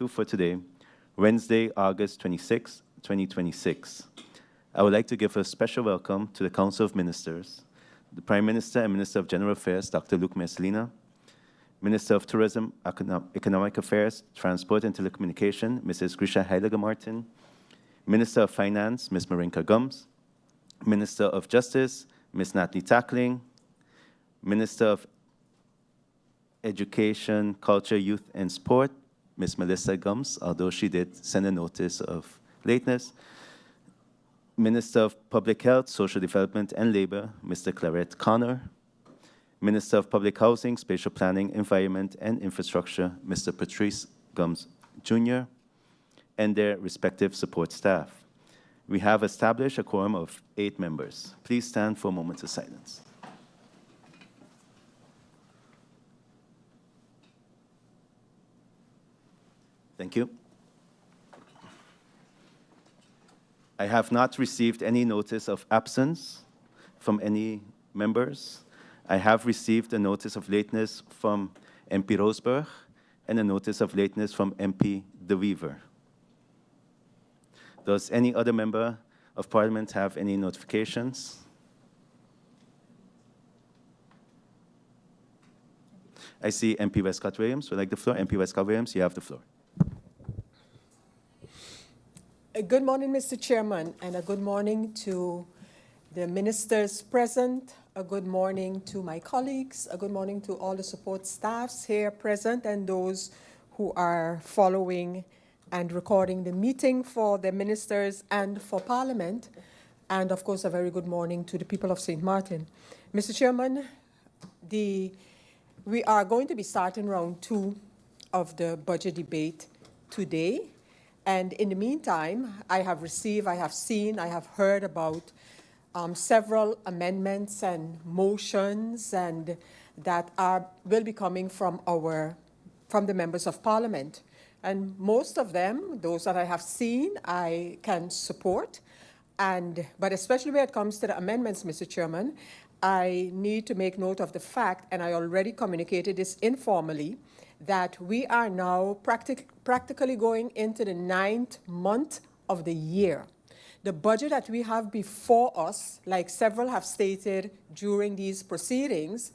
for today, Wednesday, August 26, 2026. I would like to give a special welcome to the Council of Ministers, the Prime Minister and Minister of General Affairs, Dr. Luc Mercelina, Minister of Tourism, Economic Affairs, Transport and Telecommunication, Mrs. Grisha Heiliger-Martin, Minister of Finance, Ms. Marinka Gums, Minister of Justice, Ms. Natalie Tackling, Minister of Education, Culture, Youth and Sport, Ms. Melissa Gums, although she did send a notice of lateness, Minister of Public Health, Social Development and Labor, Mr. Claret Connor, Minister of Public Housing, Spatial Planning, Environment and Infrastructure, Mr. Patrice Gums Jr., and their respective support staff. We have established a quorum of 8 members. Please stand for a moment of silence. Thank you. I have not received any notice of absence from any members. I have received a notice of lateness from MP Roseburg and a notice of lateness from MP De Wever. Does any other member of Parliament have any notifications? I see MP Westcott-Williams would like the floor. MP Westcott-Williams, you have the floor. Good morning, Mr. Chairman, and a good morning to the ministers present. A good morning to my colleagues. A good morning to all the support staffs here present and those who are following and recording the meeting for the ministers and for Parliament. And of course, a very good morning to the people of St. Maarten. Mr. Chairman, we are going to be starting round 2 of the budget debate today. And in the meantime, I have heard about several amendments and motions and that will be coming from the members of Parliament. And most of them, those that I have seen, I can support. But especially when it comes to the amendments, Mr. Chairman, I need to make note of the fact, and I already communicated this informally, that we are now practically going into the 9th month of the year. The budget that we have before us, like several have stated during these proceedings,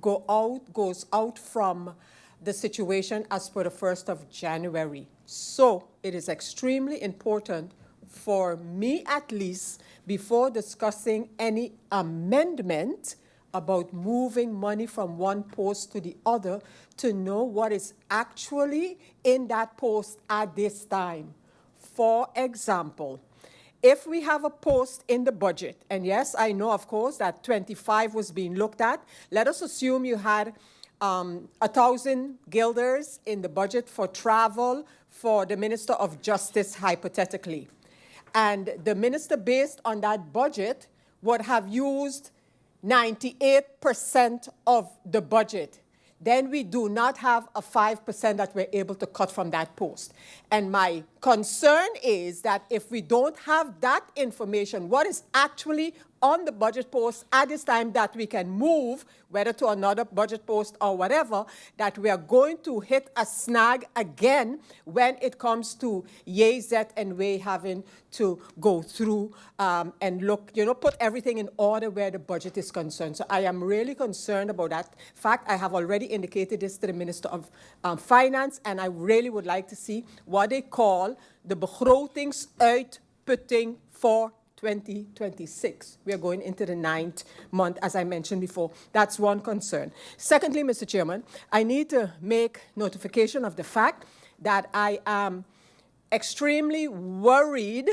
goes out from the situation as per the 1st of January. So it is extremely important for me, at least, before discussing any amendment about moving money from one post to the other, to know what is actually in that post at this time. For example, if we have a post in the budget, and yes, I know, of course, that 25 was being looked at. Let us assume you had 1,000 guilders in the budget for travel for the Minister of Justice, hypothetically. And the minister, based on that budget, would have used 98% of the budget. Then we do not have a 5% that we're able to cut from that post. And my concern is that if we don't have that information, what is actually on the budget post at this time that we can move, whether to another budget post or whatever, that we are going to hit a snag again when it comes to YZ and way having to go through and look, put everything in order where the budget is concerned. So I am really concerned about that fact. I have already indicated this to the Minister of Finance, and I really would like to see what they call the begrotingsuitputting for 2026. We are going into the 9th month, as I mentioned before. That's one concern. Secondly, Mr. Chairman, I need to make notification of the fact that I am extremely worried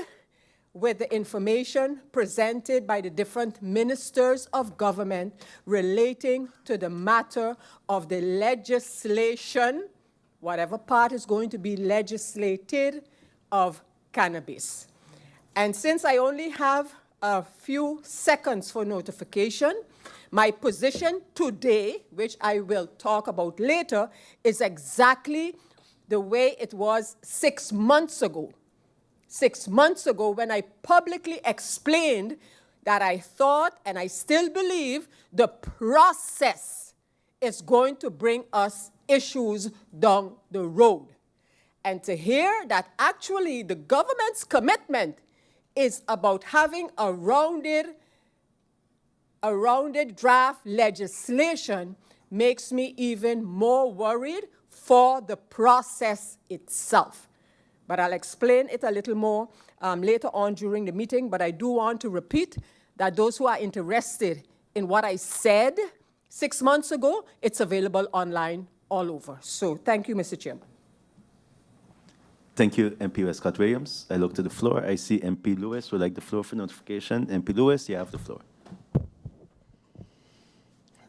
with the information presented by the different ministers of government relating to the matter of the legislation, whatever part is going to be legislated, of cannabis. And since I only have a few seconds for notification, my position today, which I will talk about later, is exactly the way it was 6 months ago. 6 months ago, when I publicly explained that I thought, and I still believe, the process is going to bring us issues down the road. and to hear that actually the government's commitment is about having a rounded draft legislation makes me even more worried for the process itself. But I'll explain it a little more later on during the meeting, but I do want to repeat that those who are interested in what I said 6 months ago, it's available online all over. So thank you, Mr. Chairman. Thank you, MP Westcott Williams. I look to the floor. I see MP Lewis would like the floor for notification. MP Lewis, you have the floor.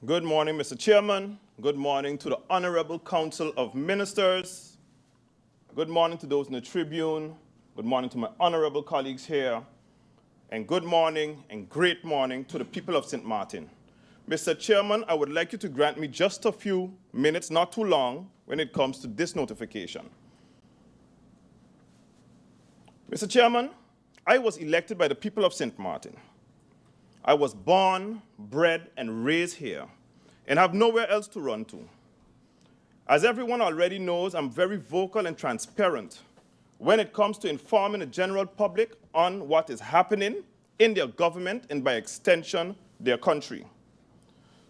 Good morning, Mr. Chairman. Good morning to the Honorable Council of Ministers. Good morning to those in the Tribune. Good morning to my honorable colleagues here. And good morning and great morning to the people of Sint Maarten. Mr. Chairman, I would like you to grant me just a few minutes, not too long, when it comes to this notification. Mr. Chairman, I was elected by the people of Sint Maarten. I was born, bred, and raised here, and have nowhere else to run to. As everyone already knows, I'm very vocal and transparent when it comes to informing the general public on what is happening in their government and, by extension, their country.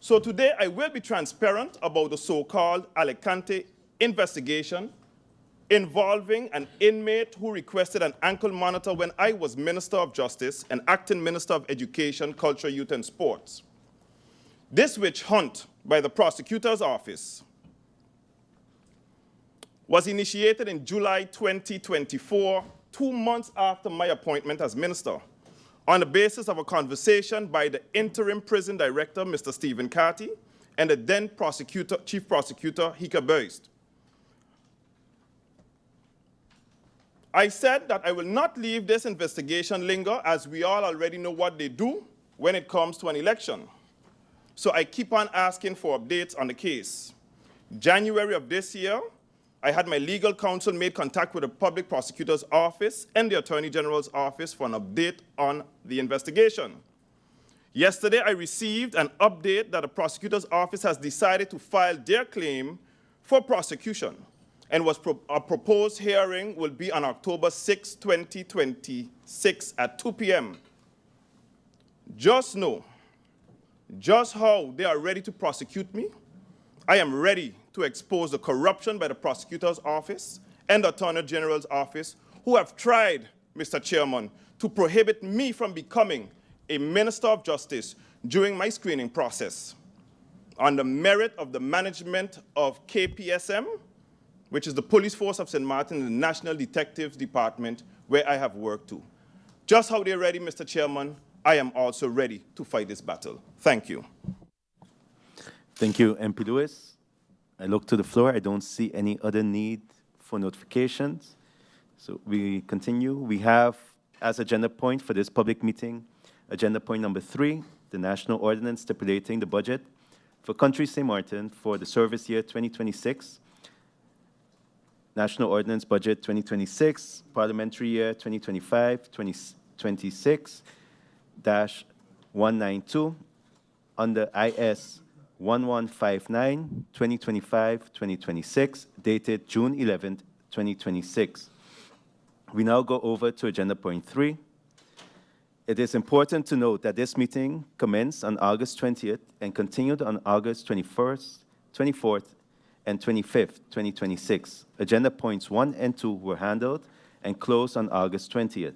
So today, I will be transparent about the so-called Alicante investigation involving an inmate who requested an ankle monitor when I was Minister of Justice and Acting Minister of Education, Culture, Youth, and Sports. This witch hunt by the prosecutor's office was initiated in July 2024, 2 months after my appointment as minister, on the basis of a conversation by the interim prison director, Mr. Stephen Carty, and the then chief prosecutor, Hika Beust. I said that I will not leave this investigation linger, as we all already know what they do when it comes to an election. So I keep on asking for updates on the case. January of this year, I had my legal counsel made contact with the public prosecutor's office and the attorney general's office for an update on the investigation. Yesterday, I received an update that the prosecutor's office has decided to file their claim for prosecution, and a proposed hearing will be on October 6, 2026 at 2 p.m. Just know just how they are ready to prosecute me. I am ready to expose the corruption by the prosecutor's office and the attorney general's office, who have tried, Mr. Chairman, to prohibit me from becoming a minister of justice during my screening process on the merit of the management of KPSM, which is the police force of Sint Maarten, the National Detectives Department, where I have worked to. Just how they're ready, Mr. Chairman, I am also ready to fight this battle. Thank you. Thank you, MP Lewis. I look to the floor. I don't see any other need for notifications. So we continue. We have, as agenda point for this public meeting, agenda point number 3, the National Ordinance stipulating the budget for Country Sint Maarten for the service year 2026, National Ordinance Budget 2026, Parliamentary Year 2025-2026-192, under IS 1159, 2025-2026, dated June 11th, 2026. We now go over to agenda point 3. It is important to note that this meeting commenced on August 20th and continued on August 21st, 24th, and 25th, 2026. Agenda points 1 and 2 were handled and closed on August 20th.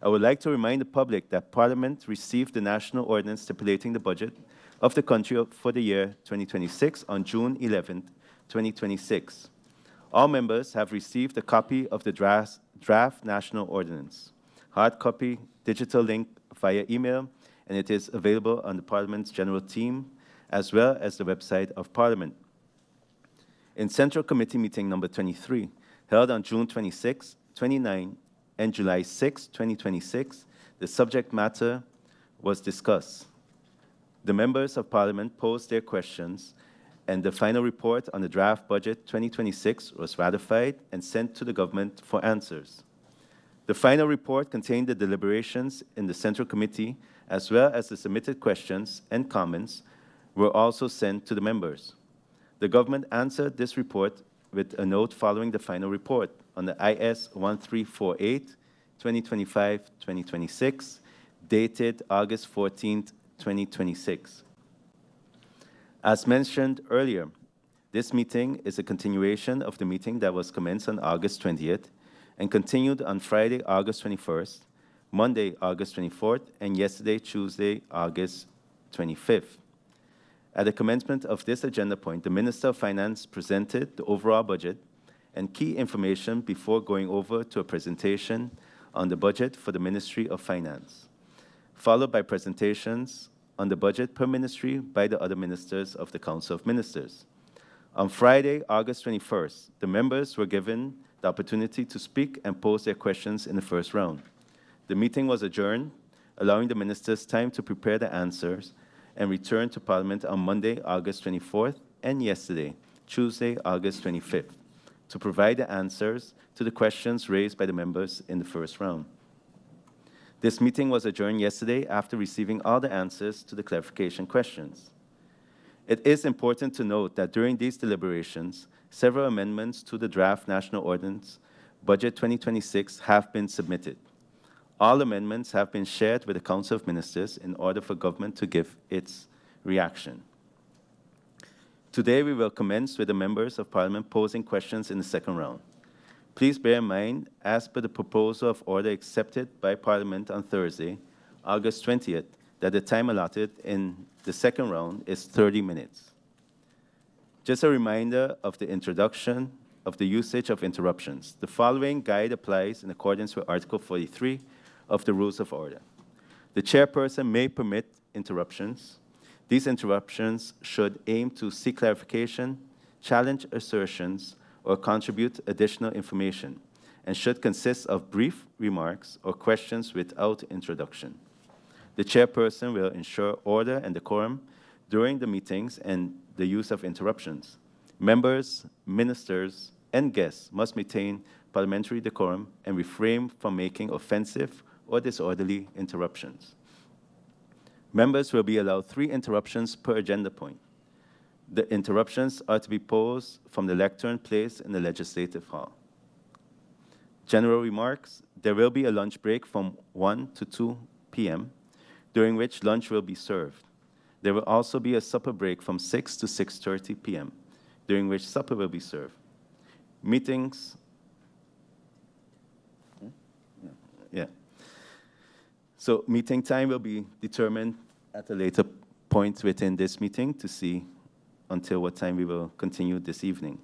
I would like to remind the public that Parliament received the National Ordinance stipulating the budget of the country for the year 2026 on June 11th, 2026. All members have received a copy of the draft National Ordinance. Hard copy, digital link via email, and it is available on the Parliament's general team as well as the website of Parliament. In Central Committee meeting number 23, held on June 26, 29, and July 6, 2026, the subject matter was discussed. The members of Parliament posed their questions, and the final report on the draft budget 2026 was ratified and sent to the government for answers. The final report contained the deliberations in the Central Committee, as well as the submitted questions and comments were also sent to the members. The government answered this report with a note following the final report on the IS 1348, 2025-2026, dated August 14th, 2026. As mentioned earlier, this meeting is a continuation of the meeting that was commenced on August 20th and continued on Friday, August 21st, Monday, August 24th, and yesterday, Tuesday, August 25th. At the commencement of this agenda point, the Minister of Finance presented the overall budget and key information before going over to a presentation on the budget for the Ministry of Finance, followed by presentations on the budget per ministry by the other ministers of the Council of Ministers. On Friday, August 21st, the members were given the opportunity to speak and pose their questions in the first round. The meeting was adjourned, allowing the ministers time to prepare the answers and return to Parliament on Monday, August 24th, and yesterday, Tuesday, August 25th, to provide the answers to the questions raised by the members in the first round. This meeting was adjourned yesterday after receiving all the answers to the clarification questions. It is important to note that during these deliberations, several amendments to the draft National Ordinance Budget 2026 have been submitted. All amendments have been shared with the Council of Ministers in order for government to give its reaction. Today, we will commence with the members of Parliament posing questions in the second round. Please bear in mind, as per the proposal of order accepted by Parliament on Thursday, August 20th, that the time allotted in the second round is 30 minutes. Just a reminder of the introduction of the usage of interruptions. The following guide applies in accordance with Article 43 of the Rules of Order. The chairperson may permit interruptions. These interruptions should aim to seek clarification, challenge assertions, or contribute additional information, and should consist of brief remarks or questions without introduction. The chairperson will ensure order and decorum during the meetings and the use of interruptions. Members, ministers, and guests must maintain parliamentary decorum and refrain from making offensive or disorderly interruptions. Members will be allowed 3 interruptions per agenda point. The interruptions are to be posed from the lectern placed in the Legislative Hall. General remarks: there will be a lunch break from 1 to 2 p.m., during which lunch will be served. There will also be a supper break from 6 to 6:30 p.m., during which supper will be served. Meetings. So meeting time will be determined at a later point within this meeting to see until what time we will continue this evening.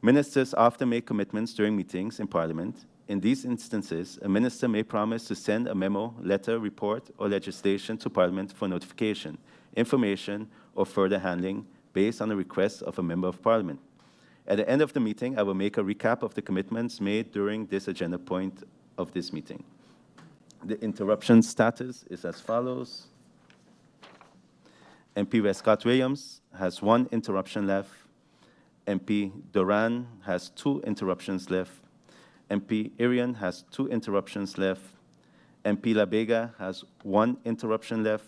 Ministers often make commitments during meetings in Parliament. In these instances, a minister may promise to send a memo, letter, report, or legislation to Parliament for notification, information, or further handling based on a request of a member of Parliament. At the end of the meeting, I will make a recap of the commitments made during this agenda point of this meeting. The interruption status is as follows. MP Westcott Williams has 1 interruption left. MP Doran has 2 interruptions left. MP Irian has 2 interruptions left. MP La Vega has 1 interruption left.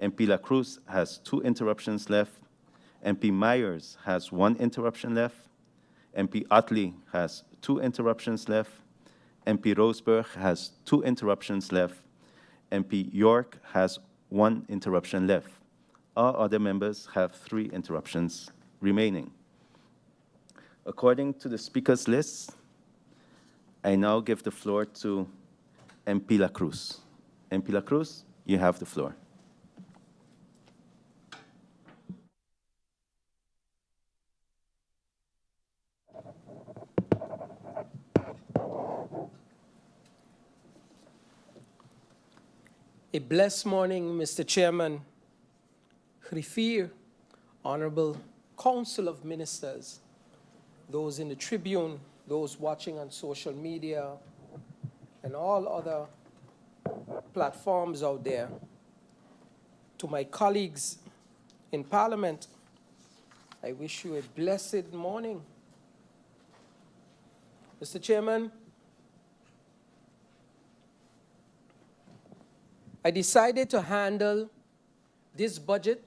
MP La Cruz has 2 interruptions left. MP Myers has 1 interruption left. MP Utley has 2 interruptions left. MP Roseberg has 2 interruptions left. MP York has 1 interruption left. All other members have 3 interruptions remaining. According to the speakers list, I now give the floor to MP La Cruz. MP La Cruz, you have the floor. A blessed morning, Mr. Chairman, Griffier, Honorable Council of Ministers, those in the Tribune, those watching on social media, and all other platforms out there. To my colleagues in Parliament, I wish you a blessed morning. Mr. Chairman, I decided to handle this budget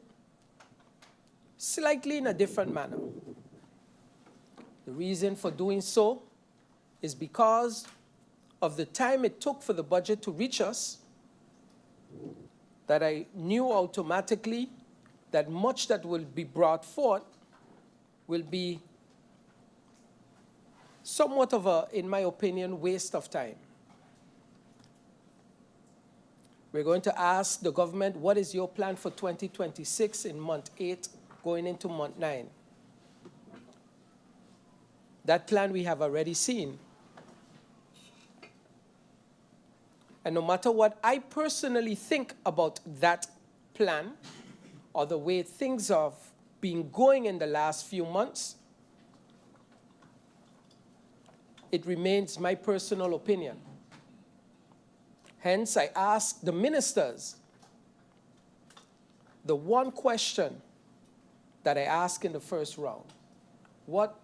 slightly in a different manner. The reason for doing so is because of the time it took for the budget to reach us, that I knew automatically that much that will be brought forth will be somewhat of a, in my opinion, waste of time. We're going to ask the government, what is your plan for 2026 in month 8, going into month 9? That plan we have already seen. And no matter what I personally think about that plan, or the way things have been going in the last few months, it remains my personal opinion. Hence, I ask the ministers the one question that I asked in the first round. What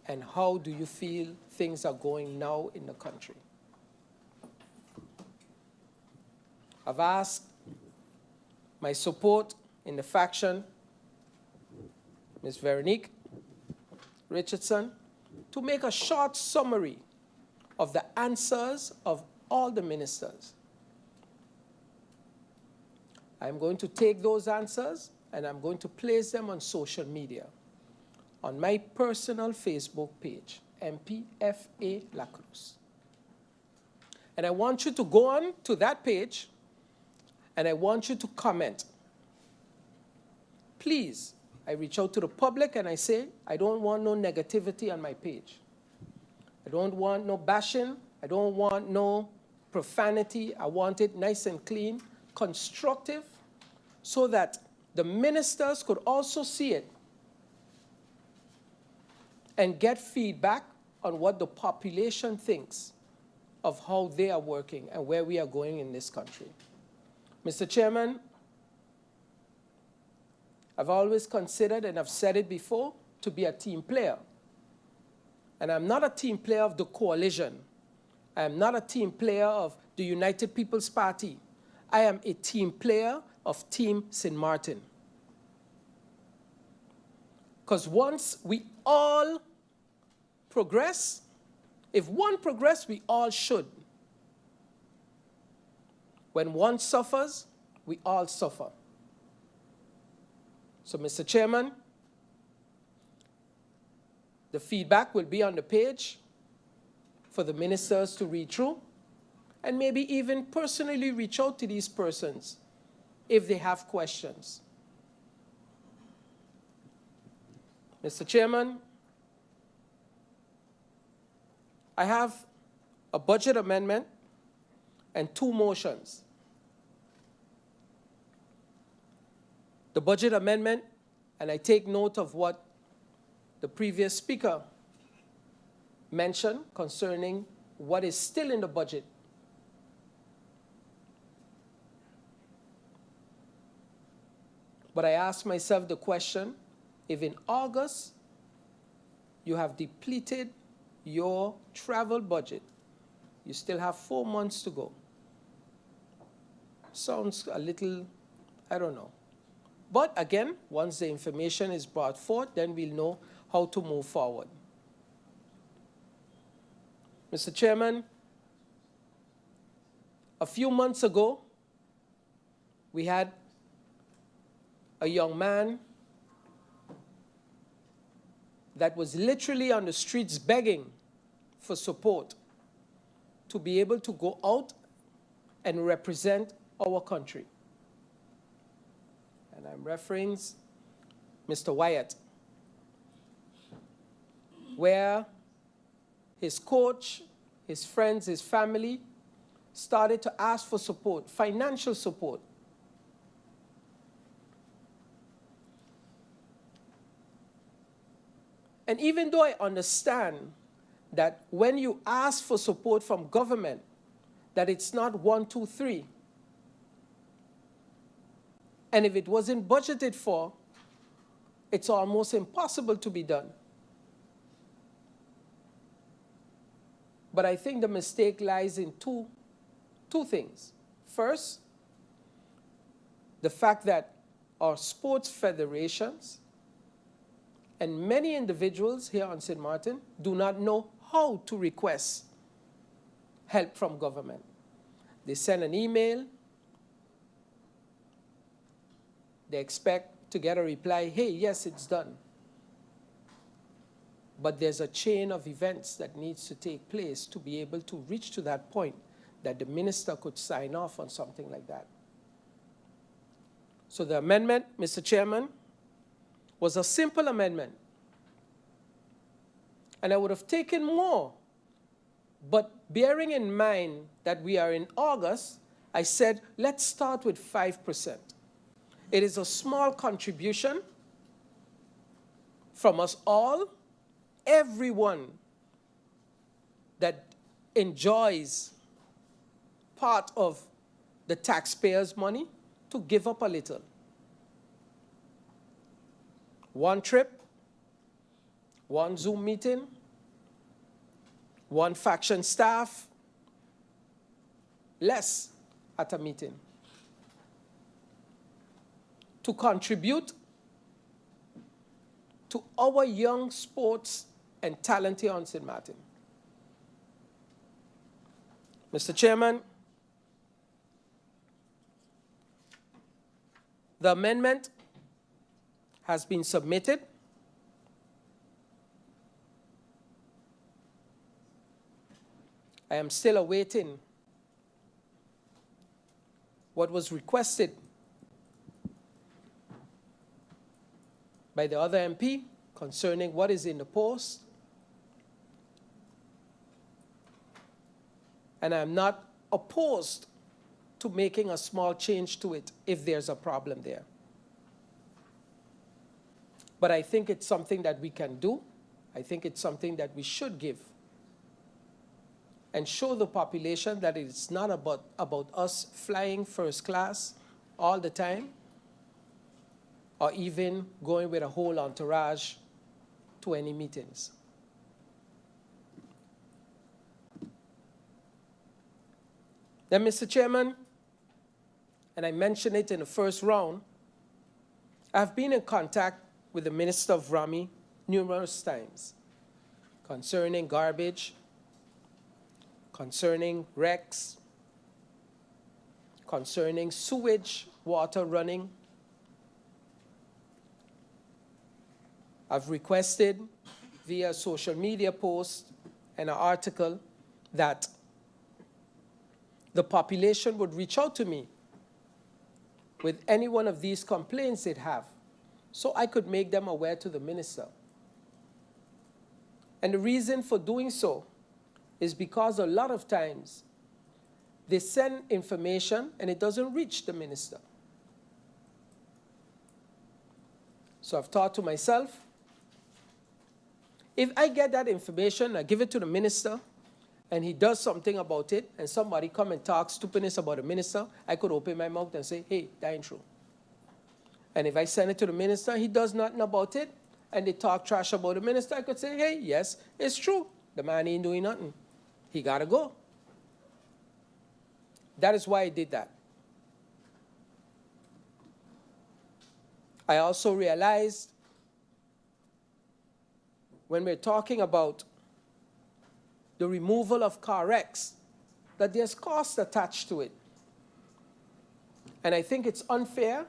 and how do you feel things are going now in the country? I've asked my support in the faction, Ms. Veronique Richardson, to make a short summary of the answers of all the ministers. I'm going to take those answers and I'm going to place them on social media, on my personal Facebook page, MPFA La Cruz. And I want you to go on to that page and I want you to comment. Please, I reach out to the public and I say, I don't want no negativity on my page. I don't want no bashing. I don't want no profanity. I want it nice and clean, constructive, so that the ministers could also see it and get feedback on what the population thinks of how they are working and where we are going in this country. Mr. Chairman, I've always considered, and I've said it before, to be a team player. And I'm not a team player of the coalition. I am not a team player of the United People's Party. I am a team player of Team Sint Maarten. Because once we all progress, if one progress, we all should. When one suffers, we all suffer. So, Mr. Chairman, the feedback will be on the page for the ministers to read through, and maybe even personally reach out to these persons if they have questions. Mr. Chairman, I have a budget amendment and 2 motions. The budget amendment, and I take note of what the previous speaker mentioned concerning what is still in the budget. But I ask myself the question, if in August you have depleted your travel budget, you still have 4 months to go. Sounds a little, I don't know. But again, once the information is brought forth, then we'll know how to move forward. Mr. Chairman, a few months ago, we had a young man that was literally on the streets begging for support to be able to go out and represent our country. And I'm referring Mr. Wyatt, where his coach, his friends, his family started to ask for support, financial support. And even though I understand that when you ask for support from government, that it's not 1, 2, 3. And if it wasn't budgeted for, it's almost impossible to be done. But I think the mistake lies in two things. First, the fact that our sports federations And many individuals here on Sint Maarten do not know how to request help from government. They send an email, they expect to get a reply, hey, yes, it's done. But there's a chain of events that needs to take place to be able to reach to that point that the minister could sign off on something like that. So the amendment, Mr. Chairman, was a simple amendment. And I would have taken more. But bearing in mind that we are in August, I said, let's start with 5%. It is a small contribution from us all, everyone that enjoys part of the taxpayers' money to give up a little. One trip, one Zoom meeting, one faction staff, less at a meeting. To contribute to our young sports and talent here on Sint Maarten. Mr. Chairman, the amendment has been submitted. I am still awaiting what was requested by the other MP concerning what is in the post. And I'm not opposed to making a small change to it if there's a problem there. But I think it's something that we can do. I think it's something that we should give and show the population that it's not about us flying first class all the time or even going with a whole entourage to any meetings. Then, Mr. Chairman, and I mentioned it in the first round, I've been in contact with the Minister of Rami numerous times concerning garbage, concerning wrecks, concerning sewage water running. I've requested via social media post and an article that the population would reach out to me with any one of these complaints they'd have, so I could make them aware to the minister. And the reason for doing so is because a lot of times they send information and it doesn't reach the minister. So I've thought to myself, if I get that information, I give it to the minister, and he does something about it, and somebody come and talk stupidness about the minister, I could open my mouth and say, hey, that ain't true. And if I send it to the minister, he does nothing about it, and they talk trash about the minister, I could say, hey, yes, it's true. The man ain't doing nothing. He got to go. That is why I did that. I also realized when we're talking about the removal of car wrecks, that there's cost attached to it. And I think it's unfair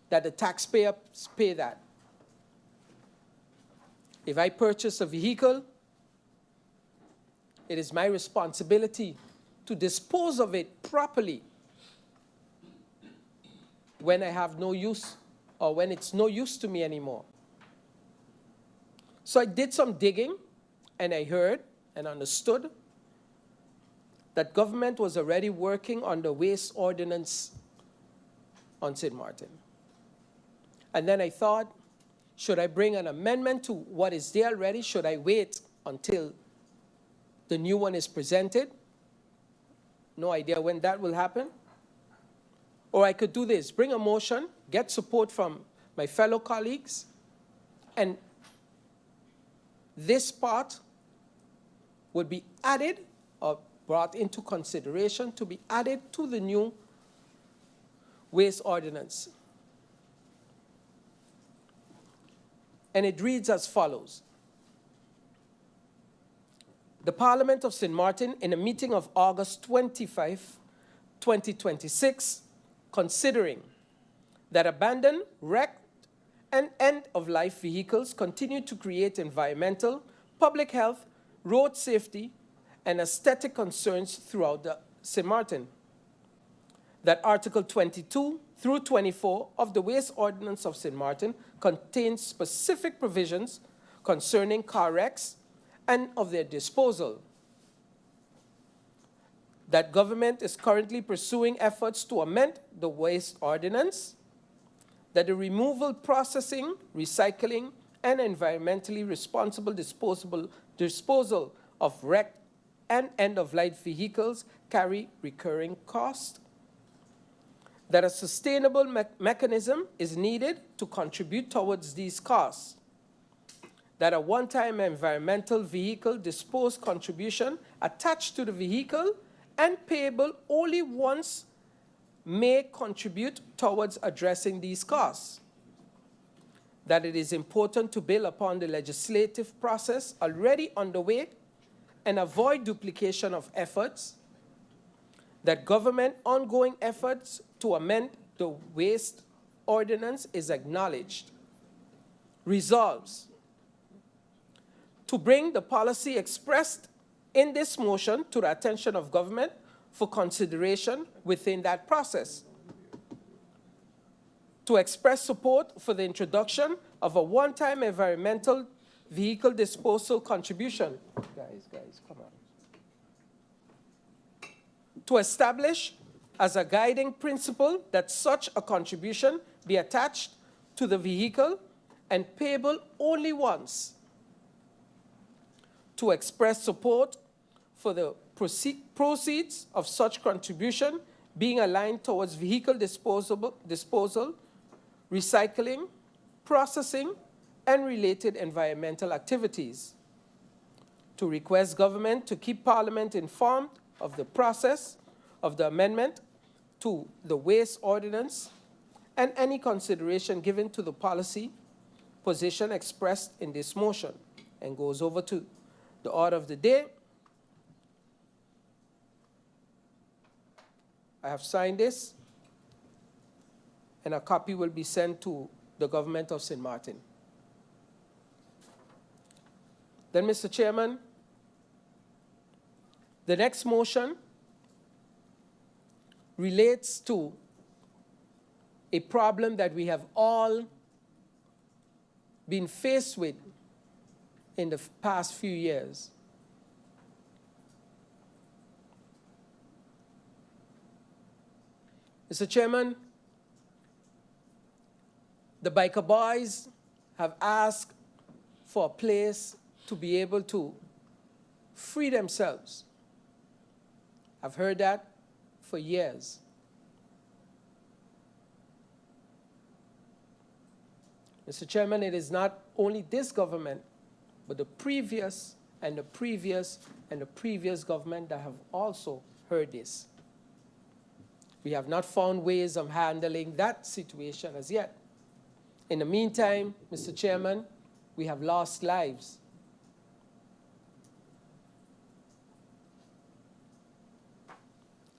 that the taxpayers pay that. If I purchase a vehicle, it is my responsibility to dispose of it properly when I have no use or when it's no use to me anymore. So I did some digging, and I heard and understood that government was already working on the waste ordinance on Sint Maarten. And then I thought, should I bring an amendment to what is there already? Should I wait until the new one is presented? No idea when that will happen. Or I could do this, bring a motion, get support from my fellow colleagues, and this part would be added or brought into consideration to be added to the new waste ordinance. and it reads as follows. The Parliament of Sint Maarten, in a meeting of August 25, 2026, considering that abandoned, wrecked, and end-of-life vehicles continue to create environmental, public health, road safety, and aesthetic concerns throughout the Sint Maarten. That Article 22 through 24 of the Waste Ordinance of Sint Maarten contains specific provisions concerning car wrecks and of their disposal. That government is currently pursuing efforts to amend the Waste Ordinance, that the removal, processing, recycling, and environmentally responsible disposal of wrecked and end-of-life vehicles carry recurring costs, that a sustainable mechanism is needed to contribute towards these costs, that a one-time environmental vehicle disposed contribution attached to the vehicle and payable only once may contribute towards addressing these costs, that it is important to build upon the legislative process already underway and avoid duplication of efforts, that government ongoing efforts to amend the Waste Ordinance is acknowledged. Resolves to bring the policy expressed in this motion to the attention of government for consideration within that process. To express support for the introduction of a one-time environmental vehicle disposal contribution. Guys, come on. To establish as a guiding principle that such a contribution be attached to the vehicle and payable only once. To express support for the proceeds of such contribution being aligned towards vehicle disposal, recycling, processing, and related environmental activities. To request government to keep Parliament informed of the process of the amendment to the Waste Ordinance and any consideration given to the policy position expressed in this motion, and goes over to the order of the day. I have signed this, and a copy will be sent to the government of Sint Maarten. Then, Mr. Chairman, the next motion relates to a problem that we have all been faced with in the past few years. Mr. Chairman, the biker boys have asked for a place to be able to free themselves. I've heard that for years. Mr. Chairman, it is not only this government, but the previous and the previous and the previous government that have also heard this. We have not found ways of handling that situation as yet. In the meantime, Mr. Chairman, we have lost lives.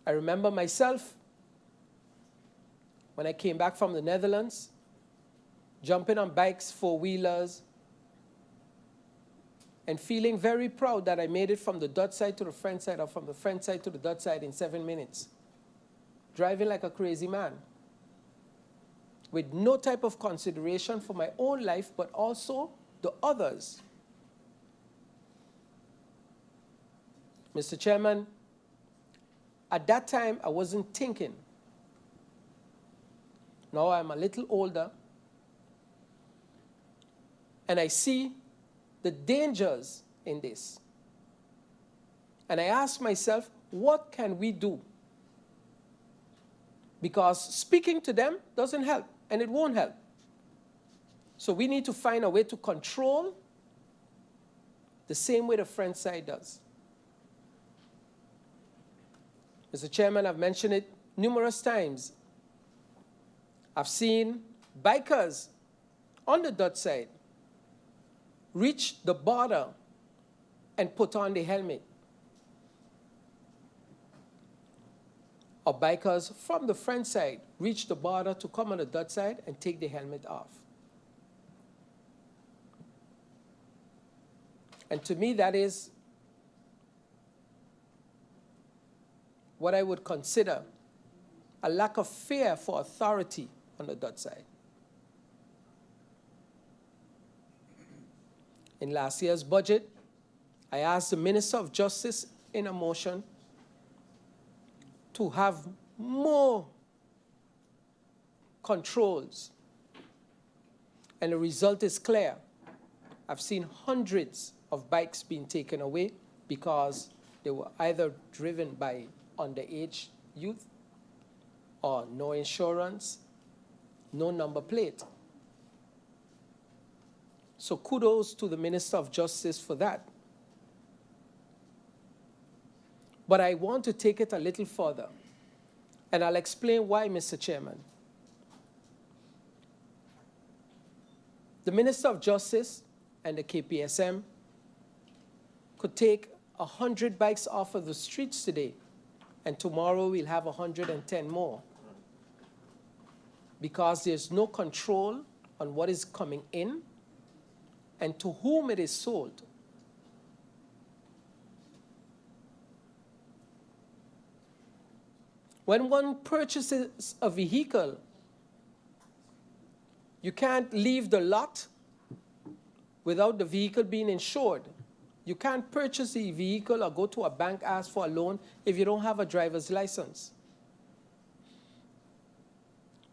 I remember myself when I came back from the Netherlands, jumping on bikes, four-wheelers, and feeling very proud that I made it from the Dutch side to the French side, or from the French side to the Dutch side in 7 minutes. Driving like a crazy man, with no type of consideration for my own life, but also the others. Mr. Chairman, at that time, I wasn't thinking. Now I'm a little older, and I see the dangers in this. And I ask myself, what can we do? Because speaking to them doesn't help, and it won't help. So we need to find a way to control the same way the French side does. Mr. Chairman, I've mentioned it numerous times. I've seen bikers on the Dutch side reach the border and put on the helmet. Or bikers from the front side reach the border to come on the Dutch side and take the helmet off. And to me, that is what I would consider a lack of fear for authority on the Dutch side. In last year's budget, I asked the Minister of Justice in a motion to have more controls. And the result is clear. I've seen hundreds of bikes being taken away because they were either driven by underage youth or no insurance, no number plate. So kudos to the Minister of Justice for that. But I want to take it a little further, and I'll explain why, Mr. Chairman. The Minister of Justice and the KPSM could take 100 bikes off of the streets today, and tomorrow we'll have 110 more, because there's no control on what is coming in and to whom it is sold. When one purchases a vehicle, you can't leave the lot without the vehicle being insured. You can't purchase a vehicle or go to a bank, ask for a loan if you don't have a driver's license,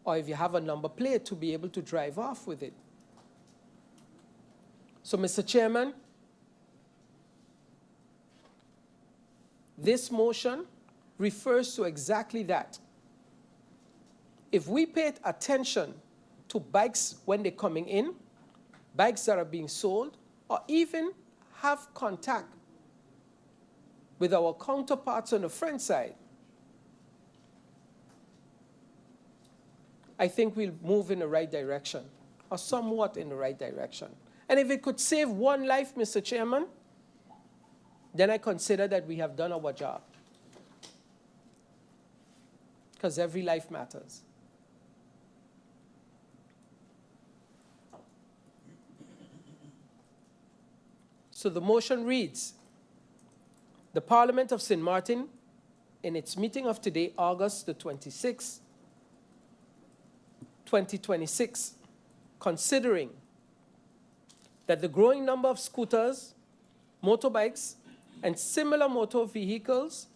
or if you have a number plate to be able to drive off with it. So, Mr. Chairman, this motion refers to exactly that. If we paid attention to bikes when they're coming in, bikes that are being sold, or even have contact with our counterparts on the front side, I think we'll move in the right direction, or somewhat in the right direction. And if it could save one life, Mr. Chairman, then I consider that we have done our job. Because every life matters. So the motion reads, the Parliament of Sint Maarten, in its meeting of today, August the 26th, 2026, considering that the growing number of scooters, motorbikes, and similar motor vehicles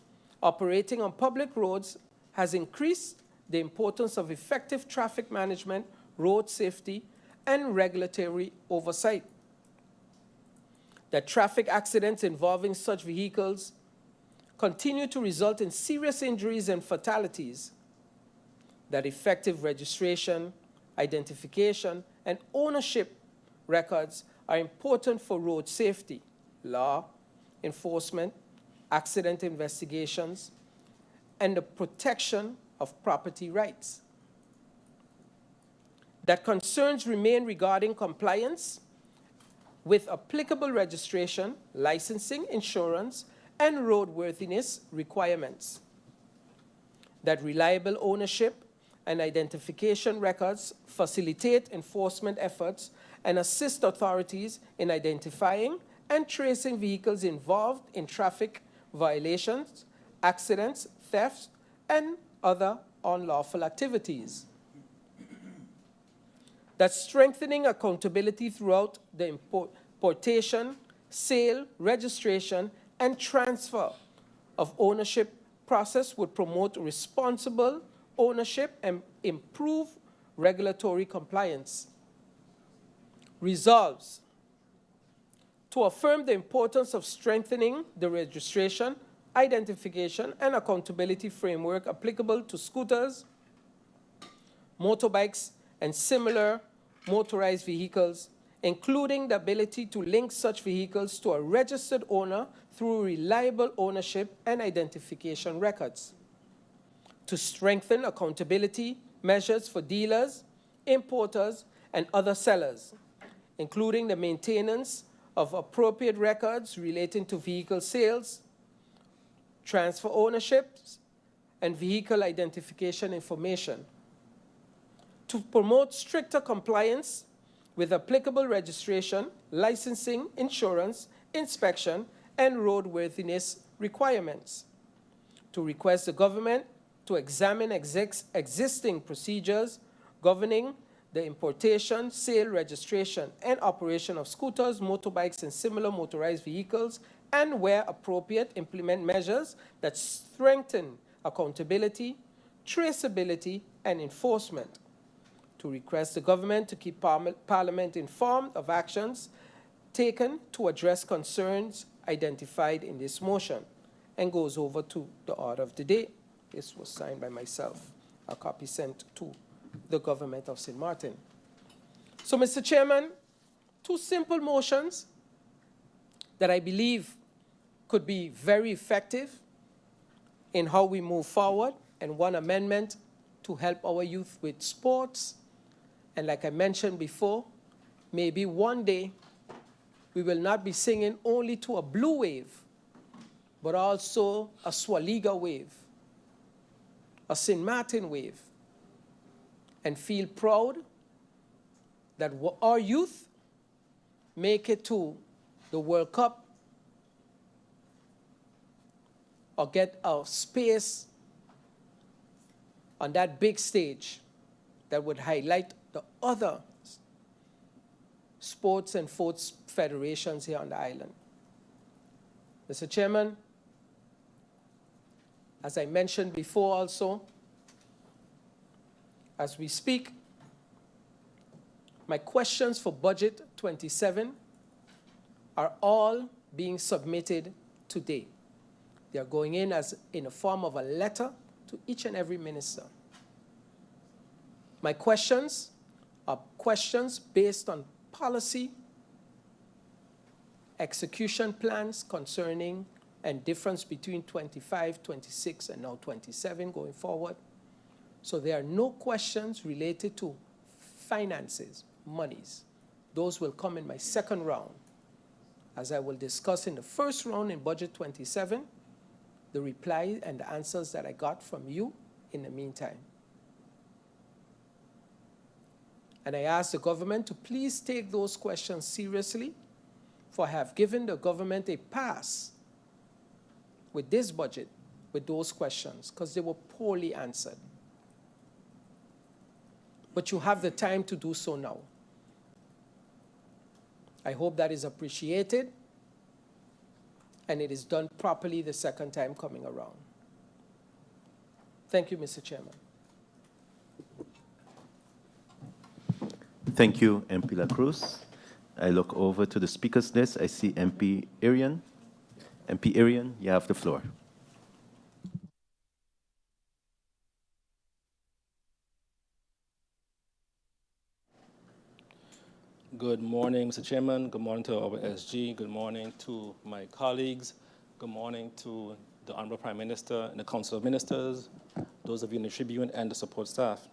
operating on public roads has increased the importance of effective traffic management, road safety, and regulatory oversight. That traffic accidents involving such vehicles continue to result in serious injuries and fatalities. That effective registration, identification, and ownership records are important for road safety, law enforcement, accident investigations, and the protection of property rights. That concerns remain regarding compliance with applicable registration, licensing, insurance, and roadworthiness requirements. That reliable ownership and identification records facilitate enforcement efforts and assist authorities in identifying and tracing vehicles involved in traffic violations, accidents, thefts, and other unlawful activities. That strengthening accountability throughout the importation, sale, registration, and transfer of ownership process would promote responsible ownership and improve regulatory compliance. Resolves to affirm the importance of strengthening the registration, identification, and accountability framework applicable to scooters, motorbikes, and similar motorized vehicles, including the ability to link such vehicles to a registered owner through reliable ownership and identification records. To strengthen accountability measures for dealers, importers, and other sellers, including the maintenance of appropriate records relating to vehicle sales, transfer ownerships, and vehicle identification information. To promote stricter compliance with applicable registration, licensing, insurance, inspection, and roadworthiness requirements. To request the government to examine existing procedures governing the importation, sale, registration, and operation of scooters, motorbikes, and similar motorized vehicles, and where appropriate, implement measures that strengthen accountability, traceability, and enforcement. To request the government to keep Parliament informed of actions taken to address concerns identified in this motion, and goes over to the order of the day. This was signed by myself, a copy sent to the government of Sint Maarten. So, Mr. Chairman, two simple motions that I believe could be very effective in how we move forward, and one amendment to help our youth with sports. And like I mentioned before, maybe one day we will not be singing only to a blue wave, but also a Swaliga wave, a Sint Maarten wave, and feel proud that our youth make it to the World Cup or get a space on that big stage that would highlight the other sports and sports federations here on the island. Mr. Chairman, as I mentioned before also, as we speak, my questions for Budget 27 are all being submitted today. They are going in as in a form of a letter to each and every minister. My questions are questions based on policy, execution plans concerning and difference between 25, 26, and now 27 going forward. So there are no questions related to finances, monies. Those will come in my second round, as I will discuss in the first round in Budget 27, the reply and the answers that I got from you in the meantime. And I ask the government to please take those questions seriously, for I have given the government a pass with this budget, with those questions, because they were poorly answered. But you have the time to do so now. I hope that is appreciated, and it is done properly the second time coming around. Thank you, Mr. Chairman. Thank you, MP La Cruz. I look over to the speakers list. I see MP Arian. MP Arian, you have the floor. Good morning, Mr. Chairman. Good morning to our SG. Good morning to my colleagues. Good morning to the Honorable Prime Minister and the Council of Ministers, those of you in the Tribune and the support staff.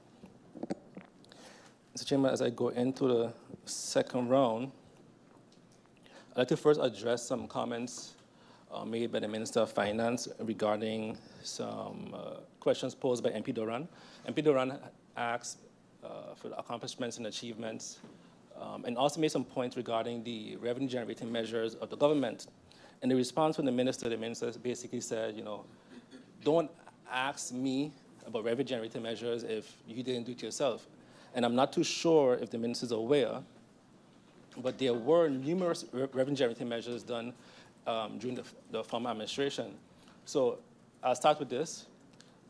Mr. Chairman, as I go into the second round, I'd like to first address some comments made by the Minister of Finance regarding some questions posed by MP Duran. MP Duran asked for the accomplishments and achievements, and also made some points regarding the revenue-generating measures of the government. In the response from the minister basically said, don't ask me about revenue-generating measures if you didn't do it yourself. And I'm not too sure if the minister is aware, but there were numerous revenue-generating measures done during the former administration. So I'll start with this.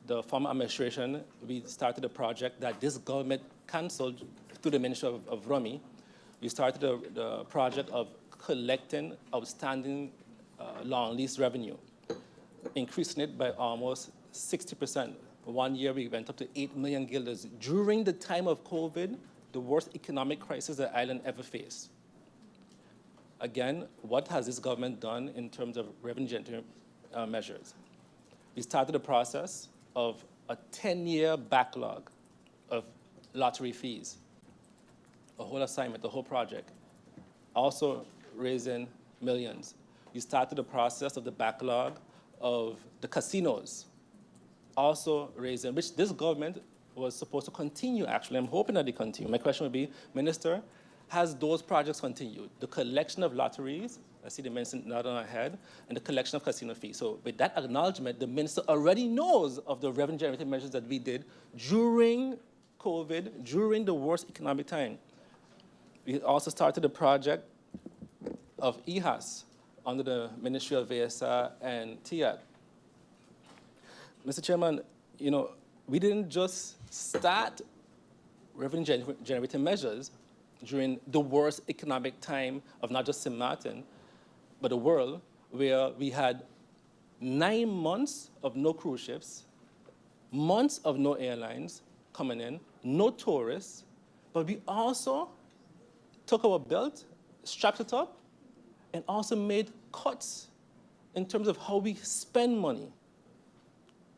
The former administration, we started a project that this government canceled through the Ministry of Rummy. We started the project of collecting outstanding long lease revenue, increasing it by almost 60%. 1 year, we went up to 8 million guilders. During the time of COVID, the worst economic crisis the island ever faced. Again, what has this government done in terms of revenue-generating measures? We started a process of a 10-year backlog of lottery fees, a whole assignment, the whole project. Also raising millions. You started the process of the backlog of the casinos, also raising, which this government was supposed to continue, actually. I'm hoping that they continue. My question would be, Minister, has those projects continued? The collection of lotteries, I see the minister nod on her head, and the collection of casino fees. So with that acknowledgement, the minister already knows of the revenue-generating measures that we did during COVID, during the worst economic time. We also started the project of EHAS under the Ministry of VSR and TIAD. Mr. Chairman, you know, we didn't just start revenue-generating measures during the worst economic time of not just Sint Maarten, but the world, where we had 9 months of no cruise ships, months of no airlines coming in, no tourists, but we also took our belt, strapped it up, and also made cuts in terms of how we spend money.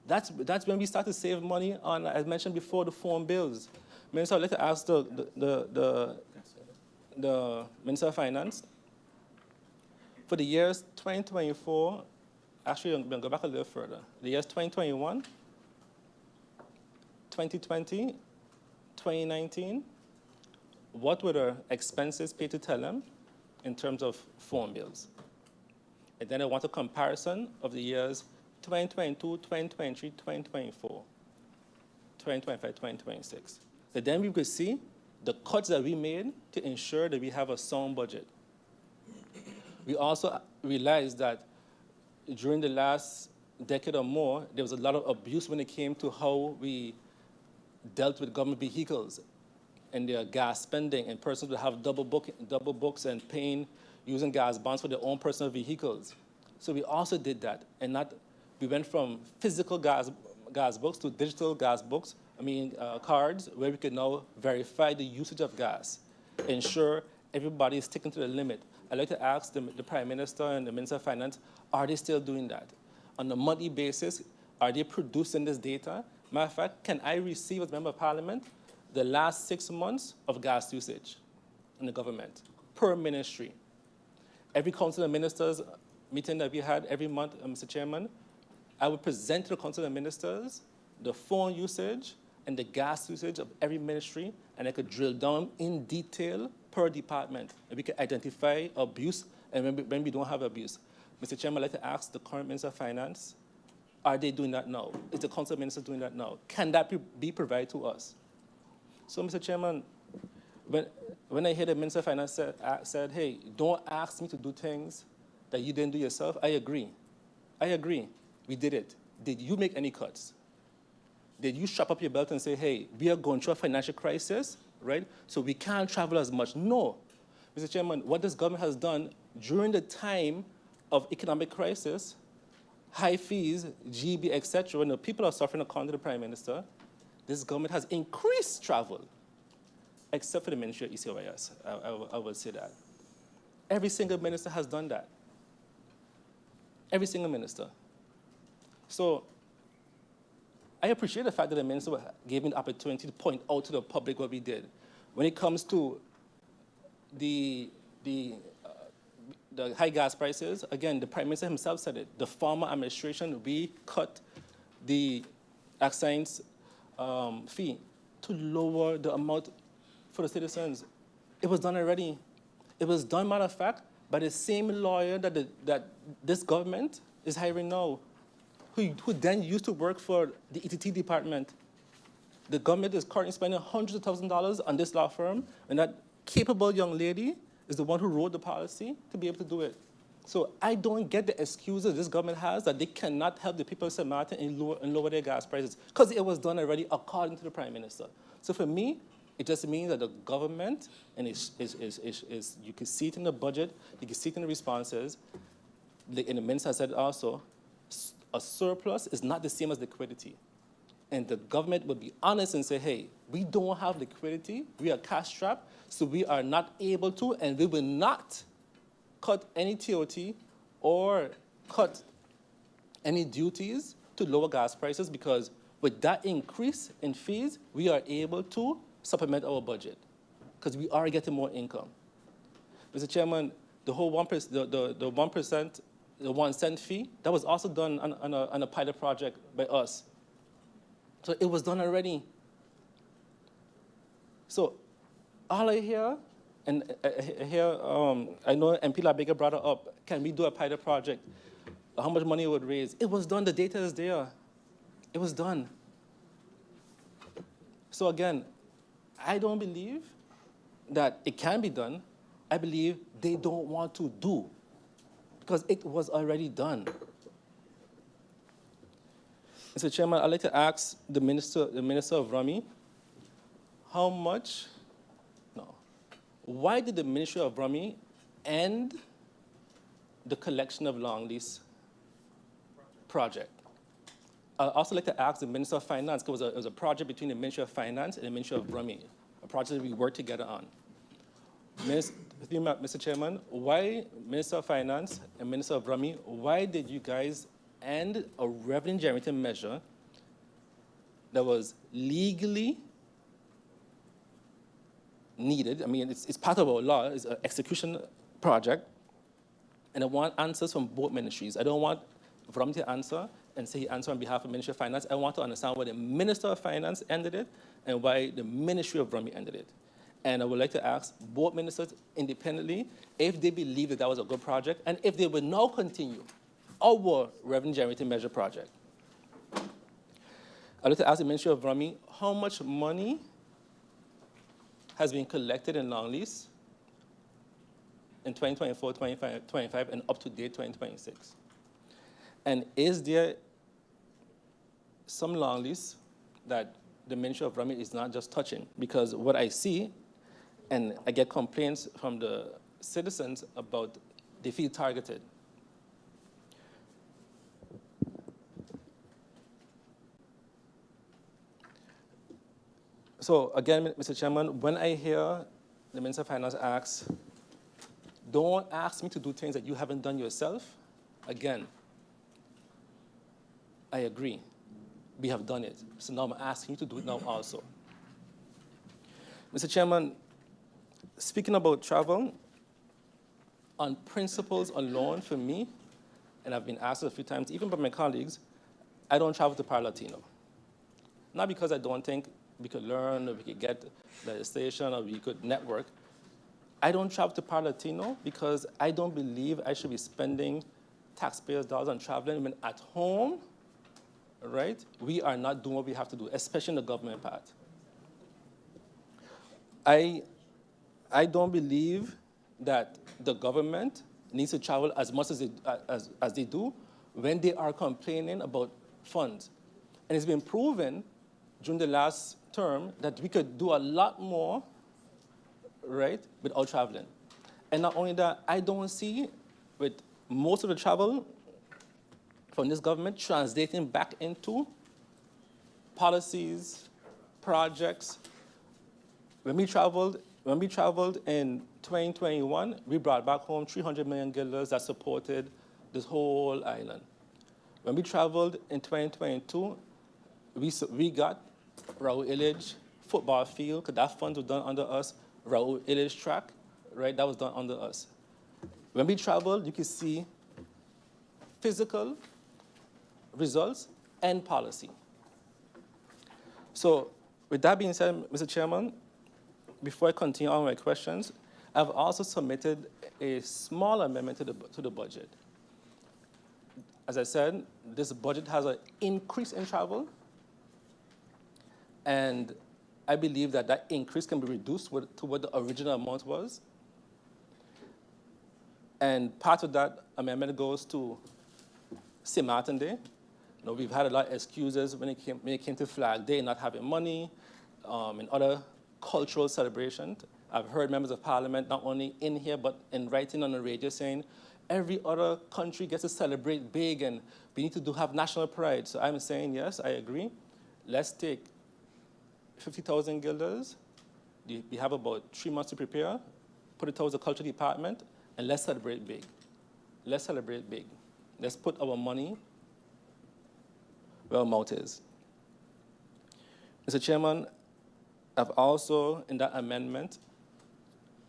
That's when we started to save money on, as mentioned before, the phone bills. Minister, I'd like to ask the Minister of Finance, for the years 2024, actually, I'm going to go back a little further. The years 2021, 2020, 2019, what were the expenses paid to Telem in terms of phone bills? And then I want a comparison of the years 2022, 2023, 2024, 2025, 2026. So then we could see the cuts that we made to ensure that we have a sound budget. We also realized that during the last decade or more, there was a lot of abuse when it came to how we dealt with government vehicles and their gas spending, and persons would have double books and paying, using gas bonds for their own personal vehicles. So we also did that, and we went from physical gas books to digital gas books, cards, where we could now verify the usage of gas, ensure everybody is sticking to the limit. I'd like to ask the Prime Minister and the Minister of Finance, are they still doing that? On a monthly basis, are they producing this data? Matter of fact, can I receive as Member of Parliament the last 6 months of gas usage in the government per ministry? Every Council of Ministers meeting that we had every month, Mr. Chairman, I would present to the Council of Ministers the phone usage and the gas usage of every ministry, and I could drill down in detail per department, and we could identify abuse and when we don't have abuse. Mr. Chairman, I'd like to ask the current Minister of Finance, are they doing that now? Is the Council of Ministers doing that now? Can that be provided to us? So, Mr. Chairman, when I hear the Minister of Finance said, hey, don't ask me to do things that you didn't do yourself, I agree. I agree. We did it. Did you make any cuts? Did you strap up your belt and say, hey, we are going through a financial crisis, right? So we can't travel as much. No. Mr. Chairman, what this government has done during the time of economic crisis, high fees, GB, etc., when the people are suffering according to the Prime Minister, this government has increased travel, except for the Ministry of ECOIS. I will say that. Every single minister has done that. Every single minister. So I appreciate the fact that the minister gave me the opportunity to point out to the public what we did. When it comes to the high gas prices, again, the Prime Minister himself said it. The former administration, we cut the excise fee to lower the amount for the citizens. It was done already. It was done, matter of fact, by the same lawyer that this government is hiring now, who then used to work for the ETT department. The government is currently spending hundreds of thousands of dollars on this law firm, and that capable young lady is the one who wrote the policy to be able to do it. So I don't get the excuses this government has that they cannot help the people of Sint Maarten and lower their gas prices, because it was done already according to the Prime Minister. So for me, it just means that the government, and you can see it in the budget, you can see it in the responses, and the minister said also, a surplus is not the same as liquidity. And the government would be honest and say, hey, we don't have liquidity, we are cash strapped, so we are not able to, and we will not cut any TOT or cut any duties to lower gas prices, because with that increase in fees, we are able to supplement our budget, because we are getting more income. Mr. Chairman, the whole 1%, the 1%, the 1 cent fee, that was also done on a pilot project by us. So it was done already. So all I hear, and I hear, I know MP LaBega brought it up, can we do a pilot project? How much money it would raise? It was done, the data is there. It was done. So again, I don't believe that it can be done. I believe they don't want to do, because it was already done. Mr. Chairman, I'd like to ask the Minister of Rummy, why did the Ministry of Rummy end the collection of long lease project? I'd also like to ask the Minister of Finance, because it was a project between the Ministry of Finance and the Ministry of Rummy, a project that we worked together on. Mr. Chairman, why Minister of Finance and Minister of Rummy, why did you guys end a revenue generating measure that was legally needed? I mean, it's part of our law, it's an execution project, and I want answers from both ministries. I don't want Rummy to answer and say he answer on behalf of Ministry of Finance. I want to understand why the Minister of Finance ended it and why the Ministry of Rummy ended it. And I would like to ask both ministers independently if they believe that that was a good project and if they will now continue our revenue generating measure project. I'd like to ask the Ministry of Rummy how much money has been collected in long lease in 2024, 25, and up to date 2026. And is there some long lease that the Ministry of Rummy is not just touching? Because what I see, and I get complaints from the citizens about they feel targeted. So again, Mr. Chairman, when I hear the Minister of Finance ask, don't ask me to do things that you haven't done yourself, again, I agree. We have done it. So now I'm asking you to do it now also. Mr. Chairman, speaking about travel, on principles alone for me, and I've been asked a few times, even by my colleagues, I don't travel to Par-Latino. Not because I don't think we could learn or we could get legislation or we could network. I don't travel to Par-Latino because I don't believe I should be spending taxpayers' dollars on traveling when at home, right, we are not doing what we have to do, especially in the government part. I don't believe that the government needs to travel as much as they do when they are complaining about funds. And it's been proven during the last term that we could do a lot more, right, without traveling. And not only that, I don't see with most of the travel from this government translating back into policies, projects. When we traveled in 2021, we brought back home 300 million guilders that supported this whole island. When we traveled in 2022, we got Raoul Illich football field, because that fund was done under us. Raoul Illich track, right, that was done under us. When we traveled, you could see physical results and policy. So with that being said, Mr. Chairman, before I continue on my questions, I've also submitted a small amendment to the budget. As I said, this budget has an increase in travel, and I believe that that increase can be reduced to what the original amount was. And part of that amendment goes to Sint Maarten Day. You know, we've had a lot of excuses when it came to Flag Day, not having money, and other cultural celebrations. I've heard members of parliament, not only in here, but in writing on the radio saying, every other country gets to celebrate big and we need to have national pride. So I'm saying, yes, I agree. Let's take 50,000 guilders. We have about 3 months to prepare. Put it towards the culture department, and let's celebrate big. Let's celebrate big. Let's put our money where our mouth is. Mr. Chairman, I've also, in that amendment,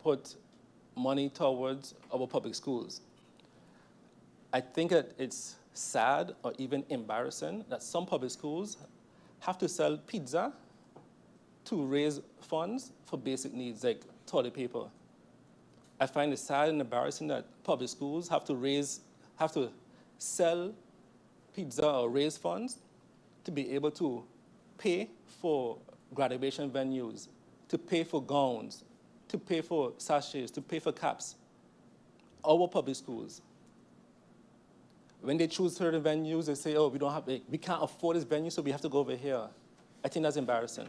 put money towards our public schools. I think that it's sad or even embarrassing that some public schools have to sell pizza to raise funds for basic needs like toilet paper. I find it sad and embarrassing that public schools have to sell pizza or raise funds to be able to pay for graduation venues, to pay for gowns, to pay for sachets, to pay for caps. Our public schools, when they choose certain venues, they say, oh, we can't afford this venue, so we have to go over here. I think that's embarrassing.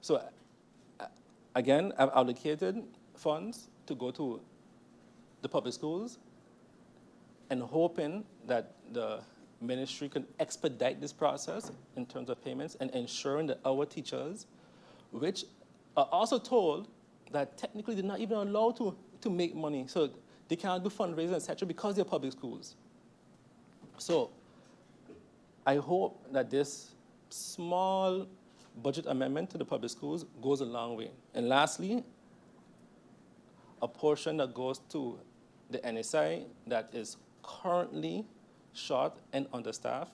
So again, I've allocated funds to go to the public schools and hoping that the ministry can expedite this process in terms of payments and ensuring that our teachers, which are also told that technically they're not even allowed to make money, so they can't do fundraising, etc., because they're public schools. So I hope that this small budget amendment to the public schools goes a long way. And lastly, a portion that goes to the NSI that is currently short and understaffed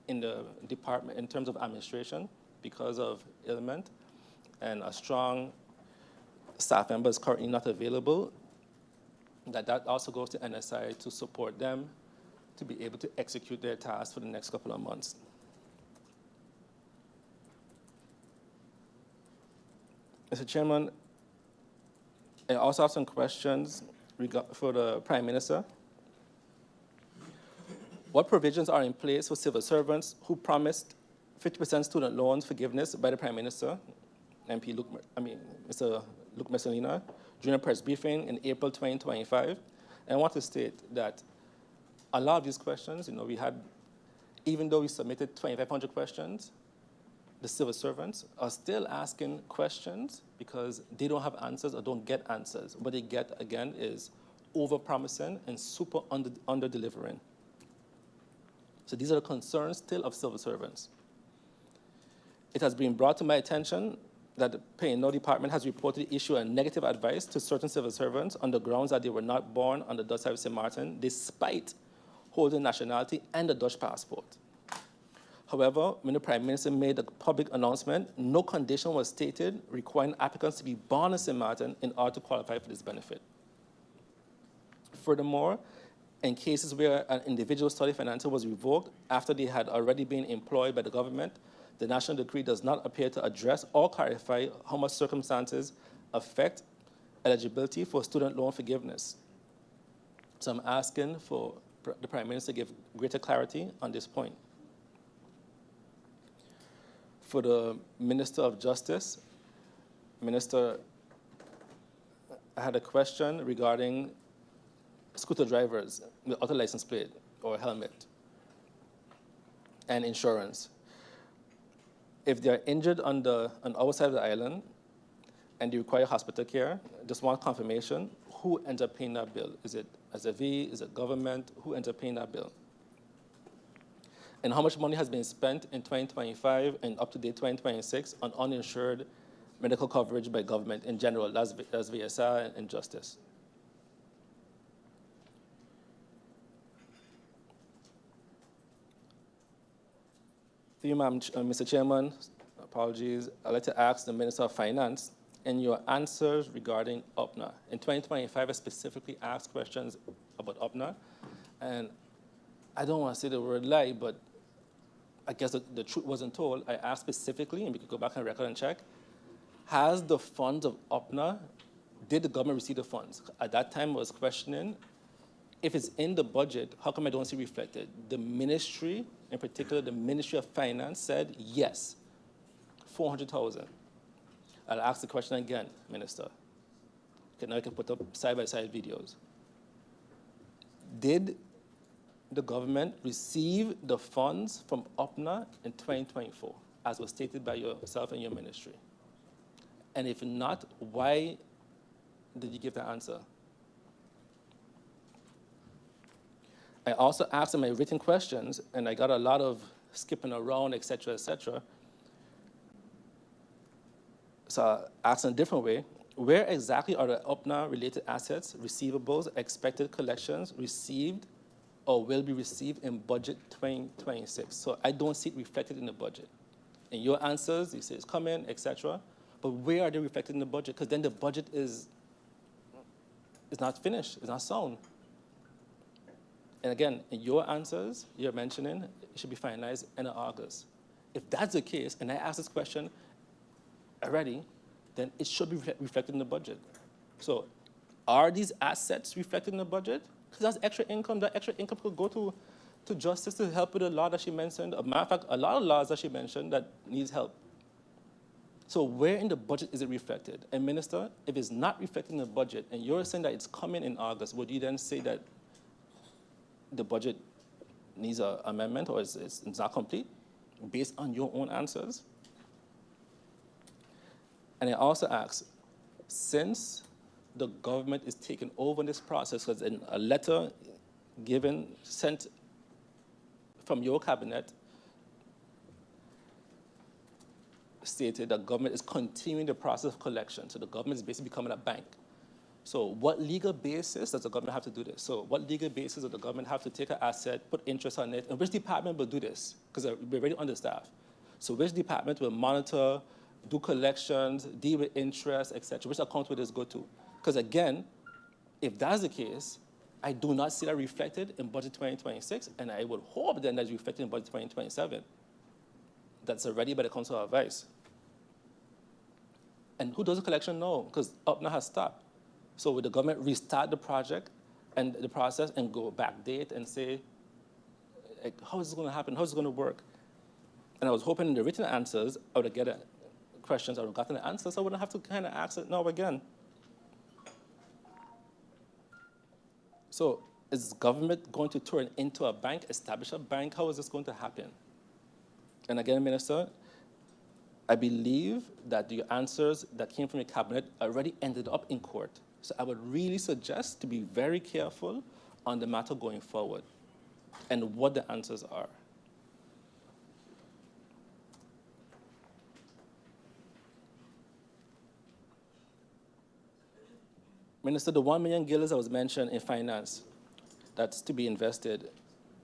in the department in terms of administration because of ailment, and a strong staff member is currently not available, that also goes to NSI to support them to be able to execute their tasks for the next couple of months. Mr. Chairman, I also have some questions for the Prime Minister. What provisions are in place for civil servants who promised 50% student loans forgiveness by the Prime Minister, Mr. Luc Messalina, during a press briefing in April 2025? And I want to state that a lot of these questions, even though we submitted 2,500 questions, the civil servants are still asking questions because they don't have answers or don't get answers. What they get, again, is over-promising and super under-delivering. So these are the concerns still of civil servants. It has been brought to my attention that the Pay and No Department has reported issue a negative advice to certain civil servants on the grounds that they were not born on the Dutch side of Sint Maarten, despite holding nationality and a Dutch passport. However, when the Prime Minister made a public announcement, no condition was stated requiring applicants to be born in Sint Maarten in order to qualify for this benefit. Furthermore, in cases where an individual study financier was revoked after they had already been employed by the government, the national decree does not appear to address or clarify how much circumstances affect eligibility for student loan forgiveness. So I'm asking for the Prime Minister to give greater clarity on this point. For the Minister of Justice, Minister, I had a question regarding scooter drivers without a license plate or helmet and insurance. If they are injured on our side of the island and they require hospital care, just want confirmation, who ends up paying that bill? Is it SFV, is it government? Who ends up paying that bill? And how much money has been spent in 2025 and up to date 2026 on uninsured medical coverage by government in general? That's VSI and Justice. To you, Mr. Chairman, apologies. I'd like to ask the Minister of Finance, in your answers regarding UPNA. In 2025, I specifically asked questions about UPNA, and I don't want to say the word lie, but I guess the truth wasn't told. I asked specifically, and we could go back and record and check, has the funds of UPNA, did the government receive the funds? At that time, I was questioning, if it's in the budget, how come I don't see it reflected? The ministry, in particular, the Ministry of Finance said yes, 400,000. I'll ask the question again, Minister. Okay, now I can put up side-by-side videos. Did the government receive the funds from UPNA in 2024, as was stated by yourself and your ministry? And if not, why did you give the answer? I also asked in my written questions, and I got a lot of skipping around, et cetera, et cetera. So I asked in a different way, where exactly are the UPNA-related assets, receivables, expected collections received or will be received in budget 2026? So I don't see it reflected in the budget. In your answers, you say it's coming, etc. But where are they reflected in the budget? Because then the budget is not finished, it's not sound. And again, in your answers, you're mentioning it should be finalized end of August. If that's the case, and I ask this question already, then it should be reflected in the budget. So are these assets reflected in the budget? Because that's extra income. That extra income could go to justice to help with the law that she mentioned. As a matter of fact, a lot of laws that she mentioned that needs help. So where in the budget is it reflected? And Minister, if it's not reflected in the budget, and you're saying that it's coming in August, would you then say that the budget needs an amendment or it's not complete based on your own answers? And I also ask, since the government is taking over this process, because in a letter sent from your cabinet stated that government is continuing the process of collection. So the government is basically becoming a bank. So what legal basis does the government have to do this? So what legal basis does the government have to take an asset, put interest on it, and which department will do this? Because we're already understaffed. So which department will monitor, do collections, deal with interest, etc.? Which account will this go to? Because again, if that's the case, I do not see that reflected in budget 2026, and I would hope then that's reflected in budget 2027. That's already by the Council of Advice. And who does the collection now? Because UPNA has stopped. So would the government restart the project and the process and go backdate and say, like, how is this going to happen? How is it going to work? And I was hoping in the written answers, I would get questions, I would have gotten the answers, so I wouldn't have to kind of ask it now again. So is government going to turn into a bank, establish a bank? How is this going to happen? And again, Minister, I believe that the answers that came from the cabinet already ended up in court. So I would really suggest to be very careful on the matter going forward and what the answers are. Minister, the 1 million guilders that was mentioned in finance that's to be invested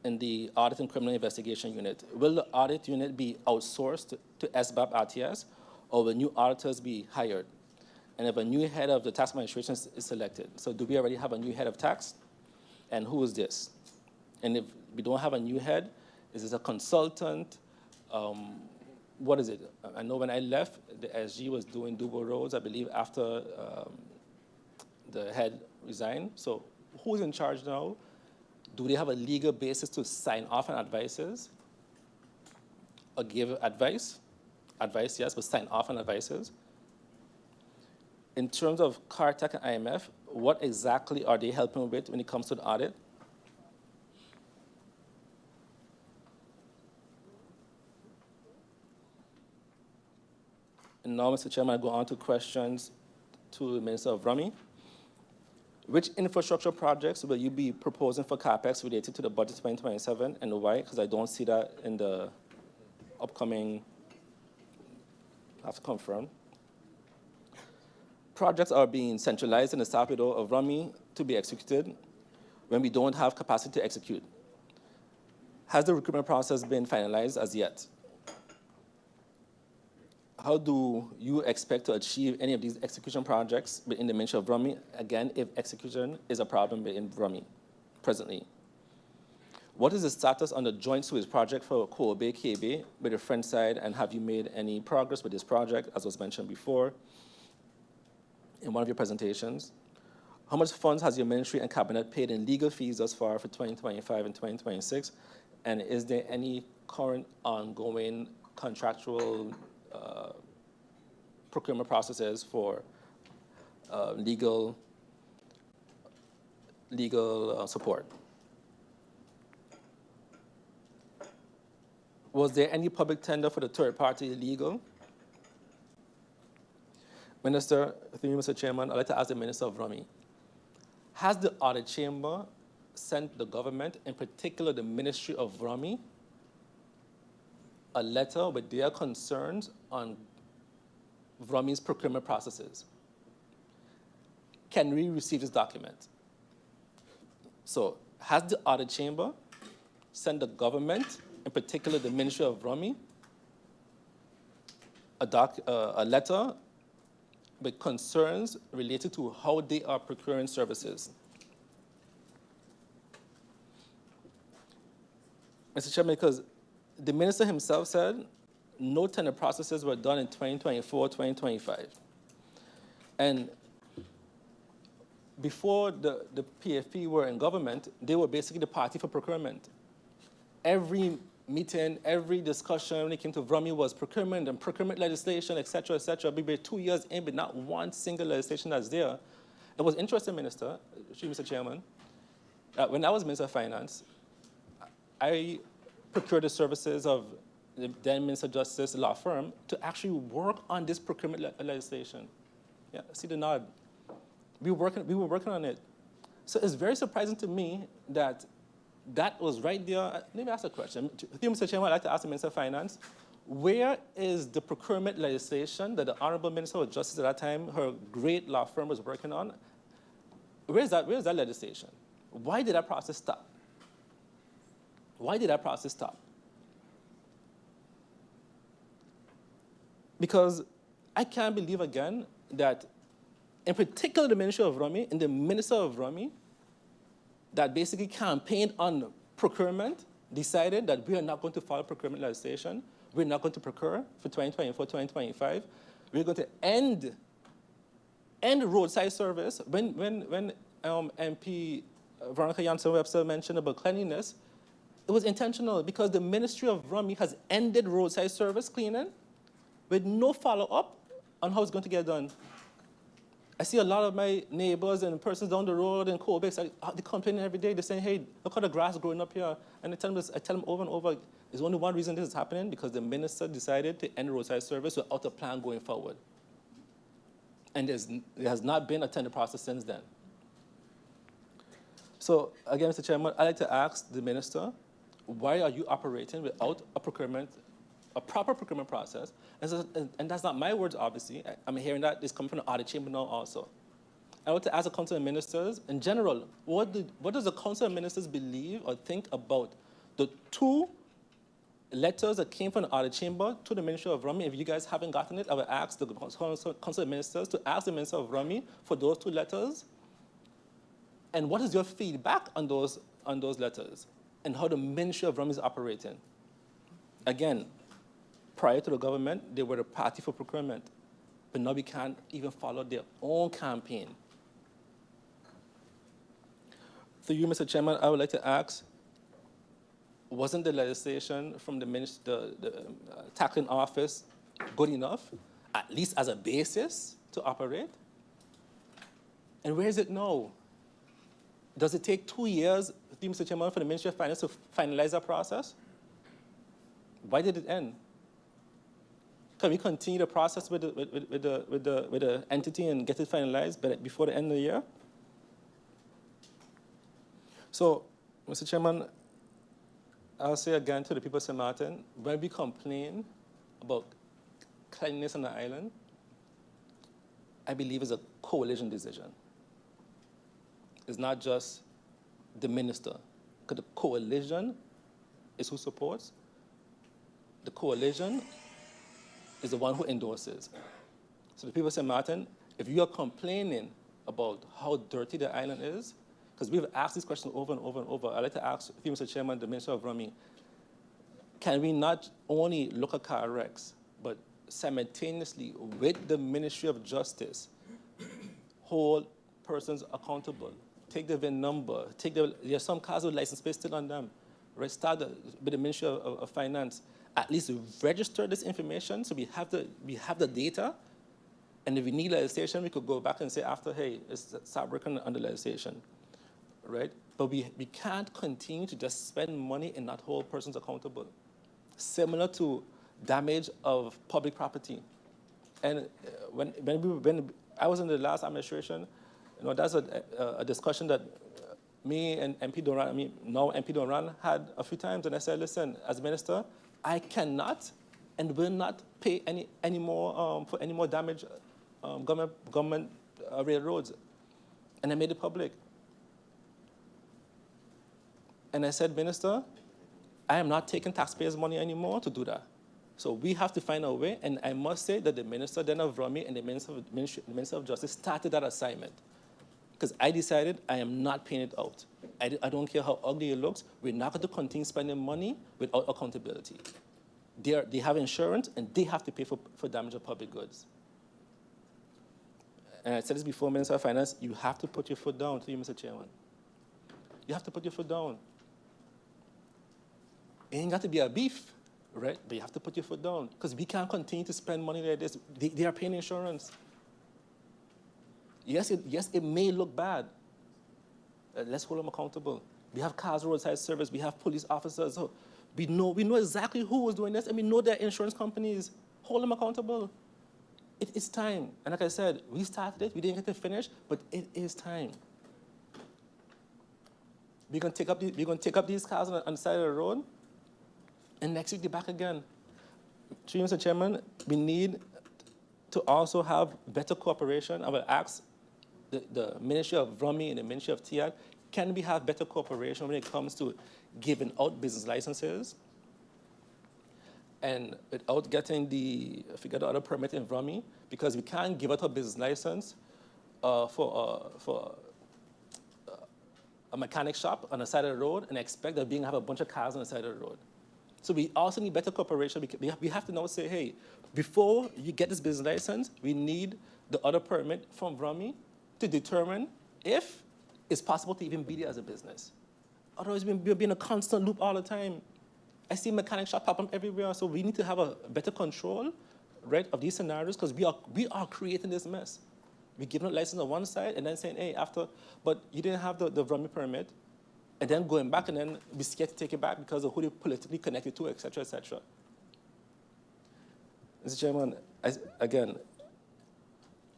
in the Audit and Criminal Investigation Unit, will the audit unit be outsourced to SBAP RTS, or will new auditors be hired? And if a new head of the tax administration is selected, so do we already have a new head of tax? And who is this? And if we don't have a new head, is this a consultant? What is it? I know when I left, the SG was doing double roles, I believe, after the head resigned. So who's in charge now? Do they have a legal basis to sign off on advices or give advice? Advice, yes, but sign off on advices. In terms of CARTAC and IMF, what exactly are they helping with when it comes to the audit? And now, Mr. Chairman, I go on to questions to the Minister of Rummy. Which infrastructure projects will you be proposing for CapEx related to the budget 2027, and why? Because I don't see that in the upcoming, I have to confirm. Projects are being centralized in the South Widow of Rummy to be executed when we don't have capacity to execute. Has the recruitment process been finalized as yet? How do you expect to achieve any of these execution projects within the Ministry of Rummy? Again, if execution is a problem in Rummy presently. What is the status on the joint sewage project for Kobe KB with the French side, and have you made any progress with this project, as was mentioned before in one of your presentations? How much funds has your ministry and cabinet paid in legal fees thus far for 2025 and 2026? And is there any current ongoing contractual procurement processes for legal support? Was there any public tender for the third-party legal? Minister, through you, Mr. Chairman, I'd like to ask the Minister of Rummy, has the Audit Chamber sent the government, in particular the Ministry of Rummy, a letter with their concerns on Rummy's procurement processes? can we receive this document? So has the audit chamber sent the government, in particular the Ministry of Rummy, a letter with concerns related to how they are procuring services? Mr. Chairman, because the minister himself said no tender processes were done in 2024, 2025. And before the PFP were in government, they were basically the party for procurement. Every meeting, every discussion when it came to VRUMI was procurement and procurement legislation, et cetera, et cetera. We were 2 years in, but not one single legislation that's there. It was interesting, Minister, Mr. Chairman, when I was Minister of Finance, I procured the services of the then Minister of Justice law firm to actually work on this procurement legislation. Yeah, see the nod. We were working on it. So it's very surprising to me that that was right there. Let me ask a question. Mr. Chairman, I'd like to ask the Minister of Finance, where is the procurement legislation that the Honorable Minister of Justice at that time, her great law firm, was working on? Where is that legislation? Why did that process stop? Why did that process stop? Because I can't believe again that, in particular, the Ministry of Rummy and the Minister of Rummy, that basically campaigned on procurement, decided that we are not going to follow procurement legislation. We're not going to procure for 2024, 2025. We're going to end roadside service. When MP Veronica Janssen-Webster mentioned about cleanliness, it was intentional because the Ministry of Rummy has ended roadside service cleaning with no follow-up on how it's going to get done. I see a lot of my neighbors and persons down the road in Colbex, they complaining every day. They're saying, hey, look how the grass growing up here. And I tell them over and over, there's only one reason this is happening, because the minister decided to end roadside service without a plan going forward. And there has not been a tender process since then. So again, Mr. Chairman, I'd like to ask the minister, why are you operating without a proper procurement process? And that's not my words, obviously. I'm hearing that it's coming from the audit chamber now also. I want to ask the Council of Ministers, in general, what does the Council of Ministers believe or think about the 2 letters that came from the audit chamber to the Ministry of Rummy? If you guys haven't gotten it, I will ask the Council of Ministers to ask the Minister of Rummy for those 2 letters. And what is your feedback on those letters and how the Ministry of Rummy is operating? Again, prior to the government, they were the party for procurement, but now we can't even follow their own campaign. Through you, Mr. Chairman, I would like to ask, wasn't the legislation from the tackling office good enough, at least as a basis to operate? And where is it now? Does it take 2 years, Mr. Chairman, for the Ministry of Finance to finalize that process? Why did it end? Can we continue the process with the entity and get it finalized before the end of the year? So, Mr. Chairman, I'll say again to the people of St. Maarten, when we complain about cleanliness on the island, I believe it's a coalition decision. It's not just the minister, because the coalition is who supports. The coalition is the one who endorses. So the people of St. Maarten, if you are complaining about how dirty the island is, because we've asked this question over and over and over, I'd like to ask you, Mr. Chairman, the Minister of Rummy, can we not only look at car wrecks, but simultaneously with the Ministry of Justice, hold persons accountable, take the VIN number, there are some cars with license plates still on them, right? Start with the Ministry of Finance, at least register this information so we have the data, and if we need legislation, we could go back and say after, hey, start working on the legislation, right? But we can't continue to just spend money and not hold persons accountable. Similar to damage of public property. And when I was in the last administration, that's a discussion that me and MP Doran, now MP Doran, had a few times, and I said, listen, as minister, I cannot and will not pay any more for any more damage government railroads. And I made it public. And I said, Minister, I am not taking taxpayers' money anymore to do that. So we have to find a way, and I must say that the Minister then of Rummy and the Minister of Justice started that assignment. Because I decided I am not paying it out. I don't care how ugly it looks. We're not going to continue spending money without accountability. They have insurance, and they have to pay for damage of public goods. And I said this before, Minister of Finance, you have to put your foot down to you, Mr. Chairman. You have to put your foot down. It ain't got to be a beef, right? But you have to put your foot down, because we can't continue to spend money like this. They are paying insurance. Yes, it may look bad. Let's hold them accountable. We have cars roadside service. We have police officers. So we know exactly who was doing this, and we know their insurance companies. Hold them accountable. It's time. And like I said, we started it. We didn't get to finish, but it is time. We're going to take up these cars on the side of the road, and next week they're back again. Through you, Mr. Chairman, we need to also have better cooperation. I will ask the Ministry of Rummy and the Ministry of TIAT, can we have better cooperation when it comes to giving out business licenses? And without getting the other permit in Rummy, because we can't give out a business license for a mechanic shop on the side of the road and expect that we have a bunch of cars on the side of the road. So we also need better cooperation. We have to now say, hey, before you get this business license, we need the other permit from Rummy to determine if it's possible to even be there as a business. Otherwise, we'll be in a constant loop all the time. I see mechanic shop pop up everywhere, so we need to have a better control, right, of these scenarios, because we are creating this mess. We're giving a license on one side and then saying, hey, but you didn't have the Rummy permit, and then going back and then be scared to take it back because of who they're politically connected to, et cetera, et cetera. Mr. Chairman,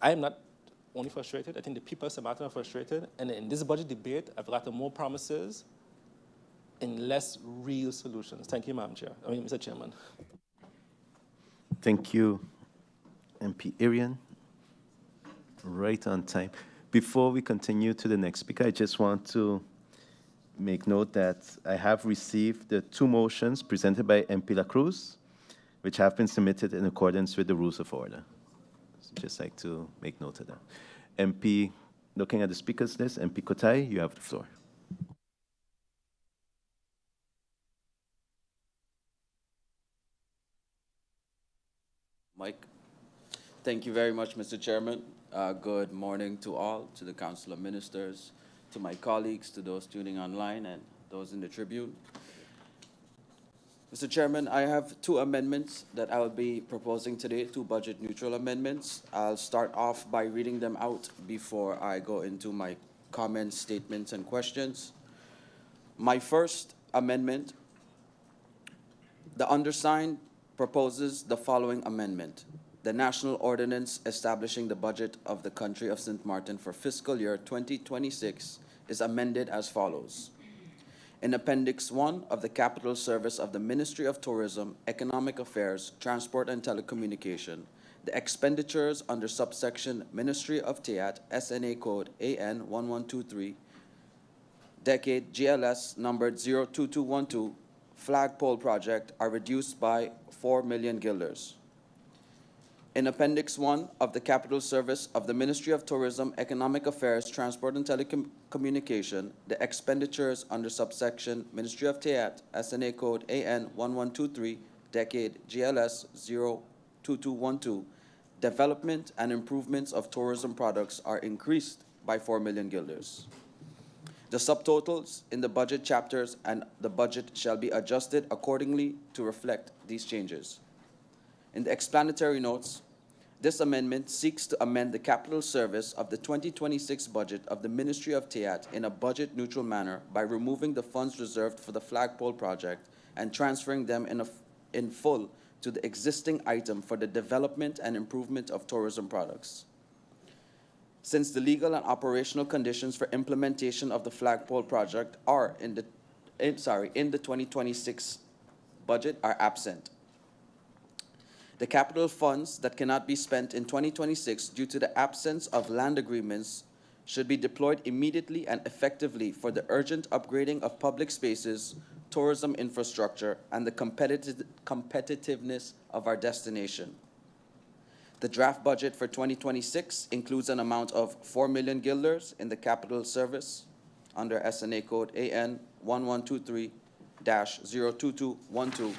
I am not only frustrated. I think the people of Sint Maarten are frustrated. And in this budget debate, I've gotten more promises and less real solutions. Thank you, Mr. Chairman. Thank you, MP Arian. Right on time. Before we continue to the next speaker, I just want to make note that I have received the 2 motions presented by MP La Cruz, which have been submitted in accordance with the rules of order. So just like to make note of that. MP, looking at the speakers list, MP Kotai, you have the floor. Mike. Thank you very much, Mr. Chairman. Good morning to all, to the Council of Ministers, to my colleagues, to those tuning online, and those in the Tribune. Mr. Chairman, I have 2 amendments that I will be proposing today, 2 budget-neutral amendments. I'll start off by reading them out before I go into my comments, statements, and questions. My first amendment, the undersigned proposes the following amendment. The National Ordinance establishing the budget of the country of Sint Maarten for fiscal year 2026 is amended as follows. In Appendix 1 of the Capital Service of the Ministry of Tourism, Economic Affairs, Transport and Telecommunication, the expenditures under subsection Ministry of TIAT, SNA code AN 1123, decade GLS numbered 02212, flagpole project are reduced by 4 million guilders. In Appendix 1 of the Capital Service of the Ministry of Tourism, Economic Affairs, Transport and Telecommunication, the expenditures under subsection Ministry of TIAT, SNA code AN 1123, decade GLS 02212, development and improvements of tourism products are increased by 4 million guilders. The subtotals in the budget chapters and the budget shall be adjusted accordingly to reflect these changes. In the explanatory notes, this amendment seeks to amend the capital service of the 2026 budget of the Ministry of TIAT in a budget-neutral manner by removing the funds reserved for the flagpole project and transferring them in full to the existing item for the development and improvement of tourism products. Since the legal and operational conditions for implementation of the flagpole project are in the 2026 budget are absent. The capital funds that cannot be spent in 2026 due to the absence of land agreements should be deployed immediately and effectively for the urgent upgrading of public spaces, tourism infrastructure, and the competitiveness of our destination. The draft budget for 2026 includes an amount of 4 million guilders in the capital service under SNA code AN 1123-02212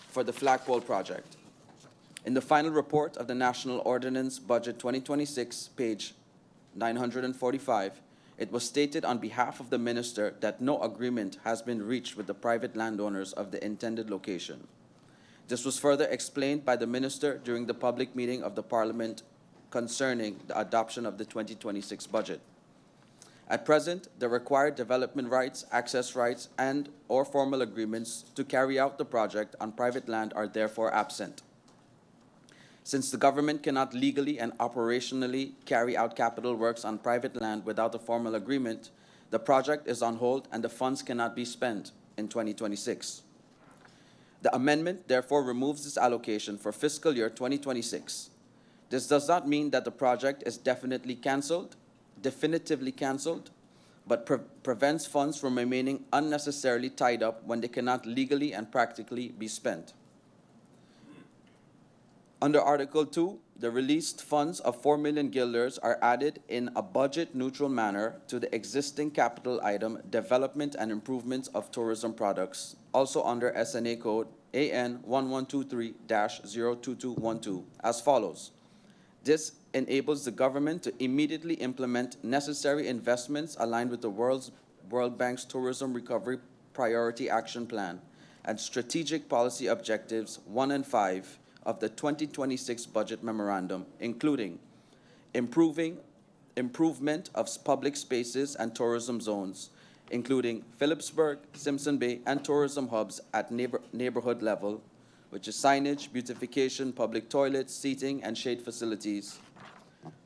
for the flagpole project. In the final report of the National Ordinance Budget 2026, page 945, it was stated on behalf of the Minister that no agreement has been reached with the private landowners of the intended location. This was further explained by the Minister during the public meeting of the Parliament concerning the adoption of the 2026 budget. At present, the required development rights, access rights, and/or formal agreements to carry out the project on private land are therefore absent. Since the government cannot legally and operationally carry out capital works on private land without a formal agreement, the project is on hold and the funds cannot be spent in 2026. The amendment therefore removes this allocation for fiscal year 2026. This does not mean that the project is definitively cancelled, but prevents funds from remaining unnecessarily tied up when they cannot legally and practically be spent. Under Article 2, the released funds of 4 million guilders are added in a budget-neutral manner to the existing capital item Development and Improvement of Tourism Products, also under SNA code AN 1123-02212, as follows. This enables the government to immediately implement necessary investments aligned with the World Bank's Tourism Recovery Priority Action Plan and Strategic Policy Objectives 1 and 5 of the 2026 Budget Memorandum, including improvement of public spaces and tourism zones, including Phillipsburg, Simpson Bay, and tourism hubs at neighborhood level, which is signage, beautification, public toilets, seating, and shade facilities,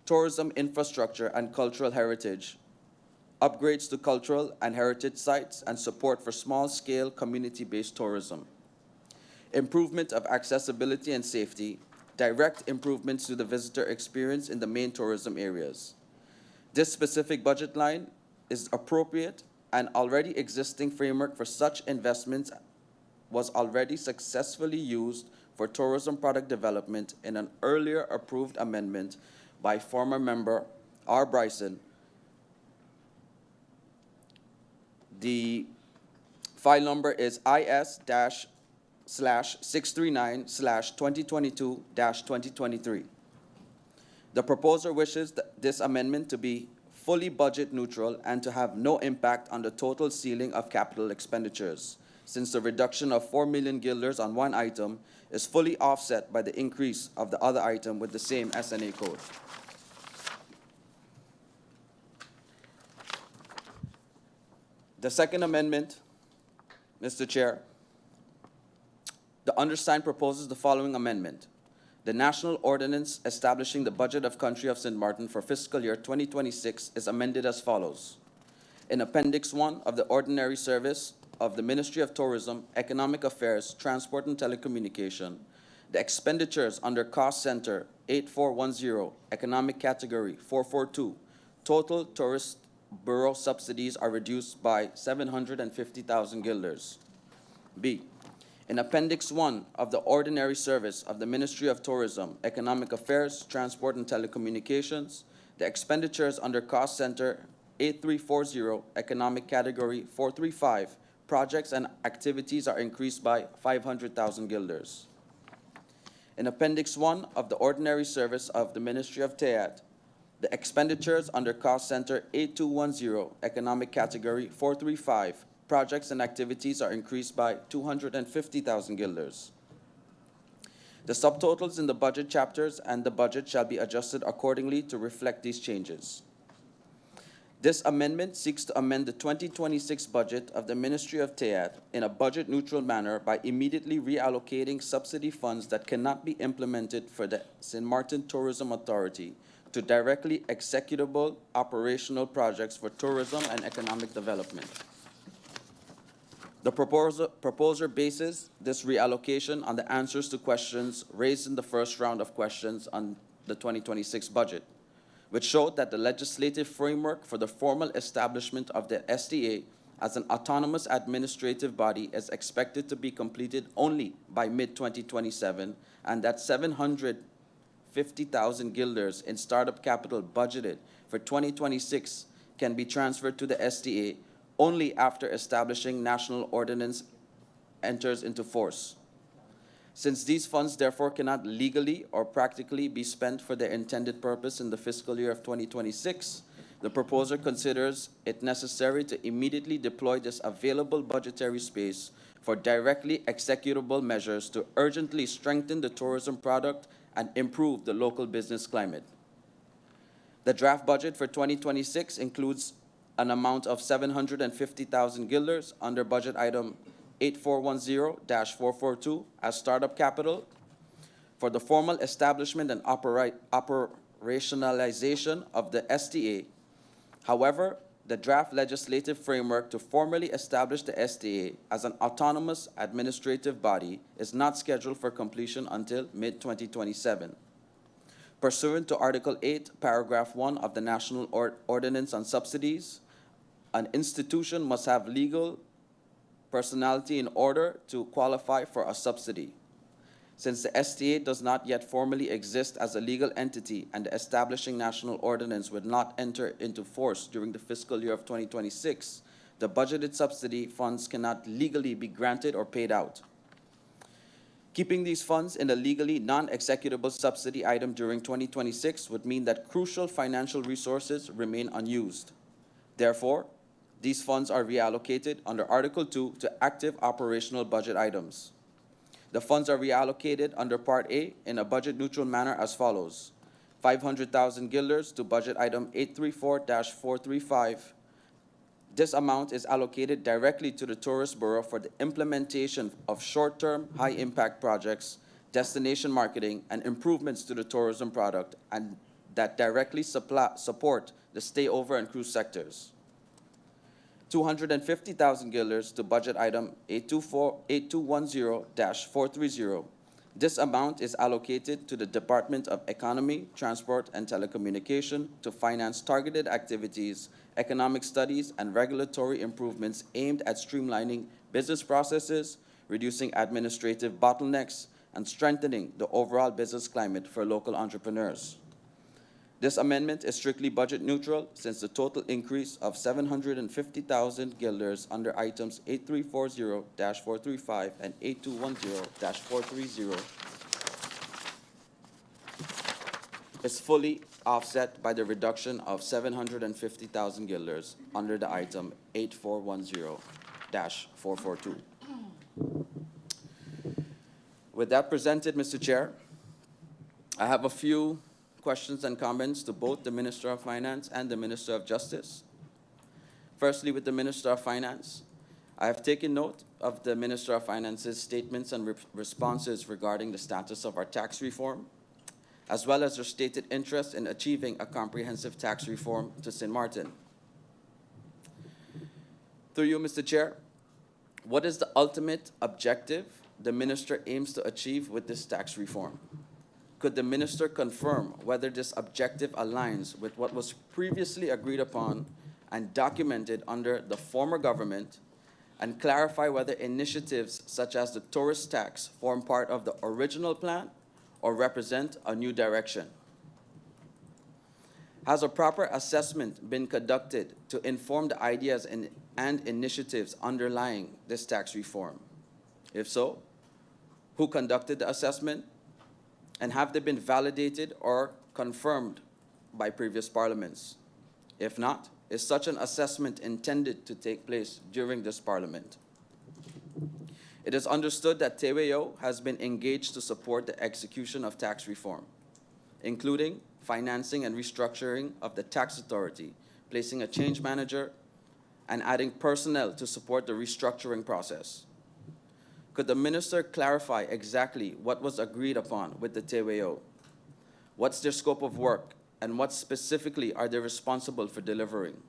tourism infrastructure and cultural heritage, upgrades to cultural and heritage sites, and support for small-scale community-based tourism, improvement of accessibility and safety, direct improvements to the visitor experience in the main tourism areas. This specific budget line is appropriate and already existing framework for such investments was already successfully used for tourism product development in an earlier approved amendment by former member R. Bryson. The file number is IS/639/2022-2023. The proposer wishes this amendment to be fully budget neutral and to have no impact on the total ceiling of capital expenditures, since the reduction of 4 million guilders on one item is fully offset by the increase of the other item with the same SNA code. The second amendment, Mr. Chair, the undersigned proposes the following amendment. The National Ordinance establishing the budget of Country of Sint Maarten for fiscal year 2026 is amended as follows. In Appendix 1 of the Ordinary Service of the Ministry of Tourism, Economic Affairs, Transport and Telecommunication, the expenditures under Cost Center 8410, Economic Category 442, total tourist bureau subsidies are reduced by 750,000 guilders. B. In Appendix 1 of the Ordinary Service of the Ministry of Tourism, Economic Affairs, Transport and Telecommunications, the expenditures under Cost Center 8340, Economic Category 435, projects and activities are increased by 500,000 guilders. In Appendix 1 of the Ordinary Service of the Ministry of TEAT, the expenditures under Cost Center 8210, Economic Category 435, projects and activities are increased by 250,000 guilders. The subtotals in the budget chapters and the budget shall be adjusted accordingly to reflect these changes. This amendment seeks to amend the 2026 budget of the Ministry of TEAT in a budget-neutral manner by immediately reallocating subsidy funds that cannot be implemented for the Sint Maarten Tourism Authority to directly executable operational projects for tourism and economic development. The proposer bases this reallocation on the answers to questions raised in the first round of questions on the 2026 budget. which showed that the legislative framework for the formal establishment of the STA as an autonomous administrative body is expected to be completed only by mid-2027, and that 750,000 guilders in startup capital budgeted for 2026 can be transferred to the STA only after establishing national ordinance enters into force. Since these funds therefore cannot legally or practically be spent for their intended purpose in the fiscal year of 2026, the proposer considers it necessary to immediately deploy this available budgetary space for directly executable measures to urgently strengthen the tourism product and improve the local business climate. The draft budget for 2026 includes an amount of 750,000 guilders under budget item 8410-442 as startup capital for the formal establishment and operationalization of the STA. However, the draft legislative framework to formally establish the STA as an autonomous administrative body is not scheduled for completion until mid-2027. Pursuant to Article 8, Paragraph 1 of the National Ordinance on Subsidies, an institution must have legal personality in order to qualify for a subsidy. Since the STA does not yet formally exist as a legal entity and the establishing national ordinance would not enter into force during the fiscal year of 2026, the budgeted subsidy funds cannot legally be granted or paid out. Keeping these funds in a legally non-executable subsidy item during 2026 would mean that crucial financial resources remain unused. Therefore, these funds are reallocated under Article 2 to active operational budget items. The funds are reallocated under Part A in a budget-neutral manner as follows: 500,000 guilders to budget item 834-435. This amount is allocated directly to the Tourist Bureau for the implementation of short-term, high-impact projects, destination marketing, and improvements to the tourism product, and that directly support the stayover and cruise sectors. 250,000 guilders to budget item 8210-430. This amount is allocated to the Department of Economy, Transport, and Telecommunication to finance targeted activities, economic studies, and regulatory improvements aimed at streamlining business processes, reducing administrative bottlenecks, and strengthening the overall business climate for local entrepreneurs. This amendment is strictly budget neutral since the total increase of 750,000 guilders under items 8340-435 and 8210-430 is fully offset by the reduction of 750,000 guilders under the item 8410-442. With that presented, Mr. Chair, I have a few questions and comments to both the Minister of Finance and the Minister of Justice. Firstly, with the Minister of Finance, I have taken note of the Minister of Finance's statements and responses regarding the status of our tax reform, as well as their stated interest in achieving a comprehensive tax reform to Sint Maarten. Through you, Mr. Chair, what is the ultimate objective the Minister aims to achieve with this tax reform? Could the Minister confirm whether this objective aligns with what was previously agreed upon and documented under the former government, and clarify whether initiatives such as the tourist tax form part of the original plan or represent a new direction? Has a proper assessment been conducted to inform the ideas and initiatives underlying this tax reform? If so, who conducted the assessment? And have they been validated or confirmed by previous parliaments? If not, is such an assessment intended to take place during this parliament? It is understood that TWO has been engaged to support the execution of tax reform, including financing and restructuring of the tax authority, placing a change manager, and adding personnel to support the restructuring process. Could the Minister clarify exactly what was agreed upon with the TWO? What's their scope of work, and what specifically are they responsible for delivering?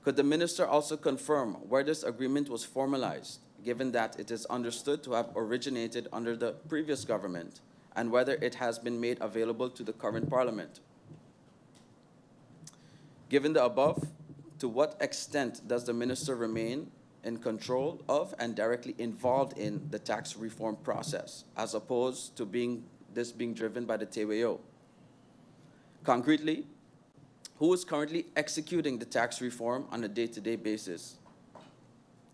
Could the Minister also confirm where this agreement was formalized, given that it is understood to have originated under the previous government, and whether it has been made available to the current Parliament? Given the above, to what extent does the minister remain in control of and directly involved in the tax reform process, as opposed to being driven by the TWO? Concretely, who is currently executing the tax reform on a day-to-day basis?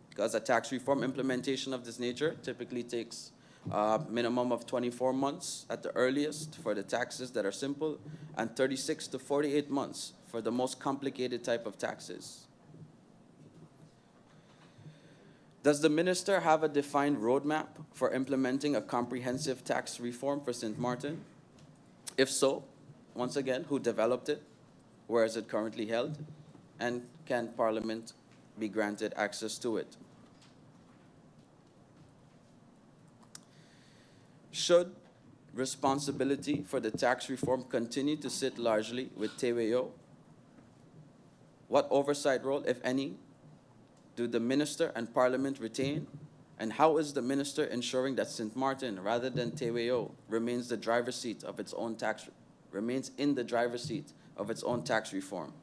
Because a tax reform implementation of this nature typically takes a minimum of 24 months at the earliest for the taxes that are simple, and 36 to 48 months for the most complicated type of taxes. Does the minister have a defined roadmap for implementing a comprehensive tax reform for Sint Maarten? If so, once again, who developed it? Where is it currently held? And can Parliament be granted access to it? Should responsibility for the tax reform continue to sit largely with TWO? What oversight role, if any, do the minister and Parliament retain? And how is the minister ensuring that Sint Maarten, rather than TWO, remains in the driver's seat of its own tax reform?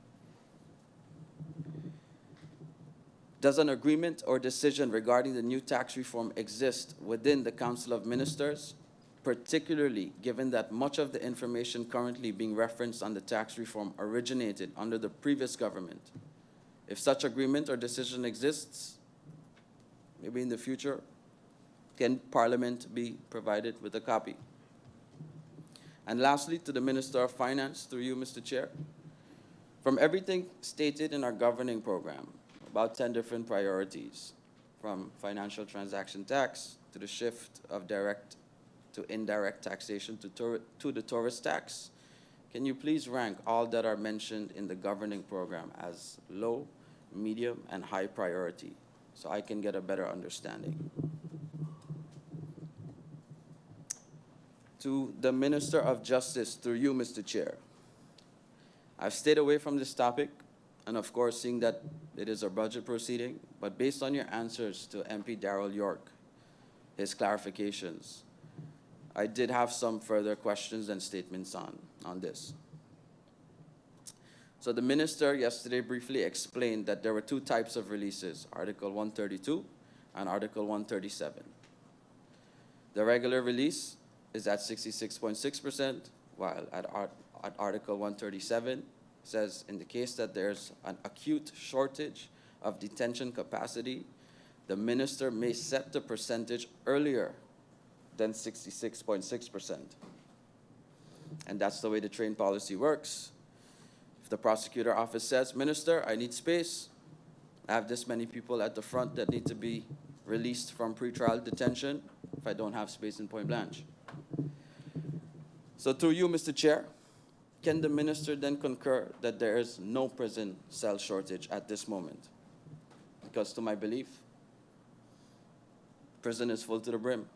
Does an agreement or decision regarding the new tax reform exist within the Council of Ministers, particularly given that much of the information currently being referenced on the tax reform originated under the previous government? If such agreement or decision exists, maybe in the future, can Parliament be provided with a copy? And lastly, to the Minister of Finance, through you, Mr. Chair, from everything stated in our governing program, about 10 different priorities, from financial transaction tax to the shift of direct to indirect taxation to the tourist tax, can you please rank all that are mentioned in the governing program as low, medium, and high priority, so I can get a better understanding? To the Minister of Justice, through you, Mr. Chair, I've stayed away from this topic, and of course, seeing that it is a budget proceeding, but based on your answers to MP Darrell York, his clarifications, I did have some further questions and statements on this. So the minister yesterday briefly explained that there were two types of releases, Article 132 and Article 137. The regular release is at 66.6%, while at Article 137 says in the case that there's an acute shortage of detention capacity, the minister may set the percentage earlier than 66.6%. And that's the way the train policy works. If the prosecutor office says, Minister, I need space, I have this many people at the front that need to be released from pretrial detention if I don't have space in Point Blanche. So through you, Mr. Chair, can the minister then concur that there is no prison cell shortage at this moment? Because to my belief, prison is full to the brim.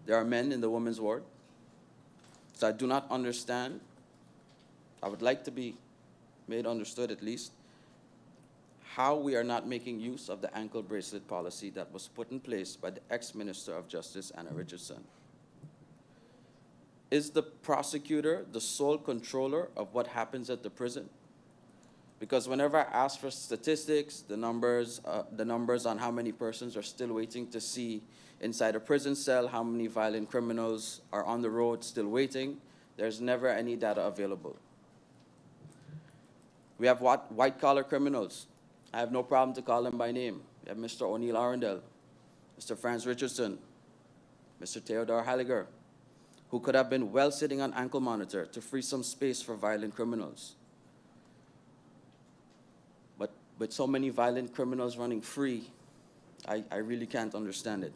There are men in the women's ward. So I do not understand, I would like to be made understood at least, how we are not making use of the ankle bracelet policy that was put in place by the ex-Minister of Justice, Anna Richardson. Is the prosecutor the sole controller of what happens at the prison? Because whenever I ask for statistics, the numbers on how many persons are still waiting to see inside a prison cell, how many violent criminals are on the road still waiting, there's never any data available. We have white-collar criminals. I have no problem to call them by name. We have Mr. O'Neill Arundel, Mr. Franz Richardson, Mr. Theodore Halliger, who could have been well sitting on ankle monitor to free some space for violent criminals. But with so many violent criminals running free, I really can't understand it.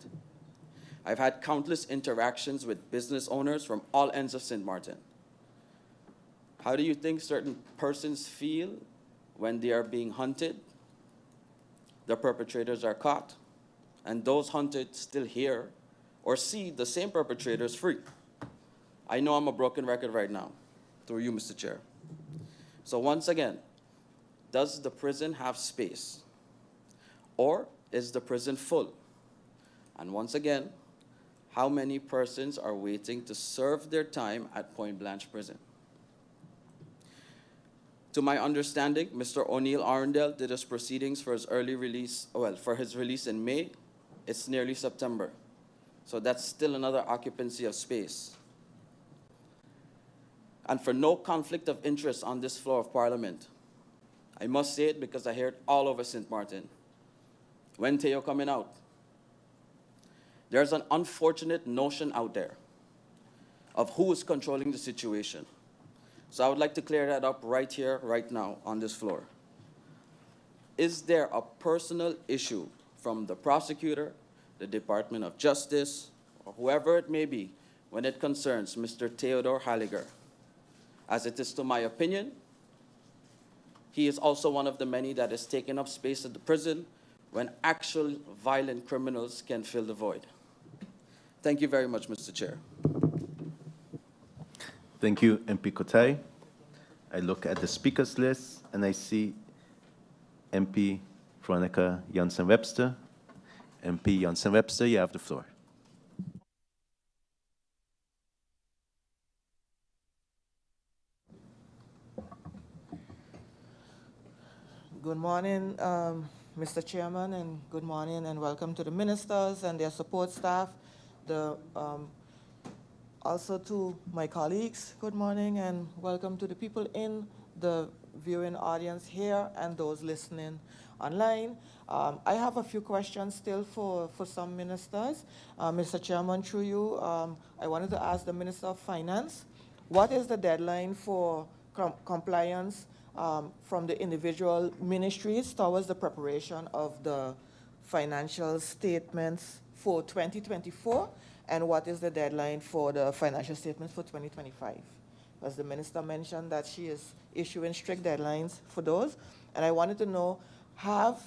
I've had countless interactions with business owners from all ends of Sint Maarten. How do you think certain persons feel when they are being hunted? The perpetrators are caught, and those hunted still hear or see the same perpetrators free. I know I'm a broken record right now, through you, Mr. Chair. So once again, does the prison have space? Or is the prison full? And once again, how many persons are waiting to serve their time at Point Blanche Prison? To my understanding, Mr. O'Neill Arundel did his proceedings for his early release, well, for his release in May. It's nearly September. So that's still another occupancy of space. And for no conflict of interest on this floor of Parliament, I must say it because I hear it all over Sint Maarten. When Teo coming out? There's an unfortunate notion out there of who is controlling the situation. So I would like to clear that up right here, right now, on this floor. Is there a personal issue from the prosecutor, the Department of Justice, or whoever it may be, when it concerns Mr. Theodore Halliger? As it is to my opinion, he is also one of the many that is taking up space at the prison when actual violent criminals can fill the void. Thank you very much, Mr. Chair. Thank you, MP Kotai. I look at the speakers list and I see MP Veronica Janssen-Webster. MP Janssen-Webster, you have the floor. Good morning, Mr. Chairman, and good morning and welcome to the ministers and their support staff. Also to my colleagues, good morning and welcome to the people in the viewing audience here and those listening online. I have a few questions still for some ministers. Mr. Chairman, through you, I wanted to ask the Minister of Finance, what is the deadline for compliance from the individual ministries towards the preparation of the financial statements for 2024? And what is the deadline for the financial statements for 2025? As the minister mentioned that she is issuing strict deadlines for those. And I wanted to know, have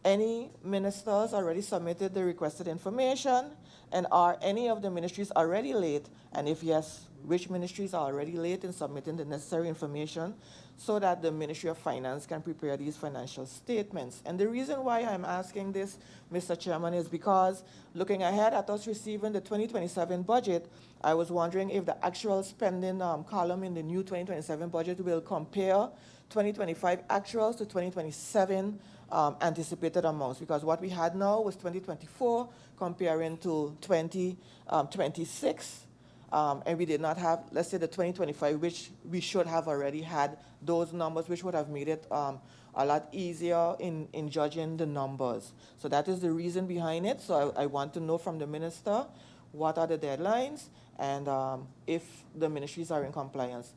any ministers already submitted the requested information? And are any of the ministries already late? And if yes, which ministries are already late in submitting the necessary information so that the Ministry of Finance can prepare these financial statements? And the reason why I'm asking this, Mr. Chairman, is because looking ahead at us receiving the 2027 budget, I was wondering if the actual spending column in the new 2027 budget will compare 2025 actuals to 2027 anticipated amounts, because what we had now was 2024 comparing to 2026. And we did not have, let's say, the 2025, which we should have already had those numbers, which would have made it a lot easier in judging the numbers. So that is the reason behind it. So I want to know from the minister, what are the deadlines and if the ministries are in compliance.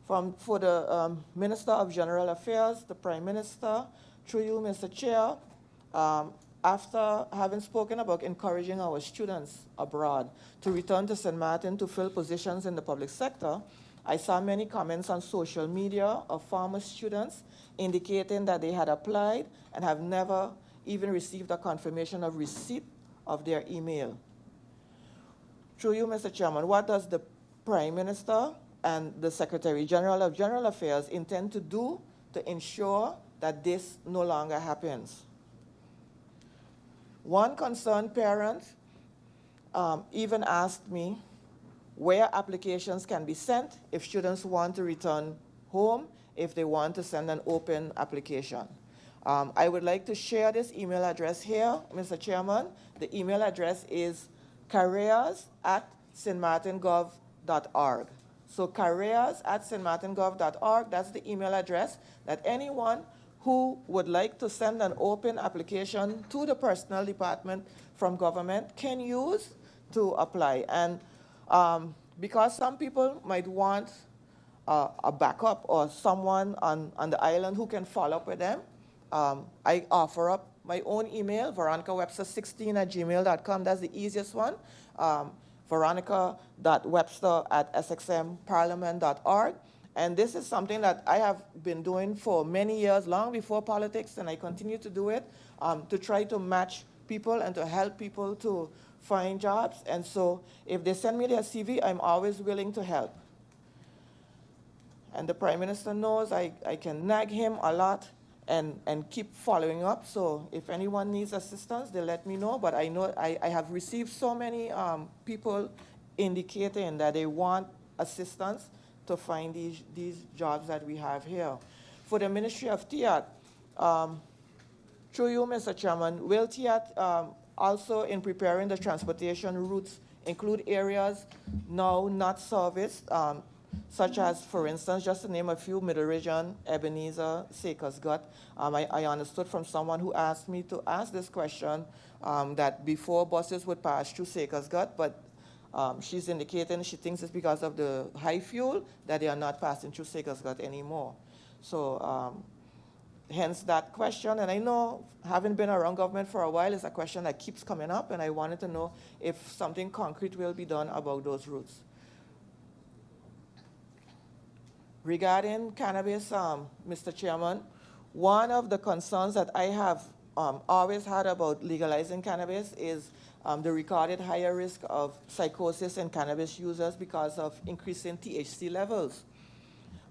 For the Minister of General Affairs, the Prime Minister, through you, Mr. Chair, after having spoken about encouraging our students abroad to return to St. Maarten to fill positions in the public sector, I saw many comments on social media of former students indicating that they had applied and have never even received a confirmation of receipt of their email. Through you, Mr. Chairman, what does the Prime Minister and the Secretary General of General Affairs intend to do to ensure that this no longer happens? One concerned parent even asked me where applications can be sent if students want to return home, if they want to send an open application. I would like to share this email address here, Mr. Chairman. The email address is careers@stmartengov.org. So careers@stmartengov.org, that's the email address that anyone who would like to send an open application to the personnel department from government can use to apply. And because some people might want a backup or someone on the island who can follow up with them, I offer up my own email, veronicawebster16@gmail.com. That's the easiest one. veronica.webster@sxmparliament.org. And this is something that I have been doing for many years, long before politics, and I continue to do it to try to match people and to help people to find jobs. And so if they send me their CV, I'm always willing to help. And the Prime Minister knows I can nag him a lot and keep following up. So if anyone needs assistance, they let me know. But I know I have received so many people indicating that they want assistance to find these jobs that we have here. For the Ministry of TIAT, through you, Mr. Chairman, will TIAT also in preparing the transportation routes include areas now not serviced, such as, for instance, just to name a few, Middle Region, Ebenezer, Sakers Gut. I understood from someone who asked me to ask this question that before buses would pass through Sakers Gut, but she's indicating she thinks it's because of the high fuel that they are not passing through Sakers Gut anymore. So hence that question, and I know, having been around government for a while, it's a question that keeps coming up, and I wanted to know if something concrete will be done about those routes. Regarding cannabis, Mr. Chairman, one of the concerns that I have always had about legalizing cannabis is the recorded higher risk of psychosis in cannabis users because of increasing THC levels.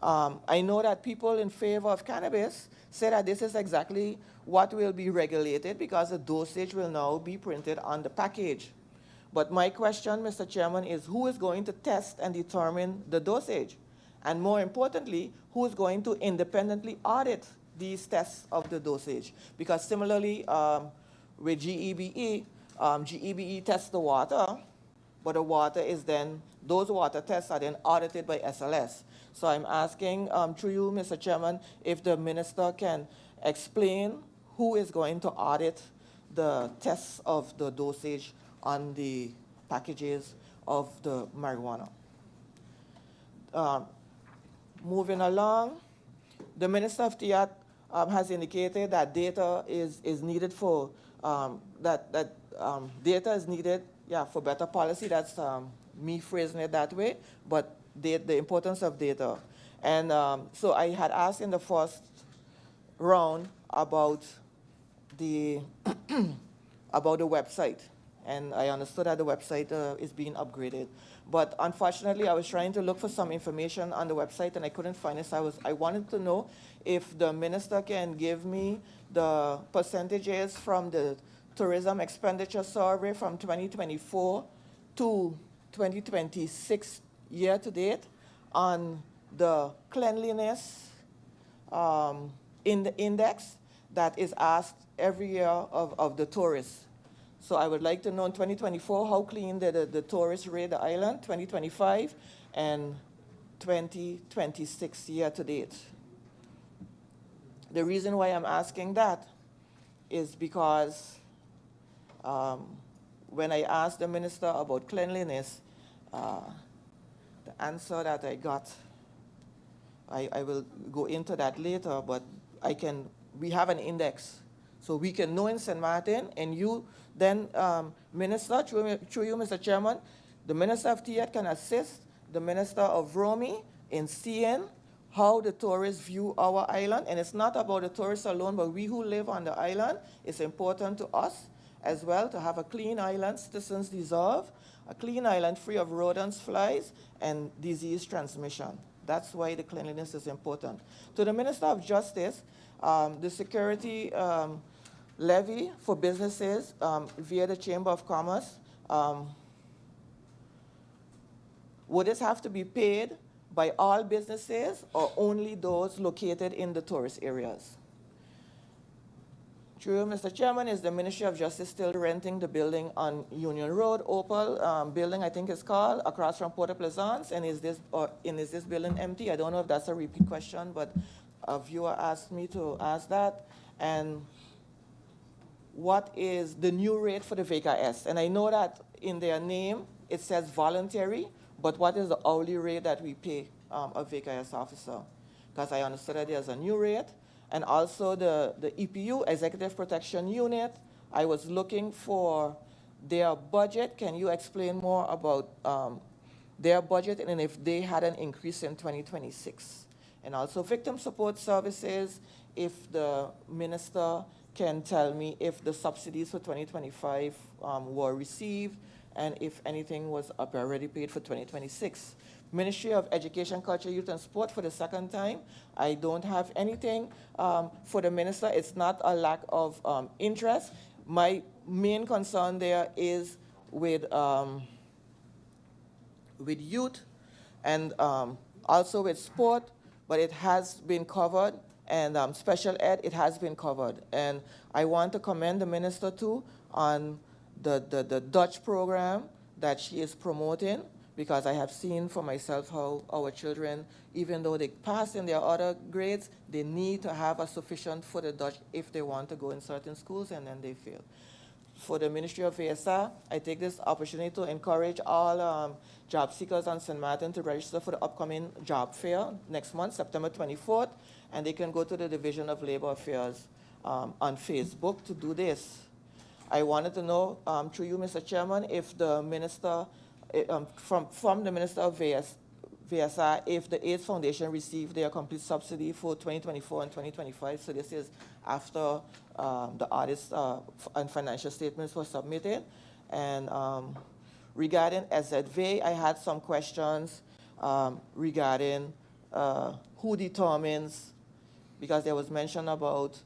I know that people in favor of cannabis say that this is exactly what will be regulated because the dosage will now be printed on the package. But my question, Mr. Chairman, is who is going to test and determine the dosage? And more importantly, who is going to independently audit these tests of the dosage? Because similarly, with GEBE, GEBE tests the water, but the water is then, those water tests are then audited by SLS. So I'm asking through you, Mr. Chairman, if the minister can explain who is going to audit the tests of the dosage on the packages of the marijuana. Moving along, the Minister of TIAT has indicated that data is needed for, data is needed, yeah, for better policy. That's me phrasing it that way, but the importance of data. And so I had asked in the first round about the, about the website. And I understood that the website is being upgraded. But unfortunately, I was trying to look for some information on the website and I couldn't find it. So I wanted to know if the minister can give me the percentages from the tourism expenditure survey from 2024 to 2026 year to date on the cleanliness in the index that is asked every year of the tourists. So I would like to know in 2024 how clean the tourists rate the island, 2025 and 2026 year to date. The reason why I'm asking that is because when I asked the minister about cleanliness, the answer that I got, I will go into that later, but we have an index. So we can know in Sint Maarten, and you then, Minister, through you, Mr. Chairman, the Minister of TIAT can assist the Minister of Romy in seeing how the tourists view our island. And it's not about the tourists alone, but we who live on the island, it's important to us as well to have a clean island citizens deserve, a clean island free of rodents, flies, and disease transmission. That's why the cleanliness is important. To the Minister of Justice, the security levy for businesses via the Chamber of Commerce, would this have to be paid by all businesses or only those located in the tourist areas? True, Mr. Chairman, is the Ministry of Justice still renting the building on Union Road, Opal building, I think it's called, across from Port Plaisance, and is this building empty? I don't know if that's a repeat question, but a viewer asked me to ask that. And what is the new rate for the VKS? And I know that in their name it says voluntary, but what is the hourly rate that we pay a VKS officer? Because I understood that there's a new rate. And also the EPU, Executive Protection Unit, I was looking for their budget. Can you explain more about their budget and if they had an increase in 2026? And also victim support services, if the minister can tell me if the subsidies for 2025 were received and if anything was already paid for 2026. Ministry of Education, Culture, Youth and Sport for the second time. I don't have anything for the minister. It's not a lack of interest. My main concern there is with youth and Also with sport, but it has been covered, and special ed, it has been covered. And I want to commend the minister too on the Dutch program that she is promoting, because I have seen for myself how our children, even though they pass in their other grades, they need to have a sufficient for the Dutch if they want to go in certain schools, and then they fail. For the Ministry of VSA, I take this opportunity to encourage all job seekers on Sint Maarten to register for the upcoming job fair next month, September 24th, and they can go to the Division of Labor Affairs on Facebook to do this. I wanted to know, through you, Mr. Chairman, if the minister, from the Minister of VSI, if the AIDS Foundation received their complete subsidy for 2024 and 2025. So this is after the audit and financial statements were submitted. And regarding SZV, I had some questions regarding who determines, because there was mention about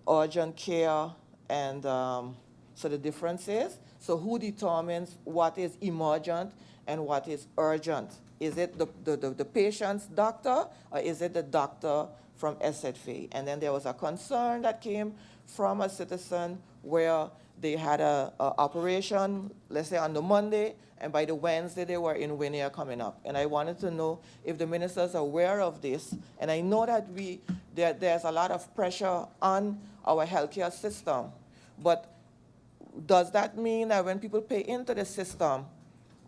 urgent care and so the difference is, so who determines what is emergent and what is urgent? Is it the patient's doctor, or is it the doctor from SZV? And then there was a concern that came from a citizen where they had a operation, let's say on the Monday, and by the Wednesday they were in Winnie coming up. And I wanted to know if the ministers are aware of this. And I know that there's a lot of pressure on our healthcare system, but does that mean that when people pay into the system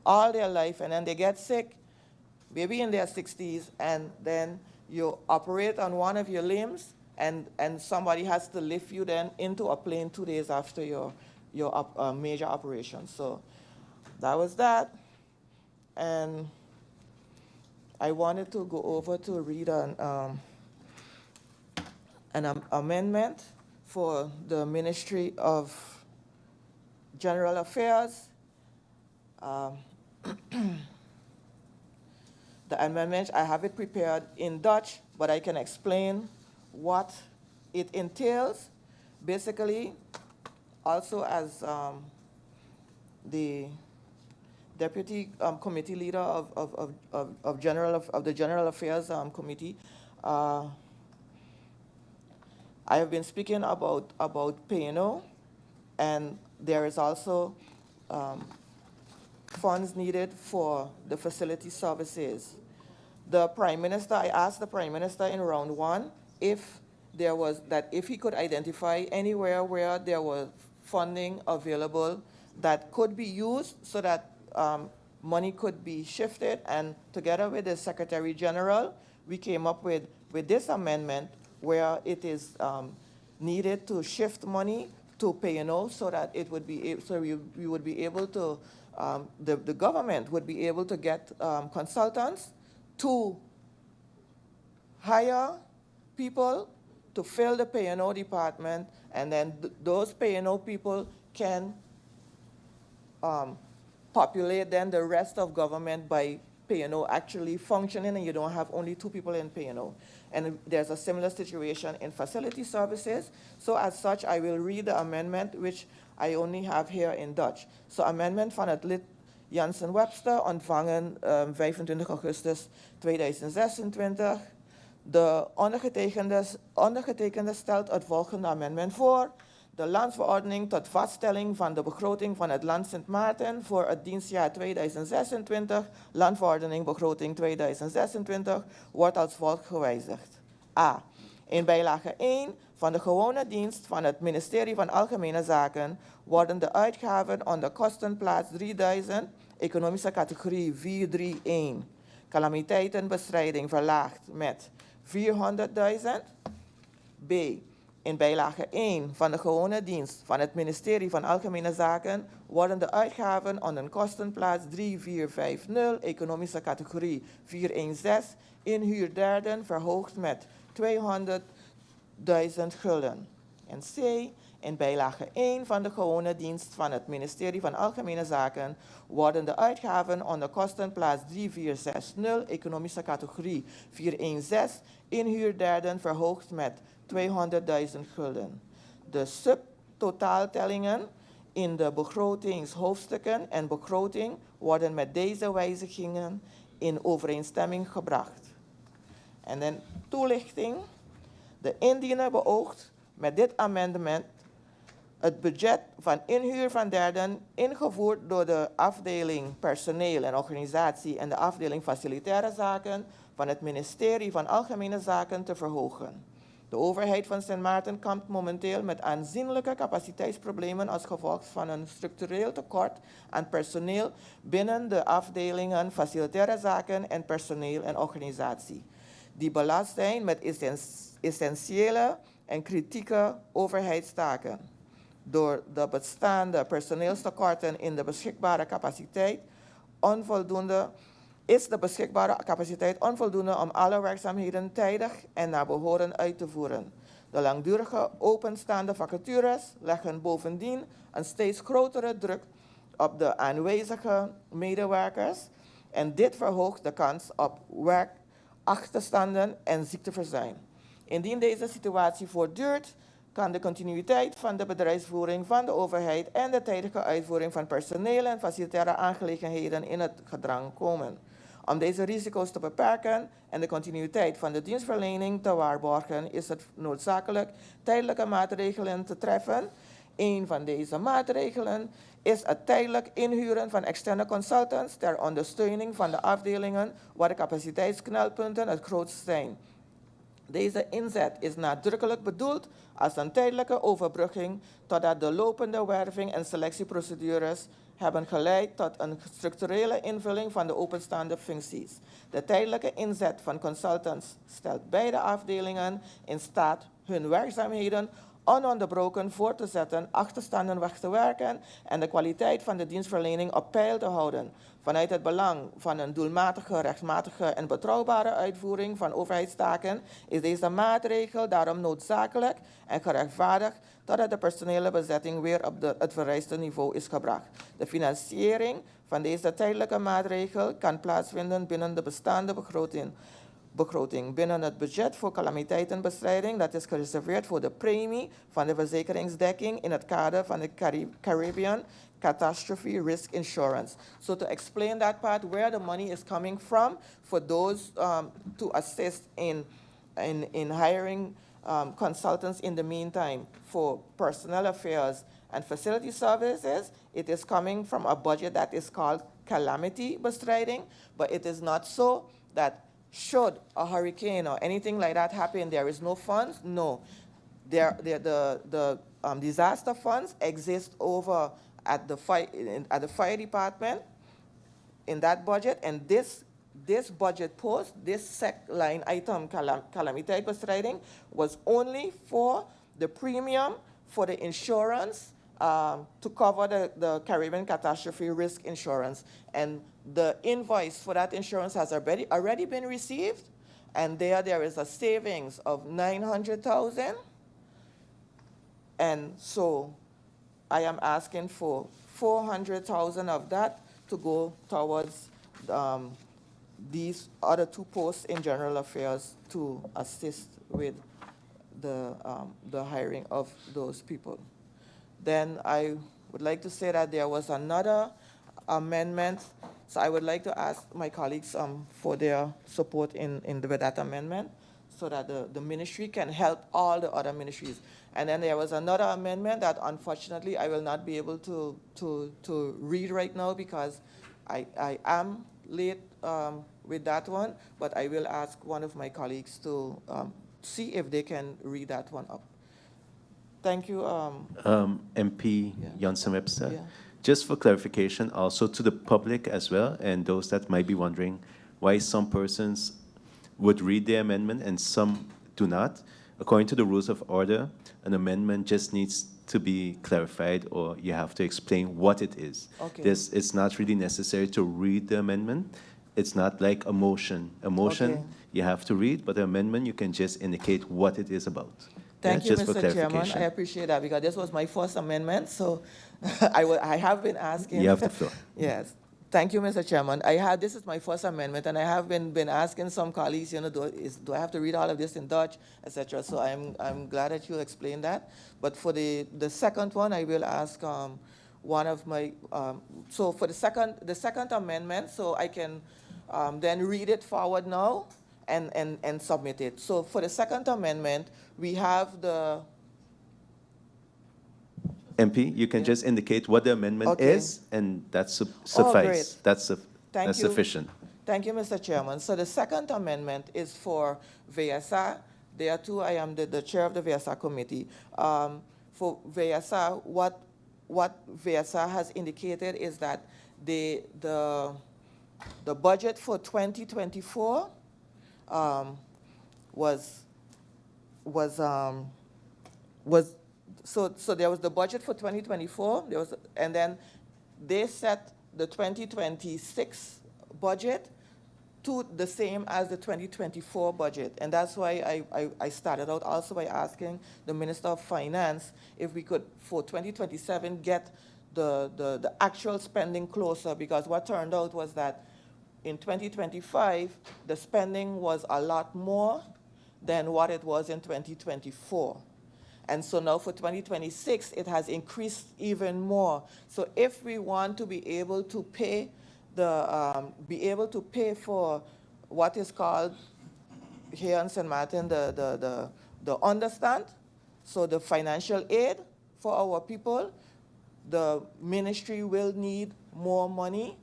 all their life and then they get sick, maybe in their 60s, and then you operate on one of your limbs, and somebody has to lift you then into a plane 2 days after your major operation? So that was that. And I wanted to go over to read an amendment for the Ministry of General Affairs. The amendment, I have it prepared in Dutch, but I can explain what it entails. Basically, also as the Deputy Committee Leader of the General Affairs Committee, I have been speaking about P&O, and there is also funds needed for the facility services. The Prime Minister, I asked the Prime Minister in round one if he could identify anywhere where there was funding available that could be used so that money could be shifted, and together with the Secretary General, we came up with this amendment where it is needed to shift money to P&O so that it would be, so we would be able to, the government would be able to get consultants to hire people to fill the P&O department, and then those P&O people can populate then the rest of government by P&O actually functioning, and you don't have only 2 people in P&O. And there's a similar situation in facility services. So as such, I will read the amendment, which I only have here in Dutch. So amendment van het lid Jansen Webster ontvangen 25 augustus 2026. De ondergetekende stelt het volgende amendement voor. De Landsverordening tot vaststelling van de begroting van het land Sint Maarten voor het dienstjaar 2026, Landsverordening begroting 2026, wordt als volgt gewijzigd. A. In bijlage 1 van de gewone dienst van het ministerie van Algemene Zaken worden de uitgaven onder kostenplaats 3000, economische categorie 431, calamiteitenbestrijding verlaagd met 400.000. B. In bijlage 1 van de gewone dienst van het ministerie van Algemene Zaken worden de uitgaven onder kostenplaats 3450, economische categorie 416, inhuurderden verhoogd met 200.000 gulden. En C. In bijlage 1 van de gewone dienst van het ministerie van Algemene Zaken worden de uitgaven onder kostenplaats 3460, economische categorie 416, inhuurderden verhoogd met 200.000 gulden. De subtotaaltellingen in de begrotingshoofdstukken en begroting worden met deze wijzigingen in overeenstemming gebracht. En dan toelichting. De indiener beoogt met dit amendement het budget van inhuur van derden, ingevoerd door de afdeling personeel en organisatie en de afdeling facilitaire zaken van het ministerie van Algemene Zaken te verhogen. De overheid van Sint Maarten kampt momenteel met aanzienlijke capaciteitsproblemen als gevolg van een structureel tekort aan personeel binnen de afdelingen facilitaire zaken en personeel en organisatie, die belast zijn met essentiële en kritieke overheidstaken. Door de bestaande personeelstekorten in de beschikbare capaciteit is de beschikbare capaciteit onvoldoende om alle werkzaamheden tijdig en naar behoren uit te voeren. De langdurige openstaande vacatures leggen bovendien een steeds grotere druk op de aanwezige medewerkers en dit verhoogt de kans op werkachterstanden en ziekteverzuim. Indien deze situatie voortduurt, kan de continuïteit van de bedrijfsvoering van de overheid en de tijdige uitvoering van personeel en facilitaire aangelegenheden in het gedrang komen. Om deze risico's te beperken en de continuïteit van de dienstverlening te waarborgen, is het noodzakelijk tijdelijke maatregelen te treffen. Een van deze maatregelen is het tijdelijk inhuren van externe consultants ter ondersteuning van de afdelingen waar de capaciteitsknelpunten het grootst zijn. Deze inzet is nadrukkelijk bedoeld als een tijdelijke overbrugging totdat de lopende werving- en selectieprocedures hebben geleid tot een structurele invulling van de openstaande functies. De tijdelijke inzet van consultants stelt beide afdelingen in staat hun werkzaamheden ononderbroken voor te zetten, achterstanden weg te werken en de kwaliteit van de dienstverlening op peil te houden. Vanuit het belang van een doelmatige, rechtmatige en betrouwbare uitvoering van overheidstaken is deze maatregel daarom noodzakelijk en gerechtvaardigd totdat de personele bezetting weer op het vereiste niveau is gebracht. De financiering van deze tijdelijke maatregel kan plaatsvinden binnen de bestaande begroting binnen het budget voor calamiteitenbestrijding dat is gereserveerd voor de premie van de verzekeringsdekking in het kader van de Caribbean Catastrophe Risk Insurance. So to explain that part, where the money is coming from for those to assist in hiring consultants in the meantime for personnel affairs and facility services, it is coming from a budget that is called calamity bestriding, but it is not so that should a hurricane or anything like that happen, there is no funds? No. The disaster funds exist over at the fire department in that budget, and this budget post, this line item, calamiteitsbestrijding, was only for the premium for the insurance to cover the Caribbean Catastrophe Risk Insurance. And the invoice for that insurance has already been received, and there is a savings of $900,000. And so I am asking for $400,000 of that to go towards these other two posts in general affairs to assist with the hiring of those people. Then I would like to say that there was another amendment. So I would like to ask my colleagues for their support with that amendment so that the ministry can help all the other ministries. And then there was another amendment that unfortunately I will not be able to read right now because I am late with that one, but I will ask one of my colleagues to see if they can read that one up. Thank you. MP Yeah. Janssen-Webster. Yeah. Just for clarification, also to the public as well, and those that might be wondering why some persons would read the amendment and some do not. According to the rules of order, an amendment just needs to be clarified or you have to explain what it is. Okay. It's not really necessary to read the amendment. It's not like a motion. A motion Okay. you have to read, but an amendment you can just indicate what it is about. Thank Yeah, you, just for Mr. Chairman. clarification. I appreciate that because this was my first amendment, so I have been asking. You have the floor. Yes. Thank you, Mr. Chairman. This is my first amendment, and I have been asking some colleagues, do I have to read all of this in Dutch, etc. So I'm glad that you explained that. But for the second one, I will ask one of my. So for the second amendment, so I can then read it forward now and submit it. So for the second amendment, we have the, MP, you can just indicate what the amendment Okay. is, and that's great. suffice. That's Thank that's you. sufficient. Thank you, Mr. Chairman. So the second amendment is for VSA. There too, I am the chair of the VSA committee. For VSA, what VSA has indicated is that the budget for 2024 so there was the budget for 2024. And then they set the 2026 budget to the same as the 2024 budget. And that's why I started out also by asking the Minister of Finance if we could, for 2027, get the actual spending closer, because what turned out was that in 2025, the spending was a lot more than what it was in 2024. And so now for 2026, it has increased even more. So if we want to be able to pay for what is called here in St. Maarten the understand, so the financial aid for our people, the ministry will need more money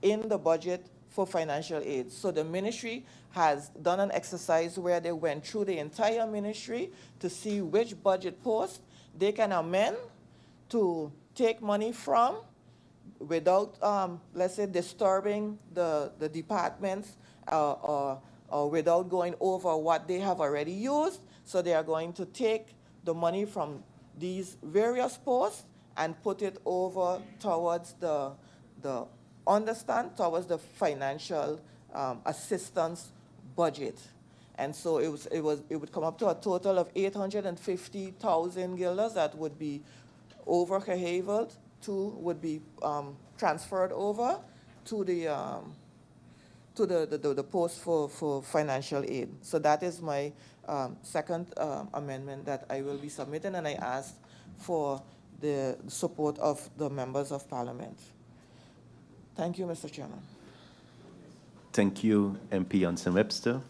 in the budget for financial aid. So the ministry has done an exercise where they went through the entire ministry to see which budget post they can amend to take money from without, let's say, disturbing the departments or without going over what they have already used. So they are going to take the money from these various posts and put it over towards towards the financial assistance budget. And so it would come up to a total of 850,000 guilders that would be overgehaveld would be transferred over to the post for financial aid. So that is my second amendment that I will be submitting, and I ask for the support of the members of Parliament. Thank you, Mr. Chairman. Thank you, MP Johnson Webster.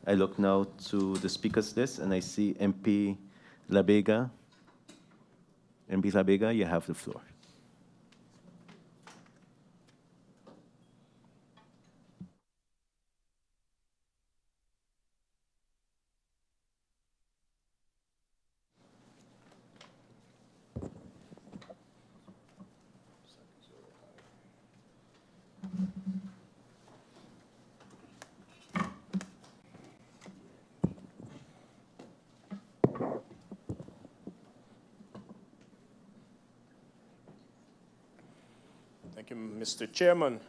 I look now to the speakers list, and I see MP Labega. MP Labega, you have the floor. Thank you, Mr. Chairman.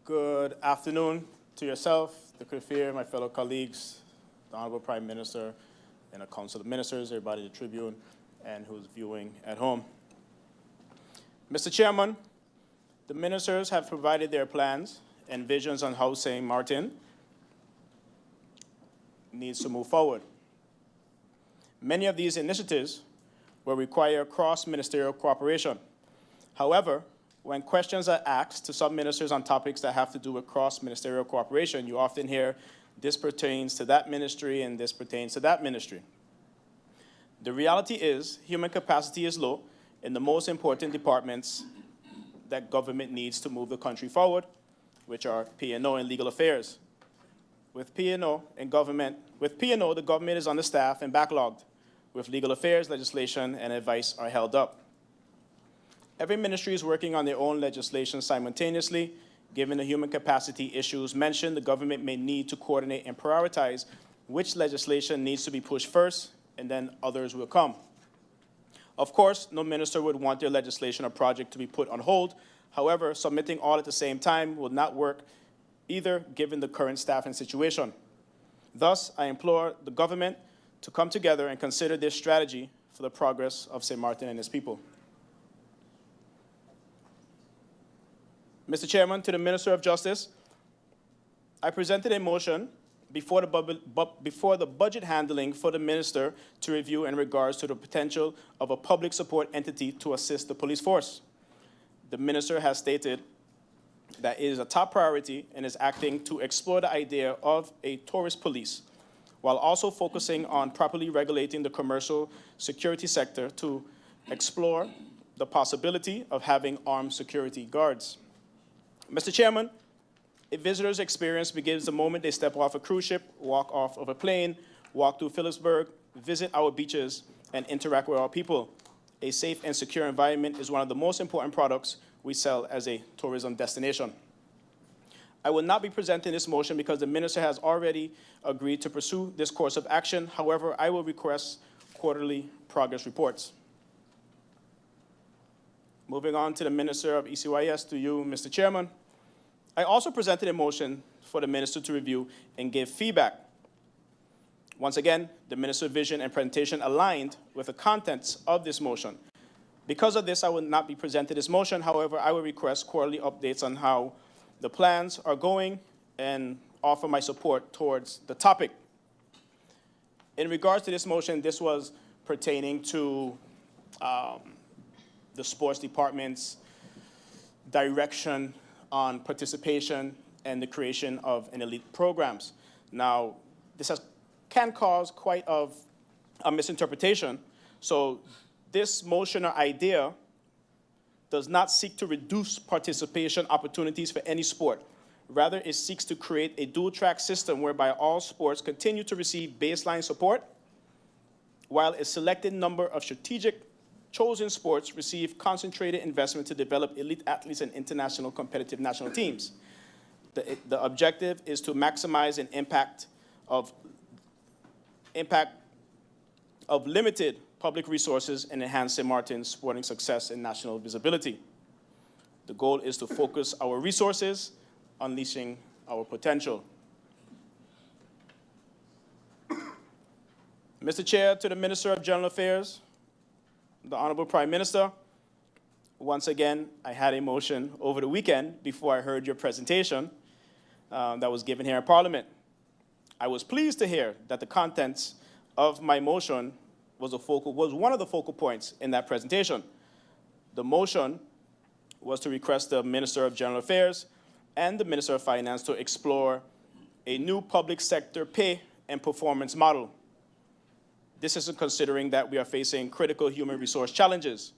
Good afternoon to yourself, the Kafir, my fellow colleagues, the Honorable Prime Minister, and the Council of Ministers, everybody in the Tribune, and who's viewing at home. Mr. Chairman, the ministers have provided their plans and visions on how St. Maarten needs to move forward. Many of these initiatives will require cross-ministerial cooperation. However, when questions are asked to some ministers on topics that have to do with cross-ministerial cooperation, you often hear, this pertains to that ministry and this pertains to that ministry. The reality is, human capacity is low in the most important departments that government needs to move the country forward, which are P&O and legal affairs. With P&O, the government is understaffed and backlogged. With legal affairs, legislation and advice are held up. Every ministry is working on their own legislation simultaneously. Given the human capacity issues mentioned, the government may need to coordinate and prioritize which legislation needs to be pushed first, and then others will come. Of course, no minister would want their legislation or project to be put on hold. However, submitting all at the same time will not work either, given the current staffing situation. Thus, I implore the government to come together and consider this strategy for the progress of St. Maarten and its people. Mr. Chairman, to the Minister of Justice, I presented a motion before the budget handling for the minister to review in regards to the potential of a public support entity to assist the police force. the minister has stated that it is a top priority and is acting to explore the idea of a tourist police, while also focusing on properly regulating the commercial security sector to explore the possibility of having armed security guards. Mr. Chairman, a visitor's experience begins the moment they step off a cruise ship, walk off of a plane, walk through Phillipsburg, visit our beaches, and interact with our people. A safe and secure environment is one of the most important products we sell as a tourism destination. I will not be presenting this motion because the minister has already agreed to pursue this course of action. However, I will request quarterly progress reports. Moving on to the Minister of ECYS, to you, Mr. Chairman. I also presented a motion for the minister to review and give feedback. Once again, the minister's vision and presentation aligned with the contents of this motion. Because of this, I will not be presenting this motion. However, I will request quarterly updates on how the plans are going and offer my support towards the topic. In regards to this motion, this was pertaining to the sports department's direction on participation and the creation of an elite programs. Now, this can cause quite a misinterpretation. So this motion or idea does not seek to reduce participation opportunities for any sport. Rather, it seeks to create a dual-track system whereby all sports continue to receive baseline support, while a selected number of strategic chosen sports receive concentrated investment to develop elite athletes and international competitive national teams. The objective is to maximize an impact of limited public resources and enhance Sint Maarten's sporting success and national visibility. The goal is to focus our resources, unleashing our potential. Mr. Chair, to the Minister of General Affairs, the Honorable Prime Minister, once again, I had a motion over the weekend before I heard your presentation that was given here in Parliament. I was pleased to hear that the contents of my motion was one of the focal points in that presentation. The motion was to request the Minister of General Affairs and the Minister of Finance to explore a new public sector pay and performance model. This is considering that we are facing critical human resource challenges.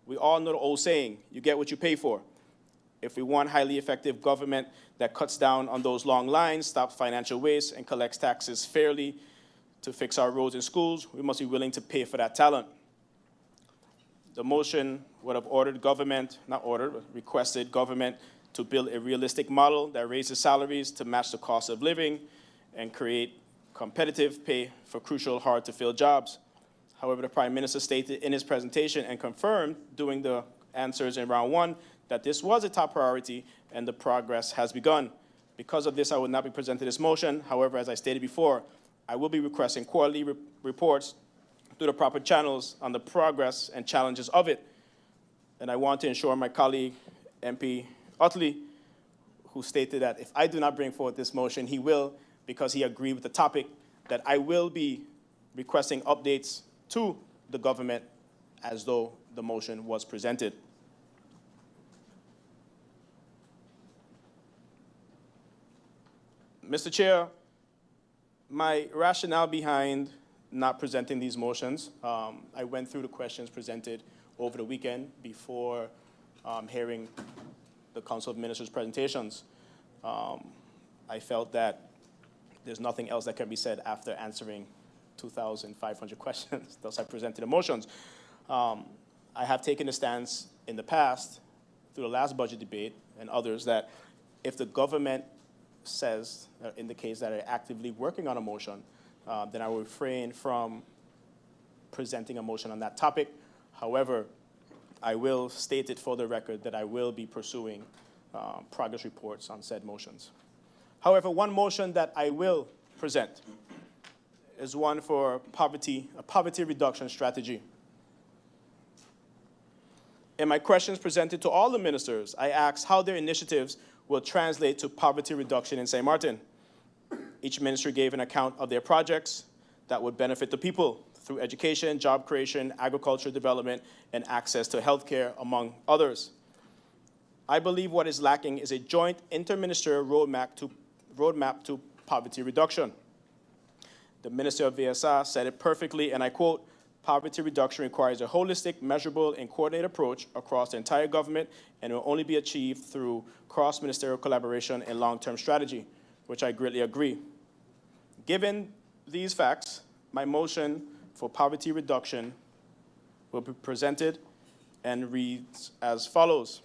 We all know the old saying, you get what you pay for. If we want highly effective government that cuts down on those long lines, stops financial waste, and collects taxes fairly to fix our roads and schools, we must be willing to pay for that talent. The motion would have requested government to build a realistic model that raises salaries to match the cost of living and create competitive pay for crucial, hard-to-fill jobs. However, the Prime Minister stated in his presentation and confirmed during the answers in round one that this was a top priority and the progress has begun. Because of this, I will not be presenting this motion. However, as I stated before, I will be requesting quarterly reports through the proper channels on the progress and challenges of it. And I want to ensure my colleague, MP Utley, who stated that if I do not bring forward this motion, he will, because he agreed with the topic, that I will be requesting updates to the government as though the motion was presented. Mr. Chair, my rationale behind not presenting these motions, I went through the questions presented over the weekend before hearing the Council of Ministers' presentations. I felt that there's nothing else that can be said after answering 2,500 questions, thus I presented the motions. I have taken a stance in the past, through the last budget debate and others, that if the government says, indicates that they're actively working on a motion, then I will refrain from presenting a motion on that topic. However, I will state it for the record that I will be pursuing progress reports on said motions. However, one motion that I will present is one for poverty, a poverty reduction strategy. In my questions presented to all the ministers, I asked how their initiatives will translate to poverty reduction in St. Maarten. Each ministry gave an account of their projects that would benefit the people through education, job creation, agriculture development, and access to healthcare, among others. I believe what is lacking is a joint interministerial roadmap to poverty reduction. The Minister of VSR said it perfectly, and I quote, "Poverty reduction requires a holistic, measurable, and coordinated approach across the entire government and will only be achieved through cross-ministerial collaboration and long-term strategy," which I greatly agree. Given these facts, my motion for poverty reduction will be presented and reads as follows.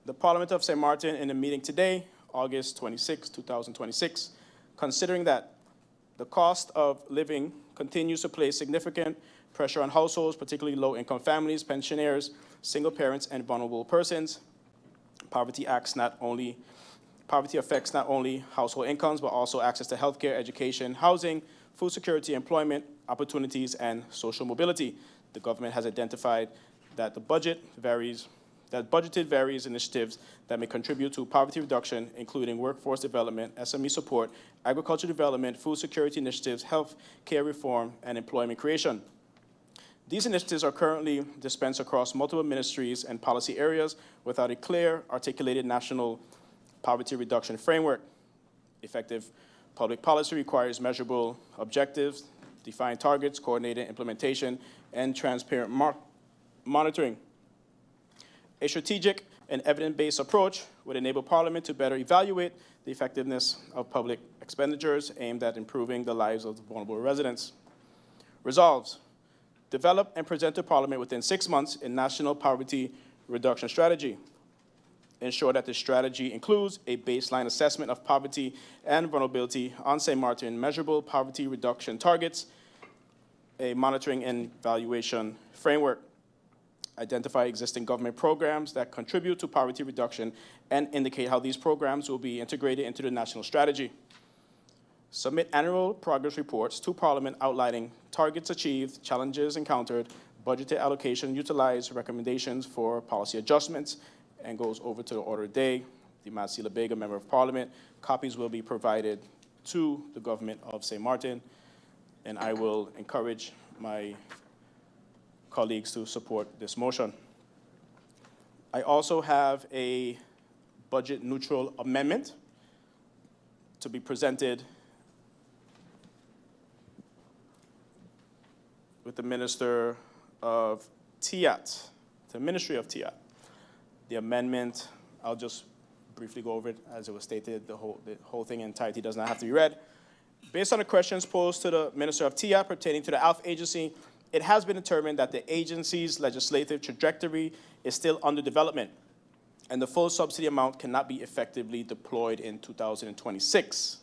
The Parliament of St. Maarten, in a meeting today, August 26, 2026, considering that the cost of living continues to place significant pressure on households, particularly low-income families, pensioners, single parents, and vulnerable persons. Poverty affects not only household incomes, but also access to healthcare, education, housing, food security, employment opportunities, and social mobility. The government has identified that budgeted various initiatives that may contribute to poverty reduction, including workforce development, SME support, agriculture development, food security initiatives, health care reform, and employment creation. These initiatives are currently dispensed across multiple ministries and policy areas without a clear, articulated national poverty reduction framework. Effective public policy requires measurable objectives, defined targets, coordinated implementation, and transparent monitoring. A strategic and evidence-based approach would enable Parliament to better evaluate the effectiveness of public expenditures aimed at improving the lives of the vulnerable residents. Resolves, develop and present to Parliament within 6 months a national poverty reduction strategy. Ensure that the strategy includes a baseline assessment of poverty and vulnerability on St. Maarten, measurable poverty reduction targets, a monitoring and evaluation framework. Identify existing government programs that contribute to poverty reduction and indicate how these programs will be integrated into the national strategy. Submit annual progress reports to Parliament outlining targets achieved, challenges encountered, budgeted allocation utilized, recommendations for policy adjustments, and goes over to the order of the day. Dimad Sila Bega, Member of Parliament. Copies will be provided to the government of St. Maarten, and I will encourage my colleagues to support this motion. I also have a budget neutral amendment to be presented with the Minister of TIAT, the Ministry of TIAT. The amendment, I'll just briefly go over it as it was stated. The whole thing in entirety does not have to be read. Based on the questions posed to the Minister of TIAT pertaining to the ALF agency, it has been determined that the agency's legislative trajectory is still under development, and the full subsidy amount cannot be effectively deployed in 2026.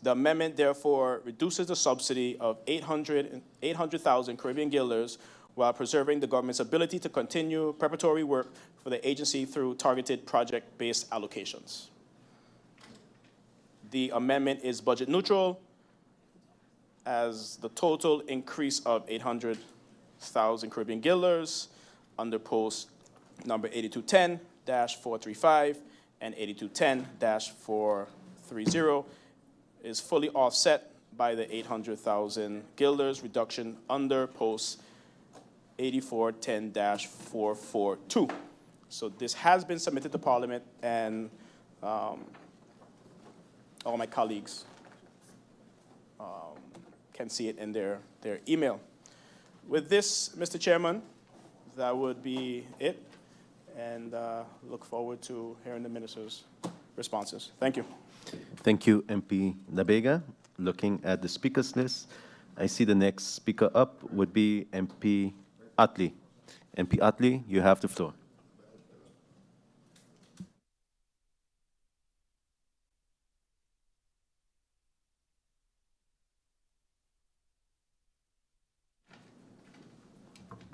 The amendment, therefore, reduces the subsidy of 800,000 Caribbean guilders while preserving the government's ability to continue preparatory work for the agency through targeted project-based allocations. The amendment is budget neutral, as the total increase of 800,000 Caribbean guilders under post number 8210-435 and 8210-430 is fully offset by the 800,000 guilders reduction under post 8410-442. So this has been submitted to Parliament, and all my colleagues can see it in their email. With this, Mr. Chairman, that would be it, and look forward to hearing the Minister's responses. Thank you. Thank you, MP Labega. Looking at the speakers list, I see the next speaker up would be MP Utley. MP Utley, you have the floor.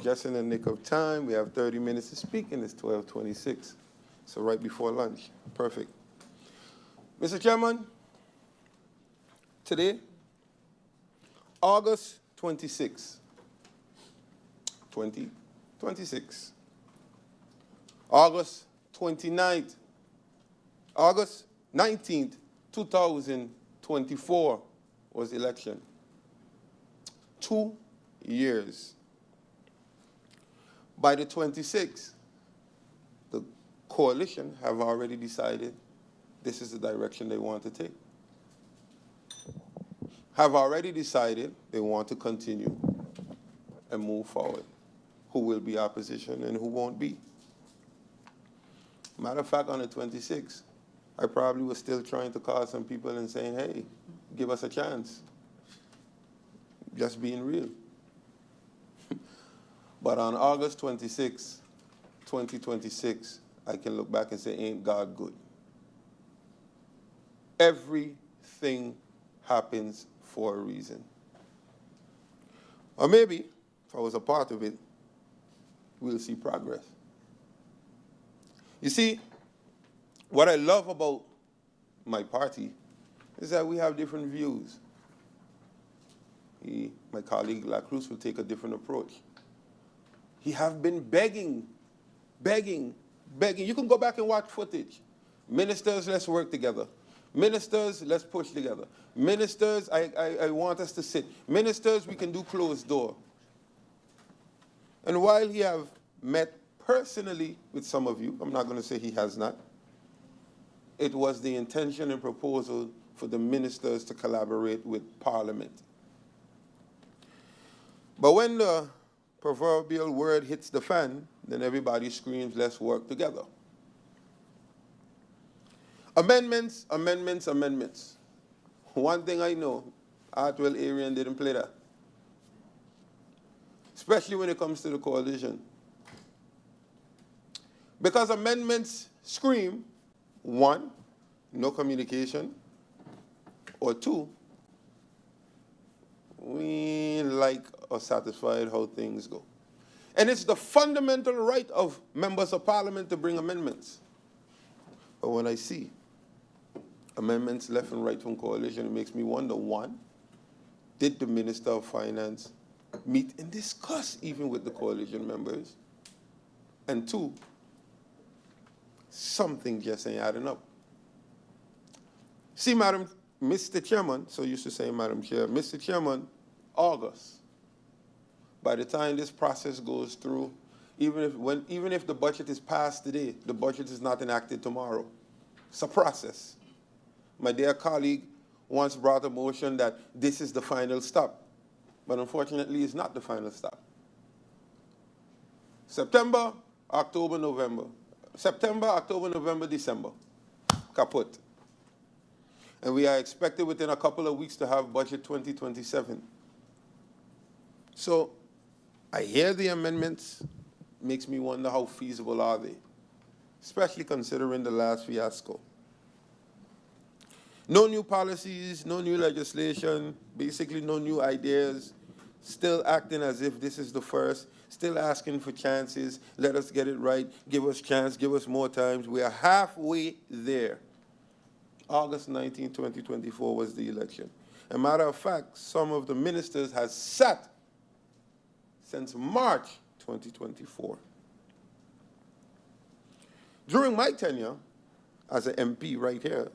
Just in the nick of time, we have 30 minutes to speak, and it's 12:26, so right before lunch. Perfect. Mr. Chairman, today, August 26, 2026. August 29th, August 19th, 2024 was election. 2 years. By the 26th, the coalition have already decided this is the direction they want to take. Have already decided they want to continue and move forward. Who will be opposition and who won't be. Matter of fact, on the 26th, I probably was still trying to call some people and saying, hey, give us a chance. Just being real. But on August 26, 2026, I can look back and say, ain't God good? Everything happens for a reason. Or maybe, if I was a part of it, we'll see progress. You see, what I love about my party is that we have different views. My colleague La Cruz will take a different approach. He have been begging. You can go back and watch footage. Ministers, let's work together. Ministers, let's push together. Ministers, I want us to sit. Ministers, we can do closed door. And while he have met personally with some of you, I'm not going to say he has not, it was the intention and proposal for the ministers to collaborate with Parliament. But when the proverbial word hits the fan, then everybody screams, let's work together. Amendments. One thing I know, Artwell Arian didn't play that. Especially when it comes to the coalition. Because amendments scream, 1, no communication, or 2, we like or satisfied how things go. And it's the fundamental right of members of Parliament to bring amendments. But when I see amendments left and right from coalition, it makes me wonder, 1, did the Minister of Finance meet and discuss even with the coalition members? And 2, something just ain't adding up. See, Mr. Chairman, so used to say Madam Chair, Mr. Chairman, August, by the time this process goes through, even if the budget is passed today, the budget is not enacted tomorrow. It's a process. My dear colleague once brought a motion that this is the final stop, but unfortunately it's not the final stop. September, October, November, December, kaput. And we are expected within a couple of weeks to have budget 2027. So I hear the amendments, makes me wonder how feasible are they, especially considering the last fiasco. No new policies, no new legislation, basically no new ideas, still acting as if this is the first, still asking for chances, let us get it right, give us chance, give us more times. We are halfway there. August 19, 2024 was the election. As a matter of fact, some of the ministers have sat since March 2024. During my tenure as an MP right here,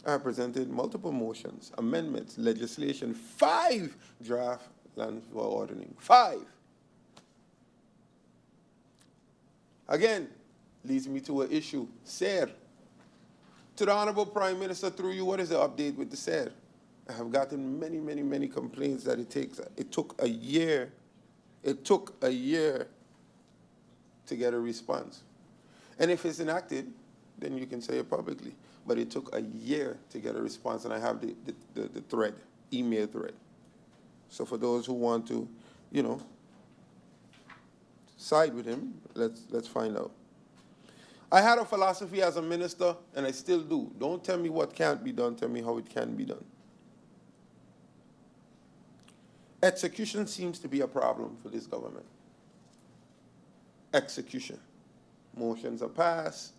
I presented multiple motions, amendments, legislation, 5 draft Landsverordening, 5. Again, leads me to an issue, SER. To the Honorable Prime Minister, through you, what is the update with the SER? I have gotten many complaints that it took a year. It took a year to get a response. And if it's enacted, then you can say it publicly. But it took a year to get a response, and I have the thread, email thread. So for those who want to, side with him, let's find out. I had a philosophy as a minister, and I still do. Don't tell me what can't be done, tell me how it can be done. Execution seems to be a problem for this government. Execution. Motions are passed.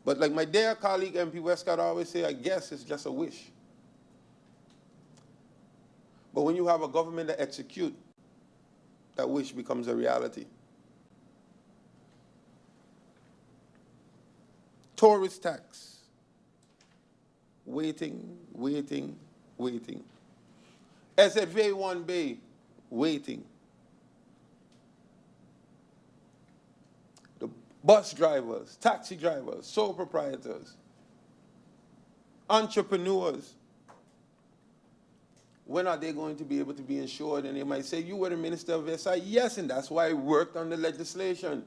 But like my dear colleague MP Westcott always say, I guess it's just a wish. But when you have a government that executes, that wish becomes a reality. Tourist tax. Waiting. SFA 1 Bay. waiting. The bus drivers, taxi drivers, sole proprietors, entrepreneurs, when are they going to be able to be insured? And they might say, you were the Minister of SI. Yes, and that's why I worked on the legislation.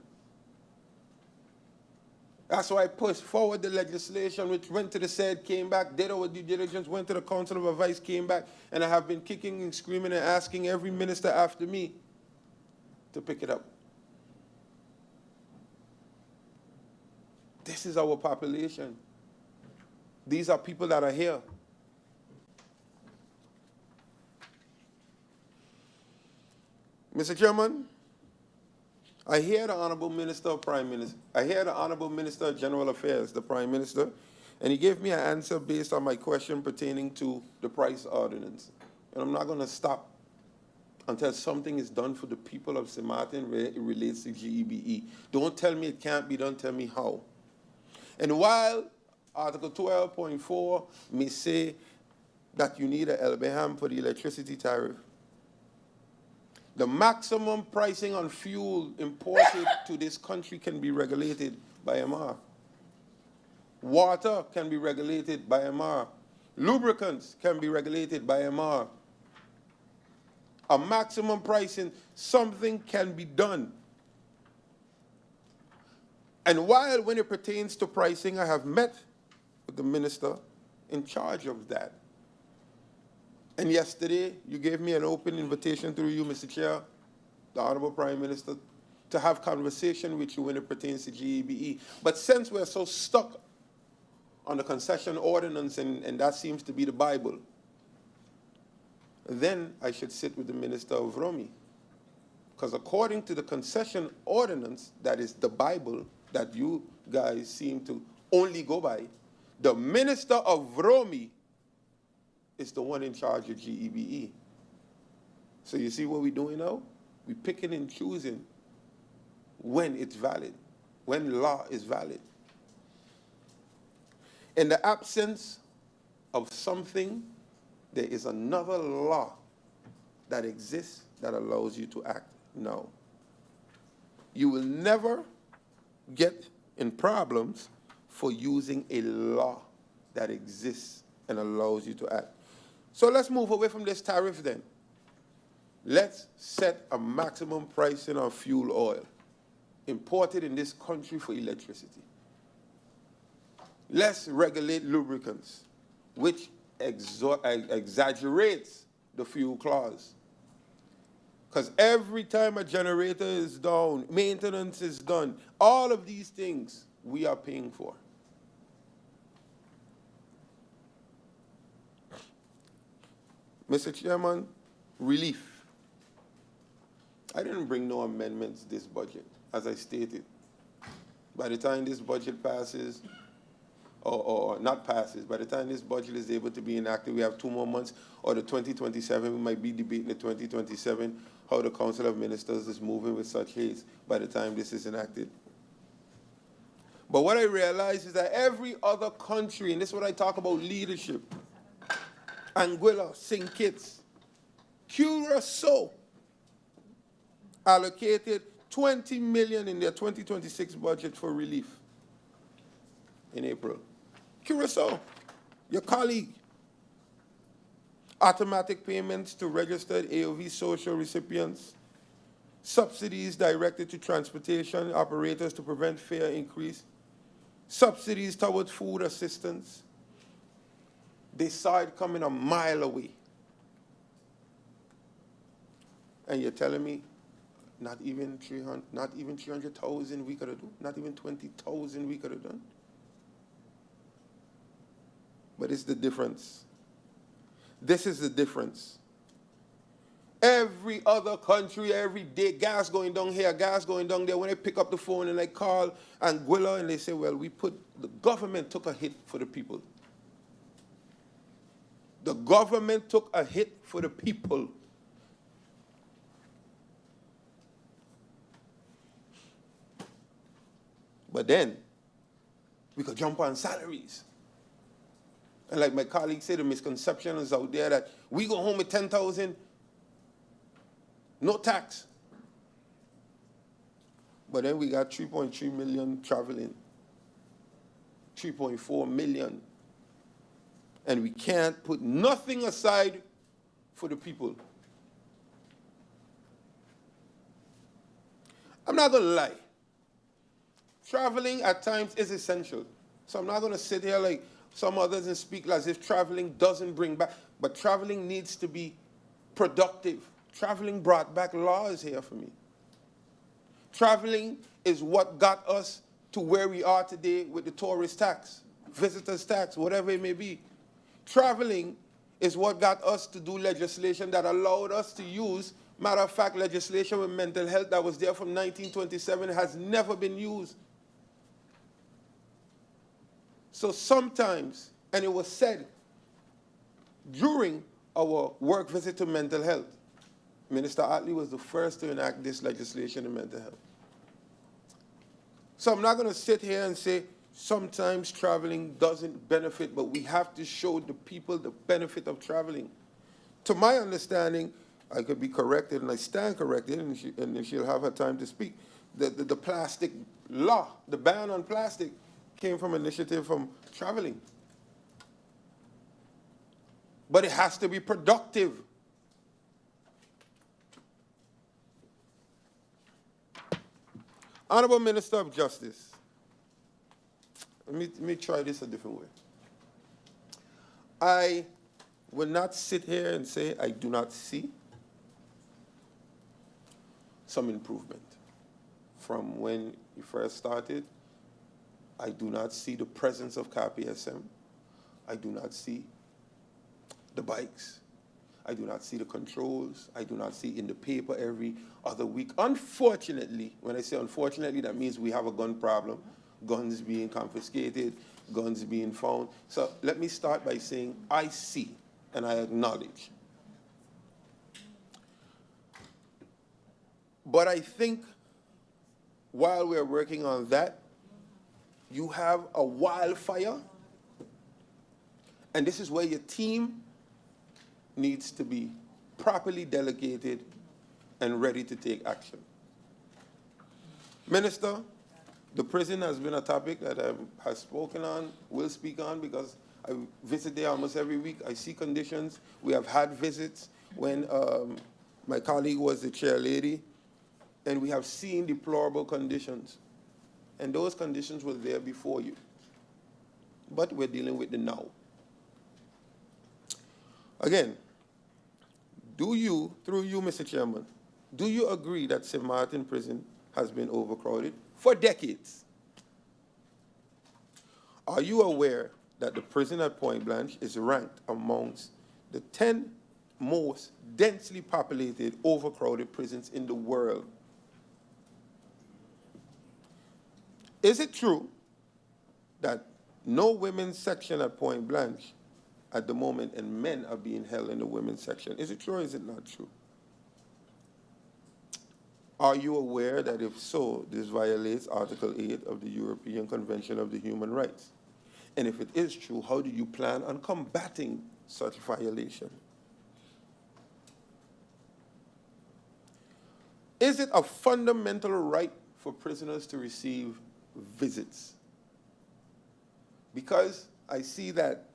That's why I pushed forward the legislation, which went to the Senate, came back, did our due diligence, went to the Council of Advice, came back, and I have been kicking and screaming and asking every minister after me to pick it up. This is our population. These are people that are here. Mr. Chairman, I hear the Honorable Minister of Prime Minister. I hear the Honorable Minister of General Affairs, the Prime Minister, and he gave me an answer based on my question pertaining to the price ordinance. And I'm not going to stop until something is done for the people of Sint Maarten where it relates to GEBE. Don't tell me it can't be done, tell me how. And while Article 12.4 may say that you need a LBHAM for the electricity tariff, the maximum pricing on fuel imported to this country can be regulated by MR. Water can be regulated by MR. Lubricants can be regulated by MR. A maximum pricing, something can be done. And while when it pertains to pricing, I have met with the minister in charge of that. And yesterday, you gave me an open invitation through you, Mr. Chair, the Honorable Prime Minister, to have conversation with you when it pertains to GEBE. But since we're so stuck on the concession ordinance, and that seems to be the Bible, then I should sit with the Minister of Romy. Because according to the concession ordinance, that is the Bible that you guys seem to only go by, the Minister of Romy is the one in charge of GEBE. So you see what we're doing now? We're picking and choosing when it's valid, when law is valid. In the absence of something, there is another law that exists that allows you to act now. You will never get in problems for using a law that exists and allows you to act. So let's move away from this tariff then. Let's set a maximum pricing on fuel oil imported in this country for electricity. Let's regulate lubricants, which exaggerates the fuel clause. Because every time a generator is down, maintenance is done, all of these things we are paying for. Mr. Chairman, relief. I didn't bring no amendments this budget, as I stated. By the time this budget passes, or not passes, by the time this budget is able to be enacted, we have 2 more months, or the 2027, we might be debating the 2027, how the Council of Ministers is moving with such haste by the time this is enacted. But what I realize is that every other country, and this is what I talk about leadership, Anguilla, St. Kitts, Curacao allocated $20 million in their 2026 budget for relief in April. Curacao, your colleague. Automatic payments to registered AOV social recipients, subsidies directed to transportation operators to prevent fare increase, subsidies towards food assistance. They saw it coming a mile away. And you're telling me not even 300,000 we could have done, not even 20,000 we could have done. But it's the difference. This is the difference. Every other country, every day, gas going down here, gas going down there. When I pick up the phone and I call Anguilla and they say, well, the government took a hit for the people. The government took a hit for the people. But then, we could jump on salaries. And like my colleague said, the misconception is out there that we go home with 10,000 no tax. But then we got 3.3 million traveling, 3.4 million. And we can't put nothing aside for the people. I'm not going to lie. Traveling at times is essential. So I'm not going to sit here like some others and speak as if traveling doesn't bring back. But traveling needs to be productive. Traveling brought back laws here for me. Traveling is what got us to where we are today with the tourist tax, visitors tax, whatever it may be. Traveling is what got us to do legislation that allowed us to use, matter of fact, legislation with mental health that was there from 1927 has never been used. So sometimes, and it was said during our work visit to mental health, Minister Otley was the first to enact this legislation in mental health. So I'm not going to sit here and say sometimes traveling doesn't benefit, but we have to show the people the benefit of traveling. To my understanding, I could be corrected, and I stand corrected, and she'll have her time to speak. The plastic law, the ban on plastic, came from initiative from traveling. But it has to be productive. Honorable Minister of Justice, let me try this a different way. I will not sit here and say I do not see some improvement. From when you first started, I do not see the presence of KPSM. I do not see the bikes. I do not see the controls. I do not see in the paper every other week. Unfortunately, when I say unfortunately, that means we have a gun problem, guns being confiscated, guns being found. So let me start by saying I see and I acknowledge. But I think while we're working on that, you have a wildfire, and this is where your team needs to be properly delegated and ready to take action. Minister, the prison has been a topic that I have spoken on, will speak on, because I visit there almost every week. I see conditions. We have had visits when my colleague was the chair lady, and we have seen deplorable conditions. And those conditions were there before you. But we're dealing with the now. Again, do you, through you, Mr. Chairman, do you agree that Sint Maarten prison has been overcrowded for decades? Are you aware that the prison at Point Blanche is ranked amongst the 10 most densely populated, overcrowded prisons in the world? Is it true that no women's section at Point Blanche at the moment and men are being held in the women's section? Is it true or is it not true? Are you aware that if so, this violates Article 8 of the European Convention of the Human Rights? And if it is true, how do you plan on combating such violation? Is it a fundamental right for prisoners to receive visits? Because I see that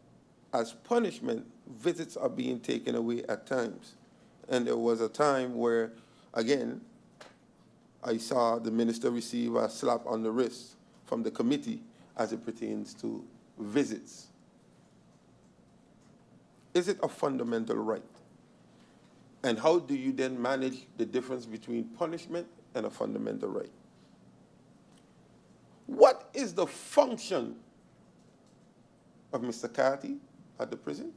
as punishment, visits are being taken away at times. And there was a time where, again, I saw the minister receive a slap on the wrist from the committee as it pertains to visits. Is it a fundamental right? And how do you then manage the difference between punishment and a fundamental right? What is the function of Mr. Carty at the prison?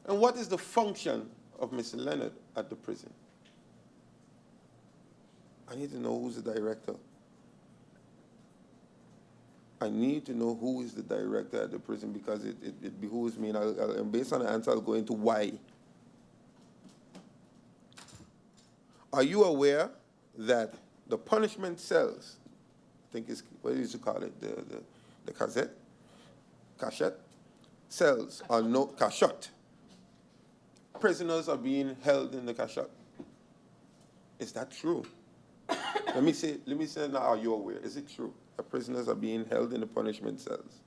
And what is the function of Mr. Leonard at the prison? I need to know who's the director. I need to know who is the director at the prison, because it behooves me, and based on the answer, I'll go into why. Are you aware that the punishment cells, I think it's, what do you used to call it, the cachette cells are no, cachette. Prisoners are being held in the cachette. Is that true? let me say now, are you aware? Is it true that prisoners are being held in the punishment cells?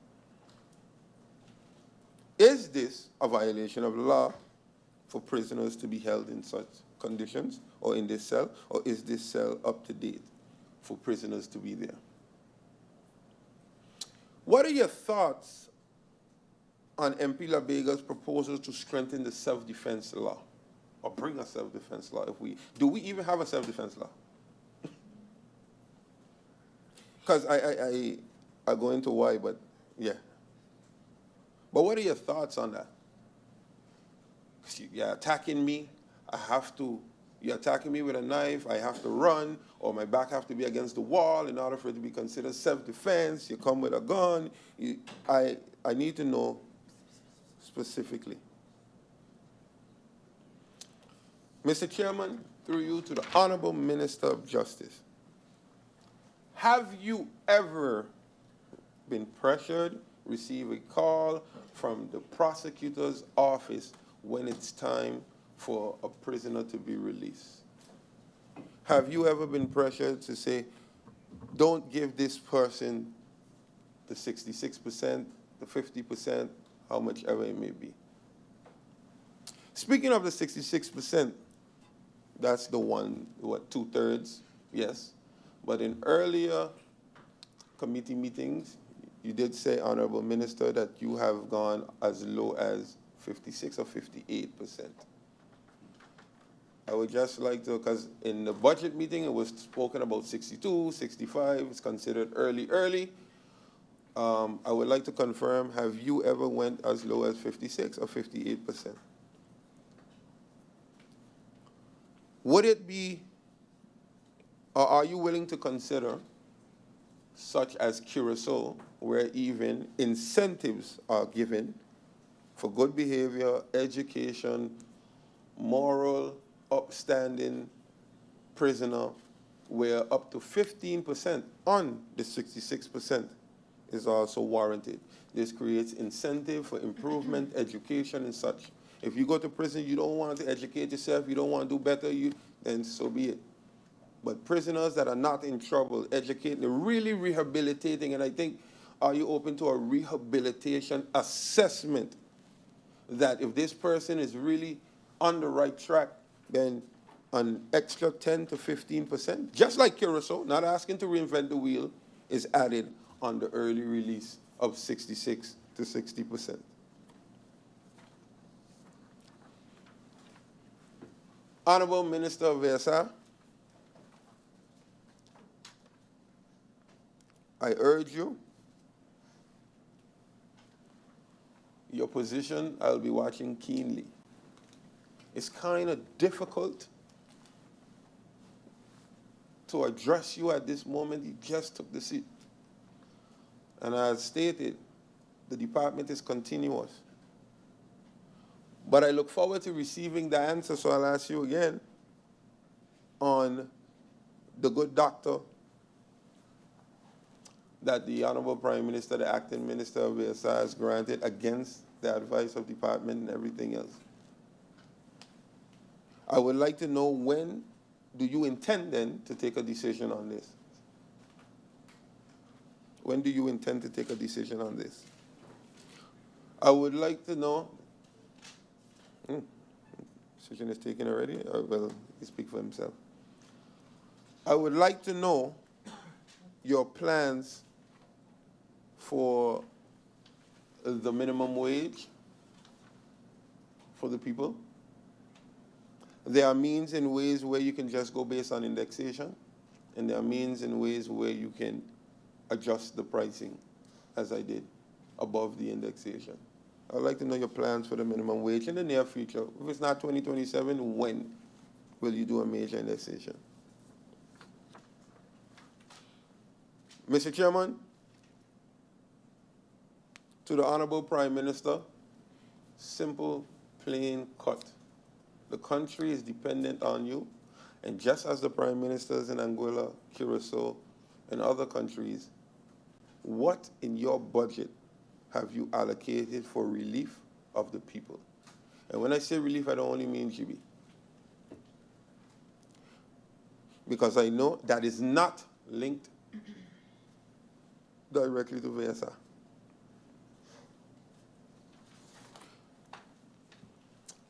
Is this a violation of law for prisoners to be held in such conditions or in this cell, or is this cell up to date for prisoners to be there? What are your thoughts on MP Labega's proposal to strengthen the self-defense law, or bring a self-defense law? Do we even have a self-defense law? Because I go into why, but yeah. But what are your thoughts on that? You're attacking me, you're attacking me with a knife, I have to run, or my back have to be against the wall in order for it to be considered self-defense. You come with a gun. I need to know specifically. Mr. Chairman, through you to the Honorable Minister of Justice, have you ever been pressured, receive a call from the prosecutor's office when it's time for a prisoner to be released? Have you ever been pressured to say, don't give this person the 66%, the 50%, how much ever it may be? Speaking of the 66%, that's the one, what, 2/3, yes. But in earlier committee meetings, you did say, Honorable Minister, that you have gone as low as 56 or 58%. I would just like to, because in the budget meeting, it was spoken about 62, 65, it's considered early. I would like to confirm, have you ever went as low as 56 or 58%? Would it be, or are you willing to consider, such as Curacao, where even incentives are given for good behavior, education, moral, upstanding prisoner, where up to 15% on the 66% is also warranted. This creates incentive for improvement, education, and such. If you go to prison, you don't want to educate yourself, you don't want to do better, then so be it. But prisoners that are not in trouble, educating, really rehabilitating, and I think, are you open to a rehabilitation assessment that if this person is really on the right track, then an extra 10 to 15%, just like Curacao, not asking to reinvent the wheel, is added on the early release of 66 to 60%. Honorable Minister of VSA, I urge you, your position I'll be watching keenly. It's kind of difficult to address you at this moment. You just took the seat. And as stated, the department is continuous. But I look forward to receiving the answer, so I'll ask you again on the good doctor that the Honorable Prime Minister, the Acting Minister of VSA, has granted against the advice of department and everything else. I would like to know, when do you intend then to take a decision on this? When do you intend to take a decision on this? I would like to know, decision is taken already? Well, he speaks for himself. I would like to know your plans for the minimum wage for the people. There are means and ways where you can just go based on indexation, and there are means and ways where you can adjust the pricing, as I did, above the indexation. I'd like to know your plans for the minimum wage in the near future. If it's not 2027, when will you do a major indexation? Mr. Chairman, to the Honorable Prime Minister, simple, plain cut. The country is dependent on you, and just as the Prime Ministers in Anguilla, Curacao, and other countries, what in your budget have you allocated for relief of the people? And when I say relief, I don't only mean GB. because I know that is not linked directly to VSA.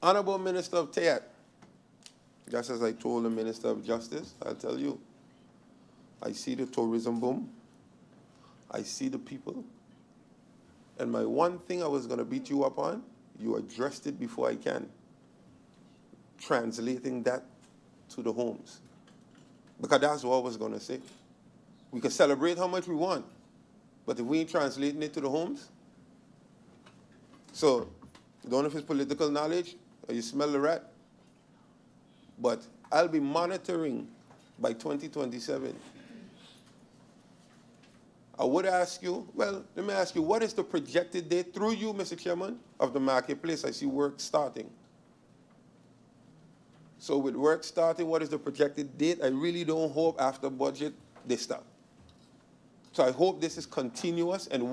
Honorable Minister of Tayat, just as I told the Minister of Justice, I'll tell you, I see the tourism boom, I see the people, and my one thing I was going to beat you up on, you addressed it before I can, translating that to the homes. Because that's what I was going to say. We can celebrate how much we want, but if we ain't translating it to the homes, so I don't know if it's political knowledge or you smell the rat, but I'll be monitoring by 2027. I would ask you, well, let me ask you, what is the projected date through you, Mr. Chairman, of the marketplace? I see work starting. So with work starting, what is the projected date? I really don't hope after budget they start. So I hope this is continuous. And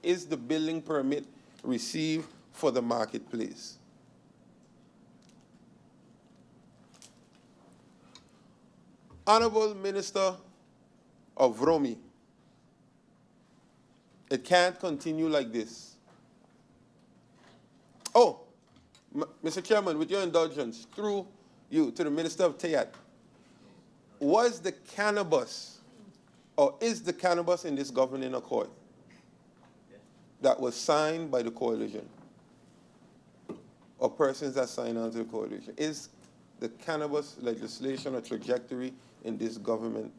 is the building permit received for the marketplace? Honorable Minister of Romy, it can't continue like this. Oh, Mr. Chairman, with your indulgence, through you to the Minister of Tayat, was the cannabis, or is the cannabis in this governing accord that was signed by the coalition, or persons that signed on to the coalition, is the cannabis legislation or trajectory in this governing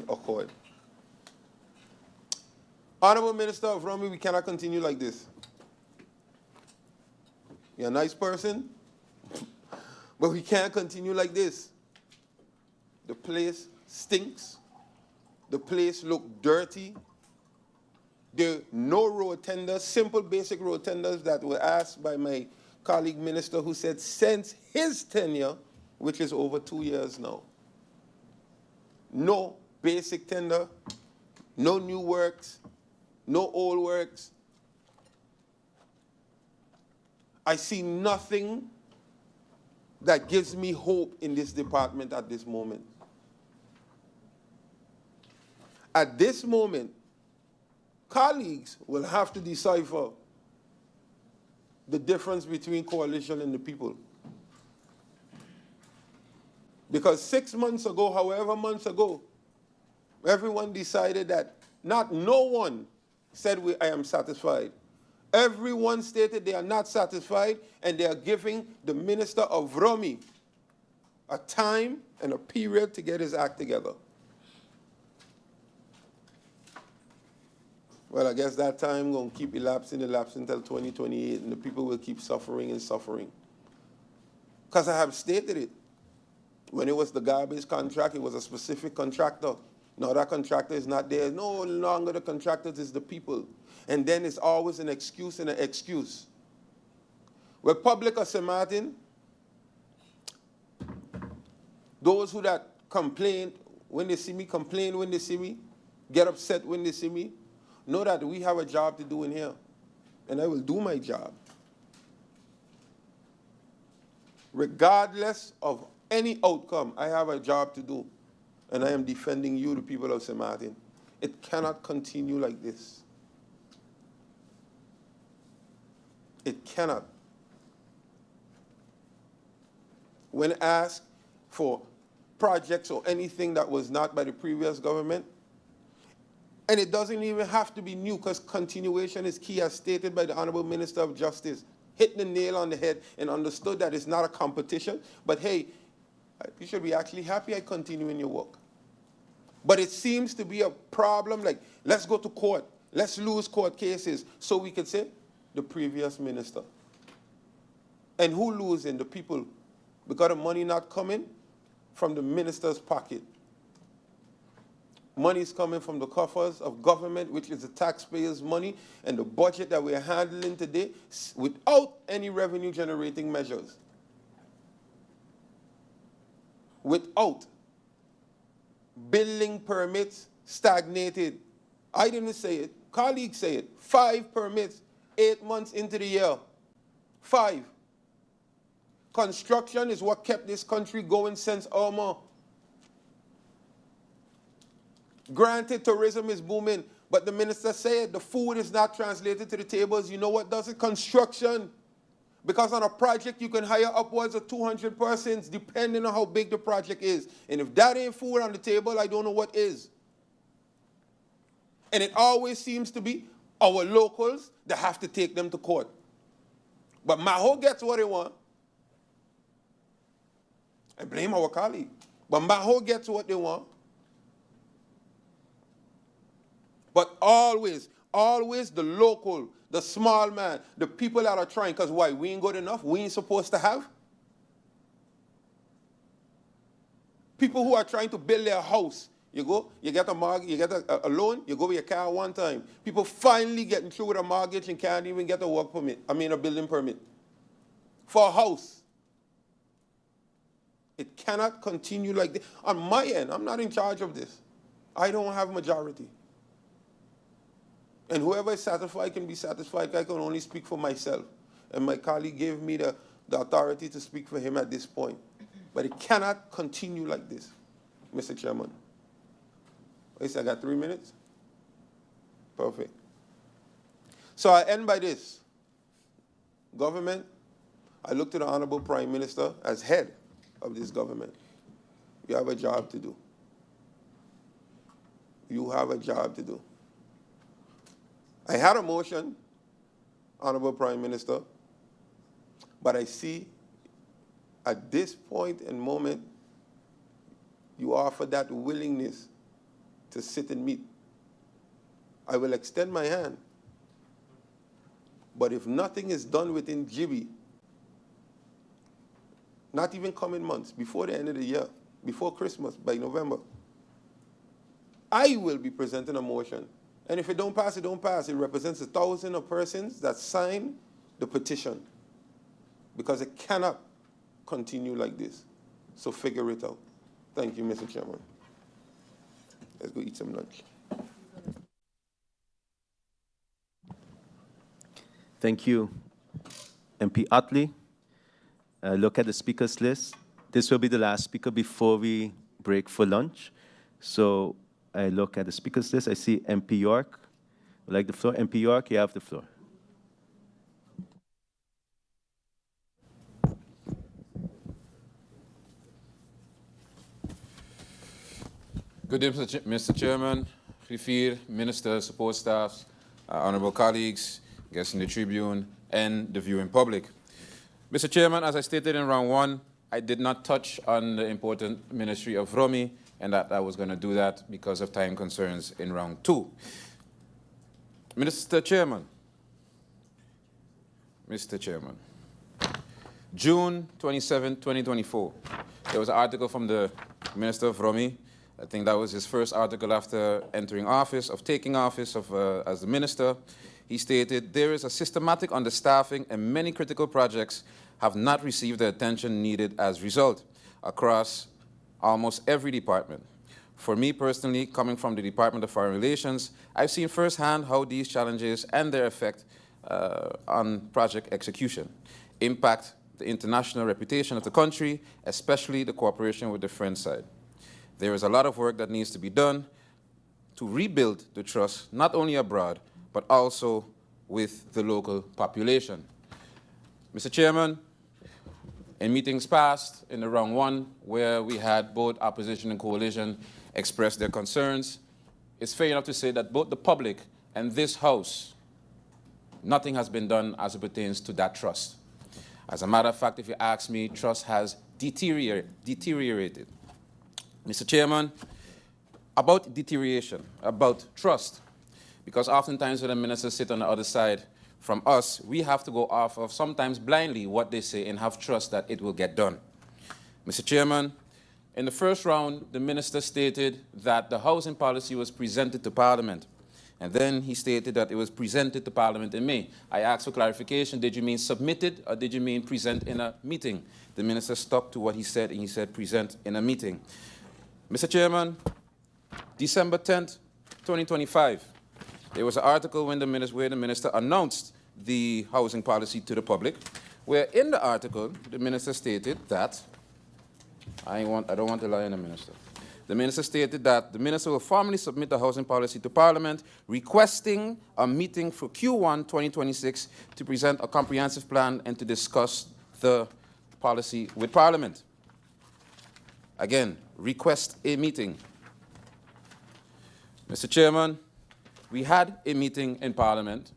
accord? Honorable Minister of Romy, we cannot continue like this. You're a nice person, but we can't continue like this. The place stinks. The place looks dirty. There are no road tenders, simple basic road tenders that were asked by my colleague minister who said since his tenure, which is over 2 years now, no basic tender, no new works, no old works. I see nothing that gives me hope in this department at this moment. At this moment, colleagues will have to decipher the difference between coalition and the people. Because 6 months ago, however months ago, everyone decided that no one said I am satisfied. Everyone stated they are not satisfied, and they are giving the Minister of Romy a time and a period to get his act together. Well, I guess that time going to keep elapsing until 2028, and the people will keep suffering and suffering. Because I have stated it. When it was the garbage contract, it was a specific contractor. Now that contractor is not there. No longer the contractors, is the people. And then it's always an excuse and an excuse. Well, public of Sint Maarten, those who that complain when they see me, complain when they see me, get upset when they see me, know that we have a job to do in here. And I will do my job. Regardless of any outcome, I have a job to do. And I am defending you, the people of Sint Maarten. It cannot continue like this. It cannot. When asked for projects or anything that was not by the previous government, and it doesn't even have to be new, because continuation is key, as stated by the Honorable Minister of Justice. Hit the nail on the head and understood that it's not a competition, but hey, you should be actually happy I continue in your work. But it seems to be a problem, like, let's go to court, let's lose court cases, so we could say, the previous minister. And who losing? The people. Because the money not coming from the minister's pocket. Money is coming from the coffers of government, which is the taxpayers' money, and the budget that we're handling today without any revenue generating measures. Without. Building permits stagnated. I didn't say it. Colleagues say it. 5 permits, 8 months into the year. 5. Construction is what kept this country going since Irma. Granted, tourism is booming, but the minister said the food is not translated to the tables. You know what does it? Construction. Because on a project, you can hire upwards of 200 persons, depending on how big the project is. And if that ain't food on the table, I don't know what is. And it always seems to be our locals that have to take them to court. But Maho gets what they want. I blame our colleague. But Maho gets what they want. But always the local, the small man, the people that are trying, because why? We ain't good enough? We ain't supposed to have? People who are trying to build their house. You go, you get a mortgage, you get a loan, you go with your car one time. People finally getting through with a mortgage and can't even get a work permit, a building permit. For a house. It cannot continue like this. On my end, I'm not in charge of this. I don't have majority. And whoever is satisfied can be satisfied. I can only speak for myself. And my colleague gave me the authority to speak for him at this point. But it cannot continue like this, Mr. Chairman. I got 3 minutes? Perfect. So I end by this. Government, I look to the Honorable Prime Minister as head of this government. You have a job to do. You have a job to do. I had a motion, Honorable Prime Minister, but I see at this point and moment, you offer that willingness to sit and meet. I will extend my hand. But if nothing is done within Gibi, not even coming months, before the end of the year, before Christmas, by November, I will be presenting a motion. And if it don't pass, it don't pass. It represents 1,000 of persons that sign the petition. Because it cannot continue like this. So figure it out. Thank you, Mr. Chairman. Let's go eat some lunch. Thank you, MP Utley. Look at the speakers list. This will be the last speaker before we break for lunch. So I look at the speakers list. I see MP York. Would like the floor. MP York, you have the floor. Good day, Mr. Chairman, Griffier, Minister, support staffs, honorable colleagues, guests in the Tribune, and the viewing public. Mr. Chairman, as I stated in round one, I did not touch on the important Ministry of Romy, and that I was going to do that because of time concerns in round two. Mr. Chairman, June 27, 2024, there was an article from the Minister of Romy. I think that was his first article after entering office, taking office as the minister. He stated, there is a systematic understaffing and many critical projects have not received the attention needed as a result across almost every department. For me personally, coming from the Department of Foreign Relations, I've seen firsthand how these challenges and their effect on project execution impact the international reputation of the country, especially the cooperation with the French side. There is a lot of work that needs to be done to rebuild the trust, not only abroad, but also with the local population. Mr. Chairman, in meetings past, in the round one, where we had both opposition and coalition express their concerns, it's fair enough to say that both the public and this House, nothing has been done as it pertains to that trust. As a matter of fact, if you ask me, trust has deteriorated. Mr. Chairman, about deterioration, about trust, because oftentimes when the ministers sit on the other side from us, we have to go off of sometimes blindly what they say and have trust that it will get done. Mr. Chairman, in the first round, the minister stated that the housing policy was presented to Parliament. And then he stated that it was presented to Parliament in May. I asked for clarification. Did you mean submitted or did you mean present in a meeting? The minister stuck to what he said, and he said present in a meeting. Mr. Chairman, December 10th, 2025, there was an article where the minister announced the housing policy to the public, where in the article, the minister stated that, I don't want to lie on the minister, the minister stated that the minister will formally submit the housing policy to Parliament, requesting a meeting for Q1 2026 to present a comprehensive plan and to discuss the policy with Parliament. Again, request a meeting. Mr. Chairman, we had a meeting in Parliament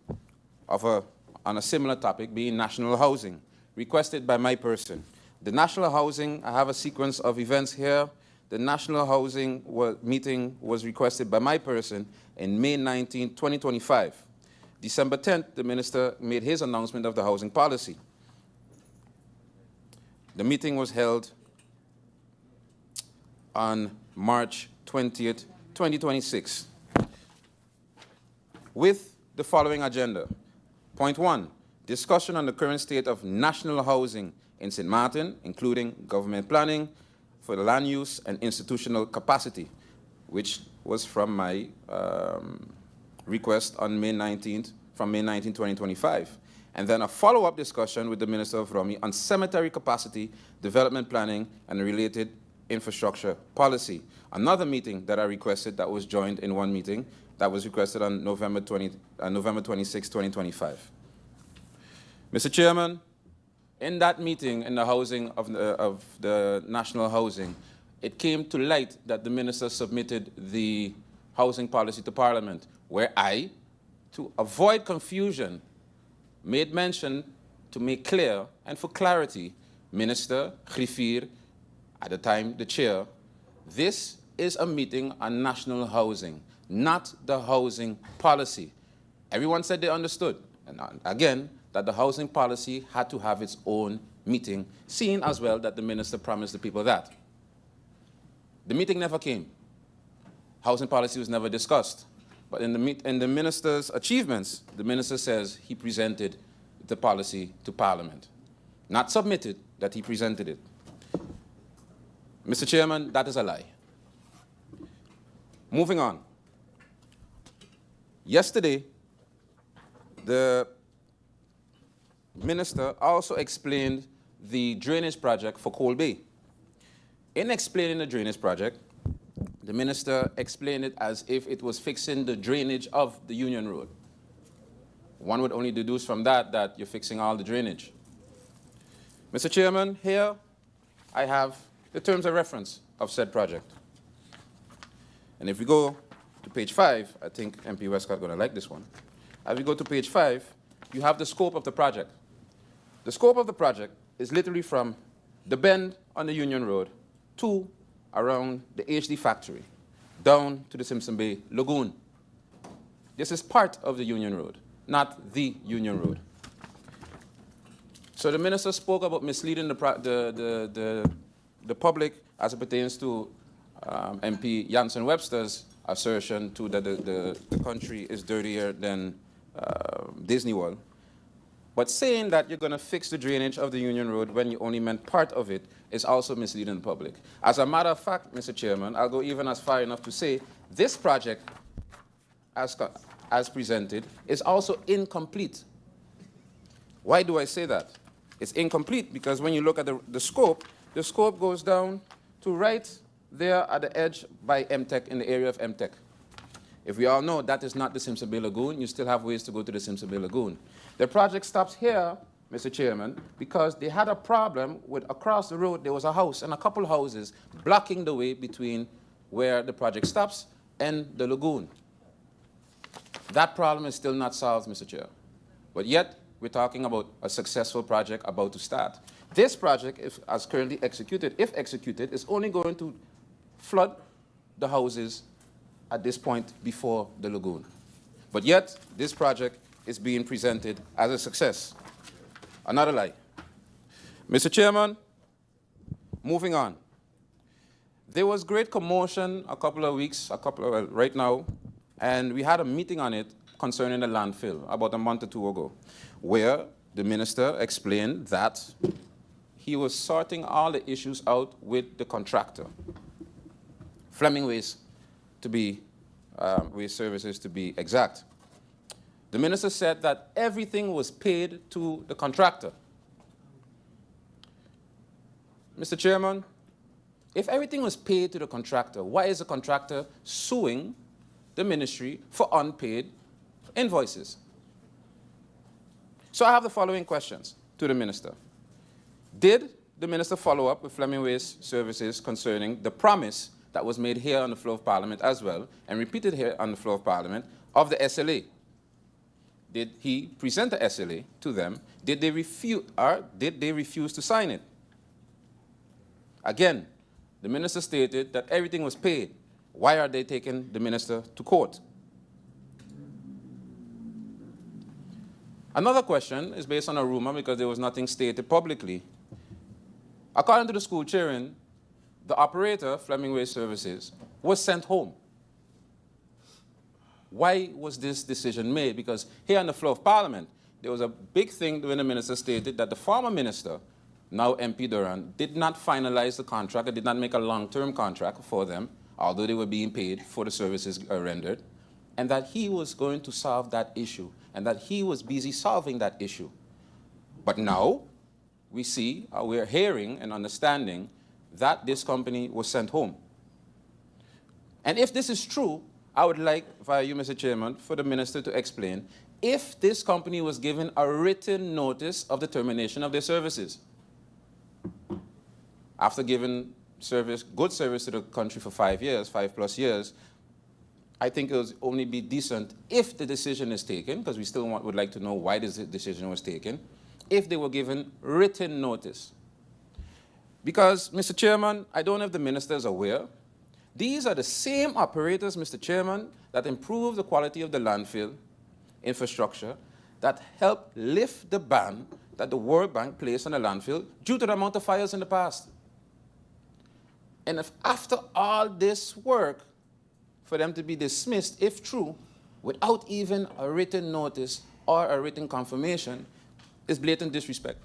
on a similar topic, being national housing, requested by my person. The national housing, I have a sequence of events here. The national housing meeting was requested by my person in May 19, 2025. December 10th, the minister made his announcement of the housing policy. The meeting was held on March 20th, 2026, with the following agenda. Point 1, discussion on the current state of national housing in Sint Maarten, including government planning for the land use and institutional capacity, which was from my request on May 19th, from May 19, 2025. And then a follow-up discussion with the Minister of Romy on cemetery capacity, development planning, and related infrastructure policy. Another meeting that I requested that was joined in one meeting that was requested on November 26, 2025. Mr. Chairman, in that meeting in the housing of the national housing, it came to light that the minister submitted the housing policy to Parliament, where I, to avoid confusion, made mention to make clear and for clarity, Minister Griffier, at the time the chair, this is a meeting on national housing, not the housing policy. Everyone said they understood, and again, that the housing policy had to have its own meeting, seeing as well that the minister promised the people that. The meeting never came. Housing policy was never discussed. But in the minister's achievements, the minister says he presented the policy to Parliament. Not submitted, that he presented it. Mr. Chairman, that is a lie. Moving on. Yesterday, the minister also explained the drainage project for Coal Bay. In explaining the drainage project, the minister explained it as if it was fixing the drainage of the Union Road. One would only deduce from that that you're fixing all the drainage. Mr. Chairman, here I have the terms of reference of said project. And if we go to page 5, I think MP Westcott is going to like this one. As we go to page 5, you have the scope of the project. The scope of the project is literally from the bend on the Union Road to around the HD factory, down to the Simpson Bay Lagoon. This is part of the Union Road, not the Union Road. So the minister spoke about misleading the public as it pertains to MP Jansen Webster's assertion to that the country is dirtier than Disney World. But saying that you're going to fix the drainage of the Union Road when you only meant part of it is also misleading the public. As a matter of fact, Mr. Chairman, I'll go even as far enough to say this project, as presented, is also incomplete. Why do I say that? It's incomplete because when you look at the scope goes down to right there at the edge by MTech, in the area of MTech. If we all know that is not the Simpson Bay Lagoon, you still have ways to go to the Simpson Bay Lagoon. The project stops here, Mr. Chairman, because they had a problem with across the road there was a house and a couple houses blocking the way between where the project stops and the lagoon. That problem is still not solved, Mr. Chair. But yet, we're talking about a successful project about to start. This project, as currently executed, if executed, is only going to flood the houses at this point before the lagoon. But yet, this project is being presented as a success. Another lie. Mr. Chairman, moving on. There was great commotion a couple of weeks, right now, and we had a meeting on it concerning the landfill about a month or two ago, where the minister explained that he was sorting all the issues out with the contractor, Fleming Waste Services to be exact. The minister said that everything was paid to the contractor. Mr. Chairman, If everything was paid to the contractor, why is the contractor suing the ministry for unpaid invoices? So I have the following questions to the minister. Did the minister follow up with Fleming Waste Services concerning the promise that was made here on the floor of Parliament as well, and repeated here on the floor of Parliament, of the SLA? Did he present the SLA to them? Did they refuse to sign it? Again, the minister stated that everything was paid. Why are they taking the minister to court? Another question is based on a rumor because there was nothing stated publicly. According to the school children, the operator, Fleming Waste Services, was sent home. Why was this decision made? Because here on the floor of Parliament, there was a big thing when the minister stated that the former minister, now MP Durant, did not finalize the contract and did not make a long-term contract for them, although they were being paid for the services rendered, and that he was going to solve that issue, and that he was busy solving that issue. But now, we see, we're hearing and understanding that this company was sent home. And if this is true, I would like, via you, Mr. Chairman, for the minister to explain if this company was given a written notice of the termination of their services. After giving good service to the country for 5 years, 5+ years, I think it would only be decent if the decision is taken, because we still would like to know why this decision was taken, if they were given written notice. Because, Mr. Chairman, I don't know if the minister is aware, these are the same operators, Mr. Chairman, that improve the quality of the landfill infrastructure, that help lift the ban that the World Bank placed on the landfill due to the amount of fires in the past. And if after all this work, for them to be dismissed, if true, without even a written notice or a written confirmation, is blatant disrespect.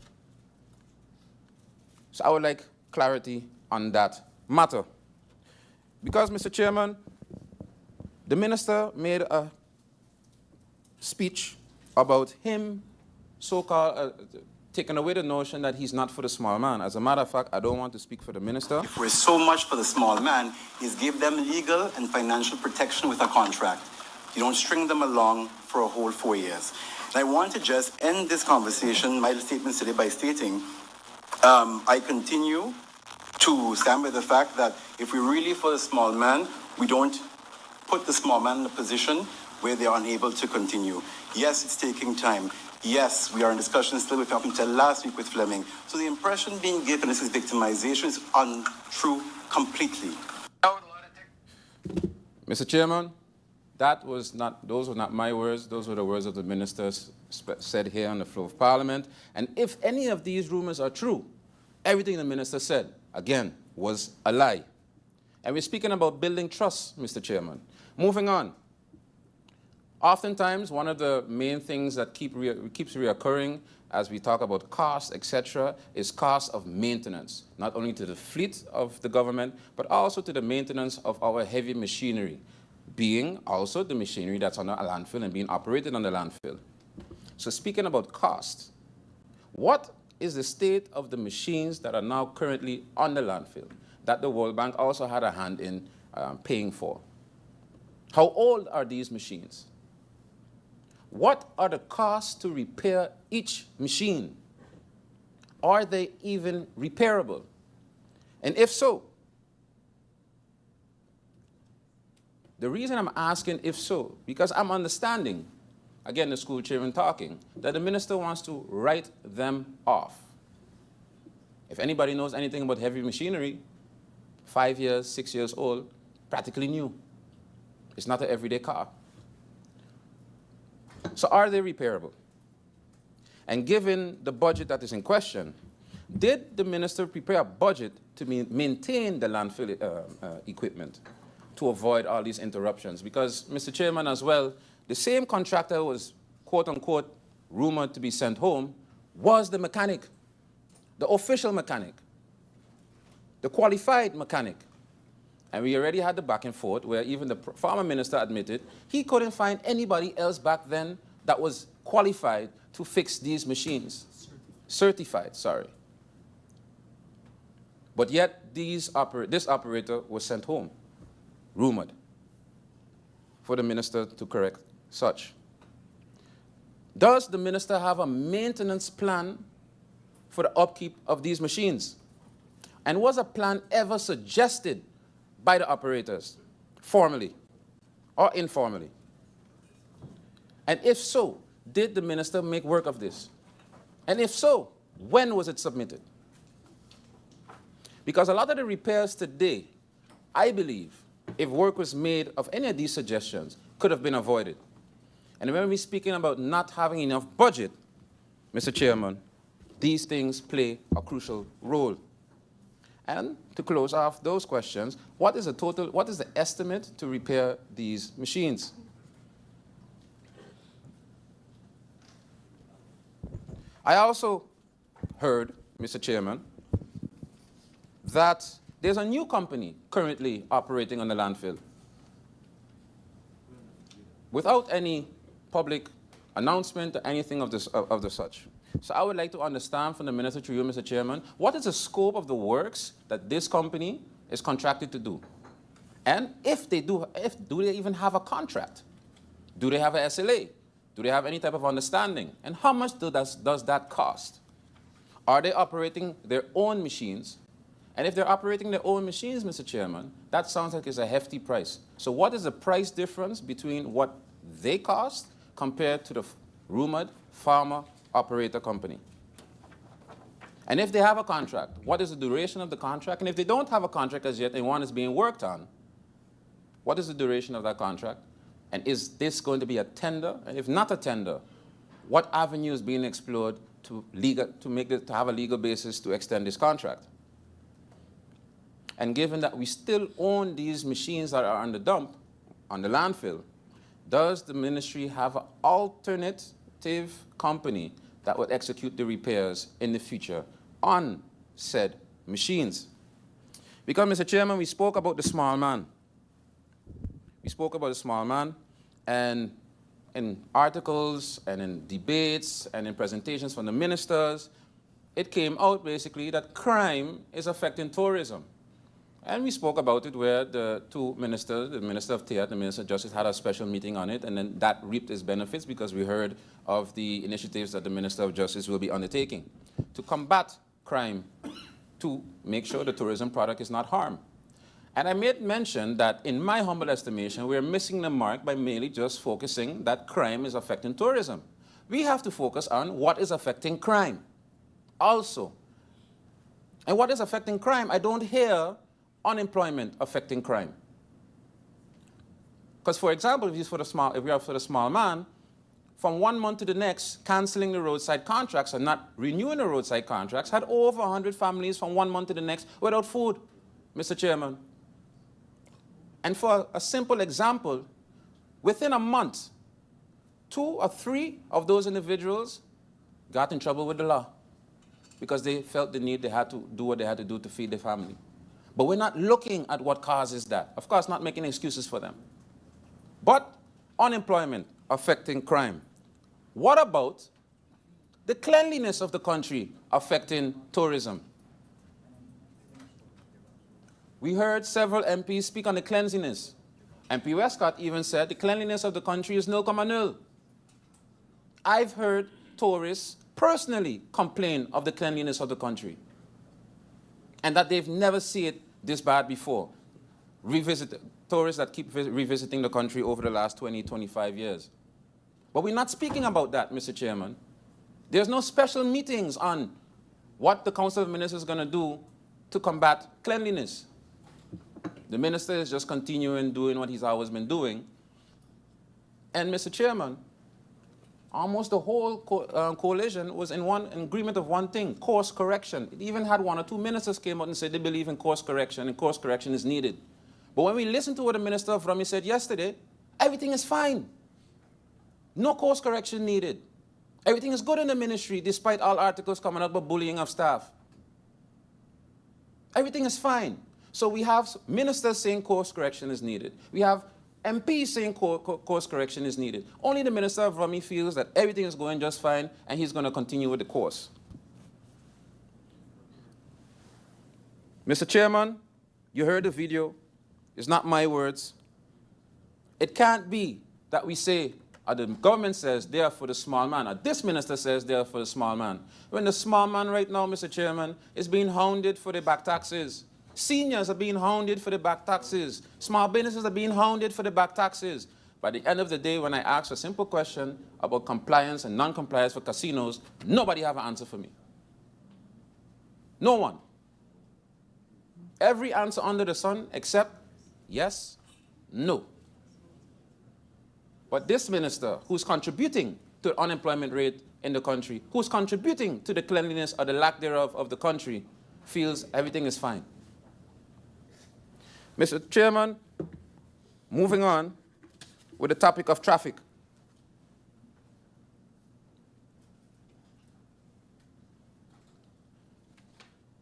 So I would like clarity on that matter. Because, Mr. Chairman, the minister made a speech about him so-called taking away the notion that he's not for the small man. As a matter of fact, I don't want to speak for the minister. If we're so much for the small man, is give them legal and financial protection with a contract. You don't string them along for a whole 4 years. And I want to just end this conversation, my statement today, by stating, I continue to stand by the fact that if we're really for the small man, we don't put the small man in a position where they are unable to continue. Yes, it's taking time. Yes, we are in discussion still with up until last week with Fleming. So the impression being given this is victimization is untrue completely. Mr. Chairman, those were not my words. Those were the words of the ministers said here on the floor of Parliament. And if any of these rumors are true, everything the minister said, again, was a lie. And we're speaking about building trust, Mr. Chairman. Moving on. Oftentimes, one of the main things that keeps reoccurring as we talk about costs, etc., is cost of maintenance, not only to the fleet of the government, but also to the maintenance of our heavy machinery, being also the machinery that's on the landfill and being operated on the landfill. So speaking about cost, what is the state of the machines that are now currently on the landfill that the World Bank also had a hand in paying for? How old are these machines? What are the costs to repair each machine? Are they even repairable? And if so, the reason I'm asking if so, because I'm understanding, again, the school chairman talking, that the minister wants to write them off. If anybody knows anything about heavy machinery, 5 years, 6 years old, practically new. It's not an everyday car. So are they repairable? And given the budget that is in question, did the minister prepare a budget to maintain the landfill equipment to avoid all these interruptions? Because, Mr. Chairman, as well, the same contractor who was, quote-unquote, rumored to be sent home was the mechanic, the official mechanic, the qualified mechanic. And we already had the back and forth where even the former minister admitted he couldn't find anybody else back then that was qualified to fix these machines. Certified, sorry. But yet this operator was sent home, rumored, for the minister to correct such. Does the minister have a maintenance plan for the upkeep of these machines? And was a plan ever suggested by the operators, formally or informally? And if so, did the minister make work of this? And if so, when was it submitted? Because a lot of the repairs today, I believe, if work was made of any of these suggestions, could have been avoided. And when we're speaking about not having enough budget, Mr. Chairman, these things play a crucial role. And to close off those questions, what is the estimate to repair these machines? I also heard, Mr. Chairman, that there's a new company currently operating on the landfill without any public announcement or anything of the such. So I would like to understand from the minister through you, Mr. Chairman, what is the scope of the works that this company is contracted to do? And if they do they even have a contract? Do they have a SLA? Do they have any type of understanding? And how much does that cost? Are they operating their own machines? And if they're operating their own machines, Mr. Chairman, that sounds like it's a hefty price. So what is the price difference between what they cost compared to the rumored farmer operator company? And if they have a contract, what is the duration of the contract? And if they don't have a contract as yet and one is being worked on, what is the duration of that contract? And is this going to be a tender? And if not a tender, what avenue is being explored to have a legal basis to extend this contract? And given that we still own these machines that are on the dump, on the landfill, does the ministry have an alternative company that would execute the repairs in the future on said machines? Because, Mr. Chairman, we spoke about the small man. We spoke about the small man, and in articles and in debates and in presentations from the ministers, it came out basically that crime is affecting tourism. And we spoke about it where the two ministers, the Minister of Theatre and the Minister of Justice, had a special meeting on it, and then that reaped its benefits because we heard of the initiatives that the Minister of Justice will be undertaking to combat crime, to make sure the tourism product is not harmed. And I made mention that, in my humble estimation, we're missing the mark by merely just focusing that crime is affecting tourism. We have to focus on what is affecting crime also. And what is affecting crime? I don't hear unemployment affecting crime. Because, for example, if we are for the small man, from 1 month to the next, canceling the roadside contracts and not renewing the roadside contracts had over 100 families from 1 month to the next without food, Mr. Chairman. And for a simple example, within a month, 2 or 3 of those individuals got in trouble with the law because they felt the need, they had to do what they had to do to feed their family. But we're not looking at what causes that. Of course, not making excuses for them. But unemployment affecting crime. What about the cleanliness of the country affecting tourism? We heard several MPs speak on the cleanliness. MP Westcott even said the cleanliness of the country is 0.0. I've heard tourists personally complain of the cleanliness of the country, and that they've never seen it this bad before. Tourists that keep revisiting the country over the last 20, 25 years. But we're not speaking about that, Mr. Chairman. There's no special meetings on what the Council of Ministers is going to do to combat cleanliness. The minister is just continuing doing what he's always been doing. And, Mr. Chairman, almost the whole coalition was in agreement of one thing: course correction. It even had 1 or 2 ministers came out and said they believe in course correction, and course correction is needed. But when we listened to what the Minister of Rummy said yesterday, everything is fine. No course correction needed. Everything is good in the ministry, despite all articles coming out about bullying of staff. Everything is fine. So we have ministers saying course correction is needed. We have MPs saying course correction is needed. Only the Minister of Rummy feels that everything is going just fine and he's going to continue with the course. Mr. Chairman, you heard the video. It's not my words. It can't be that we say, or the government says they are for the small man, or this minister says they are for the small man. When the small man right now, Mr. Chairman, is being hounded for their back taxes. Seniors are being hounded for their back taxes. Small businesses are being hounded for their back taxes. By the end of the day, when I ask a simple question about compliance and non-compliance for casinos, nobody have an answer for me. No one. Every answer under the sun except yes, no. But this minister, who's contributing to the unemployment rate in the country, who's contributing to the cleanliness or the lack thereof of the country, feels everything is fine. Mr. Chairman, moving on with the topic of traffic.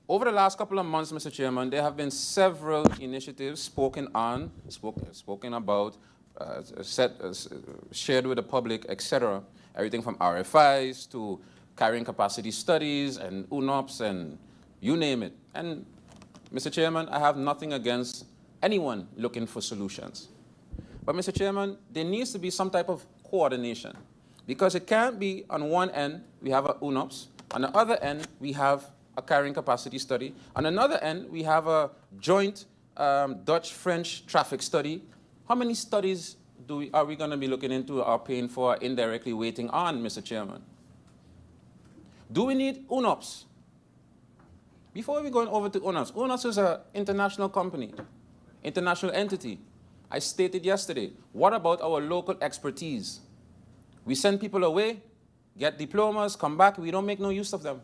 Over the last couple of months, Mr. Chairman, there have been several initiatives spoken about, shared with the public, etc. Everything from RFIs to carrying capacity studies and UNOPS and you name it. And, Mr. Chairman, I have nothing against anyone looking for solutions. But, Mr. Chairman, there needs to be some type of coordination, because it can't be on one end we have a UNOPS, on the other end we have a carrying capacity study, on another end we have a joint Dutch-French traffic study. How many studies are we going to be looking into or paying for, indirectly waiting on, Mr. Chairman? Do we need UNOPS? Before we go over to UNOPS, UNOPS is an international company, international entity. I stated yesterday, what about our local expertise? We send people away, get diplomas, come back, we don't make no use of them.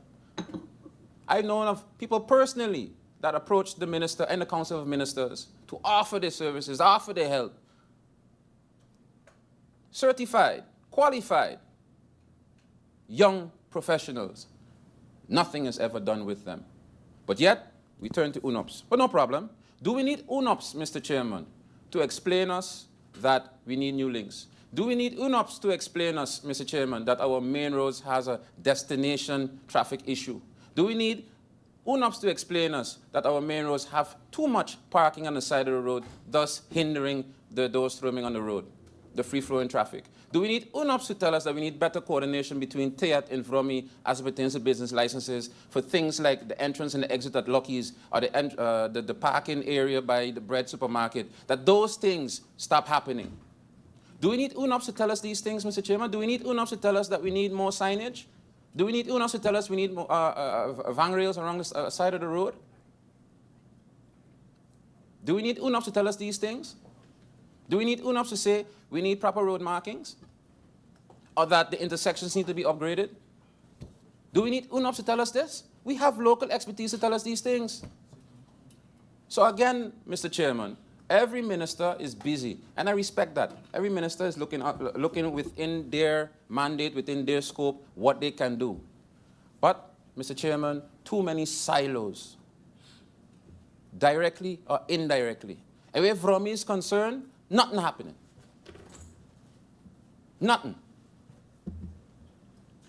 I've known of people personally that approached the minister and the Council of Ministers to offer their services, offer their help. Certified, qualified, young professionals. Nothing is ever done with them. But yet, we turn to UNOPS. But no problem. Do we need UNOPS, Mr. Chairman, to explain us that we need new links? Do we need UNOPS to explain us, Mr. Chairman, that our main roads has a destination traffic issue? Do we need UNOPS to explain us that our main roads have too much parking on the side of the road, thus hindering those roaming on the road, the free-flowing traffic? Do we need UNOPS to tell us that we need better coordination between TEAT and VROMI as it pertains to business licenses for things like the entrance and the exit at Lucky's or the parking area by the bread supermarket, that those things stop happening? Do we need UNOPS to tell us these things, Mr. Chairman? Do we need UNOPS to tell us that we need more signage? Do we need UNOPS to tell us we need more van rails around the side of the road? Do we need UNOPS to tell us these things? Do we need UNOPS to say we need proper road markings? Or that the intersections need to be upgraded? Do we need UNOPS to tell us this? We have local expertise to tell us these things. So again, Mr. Chairman, every minister is busy, and I respect that. Every minister is looking within their mandate, within their scope, what they can do. But, Mr. Chairman, too many silos, directly or indirectly. And where VROMI is concerned, nothing happening. Nothing.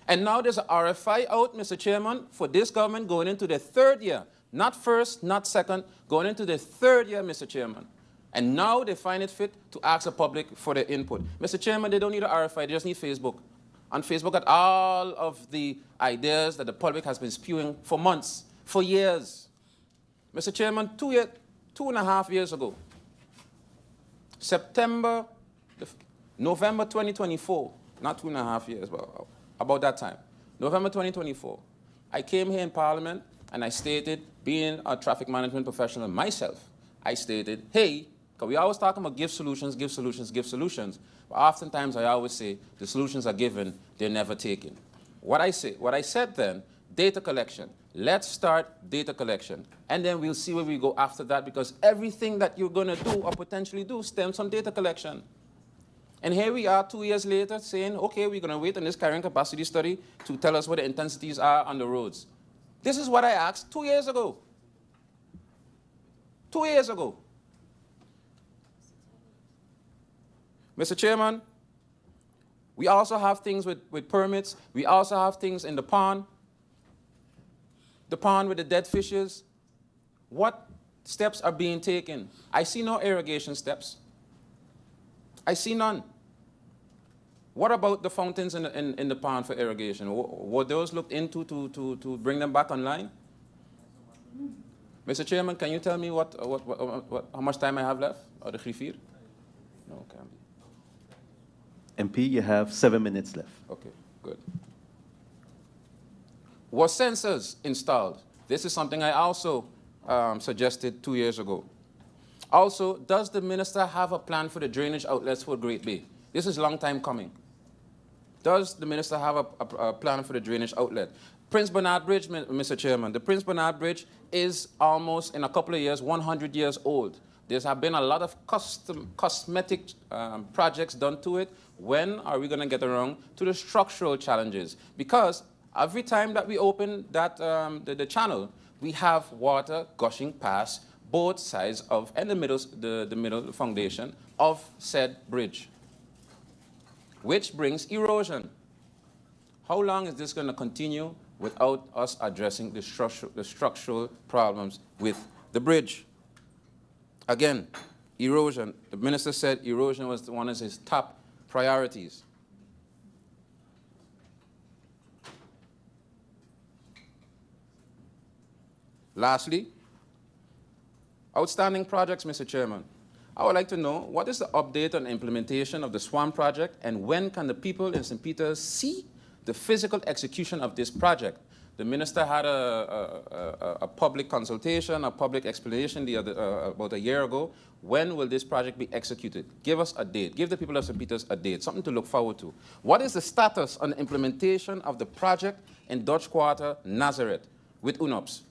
And now there's an RFI out, Mr. Chairman, for this government going into their third year. Not first, not second, going into their third year, Mr. Chairman. And now they find it fit to ask the public for their input. Mr. Chairman, they don't need an RFI, they just need Facebook. On Facebook, at all of the ideas that the public has been spewing for months, for years. Mr. Chairman, 2.5 years ago, November 2024, not 2.5 years, but about that time, November 2024, I came here in Parliament and I stated, being a traffic management professional myself, I stated, hey, because we always talk about give solutions, give solutions, give solutions. But oftentimes I always say the solutions are given, they're never taken. What I said then, data collection. Let's start data collection. And then we'll see where we go after that, because everything that you're going to do or potentially do stems from data collection. And here we are 2 years later saying, okay, we're going to wait on this carrying capacity study to tell us what the intensities are on the roads. This is what I asked 2 years ago. 2 years ago. Mr. Chairman, we also have things with permits. We also have things in the pond with the dead fishes. What steps are being taken? I see no irrigation steps. I see none. What about the fountains in the pond for irrigation? Were those looked into to bring them back online? Mr. Chairman, can you tell me how much time I have left? Or the griffier? No, can't be. MP, you have 7 minutes left. Okay, good. Was sensors installed? This is something I also suggested 2 years ago. Also, does the minister have a plan for the drainage outlets for Great Bay? This is a long time coming. Does the minister have a plan for the drainage outlet? Prince Bernard Bridge, Mr. Chairman, the Prince Bernard Bridge is almost, in a couple of years, 100 years old. There have been a lot of cosmetic projects done to it. When are we going to get around to the structural challenges? Because every time that we open that, the channel, we have water gushing past both sides of, and the middle foundation of said bridge, which brings erosion. How long is this going to continue without us addressing the structural problems with the bridge? Again, erosion. The minister said erosion was one of his top priorities. Lastly, outstanding projects, Mr. Chairman. I would like to know what is the update on implementation of the SWAM project, and when can the people in St. Peter's see the physical execution of this project? The minister had a public consultation, a public explanation about a year ago. When will this project be executed? Give us a date. Give the people of St. Peter's a date, something to look forward to. What is the status on the implementation of the project in Dutch Quarter, Nazareth, with UNOPS?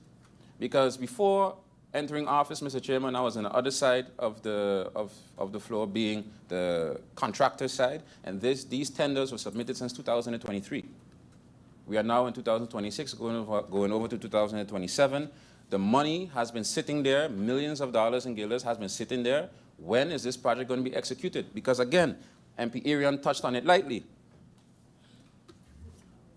Because before entering office, Mr. Chairman, I was on the other side of the floor, being the contractor side, and these tenders were submitted since 2023. We are now in 2026, going over to 2027. The money has been sitting there, millions of dollars in guilders has been sitting there. When is this project going to be executed? Because again, MP Arian touched on it lightly.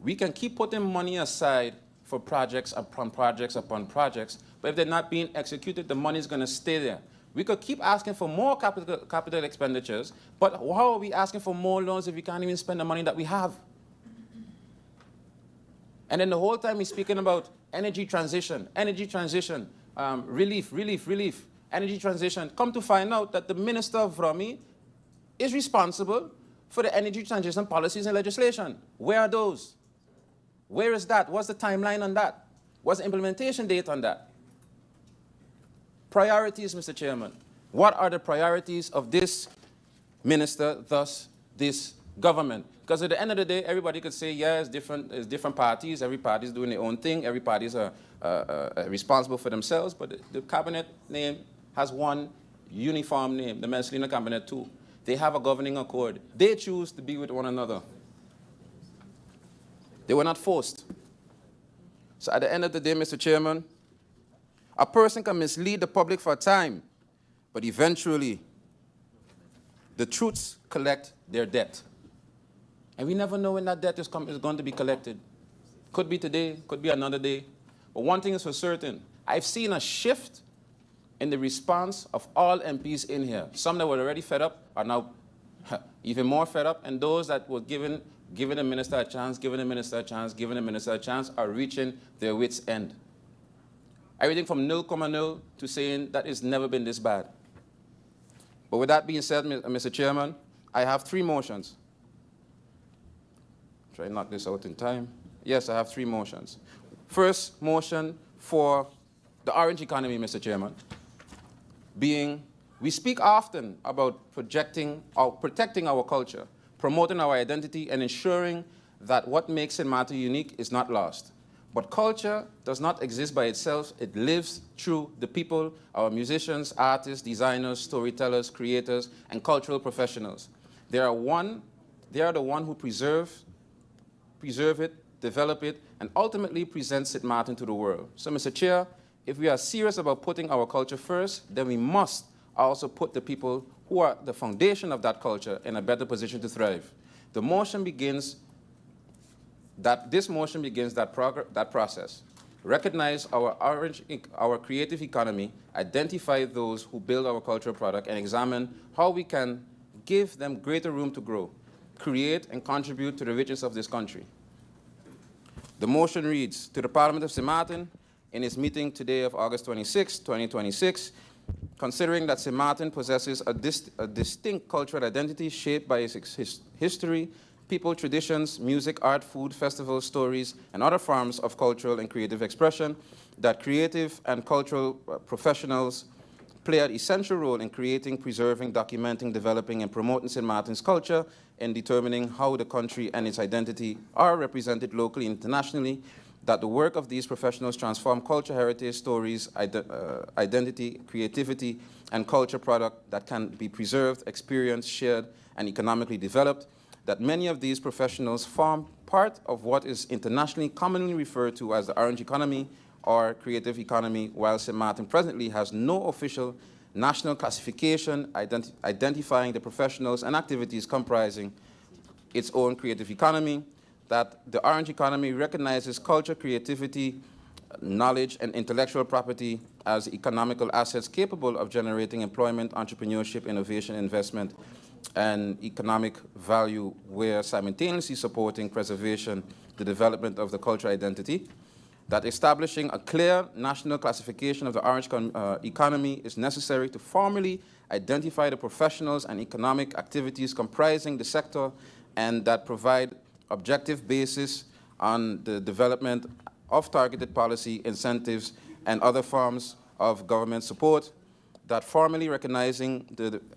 We can keep putting money aside for projects upon projects upon projects, but if they're not being executed, the money is going to stay there. We could keep asking for more capital expenditures, but how are we asking for more loans if we can't even spend the money that we have? And then the whole time he's speaking about energy transition, relief, energy transition. Come to find out that the Minister of Romy is responsible for the energy transition policies and legislation. Where are those? Where is that? What's the timeline on that? What's the implementation date on that? Priorities, Mr. Chairman. What are the priorities of this minister, thus this government? Because at the end of the day, everybody could say, yeah, it's different parties, every party is doing their own thing, every party is responsible for themselves, but the cabinet name has one uniform name, the Menslina cabinet too. They have a governing accord. They choose to be with one another. They were not forced. So at the end of the day, Mr. Chairman, a person can mislead the public for a time, but eventually the truths collect their debt. And we never know when that debt is going to be collected. Could be today, could be another day. But one thing is for certain, I've seen a shift in the response of all MPs in here. Some that were already fed up are now even more fed up, and those that were giving the minister a chance are reaching their wits' end. Everything from 0.0 to saying that it's never been this bad. But with that being said, Mr. Chairman, I have 3 motions. Try to knock this out in time. Yes, I have 3 motions. First motion for the orange economy, Mr. Chairman, being we speak often about protecting our culture, promoting our identity, and ensuring that what makes Sint Maarten unique is not lost. But culture does not exist by itself. It lives through the people, our musicians, artists, designers, storytellers, creators, and cultural professionals. They are the one who preserve it, develop it, and ultimately present Sint Maarten to the world. So, Mr. Chair, if we are serious about putting our culture first, then we must also put the people who are the foundation of that culture in a better position to thrive. This motion begins that process. recognize our creative economy, identify those who build our cultural product, and examine how we can give them greater room to grow, create and contribute to the riches of this country. The motion reads, to the Parliament of Sint Maarten, in its meeting today of August 26, 2026, considering that Sint Maarten possesses a distinct cultural identity shaped by its history, people, traditions, music, art, food, festivals, stories, and other forms of cultural and creative expression, that creative and cultural professionals play an essential role in creating, preserving, documenting, developing, and promoting Sint Maarten's culture, and determining how the country and its identity are represented locally and internationally, that the work of these professionals transform culture, heritage, stories, identity, creativity, and culture product that can be preserved, experienced, shared, and economically developed, that many of these professionals form part of what is internationally commonly referred to as the orange economy or creative economy, while Sint Maarten presently has no official national classification identifying the professionals and activities comprising its own creative economy, that the orange economy recognizes culture, creativity, knowledge, and intellectual property as economical assets capable of generating employment, entrepreneurship, innovation, investment, and economic value, where simultaneously supporting preservation, the development of the cultural identity, that establishing a clear national classification of the orange economy is necessary to formally identify the professionals and economic activities comprising the sector, and that provide objective basis on the development of targeted policy, incentives, and other forms of government support, that formally recognizing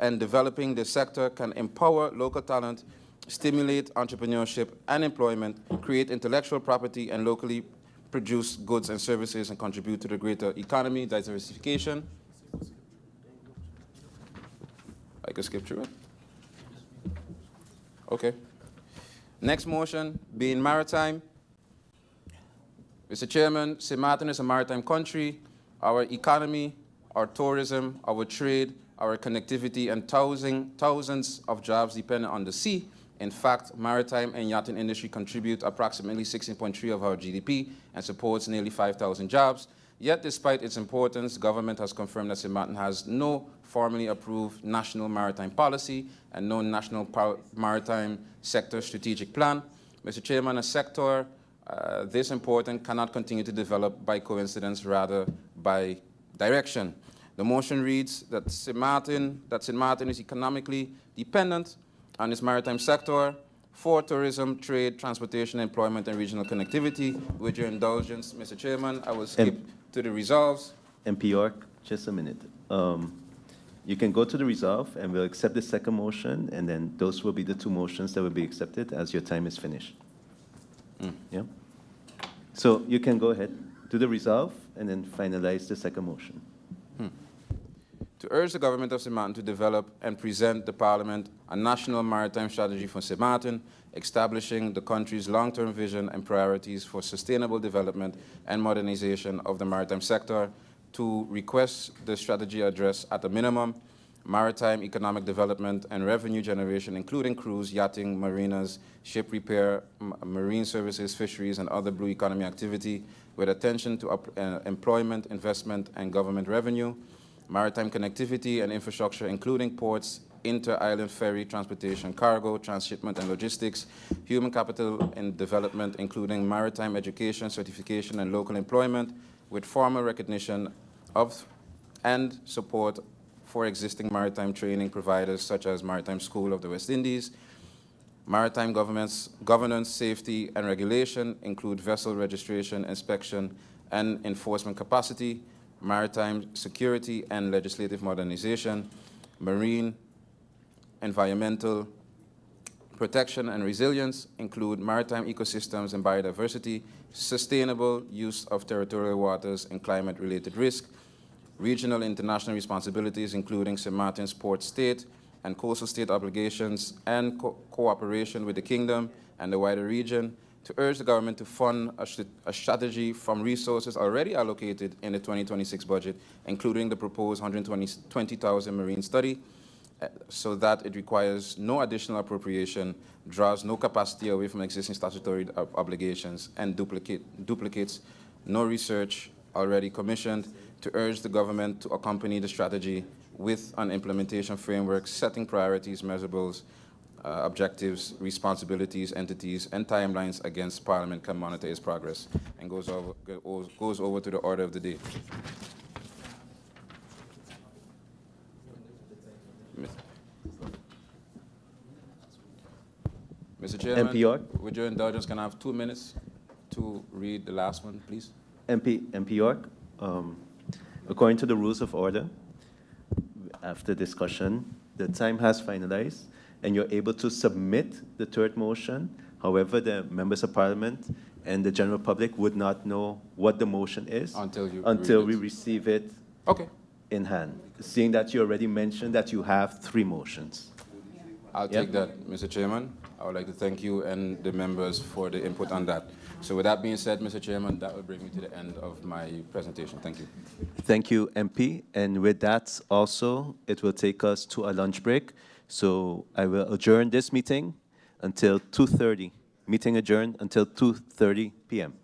and developing the sector can empower local talent, stimulate entrepreneurship and employment, create intellectual property and locally produce goods and services, and contribute to the greater economy, diversification. I could skip through it. Okay. Next motion, being maritime. Mr. Chairman, Sint Maarten is a maritime country. Our economy, our tourism, our trade, our connectivity, and thousands of jobs depend on the sea. In fact, maritime and yachting industry contribute approximately 16.3% of our GDP and supports nearly 5,000 jobs. Yet, despite its importance, government has confirmed that Sint Maarten has no formally approved national maritime policy and no national maritime sector strategic plan. Mr. Chairman, a sector this important cannot continue to develop by coincidence, rather by direction. The motion reads that Sint Maarten is economically dependent on its maritime sector for tourism, trade, transportation, employment, and regional connectivity. With your indulgence, Mr. Chairman, I will skip to the resolves. MP York, just a minute. You can go to the resolve, and we'll accept the second motion, and then those will be the two motions that will be accepted as your time is finished. Yeah? So you can go ahead, do the resolve, and then finalize the second motion. To urge the government of Sint Maarten to develop and present the Parliament a national maritime strategy for Sint Maarten, establishing the country's long-term vision and priorities for sustainable development and modernization of the maritime sector. To request the strategy address at a minimum maritime economic development and revenue generation, including cruise, yachting, marinas, ship repair, marine services, fisheries, and other blue economy activity, with attention to employment, investment, and government revenue, maritime connectivity and infrastructure, including ports, inter-island ferry transportation, cargo, transshipment and logistics, human capital and development, including maritime education, certification, and local employment, with formal recognition of and support for existing maritime training providers such as Maritime School of the West Indies. Maritime governance, safety, and regulation include vessel registration, inspection, and enforcement capacity, maritime security and legislative modernization, marine, environmental protection and resilience include maritime ecosystems and biodiversity, sustainable use of territorial waters and climate-related risk, regional international responsibilities including Sint Maarten's port state and coastal state obligations and cooperation with the Kingdom and the wider region, to urge the government to fund a strategy from resources already allocated in the 2026 budget, including the proposed 120,000 marine study, so that it requires no additional appropriation, draws no capacity away from existing statutory obligations, and duplicates no research already commissioned to urge the government to accompany the strategy with an implementation framework setting priorities, measurables, objectives, responsibilities, entities, and timelines against Parliament can monitor its progress, and goes over to the order of the day. Mr. Chairman, MP York? with your indulgence, can I have 2 minutes to read the last one, please? MP York, according to the rules of order, after discussion, the time has finalized, and you're able to submit the third motion. However, the members of parliament and the general public would not know what the motion is until we receive it Okay. in hand. Seeing that you already mentioned that you have 3 motions. I'll take that, Mr. Chairman. I would like to thank you and the members for the input on that. So with that being said, Mr. Chairman, that will bring me to the end of my presentation. Thank you. Thank you, MP. And with that also, it will take us to a lunch break. So I will adjourn this meeting until 2:30. Meeting adjourned until 2:30 p.m.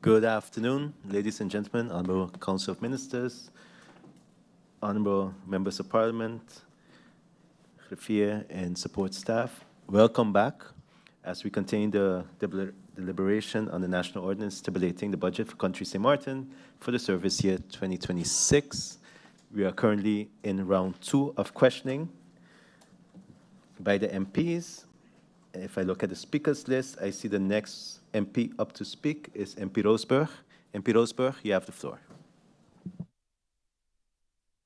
Good afternoon, ladies and gentlemen, Honorable Council of Ministers, Honorable Members of Parliament, greffier and support staff. Welcome back as we continue the deliberation on the National Ordinance stipulating the budget for Country Sint Maarten for the service year 2026. We are currently in round 2 of questioning by the MPs. If I look at the speakers list, I see the next MP up to speak is MP Roosburg. MP Roosburg, you have the floor.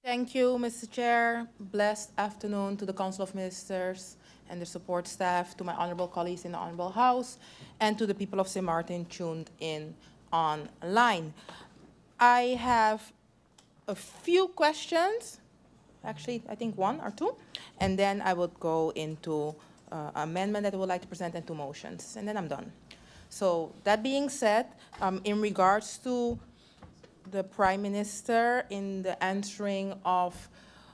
Thank you, Mr. Chair. Blessed afternoon to the Council of Ministers and the support staff, to my honorable colleagues in the Honorable House, and to the people of Sint Maarten tuned in online. I have a few questions, actually I think 1 or 2, and then I would go into amendment that I would like to present and 2 motions, and then I'm done. So that being said, in regards to the Prime Minister in the answering of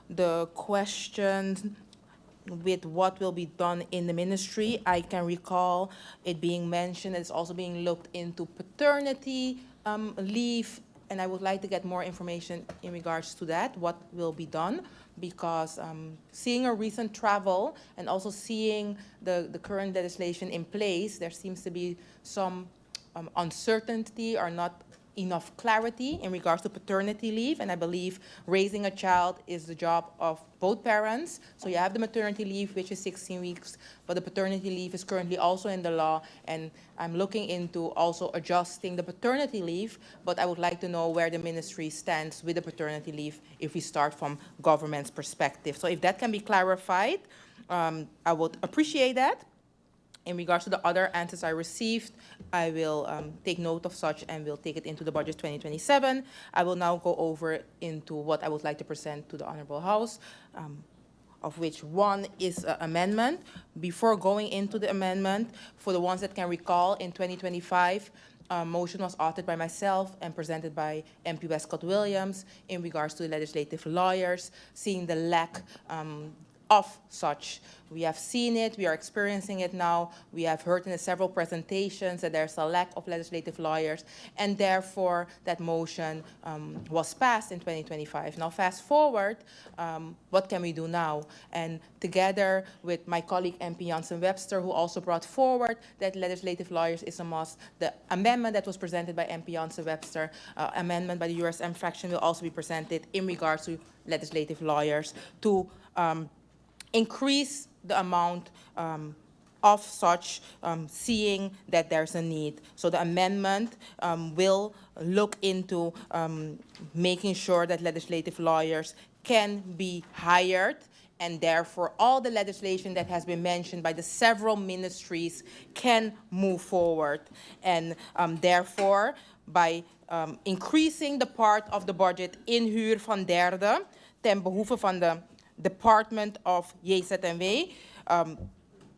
the questions with what will be done in the ministry, I can recall it being mentioned it's also being looked into paternity leave, and I would like to get more information in regards to that, what will be done, because seeing a recent travel and also seeing the current legislation in place, there seems to be some uncertainty or not enough clarity in regards to paternity leave, and I believe raising a child is the job of both parents. So you have the maternity leave, which is 16 weeks, but the paternity leave is currently also in the law, and I'm looking into also adjusting the paternity leave, but I would like to know where the ministry stands with the paternity leave if we start from government's perspective. So if that can be clarified, I would appreciate that. In regards to the other answers I received, I will take note of such and will take it into the budget 2027. I will now go over into what I would like to present to the Honorable House, of which 1 is an amendment. Before going into the amendment, for the ones that can recall, in 2025, a motion was authored by myself and presented by MP Westcott Williams in regards to the legislative lawyers, seeing the lack of such. We have seen it, we are experiencing it now. We have heard in the several presentations that there's a lack of legislative lawyers, and therefore that motion was passed in 2025. Now fast forward, what can we do now? And together with my colleague MP Janssen-Webster, who also brought forward that legislative lawyers is a must, the amendment that was presented by MP Janssen-Webster, amendment by the USM fraction, will also be presented in regards to legislative lawyers to increase the amount of such, seeing that there's a need. So the amendment will look into making sure that legislative lawyers can be hired, and therefore all the legislation that has been mentioned by the several ministries can move forward. And therefore, by increasing the part of the budget inhuur van derde ten behoeve van de Department of JZMW.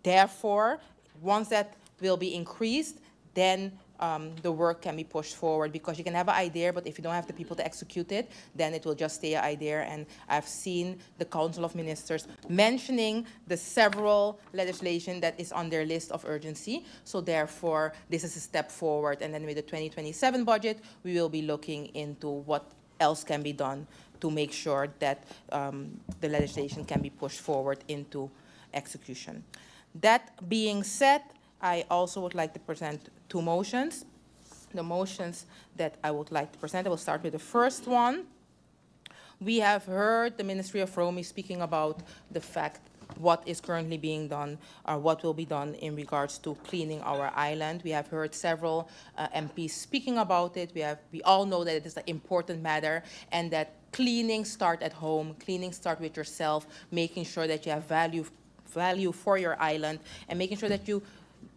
Therefore, once that will be increased, then the work can be pushed forward, because you can have an idea, but if you don't have the people to execute it, then it will just stay an idea. And I've seen the Council of Ministers mentioning the several legislation that is on their list of urgency. So therefore, this is a step forward. And then with the 2027 budget, we will be looking into what else can be done to make sure that the legislation can be pushed forward into execution. That being said, I also would like to present 2 motions. The motions that I would like to present, I will start with the first one. We have heard the Ministry of Romy speaking about the fact what is currently being done, or what will be done in regards to cleaning our island. We have heard several MPs speaking about it. We all know that it is an important matter, and that cleaning starts at home. Cleaning starts with yourself, making sure that you have value for your island, and making sure that you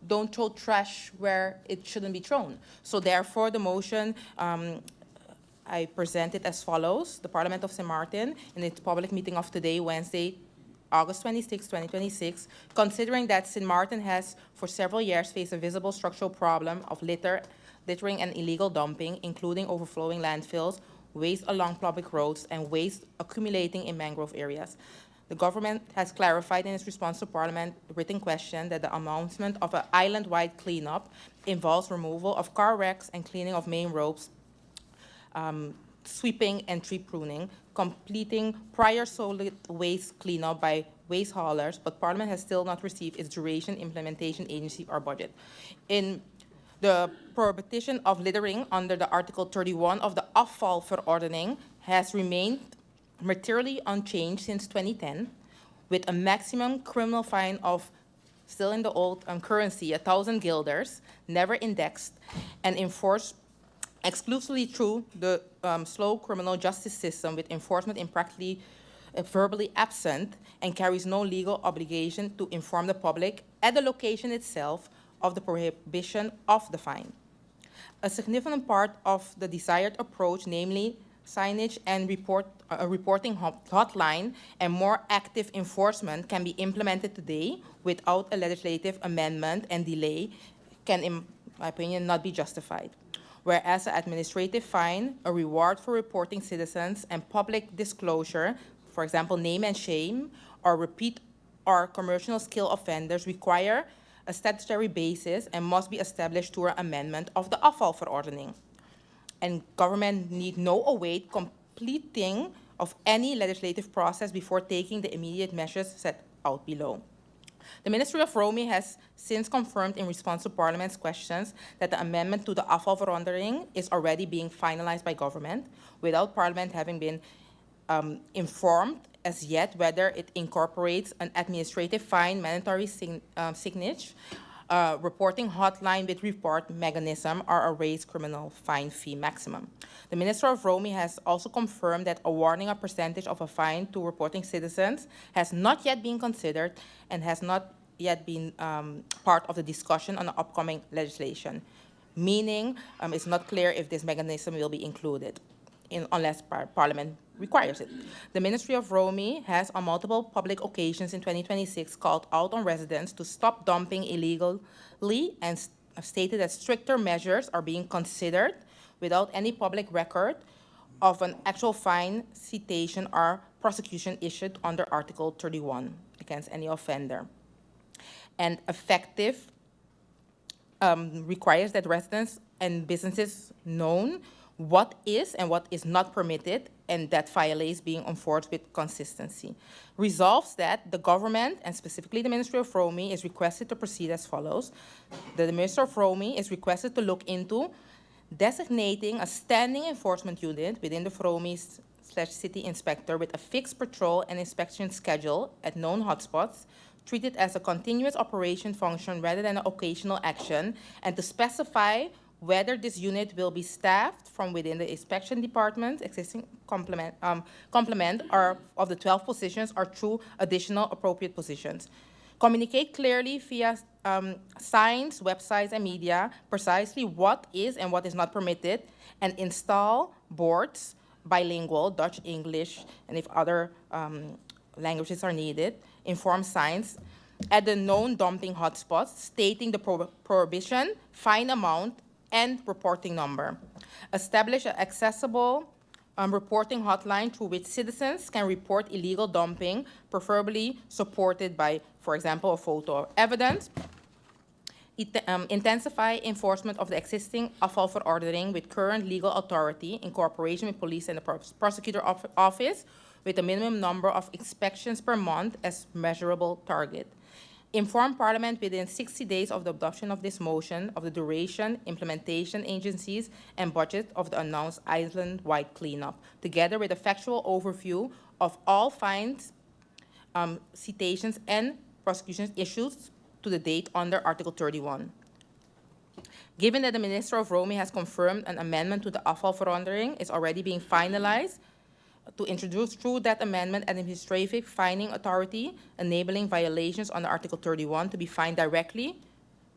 don't throw trash where it shouldn't be thrown. So therefore, the motion I present it as follows. The Parliament of Sint Maarten, in its public meeting of today, Wednesday, August 26, 2026, considering that Sint Maarten has for several years faced a visible structural problem of littering and illegal dumping, including overflowing landfills, waste along public roads, and waste accumulating in mangrove areas. The government has clarified in its response to Parliament written question that the announcement of an island-wide cleanup involves removal of car wrecks and cleaning of main roads, sweeping and tree pruning, completing prior solid waste cleanup by waste haulers, but Parliament has still not received its duration, implementation agency, or budget. In the prohibition of littering under the Article 31 of the Afvalverordening has remained materially unchanged since 2010, with a maximum criminal fine of, still in the old currency, 1,000 guilders, never indexed, and enforced exclusively through the slow criminal justice system, with enforcement in practically verbally absent, and carries no legal obligation to inform the public at the location itself of the prohibition of the fine. A significant part of the desired approach, namely signage and reporting hotline and more active enforcement, can be implemented today without a legislative amendment, and delay can, in my opinion, not be justified. Whereas an administrative fine, a reward for reporting citizens, and public disclosure, for example, name and shame, or repeat or commercial skill offenders, require a statutory basis and must be established through an amendment of the Afvalverordening. And government need no await completing of any legislative process before taking the immediate measures set out below. The Ministry of Romy has since confirmed in response to Parliament's questions that the amendment to the Afvalverordening is already being finalized by government, without Parliament having been informed as yet whether it incorporates an administrative fine, mandatory signage, reporting hotline with report mechanism, or a raised criminal fine fee maximum. The Minister of Romy has also confirmed that awarding a percentage of a fine to reporting citizens has not yet been considered and has not yet been part of the discussion on the upcoming legislation, meaning it's not clear if this mechanism will be included unless Parliament requires it. The Ministry of Romy has on multiple public occasions in 2026 called out on residents to stop dumping illegally and stated that stricter measures are being considered without any public record of an actual fine, citation, or prosecution issued under Article 31 against any offender. And effective requires that residents and businesses know what is and what is not permitted, and that violates being enforced with consistency. Resolves that the government, and specifically the Ministry of Romy, is requested to proceed as follows. The Minister of Romy is requested to look into designating a standing enforcement unit within the Romy/City Inspector with a fixed patrol and inspection schedule at known hotspots, treated as a continuous operation function rather than an occasional action, and to specify whether this unit will be staffed from within the inspection department, existing complement or of the 12 positions, or through additional appropriate positions. Communicate clearly via signs, websites, and media precisely what is and what is not permitted, and install boards, bilingual, Dutch, English, and if other languages are needed, inform signs at the known dumping hotspots stating the prohibition, fine amount, and reporting number. Establish an accessible reporting hotline through which citizens can report illegal dumping, preferably supported by, for example, a photo of evidence. Intensify enforcement of the existing Afvalverordening with current legal authority in cooperation with police and the prosecutor office, with a minimum number of inspections per month as measurable target. Inform Parliament within 60 days of the adoption of this motion of the duration, implementation agencies, and budget of the announced island-wide cleanup, together with a factual overview of all fines, citations, and prosecution issues to the date under Article 31. Given that the Minister of Romy has confirmed an amendment to the Afvalverordening is already being finalized, to introduce through that amendment an administrative fining authority enabling violations under Article 31 to be fined directly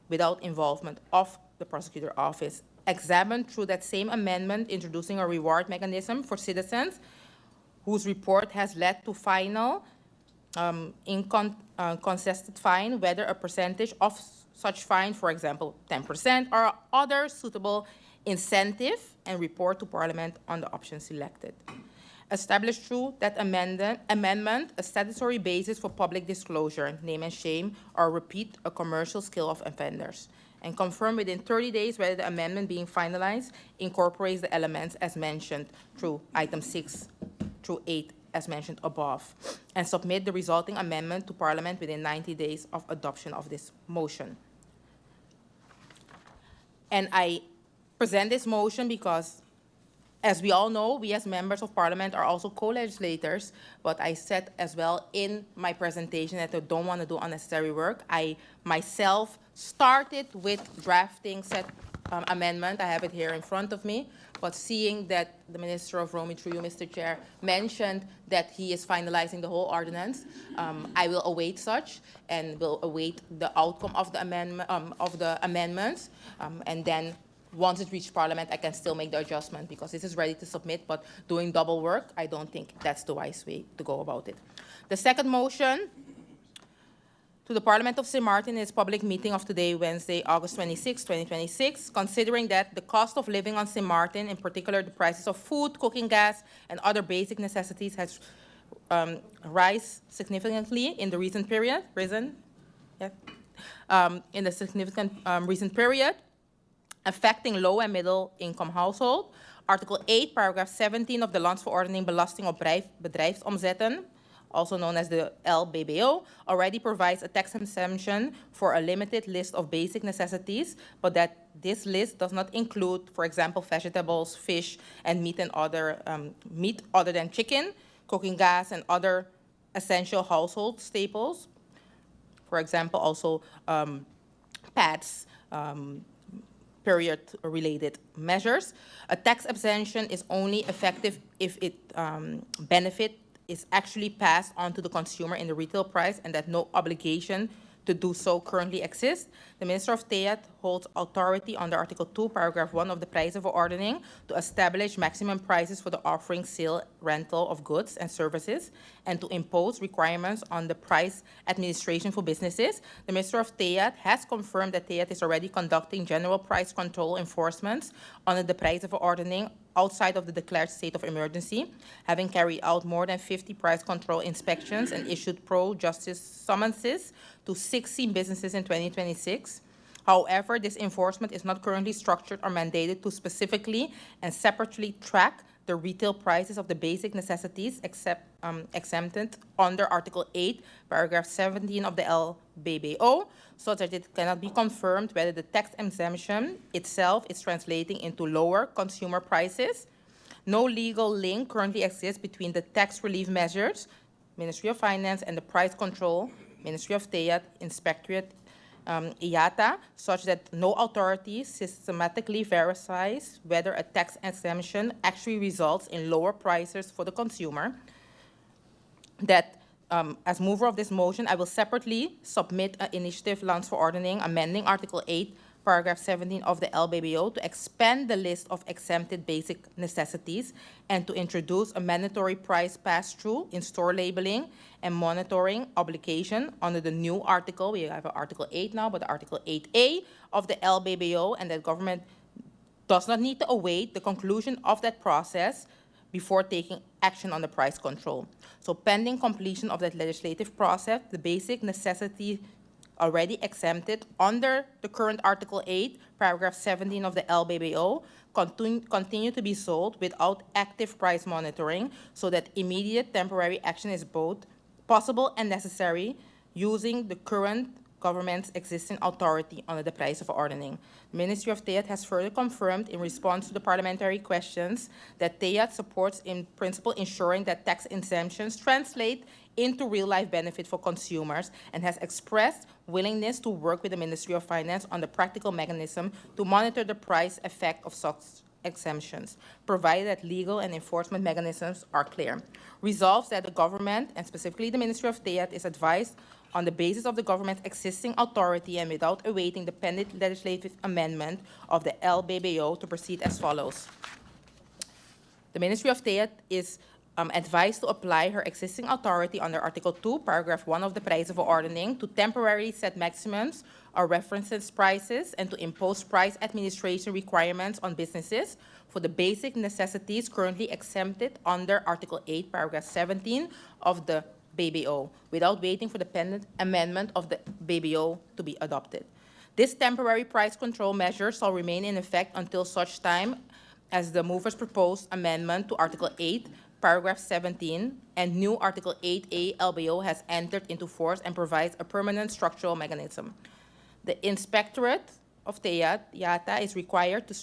without involvement of the prosecutor office. Examined through that same amendment, introducing a reward mechanism for citizens whose report has led to final contested fine, whether a percentage of such fine, for example, 10%, or other suitable incentive, and report to Parliament on the option selected. establish through that amendment a statutory basis for public disclosure, name and shame, or repeat a commercial skill of offenders, and confirm within 30 days whether the amendment being finalized incorporates the elements as mentioned through item 6 through 8 as mentioned above, and submit the resulting amendment to Parliament within 90 days of adoption of this motion. And I present this motion because, as we all know, we as members of Parliament are also co-legislators, but I said as well in my presentation that I don't want to do unnecessary work. I myself started with drafting said amendment. I have it here in front of me, but seeing that the Minister of Romy, through you, Mr. Chair, mentioned that he is finalizing the whole ordinance, I will await such and will await the outcome of the amendments, and then once it reaches Parliament, I can still make the adjustment because this is ready to submit, but doing double work, I don't think that's the wise way to go about it. The second motion to the Parliament of Sint Maarten in its public meeting of today, Wednesday, August 26, 2026, considering that the cost of living on Sint Maarten, in particular the prices of food, cooking gas, and other basic necessities has rise significantly in the recent period, recent period, affecting low and middle income household. Article 8, paragraph 17 of the Landsverordening Belasting op Bedrijfsomzetten, also known as the LBBO, already provides a tax exemption for a limited list of basic necessities, but that this list does not include, for example, vegetables, fish, and meat and other meat other than chicken, cooking gas, and other essential household staples. For example, also pads, period-related measures. A tax exemption is only effective if it benefit is actually passed on to the consumer in the retail price and that no obligation to do so currently exists. The Minister of Theat holds authority under Article 2, Paragraph 1 of the Prijzenverordening to establish maximum prices for the offering, sale, rental of goods and services, and to impose requirements on the price administration for businesses. The Minister of Theat has confirmed that Theat is already conducting general price control enforcements under the Prijzenverordening outside of the declared state of emergency, having carried out more than 50 price control inspections and issued pro-justice summonses to 16 businesses in 2026. However, this enforcement is not currently structured or mandated to specifically and separately track the retail prices of the basic necessities exempted under Article 8, Paragraph 17 of the LBBO, so that it cannot be confirmed whether the tax exemption itself is translating into lower consumer prices. No legal link currently exists between the tax relief measures, Ministry of Finance, and the price control, Ministry of Theat, Inspectorate, IATA, such that no authority systematically verifies whether a tax exemption actually results in lower prices for the consumer. That, as mover of this motion, I will separately submit an initiative Landsverordening amending Article 8, Paragraph 17 of the LBBO to expand the list of exempted basic necessities and to introduce a mandatory price pass-through in store labeling and monitoring obligation under the new article. We have Article 8 now, but Article 8A of the LBBO, and that government does not need to await the conclusion of that process before taking action on the price control. So pending completion of that legislative process, the basic necessity already exempted under the current Article 8, Paragraph 17 of the LBBO, continue to be sold without active price monitoring so that immediate temporary action is both possible and necessary using the current government's existing authority under the Prijzenverordening. The Ministry of Theat has further confirmed in response to the parliamentary questions that Theat supports in principle ensuring that tax exemptions translate into real-life benefit for consumers and has expressed willingness to work with the Ministry of Finance on the practical mechanism to monitor the price effect of such exemptions, provided that legal and enforcement mechanisms are clear. Resolves that the government, and specifically the Ministry of Theat, is advised on the basis of the government's existing authority and without awaiting the pending legislative amendment of the LBBO to proceed as follows. The Ministry of Theat is advised to apply her existing authority under Article 2, Paragraph 1 of the Prijzenverordening to temporarily set maximums or reference prices and to impose price administration requirements on businesses for the basic necessities currently exempted under Article 8, Paragraph 17 of the BBO, without waiting for the pending amendment of the BBO to be adopted. This temporary price control measure shall remain in effect until such time as the movers' proposed amendment to Article 8, Paragraph 17, and new Article 8A LBO has entered into force and provides a permanent structural mechanism. The Inspectorate of the IATA is required to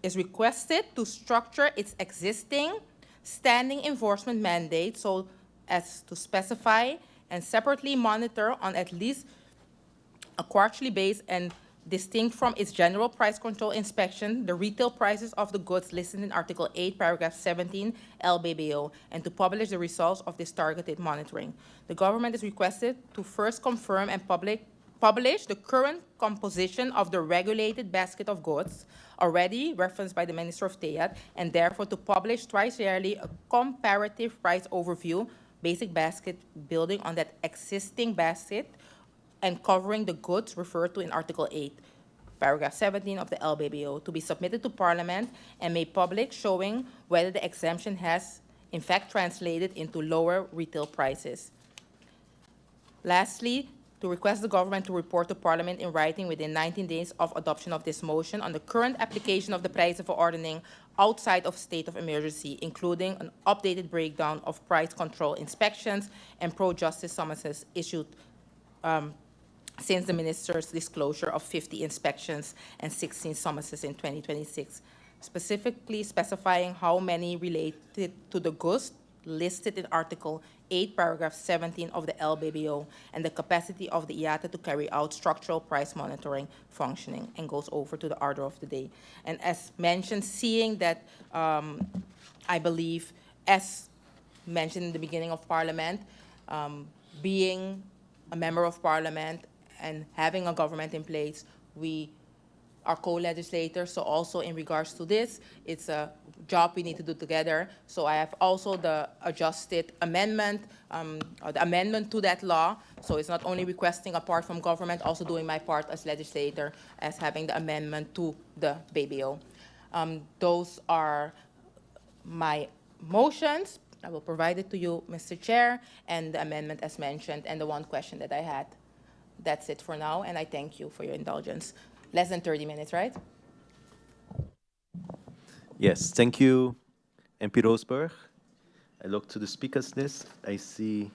is requested to structure its existing standing enforcement mandate so as to specify and separately monitor on at least a quarterly basis and distinct from its general price control inspection, the retail prices of the goods listed in Article 8, Paragraph 17, LBBO, and to publish the results of this targeted monitoring. The government is requested to first confirm and publish the current composition of the regulated basket of goods, already referenced by the Minister of TEAT, and therefore to publish twice yearly a comparative price overview, basic basket building on that existing basket, and covering the goods referred to in Article 8, Paragraph 17 of the LBBO, to be submitted to Parliament and made public, showing whether the exemption has, in fact, translated into lower retail prices. Lastly, to request the government to report to Parliament in writing within 19 days of adoption of this motion on the current application of the Prijzenverordening outside of state of emergency, including an updated breakdown of price control inspections and pro-justice summonses issued since the minister's disclosure of 50 inspections and 16 summonses in 2026, specifically specifying how many related to the goods listed in Article 8, Paragraph 17 of the LBBO, and the capacity of the IATA to carry out structural price monitoring functioning, and goes over to the order of the day. And as mentioned, seeing that I believe, as mentioned in the beginning of Parliament, being a member of Parliament and having a government in place, we are co-legislators. So also in regards to this, it's a job we need to do together. So I have also the adjusted amendment, or the amendment to that law. So it's not only requesting a part from government, also doing my part as legislator, as having the amendment to the BBO. Those are my motions. I will provide it to you, Mr. Chair, and the amendment as mentioned, and the one question that I had. That's it for now, and I thank you for your indulgence. Less than 30 minutes, right? Yes, thank you, MP Roseberg. I look to the speakers list. I see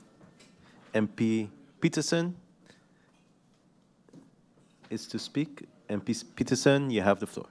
MP Peterson is to speak. MP Peterson, you have the floor.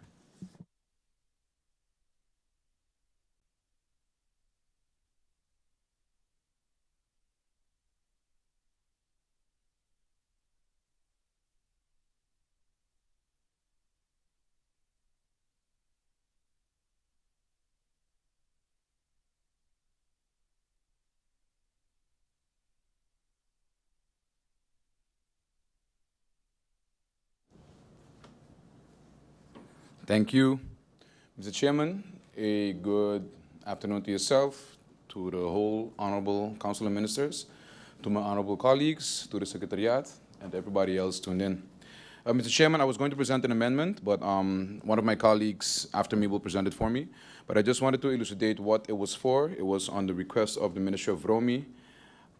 Thank you, Mr. Chairman. A good afternoon to yourself, to the whole honorable Council of Ministers, to my honorable colleagues, to the Secretariat, and everybody else tuned in. Mr. Chairman, I was going to present an amendment, but one of my colleagues after me will present it for me. But I just wanted to elucidate what it was for. It was on the request of the Minister of Romy.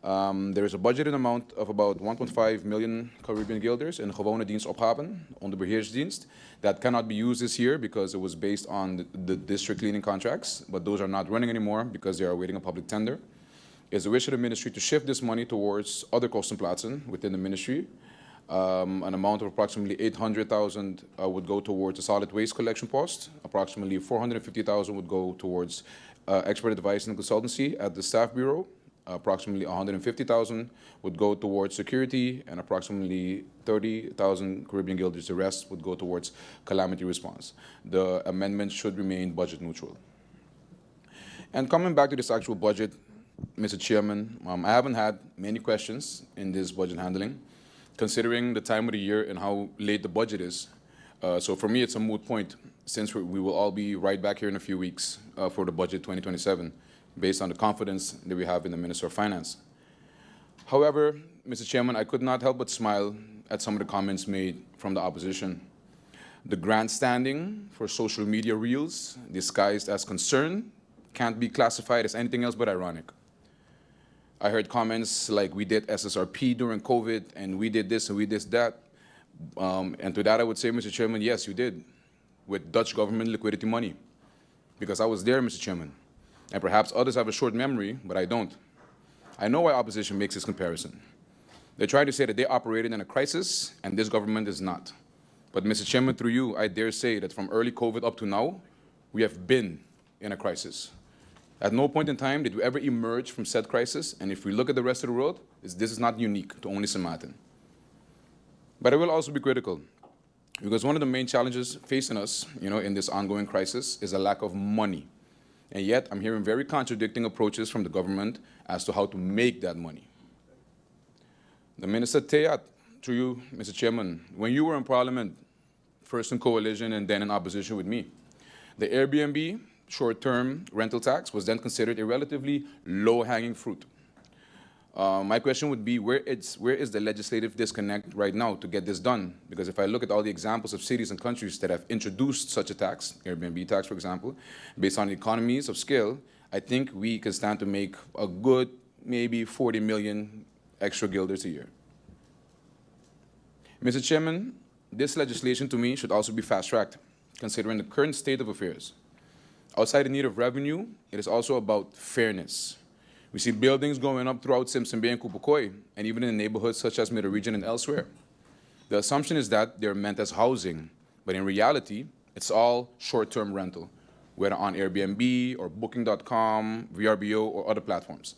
There is a budgeted amount of about 1.5 million Caribbean guilders in gewone dienstopgaven onder beheersdienst. That cannot be used this year because it was based on the district cleaning contracts, but those are not running anymore because they are awaiting a public tender. It's the wish of the ministry to shift this money towards other kostenplaatsen within the ministry. An amount of approximately 800,000 would go towards the solid waste collection post. Approximately 450,000 would go towards expert advice and consultancy at the staff bureau. Approximately 150,000 would go towards security, and approximately 30,000 Caribbean guilders, the rest would go towards calamity response. The amendment should remain budget neutral. And coming back to this actual budget, Mr. Chairman, I haven't had many questions in this budget handling, considering the time of the year and how late the budget is. So for me, it's a moot point. since we will all be right back here in a few weeks for the budget 2027, based on the confidence that we have in the Minister of Finance. However, Mr. Chairman, I could not help but smile at some of the comments made from the opposition. The grandstanding for social media reels, disguised as concern, can't be classified as anything else but ironic. I heard comments like, we did SSRP during COVID, and we did this and we did that. And to that I would say, Mr. Chairman, yes, you did, with Dutch government liquidity money. Because I was there, Mr. Chairman. And perhaps others have a short memory, but I don't. I know why opposition makes this comparison. They're trying to say that they operated in a crisis, and this government is not. But Mr. Chairman, through you, I dare say that from early COVID up to now, we have been in a crisis. At no point in time did we ever emerge from said crisis, and if we look at the rest of the world, this is not unique to only Sint Maarten. But I will also be critical, because one of the main challenges facing us, in this ongoing crisis is a lack of money. And yet, I'm hearing very contradicting approaches from the government as to how to make that money. The Minister Teyat, through you, Mr. Chairman, when you were in Parliament, first in coalition and then in opposition with me, the Airbnb short-term rental tax was then considered a relatively low-hanging fruit. My question would be, where is the legislative disconnect right now to get this done? Because if I look at all the examples of cities and countries that have introduced such a tax, Airbnb tax, for example, based on economies of scale, I think we can stand to make a good, maybe 40 million extra guilders a year. Mr. Chairman, this legislation to me should also be fast-tracked, considering the current state of affairs. Outside the need of revenue, it is also about fairness. We see buildings going up throughout Simpson Bay and Kupukoi, and even in neighborhoods such as Middle Region and elsewhere. The assumption is that they're meant as housing, but in reality, it's all short-term rental, whether on Airbnb or Booking.com, VRBO, or other platforms.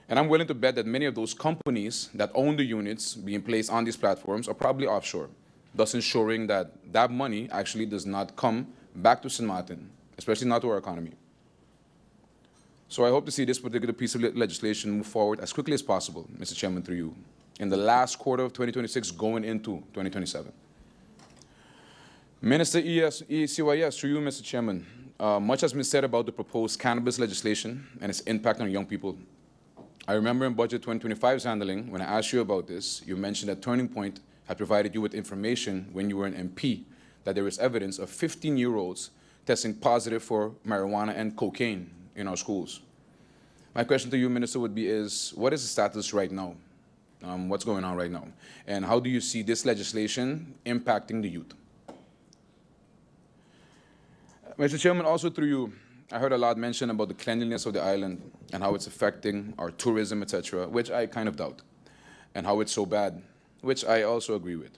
And I'm willing to bet that many of those companies that own the units being placed on these platforms are probably offshore, thus ensuring that that money actually does not come back to Sint Maarten, especially not to our economy. So I hope to see this particular piece of legislation move forward as quickly as possible, Mr. Chairman, through you, in the last quarter of 2026 going into 2027. Minister ECYS, through you, Mr. Chairman, much has been said about the proposed cannabis legislation and its impact on young people. I remember in Budget 2025's handling, when I asked you about this, you mentioned that Turning Point had provided you with information when you were an MP that there is evidence of 15-year-olds testing positive for marijuana and cocaine in our schools. My question to you, Minister, would be what is the status right now? What's going on right now? And how do you see this legislation impacting the youth? Mr. Chairman, also through you, I heard a lot mentioned about the cleanliness of the island and how it's affecting our tourism, etc., which I kind of doubt, and how it's so bad, which I also agree with.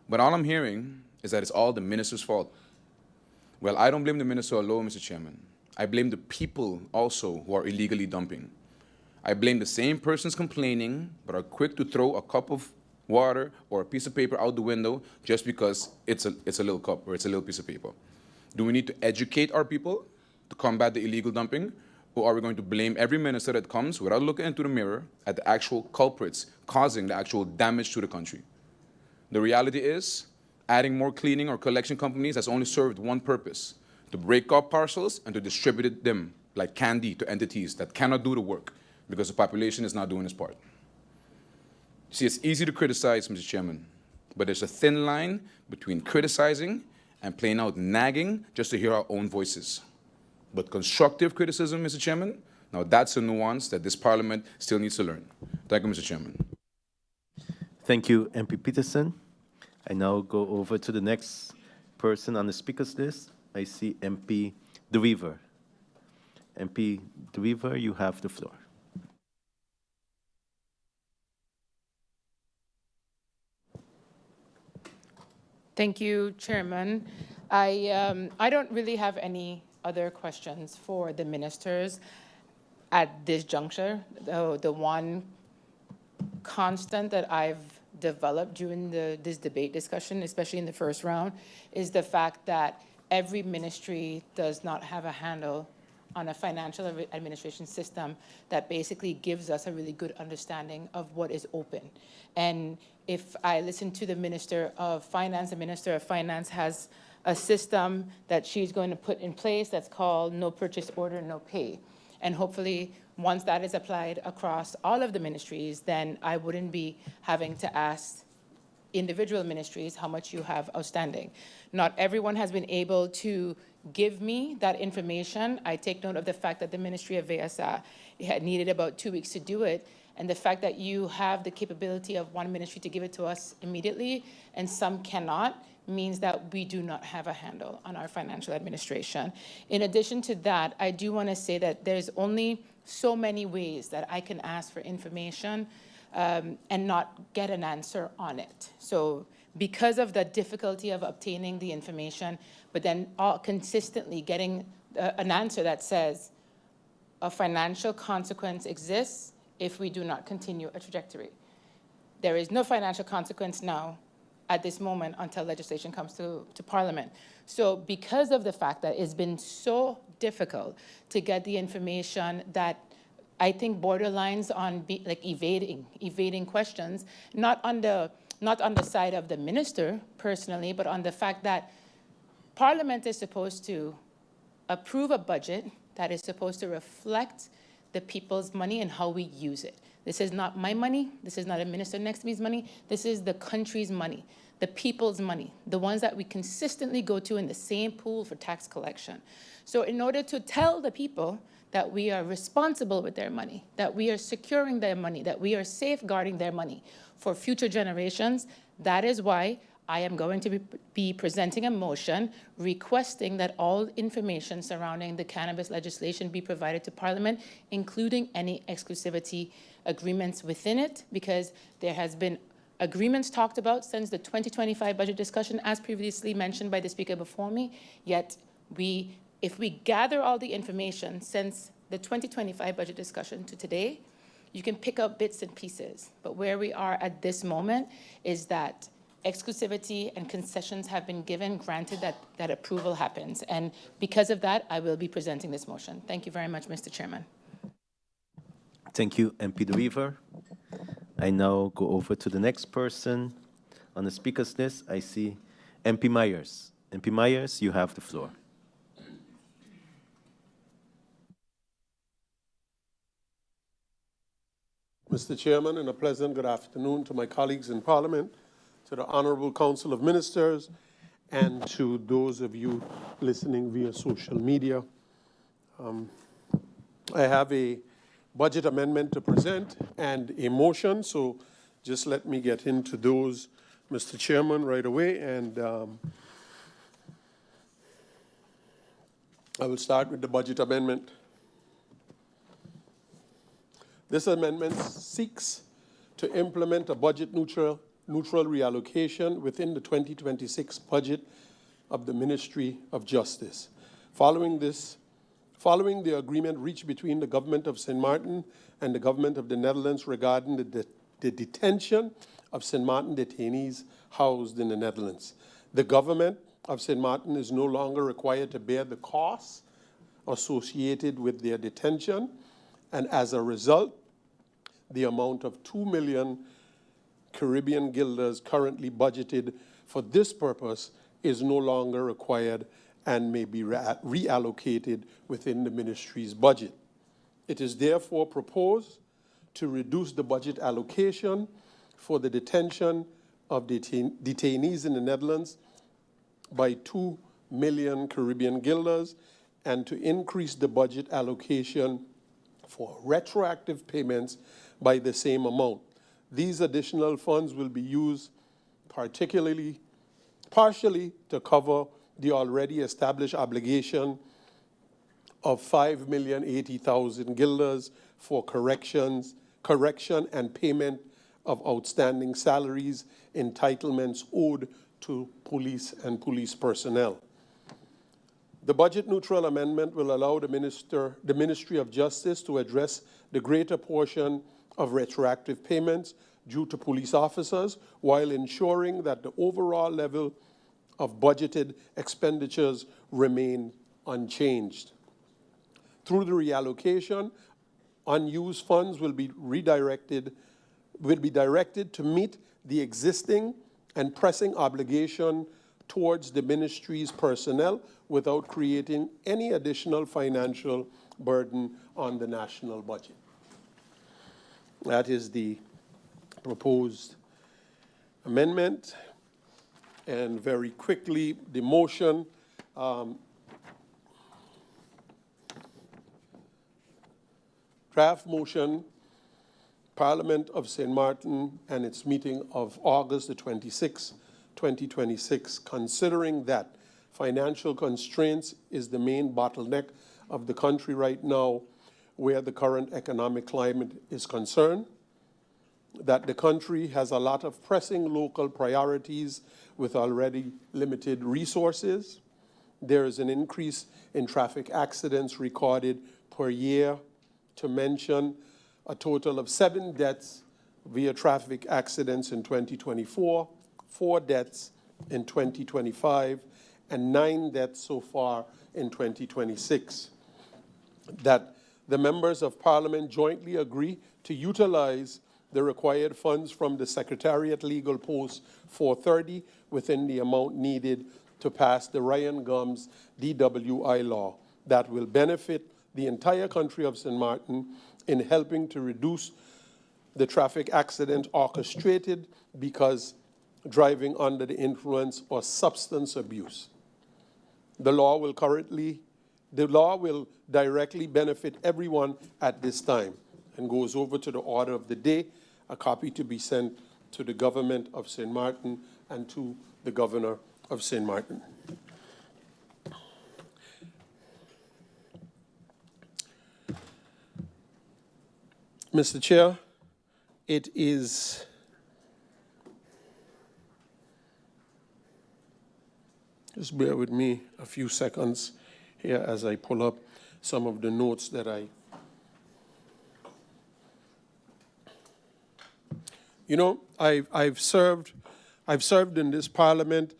But all I'm hearing is that it's all the minister's fault. Well, I don't blame the minister alone, Mr. Chairman. I blame the people also who are illegally dumping. I blame the same persons complaining but are quick to throw a cup of water or a piece of paper out the window just because it's a little cup or it's a little piece of paper. Do we need to educate our people to combat the illegal dumping, or are we going to blame every minister that comes without looking into the mirror at the actual culprits causing the actual damage to the country? The reality is, adding more cleaning or collection companies has only served one purpose: to break up parcels and to distribute them like candy to entities that cannot do the work because the population is not doing its part. See, it's easy to criticize, Mr. Chairman, but there's a thin line between criticizing and playing out nagging just to hear our own voices. But constructive criticism, Mr. Chairman, now that's a nuance that this Parliament still needs to learn. Thank you, Mr. Chairman. Thank you, MP Peterson. I now go over to the next person on the speakers list. I see MP De Wever. MP De Wever, you have the floor. Thank you, Chairman. I don't really have any other questions for the ministers at this juncture. The one constant that I've developed during this debate discussion, especially in the first round, is the fact that every ministry does not have a handle on a financial administration system that basically gives us a really good understanding of what is open. And if I listen to the Minister of Finance, the Minister of Finance has a system that she's going to put in place that's called no purchase order, no pay. And hopefully, once that is applied across all of the ministries, then I wouldn't be having to ask individual ministries how much you have outstanding. Not everyone has been able to give me that information. I take note of the fact that the Ministry of VSA had needed about 2 weeks to do it, and the fact that you have the capability of one ministry to give it to us immediately and some cannot means that we do not have a handle on our financial administration. In addition to that, I do want to say that there's only so many ways that I can ask for information and not get an answer on it. So because of the difficulty of obtaining the information, but then consistently getting an answer that says a financial consequence exists if we do not continue a trajectory. There is no financial consequence now at this moment until legislation comes to Parliament. So because of the fact that it's been so difficult to get the information that I think borderlines on evading questions, not on the side of the minister personally, but on the fact that Parliament is supposed to approve a budget that is supposed to reflect the people's money and how we use it. This is not my money. This is not a minister next to me's money. This is the country's money, the people's money, the ones that we consistently go to in the same pool for tax collection. So in order to tell the people that we are responsible with their money, that we are securing their money, that we are safeguarding their money for future generations, that is why I am going to be presenting a motion requesting that all information surrounding the cannabis legislation be provided to Parliament, including any exclusivity agreements within it, because there has been agreements talked about since the 2025 budget discussion, as previously mentioned by the speaker before me, yet if we gather all the information since the 2025 budget discussion to today, you can pick up bits and pieces. But where we are at this moment is that exclusivity and concessions have been given, granted that approval happens. And because of that, I will be presenting this motion. Thank you very much, Mr. Chairman. Thank you, MP De Wever. I now go over to the next person on the speakers list. I see MP Myers. MP Myers, you have the floor. Mr. Chairman, and a pleasant good afternoon to my colleagues in Parliament, to the Honorable Council of Ministers, and to those of you listening via social media. I have a budget amendment to present and a motion, so just let me get into those, Mr. Chairman, right away. And I will start with the budget amendment. This amendment seeks to implement a budget neutral reallocation within the 2026 budget of the Ministry of Justice. Following the agreement reached between the government of Sint Maarten and the government of the Netherlands regarding the detention of Sint Maarten detainees housed in the Netherlands. The government of Sint Maarten is no longer required to bear the costs associated with their detention, and as a result, the amount of 2 million Caribbean guilders currently budgeted for this purpose is no longer required and may be reallocated within the ministry's budget. It is therefore proposed to reduce the budget allocation for the detention of detainees in the Netherlands by 2 million Caribbean guilders and to increase the budget allocation for retroactive payments by the same amount. These additional funds will be used partially to cover the already established obligation of 5,080,000 guilders for correction and payment of outstanding salaries, entitlements owed to police and police personnel. The budget neutral amendment will allow the Ministry of Justice to address the greater portion of retroactive payments due to police officers while ensuring that the overall level of budgeted expenditures remain unchanged. Through the reallocation, unused funds will be directed to meet the existing and pressing obligation towards the ministry's personnel without creating any additional financial burden on the national budget. That is the proposed amendment. And very quickly, the motion. Draft motion, Parliament of St. Maarten and its meeting of August the 26th, 2026, considering that financial constraints is the main bottleneck of the country right now where the current economic climate is concerned, that the country has a lot of pressing local priorities with already limited resources. There is an increase in traffic accidents recorded per year, to mention a total of 7 deaths via traffic accidents in 2024, 4 deaths in 2025, and 9 deaths so far in 2026. That the members of Parliament jointly agree to utilize the required funds from the Secretariat Legal Post 430 within the amount needed to pass the Ryan Gums DWI law that will benefit the entire country of St. Maarten in helping to reduce the traffic accident orchestrated because driving under the influence or substance abuse. The law will directly benefit everyone at this time and goes over to the order of the day, a copy to be sent to the government of St. Maarten and to the governor of St. Maarten. Mr. Chair, it is just bear with me a few seconds here as I pull up some of the notes that I've served in this parliament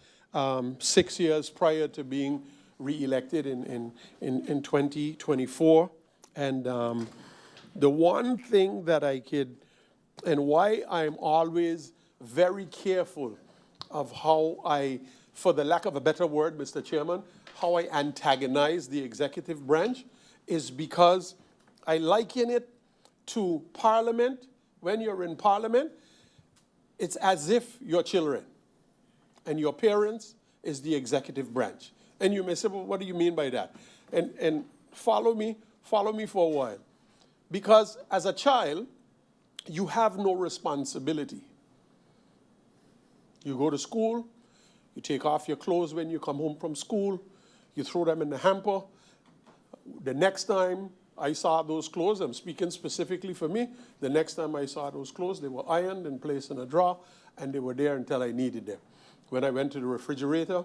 6 years prior to being re-elected in 2024, and the one thing that I could, and why I'm always very careful of how I, for the lack of a better word, Mr. Chairman, how I antagonize the executive branch, is because I liken it to Parliament. When you're in Parliament, it's as if you're children, and your parents is the executive branch. And you may say, well, what do you mean by that? And follow me for a while. Because as a child, you have no responsibility. You go to school, you take off your clothes when you come home from school, you throw them in the hamper. The next time I saw those clothes, I'm speaking specifically for me, the next time I saw those clothes, they were ironed and placed in a drawer, and they were there until I needed them. When I went to the refrigerator,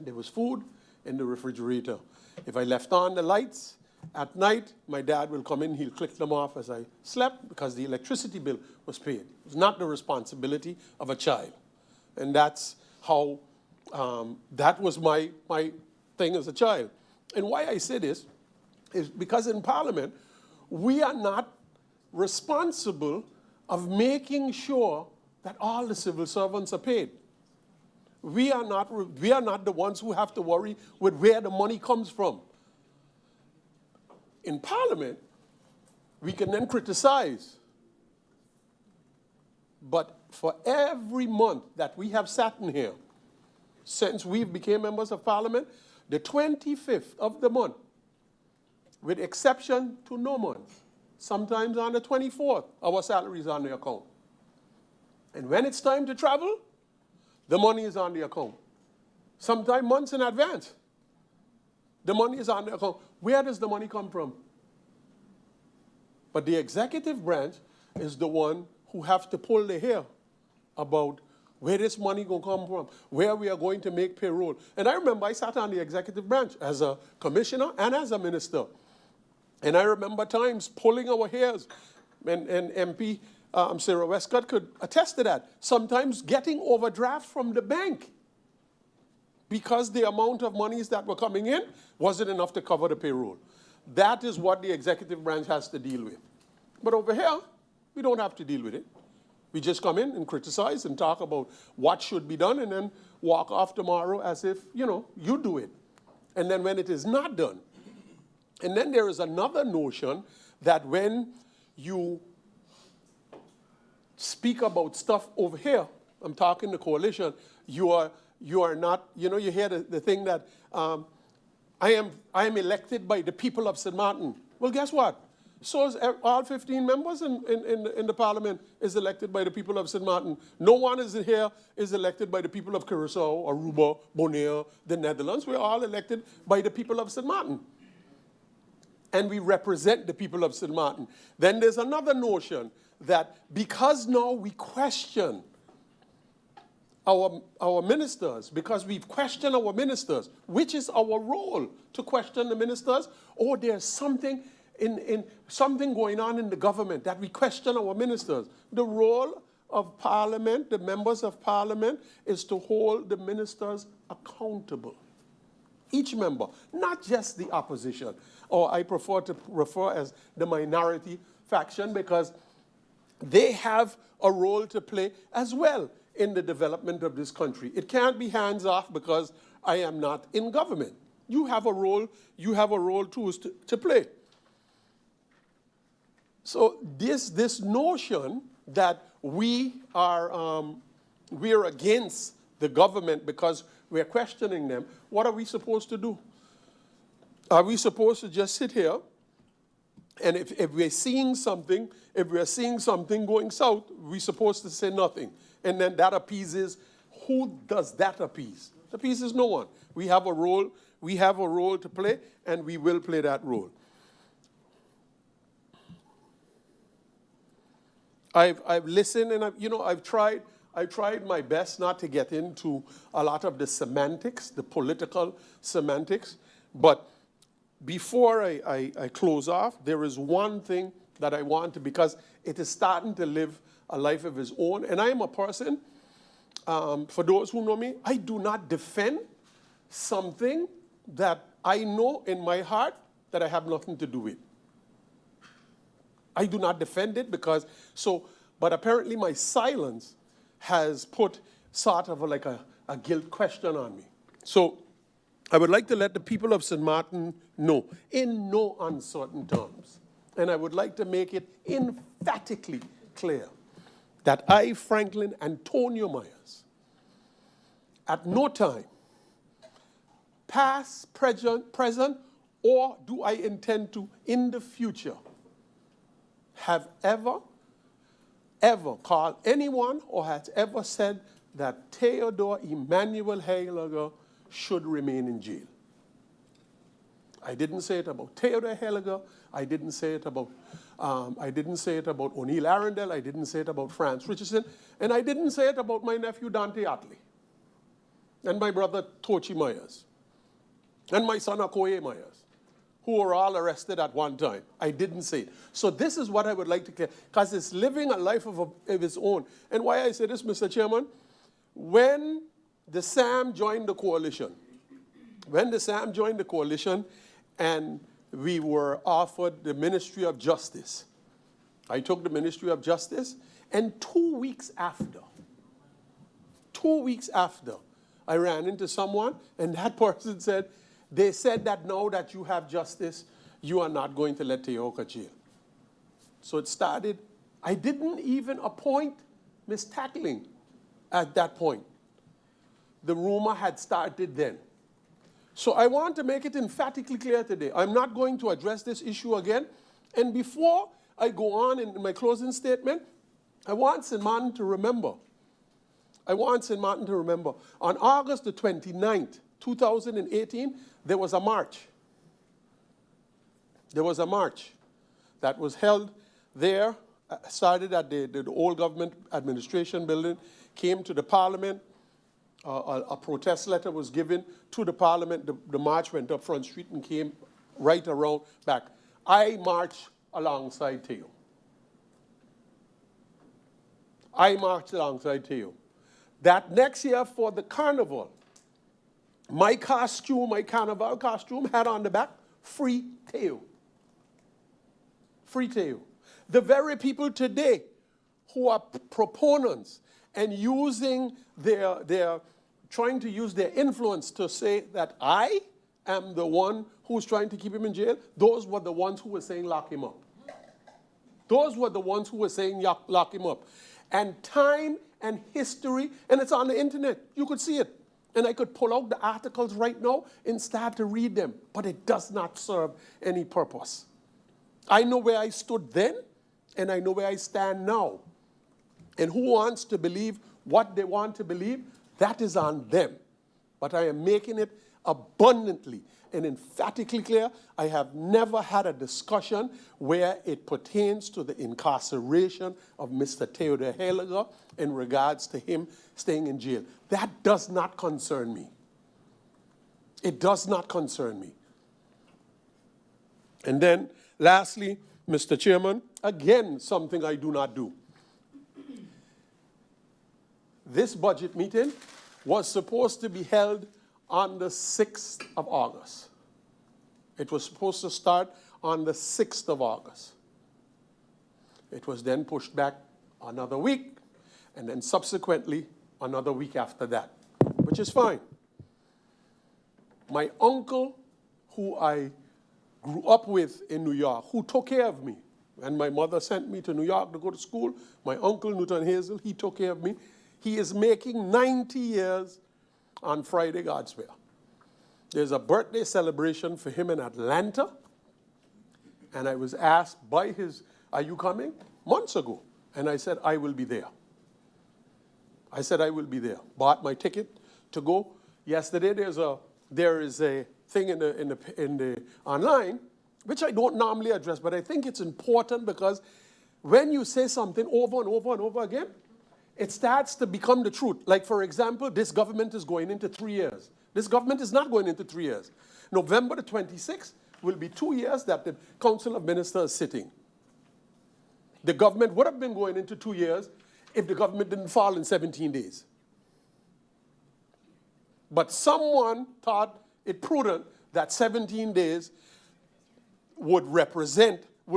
there was food in the refrigerator. If I left on the lights, at night, my dad will come in, he'll click them off as I slept because the electricity bill was paid. It was not the responsibility of a child. And that's how, that was my thing as a child. And why I say this is because in Parliament, we are not responsible of making sure that all the civil servants are paid. We are not the ones who have to worry with where the money comes from. In Parliament, we can then criticize. But for every month that we have sat in here, since we became members of Parliament, the 25th of the month, with exception to no month, sometimes on the 24th, our salary is on the account. And when it's time to travel, the money is on the account. Sometimes months in advance. The money is on the account. Where does the money come from? But the executive branch is the one who have to pull the hair about where this money going to come from, where we are going to make payroll. And I remember I sat on the executive branch as a commissioner and as a minister. And I remember times pulling our hairs, and MP Sarah Westcott could attest to that, sometimes getting overdraft from the bank because the amount of monies that were coming in wasn't enough to cover the payroll. That is what the executive branch has to deal with. But over here, we don't have to deal with it. We just come in and criticize and talk about what should be done and then walk off tomorrow as if, you do it. And then when it is not done. And then there is another notion that when you speak about stuff over here, I'm talking the coalition, you are not, you hear the thing that I am elected by the people of St. Maarten. Well, guess what? So is all 15 members in the parliament is elected by the people of St. Maarten. No one is here is elected by the people of Curaçao, Aruba, Bonaire, the Netherlands. We're all elected by the people of St. Maarten. And we represent the people of St. Maarten. Then there's another notion that because now we question our ministers, because we've questioned our ministers, which is our role to question the ministers, or there's something something going on in the government that we question our ministers. The role of parliament, the members of parliament, is to hold the ministers accountable. Each member, not just the opposition, or I prefer to refer as the minority faction, because they have a role to play as well in the development of this country. It can't be hands off because I am not in government. You have a role too to play. So this notion that we are against the government because we're questioning them, what are we supposed to do? Are we supposed to just sit here and if we're seeing something going south, we're supposed to say nothing? And then that appeases, who does that appease? It appeases no one. We have a role to play, and we will play that role. I've listened and I've tried my best not to get into a lot of the semantics, the political semantics. But before I close off, there is one thing that I want to, because it is starting to live a life of its own. And I am a person, for those who know me, I do not defend something that I know in my heart that I have nothing to do with. I do not defend it but apparently my silence has put sort of like a guilt question on me. So I would like to let the people of St. Maarten know, in no uncertain terms, and I would like to make it emphatically clear that I, Franklin Antonio Myers, at no time, past, present, or do I intend to in the future, have ever called anyone or has ever said that Theodore Emmanuel Heiliger should remain in jail. I didn't say it about Theodore Heiliger. I didn't say it about O'Neill Arundel. I didn't say it about Franz Richardson. And I didn't say it about my nephew Dante Atley and my brother Tochi Myers and my son Okoye Myers, who were all arrested at one time. I didn't say it. So this is what I would like to clear, because it's living a life of its own. And why I say this, Mr. Chairman, when the SAM joined the coalition, and we were offered the Ministry of Justice, I took the Ministry of Justice, and 2 weeks after, I ran into someone, and that person said, they said that now that you have justice, you are not going to let Theo go to jail. So it started. I didn't even appoint Ms. Tackling at that point. The rumor had started then. So I want to make it emphatically clear today. I'm not going to address this issue again. And before I go on in my closing statement, I want St. Maarten to remember. On August the 29th, 2018, there was a march. There was a march that was held there, started at the old government administration building, came to the parliament. A protest letter was given to the parliament. The march went up Front Street and came right around back. I marched alongside Theo. That next year for the carnival, my carnival costume had on the back, Free Theo. Free Theo. The very people today who are proponents and using trying to use their influence to say that I am the one who's trying to keep him in jail, those were the ones who were saying lock him up. Those were the ones who were saying lock him up. And time and history, and it's on the internet, you could see it. And I could pull out the articles right now and start to read them, but it does not serve any purpose. I know where I stood then, and I know where I stand now. And who wants to believe what they want to believe, that is on them. But I am making it abundantly and emphatically clear. I have never had a discussion where it pertains to the incarceration of Mr. Theodore Heiliger in regards to him staying in jail. That does not concern me. It does not concern me. And then, lastly, Mr. Chairman, again, something I do not do. This budget meeting was supposed to be held on the 6th of August. It was supposed to start on the 6th of August. It was then pushed back another week, and then subsequently another week after that, which is fine. My uncle, who I grew up with in New York, who took care of me, and my mother sent me to New York to go to school, my uncle, Newton Hazel, he took care of me. He is making 90 years on Friday, God's will. There's a birthday celebration for him in Atlanta, and I was asked by are you coming? Months ago. And I said, I will be there. I said, I will be there. Bought my ticket to go. Yesterday, there is a thing in the online, which I don't normally address, but I think it's important because when you say something over and over and over again, it starts to become the truth. Like, for example, this government is going into 3 years. This government is not going into 3 years. November the 26th will be 2 years that the Council of Ministers is sitting. The government would have been going into 2 years if the government didn't fall in 17 days. But someone thought it prudent that 17 days would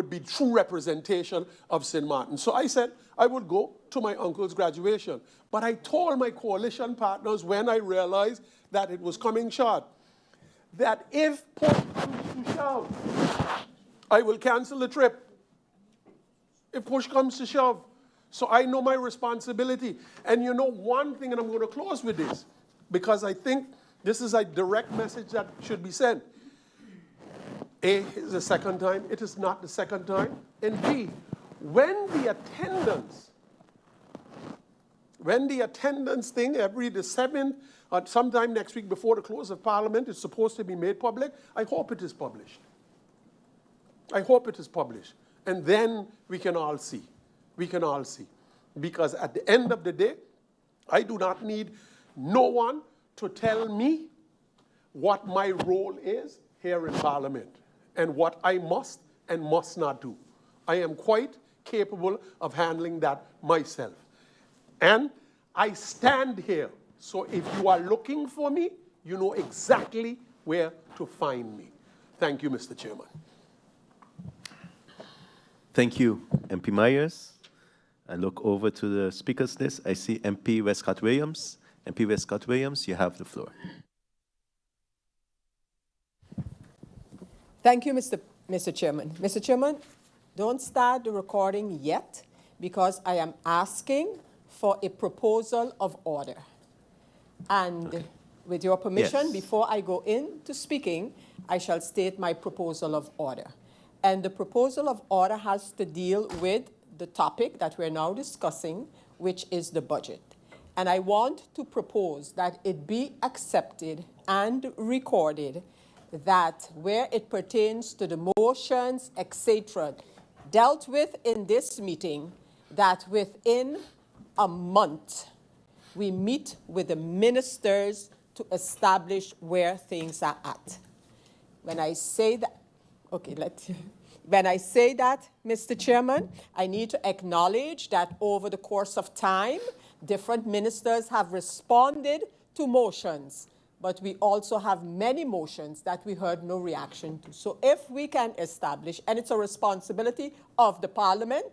be true representation of Sint Maarten. So I said I would go to my uncle's graduation. But I told my coalition partners when I realized that it was coming short, that if push comes to shove, I will cancel the trip. If push comes to shove. So I know my responsibility. And you know one thing, and I'm going to close with this, because I think this is a direct message that should be sent. A, is the second time. It is not the second time. And B, when the attendance thing every the 7th, or sometime next week before the close of Parliament is supposed to be made public, I hope it is published. I hope it is published. And then we can all see. We can all see. Because at the end of the day, I do not need no one to tell me what my role is here in Parliament and what I must and must not do. I am quite capable of handling that myself. And I stand here. So if you are looking for me, you know exactly where to find me. Thank you, Mr. Chairman. Thank you, MP Myers. I look over to the speakers list. I see MP Westcott-Williams. MP Westcott-Williams, you have the floor. Thank you, Mr. Chairman. Mr. Chairman, don't start the recording yet because I am asking for a proposal of order. And with your permission, before I go into speaking, I shall state my proposal of order. And the proposal of order has to deal with the topic that we're now discussing, which is the budget. And I want to propose that it be accepted and recorded that where it pertains to the motions, etc., dealt with in this meeting, that within a month, we meet with the ministers to establish where things are at. When I say that, when I say that, Mr. Chairman, I need to acknowledge that over the course of time, different ministers have responded to motions, but we also have many motions that we heard no reaction to. So if we can establish, and it's a responsibility of the Parliament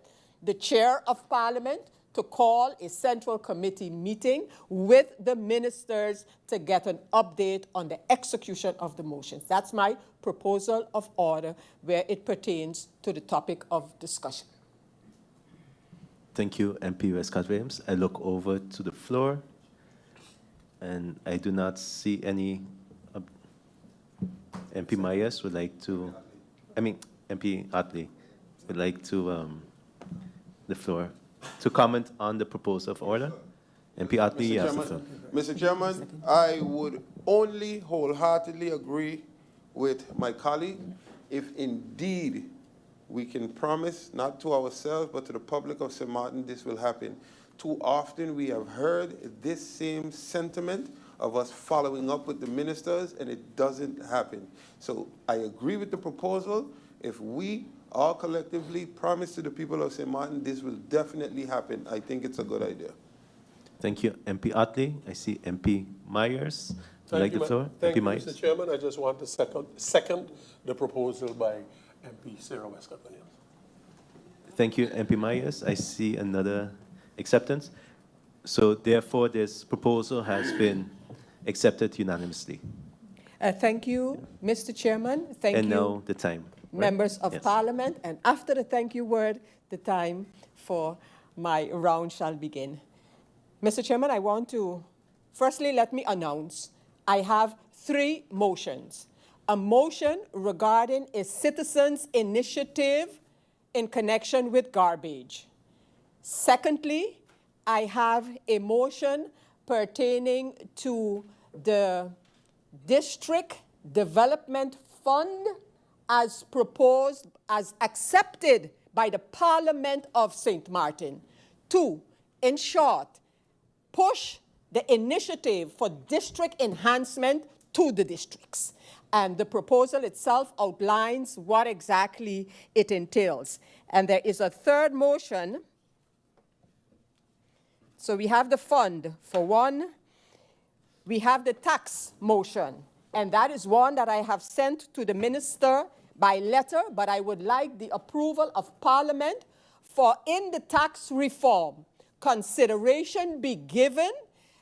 the Chair of Parliament to call a Central Committee meeting with the ministers to get an update on the execution of the motions. That's my proposal of order where it pertains to the topic of discussion. Thank you, MP Westcott-Williams. I look over to the floor, and I do not see any. MP Myers would like to, MP Otley would like to, the floor, to comment on the proposal of order. MP Otley, Mr. yes. Chairman, Mr. Chairman, I would only wholeheartedly agree with my colleague if indeed we can promise, not to ourselves, but to the public of St. Maarten, this will happen. Too often we have heard this same sentiment of us following up with the ministers, and it doesn't happen. So I agree with the proposal. If we all collectively promise to the people of St. Maarten, this will definitely happen. I think it's a good idea. Thank you, MP Otley. I see MP Myers would like the floor. Thank MP you, Myers. Mr. Chairman. I just want to second the proposal by MP Sarah Westcott-Williams. Thank you, MP Myers. I see another acceptance. So therefore, this proposal has been accepted unanimously. Thank you, Mr. Chairman. Thank and you, now the time. Right? members of Yes. Parliament. And after the thank you word, the time for my round shall begin. Mr. Chairman, I want to, firstly, let me announce, I have 3 motions. A motion regarding a citizens' initiative in connection with garbage. Secondly, I have a motion pertaining to the District Development Fund as proposed, as accepted by the Parliament of St. Maarten. 2, in short, push the initiative for district enhancement to the districts. And the proposal itself outlines what exactly it entails. And there is a third motion. So we have the fund for one. We have the tax motion. And that is one that I have sent to the minister by letter, but I would like the approval of Parliament for in the tax reform, consideration be given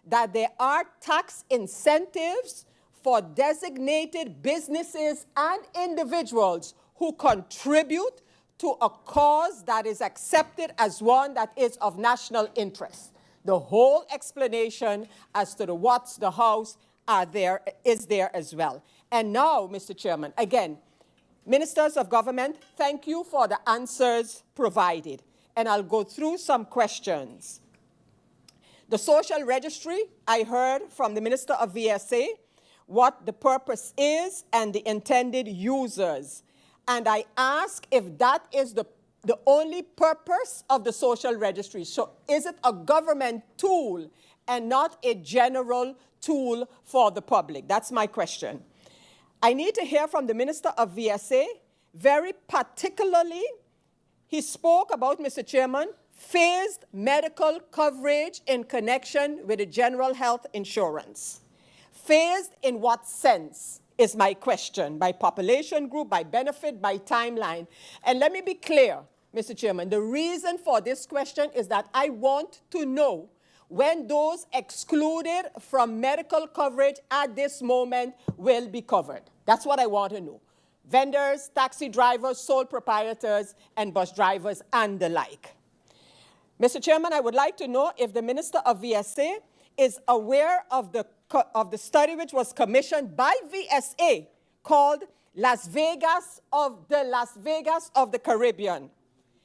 that there are tax incentives for designated businesses and individuals who contribute to a cause that is accepted as one that is of national interest. The whole explanation as to the what's, the hows is there as well. And now, Mr. Chairman, again, ministers of government, thank you for the answers provided. And I'll go through some questions. The social registry, I heard from the Minister of VSA what the purpose is and the intended users. And I ask if that is the only purpose of the social registry. So is it a government tool and not a general tool for the public? That's my question. I need to hear from the Minister of VSA. Very particularly, he spoke about, Mr. Chairman, phased medical coverage in connection with the general health insurance. Phased in what sense is my question? By population group, by benefit, by timeline? And let me be clear, Mr. Chairman, the reason for this question is that I want to know when those excluded from medical coverage at this moment will be covered. That's what I want to know. Vendors, taxi drivers, sole proprietors, and bus drivers, and the like. Mr. Chairman, I would like to know if the Minister of VSA is aware of the study which was commissioned by VSA called Las Vegas of the Caribbean.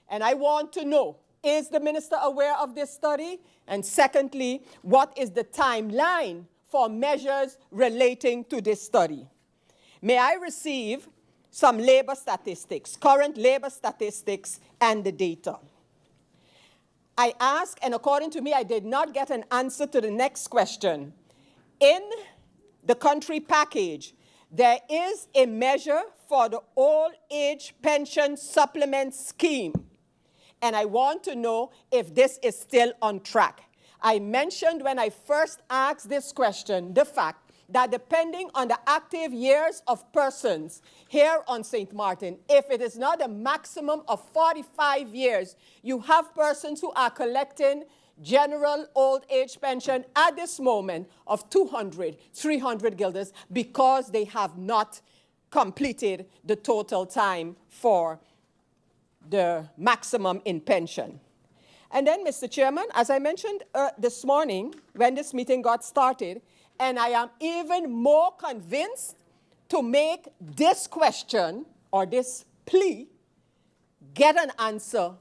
And I want to know, is the minister aware of this study? And secondly, what is the timeline for measures relating to this study? May I receive some labor statistics, current labor statistics, and the data? I ask, and according to me, I did not get an answer to the next question. In the country package, there is a measure for the old age pension supplement scheme. And I want to know if this is still on track. I mentioned when I first asked this question the fact that depending on the active years of persons here on St. Maarten, if it is not a maximum of 45 years, you have persons who are collecting general old age pension at this moment of 200, 300 guilders because they have not completed the total time for the maximum in pension. And then, Mr. Chairman, as I mentioned this morning when this meeting got started, and I am even more convinced to make this question or this plea get an answer,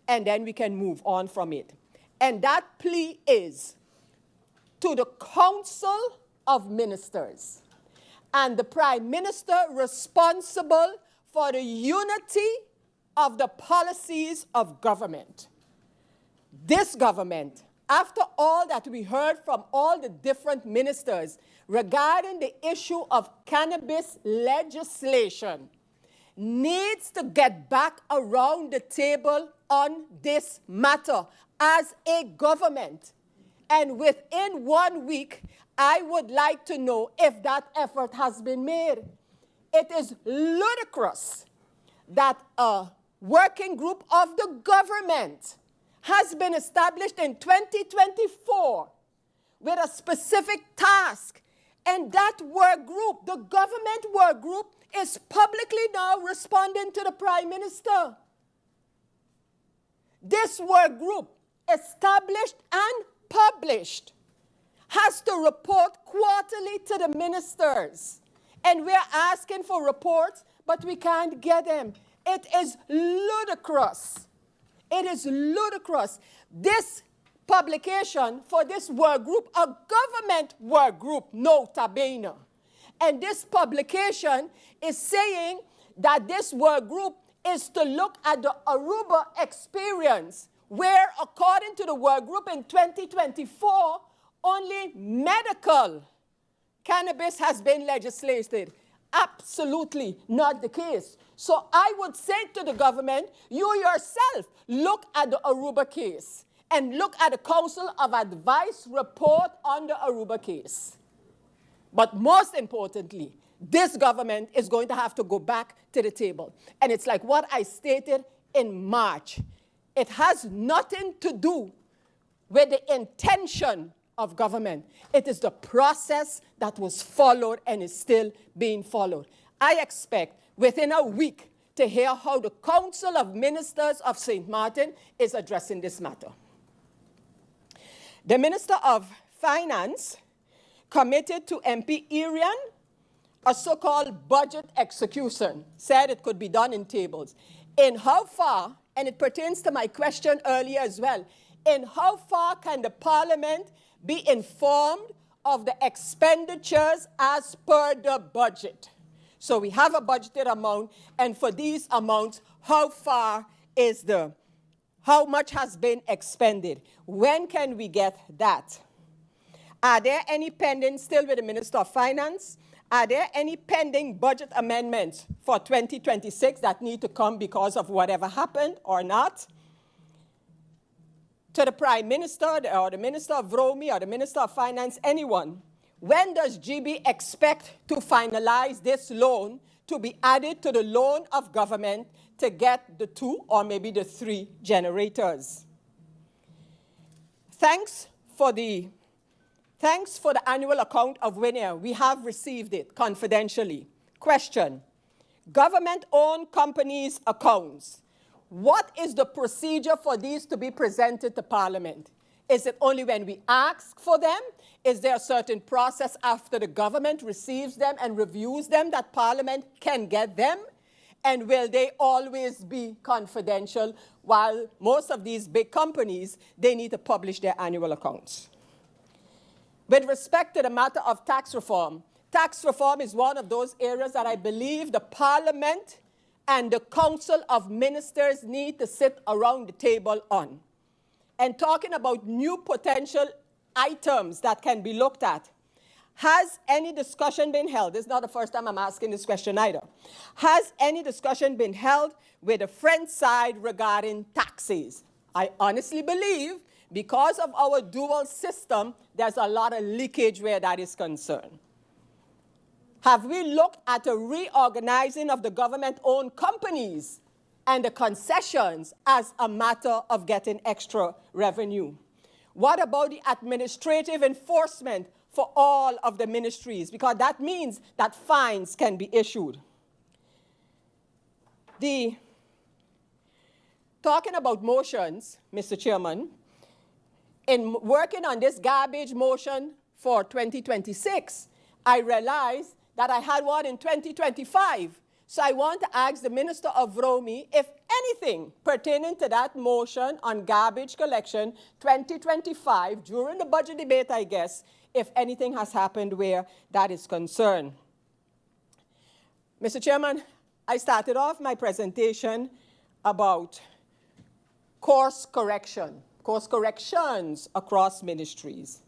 and then we can move on from it. And that plea is to the Council of Ministers and the Prime Minister responsible for the unity of the policies of government. This government, after all that we heard from all the different ministers regarding the issue of cannabis legislation, needs to get back around the table on this matter as a government. And within 1 week, I would like to know if that effort has been made. It is ludicrous that a working group of the government has been established in 2024 with a specific task. And that work group, the government work group, is publicly now responding to the Prime Minister. This work group, established and published, has to report quarterly to the ministers. And we're asking for reports, but we can't get them. It is ludicrous. It is ludicrous. This publication for this work group, a government work group, nota bene. And this publication is saying that this work group is to look at the Aruba experience, where according to the work group in 2024, only medical cannabis has been legislated. Absolutely not the case. So I would say to the government, you yourself look at the Aruba case and look at the Council of Advice report on the Aruba case. But most importantly, this government is going to have to go back to the table. And it's like what I stated in March. It has nothing to do with the intention of government. It is the process that was followed and is still being followed. I expect within a week to hear how the Council of Ministers of St. Maarten is addressing this matter. The Minister of Finance committed to MP Irian a so-called budget execution, said it could be done in tables. In how far, and it pertains to my question earlier as well, in how far can the Parliament be informed of the expenditures as per the budget? So we have a budgeted amount, and for these amounts, how much has been expended? When can we get that? Are there any pending, still with the Minister of Finance, are there any pending budget amendments for 2026 that need to come because of whatever happened or not? To the Prime Minister or the Minister of Romy or the Minister of Finance, anyone, when does GB expect to finalize this loan to be added to the loan of government to get the 2 or maybe the 3 generators? Thanks for the annual account of Winner. We have received it confidentially. Question: government-owned companies' accounts. What is the procedure for these to be presented to Parliament? Is it only when we ask for them? Is there a certain process after the government receives them and reviews them that Parliament can get them? And will they always be confidential, while most of these big companies, they need to publish their annual accounts? With respect to the matter of tax reform is one of those areas that I believe the Parliament and the Council of Ministers need to sit around the table on. And talking about new potential items that can be looked at, has any discussion been held? This is not the first time I'm asking this question either. Has any discussion been held with the French side regarding taxes? I honestly believe because of our dual system, there's a lot of leakage where that is concerned. Have we looked at a reorganizing of the government-owned companies and the concessions as a matter of getting extra revenue? What about the administrative enforcement for all of the ministries? Because that means that fines can be issued. Talking about motions, Mr. Chairman, in working on this garbage motion for 2026, I realized that I had one in 2025. So I want to ask the Minister of Romy if anything pertaining to that motion on garbage collection 2025, during the budget debate, I guess, if anything has happened where that is concerned. Mr. Chairman, I started off my presentation about course corrections across ministries.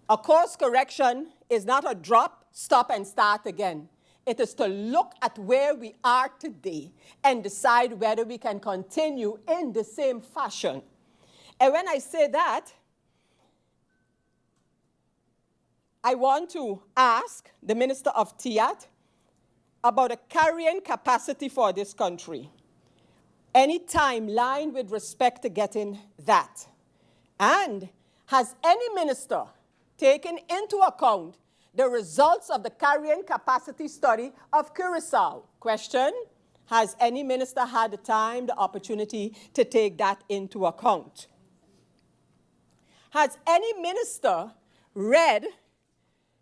A course correction is not a drop, stop, and start again. It is to look at where we are today and decide whether we can continue in the same fashion. And when I say that, I want to ask the Minister of TIAT about a carrying capacity for this country. Any timeline with respect to getting that? And has any minister taken into account the results of the carrying capacity study of Curaçao? Question, has any minister had the time, the opportunity to take that into account? Has any minister read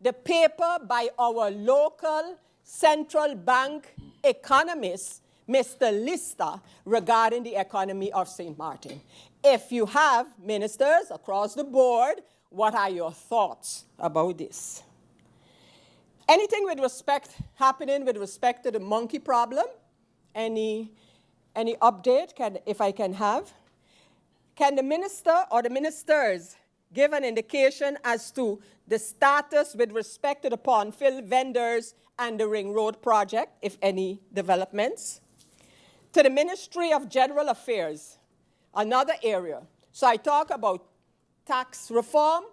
the paper by our local central bank economist, Mr. Lister, regarding the economy of St. Martin? If you have ministers across the board, what are your thoughts about this? Anything with respect happening with respect to the monkey problem? Any update, if I can have? Can the minister or the ministers give an indication as to the status with respect to the pond fill vendors and the Ring Road project, if any developments? To the Ministry of General Affairs, another area. So I talk about tax reform,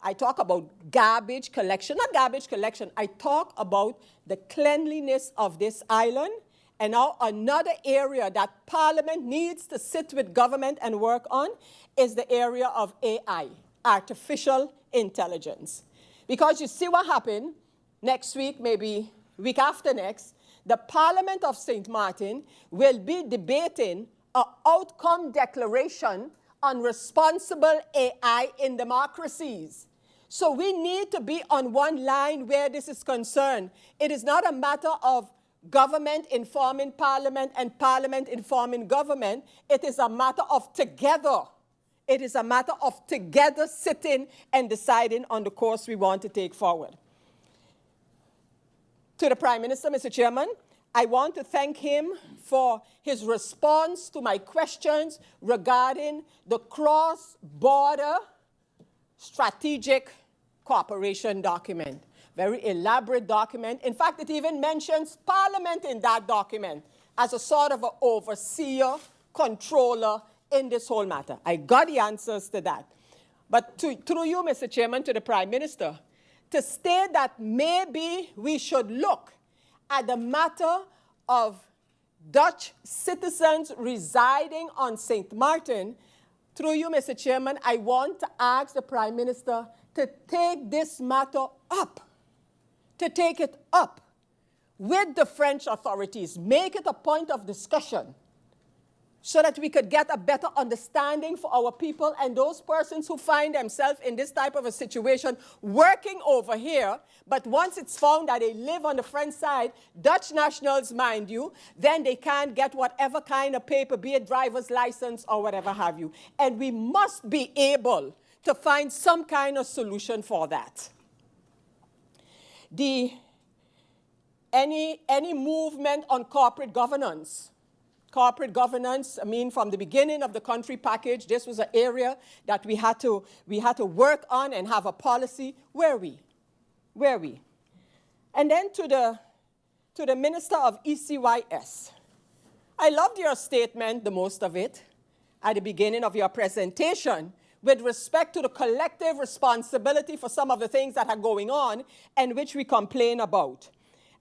I talk about garbage collection, not garbage collection, I talk about the cleanliness of this island. And now another area that Parliament needs to sit with government and work on is the area of AI, artificial intelligence. Because you see what happened next week, maybe week after next, the Parliament of St. Martin will be debating an outcome declaration on responsible AI in democracies. So we need to be on one line where this is concerned. It is not a matter of government informing Parliament and Parliament informing government. It is a matter of together. It is a matter of together sitting and deciding on the course we want to take forward. To the Prime Minister, Mr. Chairman, I want to thank him for his response to my questions regarding the cross-border strategic cooperation document. Very elaborate document. In fact, it even mentions Parliament in that document as a sort of an overseer, controller in this whole matter. I got the answers to that. But through you, Mr. Chairman, to the Prime Minister, to state that maybe we should look at the matter of Dutch citizens residing on St. Martin, through you, Mr. Chairman, I want to ask the Prime Minister to take this matter up, to take it up with the French authorities, make it a point of discussion so that we could get a better understanding for our people and those persons who find themselves in this type of a situation working over here, but once it's found that they live on the French side, Dutch nationals, mind you, then they can't get whatever kind of paper, be it driver's license or whatever have you. And we must be able to find some kind of solution for that. Any movement on corporate governance? Corporate governance, I mean, from the beginning of the country package, this was an area that we had to work on and have a policy. Where are we? And then to the Minister of ECYS. I loved your statement, the most of it, at the beginning of your presentation, with respect to the collective responsibility for some of the things that are going on and which we complain about.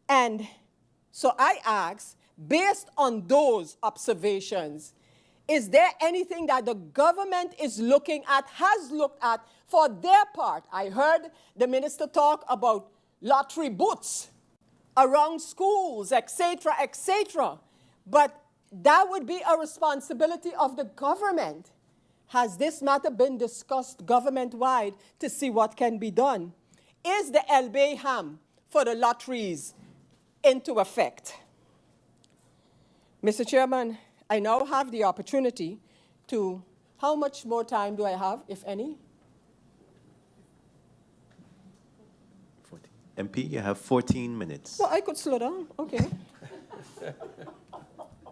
And so I ask, based on those observations, is there anything that the government is looking at, has looked at for their part? I heard the minister talk about lottery booths around schools, etc., etc. But that would be a responsibility of the government. Has this matter been discussed government-wide to see what can be done? Is the LBAM for the lotteries into effect? Mr. Chairman, I now have the opportunity to, how much more time do I have, if any? 14. MP, you have 14 minutes. Well, I could slow down, okay.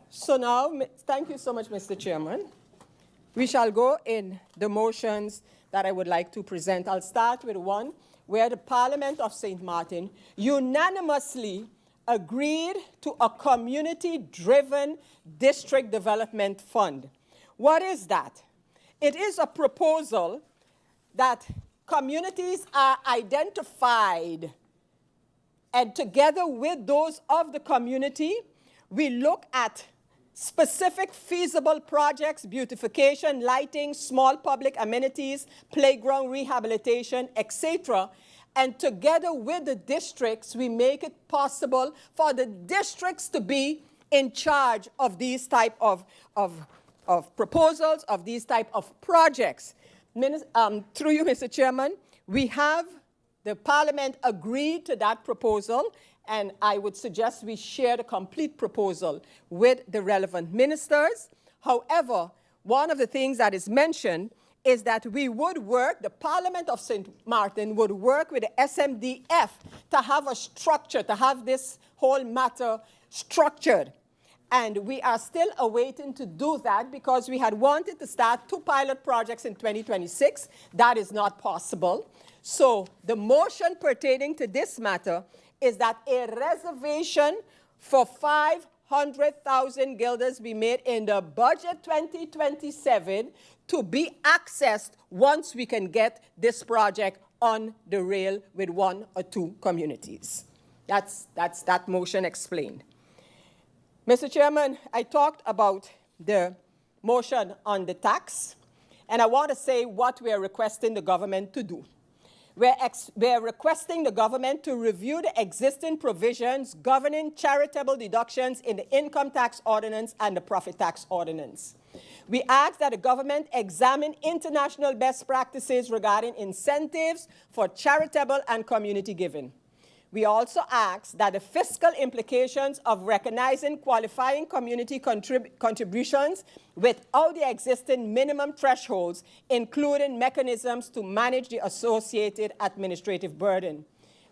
So now, thank you so much, Mr. Chairman. We shall go in the motions that I would like to present. I'll start with one where the Parliament of St. Maarten unanimously agreed to a community-driven district development fund. What is that? It is a proposal that communities are identified, and together with those of the community, we look at specific feasible projects, beautification, lighting, small public amenities, playground rehabilitation, etc. And together with the districts, we make it possible for the districts to be in charge of these type of proposals, of these type of projects. Through you, Mr. Chairman, we have the Parliament agreed to that proposal, and I would suggest we share the complete proposal with the relevant ministers. However, one of the things that is mentioned is that we would work, the Parliament of St. Maarten would work with the SMDF to have a structure, to have this whole matter structured. And we are still awaiting to do that because we had wanted to start 2 pilot projects in 2026. That is not possible. So the motion pertaining to this matter is that a reservation for 500,000 guilders be made in the budget 2027 to be accessed once we can get this project on the rail with 1 or 2 communities. That's that motion explained. Mr. Chairman, I talked about the motion on the tax, and I want to say what we are requesting the government to do. We're requesting the government to review the existing provisions governing charitable deductions in the income tax ordinance and the profit tax ordinance. We ask that the government examine international best practices regarding incentives for charitable and community giving. We also ask that the fiscal implications of recognizing qualifying community contributions without the existing minimum thresholds, including mechanisms to manage the associated administrative burden.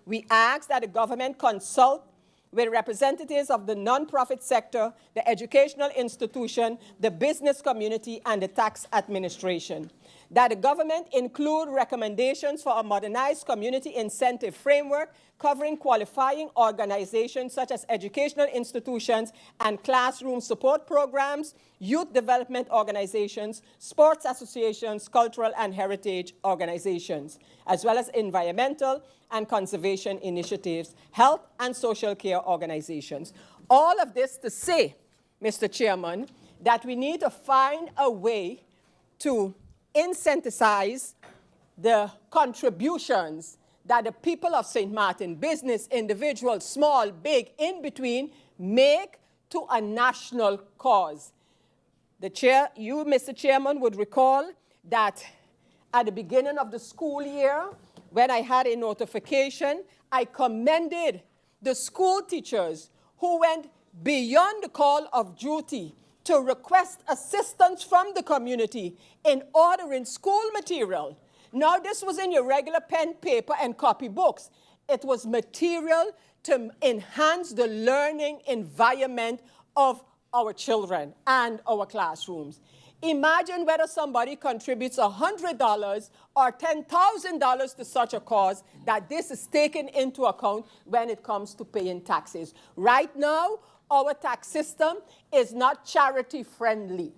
We ask that the government consult with representatives of the nonprofit sector, the educational institution, the business community, and the tax administration. That the government include recommendations for a modernized community incentive framework covering qualifying organizations such as educational institutions and classroom support programs, youth development organizations, sports associations, cultural and heritage organizations, as well as environmental and conservation initiatives, health and social care organizations. All of this to say, Mr. Chairman, that we need to find a way to incentivize the contributions that the people of St. Maarten, business, individuals, small, big, in between, make to a national cause. You, Mr. Chairman, would recall that at the beginning of the school year, when I had a notification, I commended the school teachers who went beyond the call of duty to request assistance from the community in ordering school material. Now, this was in your regular pen, paper, and copy books. It was material to enhance the learning environment of our children and our classrooms. Imagine whether somebody contributes $100 or $10,000 to such a cause, that this is taken into account when it comes to paying taxes. Right now, our tax system is not charity friendly.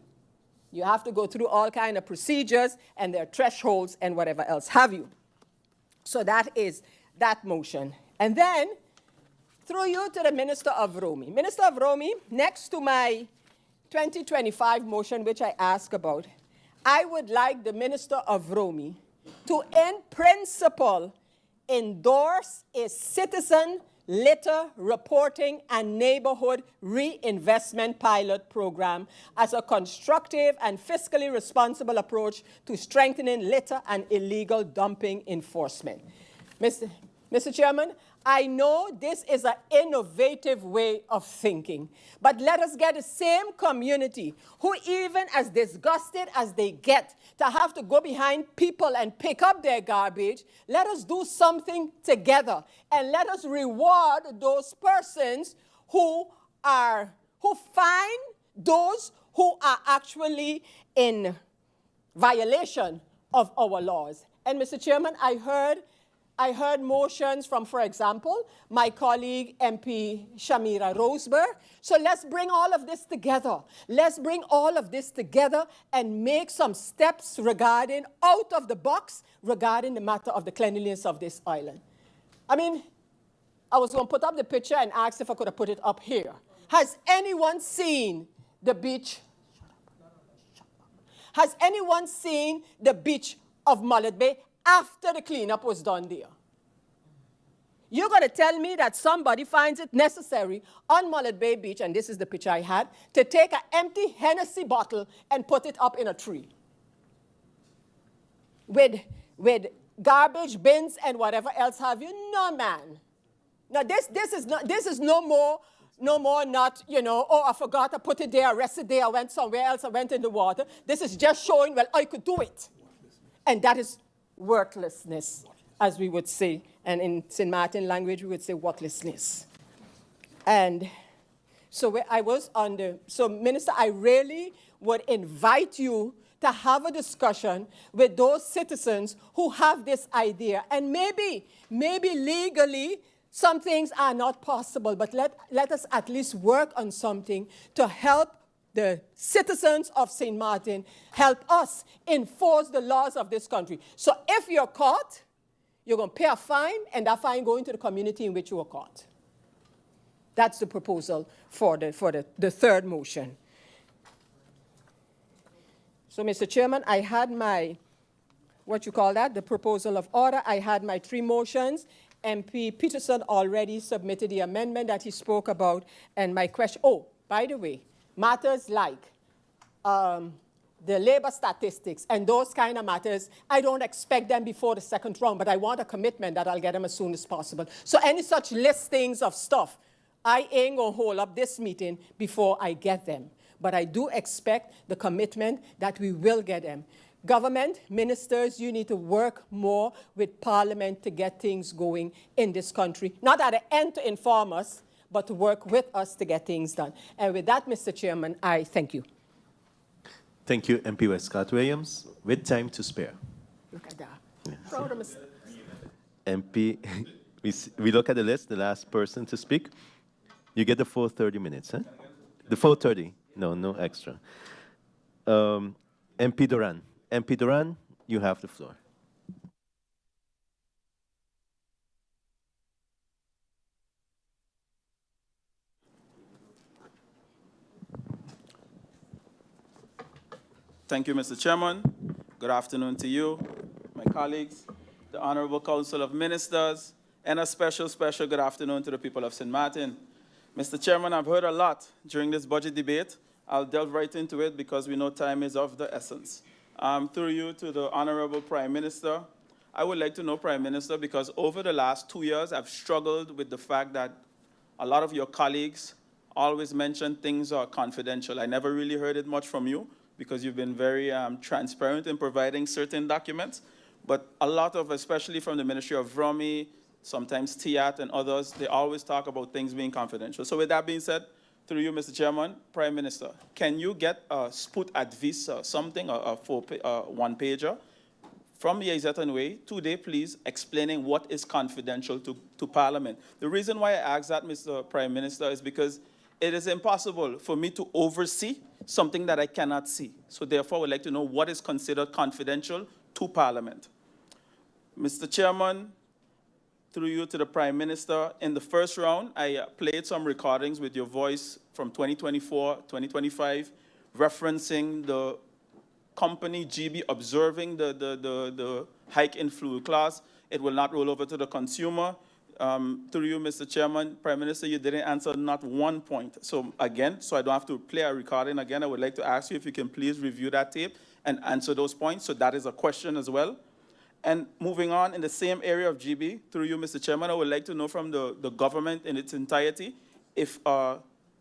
You have to go through all kind of procedures and their thresholds and whatever else have you. So that is that motion. And then, through you to the Minister of Romy. Minister of Romy, next to my 2025 motion, which I asked about, I would like the Minister of Romy to, in principle, endorse a citizen litter reporting and neighborhood reinvestment pilot program as a constructive and fiscally responsible approach to strengthening litter and illegal dumping enforcement. Mr. Chairman, I know this is an innovative way of thinking, but let us get the same community who, even as disgusted as they get to have to go behind people and pick up their garbage, let us do something together and let us reward those persons who find those who are actually in violation of our laws. And Mr. Chairman, I heard motions from, for example, my colleague MP Shamira Roseberg. So let's bring all of this together. Let's bring all of this together and make some steps regarding, out of the box, regarding the matter of the cleanliness of this island. I mean, I was going to put up the picture and ask if I could have put it up here. Has anyone seen the beach? Has anyone seen the beach of Mullet Bay after the cleanup was done there? You're going to tell me that somebody finds it necessary on Mullet Bay Beach, and this is the picture I had, to take an empty Hennessy bottle and put it up in a tree with garbage bins and whatever else have you? No, man. Now, this is no more not, you know, oh, I forgot, I put it there, I rested there, I went somewhere else, I went in the water. This is just showing, well, I could do it. And that is worthlessness, as we would say. And in Sint Maarten language, we would say worthlessness. And so so Minister, I really would invite you to have a discussion with those citizens who have this idea. And maybe legally, some things are not possible, but let us at least work on something to help the citizens of Sint Maarten, help us enforce the laws of this country. So if you're caught, you're going to pay a fine, and that fine going to the community in which you were caught. That's the proposal for the third motion. So, Mr. Chairman, I had my, the proposal of order. I had my three motions. MP Peterson already submitted the amendment that he spoke about, and my question, oh, by the way, matters like the labor statistics and those kind of matters, I don't expect them before the second round, but I want a commitment that I'll get them as soon as possible. So any such listings of stuff, I ain't gonna hold up this meeting before I get them. But I do expect the commitment that we will get them. Government, ministers, you need to work more with Parliament to get things going in this country. Not at the end to inform us, but to work with us to get things done. And with that, Mr. Chairman, I thank you. Thank you, MP Westcott Williams. With time to spare. Look at that. Yeah. Proud of myself. MP, we look at the list, the last person to speak. You get the full 30 minutes, huh? The full 30. No extra. MP Duran. MP Duran, you have the floor. Thank you, Mr. Chairman. Good afternoon to you, my colleagues, the Honorable Council of Ministers, and a special good afternoon to the people of Sint Maarten. Mr. Chairman, I've heard a lot during this budget debate. I'll delve right into it because we know time is of the essence. Through you to the Honorable Prime Minister, I would like to know, Prime Minister, because over the last 2 years, I've struggled with the fact that a lot of your colleagues always mention things are confidential. I never really heard it much from you, because you've been very transparent in providing certain documents. But a lot of, especially from the Ministry of Romy, sometimes TIAT and others, they always talk about things being confidential. So with that being said, through you, Mr. Chairman, Prime Minister, can you get a sput advice or something, a one-pager, from Yezetan Way today, please, explaining what is confidential to Parliament? The reason why I ask that, Mr. Prime Minister, is because it is impossible for me to oversee something that I cannot see. So therefore, I would like to know what is considered confidential to Parliament. Mr. Chairman, through you to the Prime Minister, in the first round, I played some recordings with your voice from 2024, 2025, referencing the company GB observing the hike in fuel class. It will not roll over to the consumer. Through you, Mr. Chairman, Prime Minister, you didn't answer not one point. So again, so I don't have to play a recording again, I would like to ask you if you can please review that tape and answer those points. So that is a question as well. And moving on in the same area of GB, through you, Mr. Chairman, I would like to know from the government in its entirety if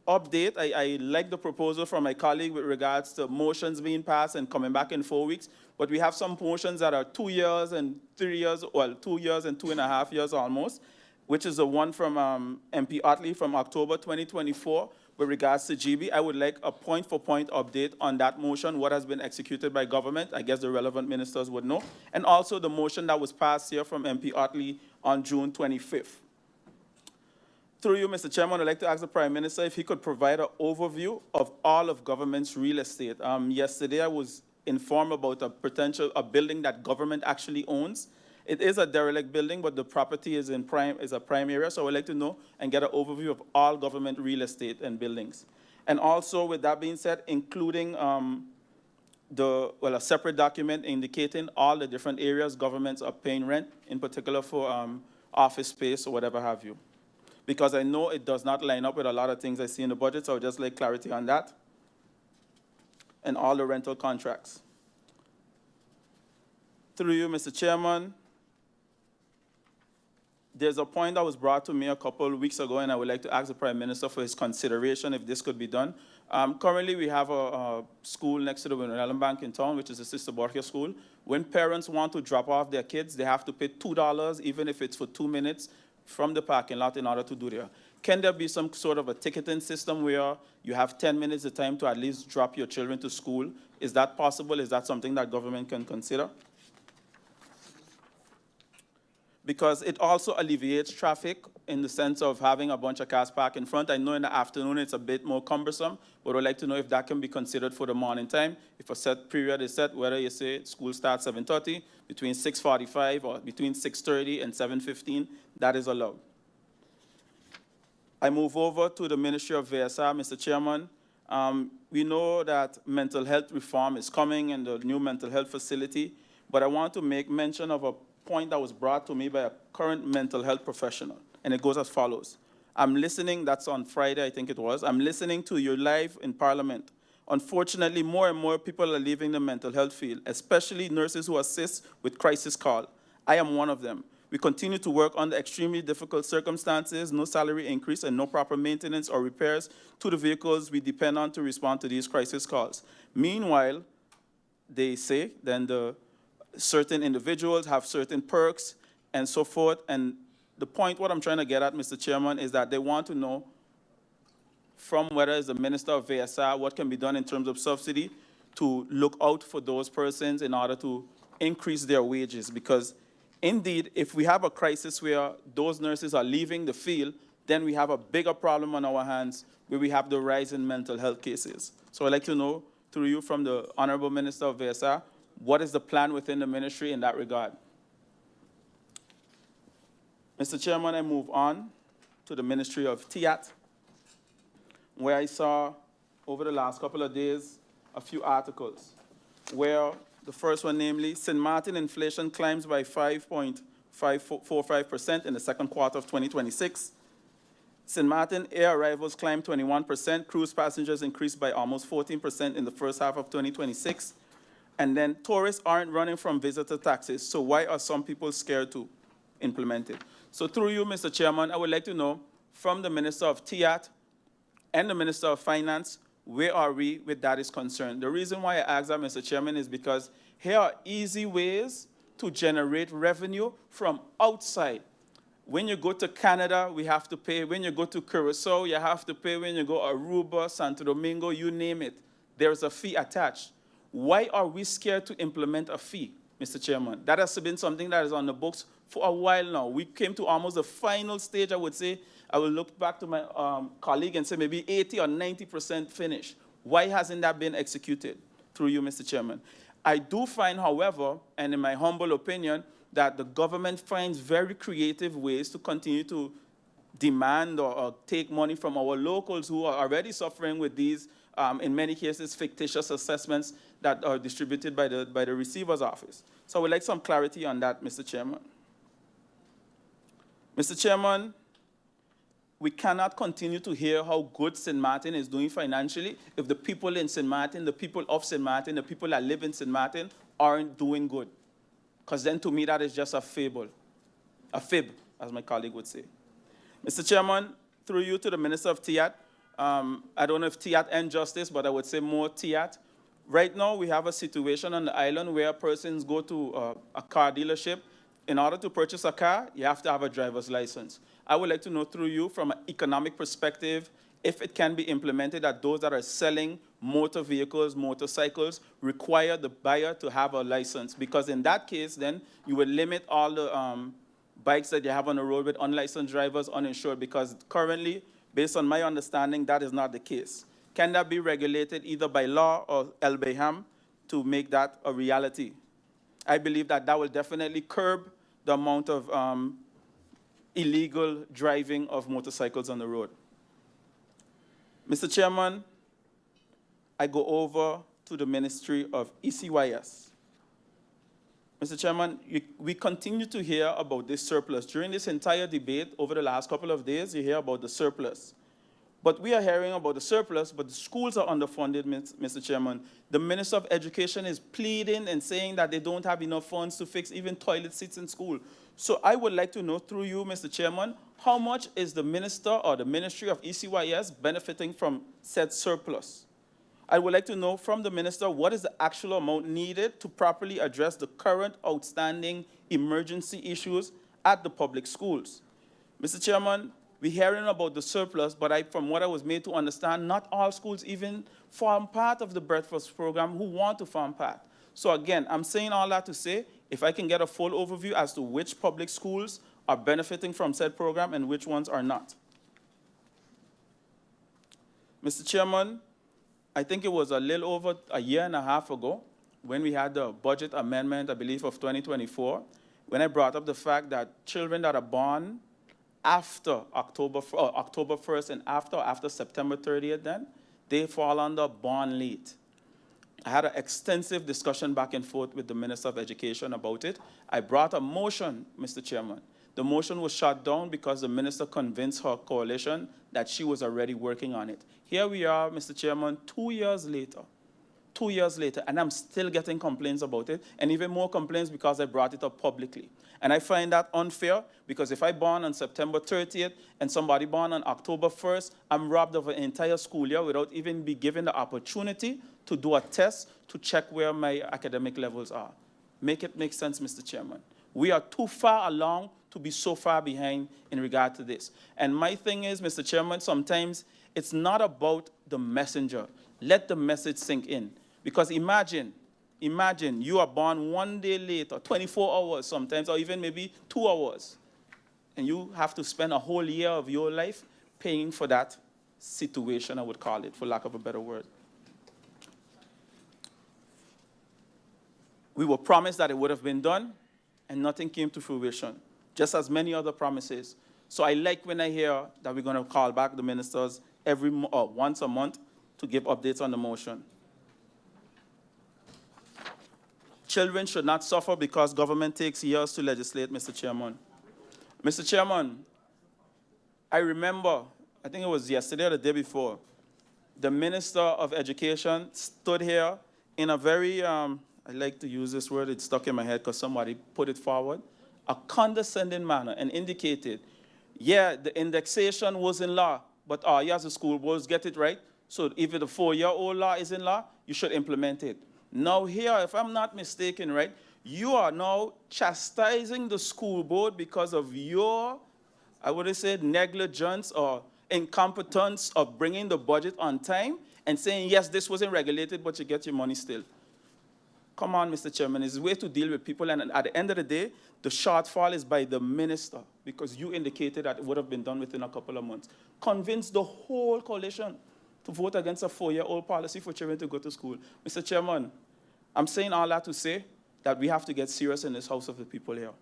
update, I like the proposal from my colleague with regards to motions being passed and coming back in 4 weeks, but we have some motions that are 2 years and 3 years, well, 2 years and 2.5 years almost, which is the one from MP Otley from October 2024 with regards to GB. I would like a point-for-point update on that motion, what has been executed by government. I guess the relevant ministers would know. And also the motion that was passed here from MP Otley on June 25th. Through you, Mr. Chairman, I'd like to ask the Prime Minister if he could provide an overview of all of government's real estate. Yesterday, I was informed about a building that government actually owns. It is a derelict building, but the property is a prime area, so I would like to know and get an overview of all government real estate and buildings. And also, with that being said, including a separate document indicating all the different areas governments are paying rent, in particular for office space or whatever have you. Because I know it does not line up with a lot of things I see in the budget, so I would just like clarity on that. And all the rental contracts. Through you, Mr. Chairman, there's a point that was brought to me a couple of weeks ago, and I would like to ask the Prime Minister for his consideration if this could be done. Currently, we have a school next to the Winona Bank in town, which is the Sister Borgia School. When parents want to drop off their kids, they have to pay $2, even if it's for 2 minutes, from the parking lot in order to do that. Can there be some sort of a ticketing system where you have 10 minutes of time to at least drop your children to school? Is that possible? Is that something that government can consider? Because it also alleviates traffic in the sense of having a bunch of cars parked in front. I know in the afternoon it's a bit more cumbersome, but I'd like to know if that can be considered for the morning time. If a set period is set, whether you say school starts 7:30, between 6:45 or between 6:30 and 7:15, that is allowed. I move over to the Ministry of VSR, Mr. Chairman. We know that mental health reform is coming and the new mental health facility, but I want to make mention of a point that was brought to me by a current mental health professional, and it goes as follows. I'm listening, that's on Friday, I think it was. I'm listening to you live in Parliament. Unfortunately, more and more people are leaving the mental health field, especially nurses who assist with crisis call. I am one of them. We continue to work under extremely difficult circumstances, no salary increase, and no proper maintenance or repairs to the vehicles we depend on to respond to these crisis calls. Meanwhile, they say, then the certain individuals have certain perks and so forth. And the point, what I'm trying to get at, Mr. Chairman, is that they want to know from whether it's the Minister of VSR, what can be done in terms of subsidy to look out for those persons in order to increase their wages. Because indeed, if we have a crisis where those nurses are leaving the field, then we have a bigger problem on our hands where we have the rise in mental health cases. So I'd like to know, through you, from the Honorable Minister of VSR, what is the plan within the ministry in that regard? Mr. Chairman, I move on to the Ministry of TIAT, where I saw over the last couple of days a few articles, where the first one, namely, Sint Maarten inflation climbs by 5.45% in the second quarter of 2026. Sint Maarten air arrivals climbed 21%, cruise passengers increased by almost 14% in the first half of 2026. And then tourists aren't running from visitor taxes, so why are some people scared to implement it? So through you, Mr. Chairman, I would like to know from the Minister of TIAT and the Minister of Finance, where are we with that is concerned? The reason why I ask that, Mr. Chairman, is because here are easy ways to generate revenue from outside. When you go to Canada, we have to pay. When you go to Curacao, you have to pay. When you go Aruba, Santo Domingo, you name it, there's a fee attached. Why are we scared to implement a fee? Mr. Chairman. That has been something that is on the books for a while now. We came to almost the final stage, I would say. I will look back to my colleague and say maybe 80 or 90% finished. Why hasn't that been executed? Through you, Mr. Chairman. I do find, however, and in my humble opinion, that the government finds very creative ways to continue to demand or take money from our locals who are already suffering with these, in many cases, fictitious assessments that are distributed by the receiver's office. So I would like some clarity on that, Mr. Chairman. Mr. Chairman, we cannot continue to hear how good Sint Maarten is doing financially if the people in Sint Maarten, the people of Sint Maarten, the people that live in Sint Maarten aren't doing good. Because then to me that is just a fable, a fib, as my colleague would say. Mr. Chairman, through you to the Minister of TIAT, I don't know if TIAT and Justice, but I would say more TIAT. Right now we have a situation on the island where persons go to a car dealership. In order to purchase a car, you have to have a driver's license. I would like to know through you, from an economic perspective, if it can be implemented that those that are selling motor vehicles, motorcycles, require the buyer to have a license. Because in that case, then, you would limit all the bikes that you have on the road with unlicensed drivers, uninsured, because currently, based on my understanding, that is not the case. Can that be regulated either by law or LBHAM to make that a reality? I believe that that will definitely curb the amount of illegal driving of motorcycles on the road. Mr. Chairman, I go over to the Ministry of ECYS. Mr. Chairman, we continue to hear about this surplus. During this entire debate over the last couple of days, you hear about the surplus. But we are hearing about the surplus, but the schools are underfunded, Mr. Chairman. The Minister of Education is pleading and saying that they don't have enough funds to fix even toilet seats in school. So I would like to know through you, Mr. Chairman, how much is the Minister or the Ministry of ECYS benefiting from said surplus? I would like to know from the Minister what is the actual amount needed to properly address the current outstanding emergency issues at the public schools. Mr. Chairman, we're hearing about the surplus, but from what I was made to understand, not all schools even form part of the breakfast program who want to form part. So again, I'm saying all that to say, if I can get a full overview as to which public schools are benefiting from said program and which ones are not. Mr. Chairman, I think it was a little over a year and a half ago when we had the budget amendment, I believe, of 2024, when I brought up the fact that children that are born after October 1st and after September 30th then, they fall under born late. I had an extensive discussion back and forth with the Minister of Education about it. I brought a motion, Mr. Chairman. The motion was shut down because the minister convinced her coalition that she was already working on it. Here we are, Mr. Chairman, 2 years later. 2 years later, and I'm still getting complaints about it, and even more complaints because I brought it up publicly. And I find that unfair, because if I born on September 30th and somebody born on October 1st, I'm robbed of an entire school year without even be given the opportunity to do a test to check where my academic levels are. Make it make sense, Mr. Chairman. We are too far along to be so far behind in regard to this. And my thing is, Mr. Chairman, sometimes it's not about the messenger. Let the message sink in. Because imagine you are born 1 day late, or 24 hours sometimes, or even maybe 2 hours. And you have to spend a whole year of your life paying for that situation, I would call it, for lack of a better word. We were promised that it would have been done, and nothing came to fruition, just as many other promises. So I like when I hear that we're going to call back the ministers once a month to give updates on the motion. Children should not suffer because government takes years to legislate, Mr. Chairman. Mr. Chairman, I remember, I think it was yesterday or the day before, the Minister of Education stood here in a very, I like to use this word, it's stuck in my head because somebody put it forward, a condescending manner, and indicated, yeah, the indexation was in law, but you as the school boards get it right, so if the 4-year-old law is in law, you should implement it. Now here, if I'm not mistaken, right, you are now chastising the school board because of your, I would have said, negligence or incompetence of bringing the budget on time and saying, yes, this wasn't regulated, but you get your money still. Come on, Mr. Chairman, it's a way to deal with people, and at the end of the day, the shortfall is by the minister, because you indicated that it would have been done within a couple of months. Convince the whole coalition to vote against a 4-year-old policy for children to go to school. Mr. Chairman, I'm saying all that to say that we have to get serious in this House of the People here.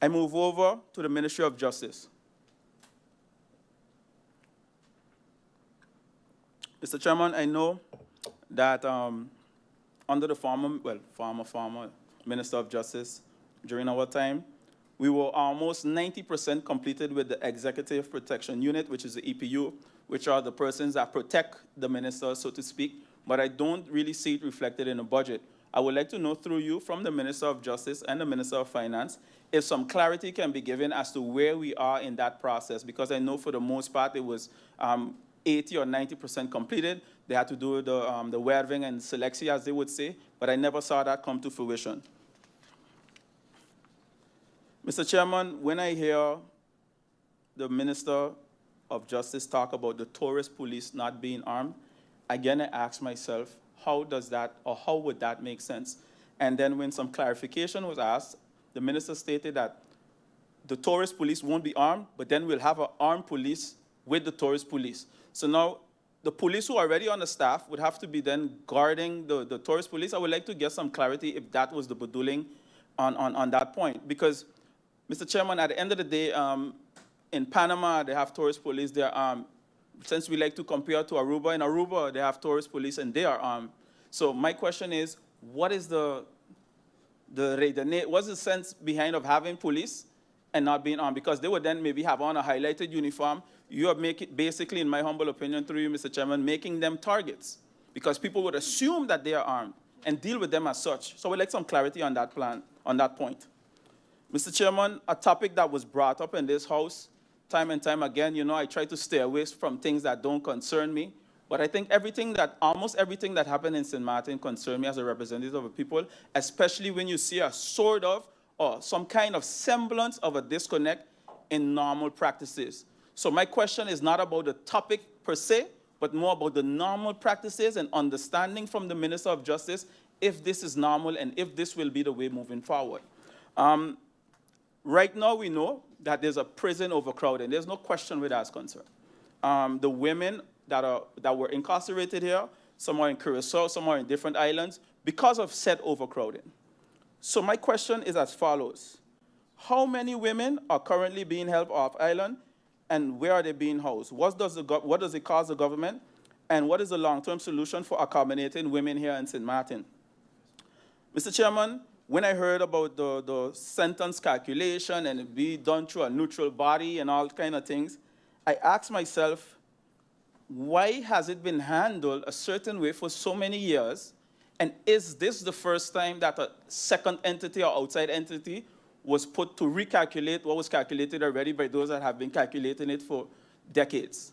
I move over to the Ministry of Justice. Mr. Chairman, I know that under the former Minister of Justice, during our time, we were almost 90% completed with the Executive Protection Unit, which is the EPU, which are the persons that protect the minister, so to speak, but I don't really see it reflected in the budget. I would like to know through you, from the Minister of Justice and the Minister of Finance, if some clarity can be given as to where we are in that process, because I know for the most part it was 80 or 90% completed. They had to do the weaving and selection, as they would say, but I never saw that come to fruition. Mr. Chairman, when I hear the Minister of Justice talk about the tourist police not being armed, again I ask myself, how does that, or how would that make sense? And then when some clarification was asked, the minister stated that the tourist police won't be armed, but then we'll have an armed police with the tourist police. So now, the police who are already on the staff would have to be then guarding the tourist police. I would like to get some clarity if that was the bedoeling on that point. Because, Mr. Chairman, at the end of the day, in Panama, they have tourist police. They're armed. Since we like to compare to Aruba, in Aruba, they have tourist police and they are armed. So my question is, what is what's the sense behind of having police and not being armed? Because they would then maybe have on a highlighted uniform. You are making, basically, in my humble opinion, through you, Mr. Chairman, making them targets, because people would assume that they are armed and deal with them as such. So we'd like some clarity on that plan, on that point. Mr. Chairman, a topic that was brought up in this House time and time again, you know, I try to stay away from things that don't concern me, but I think almost everything that happened in St. Maarten concerned me as a representative of the people, especially when you see a sort of, or some kind of semblance of a disconnect in normal practices. So my question is not about the topic per se, but more about the normal practices and understanding from the Minister of Justice if this is normal and if this will be the way moving forward. Right now we know that there's a prison overcrowding. There's no question where that's concerned. The women that were incarcerated here, some are in Curacao, some are in different islands, because of said overcrowding. So my question is as follows. How many women are currently being held off island, and where are they being housed? What does it cost the government, and what is the long-term solution for accommodating women here in St. Maarten? Mr. Chairman, when I heard about the sentence calculation and it be done through a neutral body and all kind of things, I asked myself, why has it been handled a certain way for so many years? And is this the first time that a second entity or outside entity was put to recalculate what was calculated already by those that have been calculating it for decades?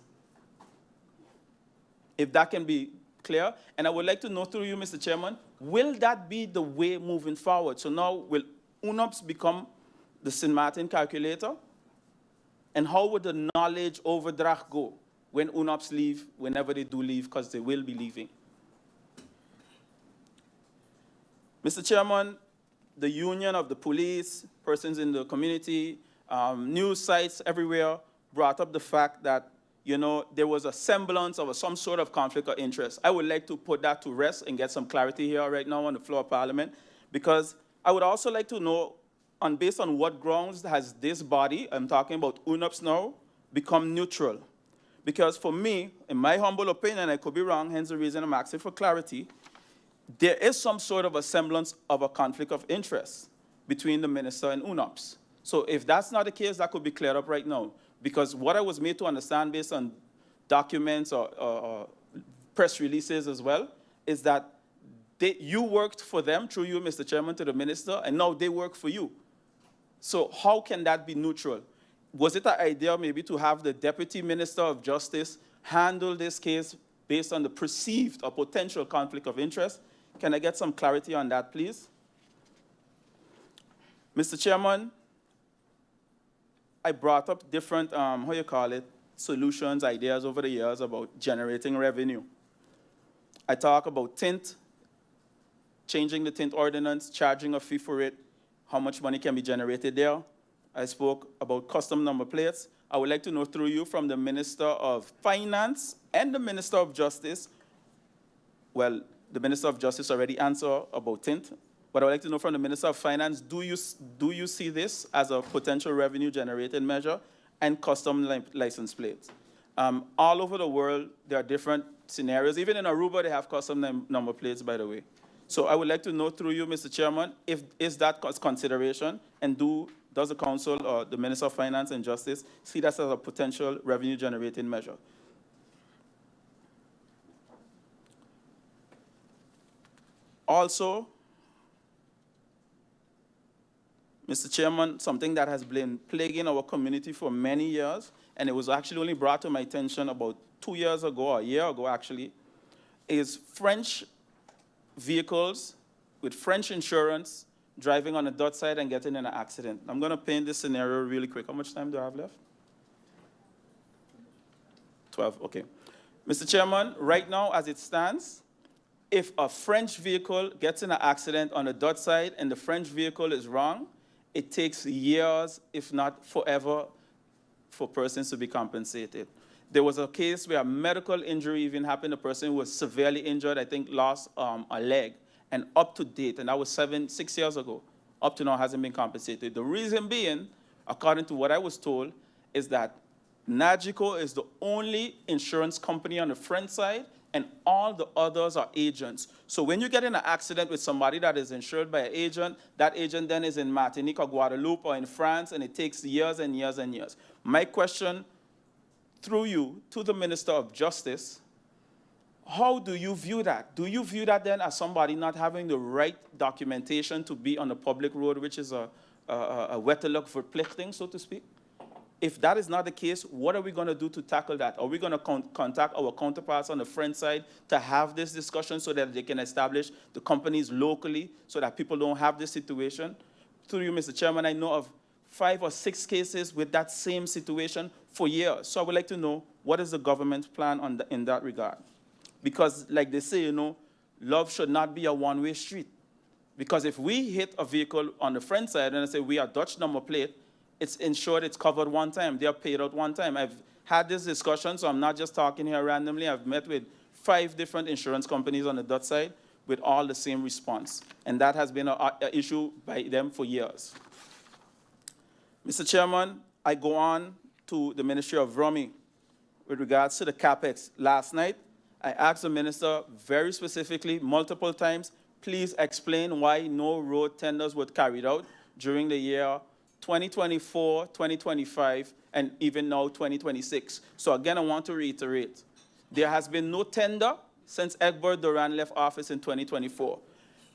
If that can be clear. And I would like to know through you, Mr. Chairman, will that be the way moving forward? So now will UNOPS become the St. Maarten calculator? And how would the knowledge overdraft go when UNOPS leave, whenever they do leave, because they will be leaving? Mr. Chairman, the union of the police, persons in the community, news sites everywhere brought up the fact that, you know, there was a semblance of some sort of conflict of interest. I would like to put that to rest and get some clarity here right now on the floor of Parliament, because I would also like to know, based on what grounds has this body, I'm talking about UNOPS now, become neutral? Because for me, in my humble opinion, I could be wrong, hence the reason I'm asking for clarity, there is some sort of a semblance of a conflict of interest between the minister and UNOPS. So if that's not the case, that could be cleared up right now. Because what I was made to understand based on documents or press releases as well, is that you worked for them through you, Mr. Chairman, to the minister, and now they work for you. So how can that be neutral? Was it an idea maybe to have the Deputy Minister of Justice handle this case based on the perceived or potential conflict of interest? Can I get some clarity on that, please? Mr. Chairman, I brought up different, solutions, ideas over the years about generating revenue. I talk about tint, changing the tint ordinance, charging a fee for it, how much money can be generated there. I spoke about custom number plates. I would like to know through you from the Minister of Finance and the Minister of Justice. Well, the Minister of Justice already answered about tint, but I would like to know from the Minister of Finance, do you see this as a potential revenue generated measure and custom license plates? All over the world, there are different scenarios. Even in Aruba, they have custom number plates, by the way. So I would like to know through you, Mr. Chairman, is that consideration, and does the Council or the Minister of Finance and Justice see that as a potential revenue generating measure? Also, Mr. Chairman, something that has been plaguing our community for many years, and it was actually only brought to my attention about 2 years ago, or a year ago actually, is French vehicles with French insurance driving on a dot side and getting in an accident. I'm going to paint this scenario really quick. How much time do I have left? 12, okay. Mr. Chairman, right now as it stands, if a French vehicle gets in an accident on a dot side and the French vehicle is wrong, it takes years, if not forever, for persons to be compensated. There was a case where a medical injury even happened. A person was severely injured, I think lost a leg, and up to date, and that was 6 years ago, up to now hasn't been compensated. The reason being, according to what I was told, is that Nagico is the only insurance company on the French side, and all the others are agents. So when you get in an accident with somebody that is insured by an agent, that agent then is in Martinique or Guadeloupe or in France, and it takes years and years and years. My question through you to the Minister of Justice, how do you view that? Do you view that then as somebody not having the right documentation to be on a public road, which is a wettelijk verplichting, so to speak? If that is not the case, what are we going to do to tackle that? Are we going to contact our counterparts on the French side to have this discussion so that they can establish the companies locally so that people don't have this situation? Through you, Mr. Chairman, I know of 5 or 6 cases with that same situation for years. So I would like to know, what is the government's plan in that regard? Because like they say, love should not be a one-way street. Because if we hit a vehicle on the French side and I say we are Dutch number plate, it's insured, it's covered one time, they are paid out one time. I've had this discussion, so I'm not just talking here randomly. I've met with 5 different insurance companies on the Dutch side with all the same response. And that has been an issue by them for years. Mr. Chairman, I go on to the Ministry of Romy with regards to the CapEx. Last night, I asked the minister very specifically, multiple times, please explain why no road tenders were carried out during the year 2024, 2025, and even now 2026. So again, I want to reiterate, there has been no tender since Egbert Duran left office in 2024.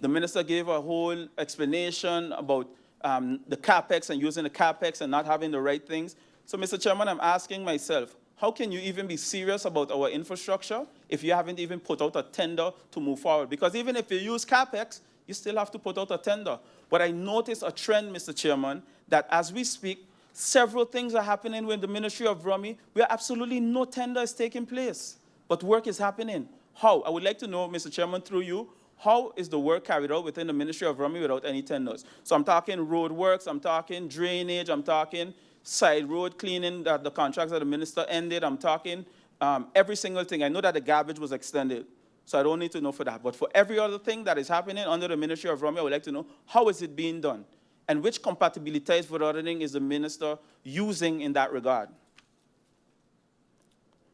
The minister gave a whole explanation about the CapEx and using the CapEx and not having the right things. So, Mr. Chairman, I'm asking myself, how can you even be serious about our infrastructure if you haven't even put out a tender to move forward? Because even if you use CapEx, you still have to put out a tender. But I notice a trend, Mr. Chairman, that as we speak, several things are happening with the Ministry of Romy where absolutely no tender is taking place, but work is happening. How? I would like to know, Mr. Chairman, through you, how is the work carried out within the Ministry of Romy without any tenders? So I'm talking road works, I'm talking drainage, I'm talking side road cleaning, that the contracts that the minister ended, I'm talking every single thing. I know that the garbage was extended, so I don't need to know for that. But for every other thing that is happening under the Ministry of Romy, I would like to know, how is it being done? And which compatibilitized verordening is the minister using in that regard?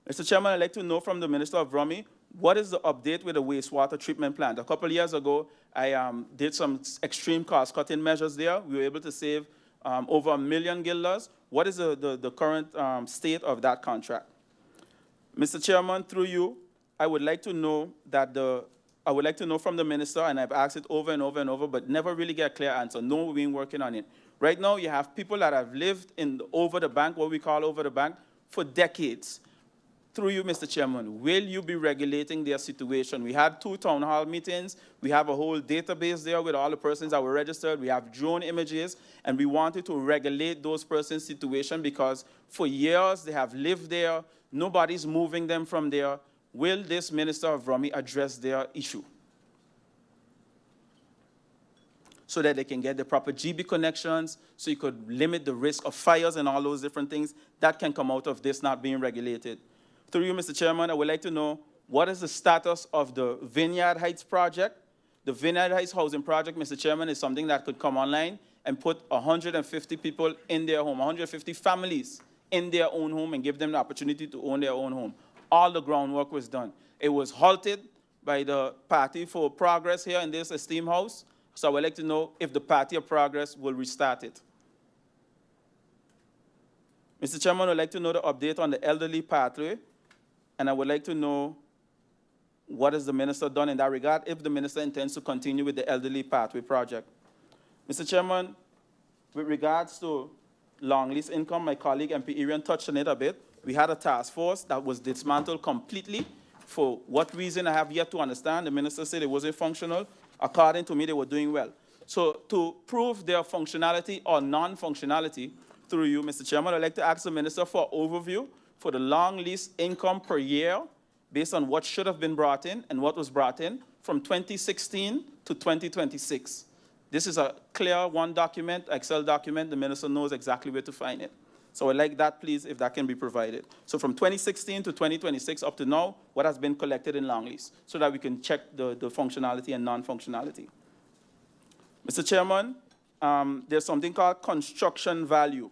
Mr. Chairman, I'd like to know from the Minister of Romy, what is the update with the wastewater treatment plant? A couple of years ago, I did some extreme cost-cutting measures there. We were able to save over $1 million guilders. What is the current state of that contract? Mr. Chairman, through you, I would like to know from the minister, and I've asked it over and over and over, but never really get a clear answer. No, we've been working on it. Right now, you have people that have lived in over the bank, what we call over the bank, for decades. Through you, Mr. Chairman, will you be regulating their situation? We had 2 town hall meetings. We have a whole database there with all the persons that were registered. We have drone images, and we wanted to regulate those persons' situation because for years they have lived there. Nobody's moving them from there. will this Minister of Vromi address their issue so that they can get the proper GB connections, so you could limit the risk of fires and all those different things that can come out of this not being regulated. Through you, Mr. Chairman, I would like to know what is the status of the Vineyard Heights project. The Vineyard Heights housing project, Mr. Chairman, is something that could come online and put 150 people in their home, 150 families in their own home, and give them the opportunity to own their own home. All the groundwork was done. It was halted by the Party for Progress here in this esteemed house. So I would like to know if the Party of Progress will restart it. Mr. Chairman, I would like to know the update on the elderly pathway, and I would like to know what has the minister done in that regard, if the minister intends to continue with the elderly pathway project. Mr. Chairman, with regards to long lease income, my colleague MP Irian touched on it a bit. We had a task force that was dismantled completely. For what reason, I have yet to understand. The minister said it wasn't functional. According to me, they were doing well. So to prove their functionality or non-functionality, through you, Mr. Chairman, I'd like to ask the minister for an overview for the long lease income per year based on what should have been brought in and what was brought in from 2016 to 2026. This is a clear one document, Excel document. The minister knows exactly where to find it. So I'd like that, please, if that can be provided. So from 2016 to 2026 up to now, what has been collected in long lease, so that we can check the functionality and non-functionality. Mr. Chairman, there's something called construction value.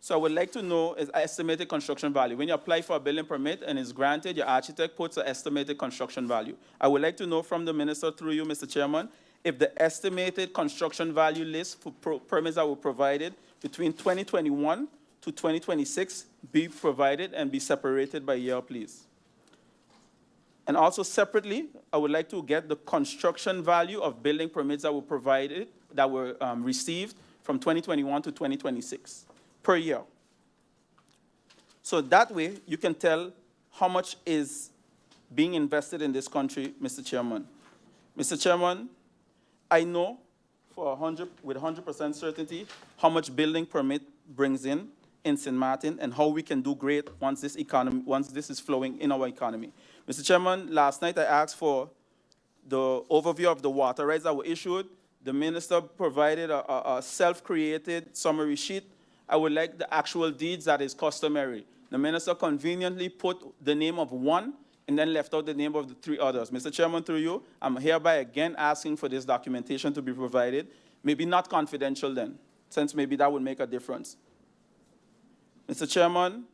So I would like to know is estimated construction value. When you apply for a building permit and it's granted, your architect puts an estimated construction value. I would like to know from the minister, through you, Mr. Chairman, if the estimated construction value list for permits that were provided between 2021 to 2026 be provided and be separated by year, please. And also separately, I would like to get the construction value of building permits that were provided, that were received from 2021 to 2026 per year. So that way, you can tell how much is being invested in this country, Mr. Chairman. Mr. Chairman, I know with 100% certainty how much building permit brings in Sint Maarten and how we can do great once this is flowing in our economy. Mr. Chairman, last night I asked for the overview of the water rights that were issued. The minister provided a self-created summary sheet. I would like the actual deeds that is customary. The minister conveniently put the name of one and then left out the name of the three others. Mr. Chairman, through you, I'm hereby again asking for this documentation to be provided. Maybe not confidential then, since maybe that would make a difference. Mr. Chairman,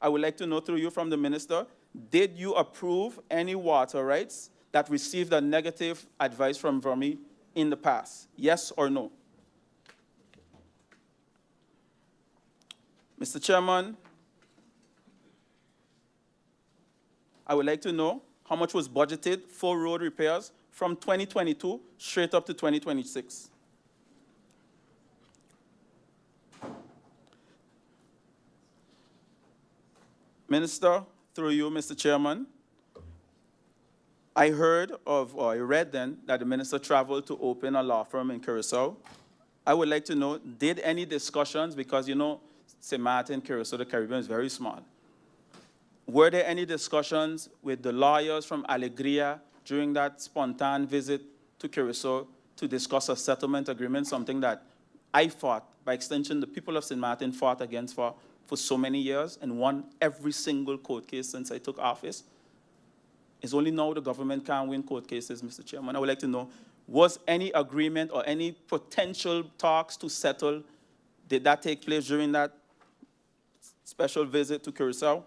I would like to know through you from the minister, did you approve any water rights that received a negative advice from Vromi in the past? Yes or no? Mr. Chairman, I would like to know how much was budgeted for road repairs from 2022 straight up to 2026. Minister, through you, Mr. Chairman, I heard of, or I read then, that the minister traveled to open a law firm in Curacao. I would like to know, did any discussions, because you know, Sint Maarten, Curacao, the Caribbean is very small. Were there any discussions with the lawyers from Alegria during that spontaneous visit to Curacao to discuss a settlement agreement, something that I fought, by extension, the people of Sint Maarten fought against for so many years and won every single court case since I took office? It's only now the government can't win court cases, Mr. Chairman. I would like to know, was any agreement or any potential talks to settle, did that take place during that special visit to Curacao?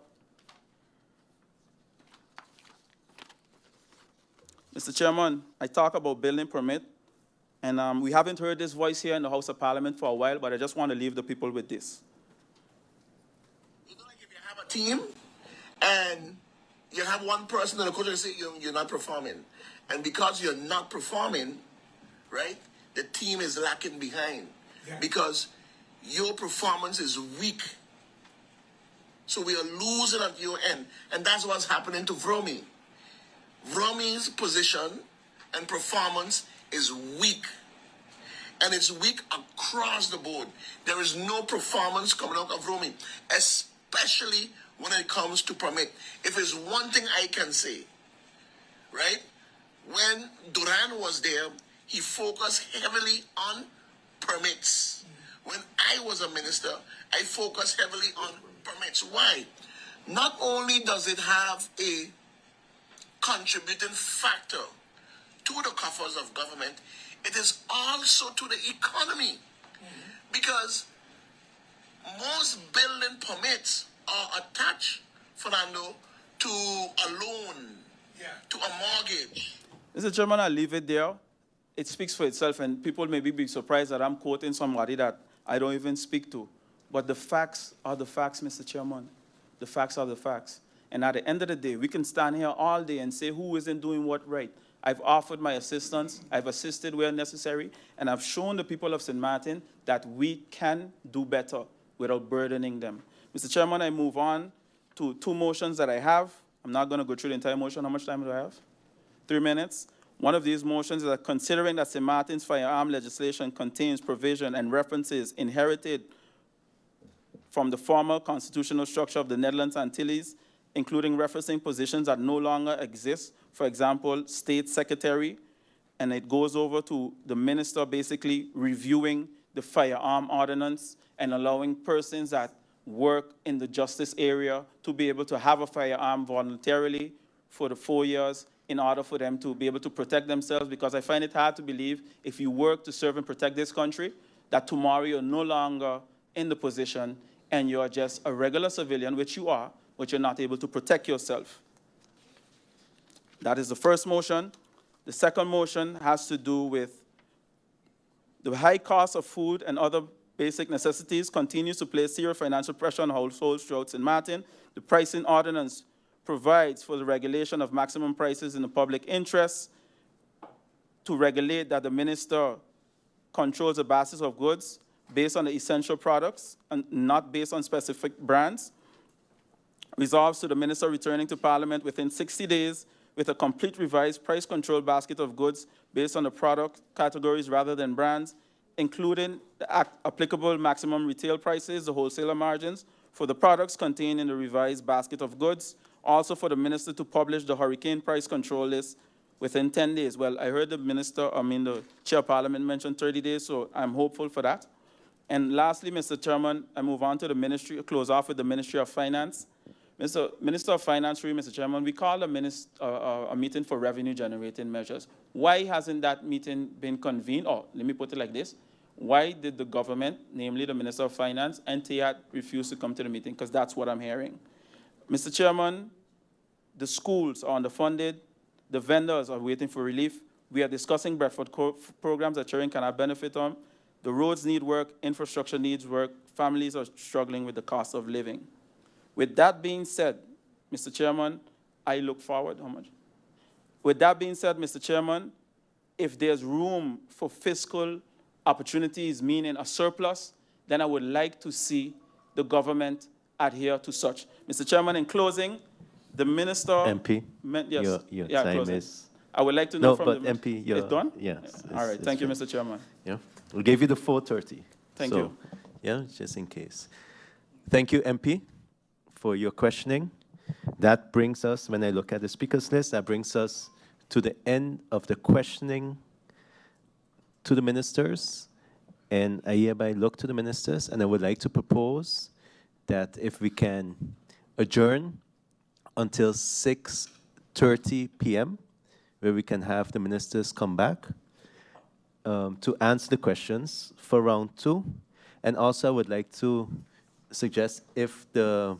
Mr. Chairman, I talk about building permit, and we haven't heard this voice here in the House of Parliament for a while, but I just want to leave the people with this. You know, like if you have a team and you have one person and the coach will say you're not performing, and because you're not performing, right, the team is lacking behind because your performance is weak. So we are losing at your end, and that's what's happening to Vromi. Vromi's position and performance is weak. And it's weak across the board. There is no performance coming out of Vromi, especially when it comes to permit. If it's one thing I can say, right? When Duran was there, he focused heavily on permits. When I was a minister, I focused heavily on permits. Why? Not only does it have a contributing factor to the coffers of government, it is also to the economy. Because most building permits are attached, Fernando, to a loan, to a mortgage. Mr. Chairman, I'll leave it there. It speaks for itself, and people may be surprised that I'm quoting somebody that I don't even speak to. But the facts are the facts, Mr. Chairman. The facts are the facts. And at the end of the day, we can stand here all day and say who isn't doing what right. I've offered my assistance, I've assisted where necessary, and I've shown the people of St. Maarten that we can do better without burdening them. Mr. Chairman, I move on to two motions that I have. I'm not going to go through the entire motion. How much time do I have? 3 minutes. One of these motions is that considering that St. Maarten's firearm legislation contains provision and references inherited from the former constitutional structure of the Netherlands Antilles, including referencing positions that no longer exist, for example, state secretary, and it goes over to the minister basically reviewing the firearm ordinance and allowing persons that work in the justice area to be able to have a firearm voluntarily for the 4 years in order for them to be able to protect themselves, because I find it hard to believe if you work to serve and protect this country, that tomorrow you're no longer in the position and you're just a regular civilian, which you are, but you're not able to protect yourself. That is the first motion. The second motion has to do with the high cost of food and other basic necessities continues to place serious financial pressure on households throughout St. Maarten. The pricing ordinance provides for the regulation of maximum prices in the public interest to regulate that the minister controls the basket of goods based on the essential products and not based on specific brands. Resolves to the minister returning to Parliament within 60 days with a complete revised price control basket of goods based on the product categories rather than brands, including the applicable maximum retail prices, the wholesaler margins, for the products contained in the revised basket of goods. Also for the minister to publish the hurricane price control list within 10 days. Well, I heard the chair of parliament mention 30 days, so I'm hopeful for that. And lastly, Mr. Chairman, I move on to the ministry, close off with the Ministry of Finance. Minister of Finance, Mr. Chairman, we called a meeting for revenue generating measures. Why hasn't that meeting been convened? Or let me put it like this. Why did the government, namely the Minister of Finance and TIAT, refuse to come to the meeting? Because that's what I'm hearing. Mr. Chairman, the schools are underfunded. The vendors are waiting for relief. We are discussing breadth programs that children cannot benefit from. The roads need work, infrastructure needs work. Families are struggling with the cost of living. With that being said, Mr. Chairman, I look forward, how much? With that being said, Mr. Chairman, if there's room for fiscal opportunities, meaning a surplus, then I would like to see the government adhere to such. Mr. Chairman, in closing, the minister... MP, yes, your yeah, time closing. is... I would like to know No, from but the... MP, It's done? Yes. All right, thank you, Mr. Chairman. Yeah, we'll give you the 4:30. Thank you. Yeah, just in case. Thank you, MP, for your questioning. That brings us, when I look at the speakers list, that brings us to the end of the questioning to the ministers. And I hereby look to the ministers, and I would like to propose that if we can adjourn until 6:30 p.m., where we can have the ministers come back to answer the questions for round 2. And also I would like to suggest if the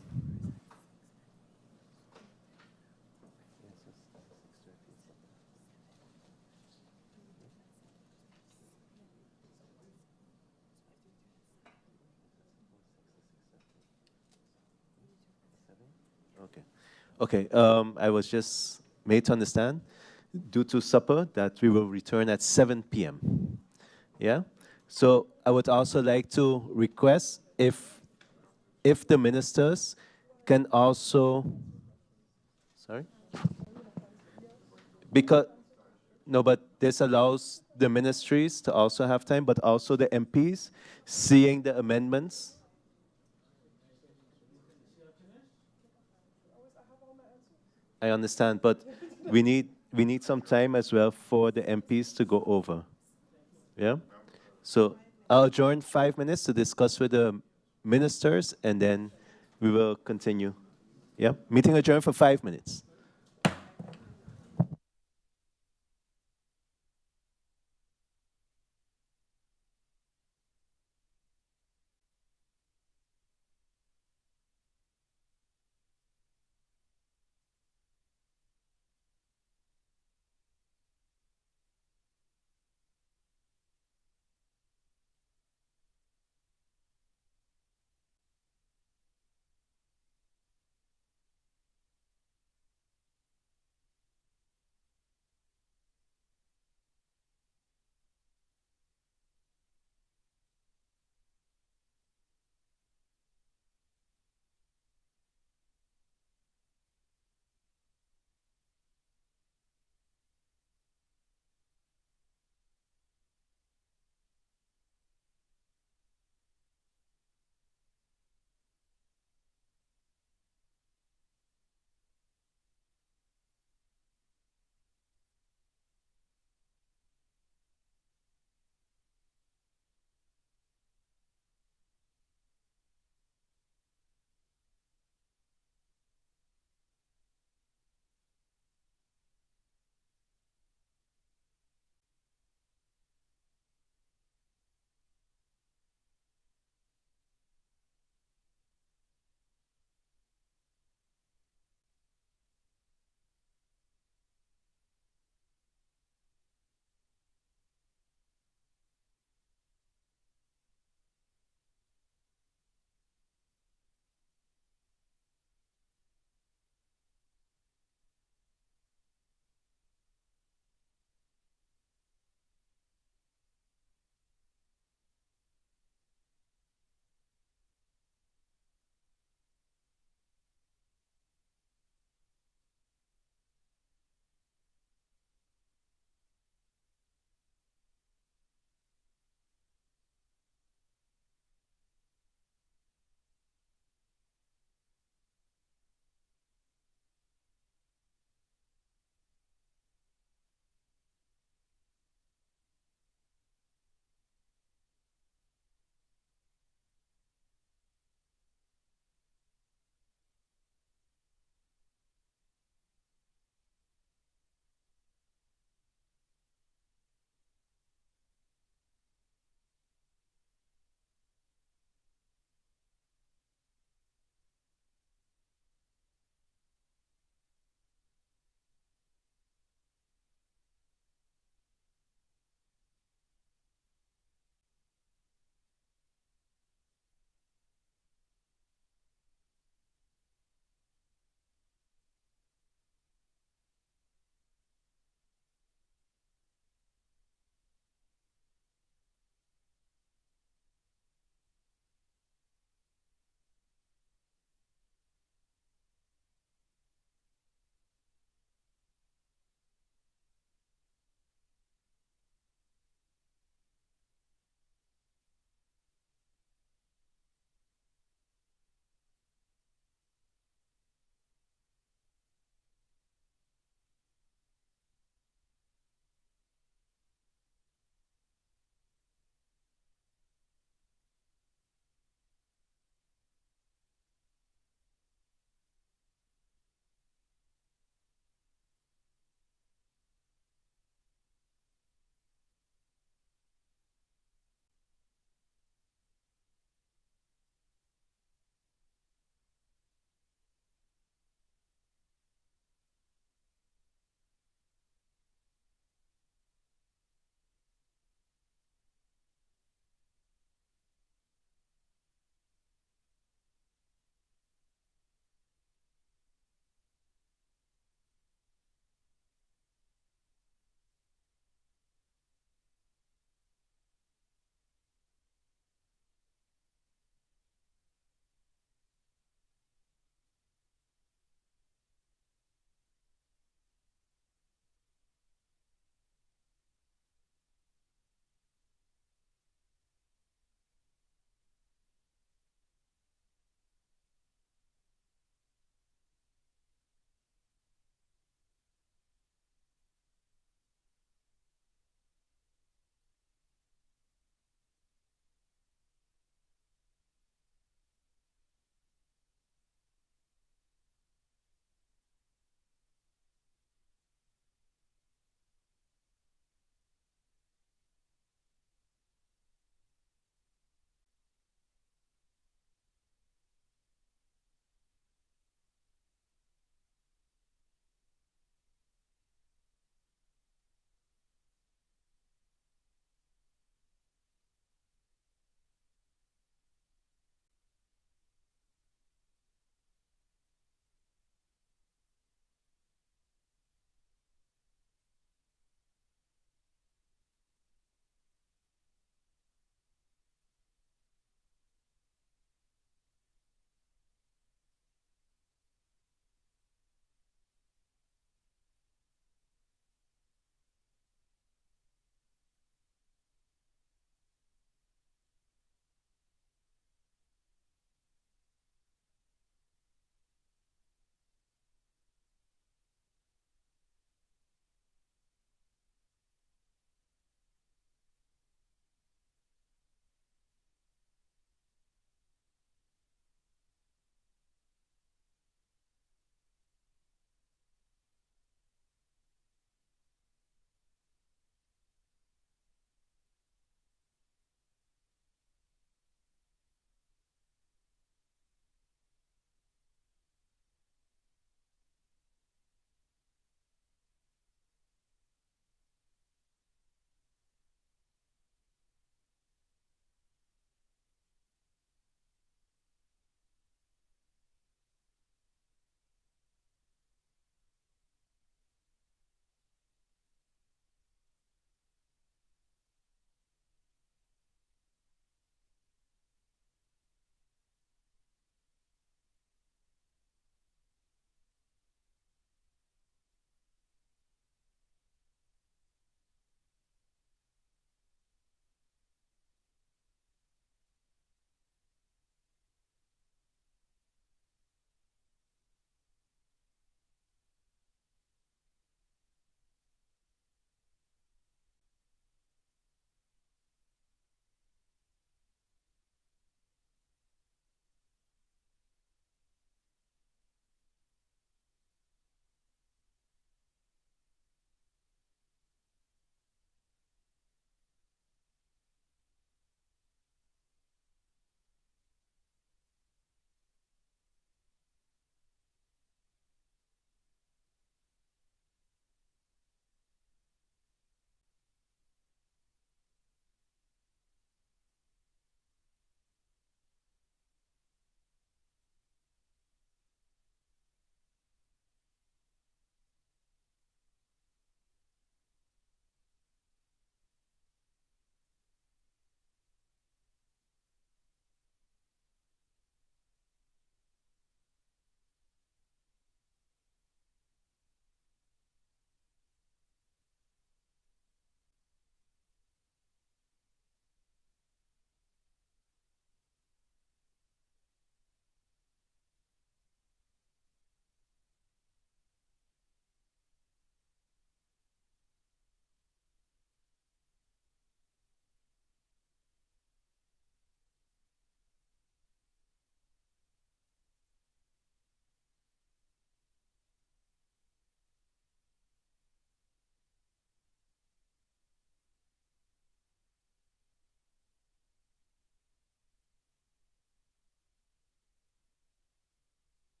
Okay, I was just made to understand, due to supper, that we will return at 7 p.m. Yeah? So I would also like to request if the ministers can also, sorry? Because, no, but this allows the ministries to also have time, but also the MPs seeing the amendments. I understand, but we need some time as well for the MPs to go over. Yeah? So I'll adjourn 5 minutes to discuss with the ministers, and then we will continue. Yeah? Meeting adjourned for 5 minutes.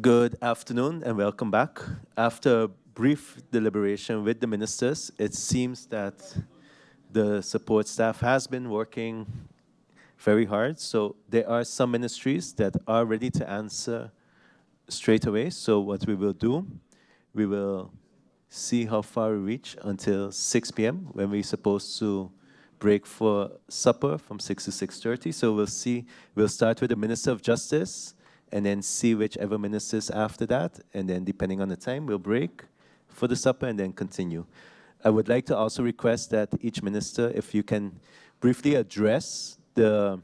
Good afternoon and welcome back. After a brief deliberation with the ministers, it seems that the support staff has been working very hard. So there are some ministries that are ready to answer straight away. So what we will do, we will see how far we reach until 6 p.m. when we're supposed to break for supper from 6 to 6:30. So we'll start with the Minister of Justice and then see whichever ministers after that. And then depending on the time, we'll break for the supper and then continue. I would like to also request that each minister, if you can briefly address the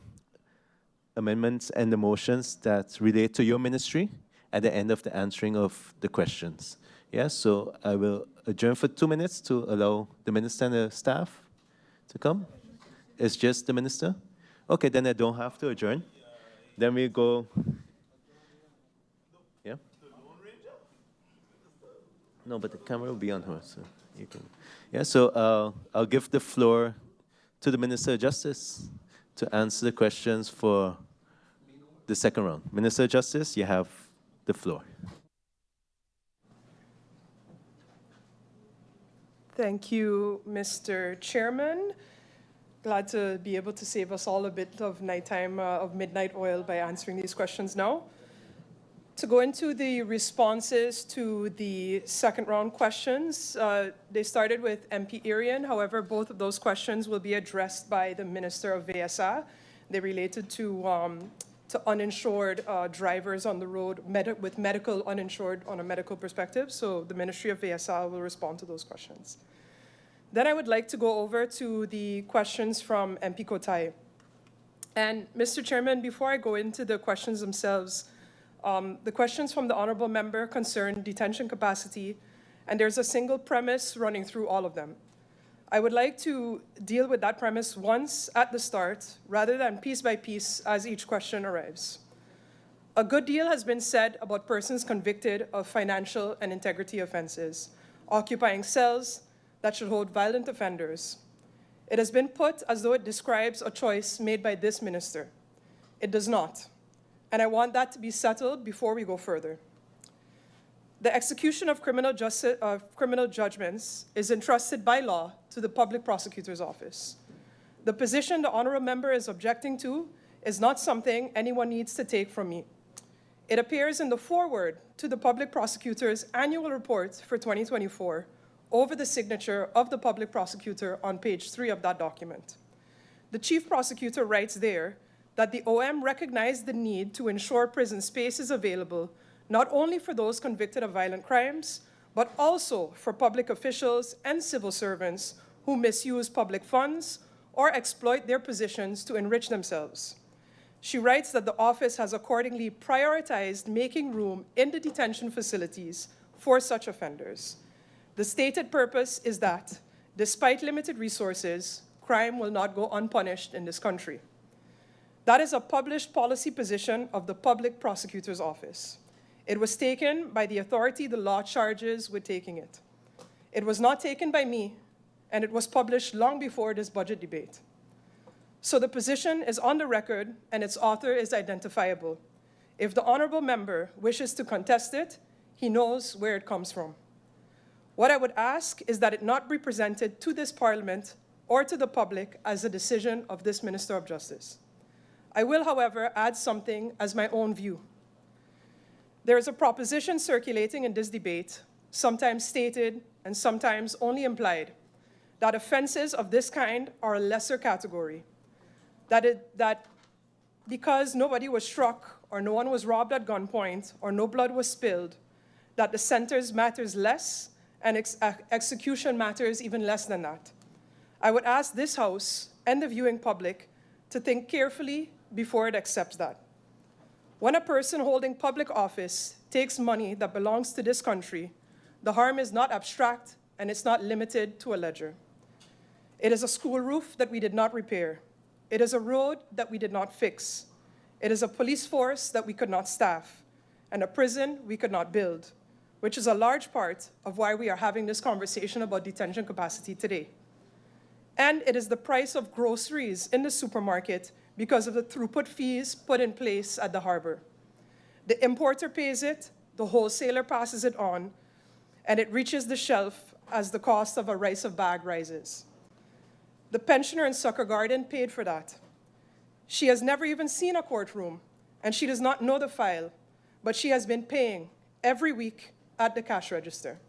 amendments and the motions that relate to your ministry at the end of the answering of the questions. Yeah, so I will adjourn for 2 minutes to allow the minister and the staff to come. It's just the minister? Okay, then I don't have to adjourn. Then we go. Yeah? No, but the camera will be on her, so you can. Yeah, so I'll give the floor to the Minister of Justice to answer the questions for the second round. Minister of Justice, you have the floor. Thank you, Mr. Chairman. Glad to be able to save us all a bit of nighttime, of midnight oil by answering these questions now. To go into the responses to the second round questions, they started with MP Arian. However, both of those questions will be addressed by the Minister of VSA. They related to uninsured drivers on the road with medical uninsured on a medical perspective. So the Ministry of VSA will respond to those questions. Then I would like to go over to the questions from MP Kotai. And Mr. Chairman, before I go into the questions themselves, the questions from the honorable member concern detention capacity, and there's a single premise running through all of them. I would like to deal with that premise once at the start, rather than piece by piece as each question arrives. A good deal has been said about persons convicted of financial and integrity offenses, occupying cells that should hold violent offenders. It has been put as though it describes a choice made by this minister. It does not. And I want that to be settled before we go further. The execution of criminal judgments is entrusted by law to the Public Prosecutor's Office. The position the honorable member is objecting to is not something anyone needs to take from me. It appears in the foreword to the Public Prosecutor's annual report for 2024 over the signature of the Public Prosecutor on page 3 of that document. The Chief Prosecutor writes there that the OM recognized the need to ensure prison space is available not only for those convicted of violent crimes, but also for public officials and civil servants who misuse public funds or exploit their positions to enrich themselves. She writes that the office has accordingly prioritized making room in the detention facilities for such offenders. The stated purpose is that, despite limited resources, crime will not go unpunished in this country. That is a published policy position of the Public Prosecutor's Office. It was taken by the authority the law charges with taking it. It was not taken by me, and it was published long before this budget debate. So the position is on the record, and its author is identifiable. If the honorable member wishes to contest it, he knows where it comes from. What I would ask is that it not be presented to this Parliament or to the public as a decision of this Minister of Justice. I will, however, add something as my own view. There is a proposition circulating in this debate, sometimes stated and sometimes only implied, that offenses of this kind are a lesser category. That because nobody was struck or no one was robbed at gunpoint or no blood was spilled, that the sentence matters less and execution matters even less than that. I would ask this House and the viewing public to think carefully before it accepts that. When a person holding public office takes money that belongs to this country, the harm is not abstract and it's not limited to a ledger. It is a school roof that we did not repair. It is a road that we did not fix. It is a police force that we could not staff, and a prison we could not build, which is a large part of why we are having this conversation about detention capacity today. And it is the price of groceries in the supermarket because of the throughput fees put in place at the harbor. The importer pays it, the wholesaler passes it on, and it reaches the shelf as the cost of a rice of bag rises. The pensioner in Sucker Garden paid for that. She has never even seen a courtroom, and she does not know the file, but she has been paying every week at the cash register.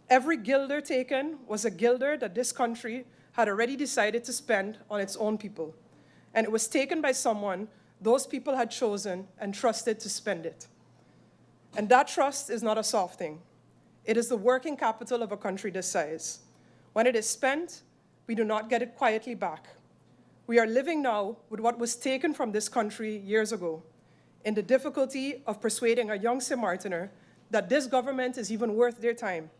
Every guilder taken was a guilder that this country had already decided to spend on its own people, and it was taken by someone those people had chosen and trusted to spend it. And that trust is not a soft thing. It is the working capital of a country this size. When it is spent, we do not get it quietly back. We are living now with what was taken from this country years ago, in the difficulty of persuading a young Sint Maartener that this government is even worth their time,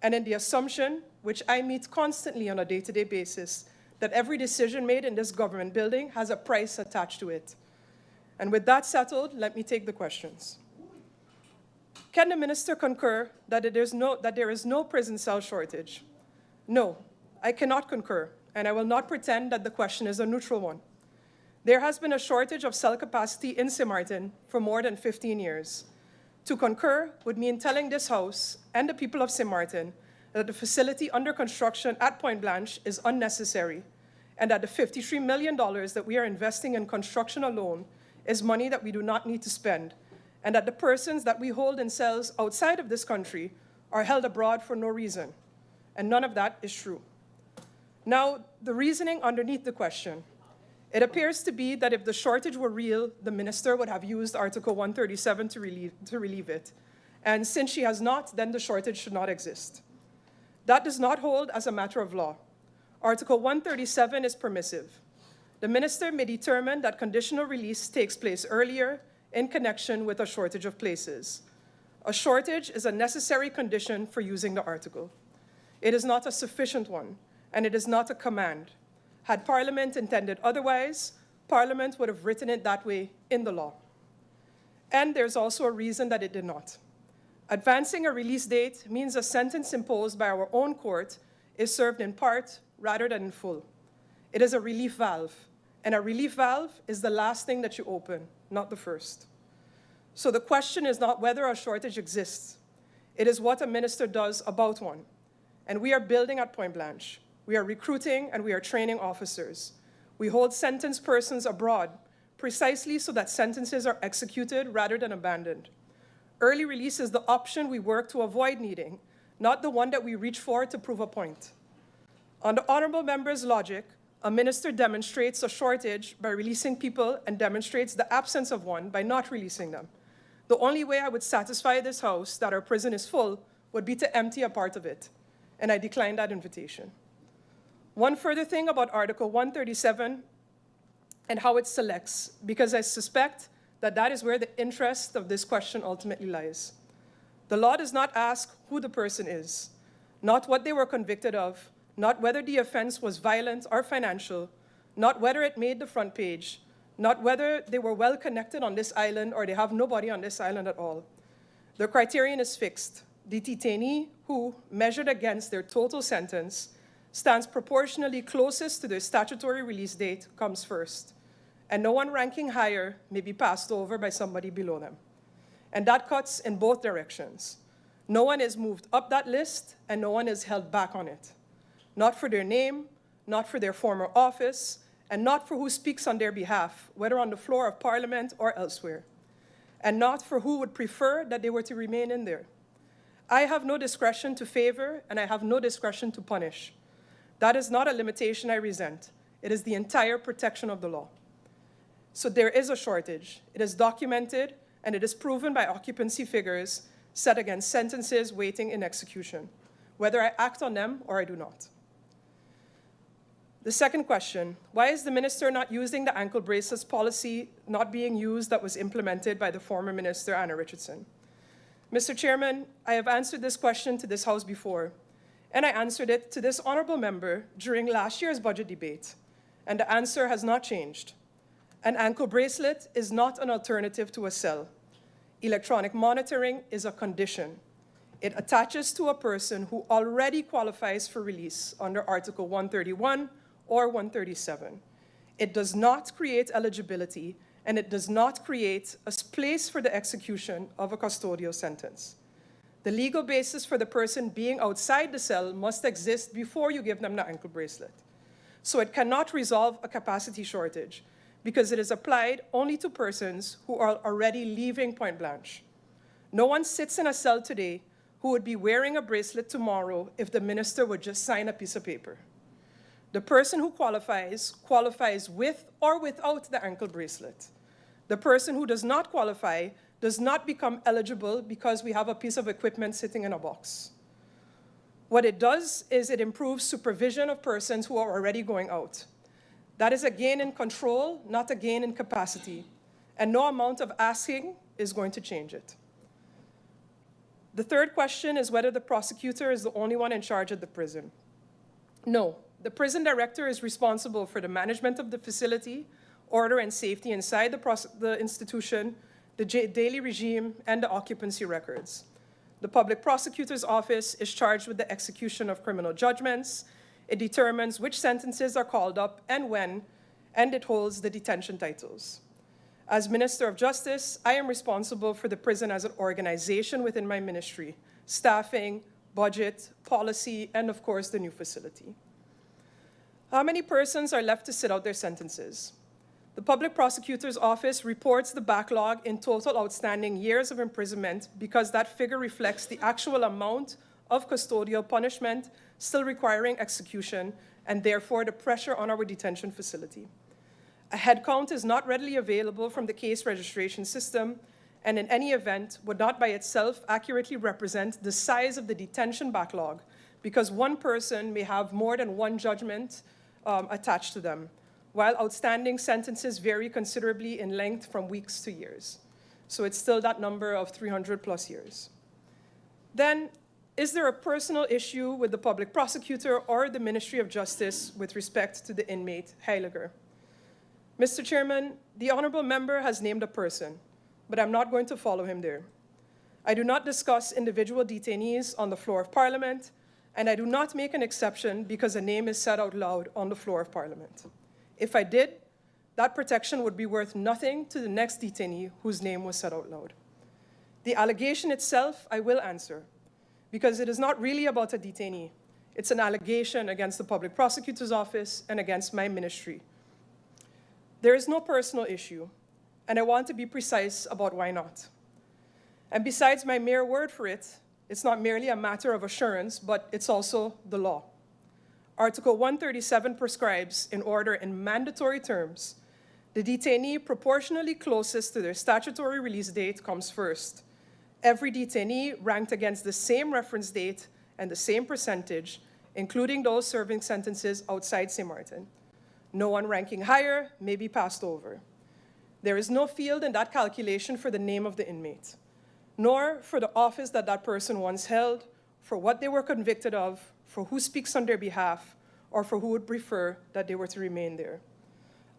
and in the assumption, which I meet constantly on a day-to-day basis, that every decision made in this government building has a price attached to it. And with that settled, let me take the questions. Can the minister concur that there is no prison cell shortage? No, I cannot concur, and I will not pretend that the question is a neutral one. There has been a shortage of cell capacity in Sint Maarten for more than 15 years. To concur would mean telling this House and the people of Sint Maarten that the facility under construction at Point Blanche is unnecessary, and that the $53 million that we are investing in construction alone is money that we do not need to spend, and that the persons that we hold in cells outside of this country are held abroad for no reason. And none of that is true. Now, the reasoning underneath the question. It appears to be that if the shortage were real, the minister would have used Article 137 to relieve it. And since she has not, then the shortage should not exist. That does not hold as a matter of law. Article 137 is permissive. The minister may determine that conditional release takes place earlier in connection with a shortage of places. A shortage is a necessary condition for using the article. It is not a sufficient one, and it is not a command. Had Parliament intended otherwise, Parliament would have written it that way in the law. And there's also a reason that it did not. Advancing a release date means a sentence imposed by our own court is served in part rather than in full. It is a relief valve, and a relief valve is the last thing that you open, not the first. So the question is not whether a shortage exists. It is what a minister does about one. And we are building at Point Blanche. We are recruiting and we are training officers. We hold sentenced persons abroad precisely so that sentences are executed rather than abandoned. Early release is the option we work to avoid needing, not the one that we reach for to prove a point. On the honorable member's logic, a minister demonstrates a shortage by releasing people and demonstrates the absence of one by not releasing them. The only way I would satisfy this House that our prison is full would be to empty a part of it, and I decline that invitation. One further thing about Article 137 and how it selects, because I suspect that that is where the interest of this question ultimately lies. The law does not ask who the person is, not what they were convicted of, not whether the offense was violent or financial, not whether it made the front page, not whether they were well connected on this island or they have nobody on this island at all. The criterion is fixed. The detainee who, measured against their total sentence, stands proportionally closest to their statutory release date comes first, and no one ranking higher may be passed over by somebody below them. And that cuts in both directions. No one is moved up that list, and no one is held back on it. Not for their name, not for their former office, and not for who speaks on their behalf, whether on the floor of Parliament or elsewhere, and not for who would prefer that they were to remain in there. I have no discretion to favor, and I have no discretion to punish. That is not a limitation I resent. It is the entire protection of the law. So there is a shortage. It is documented, and it is proven by occupancy figures set against sentences waiting in execution, whether I act on them or I do not. The second question, why is the minister not using the ankle bracelets policy not being used that was implemented by the former minister, Anna Richardson? Mr. Chairman, I have answered this question to this House before, and I answered it to this honorable member during last year's budget debate, and the answer has not changed. An ankle bracelet is not an alternative to a cell. Electronic monitoring is a condition. It attaches to a person who already qualifies for release under Article 131 or 137. It does not create eligibility, and it does not create a place for the execution of a custodial sentence. The legal basis for the person being outside the cell must exist before you give them the ankle bracelet. So it cannot resolve a capacity shortage because it is applied only to persons who are already leaving Point Blanche. No one sits in a cell today who would be wearing a bracelet tomorrow if the minister would just sign a piece of paper. The person who qualifies, qualifies with or without the ankle bracelet. The person who does not qualify does not become eligible because we have a piece of equipment sitting in a box. What it does is it improves supervision of persons who are already going out. That is a gain in control, not a gain in capacity, and no amount of asking is going to change it. The third question is whether the prosecutor is the only one in charge of the prison. No, the prison director is responsible for the management of the facility, order and safety inside the institution, the daily regime, and the occupancy records. The public prosecutor's office is charged with the execution of criminal judgments. It determines which sentences are called up and when, and it holds the detention titles. As Minister of Justice, I am responsible for the prison as an organization within my ministry, staffing, budget, policy, and of course, the new facility. How many persons are left to sit out their sentences? The Public Prosecutor's Office reports the backlog in total outstanding years of imprisonment because that figure reflects the actual amount of custodial punishment still requiring execution and therefore the pressure on our detention facility. A head count is not readily available from the case registration system and in any event would not by itself accurately represent the size of the detention backlog because one person may have more than one judgment attached to them, while outstanding sentences vary considerably in length from weeks to years. So it's still that number of 300 plus years. Then, is there a personal issue with the public prosecutor or the Ministry of Justice with respect to the inmate Heiliger? Mr. Chairman, the honorable member has named a person, but I'm not going to follow him there. I do not discuss individual detainees on the floor of Parliament, and I do not make an exception because a name is said out loud on the floor of Parliament. If I did, that protection would be worth nothing to the next detainee whose name was said out loud. The allegation itself, I will answer, because it is not really about a detainee. It's an allegation against the Public Prosecutor's Office and against my ministry. There is no personal issue, and I want to be precise about why not. And besides my mere word for it, it's not merely a matter of assurance, but it's also the law. Article 137 prescribes, in order in mandatory terms, the detainee proportionally closest to their statutory release date comes first. Every detainee ranked against the same reference date and the same percentage, including those serving sentences outside Sint Maarten. No one ranking higher may be passed over. There is no field in that calculation for the name of the inmate, nor for the office that that person once held, for what they were convicted of, for who speaks on their behalf, or for who would prefer that they were to remain there.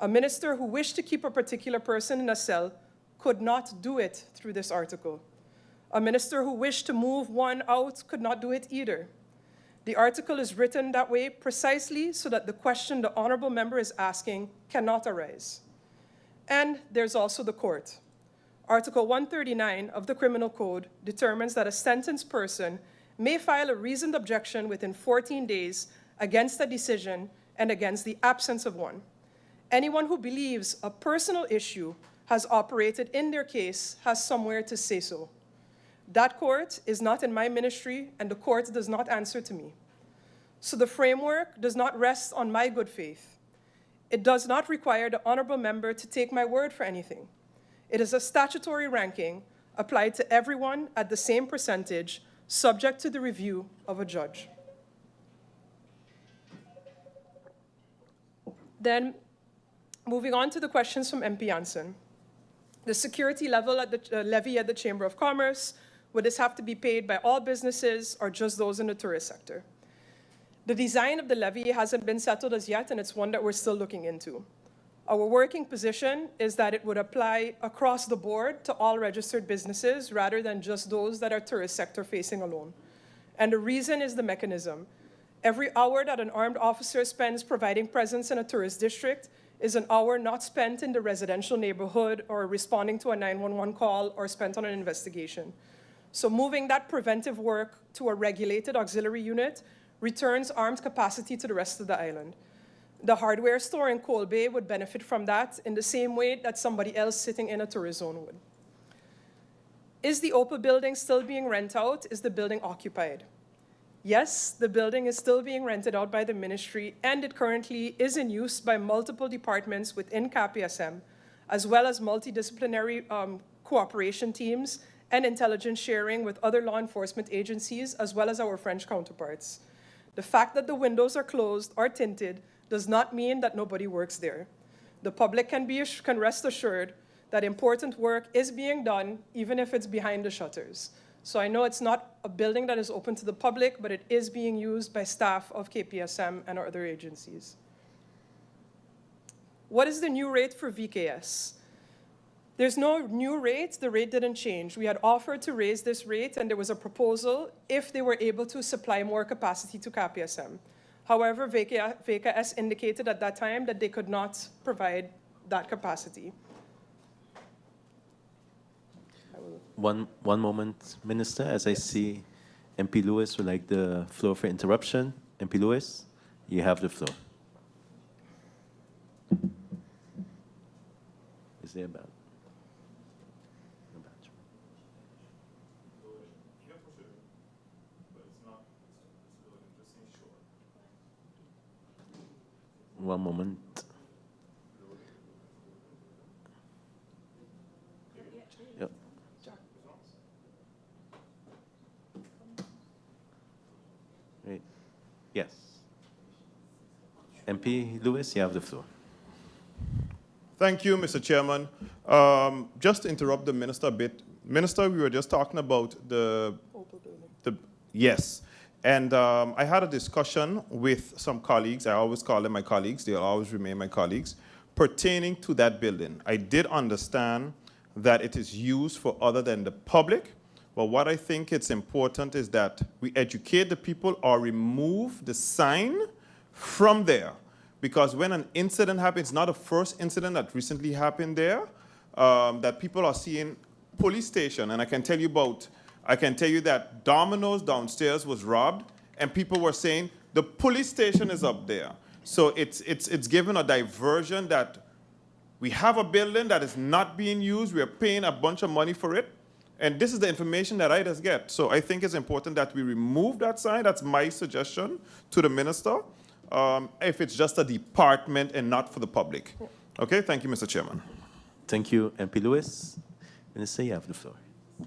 A minister who wished to keep a particular person in a cell could not do it through this article. A minister who wished to move one out could not do it either. The article is written that way precisely so that the question the honorable member is asking cannot arise. And there's also the court. Article 139 of the Criminal Code determines that a sentenced person may file a reasoned objection within 14 days against a decision and against the absence of one. Anyone who believes a personal issue has operated in their case has somewhere to say so. That court is not in my ministry, and the court does not answer to me. So the framework does not rest on my good faith. It does not require the honorable member to take my word for anything. It is a statutory ranking applied to everyone at the same percentage, subject to the review of a judge. Then, moving on to the questions from MP Janssen. The security level at the levy at the Chamber of Commerce, would this have to be paid by all businesses or just those in the tourist sector? The design of the levy hasn't been settled as yet, and it's one that we're still looking into. Our working position is that it would apply across the board to all registered businesses rather than just those that are tourist sector facing alone. And the reason is the mechanism. Every hour that an armed officer spends providing presence in a tourist district is an hour not spent in the residential neighborhood or responding to a 911 call or spent on an investigation. So moving that preventive work to a regulated auxiliary unit returns armed capacity to the rest of the island. The hardware store in Coal Bay would benefit from that in the same way that somebody else sitting in a tourist zone would. Is the OPA building still being rented out? Is the building occupied? Yes, the building is still being rented out by the ministry, and it currently is in use by multiple departments within CAPSM, as well as multidisciplinary cooperation teams and intelligence sharing with other law enforcement agencies, as well as our French counterparts. The fact that the windows are closed or tinted does not mean that nobody works there. The public can rest assured that important work is being done, even if it's behind the shutters. So I know it's not a building that is open to the public, but it is being used by staff of KPSM and our other agencies. What is the new rate for VKS? There's no new rate. The rate didn't change. We had offered to raise this rate, and there was a proposal if they were able to supply more capacity to KPSM. However, VKS indicated at that time that they could not provide that capacity. One moment, Minister, as I see MP Lewis would like the floor for interruption. MP Lewis, you have the floor. Is there a bell? No badge. One moment. Yep. Right. Yes. MP Lewis, you have the floor. Thank you, Mr. Chairman. Just to interrupt the minister a bit. Minister, we were just talking about yes. And I had a discussion with some colleagues. I always call them my colleagues. They'll always remain my colleagues, pertaining to that building. I did understand that it is used for other than the public. But what I think it's important is that we educate the people or remove the sign from there. Because when an incident happens, it's not the first incident that recently happened there, that people are seeing police station. And I can tell you that Domino's downstairs was robbed, and people were saying the police station is up there. So it's given a diversion that we have a building that is not being used. We are paying a bunch of money for it. And this is the information that I just get. So I think it's important that we remove that sign. That's my suggestion to the minister. If it's just a department and not for the public. Okay, thank you, Mr. Chairman. Thank you, MP Lewis. Minister, you have the floor.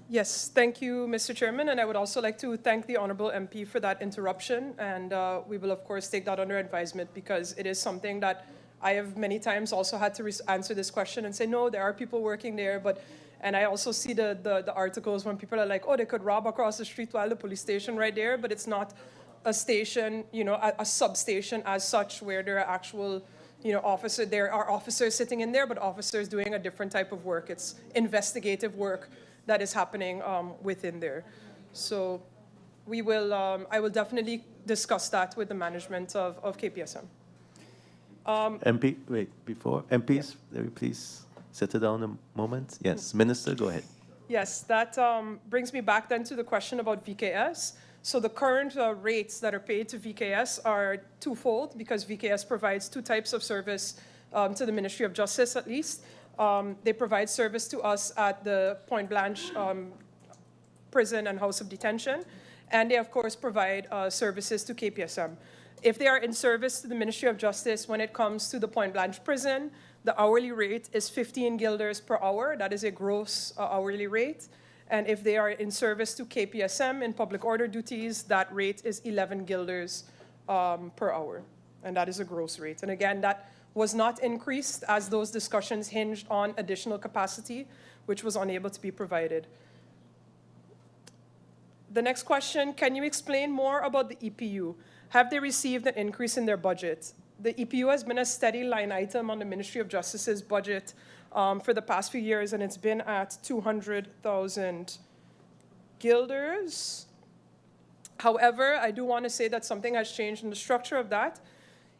Yes, thank you, Mr. Chairman, and I would also like to thank the Honourable MP for that interruption, and we will, of course, take that under advisement because it is something that I have many times also had to answer this question and say, no, there are people working there, and I also see the articles when people are like, oh, they could rob across the street while the police station right there, but it's not a station, a substation as such where there are actual, there are officers sitting in there, but officers doing a different type of work. It's investigative work that is happening within there. So we will, I will definitely discuss that with the management of KPSM. MP, wait, before, MPs, please settle down a moment. Yes, Minister, go ahead. Yes, that brings me back then to the question about VKS. So the current rates that are paid to VKS are twofold because VKS provides two types of service to the Ministry of Justice at least. They provide service to us at the Point Blanche prison and house of detention. And they, of course, provide services to KPSM. If they are in service to the Ministry of Justice when it comes to the Point Blanche prison, the hourly rate is 15 guilders per hour. That is a gross hourly rate. And if they are in service to KPSM in public order duties, that rate is 11 guilders per hour. And that is a gross rate. And again, that was not increased as those discussions hinged on additional capacity, which was unable to be provided. The next question, can you explain more about the EPU? Have they received an increase in their budget? The EPU has been a steady line item on the Ministry of Justice's budget for the past few years, and it's been at 200,000 guilders. However, I do want to say that something has changed in the structure of that.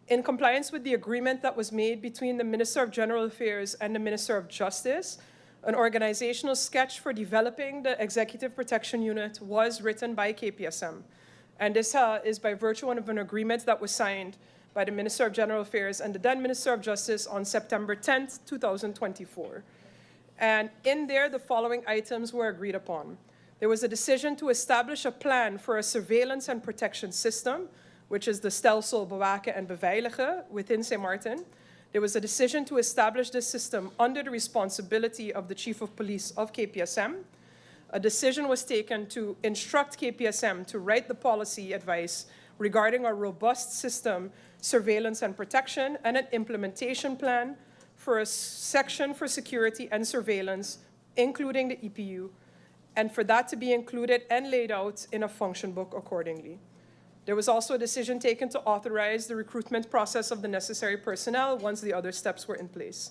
In compliance with the agreement that was made between the Minister of General Affairs and the Minister of Justice, an organizational sketch for developing the Executive Protection Unit was written by KPSM. And this is by virtue of an agreement that was signed by the Minister of General Affairs and the then Minister of Justice on September 10th, 2024. And in there, the following items were agreed upon. There was a decision to establish a plan for a surveillance and protection system, which is the stelsel bewaken en beveiligen within Sint Maarten. There was a decision to establish this system under the responsibility of the Chief of Police of KPSM. A decision was taken to instruct KPSM to write the policy advice regarding a robust system, surveillance and protection, and an implementation plan for a section for security and surveillance, including the EPU, and for that to be included and laid out in a function book accordingly. There was also a decision taken to authorize the recruitment process of the necessary personnel once the other steps were in place.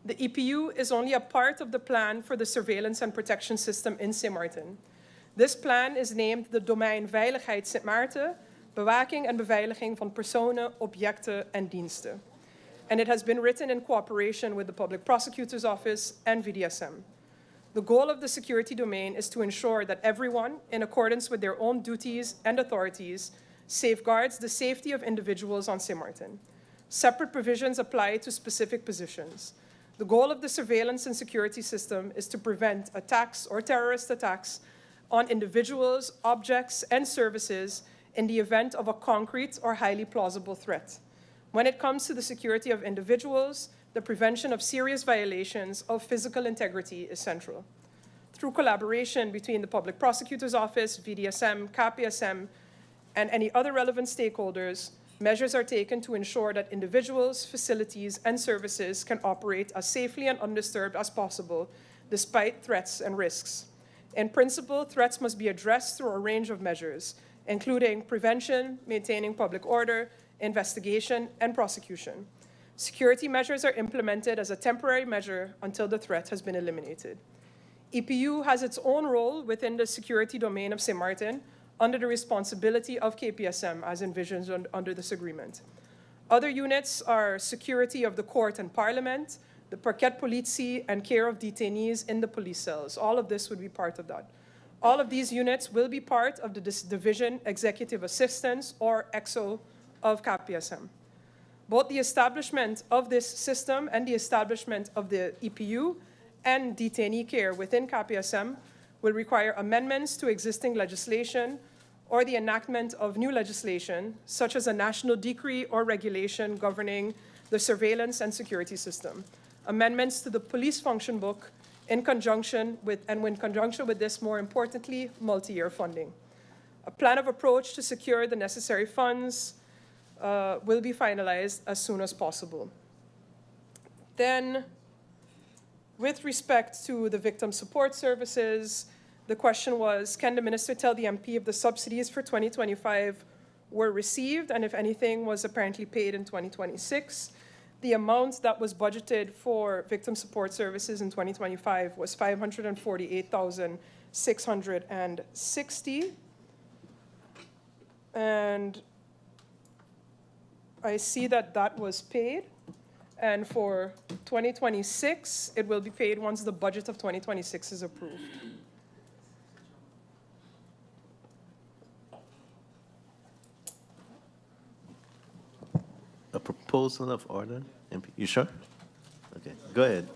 The EPU is only a part of the plan for the surveillance and protection system in Sint Maarten. This plan is named the Domein Veiligheid Sint Maarten, bewaking en beveiliging van personen, objecten en diensten. And it has been written in cooperation with the Public Prosecutor's Office and VDSM. The goal of the security domain is to ensure that everyone, in accordance with their own duties and authorities, safeguards the safety of individuals on Sint Maarten. Separate provisions apply to specific positions. The goal of the surveillance and security system is to prevent attacks or terrorist attacks on individuals, objects, and services in the event of a concrete or highly plausible threat. When it comes to the security of individuals, the prevention of serious violations of physical integrity is central. Through collaboration between the Public Prosecutor's Office, VDSM, KPSM, and any other relevant stakeholders, measures are taken to ensure that individuals, facilities, and services can operate as safely and undisturbed as possible, despite threats and risks. In principle, threats must be addressed through a range of measures, including prevention, maintaining public order, investigation, and prosecution. Security measures are implemented as a temporary measure until the threat has been eliminated. EPU has its own role within the security domain of Sint Maarten under the responsibility of KPSM as envisioned under this agreement. Other units are security of the court and parliament, the parquet politie, and care of detainees in the police cells. All of this would be part of that. All of these units will be part of the Division Executive Assistance, or EXO, of KPSM. Both the establishment of this system and the establishment of the EPU and detainee care within KPSM will require amendments to existing legislation or the enactment of new legislation, such as a national decree or regulation governing the surveillance and security system. Amendments to the police function book in conjunction with this, more importantly, multi-year funding. A plan of approach to secure the necessary funds will be finalized as soon as possible. Then, with respect to the victim support services, the question was, can the minister tell the MP if the subsidies for 2025 were received and if anything was apparently paid in 2026? The amount that was budgeted for victim support services in 2025 was 548,660. And I see that that was paid. And for 2026, it will be paid once the budget of 2026 is approved. A proposal of order? MP, you sure? Okay, go ahead.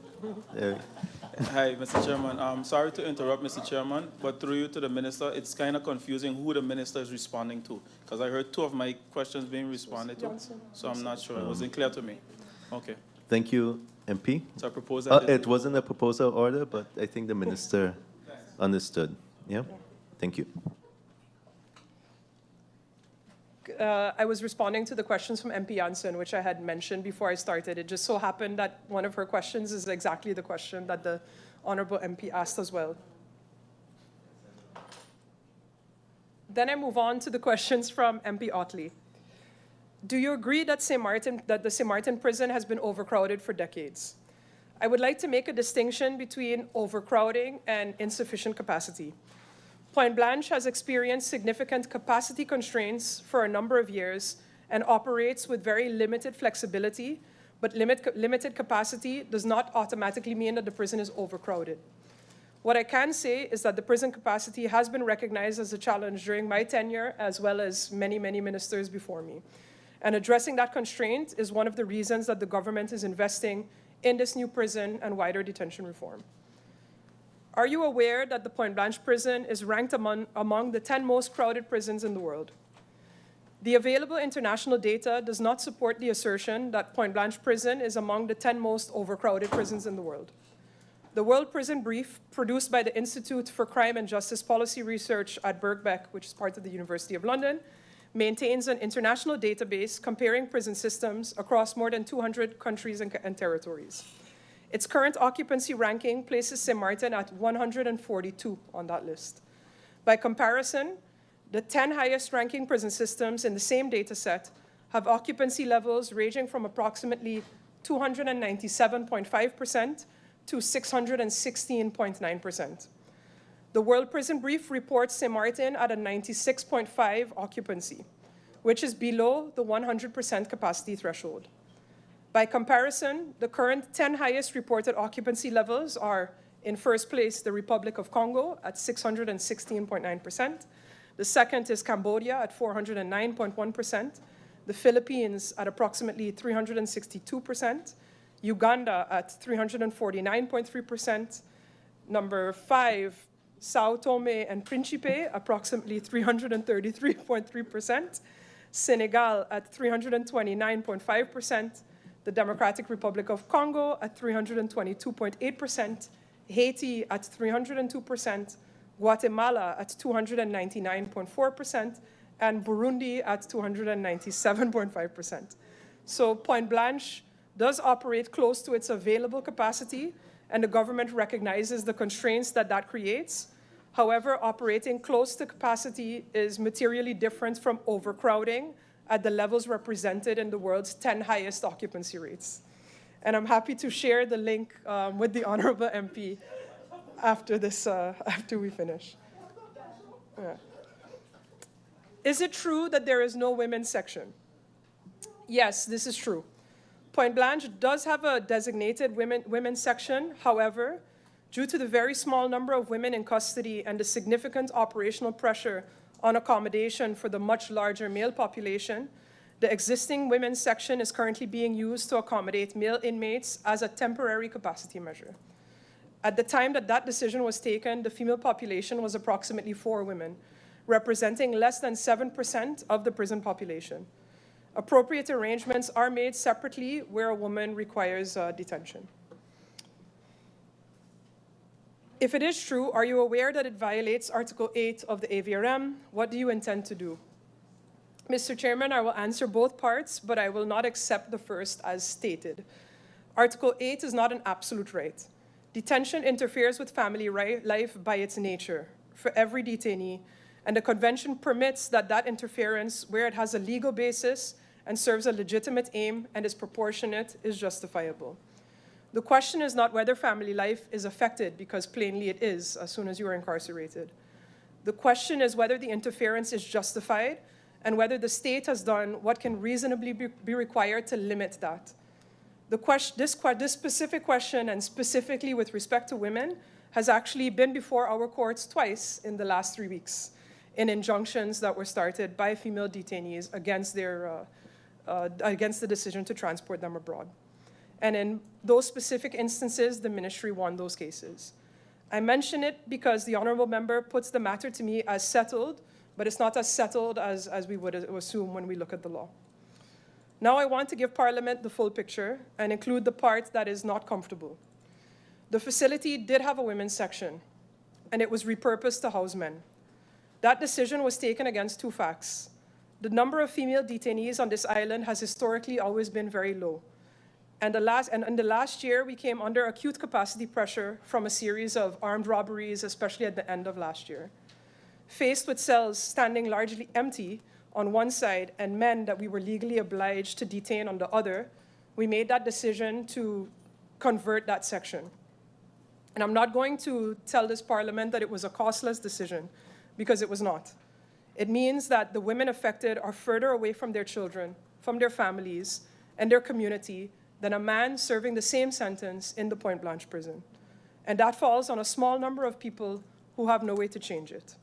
Hi, Mr. Chairman. Sorry to interrupt, Mr. Chairman, but through you to the minister, it's kind of confusing who the minister is responding to, because I heard two of my questions being responded to, so I'm not sure. It wasn't clear to me. Okay. Thank you, MP. So I propose that it wasn't a proposal order, but I think the minister understood. Yeah? Thank you. I was responding to the questions from MP Janssen, which I had mentioned before I started. It just so happened that one of her questions is exactly the question that the Honorable MP asked as well. Then I move on to the questions from MP Otley. Do you agree that the Sint Maarten prison has been overcrowded for decades? I would like to make a distinction between overcrowding and insufficient capacity. Point Blanche has experienced significant capacity constraints for a number of years and operates with very limited flexibility, but limited capacity does not automatically mean that the prison is overcrowded. What I can say is that the prison capacity has been recognized as a challenge during my tenure, as well as many, many ministers before me. And addressing that constraint is one of the reasons that the government is investing in this new prison and wider detention reform. Are you aware that the Point Blanche prison is ranked among the 10 most crowded prisons in the world? The available international data does not support the assertion that Point Blanche prison is among the 10 most overcrowded prisons in the world. The World Prison Brief, produced by the Institute for Crime and Justice Policy Research at Birkbeck, which is part of the University of London, maintains an international database comparing prison systems across more than 200 countries and territories. Its current occupancy ranking places Sint Maarten at 142 on that list. By comparison, the 10 highest ranking prison systems in the same data set have occupancy levels ranging from approximately 297.5% to 616.9%. The World Prison Brief reports Sint Maarten at a 96.5 occupancy, which is below the 100% capacity threshold. By comparison, the current 10 highest reported occupancy levels are, in first place, the Republic of Congo at 616.9%. The second is Cambodia at 409.1%. The Philippines at approximately 362%. Uganda at 349.3%. Number 5, Sao Tome and Principe, approximately 333.3%. Senegal at 329.5%. The Democratic Republic of Congo at 322.8%. Haiti at 302%. Guatemala at 299.4%, and Burundi at 297.5%. So Point Blanche does operate close to its available capacity, and the government recognizes the constraints that that creates. However, operating close to capacity is materially different from overcrowding at the levels represented in the world's 10 highest occupancy rates. And I'm happy to share the link with the Honorable MP after this, after we finish. Yeah. Is it true that there is no women's section? Yes, this is true. Point Blanche does have a designated women's section. However, due to the very small number of women in custody and the significant operational pressure on accommodation for the much larger male population, the existing women's section is currently being used to accommodate male inmates as a temporary capacity measure. At the time that that decision was taken, the female population was approximately 4 women, representing less than 7% of the prison population. Appropriate arrangements are made separately where a woman requires detention. If it is true, are you aware that it violates Article 8 of the AVRM? What do you intend to do? Mr. Chairman, I will answer both parts, but I will not accept the first as stated. Article 8 is not an absolute right. Detention interferes with family life by its nature for every detainee, and the Convention permits that interference, where it has a legal basis and serves a legitimate aim and is proportionate, is justifiable. The question is not whether family life is affected, because plainly it is as soon as you are incarcerated. The question is whether the interference is justified and whether the state has done what can reasonably be required to limit that. This specific question, and specifically with respect to women, has actually been before our courts twice in the last 3 weeks in injunctions that were started by female detainees against the decision to transport them abroad. And in those specific instances, the ministry won those cases. I mention it because the honorable member puts the matter to me as settled, but it's not as settled as we would assume when we look at the law. Now I want to give Parliament the full picture and include the part that is not comfortable. The facility did have a women's section, and it was repurposed to house men. That decision was taken against 2 facts. The number of female detainees on this island has historically always been very low. And in the last year, we came under acute capacity pressure from a series of armed robberies, especially at the end of last year. Faced with cells standing largely empty on one side and men that we were legally obliged to detain on the other, we made that decision to convert that section. And I'm not going to tell this Parliament that it was a costless decision, because it was not. It means that the women affected are further away from their children, from their families, and their community than a man serving the same sentence in the Point Blanche prison. And that falls on a small number of people who have no way to change it.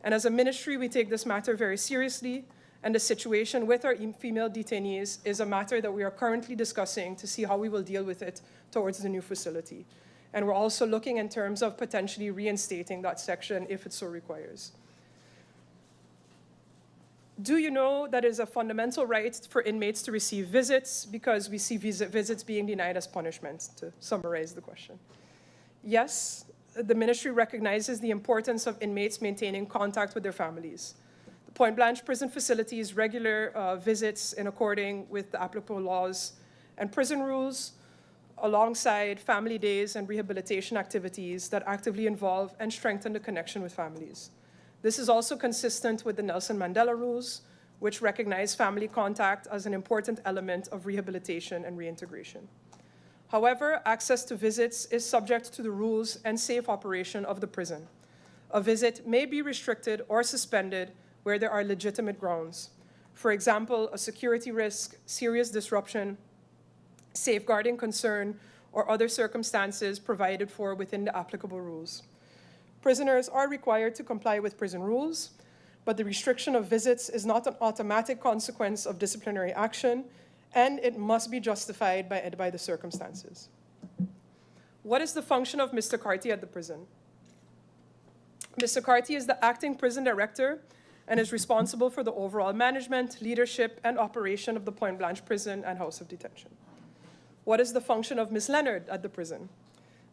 And as a ministry, we take this matter very seriously, and the situation with our female detainees is a matter that we are currently discussing to see how we will deal with it towards the new facility. And we're also looking in terms of potentially reinstating that section if it so requires. Do you know that it is a fundamental right for inmates to receive visits because we see visits being denied as punishment, to summarize the question? Yes, the ministry recognizes the importance of inmates maintaining contact with their families. The Point Blanche prison facilities regular visits in according with the applicable laws and prison rules, alongside family days and rehabilitation activities that actively involve and strengthen the connection with families. This is also consistent with the Nelson Mandela rules, which recognize family contact as an important element of rehabilitation and reintegration. However, access to visits is subject to the rules and safe operation of the prison. A visit may be restricted or suspended where there are legitimate grounds. For example, a security risk, serious disruption, safeguarding concern, or other circumstances provided for within the applicable rules. Prisoners are required to comply with prison rules, but the restriction of visits is not an automatic consequence of disciplinary action, and it must be justified by the circumstances. What is the function of Mr. Carty at the prison? Mr. Carty is the acting prison director and is responsible for the overall management, leadership, and operation of the Point Blanche prison and house of detention. What is the function of Ms. Leonard at the prison?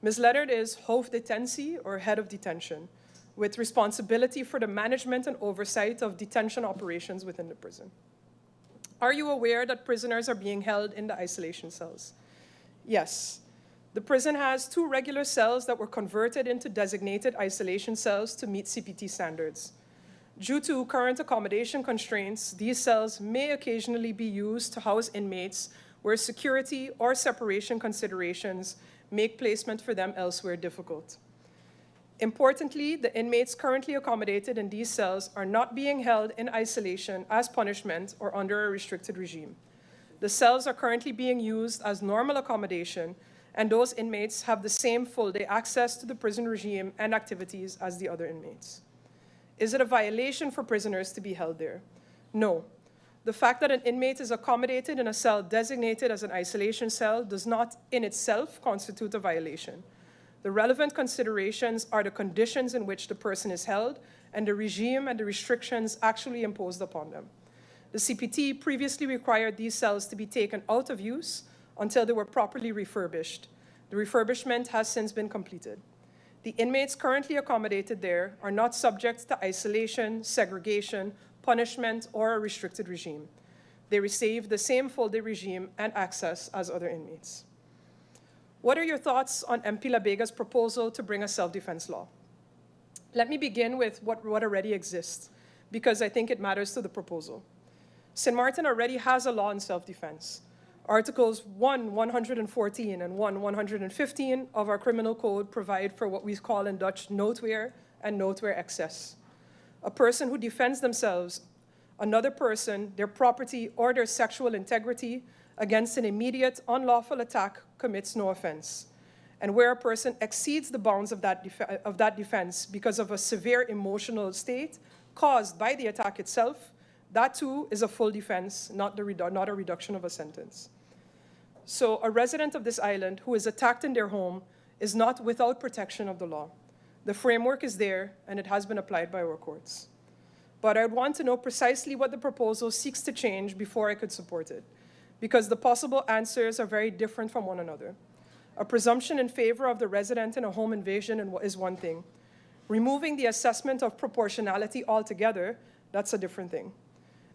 Ms. Leonard is hoofddetentie, or head of detention, with responsibility for the management and oversight of detention operations within the prison. Are you aware that prisoners are being held in the isolation cells? Yes. The prison has 2 regular cells that were converted into designated isolation cells to meet CPT standards. Due to current accommodation constraints, these cells may occasionally be used to house inmates where security or separation considerations make placement for them elsewhere difficult. Importantly, the inmates currently accommodated in these cells are not being held in isolation as punishment or under a restricted regime. The cells are currently being used as normal accommodation, and those inmates have the same full-day access to the prison regime and activities as the other inmates. Is it a violation for prisoners to be held there? No. The fact that an inmate is accommodated in a cell designated as an isolation cell does not in itself constitute a violation. The relevant considerations are the conditions in which the person is held and the regime and the restrictions actually imposed upon them. The CPT previously required these cells to be taken out of use until they were properly refurbished. The refurbishment has since been completed. The inmates currently accommodated there are not subject to isolation, segregation, punishment, or a restricted regime. They receive the same full-day regime and access as other inmates. What are your thoughts on MP Labega's proposal to bring a self-defense law? Let me begin with what already exists, because I think it matters to the proposal. Sint Maarten already has a law on self-defense. Articles 114 and 115 of our criminal code provide for what we call in Dutch noodweer and noodweer excess. A person who defends themselves, another person, their property, or their sexual integrity against an immediate unlawful attack commits no offense. And where a person exceeds the bounds of that defense because of a severe emotional state caused by the attack itself, that too is a full defense, not a reduction of a sentence. So a resident of this island who is attacked in their home is not without protection of the law. The framework is there, and it has been applied by our courts. But I would want to know precisely what the proposal seeks to change before I could support it, because the possible answers are very different from one another. A presumption in favor of the resident in a home invasion is one thing. Removing the assessment of proportionality altogether, that's a different thing.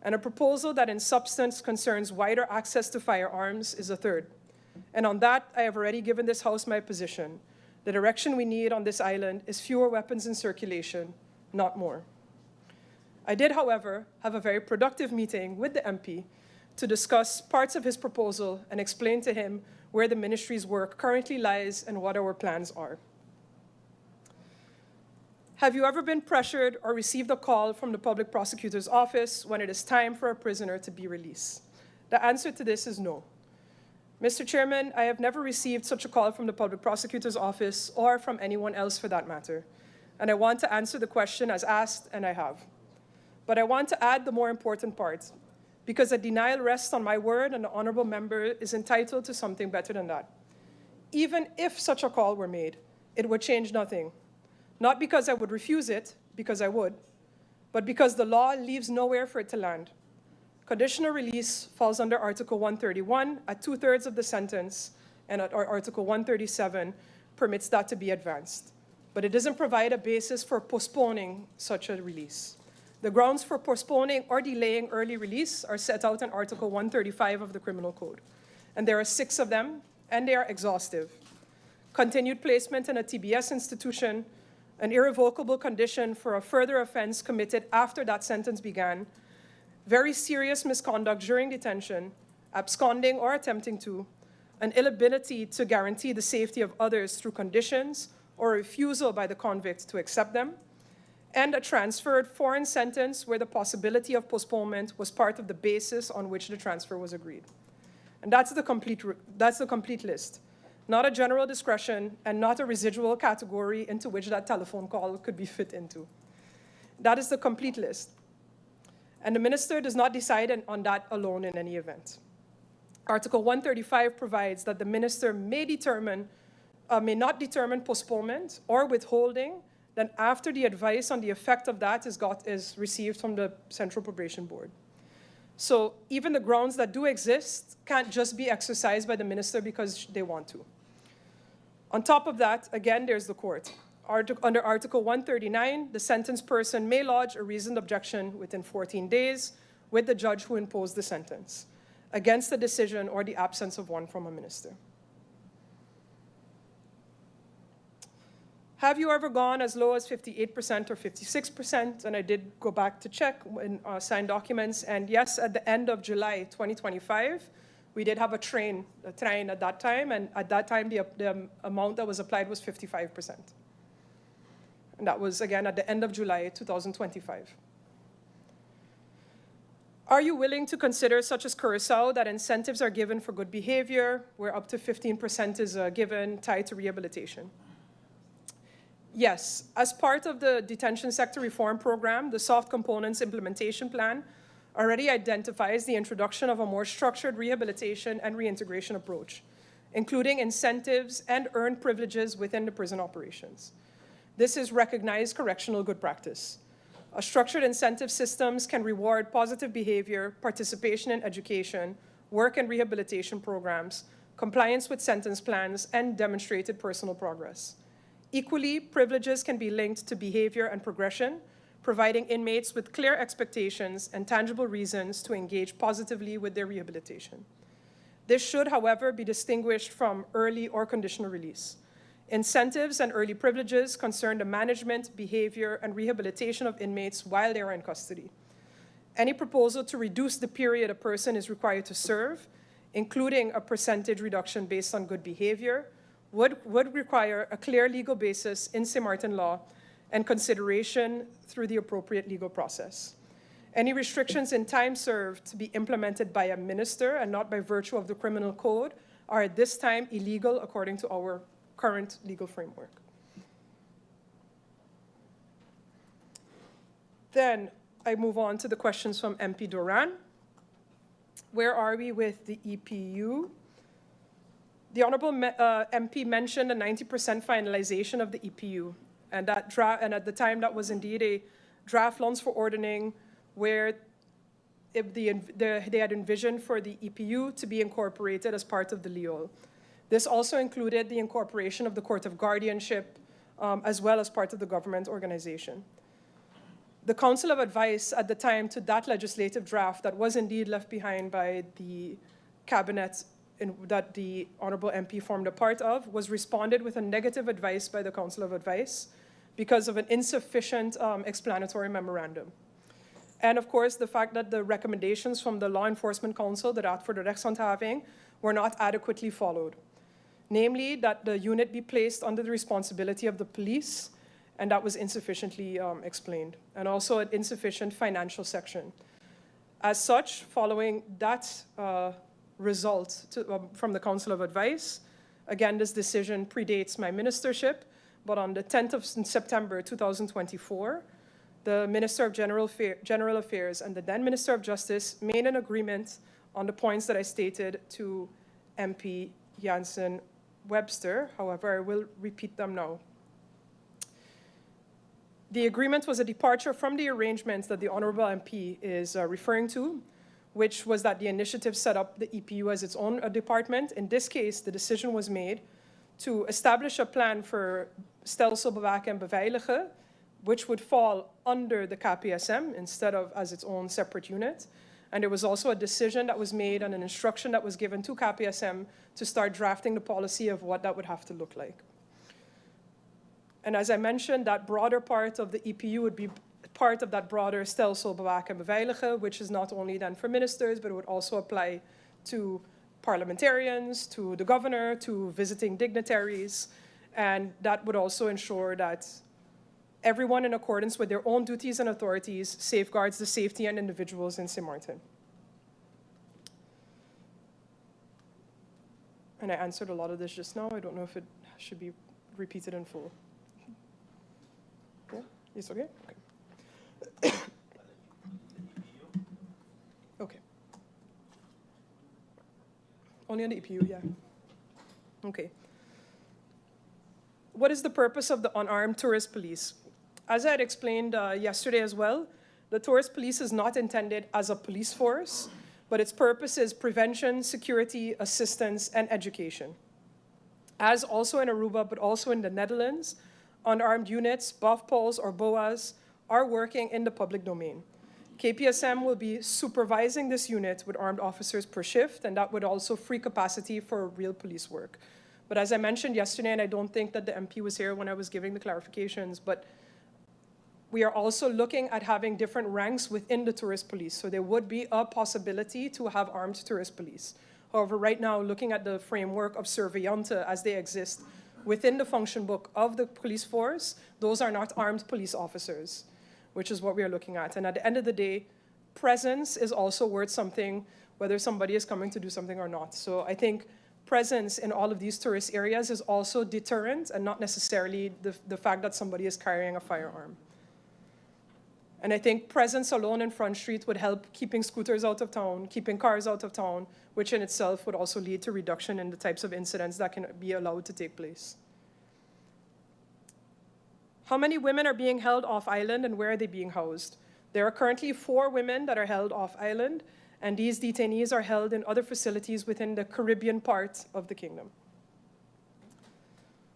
And a proposal that in substance concerns wider access to firearms is a third. And on that, I have already given this House my position. The direction we need on this island is fewer weapons in circulation, not more. I did, however, have a very productive meeting with the MP to discuss parts of his proposal and explain to him where the ministry's work currently lies and what our plans are. Have you ever been pressured or received a call from the public prosecutor's office when it is time for a prisoner to be released? The answer to this is no. Mr. Chairman, I have never received such a call from the public prosecutor's office or from anyone else for that matter. And I want to answer the question as asked, and I have. But I want to add the more important part, because a denial rests on my word and the honorable member is entitled to something better than that. Even if such a call were made, it would change nothing. Not because I would refuse it, because I would, but because the law leaves nowhere for it to land. Conditional release falls under Article 131 at 2/3 of the sentence, and Article 137 permits that to be advanced. But it doesn't provide a basis for postponing such a release. The grounds for postponing or delaying early release are set out in Article 135 of the Criminal Code. And there are 6 of them, and they are exhaustive. Continued placement in a TBS institution, an irrevocable condition for a further offense committed after that sentence began, very serious misconduct during detention, absconding or attempting to, an inability to guarantee the safety of others through conditions or refusal by the convict to accept them, and a transferred foreign sentence where the possibility of postponement was part of the basis on which the transfer was agreed. And that's the complete list, not a general discretion and not a residual category into which that telephone call could be fit into. That is the complete list. And the minister does not decide on that alone in any event. Article 135 provides that the minister may not determine postponement or withholding then after the advice on the effect of that is received from the Central Probation Board. So even the grounds that do exist can't just be exercised by the minister because they want to. On top of that, again, there's the court. Under Article 139, the sentenced person may lodge a reasoned objection within 14 days with the judge who imposed the sentence against the decision or the absence of one from a minister. Have you ever gone as low as 58% or 56%? And I did go back to check in signed documents. And yes, at the end of July 2025, we did have a train at that time. And at that time, the amount that was applied was 55%. And that was, again, at the end of July 2025. Are you willing to consider, such as Curacao, that incentives are given for good behavior, where up to 15% is given tied to rehabilitation? Yes, as part of the Detention Sector Reform Program, the Soft Components Implementation Plan already identifies the introduction of a more structured rehabilitation and reintegration approach, including incentives and earned privileges within the prison operations. This is recognized correctional good practice. A structured incentive systems can reward positive behavior, participation in education, work and rehabilitation programs, compliance with sentence plans, and demonstrated personal progress. Equally, privileges can be linked to behavior and progression, providing inmates with clear expectations and tangible reasons to engage positively with their rehabilitation. This should, however, be distinguished from early or conditional release. Incentives and early privileges concern the management, behavior, and rehabilitation of inmates while they are in custody. Any proposal to reduce the period a person is required to serve, including a percentage reduction based on good behavior, would require a clear legal basis in Sint Maarten law and consideration through the appropriate legal process. Any restrictions in time served to be implemented by a minister and not by virtue of the criminal code are at this time illegal according to our current legal framework. Then I move on to the questions from MP Duran. Where are we with the EPU? The Honourable MP mentioned a 90% finalization of the EPU, and at the time that was indeed a draft Landsverordening where they had envisioned for the EPU to be incorporated as part of the LEOL. This also included the incorporation of the Court of Guardianship as well as part of the government organization. The Council of Advice at the time to that legislative draft that was indeed left behind by the cabinet that the Honourable MP formed a part of was responded with a negative advice by the Council of Advice because of an insufficient explanatory memorandum. And of course, the fact that the recommendations from the Law Enforcement Council, the Raad voor de Rechtshandhaving, were not adequately followed. Namely, that the unit be placed under the responsibility of the police and that was insufficiently explained, and also an insufficient financial section. As such, following that result from the Council of Advice, again, this decision predates my ministership, but on the 10th of September 2024, the Minister of General Affairs and the then Minister of Justice made an agreement on the points that I stated to MP Jansen Webster. However, I will repeat them now. The agreement was a departure from the arrangements that the Honourable MP is referring to, which was that the initiative set up the EPU as its own department. In this case, the decision was made to establish a plan for stelsel bewaken en beveiligen, which would fall under the KPSM instead of as its own separate unit. And there was also a decision that was made and an instruction that was given to KPSM to start drafting the policy of what that would have to look like. And as I mentioned, that broader part of the EPU would be part of that broader stelsel bewaken en beveiligen, which is not only then for ministers, but it would also apply to parliamentarians, to the governor, to visiting dignitaries. And that would also ensure that everyone, in accordance with their own duties and authorities, safeguards the safety and individuals in Sint Maarten. And I answered a lot of this just now. I don't know if it should be repeated in full. Yeah? It's okay? Okay. Okay. Only on the EPU, yeah. Okay. What is the purpose of the unarmed tourist police? As I had explained yesterday as well, the tourist police is not intended as a police force, but its purpose is prevention, security, assistance, and education. As also in Aruba, but also in the Netherlands, unarmed units, BOFPOLs or BOAs, are working in the public domain. KPSM will be supervising this unit with armed officers per shift, and that would also free capacity for real police work. But as I mentioned yesterday, and I don't think that the MP was here when I was giving the clarifications, but we are also looking at having different ranks within the tourist police. So there would be a possibility to have armed tourist police. However, right now, looking at the framework of surveillante as they exist within the function book of the police force, those are not armed police officers, which is what we are looking at. And at the end of the day, presence is also worth something, whether somebody is coming to do something or not. So I think presence in all of these tourist areas is also deterrent and not necessarily the fact that somebody is carrying a firearm. And I think presence alone in Front Street would help keeping scooters out of town, keeping cars out of town, which in itself would also lead to reduction in the types of incidents that can be allowed to take place. How many women are being held off island and where are they being housed? There are currently 4 women that are held off island, and these detainees are held in other facilities within the Caribbean part of the kingdom.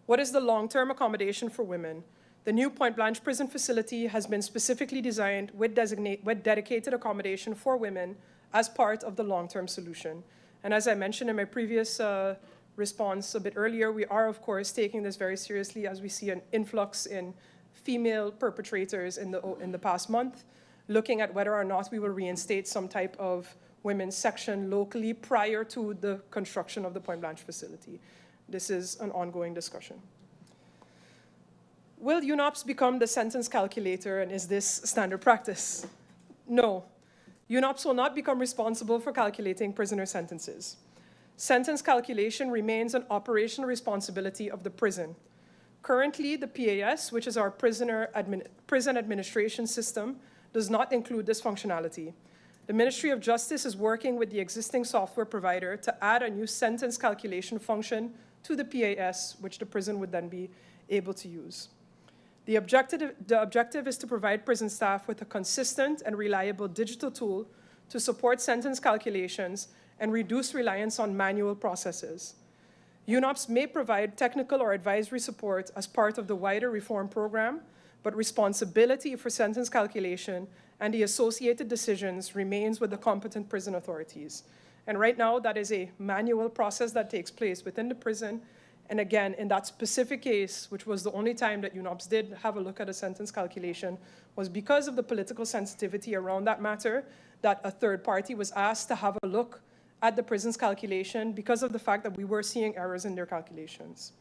What is the long-term accommodation for women? The new Point Blanche prison facility has been specifically designed with dedicated accommodation for women as part of the long-term solution. And as I mentioned in my previous response a bit earlier, we are, of course, taking this very seriously as we see an influx in female perpetrators in the past month, looking at whether or not we will reinstate some type of women's section locally prior to the construction of the Point Blanche facility. This is an ongoing discussion. Will UNOPS become the sentence calculator, and is this standard practice? No. UNOPS will not become responsible for calculating prisoner sentences. Sentence calculation remains an operational responsibility of the prison. Currently, the PAS, which is our prison administration system, does not include this functionality. The Ministry of Justice is working with the existing software provider to add a new sentence calculation function to the PAS, which the prison would then be able to use. The objective is to provide prison staff with a consistent and reliable digital tool to support sentence calculations and reduce reliance on manual processes. UNOPS may provide technical or advisory support as part of the wider reform program, but responsibility for sentence calculation and the associated decisions remains with the competent prison authorities. And right now, that is a manual process that takes place within the prison. And again, in that specific case, which was the only time that UNOPS did have a look at a sentence calculation, was because of the political sensitivity around that matter, that a third party was asked to have a look at the prison's calculation because of the fact that we were seeing errors in their calculations.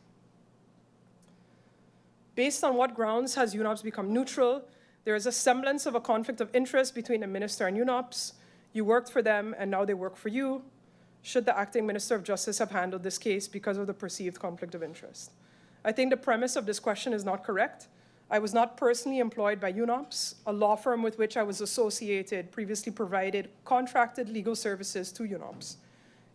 Based on what grounds has UNOPS become neutral? There is a semblance of a conflict of interest between the minister and UNOPS. You worked for them, and now they work for you. Should the acting Minister of Justice have handled this case because of the perceived conflict of interest? I think the premise of this question is not correct. I was not personally employed by UNOPS. A law firm with which I was associated previously provided contracted legal services to UNOPS.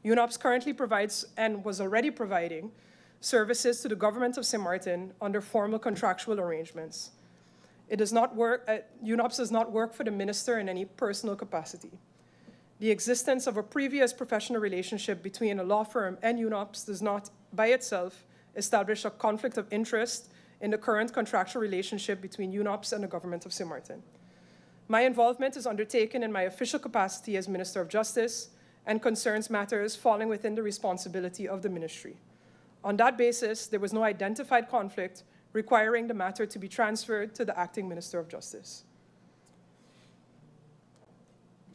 UNOPS currently provides, and was already providing, services to the government of Sint Maarten under formal contractual arrangements. It does not work, UNOPS does not work for the minister in any personal capacity. The existence of a previous professional relationship between a law firm and UNOPS does not, by itself, establish a conflict of interest in the current contractual relationship between UNOPS and the government of Sint Maarten. My involvement is undertaken in my official capacity as Minister of Justice and concerns matters falling within the responsibility of the ministry. On that basis, there was no identified conflict requiring the matter to be transferred to the acting Minister of Justice.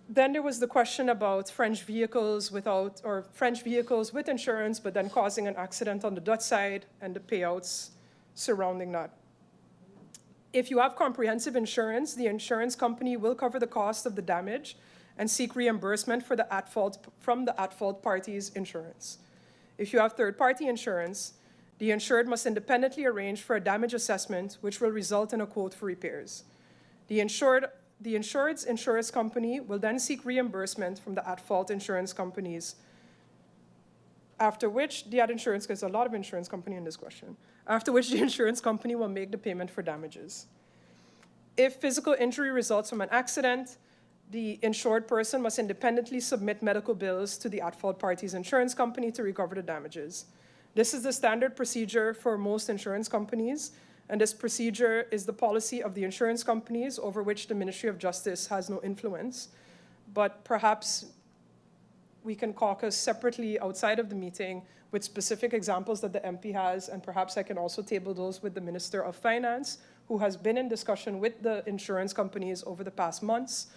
Then there was the question about French vehicles French vehicles with insurance, but then causing an accident on the Dutch side and the payouts surrounding that. If you have comprehensive insurance, the insurance company will cover the cost of the damage and seek reimbursement from the at-fault party's insurance. If you have third-party insurance, the insured must independently arrange for a damage assessment, which will result in a quote for repairs. The insured's insurance company will then seek reimbursement from the at-fault insurance companies, after which the insurance, there's a lot of insurance company in this question, after which the insurance company will make the payment for damages. If physical injury results from an accident, the insured person must independently submit medical bills to the at-fault party's insurance company to recover the damages. This is the standard procedure for most insurance companies, and this procedure is the policy of the insurance companies over which the Ministry of Justice has no influence. But perhaps we can caucus separately outside of the meeting with specific examples that the MP has, and perhaps I can also table those with the Minister of Finance, who has been in discussion with the insurance companies over the past months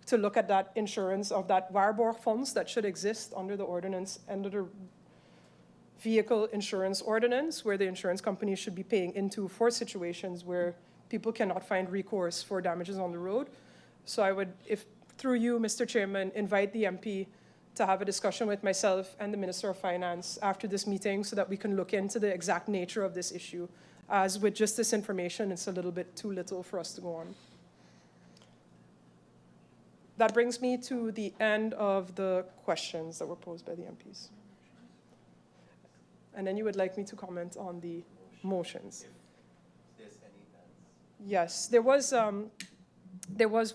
to look at that insurance of that waarborg funds that should exist under the ordinance, under the vehicle insurance ordinance, where the insurance companies should be paying into for situations where people cannot find recourse for damages on the road. So I would, if through you, Mr. Chairman, invite the MP to have a discussion with myself and the Minister of Finance after this meeting so that we can look into the exact nature of this issue. As with just this information, it's a little bit too little for us to go on. That brings me to the end of the questions that were posed by the MPs. And then you would like me to comment on the motions. Yes, there was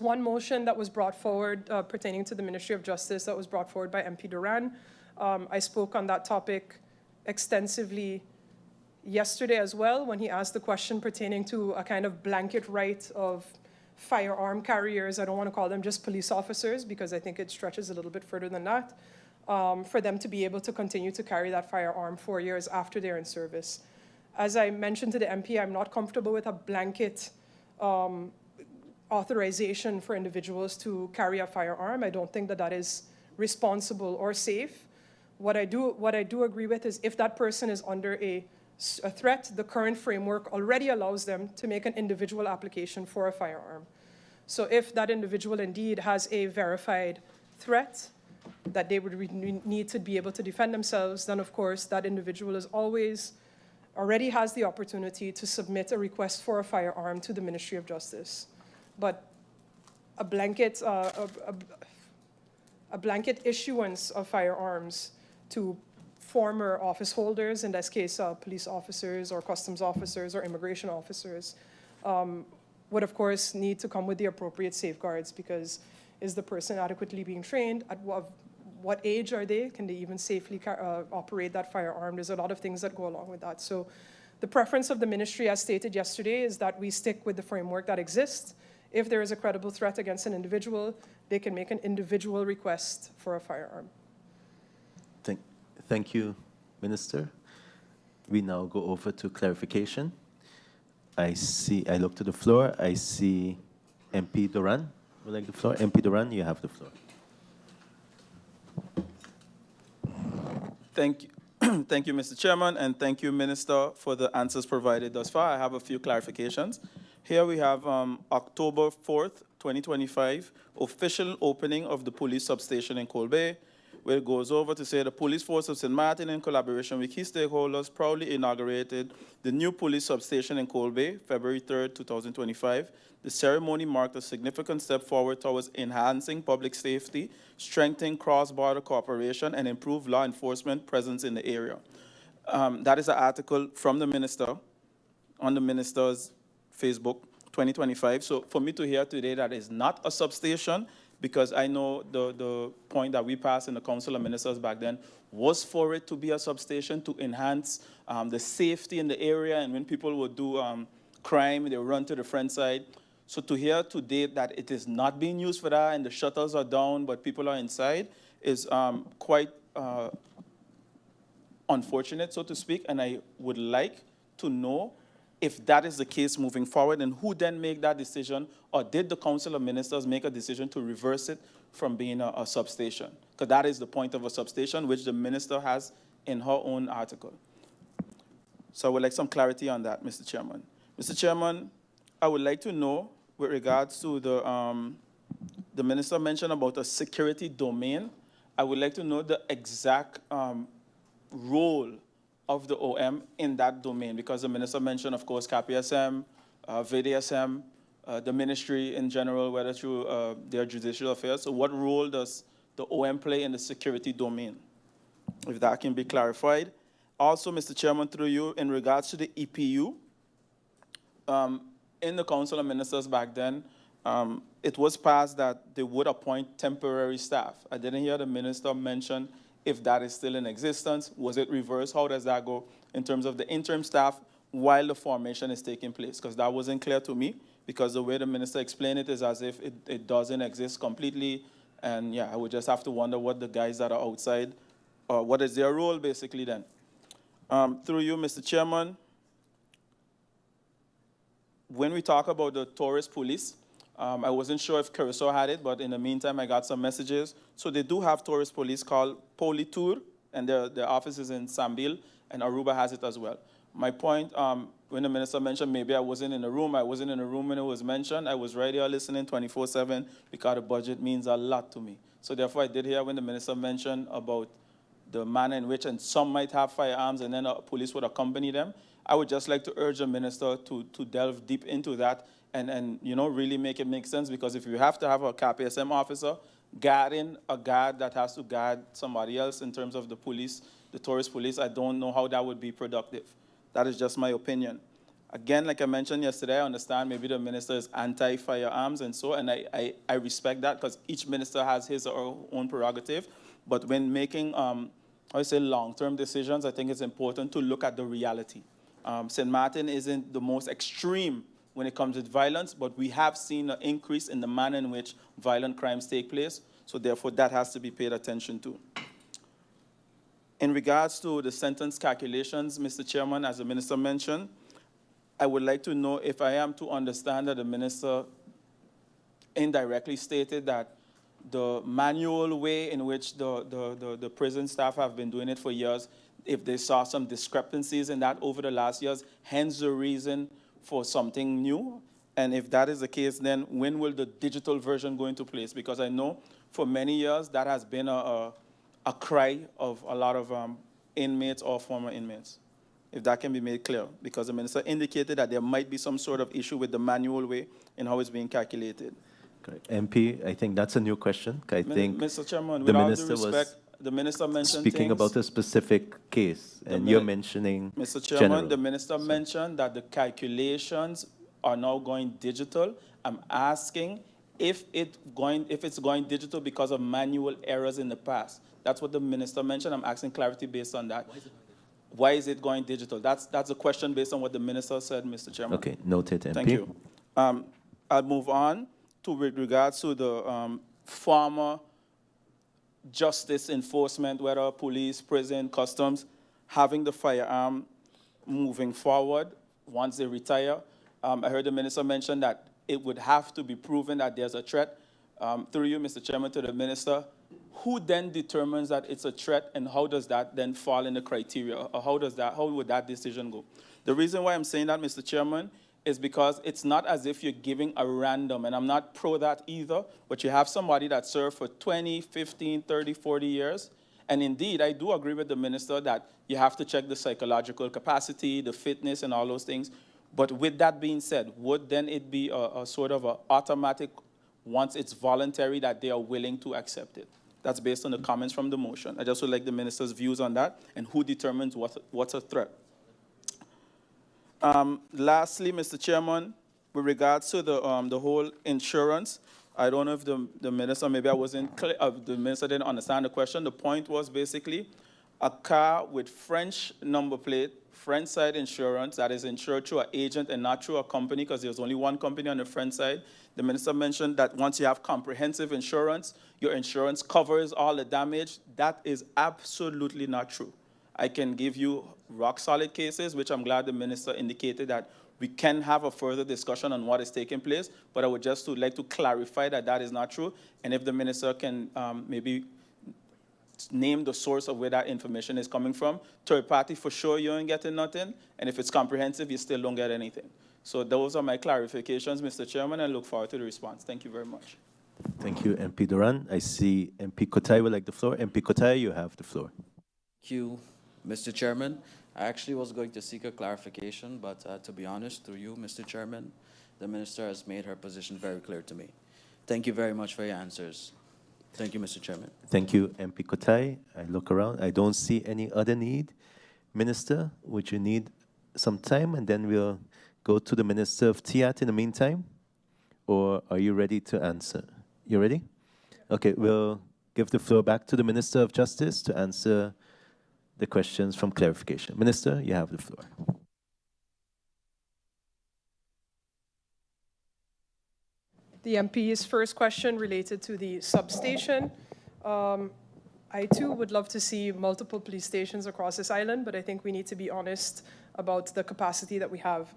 one motion that was brought forward pertaining to the Ministry of Justice that was brought forward by MP Duran. I spoke on that topic extensively yesterday as well when he asked the question pertaining to a kind of blanket right of firearm carriers. I don't want to call them just police officers because I think it stretches a little bit further than that. For them to be able to continue to carry that firearm 4 years after they're in service. As I mentioned to the MP, I'm not comfortable with a blanket authorization for individuals to carry a firearm. I don't think that that is responsible or safe. What I do agree with is if that person is under a threat, the current framework already allows them to make an individual application for a firearm. So if that individual indeed has a verified threat that they would need to be able to defend themselves, then of course that individual is already has the opportunity to submit a request for a firearm to the Ministry of Justice. But a blanket issuance of firearms to former office holders, in this case police officers or customs officers or immigration officers, would of course need to come with the appropriate safeguards, because is the person adequately being trained? At what age are they? Can they even safely operate that firearm? There's a lot of things that go along with that. So the preference of the ministry, as stated yesterday, is that we stick with the framework that exists. If there is a credible threat against an individual, they can make an individual request for a firearm. Thank you, Minister. We now go over to clarification. I look to the floor. I see MP Duran would like the floor. MP Duran, you have the floor. Thank you. Thank you, Mr. Chairman, and thank you, Minister, for the answers provided thus far. I have a few clarifications. Here we have October 4th, 2025, official opening of the police substation in Colbay, where it goes over to say the police force of St. Maarten, in collaboration with key stakeholders, proudly inaugurated the new police substation in Colbay, February 3rd, 2025. The ceremony marked a significant step forward towards enhancing public safety, strengthening cross-border cooperation, and improve law enforcement presence in the area. That is an article from the minister on the minister's Facebook, 2025. So for me to hear today that is not a substation, because I know the point that we passed in the Council of Ministers back then was for it to be a substation to enhance the safety in the area, and when people would do crime, they run to the front side. So to hear today that it is not being used for that and the shutters are down but people are inside is quite unfortunate, so to speak, and I would like to know if that is the case moving forward, and who then make that decision, or did the Council of Ministers make a decision to reverse it from being a substation? Because that is the point of a substation, which the minister has in her own article. So I would like some clarity on that, Mr. Chairman. Mr. Chairman, I would like to know, with regards to the minister mentioned about a security domain, I would like to know the exact role of the OM in that domain, because the minister mentioned, of course, KPSM, VDSM, the ministry in general, whether through their judicial affairs. So what role does the OM play in the security domain? If that can be clarified. Also, Mr. Chairman, through you, in regards to the EPU, in the Council of Ministers back then, it was passed that they would appoint temporary staff. I didn't hear the minister mention if that is still in existence. Was it reversed? How does that go in terms of the interim staff while the formation is taking place? Because that wasn't clear to me, because the way the minister explained it is as if it doesn't exist completely. And yeah, I would just have to wonder what the guys that are outside, what is their role basically then? Through you, Mr. Chairman, when we talk about the tourist police, I wasn't sure if Curacao had it, but in the meantime, I got some messages. So they do have tourist police called Politour, and their office is in Sambil, and Aruba has it as well. My point, when the minister mentioned maybe I wasn't in the room, I wasn't in the room when it was mentioned. I was right here listening 24/7 because the budget means a lot to me. So therefore, I did hear when the minister mentioned about the manner in which, and some might have firearms, and then police would accompany them. I would just like to urge the minister to delve deep into that and you know, really make it make sense, because if you have to have a KPSM officer guarding a guard that has to guard somebody else in terms of the police, the tourist police, I don't know how that would be productive. That is just my opinion. Again, like I mentioned yesterday, I understand maybe the minister is anti-firearms and so, and I respect that, because each minister has his or her own prerogative. But when making, I say long-term decisions, I think it's important to look at the reality. St. Maarten isn't the most extreme when it comes to violence, but we have seen an increase in the manner in which violent crimes take place. So therefore, that has to be paid attention to. In regards to the sentence calculations, Mr. Chairman, as the minister mentioned, I would like to know if I am to understand that the minister indirectly stated that the manual way in which the prison staff have been doing it for years, if they saw some discrepancies in that over the last years, hence the reason for something new. And if that is the case, then when will the digital version go into place? Because I know for many years that has been a cry of a lot of inmates or former inmates. If that can be made clear, because the minister indicated that there might be some sort of issue with the manual way in how it's being calculated. Correct. MP, I think that's a new question. I think Mr. Chairman, the with all minister due respect, the minister mentioned speaking things, about a specific case, and you're mentioning Mr. Chairman, general. the minister mentioned that the calculations are now going digital. I'm asking if it's going digital because of manual errors in the past. That's what the minister mentioned. I'm asking clarity based on that. Why is it going digital? That's a question based on what the minister said, Mr. Chairman. Okay, noted, MP. Thank you. I'll move on to with regards to the former justice enforcement, whether police, prison, customs, having the firearm moving forward once they retire. I heard the minister mention that it would have to be proven that there's a threat. Through you, Mr. Chairman, to the minister, who then determines that it's a threat, and how does that then fall in the criteria, or how would that decision go? The reason why I'm saying that, Mr. Chairman, is because it's not as if you're giving a random, and I'm not pro that either, but you have somebody that served for 20, 15, 30, 40 years, and indeed, I do agree with the minister that you have to check the psychological capacity, the fitness, and all those things. But with that being said, would then it be a sort of an automatic, once it's voluntary, that they are willing to accept it? That's based on the comments from the motion. I just would like the minister's views on that, and who determines what's a threat. Lastly, Mr. Chairman, with regards to the whole insurance, I don't know if the minister, maybe I wasn't clear, the minister didn't understand the question. The point was basically a car with French number plate, French side insurance that is insured through an agent and not through a company, because there's only one company on the French side. The minister mentioned that once you have comprehensive insurance, your insurance covers all the damage. That is absolutely not true. I can give you rock-solid cases, which I'm glad the minister indicated that we can have a further discussion on what is taking place, but I would just like to clarify that that is not true, and if the minister can maybe name the source of where that information is coming from. Third party, for sure, you ain't getting nothing, and if it's comprehensive, you still don't get anything. So those are my clarifications, Mr. Chairman, and I look forward to the response. Thank you very much. Thank you, MP Duran. I see MP Kotai would like the floor. MP Kotai, you have the floor. Thank you, Mr. Chairman. I actually was going to seek a clarification, but to be honest, through you, Mr. Chairman, the minister has made her position very clear to me. Thank you very much for your answers. Thank you, Mr. Chairman. Thank you, MP Kotai. I look around. I don't see any other need. Minister, would you need some time, and then we'll go to the Minister of TIAT in the meantime? Or are you ready to answer? You ready? Okay, we'll give the floor back to the Minister of Justice to answer the questions from clarification. Minister, you have the floor. The MP's first question related to the substation. I too would love to see multiple police stations across this island, but I think we need to be honest about the capacity that we have.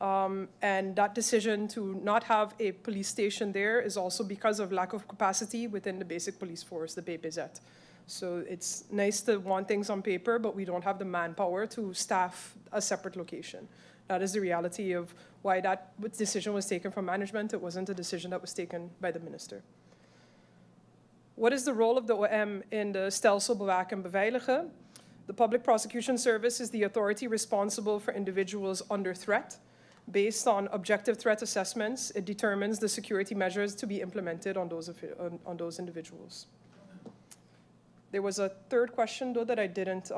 And that decision to not have a police station there is also because of lack of capacity within the basic police force, the BPZ. So it's nice to want things on paper, but we don't have the manpower to staff a separate location. That is the reality of why that decision was taken from management. It wasn't a decision that was taken by the minister. What is the role of the OM in the stelsel bewaken en beveiligen? The Public Prosecution Service is the authority responsible for individuals under threat. Based on objective threat assessments, it determines the security measures to be implemented on those individuals. There was a third question, though, that I didn't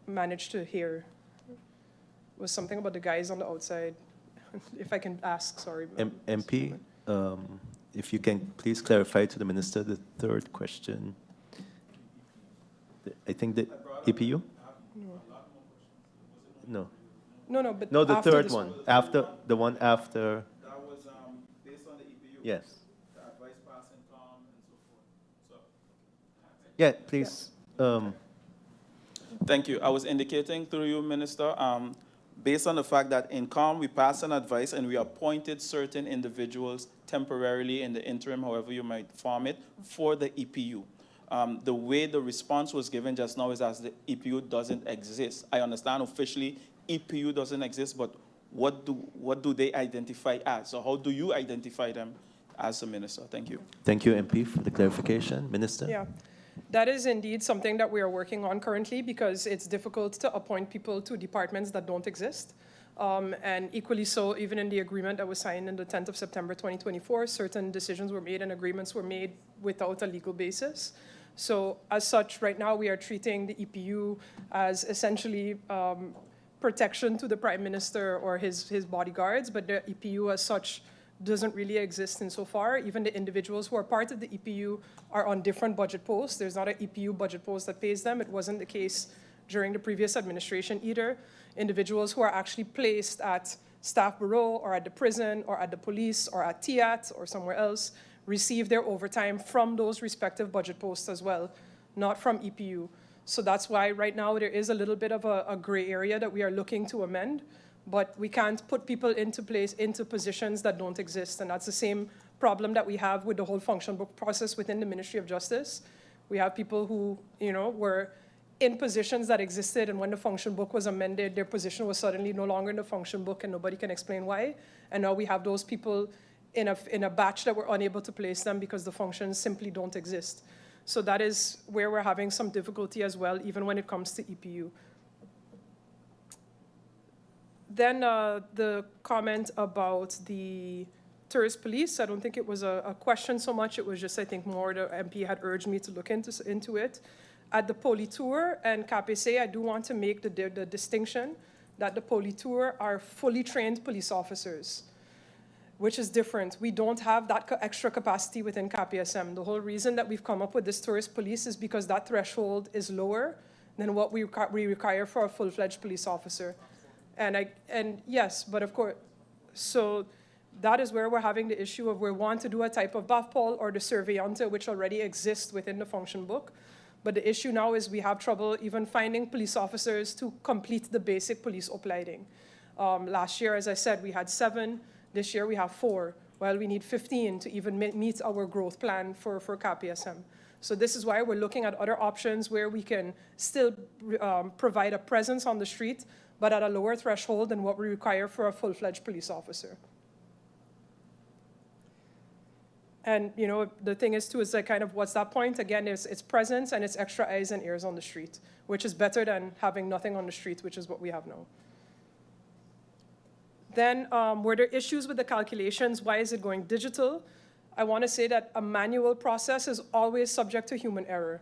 manage to hear. It was something about the guys on the outside. If I can ask, sorry. MP, if you can please clarify to the minister the third question. I think the EPU? No. No, but no, the after third this one. After the one after. That was based on the EPU. Yes. The advice passing calm and so forth. So. Yeah, please. Thank you. I was indicating through you, Minister, based on the fact that in COM we passed an advice and we appointed certain individuals temporarily in the interim, however you might form it, for the EPU. The way the response was given just now is as the EPU doesn't exist. I understand officially EPU doesn't exist, but what do they identify as? So how do you identify them as a minister? Thank you. Thank you, MP, for the clarification. Minister? Yeah. That is indeed something that we are working on currently because it's difficult to appoint people to departments that don't exist. And equally so, even in the agreement that was signed on the 10th of September 2024, certain decisions were made and agreements were made without a legal basis. So as such, right now we are treating the EPU as essentially protection to the Prime Minister or his bodyguards, but the EPU as such doesn't really exist insofar. Even the individuals who are part of the EPU are on different budget posts. There's not an EPU budget post that pays them. It wasn't the case during the previous administration either. Individuals who are actually placed at staff bureau or at the prison or at the police or at TIAT or somewhere else receive their overtime from those respective budget posts as well, not from EPU. So that's why right now there is a little bit of a gray area that we are looking to amend, but we can't put people into positions that don't exist. And that's the same problem that we have with the whole function book process within the Ministry of Justice. We have people who, were in positions that existed, and when the function book was amended, their position was suddenly no longer in the function book, and nobody can explain why. And now we have those people in a batch that we're unable to place them because the functions simply don't exist. So that is where we're having some difficulty as well, even when it comes to EPU. Then the comment about the tourist police, I don't think it was a question so much. It was just, I think, more the MP had urged me to look into it. At the Politour and KPC, I do want to make the distinction that the Politour are fully trained police officers, which is different. We don't have that extra capacity within KPSM. The whole reason that we've come up with this tourist police is because that threshold is lower than what we require for a full-fledged police officer. And yes, but of course, so that is where we're having the issue of we want to do a type of BAFPOL or the surveillante, which already exists within the function book. But the issue now is we have trouble even finding police officers to complete the basic police opleiding. Last year, as I said, we had 7. This year we have 4. Well, we need 15 to even meet our growth plan for KPSM. So this is why we're looking at other options where we can still provide a presence on the street, but at a lower threshold than what we require for a full-fledged police officer. And, the thing is, too, is like kind of what's that point? Again, it's presence and it's extra eyes and ears on the street, which is better than having nothing on the street, which is what we have now. Then, were there issues with the calculations? Why is it going digital? I want to say that a manual process is always subject to human error.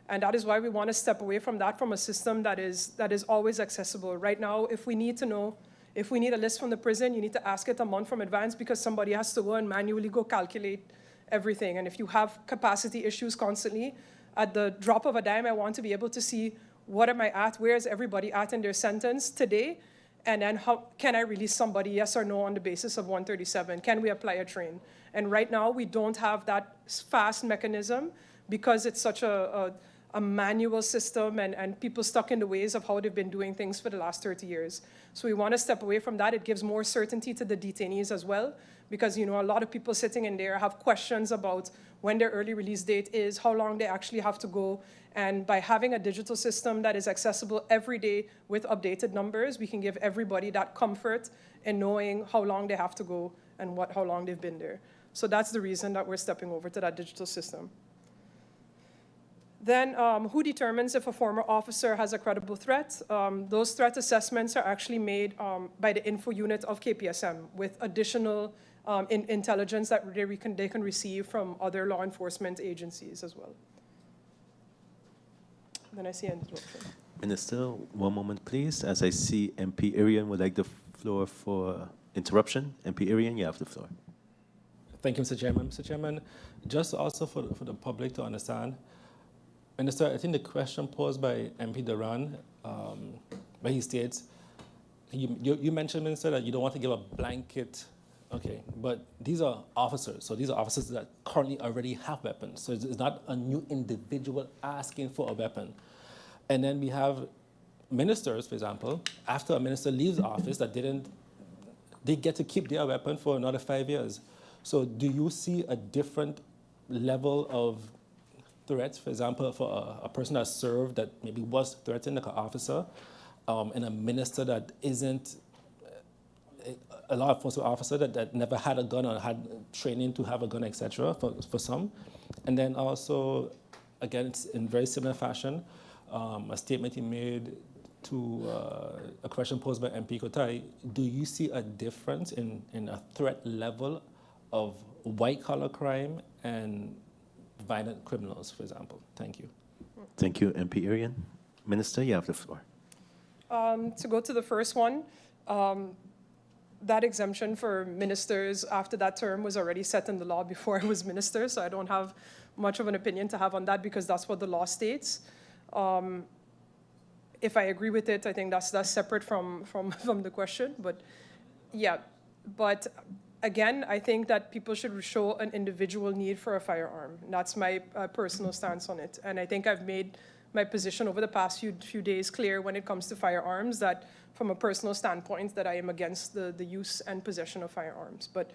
And that is why we want to step away from that, from a system that is always accessible. Right now, if we need a list from the prison, you need to ask it a month from advance because somebody has to go and manually go calculate everything. And if you have capacity issues constantly, at the drop of a dime, I want to be able to see what am I at, where is everybody at in their sentence today, and then how can I release somebody, yes or no, on the basis of 137? Can we apply a train? And right now, we don't have that fast mechanism because it's such a manual system and people stuck in the ways of how they've been doing things for the last 30 years. So we want to step away from that. It gives more certainty to the detainees as well, because a lot of people sitting in there have questions about when their early release date is, how long they actually have to go. And by having a digital system that is accessible every day with updated numbers, we can give everybody that comfort in knowing how long they have to go and how long they've been there. So that's the reason that we're stepping over to that digital system. Then who determines if a former officer has a credible threat? Those threat assessments are actually made by the info unit of KPSM with additional intelligence that they can receive from other law enforcement agencies as well. Then I see an interruption. Minister, one moment, please. As I see MP Arian would like the floor for interruption. MP Arian, you have the floor. Thank you, Mr. Chairman. Mr. Chairman, just also for the public to understand, Minister, I think the question posed by MP Duran, where he states, you mentioned, Minister, that you don't want to give a blanket, okay, but these are officers. So these are officers that currently already have weapons. So it's not a new individual asking for a weapon. And then we have ministers, for example, after a minister leaves office they get to keep their weapon for another 5 years. So do you see a different level of threats, for example, for a person that served that maybe was threatened like an officer, and a minister that isn't a law enforcement officer that never had a gun or had training to have a gun, etc. for some. And then also, again, it's in very similar fashion, a statement he made to a question posed by MP Kotai. Do you see a difference in a threat level of white-collar crime and violent criminals, for example? Thank you. Thank you, MP Arian. Minister, you have the floor. To go to the first one, that exemption for ministers after that term was already set in the law before I was minister, so I don't have much of an opinion to have on that because that's what the law states. If I agree with it, I think that's separate from the question, but yeah. But again, I think that people should show an individual need for a firearm. That's my personal stance on it. And I think I've made my position over the past few days clear when it comes to firearms, that from a personal standpoint that I am against the use and possession of firearms. But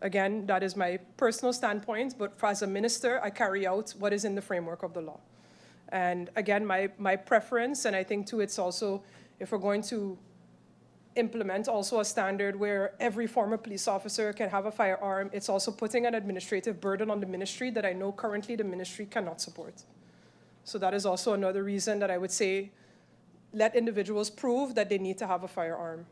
Again, that is my personal standpoint, but as a minister, I carry out what is in the framework of the law. And again, my preference, and I think too, it's also, if we're going to implement also a standard where every former police officer can have a firearm, it's also putting an administrative burden on the ministry that I know currently the ministry cannot support. So that is also another reason that I would say, let individuals prove that they need to have a firearm.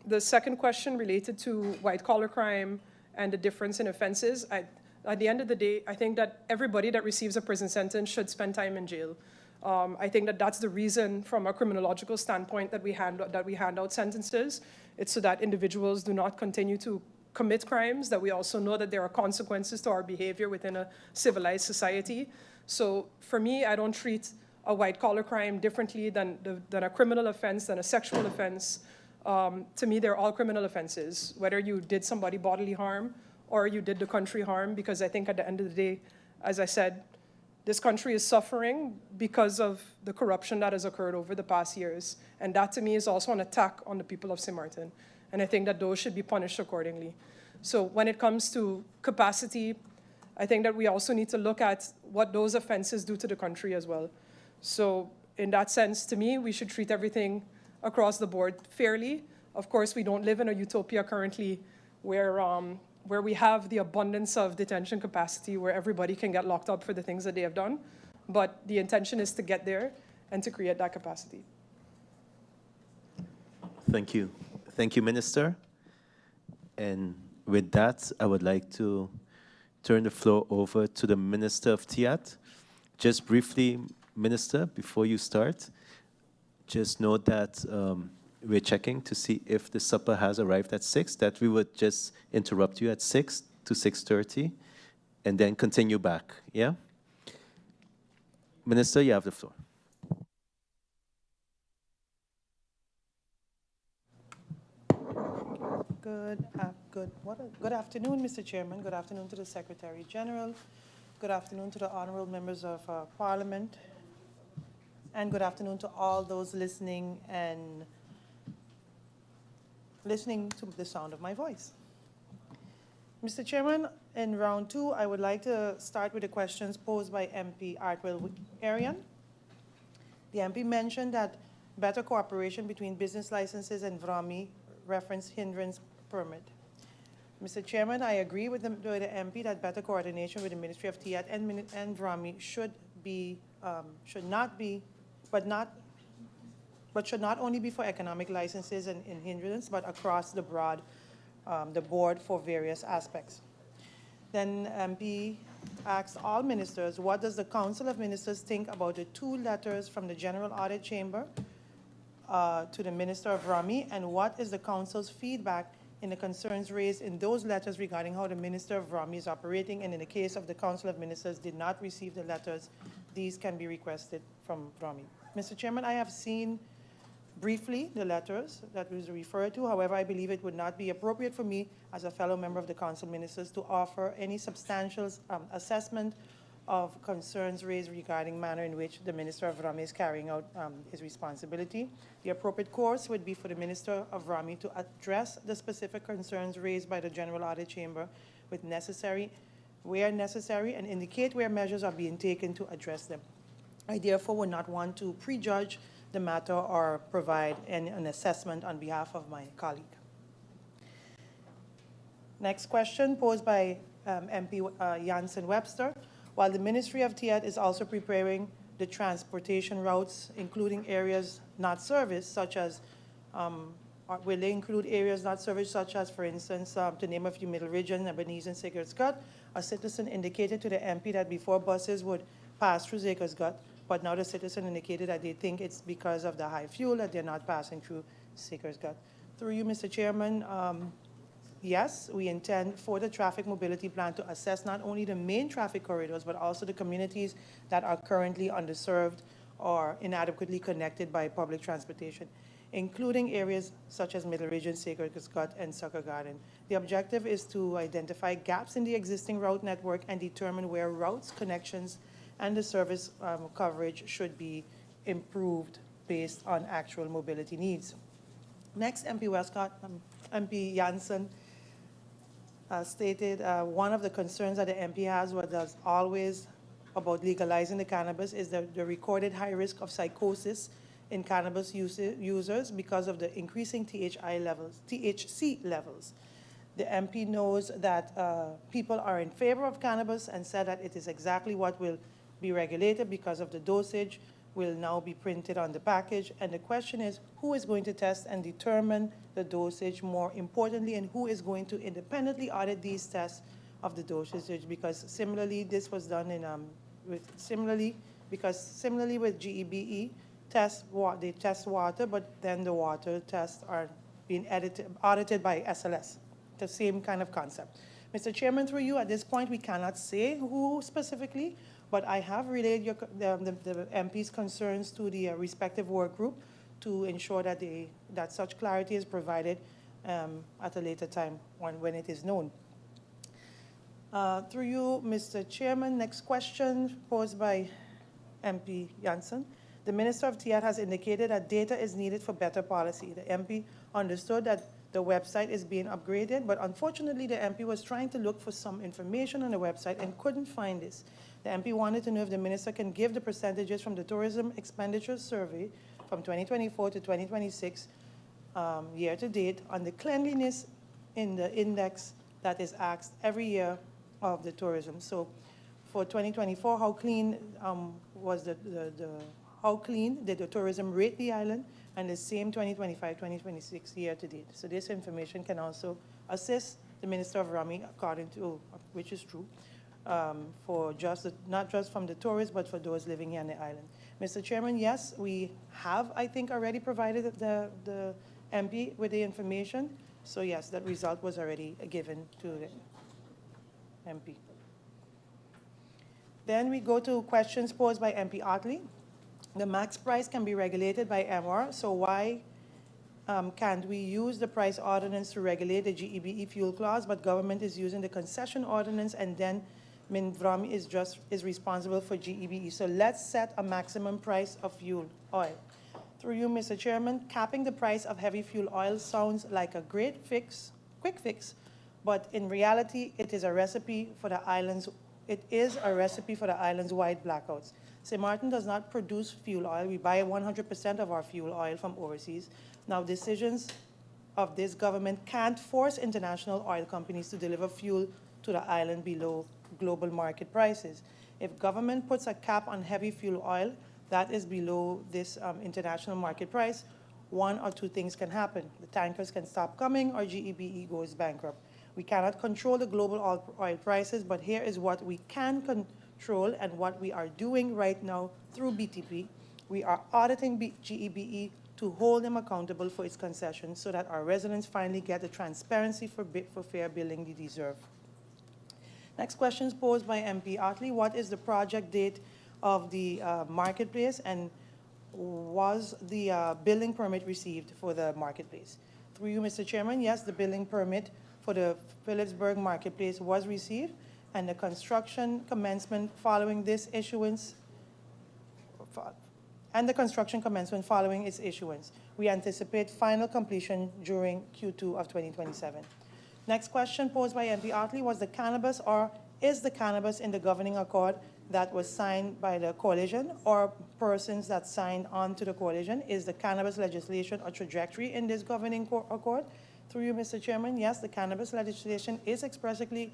The second question related to white-collar crime and the difference in offenses, at the end of the day, I think that everybody that receives a prison sentence should spend time in jail. I think that that's the reason, from a criminological standpoint, that we hand out sentences. It's so that individuals do not continue to commit crimes, that we also know that there are consequences to our behavior within a civilized society. So for me, I don't treat a white-collar crime differently than a criminal offense, than a sexual offense. To me, they're all criminal offenses, whether you did somebody bodily harm or you did the country harm, because I think at the end of the day, as I said, this country is suffering because of the corruption that has occurred over the past years. And that, to me, is also an attack on the people of Sint Maarten. And I think that those should be punished accordingly. So when it comes to capacity, I think that we also need to look at what those offenses do to the country as well. So in that sense, to me, we should treat everything across the board fairly. Of course, we don't live in a utopia currently where we have the abundance of detention capacity where everybody can get locked up for the things that they have done. But the intention is to get there and to create that capacity. Thank you. Thank you, Minister. And with that, I would like to turn the floor over to the Minister of TIAT. Just briefly, Minister, before you start, just note that we're checking to see if the supper has arrived at 6, that we would just interrupt you at 6 to 6:30 and then continue back, yeah? Minister, you have the floor. Good afternoon, Mr. Chairman. Good afternoon to the Secretary General. Good afternoon to the honorable members of Parliament. And good afternoon to all those listening to the sound of my voice. Mr. Chairman, in round 2, I would like to start with the questions posed by MP Artwell Arian. The MP mentioned that better cooperation between business licenses and VRAMI reference hindrance permit. Mr. Chairman, I agree with the MP that better coordination with the Ministry of TIAT and VRAMI should not only be for economic licenses and hindrance, but across the board for various aspects. Then MP asked all ministers, what does the Council of Ministers think about the 2 letters from the General Audit Chamber to the Minister of VRAMI, and what is the Council's feedback in the concerns raised in those letters regarding how the Minister of VRAMI is operating, and in the case of the Council of Ministers did not receive the letters, these can be requested from VRAMI. Mr. Chairman, I have seen briefly the letters that was referred to. However, I believe it would not be appropriate for me as a fellow member of the Council of Ministers to offer any substantial assessment of concerns raised regarding manner in which the Minister of VRAMI is carrying out his responsibility. The appropriate course would be for the Minister of VRAMI to address the specific concerns raised by the General Audit Chamber where necessary, and indicate where measures are being taken to address them. I therefore would not want to prejudge the matter or provide an assessment on behalf of my colleague. Next question posed by MP Jansen Webster. While the Ministry of TIAT is also preparing the transportation routes, including areas not serviced, such as, will they include areas not serviced, such as, for instance, to name a few, Middle Region, Ebenezer, and Sacred Gut? A citizen indicated to the MP that before buses would pass through Sacred Gut, but now the citizen indicated that they think it's because of the high fuel that they're not passing through Sacred Gut. Through you, Mr. Chairman, yes, we intend for the traffic mobility plan to assess not only the main traffic corridors, but also the communities that are currently underserved or inadequately connected by public transportation, including areas such as Middle Region, Sacred Gut, and Sucker Garden. The objective is to identify gaps in the existing route network and determine where routes, connections, and the service coverage should be improved based on actual mobility needs. Next, MP Westcott MP Janssen stated one of the concerns that the MP has, was as always about legalizing the cannabis, is the recorded high risk of psychosis in cannabis users because of the increasing THC levels. The MP knows that people are in favor of cannabis and said that it is exactly what will be regulated because of the dosage will now be printed on the package. And the question is, who is going to test and determine the dosage, more importantly, and who is going to independently audit these tests of the dosage? Because similarly, this was done in, similarly with GEBE, they test water, but then the water tests are being audited by SLS. The same kind of concept. Mr. Chairman, through you, at this point, we cannot say who specifically, but I have relayed the MP's concerns to the respective work group to ensure that that such clarity is provided at a later time when it is known. Through you, Mr. Chairman, next question posed by MP Janssen. The Minister of TIAT has indicated that data is needed for better policy. The MP understood that the website is being upgraded, but unfortunately the MP was trying to look for some information on the website and couldn't find this. The MP wanted to know if the Minister can give the percentages from the Tourism Expenditure Survey from 2024 to 2026 year to date on the cleanliness in the index that is asked every year of the tourism. So for 2024, how clean how clean did the tourism rate the island, and the same 2025-2026 year to date. So this information can also assist the Minister of Rami, according to, which is true, for not just from the tourists, but for those living here on the island. Mr. Chairman, yes, we have, I think, already provided the MP with the information. So yes, that result was already given to the MP. Then we go to questions posed by MP Otley. The max price can be regulated by MR, so why can't we use the price ordinance to regulate the GEBE fuel clause, but government is using the concession ordinance, and then MinVRAM is responsible for GEBE. So let's set a maximum price of fuel oil. Through you, Mr. Chairman, capping the price of heavy fuel oil sounds like a quick fix, but in reality, it is a recipe for the island's wide blackouts. Sint Maarten does not produce fuel oil. We buy 100% of our fuel oil from overseas. Now, decisions of this government can't force international oil companies to deliver fuel to the island below global market prices. If government puts a cap on heavy fuel oil that is below this international market price, one or two things can happen. The tankers can stop coming, or GEBE goes bankrupt. We cannot control the global oil prices, but here is what we can control and what we are doing right now through BTP. We are auditing GEBE to hold them accountable for its concessions so that our residents finally get the transparency for fair billing they deserve. Next question is posed by MP Otley. What is the project date of the marketplace, and was the building permit received for the marketplace? Through you, Mr. Chairman, yes, the building permit for the Phillipsburg marketplace was received, and the construction commencement following this issuance, following its issuance. We anticipate final completion during Q2 of 2027. Next question posed by MP Otley was the cannabis, or is the cannabis in the governing accord that was signed by the coalition or persons that signed on to the coalition? Is the cannabis legislation a trajectory in this governing accord? Through you, Mr. Chairman, yes, the cannabis legislation is expressly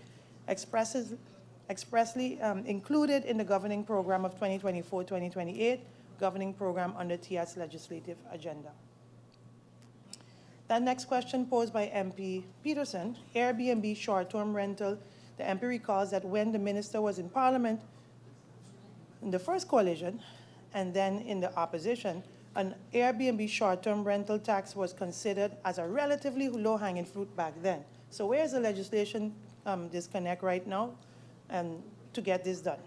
included in the governing program of 2024-2028, governing program under TIAT's legislative agenda. That next question posed by MP Peterson, Airbnb short-term rental. The MP recalls that when the minister was in Parliament, in the first coalition, and then in the opposition, an Airbnb short-term rental tax was considered as a relatively low-hanging fruit back then. So where's the legislation disconnect right now to get this done?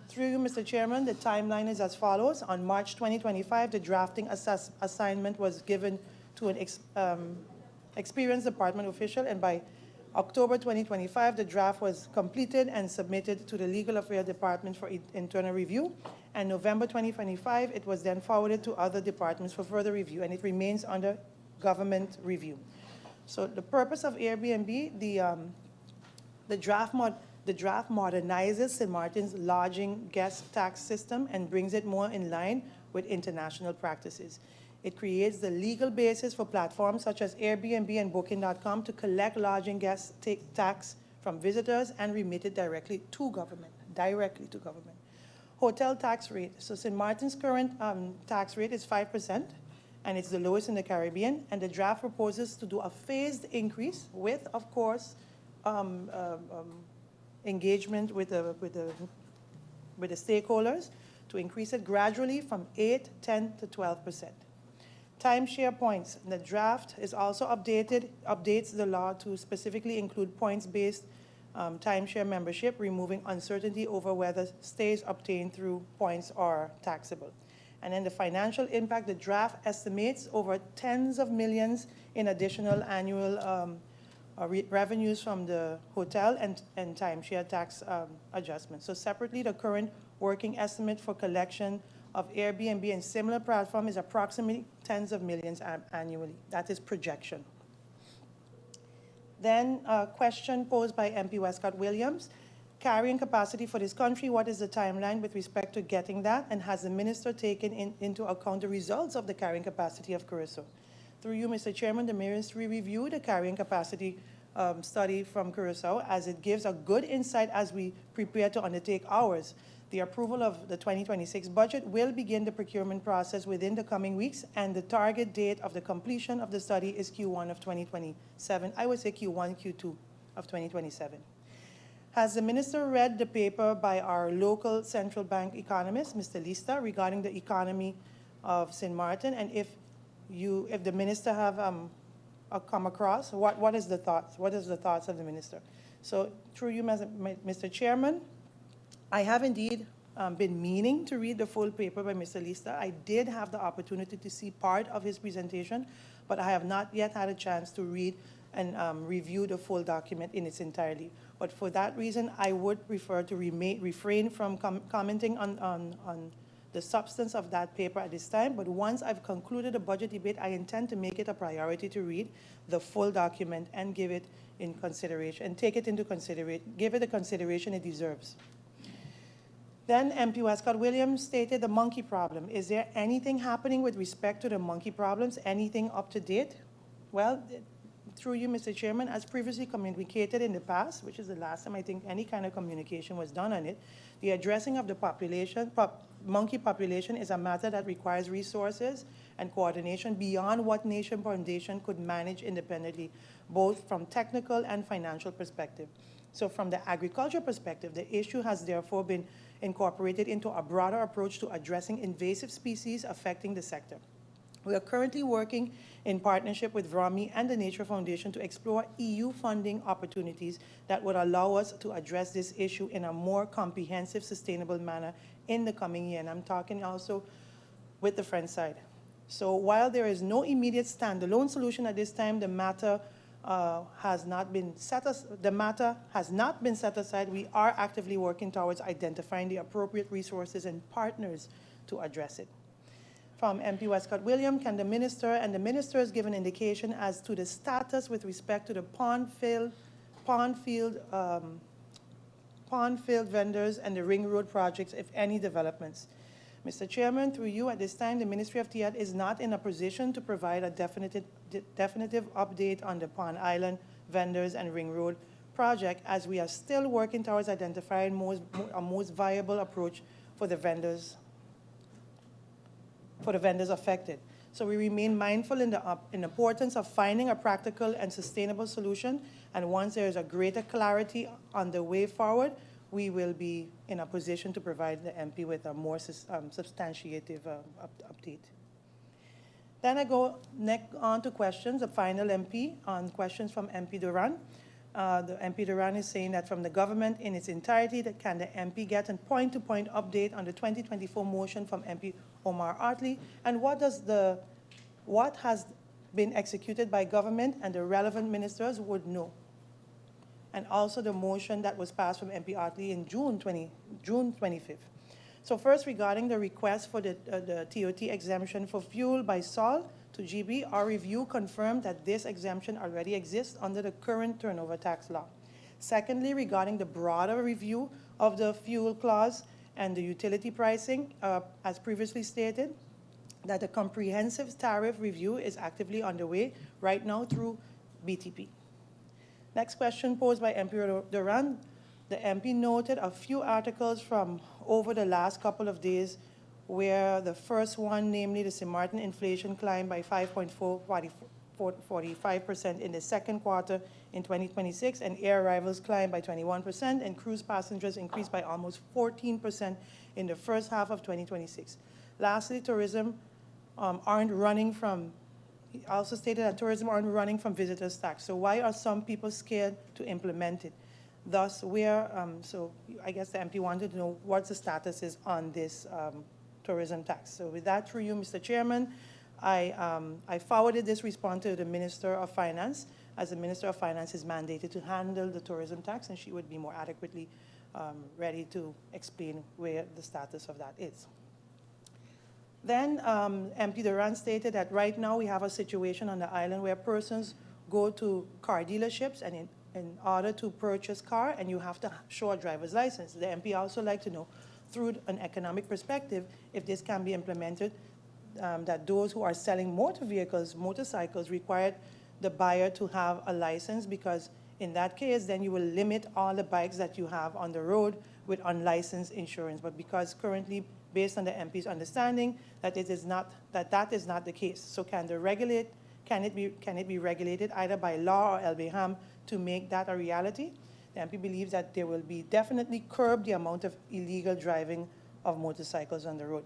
Through you, Mr. Chairman, the timeline is as follows. On March 2025, the drafting assignment was given to an experienced department official, and by October 2025, the draft was completed and submitted to the Legal Affairs Department for internal review. And November 2025, it was then forwarded to other departments for further review, and it remains under government review. So the purpose of Airbnb, the draft modernizes St. Martin's lodging guest tax system and brings it more in line with international practices. It creates the legal basis for platforms such as Airbnb and Booking.com to collect lodging guest tax from visitors and remit it directly to government. Hotel tax rate. So St. Martin's current tax rate is 5%, and it's the lowest in the Caribbean, and the draft proposes to do a phased increase with, of course, engagement with the stakeholders to increase it gradually from 8, 10 to 12%. Timeshare points. The draft is also updates the law to specifically include points-based timeshare membership, removing uncertainty over whether stays obtained through points are taxable. And then the financial impact, the draft estimates over tens of millions in additional annual revenues from the hotel and timeshare tax adjustments. So separately, the current working estimate for collection of Airbnb and similar platform is approximately tens of millions annually. That is projection. Then a question posed by MP Westcott Williams. Carrying capacity for this country, what is the timeline with respect to getting that? And has the minister taken into account the results of the carrying capacity of Curacao? Through you, Mr. Chairman, the ministry reviewed the carrying capacity study from Curacao as it gives a good insight as we prepare to undertake ours. The approval of the 2026 budget will begin the procurement process within the coming weeks, and the target date of the completion of the study is Q1 of 2027. I would say Q1, Q2 of 2027. Has the minister read the paper by our local central bank economist, Mr. Lista, regarding the economy of Sint Maarten? And if the minister have come across, what is the thoughts? What is the thoughts of the minister? So through you, Mr. Chairman, I have indeed been meaning to read the full paper by Mr. Lista. I did have the opportunity to see part of his presentation, but I have not yet had a chance to read and review the full document in its entirety. But for that reason, I would prefer to refrain from commenting on the substance of that paper at this time. But once I've concluded the budget debate, I intend to make it a priority to read the full document and give it in consideration, and take it into consideration, give it the consideration it deserves. Then MP Westcott Williams stated the monkey problem. Is there anything happening with respect to the monkey problems? Anything up to date? Well, through you, Mr. Chairman, as previously communicated in the past, which is the last time I think any kind of communication was done on it, the addressing of the monkey population is a matter that requires resources and coordination beyond what Nation Foundation could manage independently, both from technical and financial perspective. So from the agriculture perspective, the issue has therefore been incorporated into a broader approach to addressing invasive species affecting the sector. We are currently working in partnership with VROMI and the Nature Foundation to explore EU funding opportunities that would allow us to address this issue in a more comprehensive, sustainable manner in the coming year. And I'm talking also with the French side. So while there is no immediate standalone solution at this time, the matter has not been set aside. We are actively working towards identifying the appropriate resources and partners to address it. From MP Westcott Williams, can the minister and the ministers give an indication as to the status with respect to the pond field vendors and the ring road projects, if any developments? Mr. Chairman, through you, at this time, the Ministry of TIAD is not in a position to provide a definitive update on the Pond Island vendors and ring road project, as we are still working towards identifying a most viable approach for the vendors affected. So we remain mindful in the importance of finding a practical and sustainable solution, and once there is a greater clarity on the way forward, we will be in a position to provide the MP with a more substantiative update. Then I go on to questions, the final MP, on questions from MP Duran. The MP Duran is saying that from the government in its entirety, that can the MP get a point-to-point update on the 2024 motion from MP Omar Artley, and what has been executed by government and the relevant ministers would know. And also the motion that was passed from MP Artley in June 25th. So first, regarding the request for the TOT exemption for fuel by Sol to GB, our review confirmed that this exemption already exists under the current turnover tax law. Secondly, regarding the broader review of the fuel clause and the utility pricing, as previously stated, that a comprehensive tariff review is actively underway right now through BTP. Next question posed by MP Durand. The MP noted a few articles from over the last couple of days where the first one, namely the Sint Maarten inflation climbed by 5.45% in the second quarter in 2026, and air arrivals climbed by 21%, and cruise passengers increased by almost 14% in the first half of 2026. Lastly, tourism aren't running from, he also stated that tourism aren't running from visitors tax. So why are some people scared to implement it? Thus, so I guess the MP wanted to know what the status is on this tourism tax. So with that, through you, Mr. Chairman, I forwarded this response to the Minister of Finance, as the Minister of Finance is mandated to handle the tourism tax, and she would be more adequately ready to explain where the status of that is. Then MP Durand stated that right now we have a situation on the island where persons go to car dealerships and in order to purchase car, and you have to show a driver's license. The MP also like to know, through an economic perspective, if this can be implemented, that those who are selling motor vehicles, motorcycles, require the buyer to have a license, because in that case, then you will limit all the bikes that you have on the road with unlicensed insurance. But because currently, based on the MP's understanding, that it is not, that is not the case. So can it be regulated either by law or LBHAM to make that a reality? The MP believes that there will be definitely curb the amount of illegal driving of motorcycles on the road.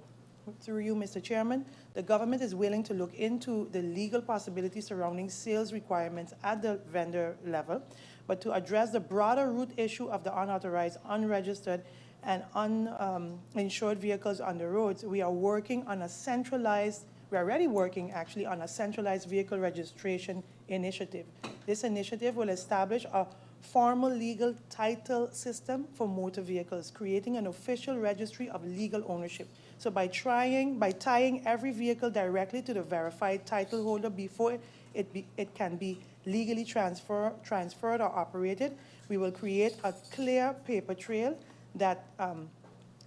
Through you, Mr. Chairman, the government is willing to look into the legal possibilities surrounding sales requirements at the vendor level, but to address the broader root issue of the unauthorized, unregistered, and uninsured vehicles on the roads, we are working on a centralized, we're already working actually on a centralized vehicle registration initiative. This initiative will establish a formal legal title system for motor vehicles, creating an official registry of legal ownership. So by tying every vehicle directly to the verified title holder before it can be legally transferred or operated, we will create a clear paper trail that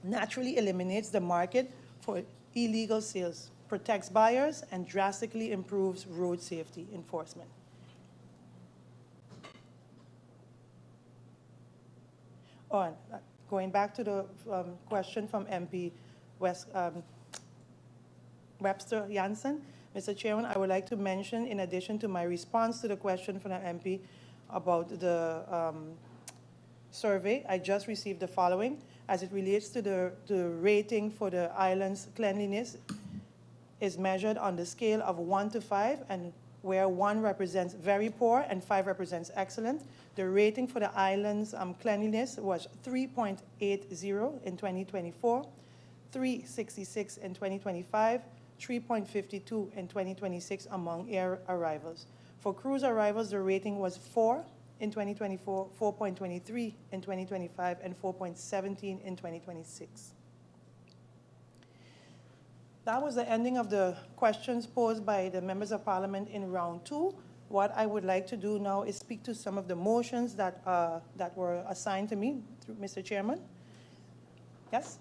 naturally eliminates the market for illegal sales, protects buyers, and drastically improves road safety enforcement. Going back to the question from MP Webster Jansen, Mr. Chairman, I would like to mention, in addition to my response to the question from the MP about the survey, I just received the following. As it relates to the rating for the island's cleanliness, is measured on the scale of 1 to 5, and where 1 represents very poor and 5 represents excellent. The rating for the island's cleanliness was 3.80 in 2024, 3.66 in 2025, 3.52 in 2026 among air arrivals. For cruise arrivals, the rating was 4 in 2024, 4.23 in 2025, and 4.17 in 2026. That was the ending of the questions posed by the members of parliament in round 2. What I would like to do now is speak to some of the motions that were assigned to me, Mr. Chairman. Yes?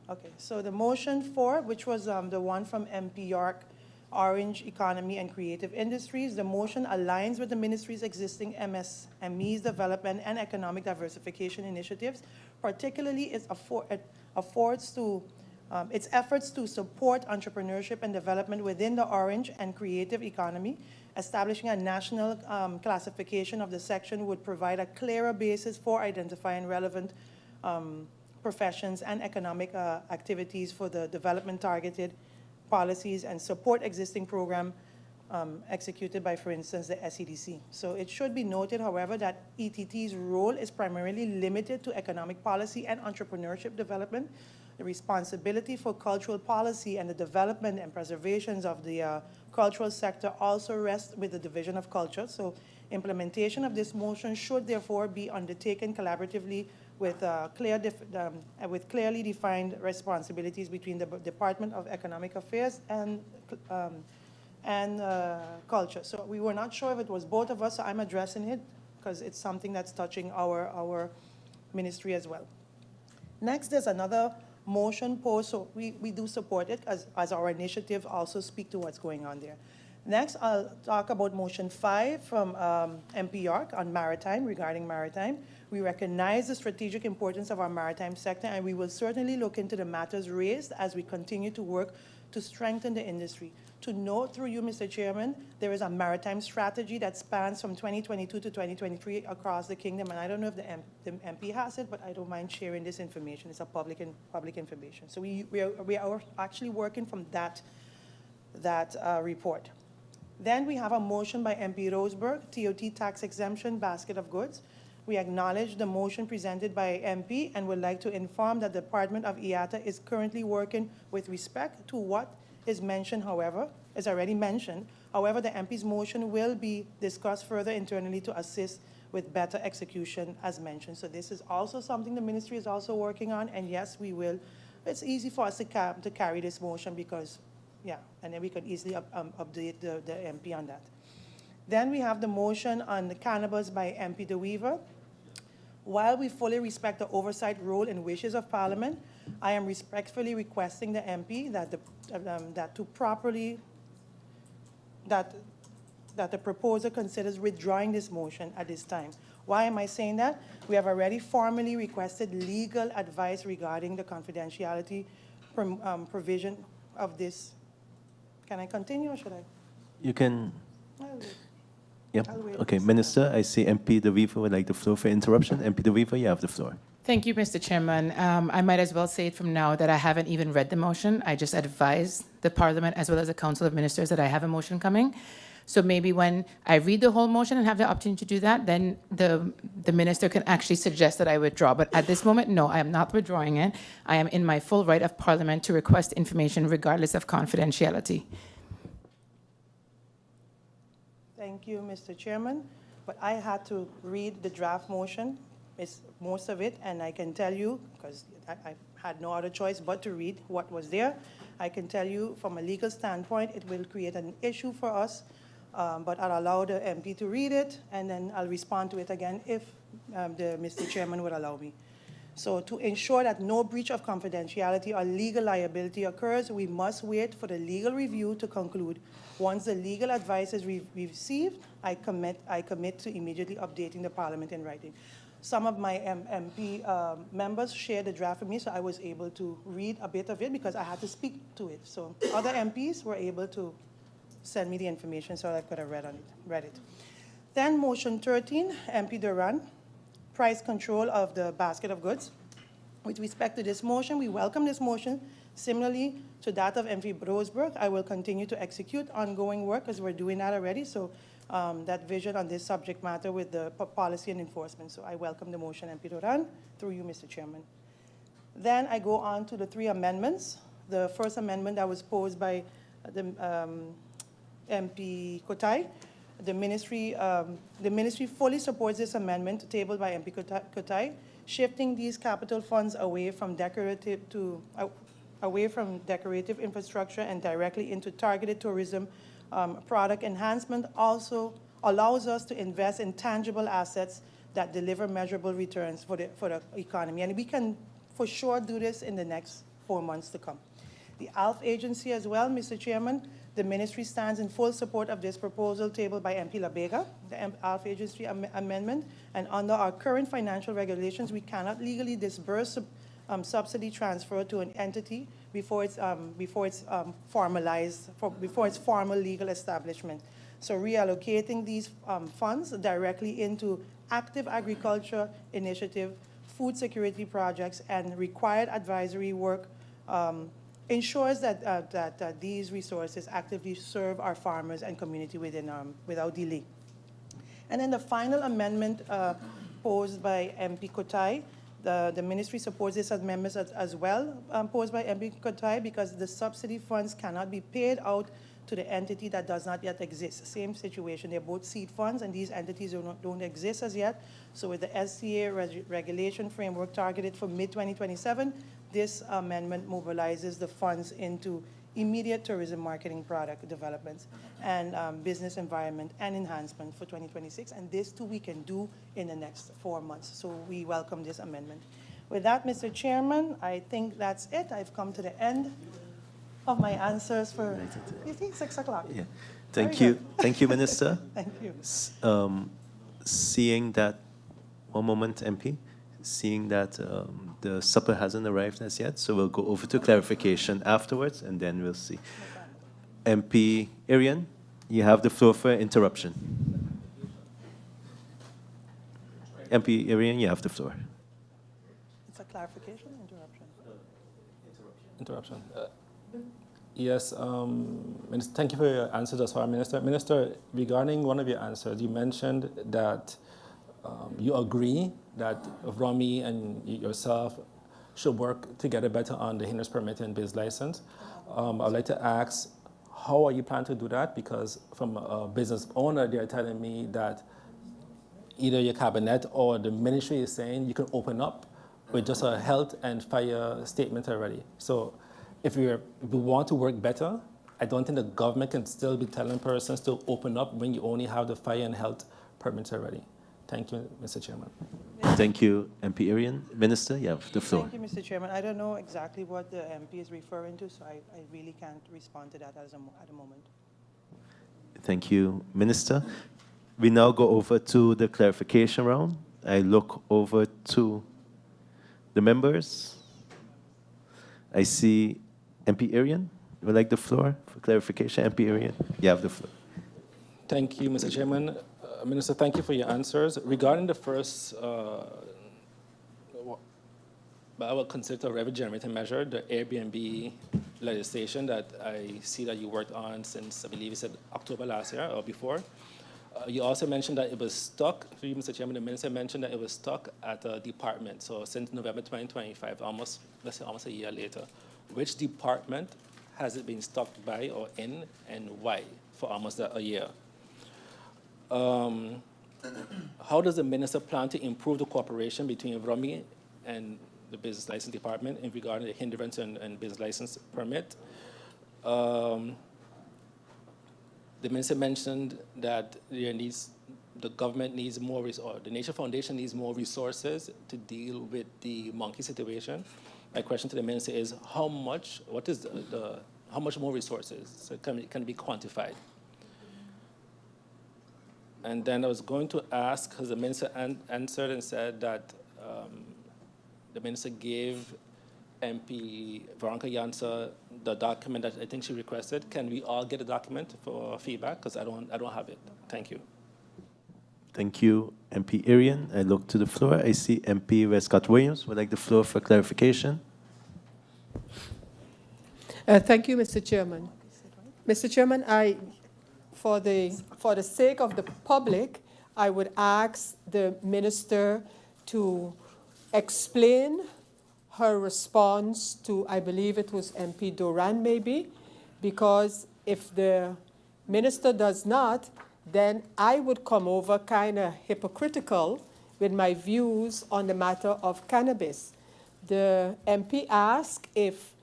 Okay, so the motion 4, which was the one from MP York, Orange Economy and Creative Industries, the motion aligns with the ministry's existing MSMEs development and economic diversification initiatives, particularly its efforts to support entrepreneurship and development within the orange and creative economy. Establishing a national classification of the section would provide a clearer basis for identifying relevant professions and economic activities for the development targeted policies and support existing program executed by, for instance, the SEDC. So it should be noted, however, that ETT's role is primarily limited to economic policy and entrepreneurship development. The responsibility for cultural policy and the development and preservations of the cultural sector also rests with the Division of Culture. So implementation of this motion should therefore be undertaken collaboratively with clearly defined responsibilities between the Department of Economic Affairs and Culture. So we were not sure if it was both of us, so I'm addressing it because it's something that's touching our ministry as well. Next, there's another motion posed, so we do support it as our initiative also speak to what's going on there. Next, I'll talk about motion 5 from MP York on maritime, regarding maritime. We recognize the strategic importance of our maritime sector, and we will certainly look into the matters raised as we continue to work to strengthen the industry. To note through you, Mr. Chairman, there is a maritime strategy that spans from 2022 to 2023 across the kingdom, and I don't know if the MP has it, but I don't mind sharing this information. It's a public information. So we are actually working from that report. Then we have a motion by MP Roseberg, TOT tax exemption basket of goods. We acknowledge the motion presented by MP and would like to inform that the Department of IATA is currently working with respect to what is mentioned, however, is already mentioned. However, the MP's motion will be discussed further internally to assist with better execution as mentioned. So this is also something the ministry is also working on, and yes, we will. It's easy for us to carry this motion because, yeah, and then we could easily update the MP on that. Then we have the motion on the cannabis by MP De Weaver. While we fully respect the oversight role and wishes of Parliament, I am respectfully requesting the MP that the proposer considers withdrawing this motion at this time. Why am I saying that? We have already formally requested legal advice regarding the confidentiality provision of this. Can I continue or should I? You can. I'll wait. Yep. I'll wait. Okay, Minister, I see MP De Weaver would like the floor for interruption. MP De Weaver, you have the floor. Thank you, Mr. Chairman. I might as well say it from now that I haven't even read the motion. I just advised the Parliament as well as the Council of Ministers that I have a motion coming. So maybe when I read the whole motion and have the opportunity to do that, then the minister can actually suggest that I withdraw. But at this moment, no, I am not withdrawing it. I am in my full right of Parliament to request information regardless of confidentiality. Thank you, Mr. Chairman. But I had to read the draft motion, most of it, and I can tell you, because I had no other choice but to read what was there, I can tell you from a legal standpoint, it will create an issue for us, but I'll allow the MP to read it, and then I'll respond to it again if Mr. Chairman would allow me. So to ensure that no breach of confidentiality or legal liability occurs, we must wait for the legal review to conclude. Once the legal advice is received, I commit to immediately updating the Parliament in writing. Some of my MP members shared the draft with me, so I was able to read a bit of it because I had to speak to it. So other MPs were able to send me the information so I could have read it. Then motion 13, MP Duran, price control of the basket of goods. With respect to this motion, we welcome this motion. Similarly to that of MP Roseberg, I will continue to execute ongoing work as we're doing that already. So that vision on this subject matter with the policy and enforcement. So I welcome the motion, MP Duran, through you, Mr. Chairman. Then I go on to the 3 amendments. The first amendment that was posed by the MP Kotai. The ministry fully supports this amendment tabled by MP Kotai, shifting these capital funds away from decorative infrastructure and directly into targeted tourism product enhancement. Also allows us to invest in tangible assets that deliver measurable returns for the economy. And we can for sure do this in the next 4 months to come. The ALF agency as well, Mr. Chairman, the ministry stands in full support of this proposal tabled by MP Labega, the ALF agency amendment, and under our current financial regulations, we cannot legally disburse subsidy transfer to an entity before its formal legal establishment. So reallocating these funds directly into active agriculture initiative, food security projects, and required advisory work ensures that these resources actively serve our farmers and community without delay. And then the final amendment posed by MP Kotai The ministry supports this amendment as well, posed by MP Kotai, because the subsidy funds cannot be paid out to the entity that does not yet exist. Same situation, they're both seed funds, and these entities don't exist as yet. So with the SCA regulation framework targeted for mid-2027, this amendment mobilizes the funds into immediate tourism marketing product developments and business environment and enhancement for 2026. And this too we can do in the next 4 months. So we welcome this amendment. With that, Mr. Chairman, I think that's it. I've come to the end of my answers for 6 o'clock. Yeah. Thank you. Thank you, Minister. Thank you. Seeing that, one moment, MP, seeing that the supper hasn't arrived as yet, so we'll go over to clarification afterwards, and then we'll see. MP Arian, you have the floor for interruption. MP Arian, you have the floor. It's a clarification or interruption? Interruption. Yes, Minister, thank you for your answer thus far, Minister. Minister, regarding one of your answers, you mentioned that you agree that Romy and yourself should work together better on the hindrance permit and biz license. I'd like to ask, how are you planning to do that? Because from a business owner, they're telling me that either your cabinet or the ministry is saying you can open up with just a health and fire statement already. So if we want to work better, I don't think the government can still be telling persons to open up when you only have the fire and health permits already. Thank you, Mr. Chairman. Thank you, MP Arian. Minister, you have the floor. Thank you, Mr. Chairman. I don't know exactly what the MP is referring to, so I really can't respond to that at the moment. Thank you, Minister. We now go over to the clarification round. I look over to the members. I see MP Arian. Would like the floor for clarification? MP Arian, you have the floor. Thank you, Mr. Chairman. Minister, thank you for your answers. Regarding the first, what I would consider a revenue-generating measure, the Airbnb legislation that I see that you worked on since, I believe you said October last year or before. You also mentioned that it was stuck, for you, Mr. Chairman, the minister mentioned that it was stuck at a department. So since November 2025, almost, let's say almost a year later, which department has it been stuck by or in, and why for almost a year? How does the minister plan to improve the cooperation between Romy and the business license department in regard to the hindrance and business license permit? The minister mentioned that the government needs more, or the Nature Foundation needs more resources to deal with the monkey situation. My question to the minister is, how much more resources? So can it be quantified? And then I was going to ask, because the minister answered and said that the minister gave MP Veronica Jansa the document that I think she requested. Can we all get a document for feedback? Because I don't have it. Thank you. Thank you, MP Arian. I look to the floor. I see MP Westcott-Williams would like the floor for clarification. Thank you, Mr. Chairman. Mr. Chairman, for the sake of the public, I would ask the minister to explain her response to, I believe it was MP Doran maybe, because if the minister does not, then I would come over kind of hypocritical with my views on the matter of cannabis. The MP asked if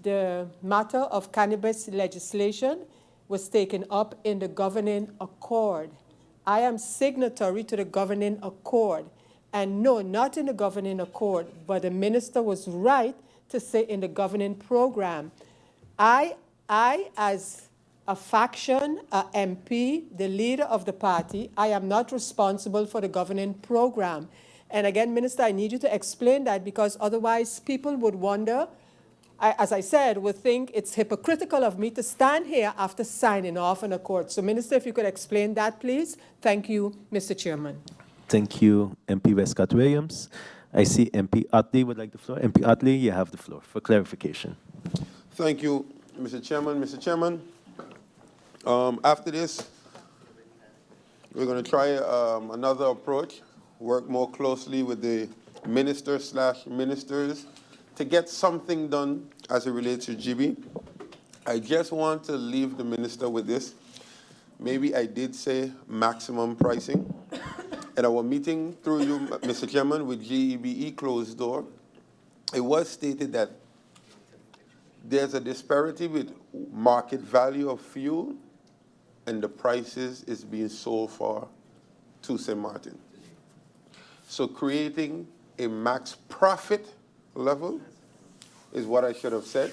the matter of cannabis legislation was taken up in the governing accord. I am signatory to the governing accord. And no, not in the governing accord, but the minister was right to say in the governing program. I as a faction, a MP, the leader of the party, I am not responsible for the governing program. And again, Minister, I need you to explain that, because otherwise people would wonder, as I said, would think it's hypocritical of me to stand here after signing off on accord. So, Minister, if you could explain that, please. Thank you, Mr. Chairman. Thank you, MP Westcott-Williams. I see MP Utley would like the floor. MP Utley, you have the floor for clarification. Thank you, Mr. Chairman. Mr. Chairman, after this, we're going to try another approach, work more closely with the minister/ministers to get something done as it relates to GB. I just want to leave the minister with this. Maybe I did say maximum pricing. At our meeting through you, Mr. Chairman, with GEBE closed door, it was stated that there's a disparity with market value of fuel and the prices is being sold for to St. Maarten. So creating a max profit level is what I should have said.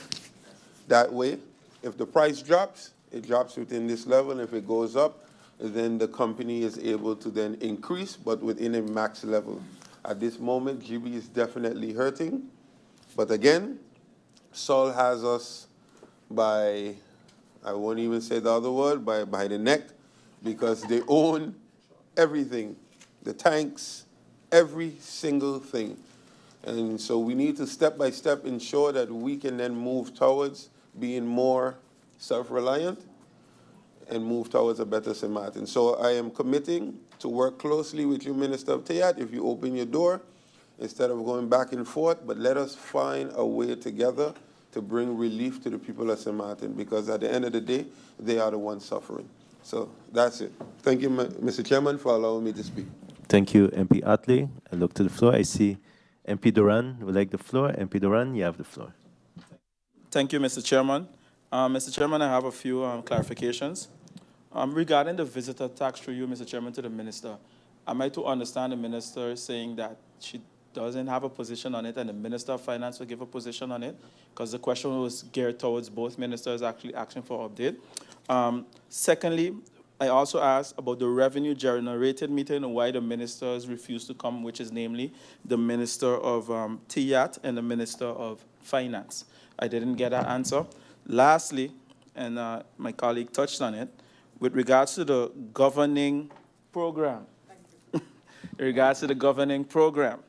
That way, if the price drops, it drops within this level. If it goes up, then the company is able to then increase, but within a max level. At this moment, GB is definitely hurting. But again, Sol has us by, I won't even say the other word, by the neck, because they own everything, the tanks, every single thing. And so we need to step by step ensure that we can then move towards being more self-reliant and move towards a better St. Maarten. So I am committing to work closely with you, Minister of Tayat, if you open your door, instead of going back and forth, but let us find a way together to bring relief to the people of St. Maarten, because at the end of the day, they are the ones suffering. So that's it. Thank you, Mr. Chairman, for allowing me to speak. Thank you, MP Atley. I look to the floor. I see MP Duran would like the floor. MP Duran, you have the floor. Thank you, Mr. Chairman. Mr. Chairman, I have a few clarifications. Regarding the visitor tax through you, Mr. Chairman, to the minister, am I to understand the minister saying that she doesn't have a position on it and the Minister of Finance will give a position on it? Because the question was geared towards both ministers actually asking for update. Secondly, I also asked about the revenue generated meter and why the ministers refused to come, which is namely the Minister of TIAT and the Minister of Finance. I didn't get an answer. Lastly, and my colleague touched on it, with regards to the governing program, in regards to the governing program,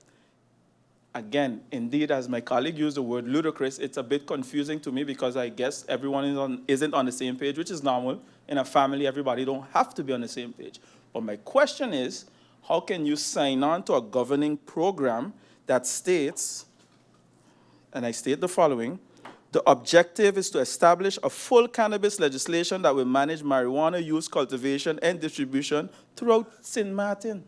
again, indeed, as my colleague used the word ludicrous, it's a bit confusing to me because I guess everyone isn't on the same page, which is normal. In a family, everybody don't have to be on the same page. But my question is, how can you sign on to a governing program that states, and I state the following, the objective is to establish a full cannabis legislation that will manage marijuana use, cultivation, and distribution throughout Sint Maarten.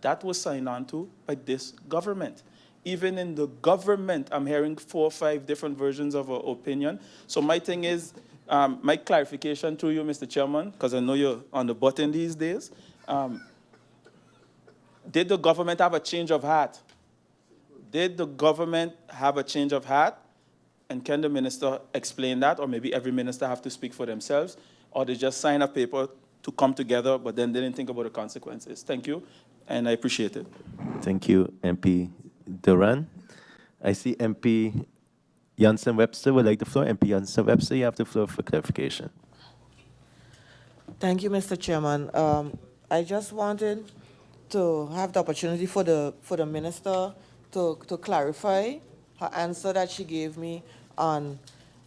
That was signed on to by this government. Even in the government, I'm hearing 4 or 5 different versions of an opinion. So my thing is, my clarification to you, Mr. Chairman, because I know you're on the button these days. Did the government have a change of heart? Did the government have a change of heart? And can the minister explain that? Or maybe every minister have to speak for themselves? Or they just sign a paper to come together, but then they didn't think about the consequences. Thank you, and I appreciate it. Thank you, MP Duran. I see MP Jansen-Webster would like the floor. MP Jansen-Webster, you have the floor for clarification. Thank you, Mr. Chairman. I just wanted to have the opportunity for the minister to clarify her answer that she gave me on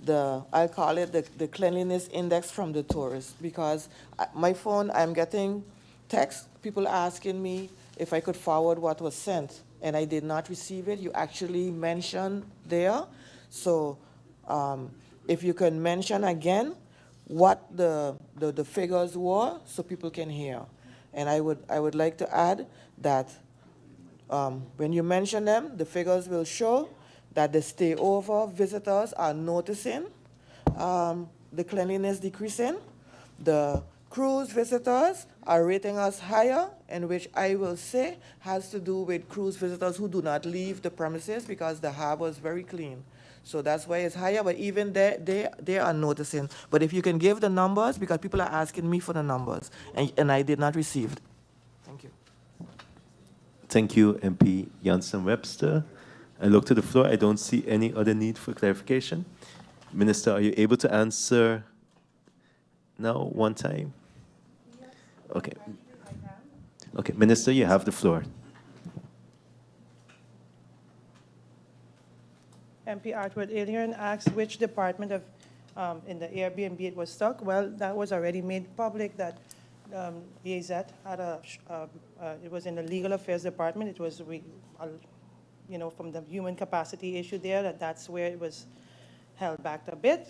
the, I'll call it the cleanliness index from the tourists, because my phone, I'm getting texts, people asking me if I could forward what was sent, and I did not receive it. You actually mentioned there. So if you can mention again what the figures were so people can hear. And I would like to add that when you mention them, the figures will show that the stay-over visitors are noticing the cleanliness decreasing. The cruise visitors are rating us higher, and which I will say has to do with cruise visitors who do not leave the premises because the harbor is very clean. So that's why it's higher, but even they are noticing. But if you can give the numbers, because people are asking me for the numbers, and I did not receive it. Thank you. Thank you, MP Jansen-Webster. I look to the floor. I don't see any other need for clarification. Minister, are you able to answer now, one time? Yes. Okay. Okay, Minister, you have the floor. MP Artwood Alien asked which department of, in the Airbnb it was stuck. Well, that was already made public that AZ had it was in the Legal Affairs Department. It was you know, from the human capacity issue there, that's where it was held back a bit.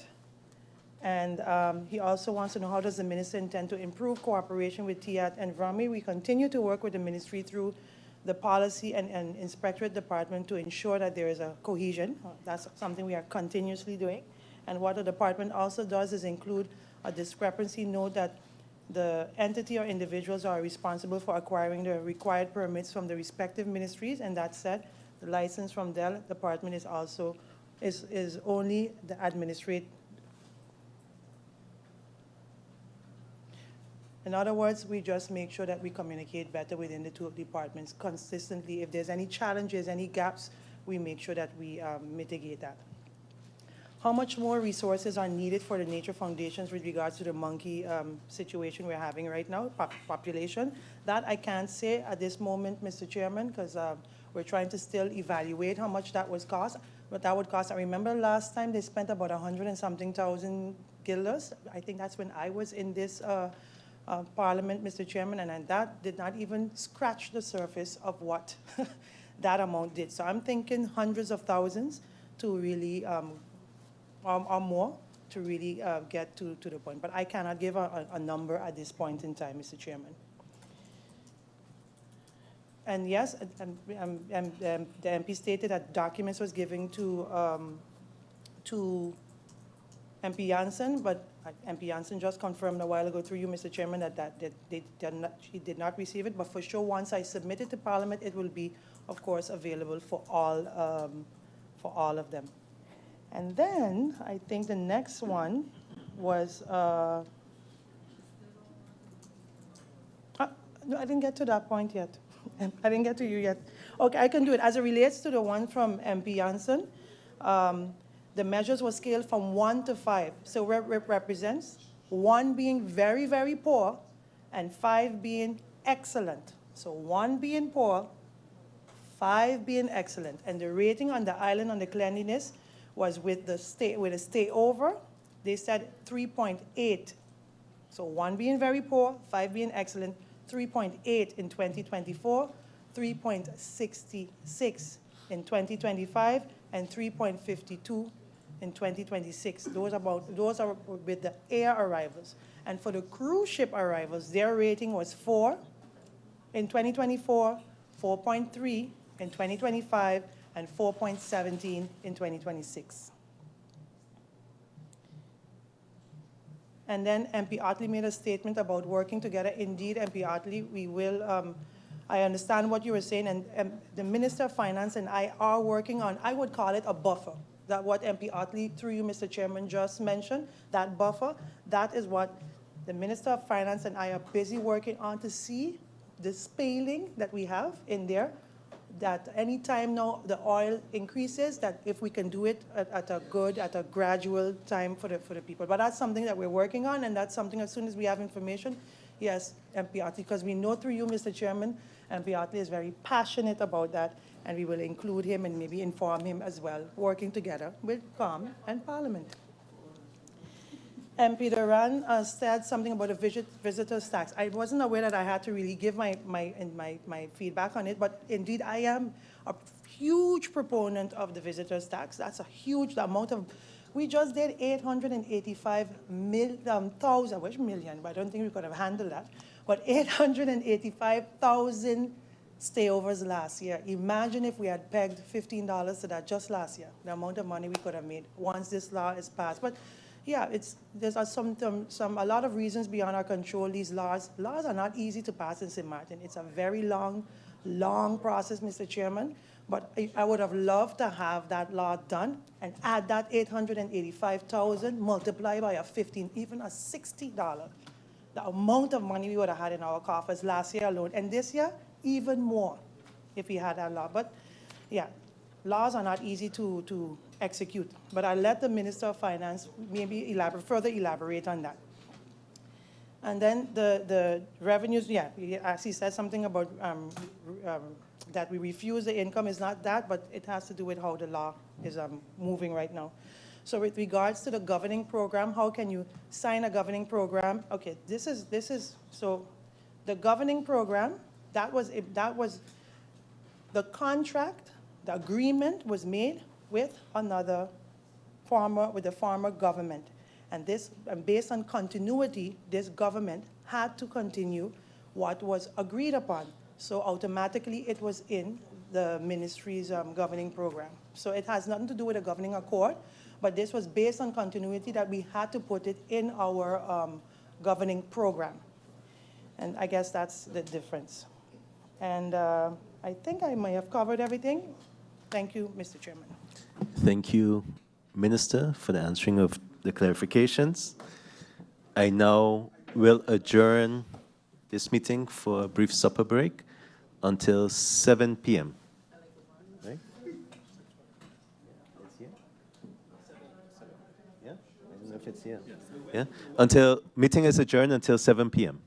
And he also wants to know, how does the minister intend to improve cooperation with TIAT and VRAMI? We continue to work with the ministry through the policy and inspectorate department to ensure that there is a cohesion. That's something we are continuously doing. And what the department also does is include a discrepancy note that the entity or individuals are responsible for acquiring the required permits from the respective ministries. And that said, the license from their department is also, is only the administrative. In other words, we just make sure that we communicate better within the two departments consistently. If there's any challenges, any gaps, we make sure that we mitigate that. How much more resources are needed for the nature foundations with regards to the monkey situation we're having right now, population? That I can't say at this moment, Mr. Chairman, because we're trying to still evaluate how much that would cost. But that would cost, I remember last time they spent about 100 and something thousand guilders. I think that's when I was in this Parliament, Mr. Chairman, and that did not even scratch the surface of what that amount did. So I'm thinking hundreds of thousands to really, or more, to really get to the point. But I cannot give a number at this point in time, Mr. Chairman. And yes, the MP stated that documents was given to MP Janssen, but MP Janssen just confirmed a while ago through you, Mr. Chairman, that she did not receive it. But for sure, once I submit it to Parliament, it will be, of course, available for all of them. And then I think the next one was, no, I didn't get to that point yet. I didn't get to you yet. Okay, I can do it. As it relates to the one from MP Janssen, the measures were scaled from 1 to 5. So it represents 1 being very, very poor and 5 being excellent. So 1 being poor, 5 being excellent. And the rating on the island on the cleanliness was with a stay over, they said 3.8. So 1 being very poor, 5 being excellent, 3.8 in 2024, 3.66 in 2025, and 3.52 in 2026. Those are with the air arrivals. And for the cruise ship arrivals, their rating was 4 in 2024, 4.3 in 2025, and 4.17 in 2026. And then MP Otley made a statement about working together. Indeed, MP Otley, we will, I understand what you were saying, and the Minister of Finance and I are working on, I would call it a buffer. That what MP Otley, through you, Mr. Chairman, just mentioned, that buffer, that is what the Minister of Finance and I are busy working on to see the scaling that we have in there, that any time now the oil increases, that if we can do it at a gradual time for the people. But that's something that we're working on, and that's something as soon as we have information, yes, MP Otley, because we know through you, Mr. Chairman, MP Otley is very passionate about that, and we will include him and maybe inform him as well, working together with COM and Parliament. MP Duran said something about a visitor's tax. I wasn't aware that I had to really give my feedback on it, but indeed I am a huge proponent of the visitor's tax. That's a huge amount of, we just did 885,000, which million, but I don't think we could have handled that, but 885,000 stayovers last year. Imagine if we had pegged $15 to that just last year, the amount of money we could have made once this law is passed. But yeah, there's a lot of reasons beyond our control. These laws are not easy to pass in Sint Maarten. It's a very long process, Mr. Chairman. But I would have loved to have that law done and add that 885,000 multiplied by a 15, even a $60. The amount of money we would have had in our coffers last year alone, and this year even more, if we had that law. But yeah, laws are not easy to execute, but I'll let the Minister of Finance maybe further elaborate on that. And then the revenues, yeah, he actually said something about that we refuse the income is not that, but it has to do with how the law is moving right now. So with regards to the governing program, how can you sign a governing program? Okay, this is so the governing program, that was the contract the agreement was made with the former government. And based on continuity, this government had to continue what was agreed upon. So automatically it was in the ministry's governing program. So it has nothing to do with a governing accord, but this was based on continuity that we had to put it in our governing program. And I guess that's the difference. And I think I may have covered everything. Thank you, Mr. Chairman. Thank you, Minister, for the answering of the clarifications. I now will adjourn this meeting for a brief supper break until 7 p.m. Right? It's here? Yeah? I don't know if it's here. Yeah? Meeting is adjourned until 7 p.m.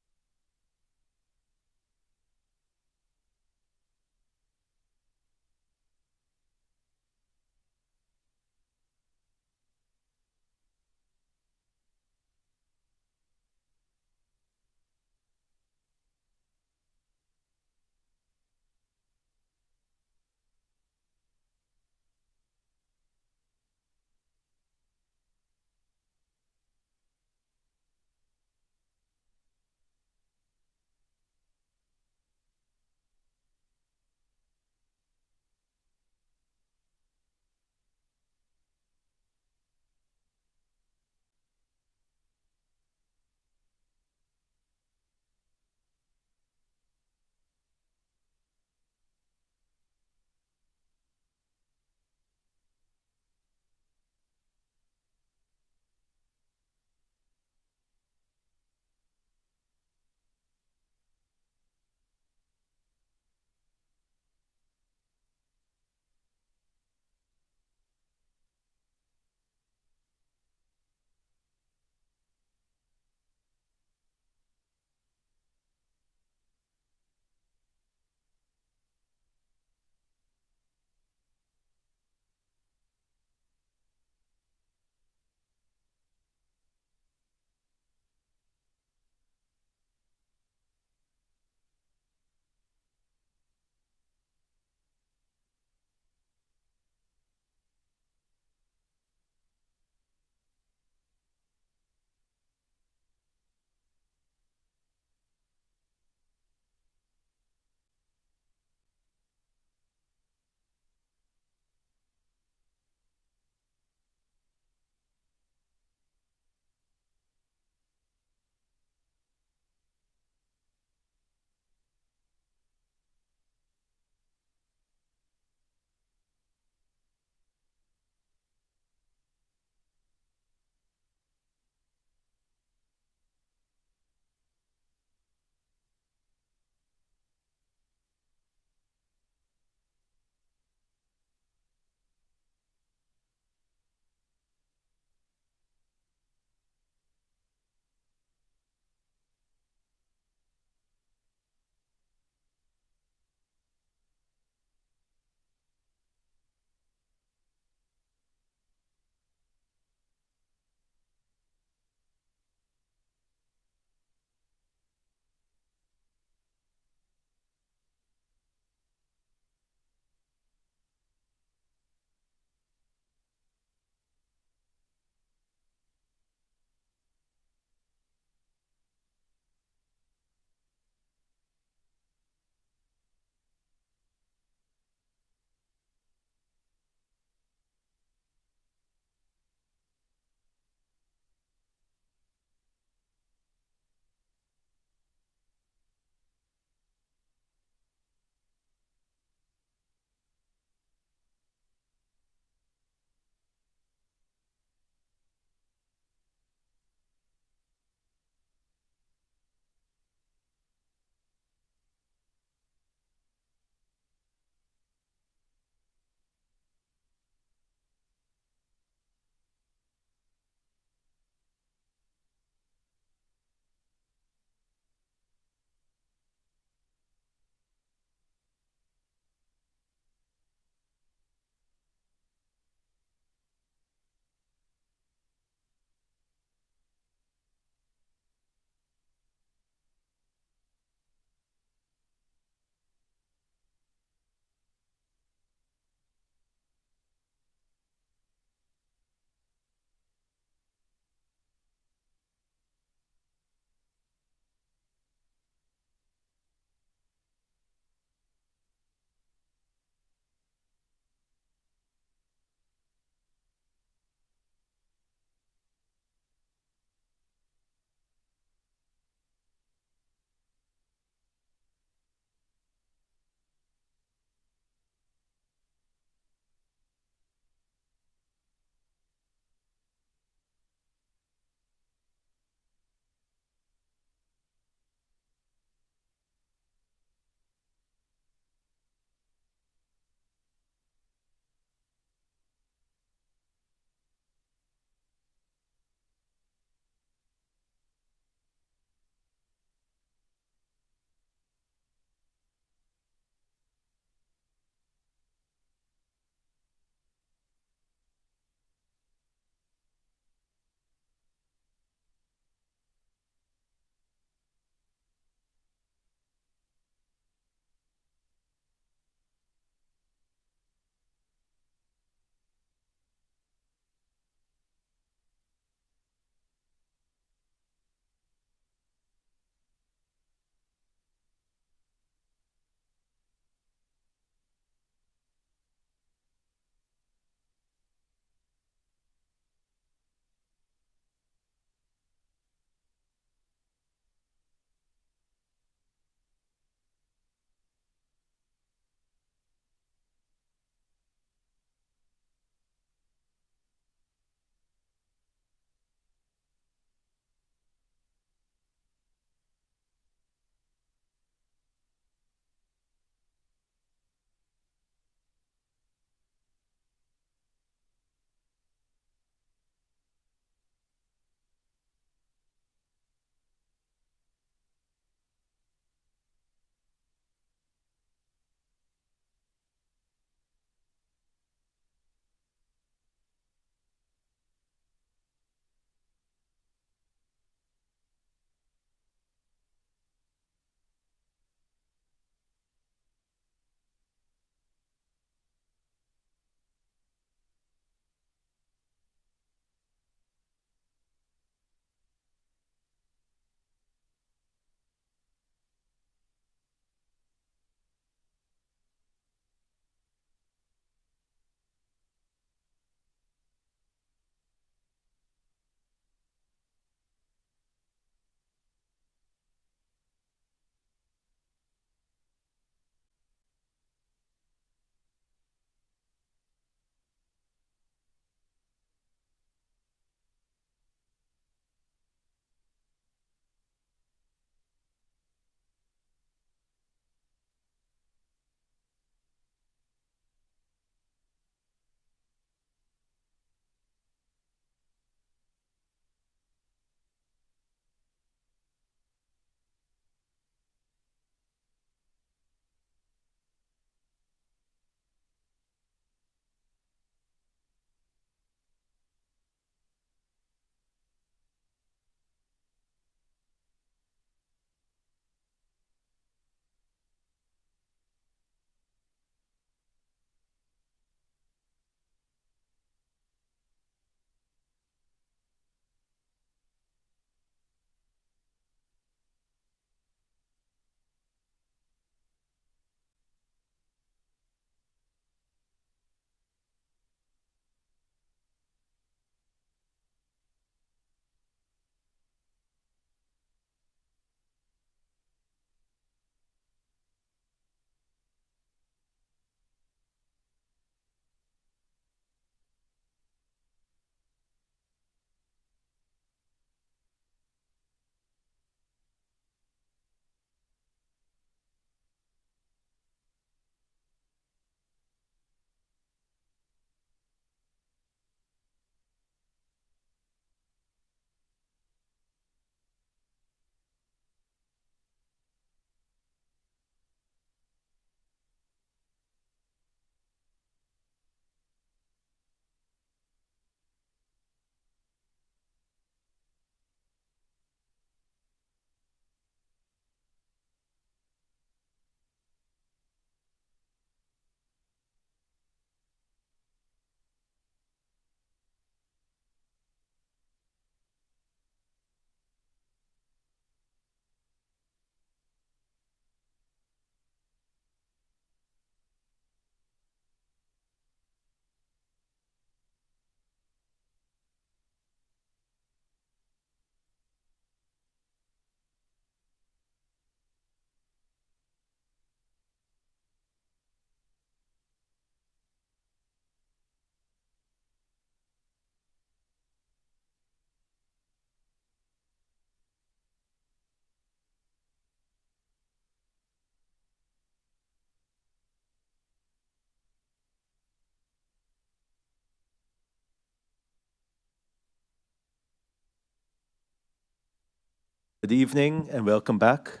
Good evening and welcome back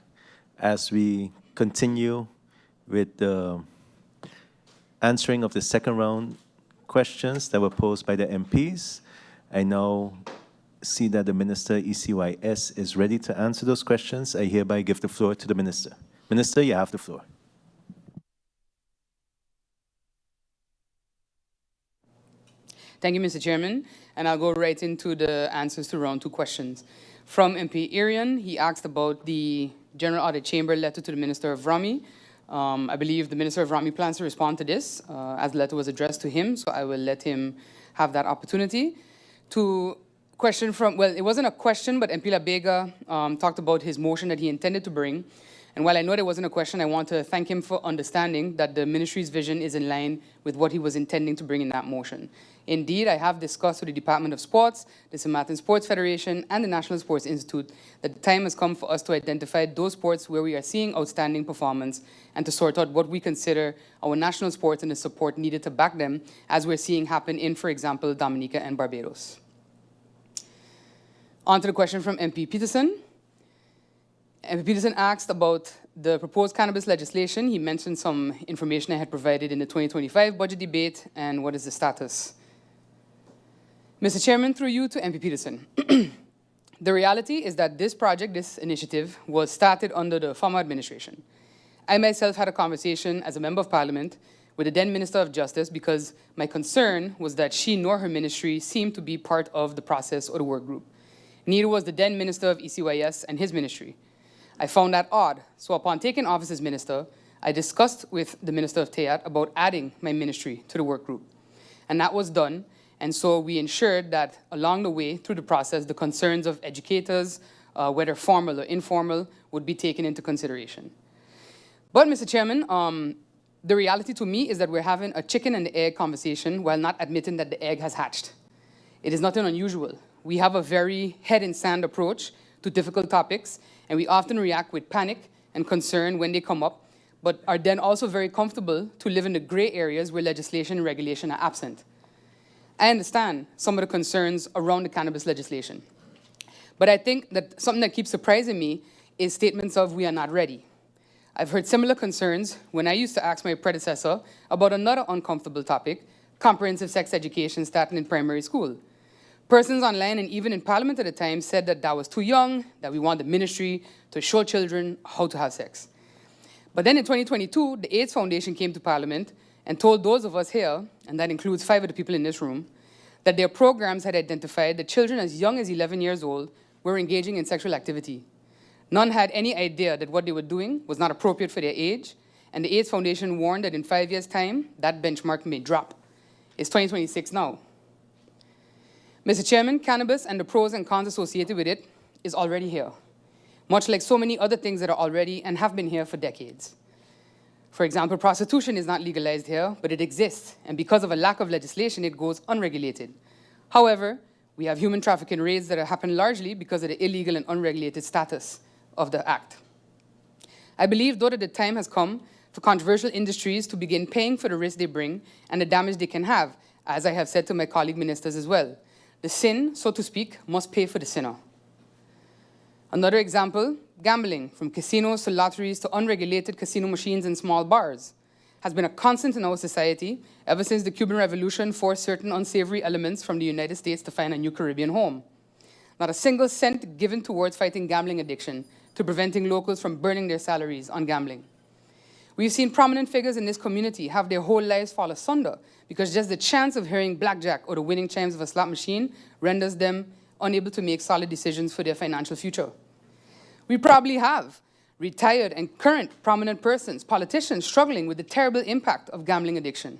as we continue with the answering of the second round questions that were posed by the MPs. I now see that the Minister ECYS is ready to answer those questions. I hereby give the floor to the Minister. Minister, you have the floor. Thank you, Mr. Chairman, and I'll go right into the answers to round 2 questions. From MP Arian, he asked about the General Audit Chamber letter to the Minister of Rami. I believe the Minister of Rami plans to respond to this as the letter was addressed to him, so I will let him have that opportunity. To question from, well, it wasn't a question, but MP Labega talked about his motion that he intended to bring. And while I know there wasn't a question, I want to thank him for understanding that the ministry's vision is in line with what he was intending to bring in that motion. Indeed, I have discussed with the Department of Sports, the Sint Maarten Sports Federation, and the National Sports Institute that the time has come for us to identify those sports where we are seeing outstanding performance and to sort out what we consider our national sports and the support needed to back them, as we're seeing happen in, for example, Dominica and Barbados. On to the question from MP Peterson. MP Peterson asked about the proposed cannabis legislation. He mentioned some information I had provided in the 2025 budget debate and what is the status. Mr. Chairman, through you to MP Peterson. The reality is that this project, this initiative, was started under the former administration. I myself had a conversation as a member of parliament with the then Minister of Justice because my concern was that she nor her ministry seemed to be part of the process or the work group. Neither was the then Minister of ECYS and his ministry. I found that odd, so upon taking office as minister, I discussed with the Minister of TEAT about adding my ministry to the work group. And that was done, and so we ensured that along the way through the process, the concerns of educators, whether formal or informal, would be taken into consideration. But, Mr. Chairman, the reality to me is that we're having a chicken and the egg conversation while not admitting that the egg has hatched. It is nothing unusual. We have a very head-in-sand approach to difficult topics, and we often react with panic and concern when they come up, but are then also very comfortable to live in the gray areas where legislation and regulation are absent. I understand some of the concerns around the cannabis legislation, but I think that something that keeps surprising me is statements of "we are not ready." I've heard similar concerns when I used to ask my predecessor about another uncomfortable topic, comprehensive sex education starting in primary school. Persons online and even in Parliament at the time said that that was too young, that we want the ministry to show children how to have sex. But then in 2022, the AIDS Foundation came to Parliament and told those of us here, and that includes 5 of the people in this room, that their programs had identified that children as young as 11 years old were engaging in sexual activity. None had any idea that what they were doing was not appropriate for their age, and the AIDS Foundation warned that in 5 years' time, that benchmark may drop. It's 2026 now. Mr. Chairman, cannabis and the pros and cons associated with it is already here, much like so many other things that are already and have been here for decades. For example, prostitution is not legalized here, but it exists, and because of a lack of legislation, it goes unregulated. However, we have human trafficking raids that have happened largely because of the illegal and unregulated status of the act. I believe, though, that the time has come for controversial industries to begin paying for the risk they bring and the damage they can have, as I have said to my colleague ministers as well. The sin, so to speak, must pay for the sinner. Another example, gambling, from casinos to lotteries to unregulated casino machines and small bars, has been a constant in our society ever since the Cuban Revolution forced certain unsavory elements from the United States to find a new Caribbean home. Not a single cent given towards fighting gambling addiction, to preventing locals from burning their salaries on gambling. We've seen prominent figures in this community have their whole lives fall asunder because just the chance of hearing blackjack or the winning chimes of a slot machine renders them unable to make solid decisions for their financial future. We probably have retired and current prominent persons, politicians, struggling with the terrible impact of gambling addiction.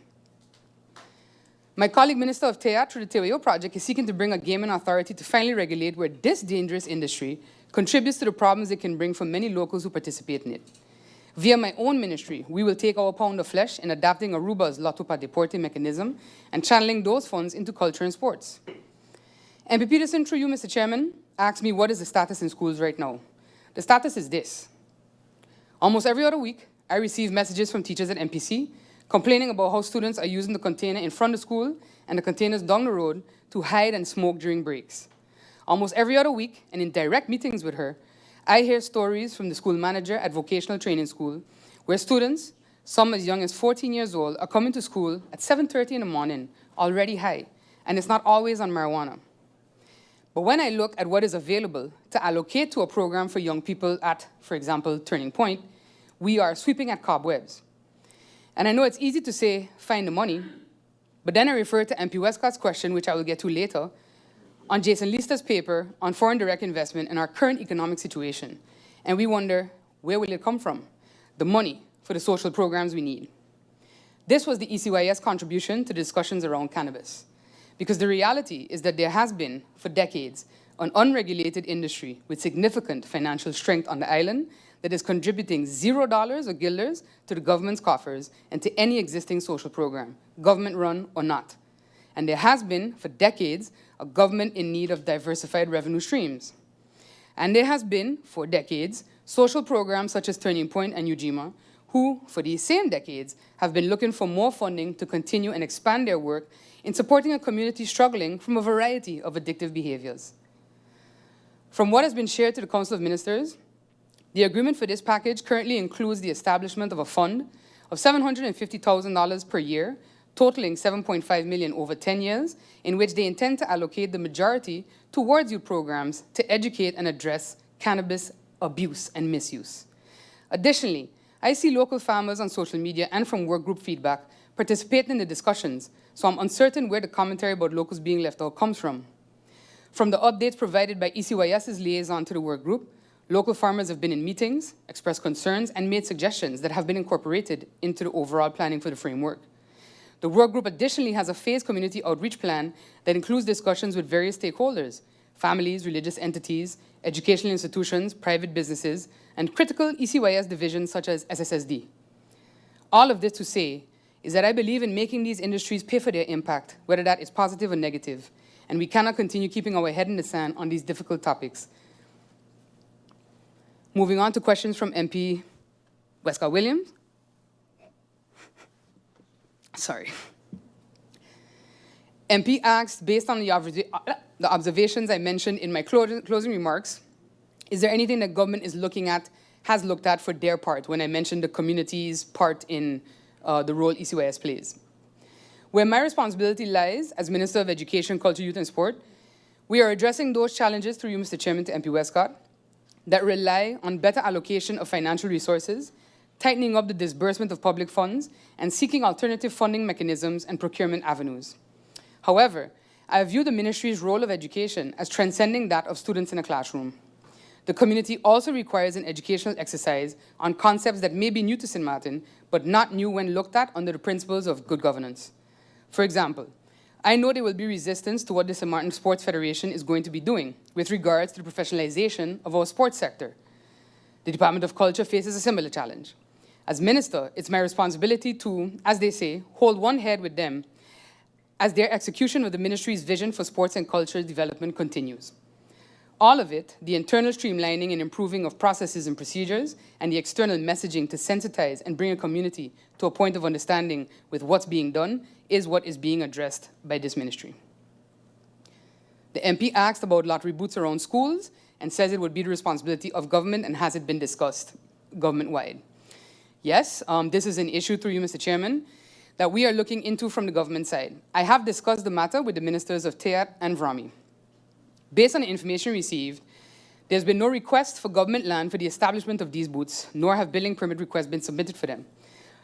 My colleague Minister of TEAT through the Teweo project is seeking to bring a gaming authority to finally regulate where this dangerous industry contributes to the problems it can bring for many locals who participate in it. Via my own ministry, we will take our pound of flesh in adapting Aruba's Lotto Pa Deporte mechanism and channeling those funds into culture and sports. MP Peterson, through you, Mr. Chairman, asked me what is the status in schools right now. The status is this. Almost every other week, I receive messages from teachers at MPC complaining about how students are using the container in front of school and the containers down the road to hide and smoke during breaks. Almost every other week, and in direct meetings with her, I hear stories from the school manager at vocational training school where students, some as young as 14 years old, are coming to school at 7:30 in the morning, already high, and it's not always on marijuana. But when I look at what is available to allocate to a program for young people at, for example, Turning Point, we are sweeping at cobwebs. And I know it's easy to say, find the money, but then I refer to MP Westcott's question, which I will get to later, on Jason Lister's paper on foreign direct investment in our current economic situation. And we wonder, where will it come from? The money for the social programs we need. This was the ECYS contribution to the discussions around cannabis. Because the reality is that there has been, for decades, an unregulated industry with significant financial strength on the island that is contributing $0 or guilders to the government's coffers and to any existing social program, government-run or not. And there has been, for decades, a government in need of diversified revenue streams. And there has been, for decades, social programs such as Turning Point and Ujima, who, for these same decades, have been looking for more funding to continue and expand their work in supporting a community struggling from a variety of addictive behaviors. From what has been shared to the Council of Ministers, the agreement for this package currently includes the establishment of a fund of $750,000 per year, totaling $7.5 million over 10 years, in which they intend to allocate the majority towards youth programs to educate and address cannabis abuse and misuse. Additionally, I see local farmers on social media and from work group feedback participating in the discussions, so I'm uncertain where the commentary about locals being left out comes from. From the updates provided by ECYS's liaison to the work group, local farmers have been in meetings, expressed concerns, and made suggestions that have been incorporated into the overall planning for the framework. The work group additionally has a phased community outreach plan that includes discussions with various stakeholders, families, religious entities, educational institutions, private businesses, and critical ECYS divisions such as SSSD. All of this to say is that I believe in making these industries pay for their impact, whether that is positive or negative, and we cannot continue keeping our head in the sand on these difficult topics. Moving on to questions from MP Westcott Williams. Sorry. MP asked, based on the observations I mentioned in my closing remarks, is there anything that government is looking at, has looked at for their part when I mentioned the community's part in the role ECYS plays? Where my responsibility lies as Minister of Education, Culture, Youth and Sport, we are addressing those challenges through you, Mr. Chairman, to MP Westcott that rely on better allocation of financial resources, tightening up the disbursement of public funds, and seeking alternative funding mechanisms and procurement avenues. However, I view the ministry's role of education as transcending that of students in a classroom. The community also requires an educational exercise on concepts that may be new to Sint Maarten, but not new when looked at under the principles of good governance. For example, I know there will be resistance to what the Sint Maarten Sports Federation is going to be doing with regards to the professionalization of our sports sector. The Department of Culture faces a similar challenge. As minister, it's my responsibility to, as they say, hold one head with them as their execution of the ministry's vision for sports and culture development continues. All of it, the internal streamlining and improving of processes and procedures, and the external messaging to sensitize and bring a community to a point of understanding with what's being done, is what is being addressed by this ministry. The MP asked about lottery booths around schools and says it would be the responsibility of government, and has it been discussed government-wide? Yes, this is an issue through you, Mr. Chairman, that we are looking into from the government side. I have discussed the matter with the ministers of Teat and Vrami. Based on the information received, there's been no request for government land for the establishment of these booths, nor have building permit requests been submitted for them.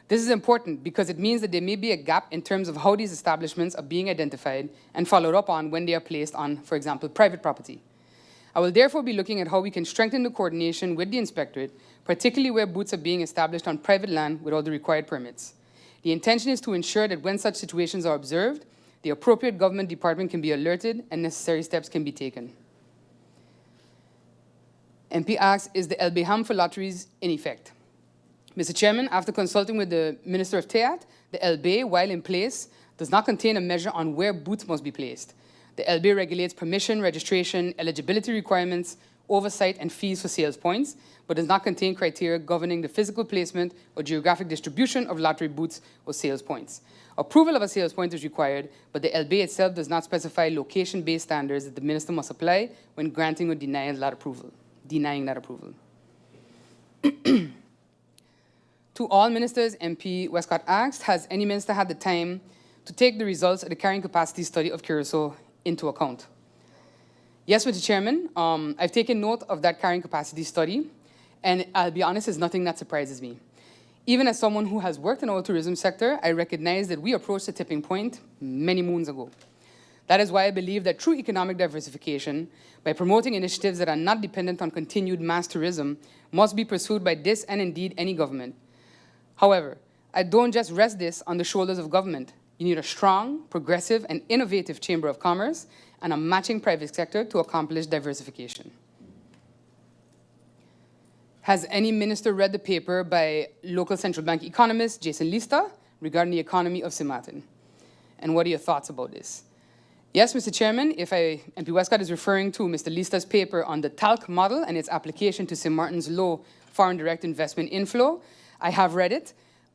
This is important because it means that there may be a gap in terms of how these establishments are being identified and followed up on when they are placed on, for example, private property. I will therefore be looking at how we can strengthen the coordination with the inspectorate, particularly where booths are being established on private land without the required permits. The intention is to ensure that when such situations are observed, the appropriate government department can be alerted and necessary steps can be taken. MP asks, is the LB for lotteries in effect? Mr. Chairman, after consulting with the Minister of Teat, the LB, while in place, does not contain a measure on where booths must be placed. The LB regulates permission, registration, eligibility requirements, oversight, and fees for sales points, but does not contain criteria governing the physical placement or geographic distribution of lottery booths or sales points. Approval of a sales point is required, but the LB itself does not specify location-based standards that the minister must apply when granting or denying lot approval. denying that approval. To all ministers, MP Westcott asked, has any minister had the time to take the results of the carrying capacity study of Curacao into account? Yes, Mr. Chairman, I've taken note of that carrying capacity study, and I'll be honest, it's nothing that surprises me. Even as someone who has worked in our tourism sector, I recognize that we approached the tipping point many moons ago. That is why I believe that true economic diversification, by promoting initiatives that are not dependent on continued mass tourism, must be pursued by this and indeed any government. However, I don't just rest this on the shoulders of government. You need a strong, progressive, and innovative Chamber of Commerce and a matching private sector to accomplish diversification. Has any minister read the paper by local central bank economist Jason Lista regarding the economy of Sint Maarten? And what are your thoughts about this? Yes, Mr. Chairman, if MP Westcott is referring to Mr. Lista's paper on the TALC model and its application to Sint Maarten's low foreign direct investment inflow, I have read it.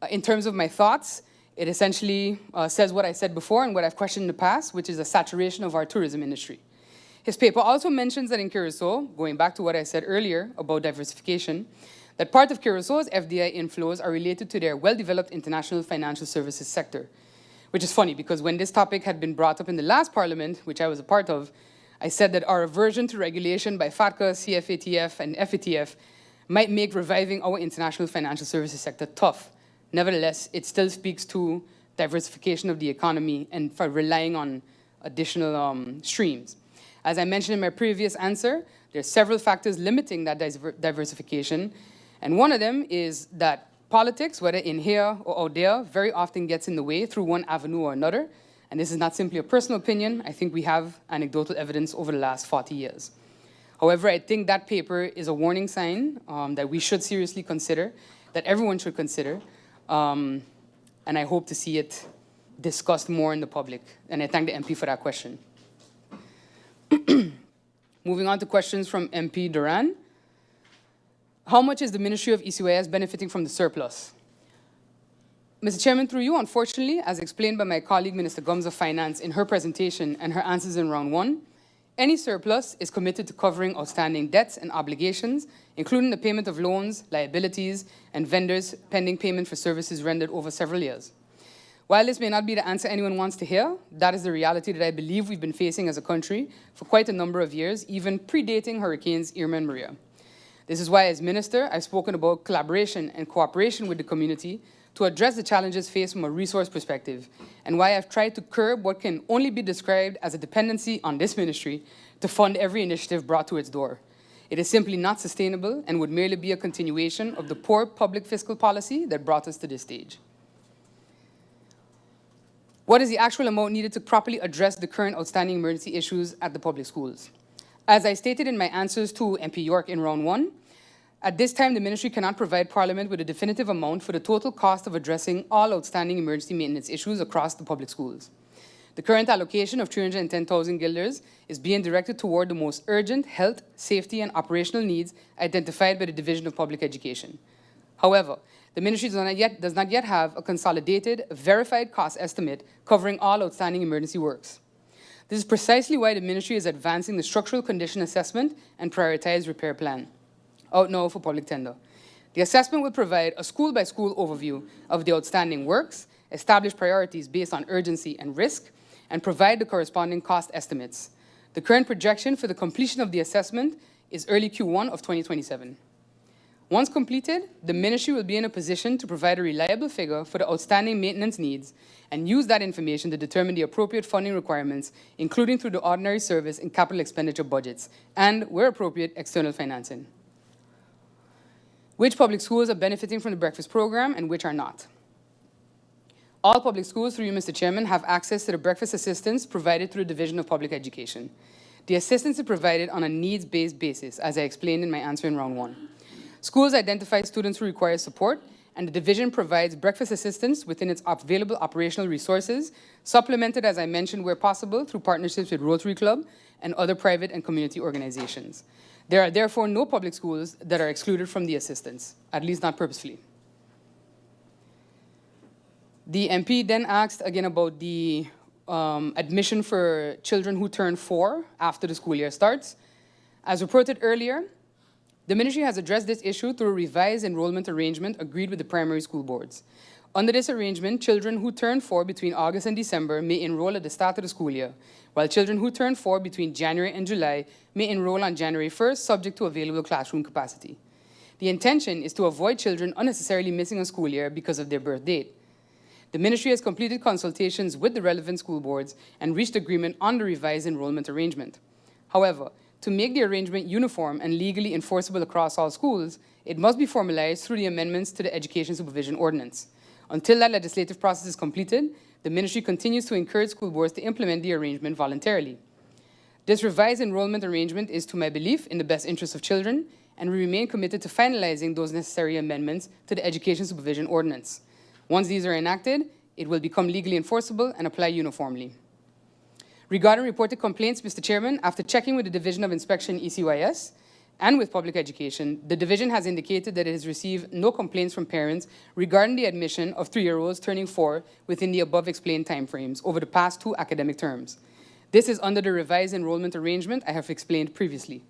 In terms of my thoughts, it essentially says what I said before and what I've questioned in the past, which is a saturation of our tourism industry. His paper also mentions that in Curacao, going back to what I said earlier about diversification, that part of Curaçao's FDI inflows are related to their well-developed international financial services sector, which is funny because when this topic had been brought up in the last parliament, which I was a part of, I said that our aversion to regulation by FATCA, CFATF, and FATF might make reviving our international financial services sector tough. Nevertheless, it still speaks to diversification of the economy and for relying on additional streams. As I mentioned in my previous answer, there are several factors limiting that diversification, and one of them is that politics, whether in here or out there, very often gets in the way through one avenue or another, and this is not simply a personal opinion. I think we have anecdotal evidence over the last 40 years. However, I think that paper is a warning sign that we should seriously consider, that everyone should consider, and I hope to see it discussed more in the public, and I thank the MP for that question. Moving on to questions from MP Duran. How much is the Ministry of ECYS benefiting from the surplus? Mr. Chairman, through you, unfortunately, as explained by my colleague, Minister Gums of Finance, in her presentation and her answers in round one, any surplus is committed to covering outstanding debts and obligations, including the payment of loans, liabilities, and vendors pending payment for services rendered over several years. While this may not be the answer anyone wants to hear, that is the reality that I believe we've been facing as a country for quite a number of years, even predating Hurricanes Irma and Maria. This is why, as Minister, I've spoken about collaboration and cooperation with the community to address the challenges faced from a resource perspective, and why I've tried to curb what can only be described as a dependency on this ministry to fund every initiative brought to its door. It is simply not sustainable and would merely be a continuation of the poor public fiscal policy that brought us to this stage. What is the actual amount needed to properly address the current outstanding emergency issues at the public schools? As I stated in my answers to MP York in round one, at this time, the ministry cannot provide Parliament with a definitive amount for the total cost of addressing all outstanding emergency maintenance issues across the public schools. The current allocation of 310,000 guilders is being directed toward the most urgent health, safety, and operational needs identified by the Division of Public Education. However, the ministry does not yet have a consolidated, verified cost estimate covering all outstanding emergency works. This is precisely why the ministry is advancing the structural condition assessment and prioritized repair plan, out now for public tender. The assessment will provide a school-by-school overview of the outstanding works, establish priorities based on urgency and risk, and provide the corresponding cost estimates. The current projection for the completion of the assessment is early Q1 of 2027. Once completed, the ministry will be in a position to provide a reliable figure for the outstanding maintenance needs and use that information to determine the appropriate funding requirements, including through the ordinary service and capital expenditure budgets, and, where appropriate, external financing. Which public schools are benefiting from the breakfast program and which are not? All public schools, through you, Mr. Chairman, have access to the breakfast assistance provided through the Division of Public Education. The assistance is provided on a needs-based basis, as I explained in my answer in round one. Schools identify students who require support, and the division provides breakfast assistance within its available operational resources, supplemented, as I mentioned, where possible, through partnerships with Rotary Club and other private and community organizations. There are therefore no public schools that are excluded from the assistance, at least not purposefully. The MP then asked again about the admission for children who turn 4 after the school year starts. As reported earlier, The ministry has addressed this issue through a revised enrollment arrangement agreed with the primary school boards. Under this arrangement, children who turn 4 between August and December may enroll at the start of the school year, while children who turn 4 between January and July may enroll on January 1st, subject to available classroom capacity. The intention is to avoid children unnecessarily missing a school year because of their birth date. The ministry has completed consultations with the relevant school boards and reached agreement on the revised enrollment arrangement. However, to make the arrangement uniform and legally enforceable across all schools, it must be formalized through the amendments to the Education Supervision Ordinance. Until that legislative process is completed, the ministry continues to encourage school boards to implement the arrangement voluntarily. This revised enrollment arrangement is, to my belief, in the best interest of children, and we remain committed to finalizing those necessary amendments to the Education Supervision Ordinance. Once these are enacted, it will become legally enforceable and apply uniformly. Regarding reported complaints, Mr. Chairman, after checking with the Division of Inspection ECYS and with Public Education, the division has indicated that it has received no complaints from parents regarding the admission of 3-year-olds turning 4 within the above explained timeframes over the past 2 academic terms. This is under the revised enrollment arrangement I have explained previously.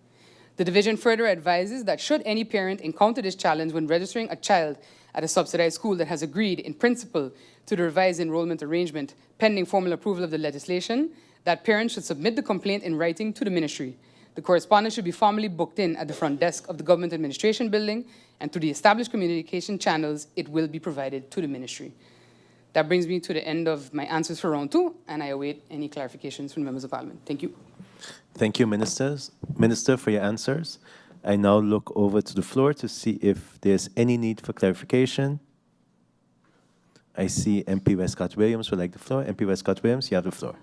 The division further advises that should any parent encounter this challenge when registering a child at a subsidized school that has agreed in principle to the revised enrollment arrangement pending formal approval of the legislation, that parents should submit the complaint in writing to the ministry. The correspondence should be formally booked in at the front desk of the Government Administration Building, and through the established communication channels, it will be provided to the ministry. That brings me to the end of my answers for round 2, and I await any clarifications from members of Parliament. Thank you. Thank you, Minister, for your answers. I now look over to the floor to see if there's any need for clarification. I see MP Westcott-Williams would like the floor. MP Westcott-Williams, you have the floor.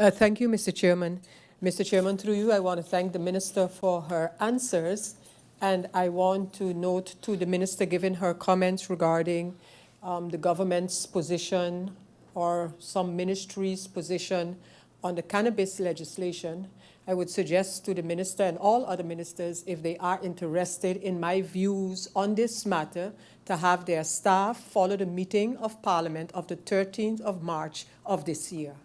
Thank you, Mr. Chairman. Mr. Chairman, through you, I want to thank the Minister for her answers, and I want to note to the Minister, given her comments regarding the government's position or some ministry's position on the cannabis legislation, I would suggest to the Minister and all other ministers, if they are interested in my views on this matter, to have their staff follow the meeting of Parliament of the 13th of March of this year.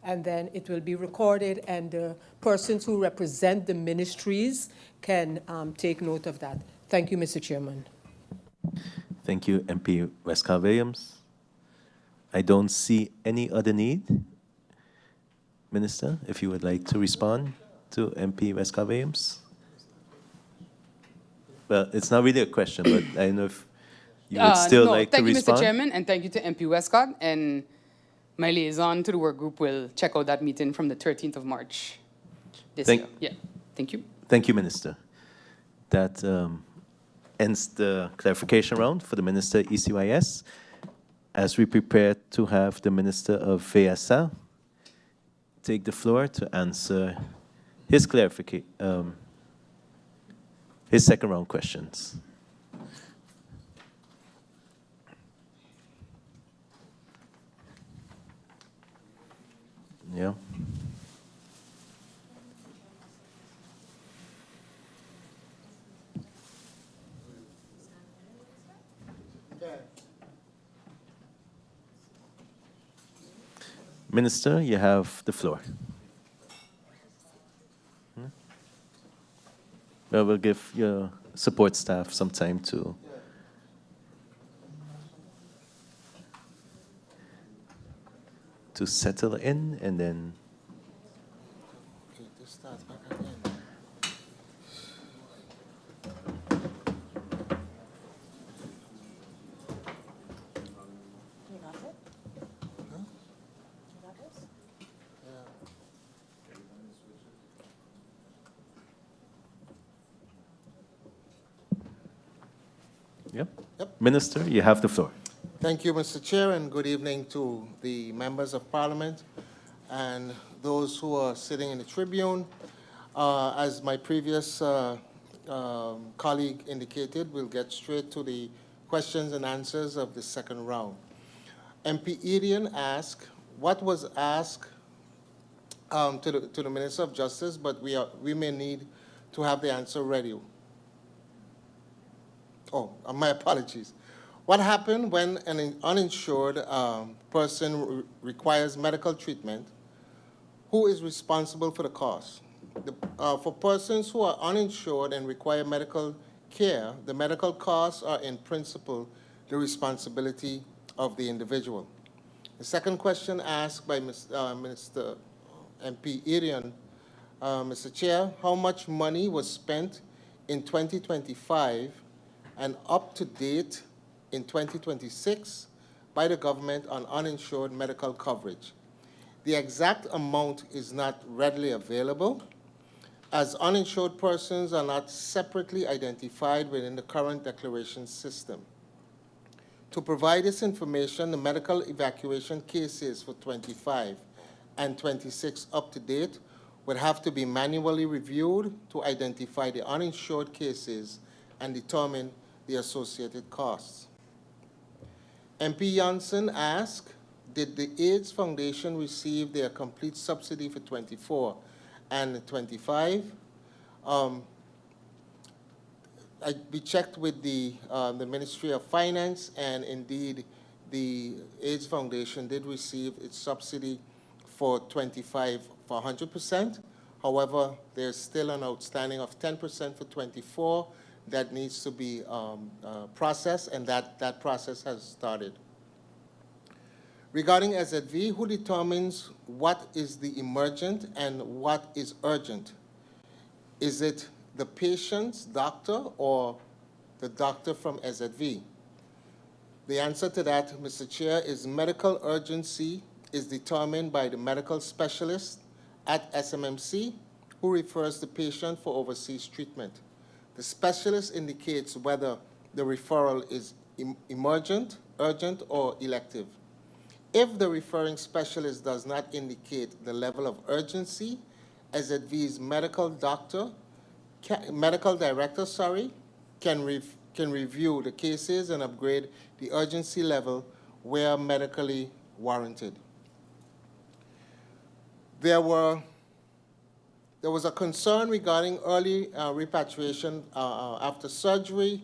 And then it will be recorded, and the persons who represent the ministries can take note of that. Thank you, Mr. Chairman. Thank you, MP Westcott-Williams. I don't see any other need. Minister, if you would like to respond to MP Westcott-Williams. Well, it's not really a question, but I don't know if you would still like to respond. Thank you, Mr. Chairman, and thank you to MP Westcott. And my liaison to the work group will check out that meeting from the 13th of March this year. Yeah, thank you. Thank you, Minister. That ends the clarification round for the Minister ECYS. As we prepare to have the Minister of VSA take the floor to answer his his second round questions. Yeah. Minister, you have the floor. Well, we'll give your support staff some time to settle in, and then Minister, you have the floor. Thank you, Mr. Chair, and good evening to the members of Parliament and those who are sitting in the tribune. As my previous colleague indicated, we'll get straight to the questions and answers of the second round. MP Edian asked what was asked to the Minister of Justice, but we may need to have the answer ready. Oh, my apologies. What happened when an uninsured person requires medical treatment? Who is responsible for the cost? For persons who are uninsured and require medical care, the medical costs are in principle the responsibility of the individual. The second question asked by Minister MP Irian, Mr. Chair, how much money was spent in 2025 and up to date in 2026 by the government on uninsured medical coverage? The exact amount is not readily available, as uninsured persons are not separately identified within the current declaration system. To provide this information, the medical evacuation cases for 25 and 26 up to date would have to be manually reviewed to identify the uninsured cases and determine the associated costs. MP Janssen asked, did the AIDS Foundation receive their complete subsidy for 24 and 25? We checked with the Ministry of Finance, and indeed the AIDS Foundation did receive its subsidy for 25 for 100%. However, there's still an outstanding of 10% for 24 that needs to be processed, and that process has started. Regarding SZV, who determines what is the emergent and what is urgent? Is it the patient's doctor or the doctor from SZV? The answer to that, Mr. Chair, is medical urgency is determined by the medical specialist at SMMC who refers the patient for overseas treatment. The specialist indicates whether the referral is emergent, urgent, or elective. If the referring specialist does not indicate the level of urgency, SZV's medical director, can review the cases and upgrade the urgency level where medically warranted. There was a concern regarding early repatriation after surgery.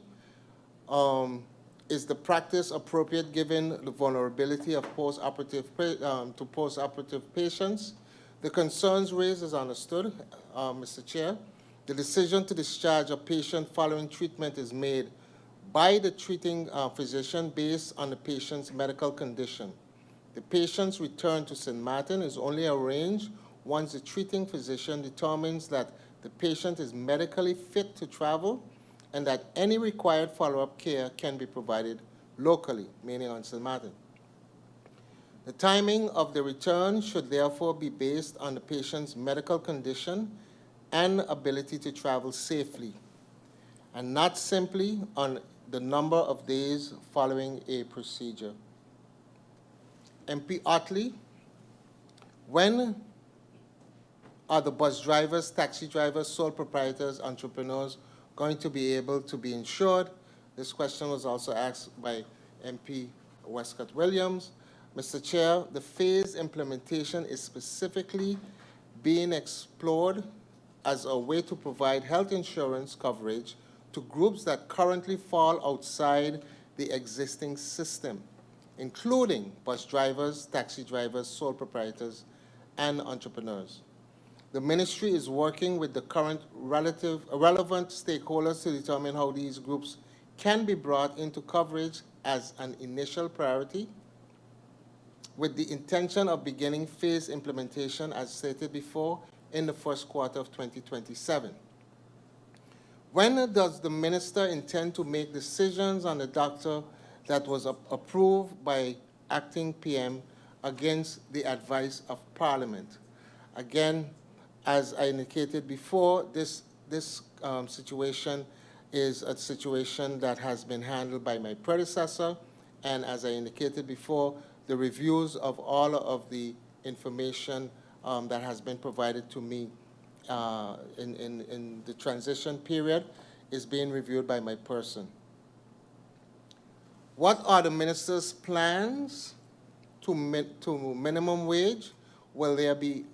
Is the practice appropriate given the vulnerability of post-operative patients? The concerns raised is understood, Mr. Chair. The decision to discharge a patient following treatment is made by the treating physician based on the patient's medical condition. The patient's return to St. Maarten is only arranged once the treating physician determines that the patient is medically fit to travel and that any required follow-up care can be provided locally, meaning on St. Maarten. The timing of the return should therefore be based on the patient's medical condition and ability to travel safely, and not simply on the number of days following a procedure. MP Otley, when are the bus drivers, taxi drivers, sole proprietors, entrepreneurs going to be able to be insured? This question was also asked by MP Westcott Williams. Mr. Chair, the phased implementation is specifically being explored as a way to provide health insurance coverage to groups that currently fall outside the existing system, including bus drivers, taxi drivers, sole proprietors, and entrepreneurs. The ministry is working with the current relevant stakeholders to determine how these groups can be brought into coverage as an initial priority, with the intention of beginning phased implementation, as stated before, in the first quarter of 2027. When does the minister intend to make decisions on the doctor that was approved by acting PM against the advice of Parliament? Again, as I indicated before, this situation is a situation that has been handled by my predecessor, and as I indicated before, the reviews of all of the information that has been provided to me in the transition period is being reviewed by my person. What are the minister's plans to minimum wage? Will there be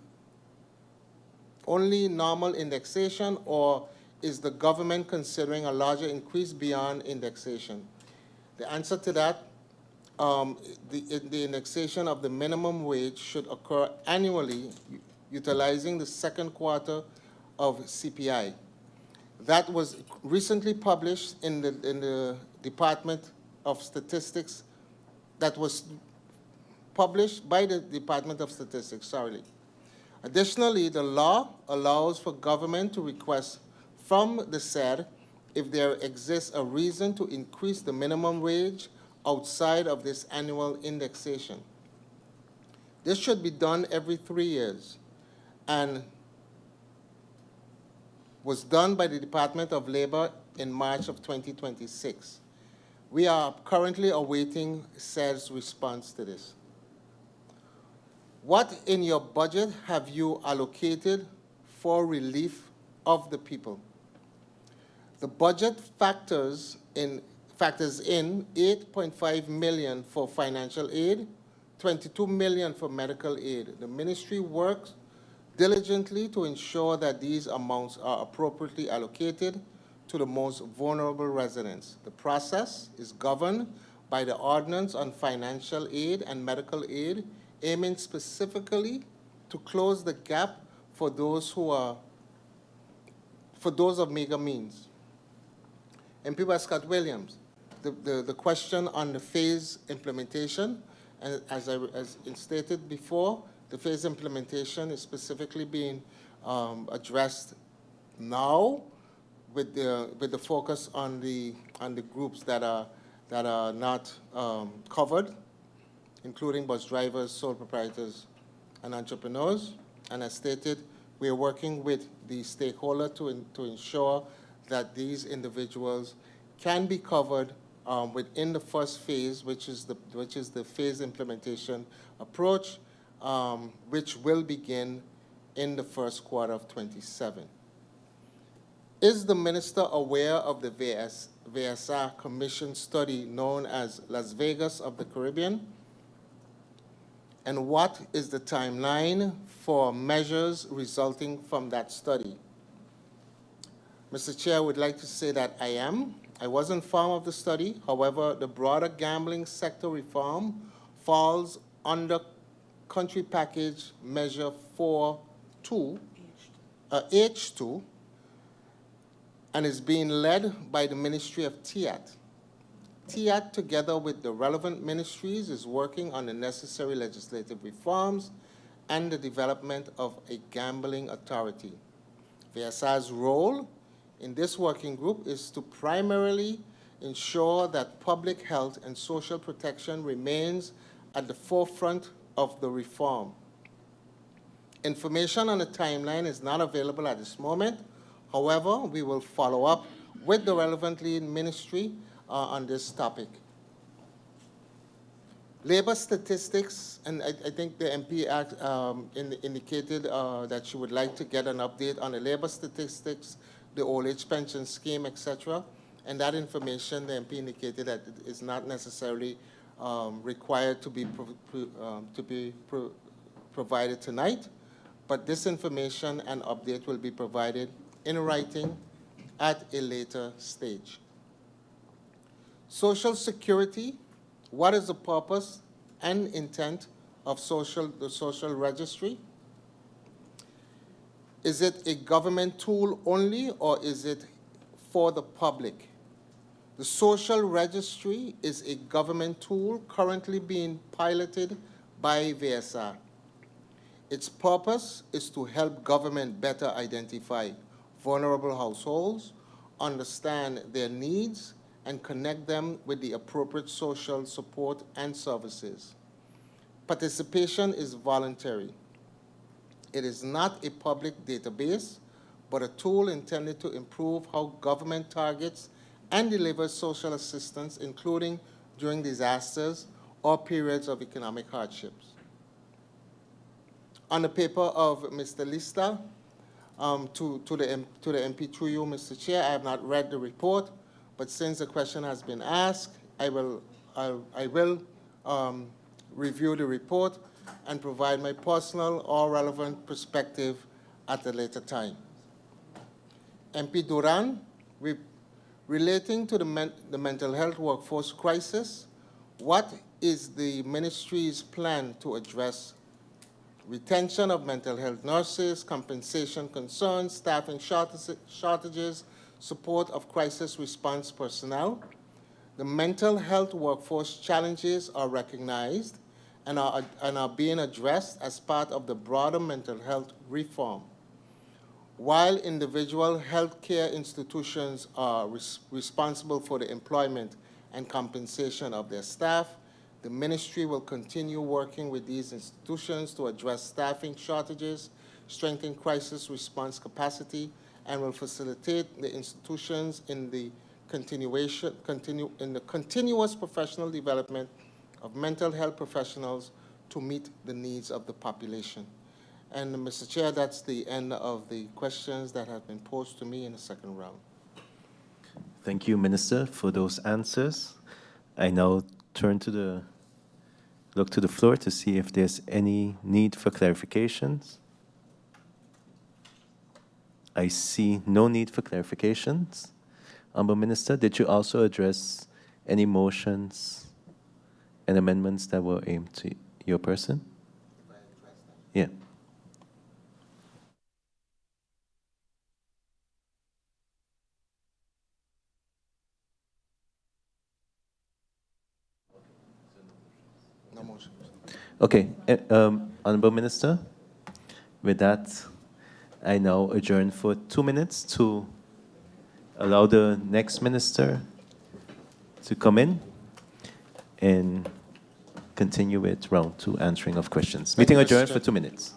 only normal indexation, or is the government considering a larger increase beyond indexation? The answer to that, the indexation of the minimum wage should occur annually, utilizing the second quarter of CPI. That was recently published in the Department of Statistics, that was published by the Department of Statistics, sorry. Additionally, the law allows for government to request from the SED if there exists a reason to increase the minimum wage outside of this annual indexation. This should be done every 3 years and was done by the Department of Labor in March of 2026. We are currently awaiting SED's response to this. What in your budget have you allocated for relief of the people? The budget factors in 8.5 million for financial aid, 22 million for medical aid. The ministry works diligently to ensure that these amounts are appropriately allocated to the most vulnerable residents. The process is governed by the Ordinance on Financial Aid and Medical Aid, aiming specifically to close the gap for those of meager means. MP Scott Williams, the question on the phase implementation, and as stated before, the phase implementation is specifically being addressed now with the focus on the groups that are not covered, including bus drivers, sole proprietors, and entrepreneurs. And as stated, we are working with the stakeholder to ensure that these individuals can be covered within the first phase, which is the phase implementation approach, which will begin in the first quarter of 27. Is the minister aware of the VSR Commission study known as Las Vegas of the Caribbean? And what is the timeline for measures resulting from that study? Mr. Chair, I would like to say that I was informed of the study. However, the broader gambling sector reform falls under Country Package Measure 4.2, H2, and is being led by the Ministry of TIAT. TIAT, together with the relevant ministries, is working on the necessary legislative reforms and the development of a gambling authority. VSR's role in this working group is to primarily ensure that public health and social protection remains at the forefront of the reform. Information on the timeline is not available at this moment. However, we will follow up with the relevant lead ministry on this topic. Labor statistics, and I think the MP indicated that she would like to get an update on the labor statistics, the old age pension scheme, etc. And that information, the MP indicated that it is not necessarily required to be provided tonight, but this information and update will be provided in writing at a later stage. Social Security, what is the purpose and intent of the social registry? Is it a government tool only, or is it for the public? The social registry is a government tool currently being piloted by VSR. Its purpose is to help government better identify vulnerable households, understand their needs, and connect them with the appropriate social support and services. Participation is voluntary. It is not a public database, but a tool intended to improve how government targets and delivers social assistance, including during disasters or periods of economic hardships. On the paper of Mr. Lista, to the MP through you, Mr. Chair, I have not read the report, but since the question has been asked, I will review the report and provide my personal or relevant perspective at a later time. MP Duran, relating to the mental health workforce crisis, what is the ministry's plan to address retention of mental health nurses, compensation concerns, staffing shortages, support of crisis response personnel. The mental health workforce challenges are recognized and are being addressed as part of the broader mental health reform. While individual healthcare institutions are responsible for the employment and compensation of their staff, the ministry will continue working with these institutions to address staffing shortages, strengthen crisis response capacity, and will facilitate the institutions in the continuous professional development of mental health professionals to meet the needs of the population. And Mr. Chair, that's the end of the questions that have been posed to me in the second round. Thank you, Minister, for those answers. I now turn to look to the floor to see if there's any need for clarifications. I see no need for clarifications. Honourable Minister, did you also address any motions and amendments that were aimed to your person? Yeah. No motion. Okay, Honourable Minister, with that, I now adjourn for 2 minutes to allow the next minister to come in and continue with round 2 answering of questions. Meeting adjourned for 2 minutes.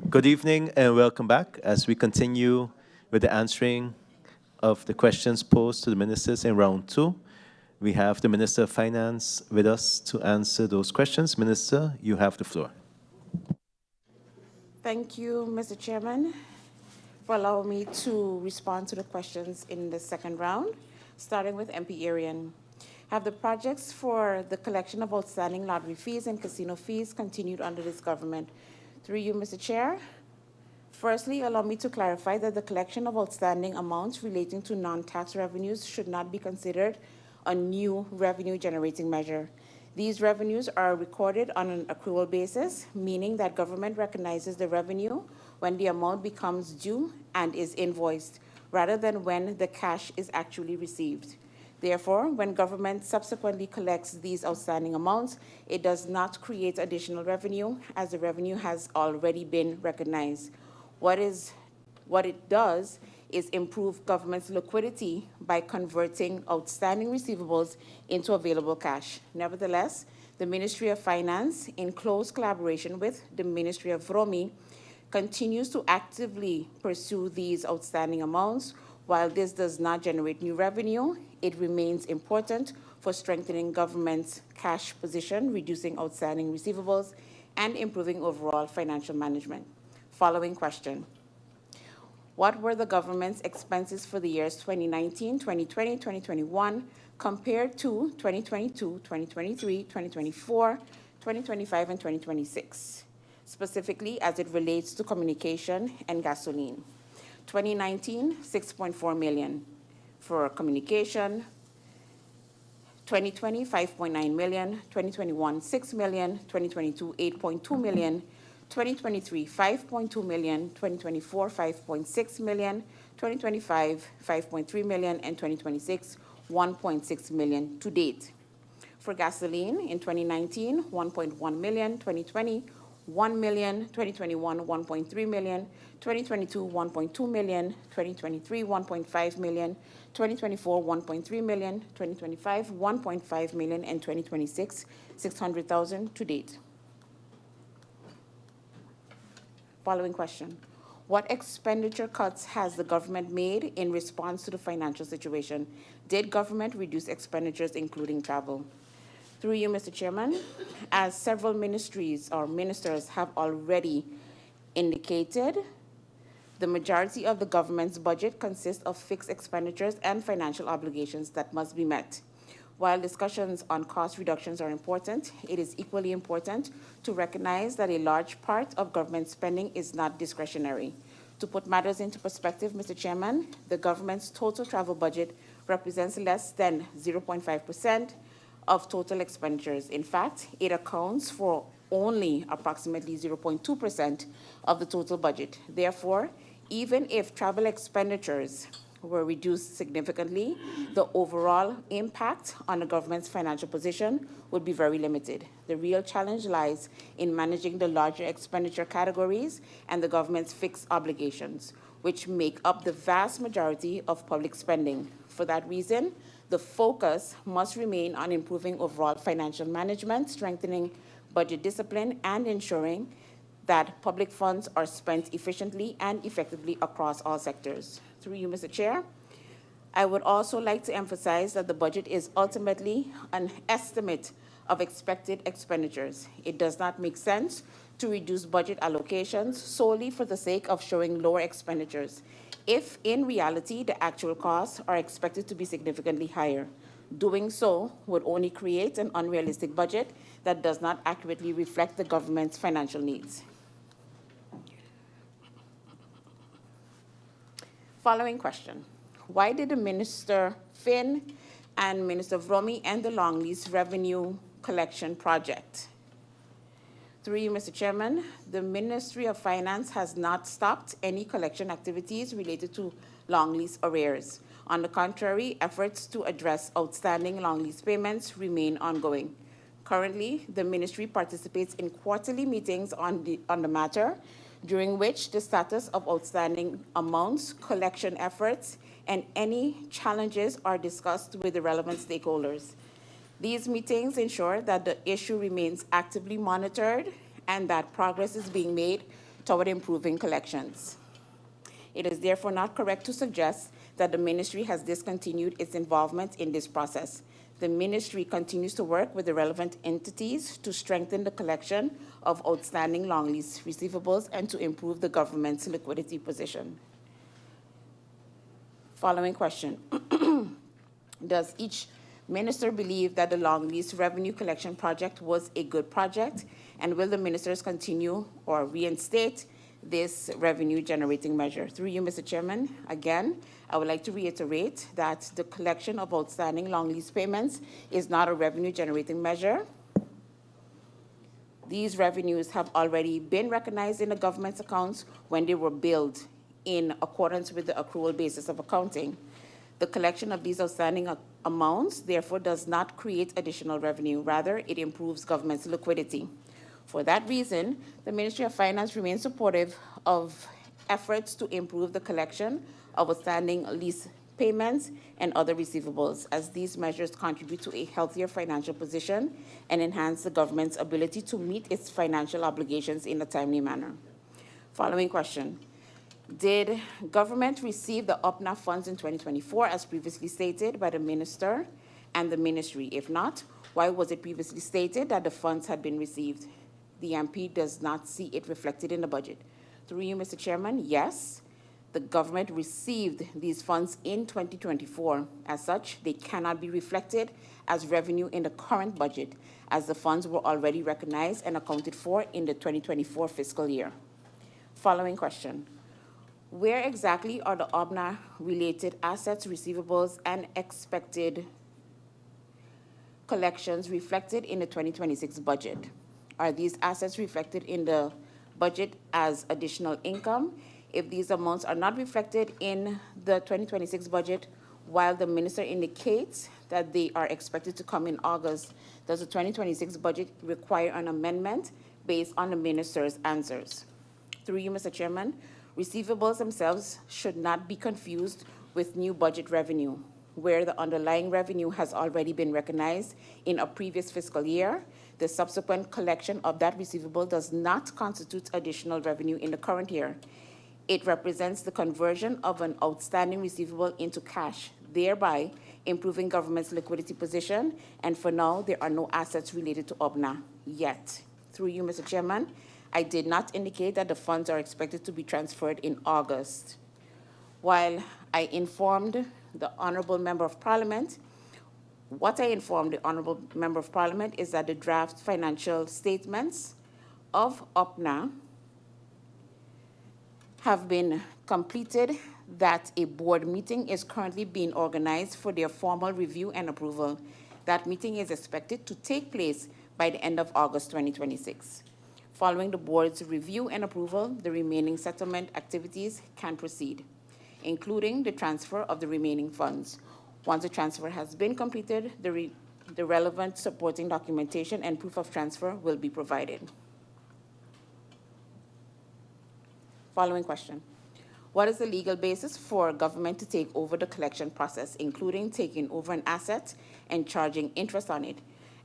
Good evening and welcome back as we continue with the answering of the questions posed to the ministers in round 2. We have the Minister of Finance with us to answer those questions. Minister, you have the floor. Thank you, Mr. Chairman, for allowing me to respond to the questions in the second round, starting with MP Arian. Have the projects for the collection of outstanding lottery fees and casino fees continued under this government? Through you, Mr. Chair. Firstly, allow me to clarify that the collection of outstanding amounts relating to non-tax revenues should not be considered a new revenue-generating measure. These revenues are recorded on an accrual basis, meaning that government recognizes the revenue when the amount becomes due and is invoiced, rather than when the cash is actually received. Therefore, when government subsequently collects these outstanding amounts, it does not create additional revenue, as the revenue has already been recognized. What it does is improve government's liquidity by converting outstanding receivables into available cash. Nevertheless, the Ministry of Finance, in close collaboration with the Ministry of Vromi, continues to actively pursue these outstanding amounts. While this does not generate new revenue, it remains important for strengthening government's cash position, reducing outstanding receivables, and improving overall financial management. Following question. What were the government's expenses for the years 2019, 2020, 2021 compared to 2022, 2023, 2024, 2025, and 2026, specifically as it relates to communication and gasoline? 2019, 6.4 million for communication. 2020, 5.9 million. 2021, 6 million. 2022, 8.2 million. 2023, 5.2 million. 2024, 5.6 million. 2025, 5.3 million. And 2026, 1.6 million to date. For gasoline, in 2019, 1.1 million. 2020, 1 million. 2021, 1.3 million. 2022, 1.2 million, 2023, 1.5 million, 2024, 1.3 million, 2025, 1.5 million, and 2026, 600,000 to date. Following question. What expenditure cuts has the government made in response to the financial situation? Did government reduce expenditures, including travel? Through you, Mr. Chairman, as several ministries or ministers have already indicated, the majority of the government's budget consists of fixed expenditures and financial obligations that must be met. While discussions on cost reductions are important, it is equally important to recognize that a large part of government spending is not discretionary. To put matters into perspective, Mr. Chairman, the government's total travel budget represents less than 0.5% of total expenditures. In fact, it accounts for only approximately 0.2% of the total budget. Therefore, even if travel expenditures were reduced significantly, the overall impact on the government's financial position would be very limited. The real challenge lies in managing the larger expenditure categories and the government's fixed obligations, which make up the vast majority of public spending. For that reason, the focus must remain on improving overall financial management, strengthening budget discipline, and ensuring that public funds are spent efficiently and effectively across all sectors. Through you, Mr. Chair, I would also like to emphasize that the budget is ultimately an estimate of expected expenditures. It does not make sense to reduce budget allocations solely for the sake of showing lower expenditures, if in reality the actual costs are expected to be significantly higher. Doing so would only create an unrealistic budget that does not accurately reflect the government's financial needs. Following question. Why did the Minister Finn and Minister Vromi end the long lease revenue collection project? Through you, Mr. Chairman, the Ministry of Finance has not stopped any collection activities related to long lease arrears. On the contrary, efforts to address outstanding long lease payments remain ongoing. Currently, the ministry participates in quarterly meetings on the matter, during which the status of outstanding amounts, collection efforts, and any challenges are discussed with the relevant stakeholders. These meetings ensure that the issue remains actively monitored and that progress is being made toward improving collections. It is therefore not correct to suggest that the ministry has discontinued its involvement in this process. The ministry continues to work with the relevant entities to strengthen the collection of outstanding long lease receivables and to improve the government's liquidity position. Following question. Does each minister believe that the long lease revenue collection project was a good project? And will the ministers continue or reinstate this revenue generating measure? Through you, Mr. Chairman, again, I would like to reiterate that the collection of outstanding long lease payments is not a revenue generating measure. These revenues have already been recognized in the government's accounts when they were billed in accordance with the accrual basis of accounting. The collection of these outstanding amounts, therefore, does not create additional revenue. Rather, it improves government's liquidity. For that reason, the Ministry of Finance remains supportive of efforts to improve the collection of outstanding lease payments and other receivables, as these measures contribute to a healthier financial position and enhance the government's ability to meet its financial obligations in a timely manner. Following question. Did government receive the OPNA funds in 2024 as previously stated by the minister and the ministry? If not, why was it previously stated that the funds had been received? The MP does not see it reflected in the budget. Through you, Mr. Chairman, yes, the government received these funds in 2024. As such, they cannot be reflected as revenue in the current budget, as the funds were already recognized and accounted for in the 2024 fiscal year. Following question. Where exactly are the OBNA-related assets, receivables, and expected collections reflected in the 2026 budget? Are these assets reflected in the budget as additional income? If these amounts are not reflected in the 2026 budget, while the minister indicates that they are expected to come in August, does the 2026 budget require an amendment based on the minister's answers? Through you, Mr. Chairman, receivables themselves should not be confused with new budget revenue, where the underlying revenue has already been recognized in a previous fiscal year. The subsequent collection of that receivable does not constitute additional revenue in the current year. It represents the conversion of an outstanding receivable into cash, thereby improving government's liquidity position. And for now, there are no assets related to OBNA yet. Through you, Mr. Chairman, I did not indicate that the funds are expected to be transferred in August. While I informed the Honorable Member of Parliament, what I informed the Honorable Member of Parliament is that the draft financial statements of OPNA have been completed, that a board meeting is currently being organized for their formal review and approval. That meeting is expected to take place by the end of August 2026. Following the board's review and approval, the remaining settlement activities can proceed, including the transfer of the remaining funds. Once the transfer has been completed, the relevant supporting documentation and proof of transfer will be provided. Following question. What is the legal basis for government to take over the collection process, including taking over an asset and charging interest on it?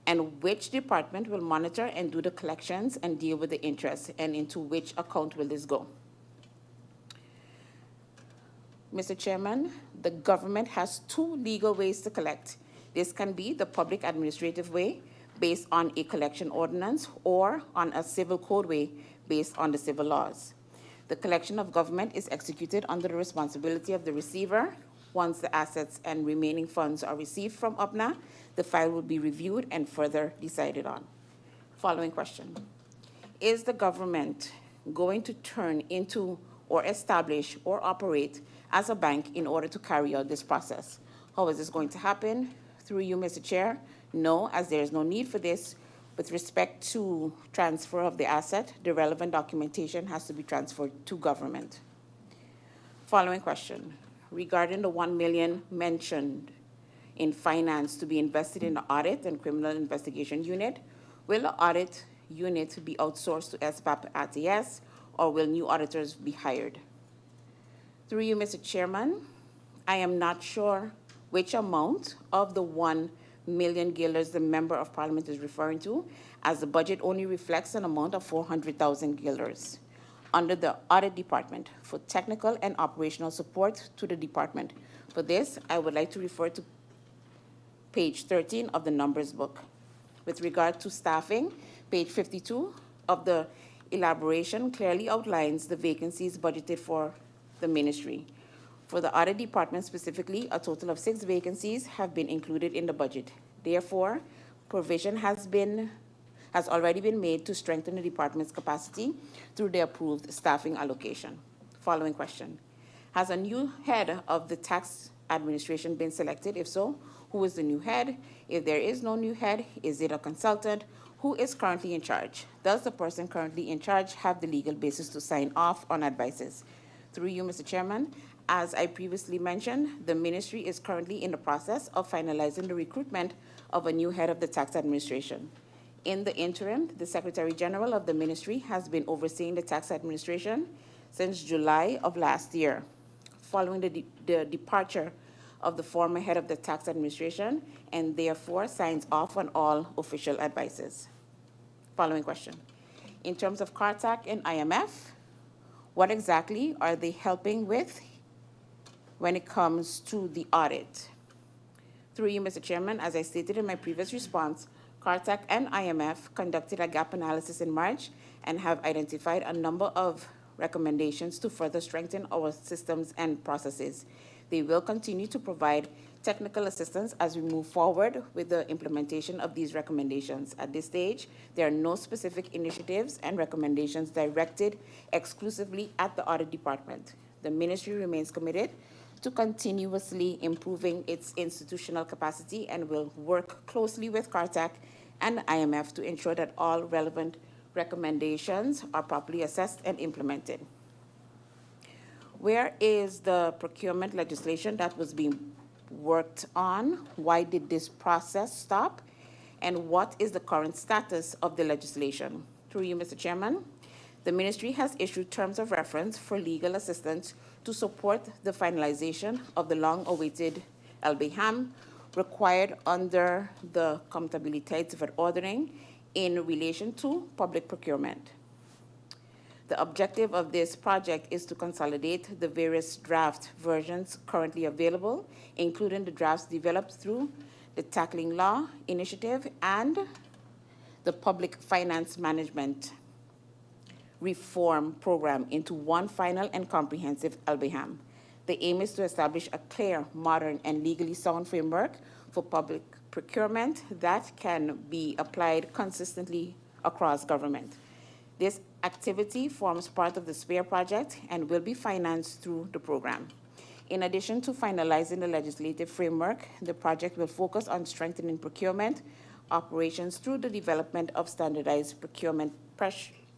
And which department will monitor and do the collections and deal with the interest, and into which account will this go? Mr. Chairman, the government has two legal ways to collect. This can be the public administrative way, based on a collection ordinance, or on a civil code way, based on the civil laws. The collection of government is executed under the responsibility of the receiver. Once the assets and remaining funds are received from OPNA, the file will be reviewed and further decided on. Following question. Is the government going to turn into or establish or operate as a bank in order to carry out this process? How is this going to happen? Through you, Mr. Chair, no, as there is no need for this. With respect to transfer of the asset, the relevant documentation has to be transferred to government. Following question. Regarding the $1 million mentioned in finance to be invested in the audit and criminal investigation unit, will the audit unit be outsourced to SBAP ATS, or will new auditors be hired? Through you, Mr. Chairman, I am not sure which amount of the 1 million guilders the Member of Parliament is referring to, as the budget only reflects an amount of 400,000 guilders. under the Audit Department for technical and operational support to the department. For this, I would like to refer to page 13 of the numbers book. With regard to staffing, page 52 of the elaboration clearly outlines the vacancies budgeted for the ministry. For the Audit Department specifically, a total of 6 vacancies have been included in the budget. Therefore, provision has already been made to strengthen the department's capacity through the approved staffing allocation. Following question. Has a new head of the tax administration been selected? If so, who is the new head? If there is no new head, is it a consultant? Who is currently in charge? Does the person currently in charge have the legal basis to sign off on advices? Through you, Mr. Chairman, as I previously mentioned, the ministry is currently in the process of finalizing the recruitment of a new head of the tax administration. In the interim, the Secretary General of the ministry has been overseeing the tax administration since July of last year. Following the departure of the former head of the tax administration, and therefore signs off on all official advices. Following question. In terms of CARTAC and IMF, what exactly are they helping with when it comes to the audit? Through you, Mr. Chairman, as I stated in my previous response, CARTAC and IMF conducted a gap analysis in March and have identified a number of recommendations to further strengthen our systems and processes. They will continue to provide technical assistance as we move forward with the implementation of these recommendations. At this stage, there are no specific initiatives and recommendations directed exclusively at the Audit Department. The ministry remains committed to continuously improving its institutional capacity and will work closely with CARTAC and IMF to ensure that all relevant recommendations are properly assessed and implemented. Where is the procurement legislation that was being worked on? Why did this process stop? And what is the current status of the legislation? Through you, Mr. Chairman, the ministry has issued terms of reference for legal assistance to support the finalization of the long-awaited LBHAM required under the Verordening in relation to public procurement. The objective of this project is to consolidate the various draft versions currently available, including the drafts developed through the Tackling Law Initiative and the Public Finance Management Reform Program into one final and comprehensive LBHAM. The aim is to establish a clear, modern, and legally sound framework for public procurement that can be applied consistently across government. This activity forms part of the SPARE project and will be financed through the program. In addition to finalizing the legislative framework, the project will focus on strengthening procurement operations through the development of standardized procurement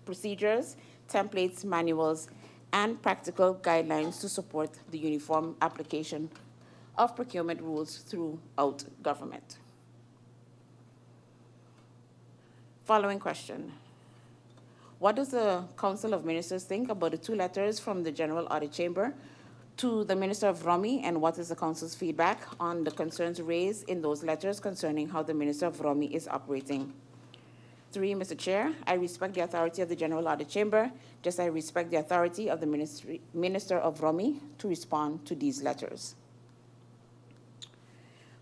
procedures, templates, manuals, and practical guidelines to support the uniform application of procurement rules throughout government. Following question. What does the Council of Ministers think about the 2 letters from the General Audit Chamber to the Minister of Romy, and what is the Council's feedback on the concerns raised in those letters concerning how the Minister of Romy is operating? 3, Mr. Chair, I respect the authority of the General Audit Chamber, just as I respect the authority of the Minister of Romy to respond to these letters.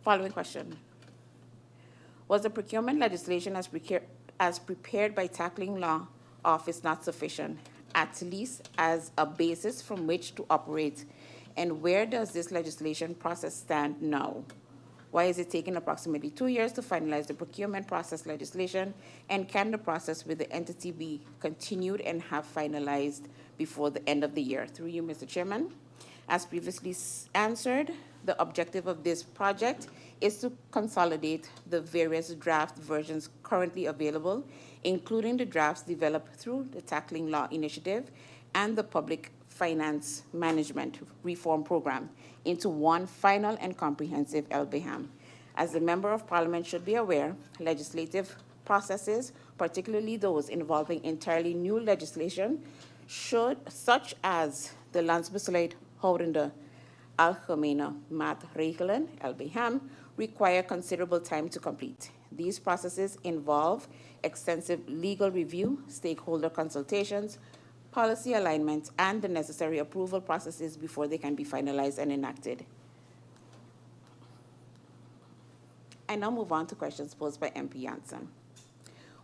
Following question. Was the procurement legislation as prepared by Tackling Law Office not sufficient, at least as a basis from which to operate? And where does this legislation process stand now? Why is it taking approximately 2 years to finalize the procurement process legislation? And can the process with the entity be continued and have finalized before the end of the year? Through you, Mr. Chairman. As previously answered, the objective of this project is to consolidate the various draft versions currently available, including the drafts developed through the Tackling Law Initiative and the Public Finance Management Reform Program, into one final and comprehensive LBHAM. As the Member of Parliament should be aware, legislative processes, particularly those involving entirely new legislation, such as the Landsbesluit houdende Algemene Maatregelen, LBHAM, require considerable time to complete. These processes involve extensive legal review, stakeholder consultations, policy alignment, and the necessary approval processes before they can be finalized and enacted. I now move on to questions posed by MP Janssen.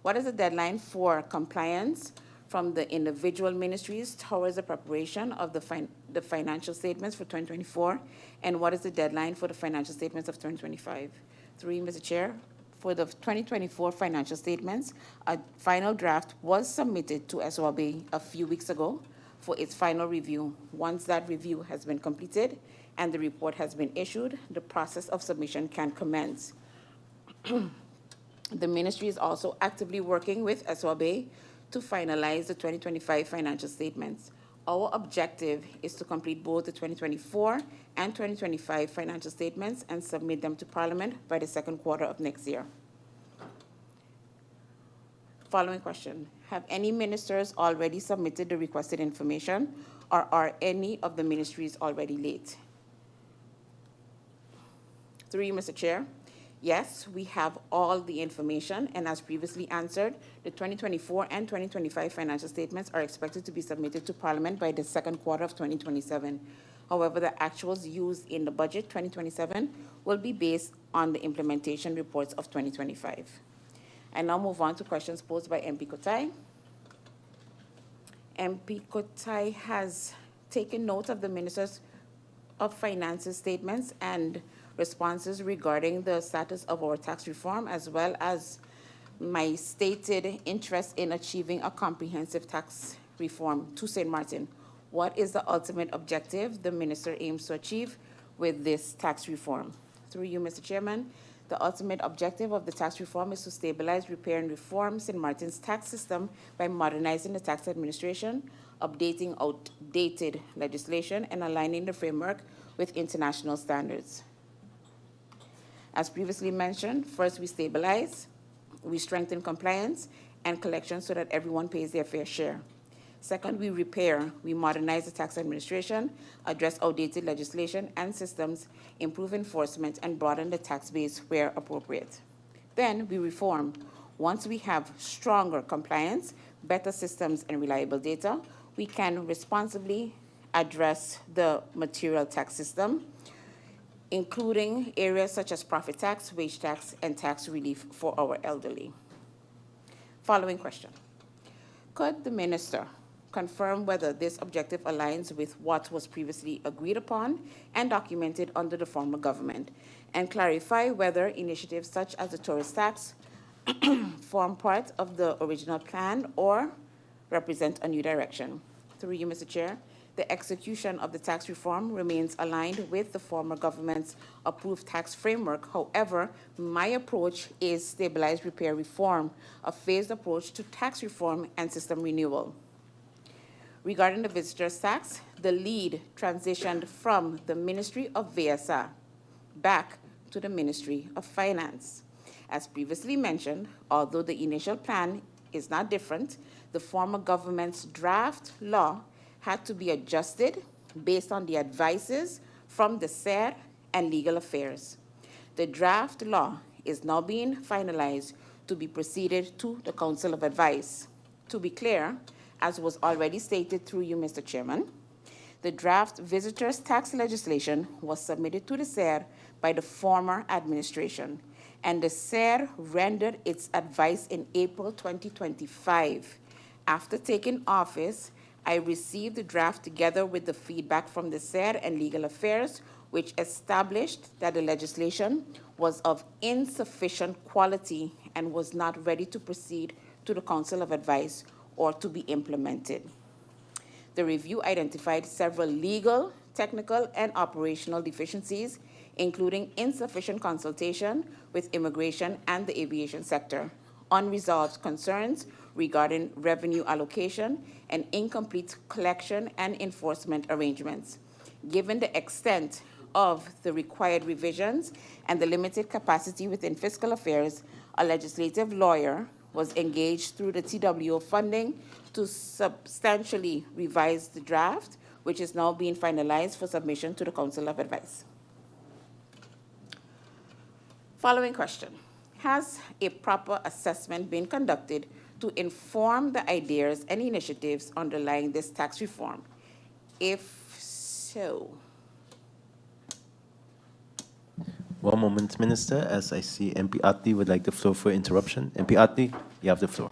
What is the deadline for compliance from the individual ministries towards the preparation of the financial statements for 2024? And what is the deadline for the financial statements of 2025? Through you, Mr. Chair. For the 2024 financial statements, a final draft was submitted to SOAB a few weeks ago for its final review. Once that review has been completed and the report has been issued, the process of submission can commence. The ministry is also actively working with SOAB to finalize the 2025 financial statements. Our objective is to complete both the 2024 and 2025 financial statements and submit them to Parliament by the second quarter of next year. Following question. Have any ministers already submitted the requested information, or are any of the ministries already late? Through you, Mr. Chair. Yes, we have all the information, and as previously answered, the 2024 and 2025 financial statements are expected to be submitted to Parliament by the second quarter of 2027. However, the actuals used in the budget 2027 will be based on the implementation reports of 2025. I now move on to questions posed by MP Kotai. MP Kotai has taken note of the Ministers of Finance's statements and responses regarding the status of our tax reform, as well as my stated interest in achieving a comprehensive tax reform to St. Maarten. What is the ultimate objective the minister aims to achieve with this tax reform? Through you, Mr. Chairman, the ultimate objective of the tax reform is to stabilize, repair, and reform St. Maarten's tax system by modernizing the tax administration, updating outdated legislation, and aligning the framework with international standards. As previously mentioned, first we stabilize, we strengthen compliance and collection so that everyone pays their fair share. Second, we repair, we modernize the tax administration, address outdated legislation and systems, improve enforcement, and broaden the tax base where appropriate. Then we reform. Once we have stronger compliance, better systems, and reliable data, we can responsibly address the material tax system, including areas such as profit tax, wage tax, and tax relief for our elderly. Following question. Could the minister confirm whether this objective aligns with what was previously agreed upon and documented under the former government, and clarify whether initiatives such as the tourist tax form part of the original plan or represent a new direction? Through you, Mr. Chair. The execution of the tax reform remains aligned with the former government's approved tax framework. However, my approach is stabilize, repair, reform, a phased approach to tax reform and system renewal. Regarding the visitors tax, the lead transitioned from the Ministry of VSA back to the Ministry of Finance. As previously mentioned, although the initial plan is not different, the former government's draft law had to be adjusted based on the advices from the SER and Legal Affairs. The draft law is now being finalized to be proceeded to the Council of Advice. To be clear, as was already stated through you, Mr. Chairman, the draft visitors tax legislation was submitted to the SER by the former administration, and the SER rendered its advice in April 2025. After taking office, I received the draft together with the feedback from the SER and Legal Affairs, which established that the legislation was of insufficient quality and was not ready to proceed to the Council of Advice or to be implemented. The review identified several legal, technical, and operational deficiencies, including insufficient consultation with immigration and the aviation sector, unresolved concerns regarding revenue allocation, and incomplete collection and enforcement arrangements. Given the extent of the required revisions and the limited capacity within fiscal affairs, a legislative lawyer was engaged through the TWO funding to substantially revise the draft, which is now being finalized for submission to the Council of Advice. Following question. Has a proper assessment been conducted to inform the ideas and initiatives underlying this tax reform? If so. One moment, Minister, as I see MP Attlee would like the floor for interruption. MP Attlee, you have the floor.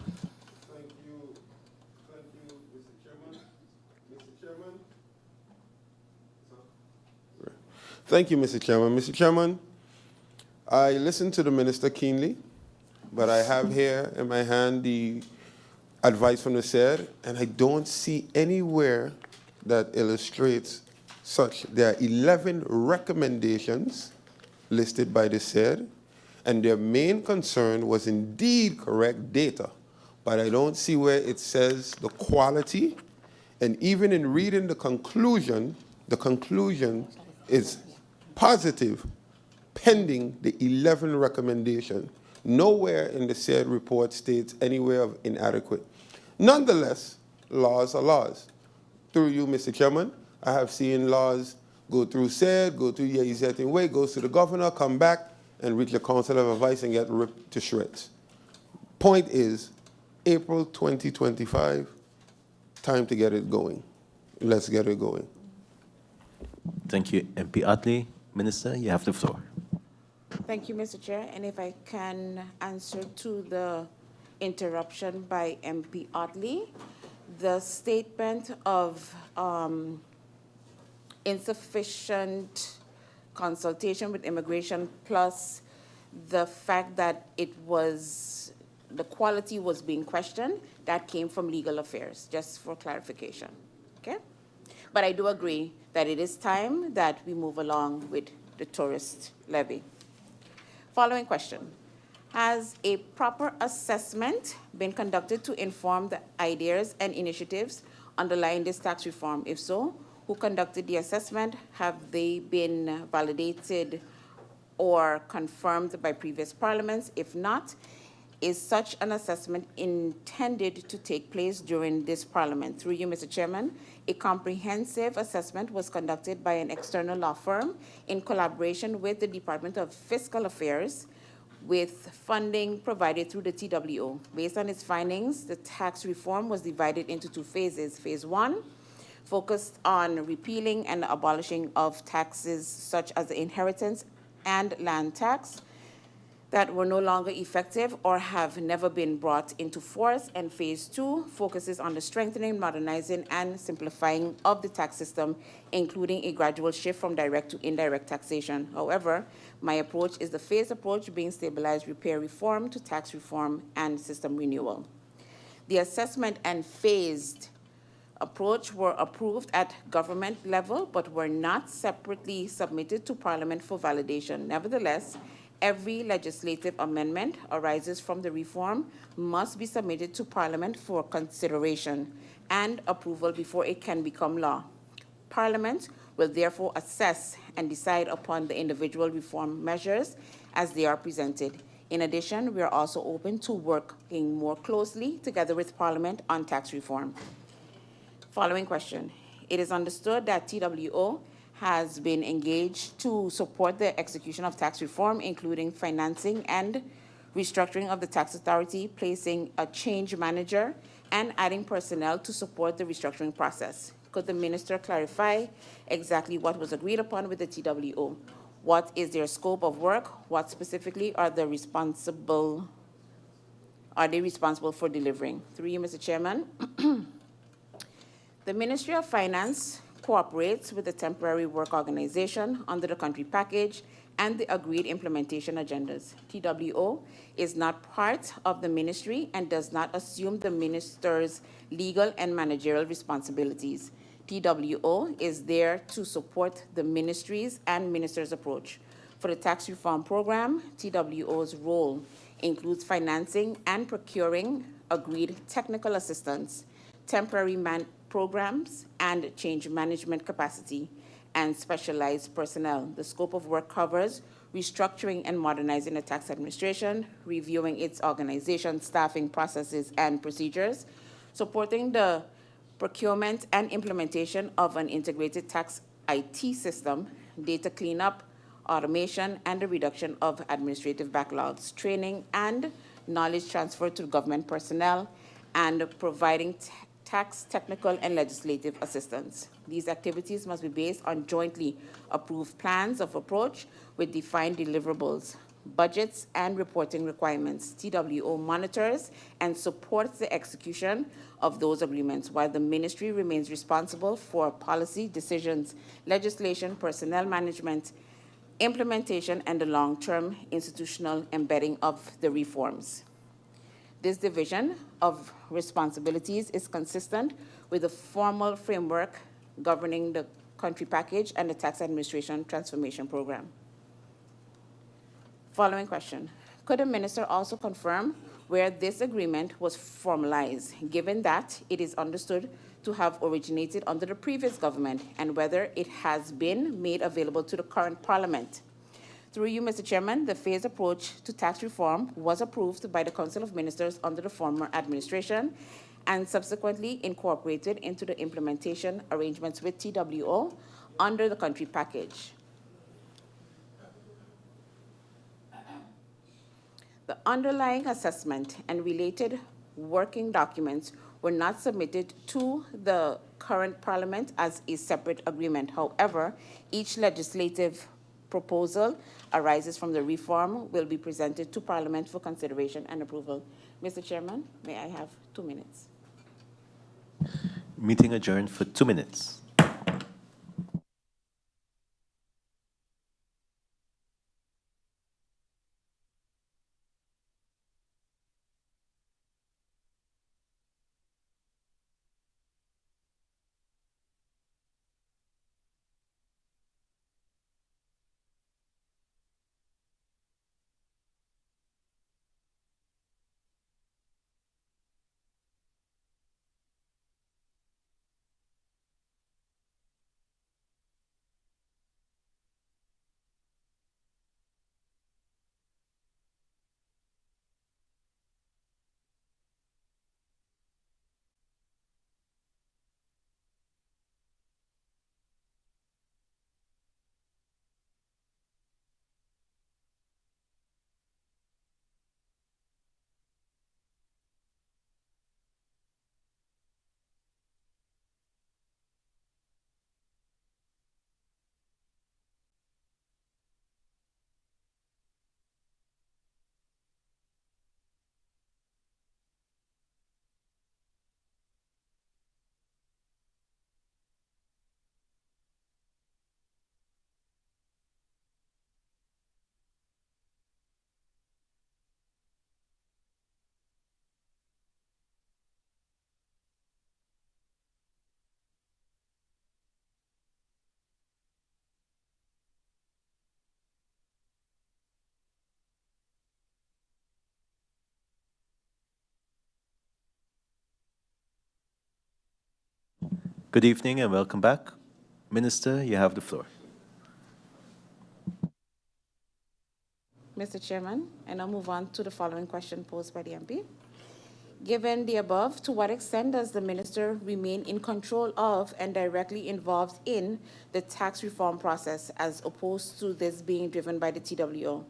Thank you, Mr. Chairman. Mr. Chairman, I listened to the minister keenly, but I have here in my hand the advice from the SED, and I don't see anywhere that illustrates such. There are 11 recommendations listed by the SED, and their main concern was indeed correct data, but I don't see where it says the quality, and even in reading the conclusion is positive, pending the 11 recommendation. Nowhere in the said report states anywhere of inadequate. Nonetheless, laws are laws. Through you, Mr. Chairman, I have seen laws go through SED, go through Yezet way, goes to the governor, come back, and reach the Council of Advice and get ripped to shreds. Point is, April 2025, time to get it going. Let's get it going. Thank you, MP Attlee. Minister, you have the floor. Thank you, Mr. Chair. And if I can answer to the interruption by MP Attlee, the statement of insufficient consultation with immigration plus the fact that the quality was being questioned, that came from legal affairs, just for clarification, okay? But I do agree that it is time that we move along with the tourist levy. Following question. Has a proper assessment been conducted to inform the ideas and initiatives underlying this tax reform? If so, who conducted the assessment? Have they been validated or confirmed by previous parliaments? If not, is such an assessment intended to take place during this parliament? Through you, Mr. Chairman, a comprehensive assessment was conducted by an external law firm in collaboration with the Department of Fiscal Affairs with funding provided through the TWO. Based on its findings, the tax reform was divided into two phases. Phase one focused on repealing and abolishing of taxes such as the inheritance and land tax that were no longer effective or have never been brought into force. And phase two focuses on the strengthening, modernizing, and simplifying of the tax system, including a gradual shift from direct to indirect taxation. However, my approach is the phased approach, being stabilized repair reform to tax reform and system renewal. The assessment and phased approach were approved at government level, but were not separately submitted to Parliament for validation. Nevertheless, every legislative amendment arises from the reform must be submitted to Parliament for consideration and approval before it can become law. Parliament will therefore assess and decide upon the individual reform measures as they are presented. In addition, we are also open to working more closely together with Parliament on tax reform. Following question. It is understood that TWO has been engaged to support the execution of tax reform, including financing and restructuring of the tax authority, placing a change manager, and adding personnel to support the restructuring process. Could the minister clarify exactly what was agreed upon with the TWO? What is their scope of work? What specifically are they responsible for delivering? Through you, Mr. Chairman. The Ministry of Finance cooperates with the Temporary Work Organization under the country package and the agreed implementation agendas. TWO is not part of the ministry and does not assume the minister's legal and managerial responsibilities. TWO is there to support the ministry's and minister's approach. For the tax reform program, TWO's role includes financing and procuring agreed technical assistance, temporary programs, and change management capacity, and specialized personnel. The scope of work covers restructuring and modernizing the tax administration, reviewing its organization, staffing, processes, and procedures, supporting the procurement and implementation of an integrated tax IT system, data cleanup, automation, and the reduction of administrative backlogs, training and knowledge transfer to government personnel, and providing tax, technical, and legislative assistance. These activities must be based on jointly approved plans of approach with defined deliverables, budgets, and reporting requirements. TWO monitors and supports the execution of those agreements, while the ministry remains responsible for policy decisions, legislation, personnel management, implementation, and the long-term institutional embedding of the reforms. This division of responsibilities is consistent with the formal framework governing the country package and the tax administration transformation program. Following question. Could the minister also confirm where this agreement was formalized, given that it is understood to have originated under the previous government, and whether it has been made available to the current parliament? Through you, Mr. Chairman, the phased approach to tax reform was approved by the Council of Ministers under the former administration and subsequently incorporated into the implementation arrangements with TWO under the country package. The underlying assessment and related working documents were not submitted to the current parliament as a separate agreement. However, each legislative proposal arises from the reform will be presented to Parliament for consideration and approval. Mr. Chairman, may I have 2 minutes? Meeting adjourned for 2 minutes. Good evening and welcome back. Minister, you have the floor. Mr. Chairman, and I'll move on to the following question posed by the MP. Given the above, to what extent does the minister remain in control of and directly involved in the tax reform process, as opposed to this being driven by the TWO?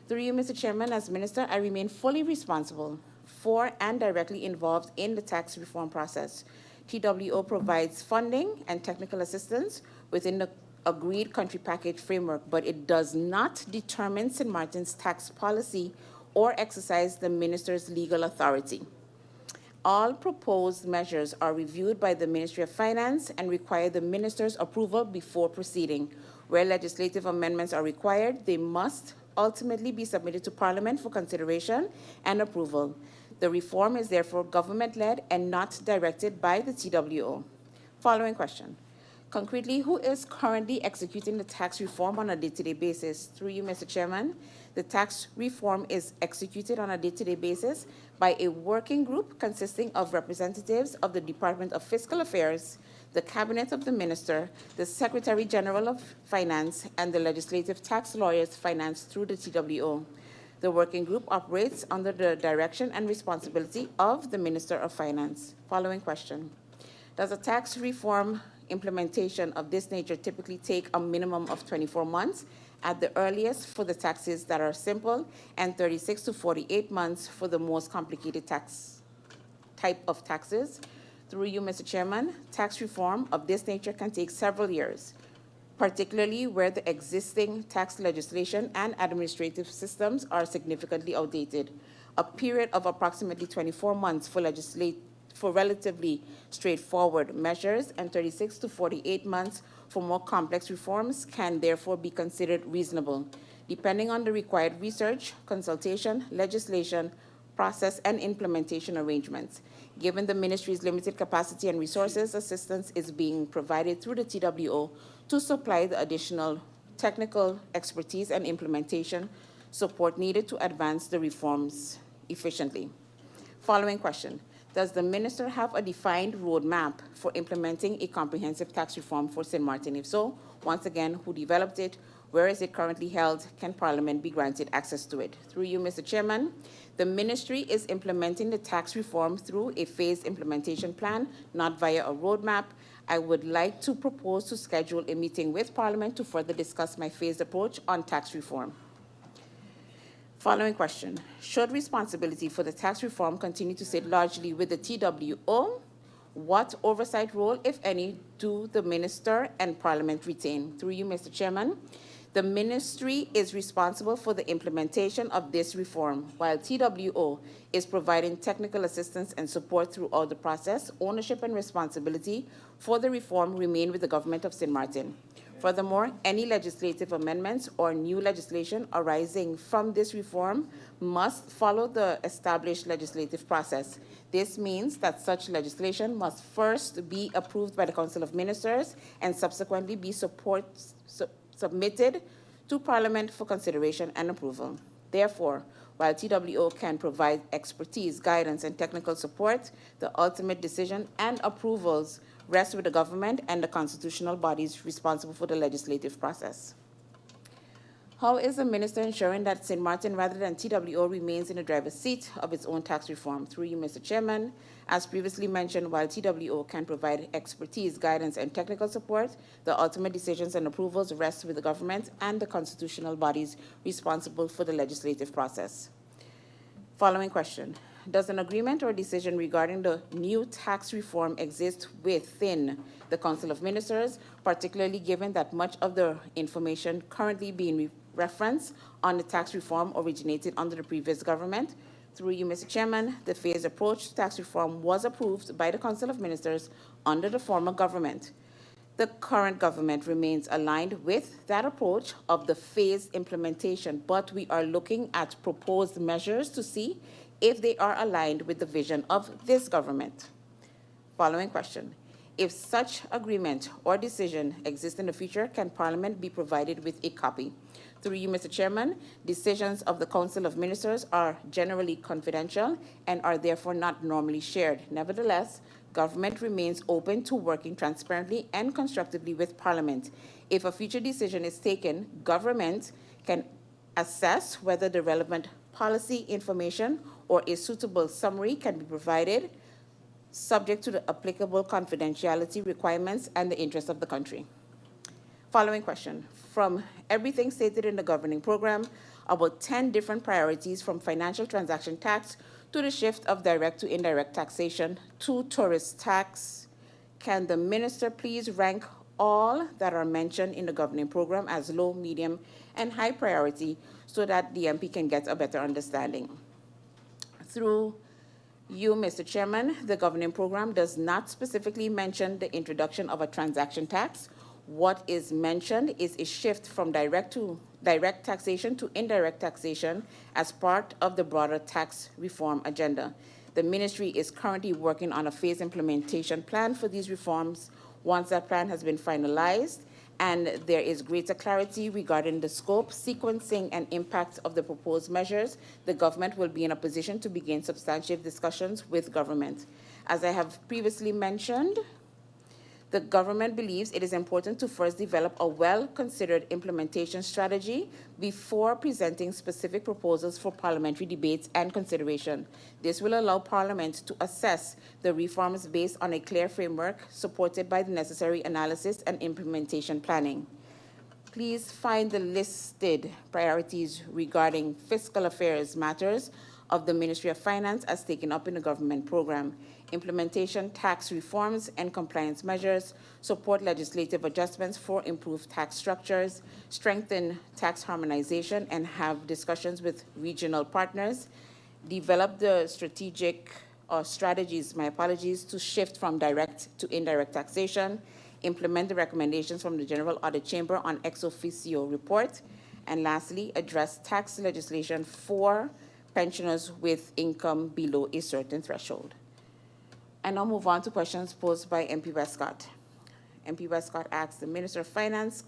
Through you, Mr. Chairman, as minister, I remain fully responsible for and directly involved in the tax reform process. TWO provides funding and technical assistance within the agreed country package framework, but it does not determine St. Maarten's tax policy or exercise the minister's legal authority. All proposed measures are reviewed by the Ministry of Finance and require the minister's approval before proceeding. Where legislative amendments are required, they must ultimately be submitted to Parliament for consideration and approval. The reform is therefore government-led and not directed by the TWO. Following question. Concretely, who is currently executing the tax reform on a day-to-day basis? Through you, Mr. Chairman, the tax reform is executed on a day-to-day basis by a working group consisting of representatives of the Department of Fiscal Affairs, the Cabinet of the Minister, the Secretary General of Finance, and the legislative tax lawyers financed through the TWO. The working group operates under the direction and responsibility of the Minister of Finance. Following question. Does a tax reform implementation of this nature typically take a minimum of 24 months? at the earliest for the taxes that are simple, and 36 to 48 months for the most complicated type of taxes. Through you, Mr. Chairman, tax reform of this nature can take several years, particularly where the existing tax legislation and administrative systems are significantly outdated. A period of approximately 24 months for relatively straightforward measures and 36 to 48 months for more complex reforms can therefore be considered reasonable, depending on the required research, consultation, legislation, process, and implementation arrangements. Given the ministry's limited capacity and resources, assistance is being provided through the TWO to supply the additional technical expertise and implementation support needed to advance the reforms efficiently. Following question. Does the minister have a defined roadmap for implementing a comprehensive tax reform for Sint Maarten? If so, once again, who developed it? Where is it currently held? Can Parliament be granted access to it? Through you, Mr. Chairman, the ministry is implementing the tax reform through a phased implementation plan, not via a roadmap. I would like to propose to schedule a meeting with Parliament to further discuss my phased approach on tax reform. Following question. Should responsibility for the tax reform continue to sit largely with the TWO? What oversight role, if any, do the minister and Parliament retain? Through you, Mr. Chairman, the ministry is responsible for the implementation of this reform, while TWO is providing technical assistance and support throughout the process. Ownership and responsibility for the reform remain with the government of Sint Maarten. Furthermore, any legislative amendments or new legislation arising from this reform must follow the established legislative process. This means that such legislation must first be approved by the Council of Ministers and subsequently be submitted to Parliament for consideration and approval. Therefore, while TWO can provide expertise, guidance, and technical support, the ultimate decision and approvals rest with the government and the constitutional bodies responsible for the legislative process. How is the minister ensuring that Sint Maarten, rather than TWO, remains in the driver's seat of its own tax reform? Through you, Mr. Chairman, as previously mentioned, while TWO can provide expertise, guidance, and technical support, the ultimate decisions and approvals rest with the government and the constitutional bodies responsible for the legislative process. Following question. Does an agreement or decision regarding the new tax reform exist within the Council of Ministers, particularly given that much of the information currently being referenced on the tax reform originated under the previous government? Through you, Mr. Chairman, the phased approach to tax reform was approved by the Council of Ministers under the former government. The current government remains aligned with that approach of the phased implementation, but we are looking at proposed measures to see if they are aligned with the vision of this government. Following question. If such agreement or decision exists in the future, can Parliament be provided with a copy? Through you, Mr. Chairman, decisions of the Council of Ministers are generally confidential and are therefore not normally shared. Nevertheless, government remains open to working transparently and constructively with Parliament. If a future decision is taken, government can assess whether the relevant policy information or a suitable summary can be provided, subject to the applicable confidentiality requirements and the interests of the country. Following question. From everything stated in the governing program, about 10 different priorities, from financial transaction tax to the shift of direct to indirect taxation to tourist tax, can the minister please rank all that are mentioned in the governing program as low, medium, and high priority so that the MP can get a better understanding? Through you, Mr. Chairman, the governing program does not specifically mention the introduction of a transaction tax. What is mentioned is a shift from direct taxation to indirect taxation as part of the broader tax reform agenda. The ministry is currently working on a phased implementation plan for these reforms. Once that plan has been finalized and there is greater clarity regarding the scope, sequencing, and impact of the proposed measures, the government will be in a position to begin substantive discussions with government. As I have previously mentioned, the government believes it is important to first develop a well-considered implementation strategy before presenting specific proposals for parliamentary debates and consideration. This will allow Parliament to assess the reforms based on a clear framework supported by the necessary analysis and implementation planning. Please find the listed priorities regarding fiscal affairs matters of the Ministry of Finance as taken up in the government program. Implementation, tax reforms and compliance measures, support legislative adjustments for improved tax structures, strengthen tax harmonization and have discussions with regional partners, develop the strategies, to shift from direct to indirect taxation, implement the recommendations from the General Audit Chamber on ex officio report, and lastly, address tax legislation for pensioners with income below a certain threshold. And I'll move on to questions posed by MP Westcott. MP Westcott asked the Minister of Finance,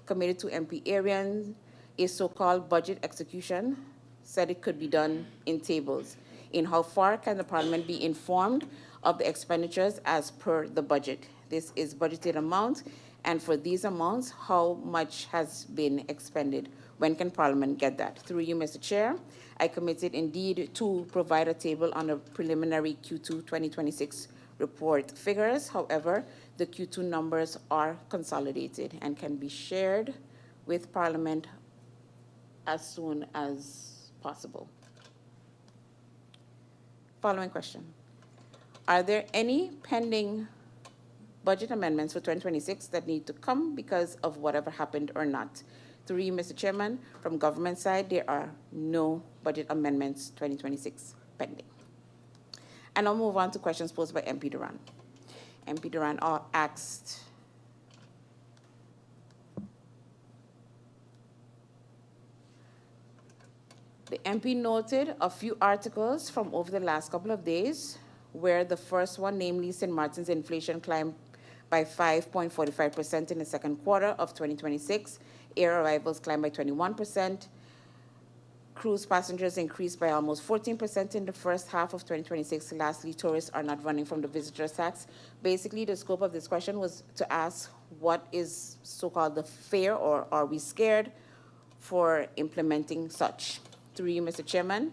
committed to MP Arian, a so-called budget execution, said it could be done in tables. In how far can the Parliament be informed of the expenditures as per the budget? This is budgeted amount, and for these amounts, how much has been expended? When can Parliament get that? Through you, Mr. Chair, I committed indeed to provide a table on the preliminary Q2 2026 report figures. However, the Q2 numbers are consolidated and can be shared with Parliament as soon as possible. Following question. Are there any pending budget amendments for 2026 that need to come because of whatever happened or not? Through you, Mr. Chairman, from government side, there are no budget amendments 2026 pending. And I'll move on to questions posed by MP Duran. MP Duran asked, the MP noted a few articles from over the last couple of days where the first one, namely St. Maarten's inflation climbed by 5.45% in the second quarter of 2026. Air arrivals climbed by 21%. Cruise passengers increased by almost 14% in the first half of 2026. Lastly, tourists are not running from the visitors tax. Basically, the scope of this question was to ask what is so-called the fear, or are we scared for implementing such? Through you, Mr. Chairman,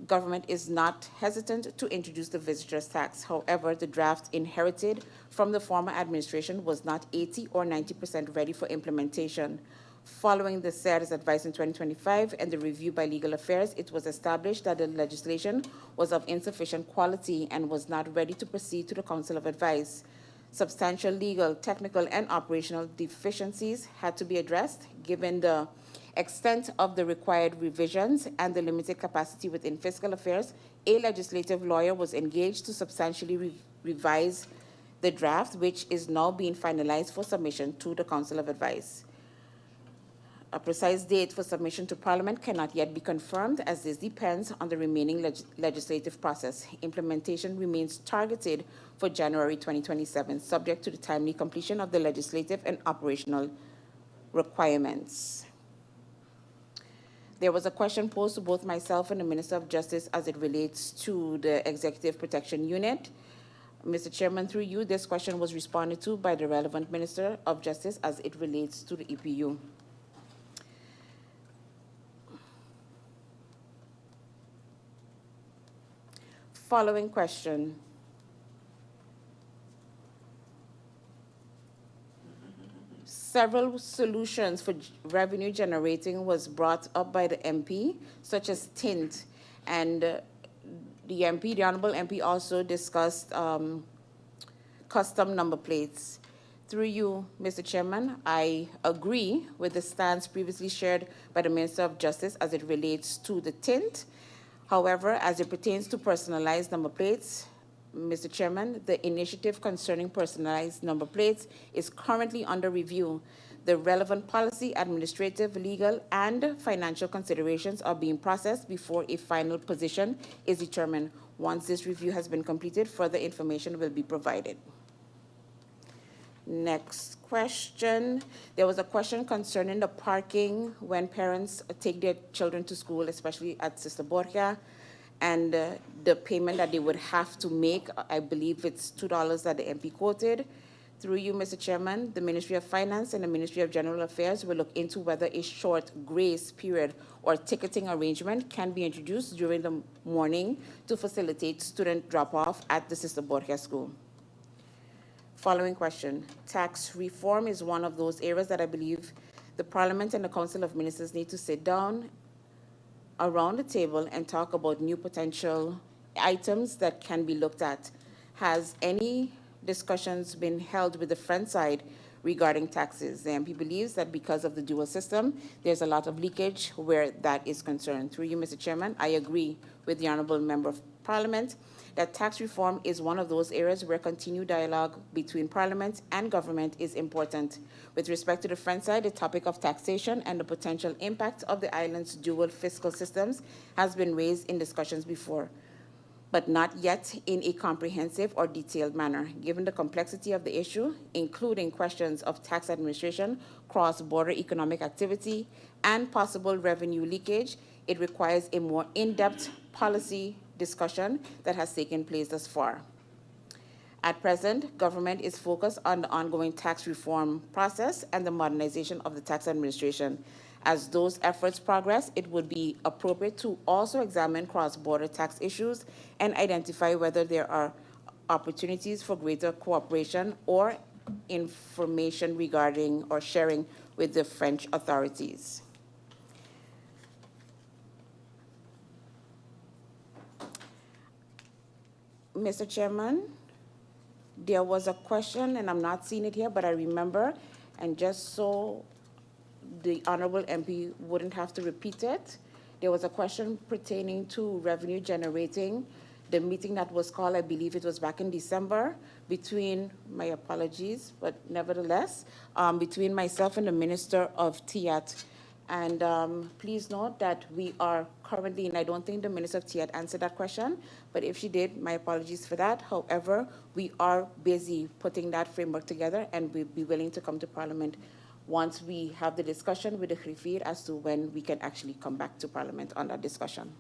government is not hesitant to introduce the visitors tax. However, the draft inherited from the former administration was not 80 or 90% ready for implementation. Following the SER's advice in 2025 and the review by Legal Affairs, it was established that the legislation was of insufficient quality and was not ready to proceed to the Council of Advice. Substantial legal, technical, and operational deficiencies had to be addressed given the extent of the required revisions and the limited capacity within fiscal affairs. A legislative lawyer was engaged to substantially revise the draft, which is now being finalized for submission to the Council of Advice. A precise date for submission to Parliament cannot yet be confirmed, as this depends on the remaining legislative process. Implementation remains targeted for January 2027, subject to the timely completion of the legislative and operational requirements. There was a question posed to both myself and the Minister of Justice as it relates to the Executive Protection Unit. Mr. Chairman, through you, this question was responded to by the relevant Minister of Justice as it relates to the EPU. Following question. Several solutions for revenue generating was brought up by the MP, such as tint, and the Honorable MP also discussed custom number plates. Through you, Mr. Chairman, I agree with the stance previously shared by the Minister of Justice as it relates to the tint. However, as it pertains to personalized number plates, Mr. Chairman, the initiative concerning personalized number plates is currently under review. The relevant policy, administrative, legal, and financial considerations are being processed before a final position is determined. Once this review has been completed, further information will be provided. Next question. There was a question concerning the parking when parents take their children to school, especially at Sister Borja, and the payment that they would have to make. I believe it's $2 that the MP quoted. Through you, Mr. Chairman, the Ministry of Finance and the Ministry of General Affairs will look into whether a short grace period or ticketing arrangement can be introduced during the morning to facilitate student drop-off at the Sister Borja School. Following question. Tax reform is one of those areas that I believe The Parliament and the Council of Ministers need to sit down around the table and talk about new potential items that can be looked at. Has any discussions been held with the front side regarding taxes? The MP believes that because of the dual system, there's a lot of leakage where that is concerned. Through you, Mr. Chairman, I agree with the Honourable Member of Parliament that tax reform is one of those areas where continued dialogue between Parliament and government is important. With respect to the front side, the topic of taxation and the potential impact of the island's dual fiscal systems has been raised in discussions before, but not yet in a comprehensive or detailed manner. Given the complexity of the issue, including questions of tax administration, cross-border economic activity, and possible revenue leakage, it requires a more in-depth policy discussion that has taken place thus far. At present, government is focused on the ongoing tax reform process and the modernization of the tax administration. As those efforts progress, it would be appropriate to also examine cross-border tax issues and identify whether there are opportunities for greater cooperation or information regarding or sharing with the French authorities. Mr. Chairman, there was a question, and I'm not seeing it here, but I remember, and just so the Honourable MP wouldn't have to repeat it, there was a question pertaining to revenue generating, the meeting that was called, I believe it was back in December, between, my apologies, but nevertheless, between myself and the Minister of TIAT. And please note that we are currently, and I don't think the Minister of TIAT answered that question, but if she did, my apologies for that. However, we are busy putting that framework together, and we'll be willing to come to Parliament once we have the discussion with the Griffier as to when we can actually come back to Parliament on that discussion.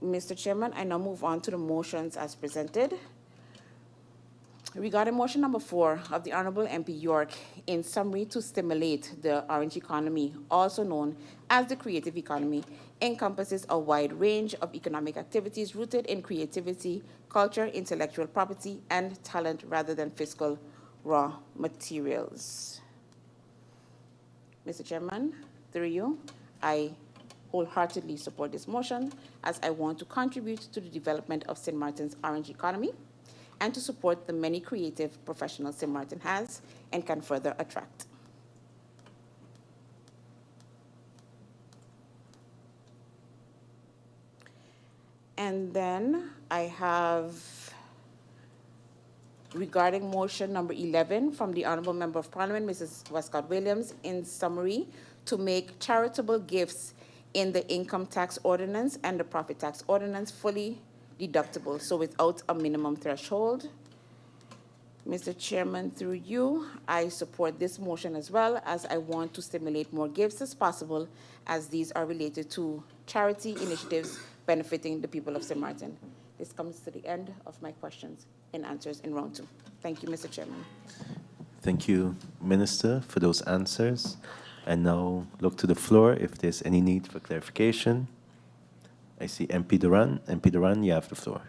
Mr. Chairman, I now move on to the motions as presented. Regarding motion number 4 of the Honourable MP York, in summary, to stimulate the orange economy, also known as the creative economy, encompasses a wide range of economic activities rooted in creativity, culture, intellectual property, and talent rather than fiscal raw materials. Mr. Chairman, through you, I wholeheartedly support this motion as I want to contribute to the development of Sint Maarten's orange economy and to support the many creative professionals Sint Maarten has and can further attract. And then I have, regarding motion number 11 from the Honourable Member of Parliament, Mrs. Westcott Williams, in summary, to make charitable gifts in the income tax ordinance and the profit tax ordinance fully deductible, so without a minimum threshold. Mr. Chairman, through you, I support this motion as well, as I want to stimulate more gifts as possible, as these are related to charity initiatives benefiting the people of Sint Maarten. This comes to the end of my questions and answers in round 2. Thank you, Mr. Chairman. Thank you, Minister, for those answers. And now look to the floor if there's any need for clarification. I see MP Duran. MP Duran, you have the floor.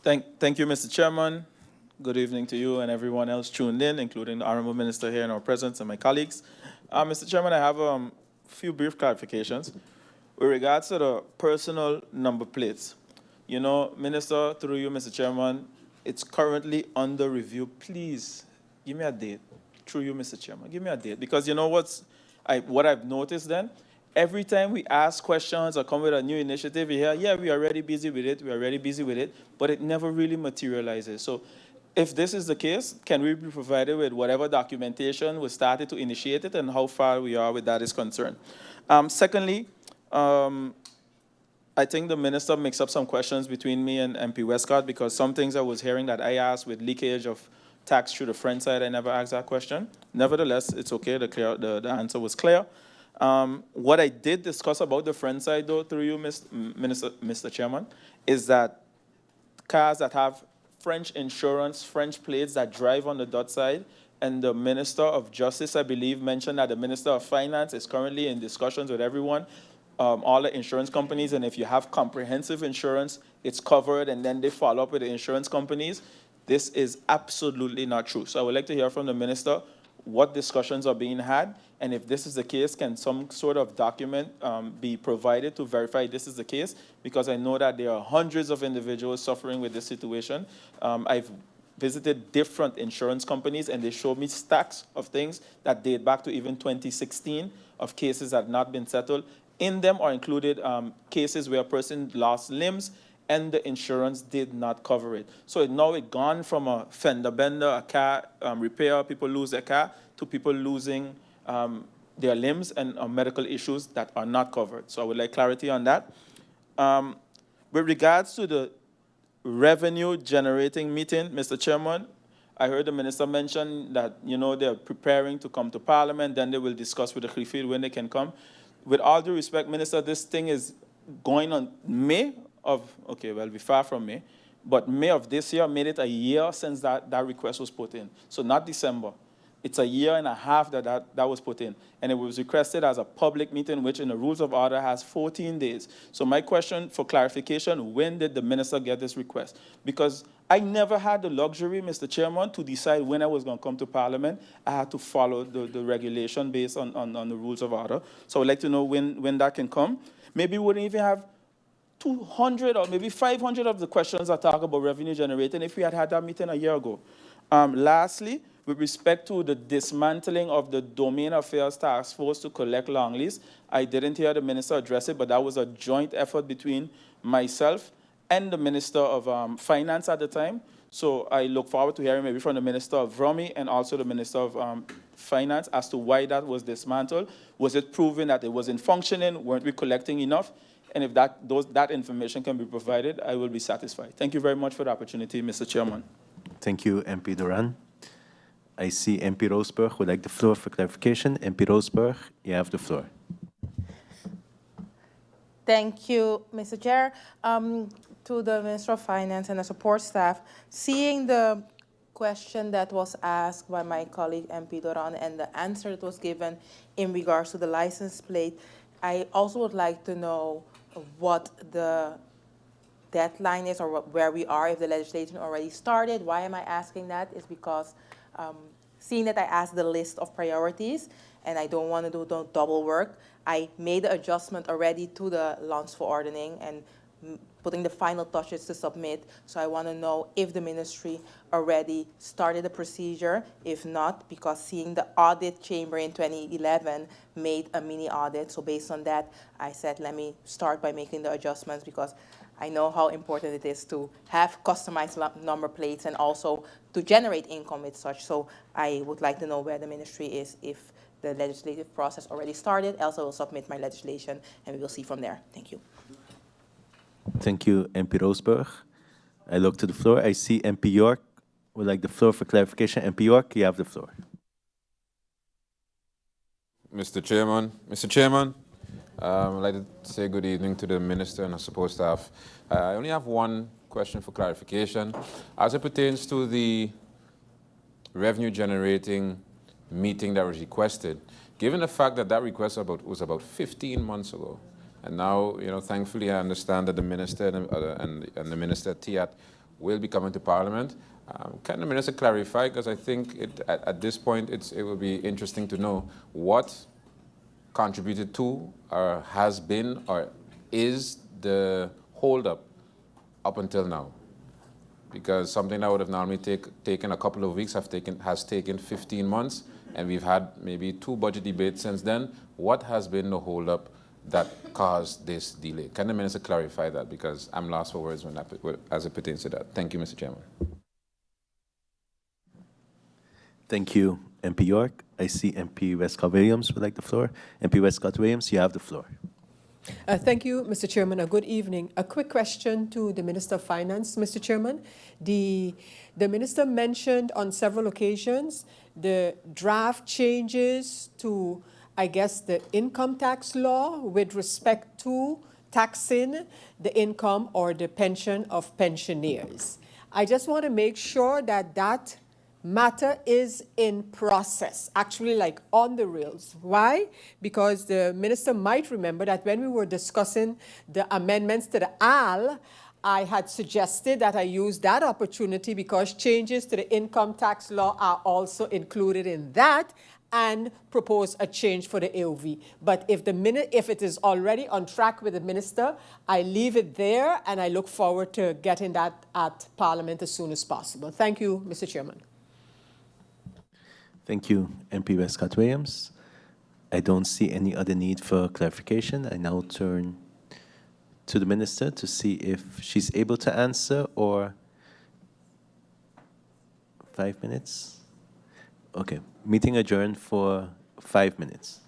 Thank you, Mr. Chairman. Good evening to you and everyone else tuned in, including the Honourable Minister here in our presence and my colleagues. Mr. Chairman, I have a few brief clarifications. With regards to the personal number plates, you know, Minister, through you, Mr. Chairman, it's currently under review. Please give me a date. Through you, Mr. Chairman, give me a date. Because you know what I've noticed then? Every time we ask questions or come with a new initiative, we hear, yeah, we are already busy with it, but it never really materializes. So if this is the case, can we be provided with whatever documentation was started to initiate it and how far we are with that is concerned? Secondly, I think the minister mixed up some questions between me and MP Westcott, because some things I was hearing that I asked with leakage of tax through the front side, I never asked that question. Nevertheless, it's okay, the answer was clear. What I did discuss about the front side, though, through you, Mr. Chairman, is that cars that have French insurance, French plates that drive on the dot side, and the Minister of Justice, I believe, mentioned that the Minister of Finance is currently in discussions with everyone, all the insurance companies, and if you have comprehensive insurance, it's covered, and then they follow up with the insurance companies. This is absolutely not true. So I would like to hear from the minister what discussions are being had, and if this is the case, can some sort of document be provided to verify this is the case? Because I know that there are hundreds of individuals suffering with this situation. I've visited different insurance companies, and they showed me stacks of things that date back to even 2016 of cases that have not been settled. In them are included cases where a person lost limbs and the insurance did not cover it. So now it's gone from a fender bender, a car repair, people lose their car, to people losing their limbs and medical issues that are not covered. So I would like clarity on that. With regards to the revenue generating meeting, Mr. Chairman, I heard the minister mention that, you know, they're preparing to come to Parliament, then they will discuss with the Clifford when they can come. With all due respect, Minister, this thing is going on May of, okay, well, we're far from May, but May of this year made it a year since that request was put in. So not December. It's a year and a half that was put in. And it was requested as a public meeting, which in the rules of order has 14 days. So my question for clarification, when did the minister get this request? Because I never had the luxury, Mr. Chairman, to decide when I was going to come to Parliament. I had to follow the regulation based on the rules of order. So I'd like to know when that can come. Maybe we wouldn't even have 200 or maybe 500 of the questions that talk about revenue generating if we had that meeting a year ago. Lastly, with respect to the dismantling of the Domain Affairs Task Force to collect long lease, I didn't hear the minister address it, but that was a joint effort between myself and the Minister of Finance at the time. So I look forward to hearing maybe from the Minister of Romy and also the Minister of Finance as to why that was dismantled. Was it proven that it wasn't functioning? Weren't we collecting enough? And if that information can be provided, I will be satisfied. Thank you very much for the opportunity, Mr. Chairman. Thank you, MP Duran. I see MP Roseburg would like the floor for clarification. MP Roseburg, you have the floor. Thank you, Mr. Chair. To the Minister of Finance and the support staff, seeing the question that was asked by my colleague MP Duran and the answer that was given in regards to the license plate, I also would like to know what the deadline is or where we are, if the legislation already started. Why am I asking that? Is because seeing that I asked the list of priorities and I don't want to do double work, I made the adjustment already to the Landsverordening and putting the final touches to submit. So I want to know if the ministry already started the procedure. If not, because seeing the audit chamber in 2011 made a mini audit. So based on that, I said, let me start by making the adjustments because I know how important it is to have customized number plates and also to generate income with such. So I would like to know where the ministry is, if the legislative process already started. Else I will submit my legislation and we will see from there. Thank you. Thank you, MP Roseburg. I look to the floor. I see MP York would like the floor for clarification. MP York, you have the floor. Mr. Chairman, I'd like to say good evening to the minister and the support staff. I only have one question for clarification. As it pertains to the revenue generating meeting that was requested, given the fact that that request was about 15 months ago, and now, you know, thankfully I understand that the minister and the minister Tiat will be coming to Parliament. Can the minister clarify? Because I think at this point it will be interesting to know what contributed to or has been or is the holdup up until now. Because something that would have normally taken a couple of weeks has taken 15 months, and we've had maybe 2 budget debates since then. What has been the holdup that caused this delay? Can the minister clarify that? Because I'm lost for words as it pertains to that. Thank you, Mr. Chairman. Thank you, MP York. I see MP Westcott-Williams would like the floor. MP Westcott-Williams, you have the floor. Thank you, Mr. Chairman. A good evening. A quick question to the Minister of Finance, Mr. Chairman. The minister mentioned on several occasions the draft changes to, I guess, the income tax law with respect to taxing the income or the pension of pensioners. I just want to make sure that that matter is in process, actually like on the rails. Why? Because the minister might remember that when we were discussing the amendments to the AL, I had suggested that I use that opportunity because changes to the income tax law are also included in that, and propose a change for the AOV. But if it is already on track with the minister, I leave it there, and I look forward to getting that at Parliament as soon as possible. Thank you, Mr. Chairman. Thank you, MP Westcott-Williams. I don't see any other need for clarification. I now turn to the minister to see if she's able to answer, or 5 minutes? Okay, meeting adjourned for 5 minutes.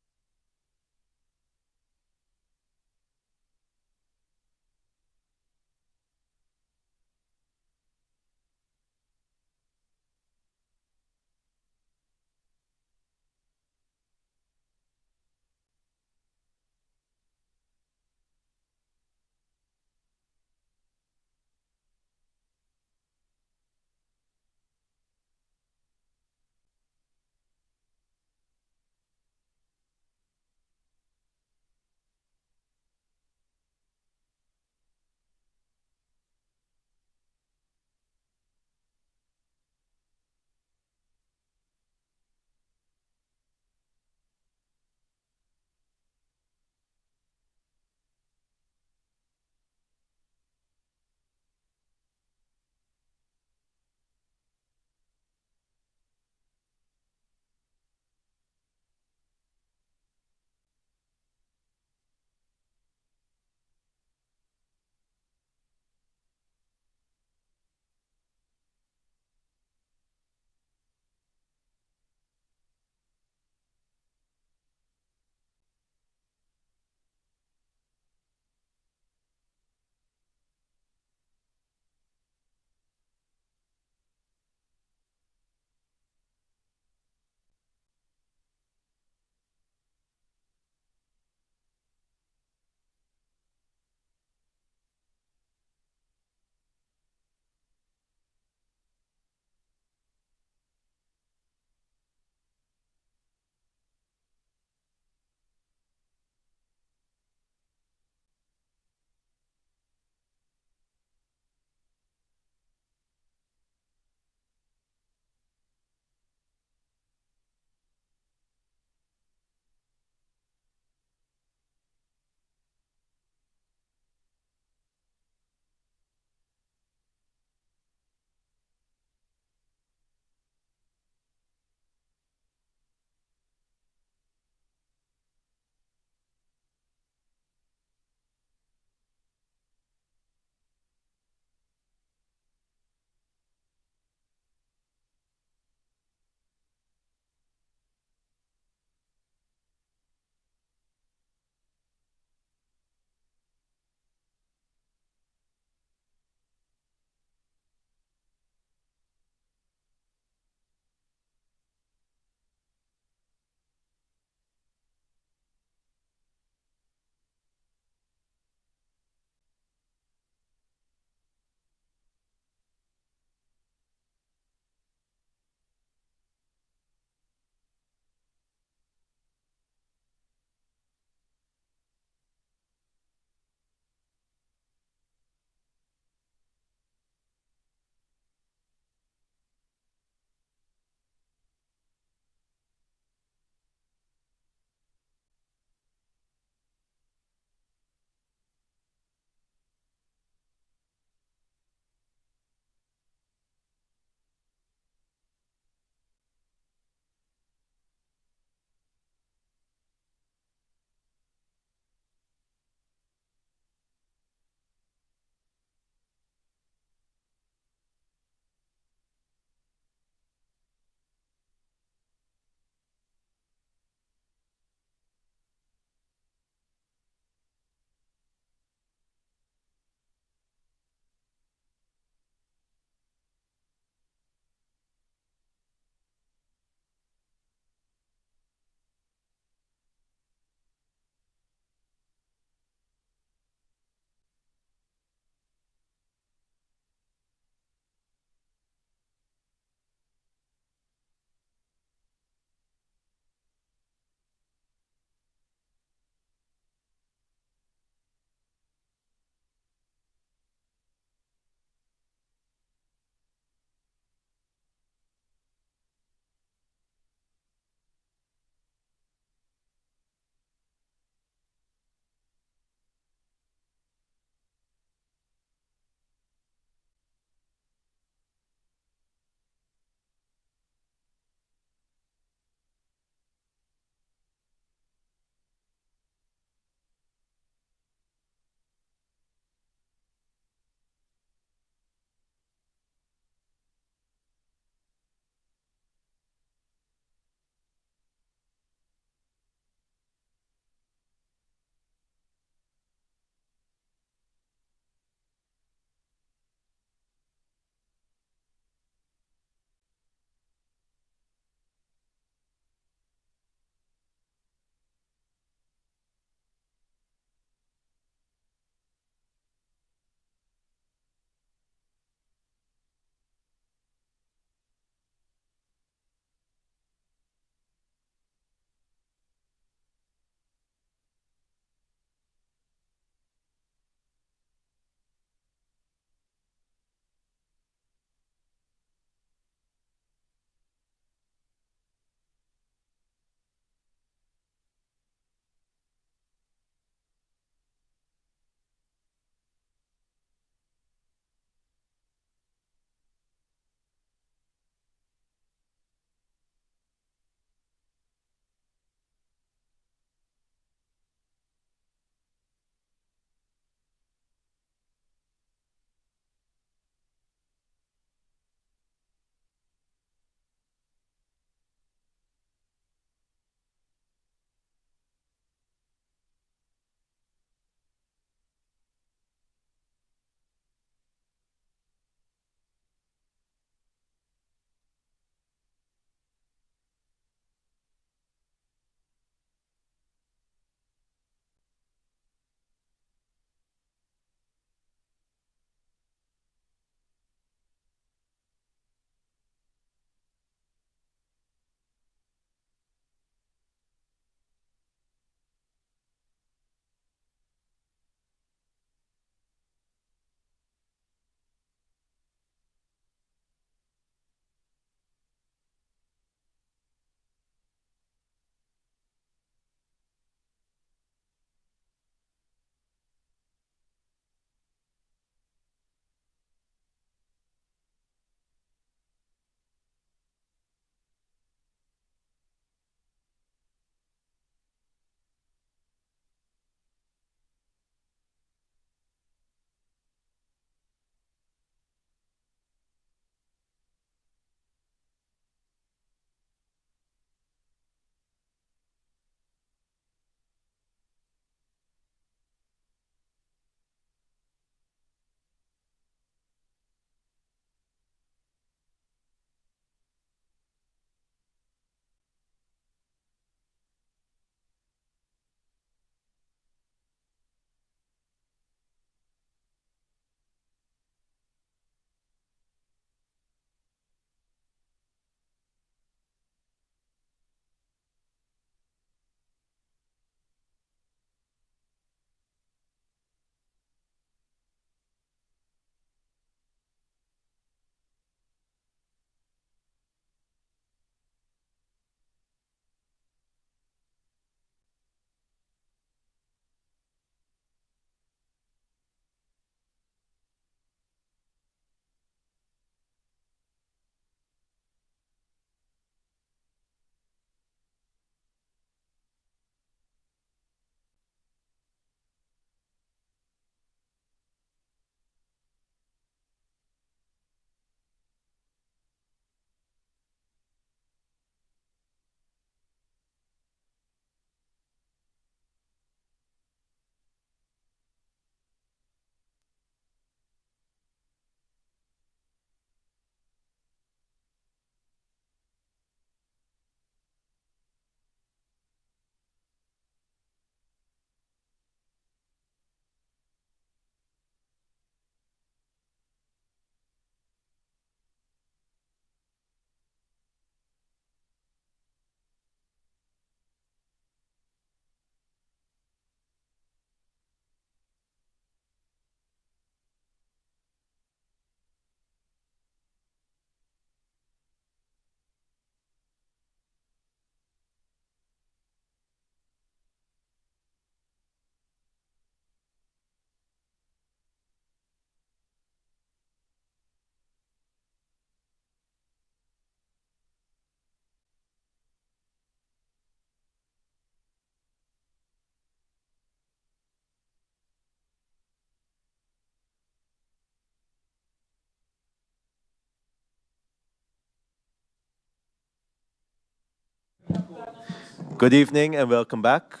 Good evening and welcome back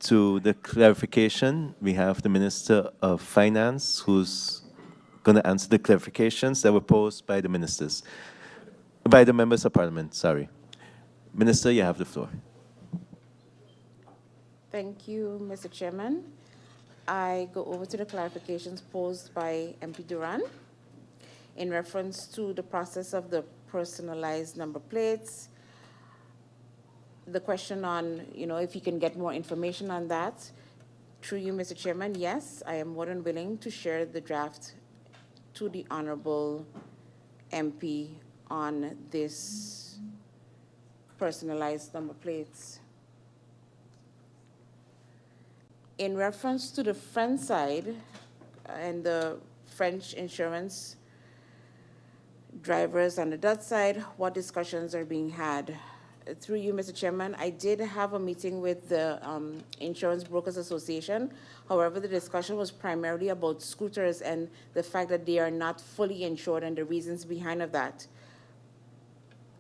to the clarification. We have the Minister of Finance who's going to answer the clarifications that were posed by the ministers, by the members of Parliament, sorry. Minister, you have the floor. Thank you, Mr. Chairman. I go over to the clarifications posed by MP Duran in reference to the process of the personalized number plates. The question on, if you can get more information on that. Through you, Mr. Chairman, yes, I am more than willing to share the draft to the Honorable MP on this personalized number plates. In reference to the French side and the French insurance drivers on the Dutch side, what discussions are being had? Through you, Mr. Chairman, I did have a meeting with the Insurance Brokers Association. However, the discussion was primarily about scooters and the fact that they are not fully insured and the reasons behind of that.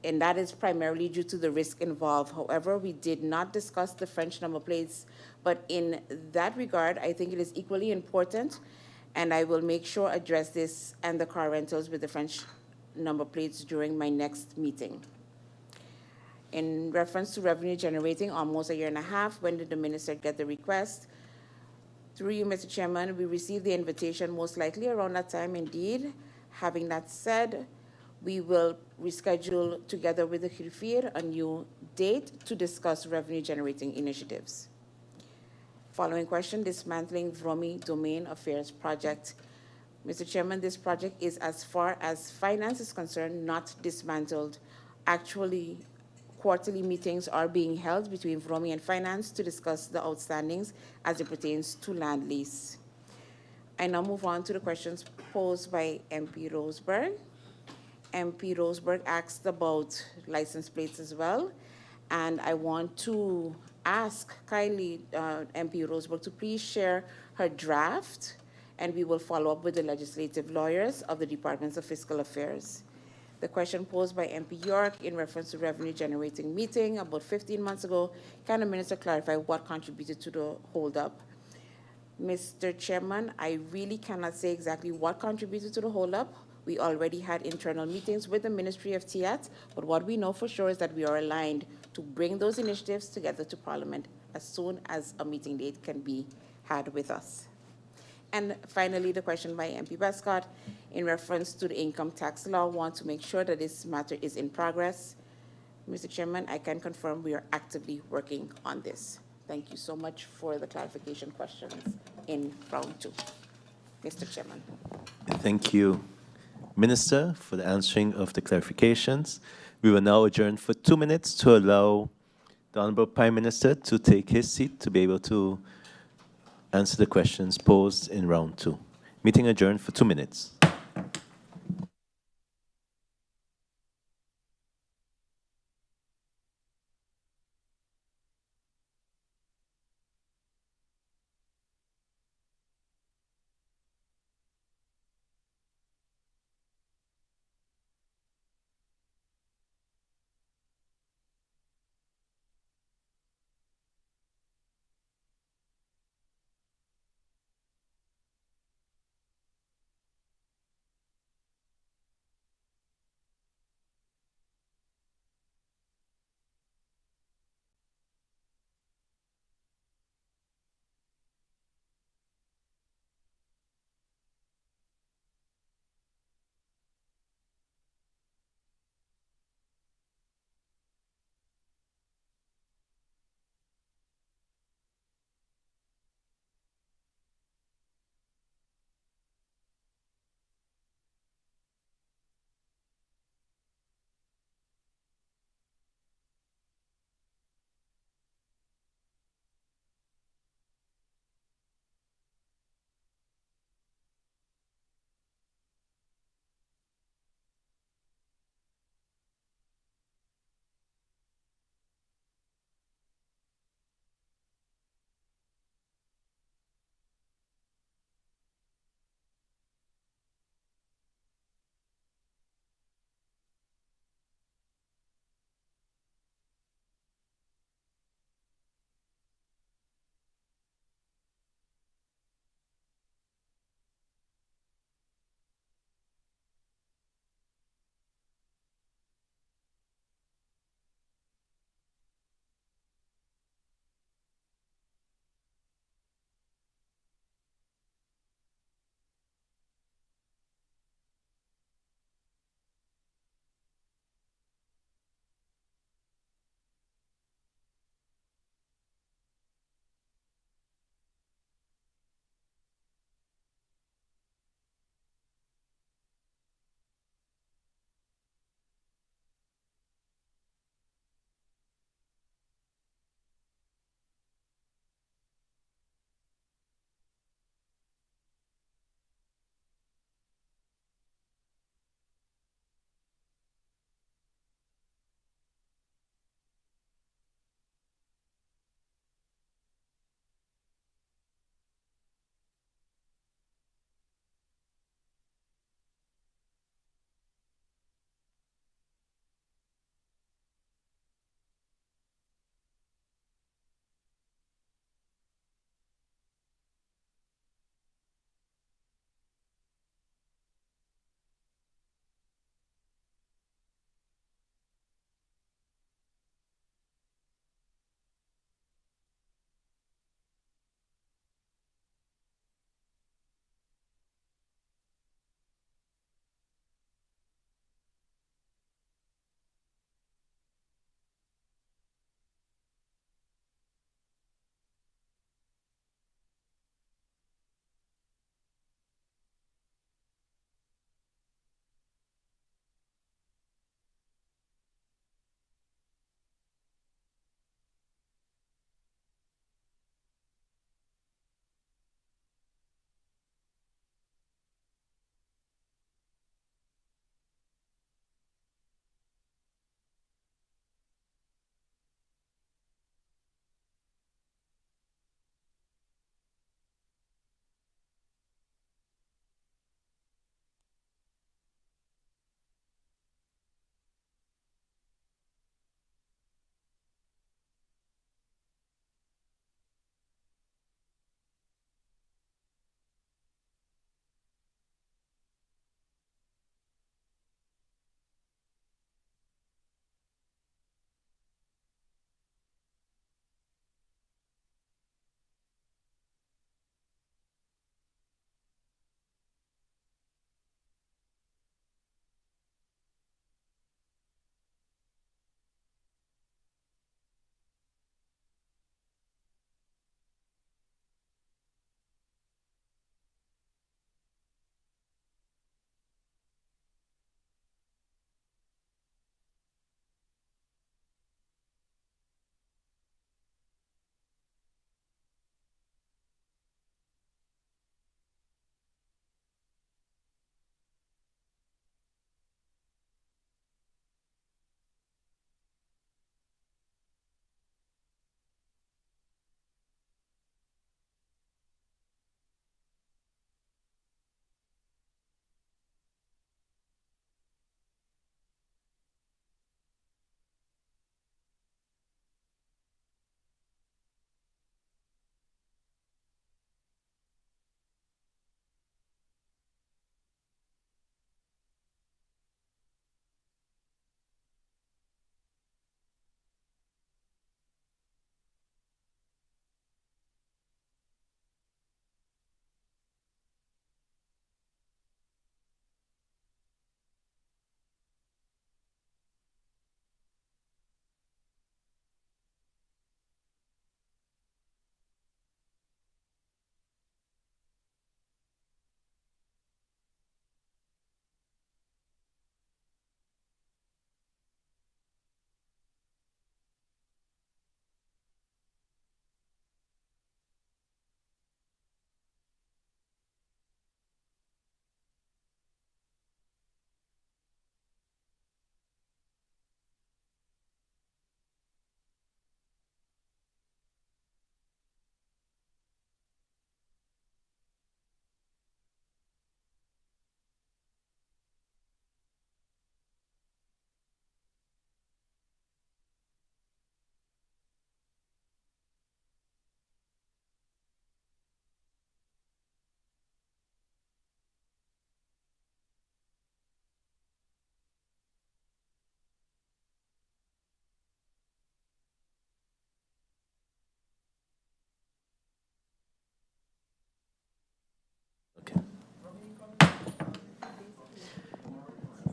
And that is primarily due to the risk involved. However, we did not discuss the French number plates, but in that regard, I think it is equally important, and I will make sure address this and the car rentals with the French number plates during my next meeting. In reference to revenue generating, almost a year and a half, when did the minister get the request? Through you, Mr. Chairman, we received the invitation most likely around that time indeed. Having that said, we will reschedule together with the Griffier a new date to discuss revenue generating initiatives. Following question, dismantling Vromi Domain Affairs Project. Mr. Chairman, this project is, as far as finance is concerned, not dismantled. Actually, quarterly meetings are being held between Vromi and Finance to discuss the outstandings as it pertains to land lease. I now move on to the questions posed by MP Roseberg. MP Roseberg asked about license plates as well, and I want to ask kindly MP Roseberg to please share her draft, and we will follow up with the legislative lawyers of the Departments of Fiscal Affairs. The question posed by MP York in reference to revenue generating meeting about 15 months ago, can the minister clarify what contributed to the holdup? Mr. Chairman, I really cannot say exactly what contributed to the holdup. We already had internal meetings with the Ministry of TIAT, but what we know for sure is that we are aligned to bring those initiatives together to Parliament as soon as a meeting date can be had with us. And finally, the question by MP Bascott in reference to the income tax law. Want to make sure that this matter is in progress. Mr. Chairman, I can confirm we are actively working on this. Thank you so much for the clarification questions in round 2. Mr. Chairman. Thank you, Minister, for the answering of the clarifications. We will now adjourn for 2 minutes to allow the Honorable Prime Minister to take his seat to be able to answer the questions posed in round 2. Meeting adjourned for 2 minutes.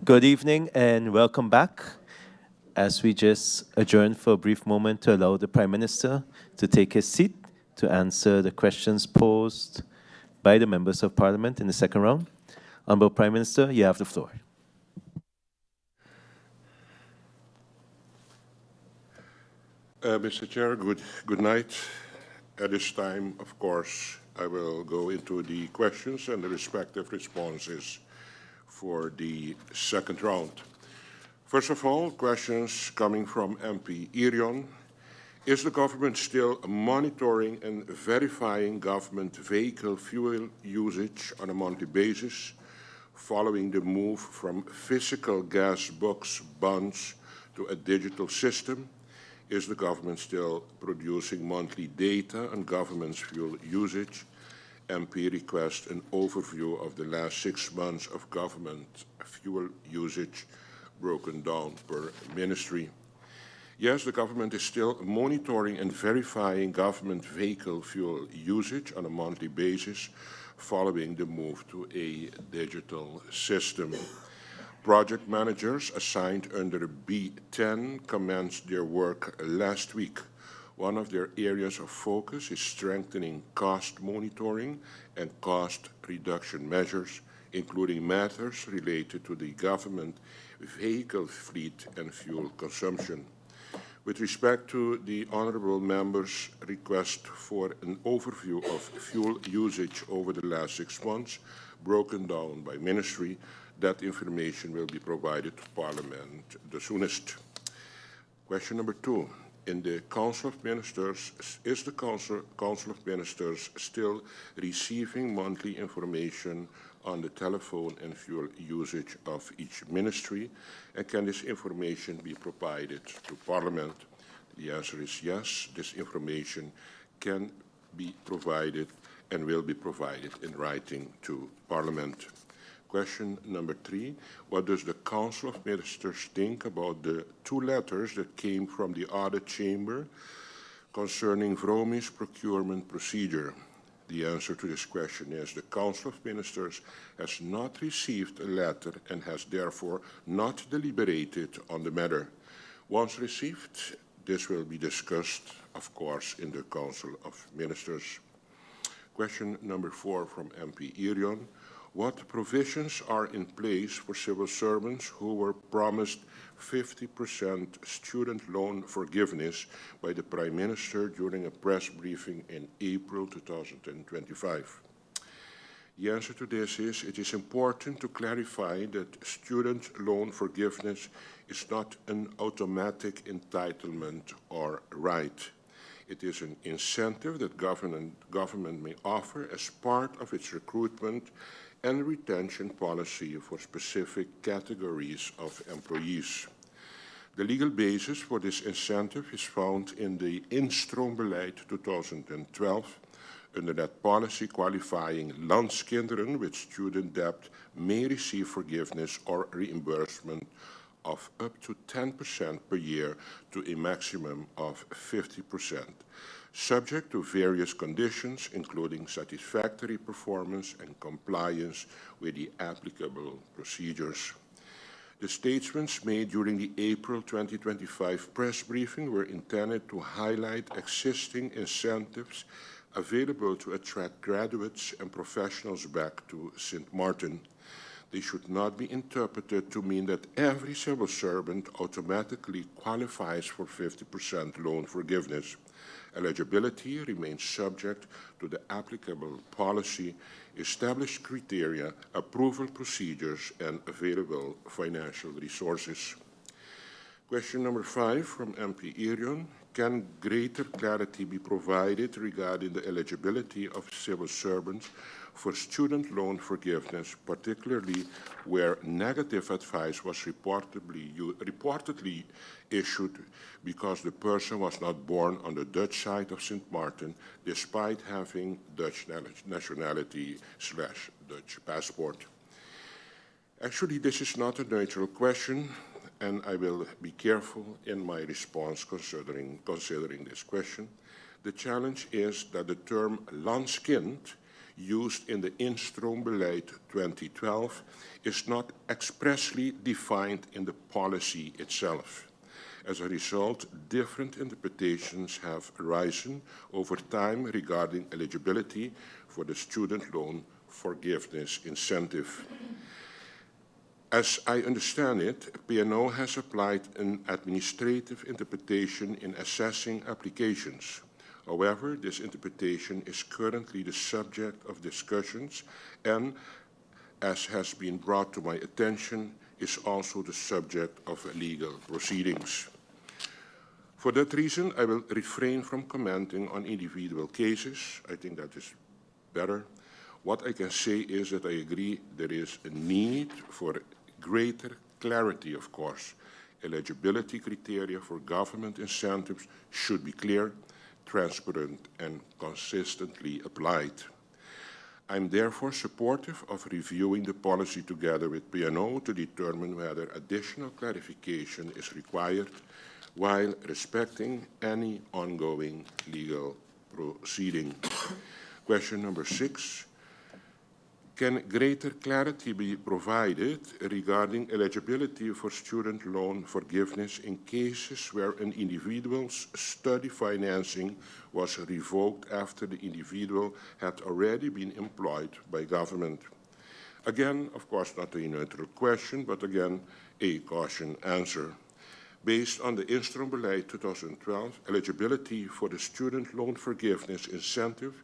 Good evening and welcome back. As we just adjourned for a brief moment to allow the Prime Minister to take his seat to answer the questions posed by the members of Parliament in the second round. Honourable Prime Minister, you have the floor. Mr. Chair, good night. At this time, of course, I will go into the questions and the respective responses for the second round. First of all, questions coming from MP Irion. Is the government still monitoring and verifying government vehicle fuel usage on a monthly basis following the move from physical gas books bonds to a digital system? Is the government still producing monthly data on government's fuel usage? MP requests an overview of the last 6 months of government fuel usage broken down per ministry. Yes, the government is still monitoring and verifying government vehicle fuel usage on a monthly basis following the move to a digital system. Project managers assigned under B10 commenced their work last week. One of their areas of focus is strengthening cost monitoring and cost reduction measures, including matters related to the government vehicle fleet and fuel consumption. With respect to the honourable member's request for an overview of fuel usage over the last 6 months, broken down by ministry, that information will be provided to Parliament the soonest. Question number 2. In the Council of Ministers, is the Council of Ministers still receiving monthly information on the telephone and fuel usage of each ministry? And can this information be provided to Parliament? The answer is yes. This information can be provided and will be provided in writing to Parliament. Question number 3, what does the Council of Ministers think about the 2 letters that came from the Audit Chamber concerning Vromi's procurement procedure? The answer to this question is the Council of Ministers has not received a letter and has therefore not deliberated on the matter. Once received, this will be discussed, of course, in the Council of Ministers. Question number 4 from MP Irion. What provisions are in place for civil servants who were promised 50% student loan forgiveness by the Prime Minister during a press briefing in April 2025? The answer to this is it is important to clarify that student loan forgiveness is not an automatic entitlement or right. It is an incentive that government may offer as part of its recruitment and retention policy for specific categories of employees. The legal basis for this incentive is found in the Instroombeleid 2012. Under that policy, qualifying landskinderen with student debt may receive forgiveness or reimbursement of up to 10% per year to a maximum of 50%. Subject to various conditions, including satisfactory performance and compliance with the applicable procedures. The statements made during the April 2025 press briefing were intended to highlight existing incentives available to attract graduates and professionals back to Sint Maarten. They should not be interpreted to mean that every civil servant automatically qualifies for 50% loan forgiveness. Eligibility remains subject to the applicable policy, established criteria, approval procedures, and available financial resources. Question number 5 from MP Irion. Can greater clarity be provided regarding the eligibility of civil servants for student loan forgiveness, particularly where negative advice was reportedly issued because the person was not born on the Dutch side of Sint Maarten, despite having Dutch nationality/Dutch passport? Actually, this is not a neutral question, and I will be careful in my response considering this question. The challenge is that the term landskind used in the instroombeleid 2012 is not expressly defined in the policy itself. As a result, different interpretations have arisen over time regarding eligibility for the student loan forgiveness incentive. As I understand it, P&O has applied an administrative interpretation in assessing applications. However, this interpretation is currently the subject of discussions and, as has been brought to my attention, is also the subject of legal proceedings. For that reason, I will refrain from commenting on individual cases. I think that is better. What I can say is that I agree there is a need for greater clarity, of course. Eligibility criteria for government incentives should be clear, transparent, and consistently applied. I'm therefore supportive of reviewing the policy together with P&O to determine whether additional clarification is required while respecting any ongoing legal proceeding. Question number 6. Can greater clarity be provided regarding eligibility for student loan forgiveness in cases where an individual's study financing was revoked after the individual had already been employed by government? Again, of course, not a neutral question, but again, a caution answer. Based on the instroombeleid 2012, eligibility for the student loan forgiveness incentive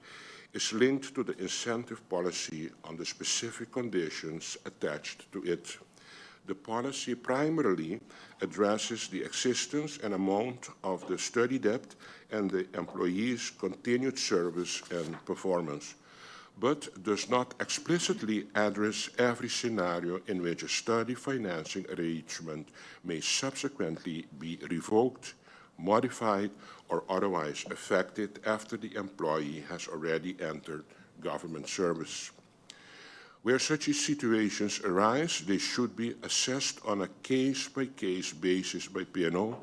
is linked to the incentive policy on the specific conditions attached to it. The policy primarily addresses the existence and amount of the study debt and the employee's continued service and performance, but does not explicitly address every scenario in which a study financing arrangement may subsequently be revoked, modified, or otherwise affected after the employee has already entered government service. Where such situations arise, they should be assessed on a case-by-case basis by P&O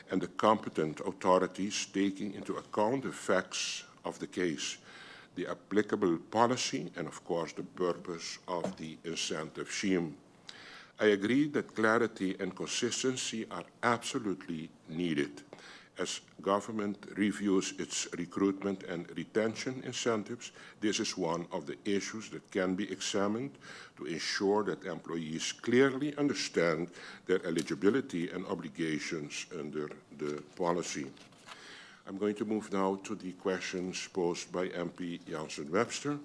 and the competent authorities, taking into account the facts of the case, the applicable policy, and of course the purpose of the incentive scheme. I agree that clarity and consistency are absolutely needed. As government reviews its recruitment and retention incentives, this is one of the issues that can be examined to ensure that employees clearly understand their eligibility and obligations under the policy. I'm going to move now to the questions posed by MP Jansen-Webster.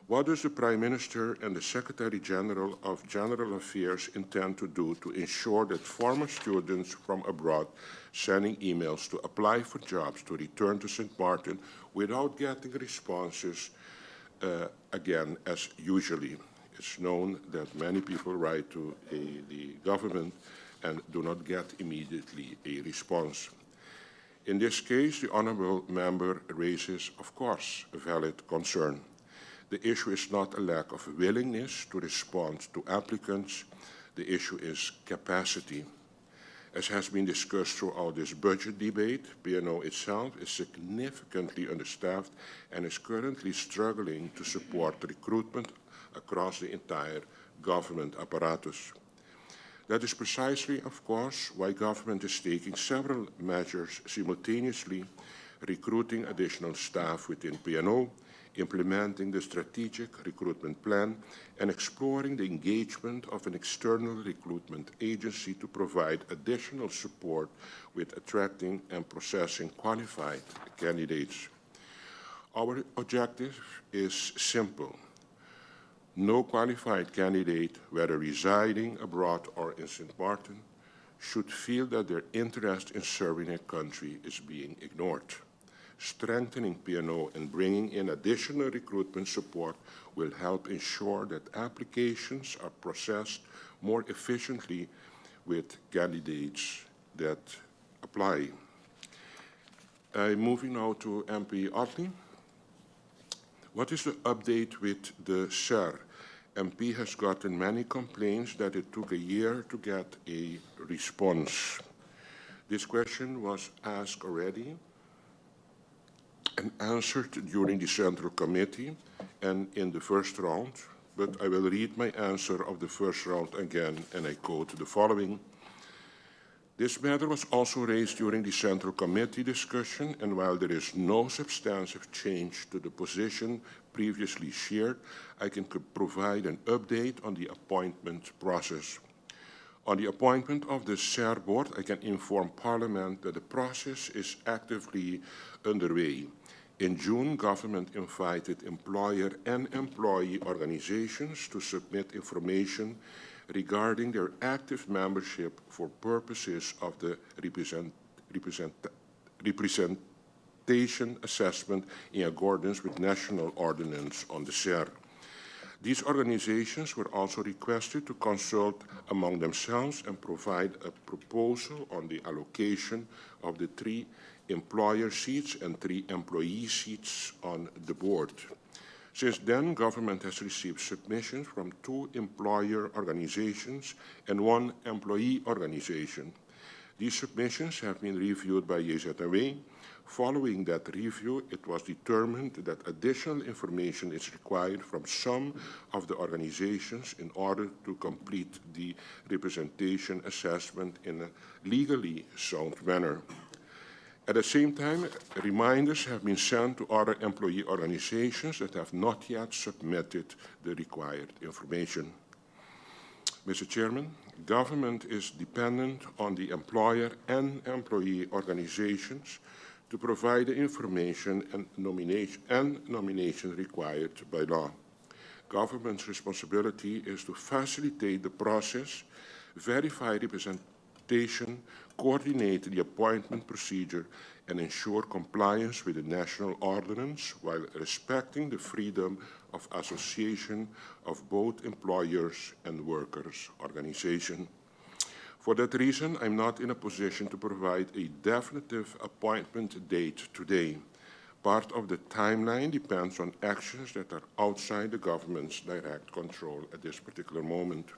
What does the Prime Minister and the Secretary General of General Affairs intend to do to ensure that former students from abroad sending emails to apply for jobs to return to Sint Maarten without getting responses again as usually? It's known that many people write to the government and do not get immediately a response. In this case, the honourable member raises, of course, a valid concern. The issue is not a lack of willingness to respond to applicants. The issue is capacity. As has been discussed throughout this budget debate, P&O itself is significantly understaffed and is currently struggling to support recruitment across the entire government apparatus. That is precisely, of course, why government is taking several measures simultaneously, recruiting additional staff within P&O, implementing the strategic recruitment plan, and exploring the engagement of an external recruitment agency to provide additional support with attracting and processing qualified candidates. Our objective is simple. No qualified candidate, whether residing abroad or in Sint Maarten, should feel that their interest in serving a country is being ignored. Strengthening P&O and bringing in additional recruitment support will help ensure that applications are processed more efficiently with candidates that apply. Moving now to MP Otley. What is the update with the SER? MP has gotten many complaints that it took a year to get a response. This question was asked already and answered during the Central Committee and in the first round, but I will read my answer of the first round again, and I quote the following. This matter was also raised during the Central Committee discussion, and while there is no substantive change to the position previously shared, I can provide an update on the appointment process. On the appointment of the SER board, I can inform Parliament that the process is actively underway. In June, government invited employer and employee organizations to submit information regarding their active membership for purposes of the representation assessment in accordance with National Ordinance on the SER. These organizations were also requested to consult among themselves and provide a proposal on the allocation of the 3 employer seats and 3 employee seats on the board. Since then, government has received submissions from 2 employer organizations and 1 employee organization. These submissions have been reviewed by JZW. Following that review, it was determined that additional information is required from some of the organizations in order to complete the representation assessment in a legally sound manner. At the same time, reminders have been sent to other employee organizations that have not yet submitted the required information. Mr. Chairman, government is dependent on the employer and employee organizations to provide the information and nomination required by law. Government's responsibility is to facilitate the process, verify representation, coordinate the appointment procedure, and ensure compliance with the National Ordinance while respecting the freedom of association of both employers and workers' organizations. For that reason, I'm not in a position to provide a definitive appointment date today. Part of the timeline depends on actions that are outside the government's direct control at this particular moment.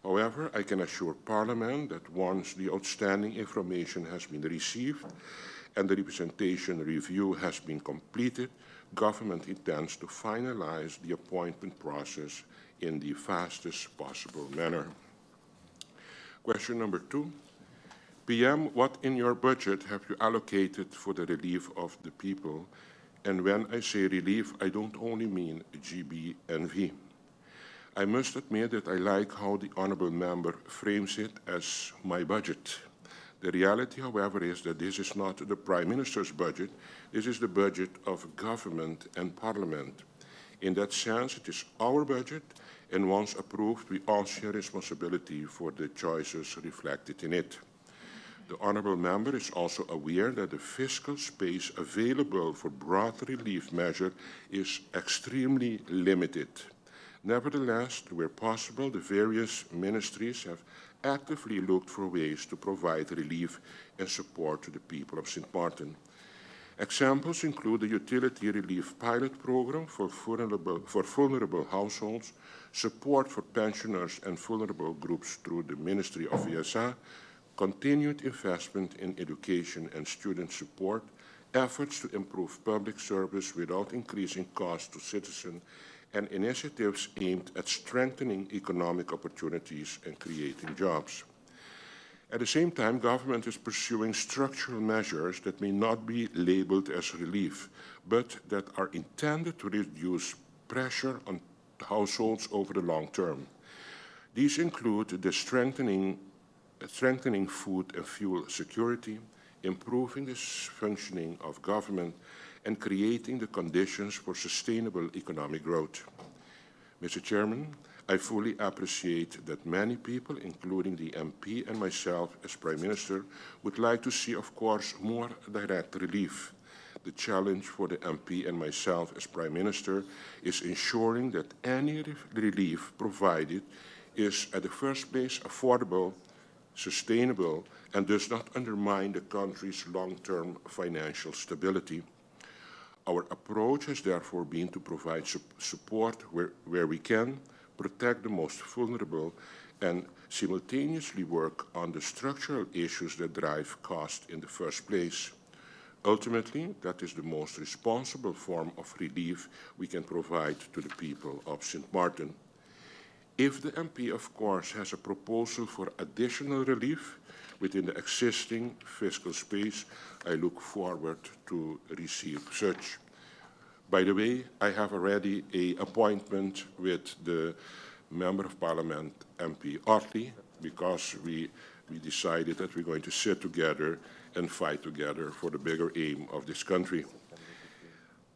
However, I can assure Parliament that once the outstanding information has been received and the representation review has been completed, government intends to finalize the appointment process in the fastest possible manner. Question number 2. PM, what in your budget have you allocated for the relief of the people? And when I say relief, I don't only mean GB&V. I must admit that I like how the honourable member frames it as my budget. The reality, however, is that this is not the Prime Minister's budget. This is the budget of government and Parliament. In that sense, it is our budget, and once approved, we all share responsibility for the choices reflected in it. The honourable member is also aware that the fiscal space available for broad relief measure is extremely limited. Nevertheless, where possible, the various ministries have actively looked for ways to provide relief and support to the people of Sint Maarten. Examples include the utility relief pilot program for vulnerable households, support for pensioners and vulnerable groups through the Ministry of VSA, continued investment in education and student support, efforts to improve public service without increasing costs to citizens, and initiatives aimed at strengthening economic opportunities and creating jobs. At the same time, government is pursuing structural measures that may not be labeled as relief, but that are intended to reduce pressure on households over the long term. These include the strengthening food and fuel security, improving the functioning of government, and creating the conditions for sustainable economic growth. Mr. Chairman, I fully appreciate that many people, including the MP and myself as Prime Minister, would like to see, of course, more direct relief. The challenge for the MP and myself as Prime Minister is ensuring that any relief provided is, at the first place, affordable, sustainable, and does not undermine the country's long-term financial stability. Our approach has therefore been to provide support where we can, protect the most vulnerable, and simultaneously work on the structural issues that drive cost in the first place. Ultimately, that is the most responsible form of relief we can provide to the people of Sint Maarten. If the MP, of course, has a proposal for additional relief within the existing fiscal space, I look forward to receive such. By the way, I have already an appointment with the Member of Parliament, MP Otley, because we decided that we're going to sit together and fight together for the bigger aim of this country.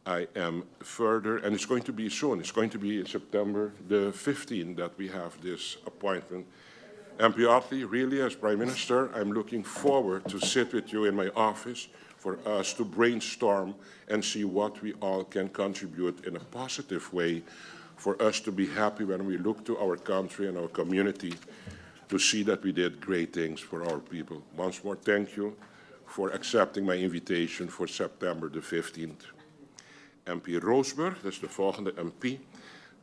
I am further, and it's going to be soon, it's going to be September the 15th that we have this appointment. MP Otley, really, as Prime Minister, I'm looking forward to sit with you in my office for us to brainstorm and see what we all can contribute in a positive way for us to be happy when we look to our country and our community to see that we did great things for our people. Once more, thank you for accepting my invitation for September the 15th. MP Roosburg, that's the volgende MP.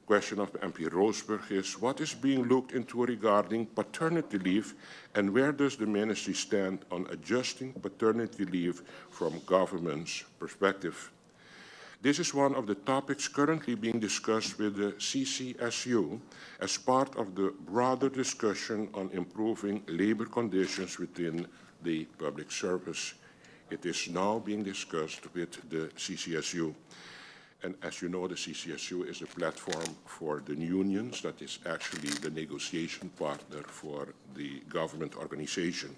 Question of MP Roosburg is, what is being looked into regarding paternity leave, and where does the ministry stand on adjusting paternity leave from government's perspective? This is one of the topics currently being discussed with the CCSU as part of the broader discussion on improving labor conditions within the public service. It is now being discussed with the CCSU. And as you know, the CCSU is a platform for the unions that is actually the negotiation partner for the government organization.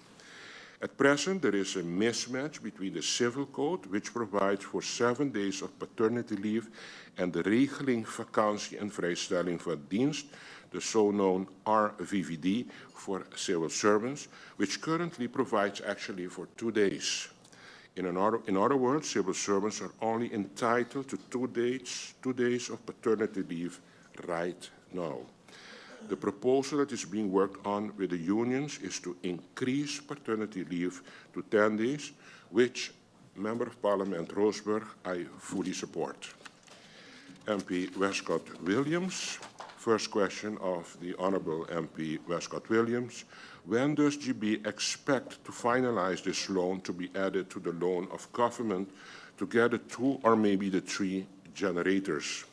At present, there is a mismatch between the Civil Code, which provides for 7 days of paternity leave, and the regeling vakantie en vrijstelling van dienst, the so-known RVVD for civil servants, which currently provides actually for 2 days. In other words, civil servants are only entitled to 2 days of paternity leave right now. The proposal that is being worked on with the unions is to increase paternity leave to 10 days, which Member of Parliament Roosburg I fully support. MP Westcott Williams, first question of the Honourable MP Westcott Williams. When does GB expect to finalize this loan to be added to the loan of government to get the 2 or maybe the 3 generators?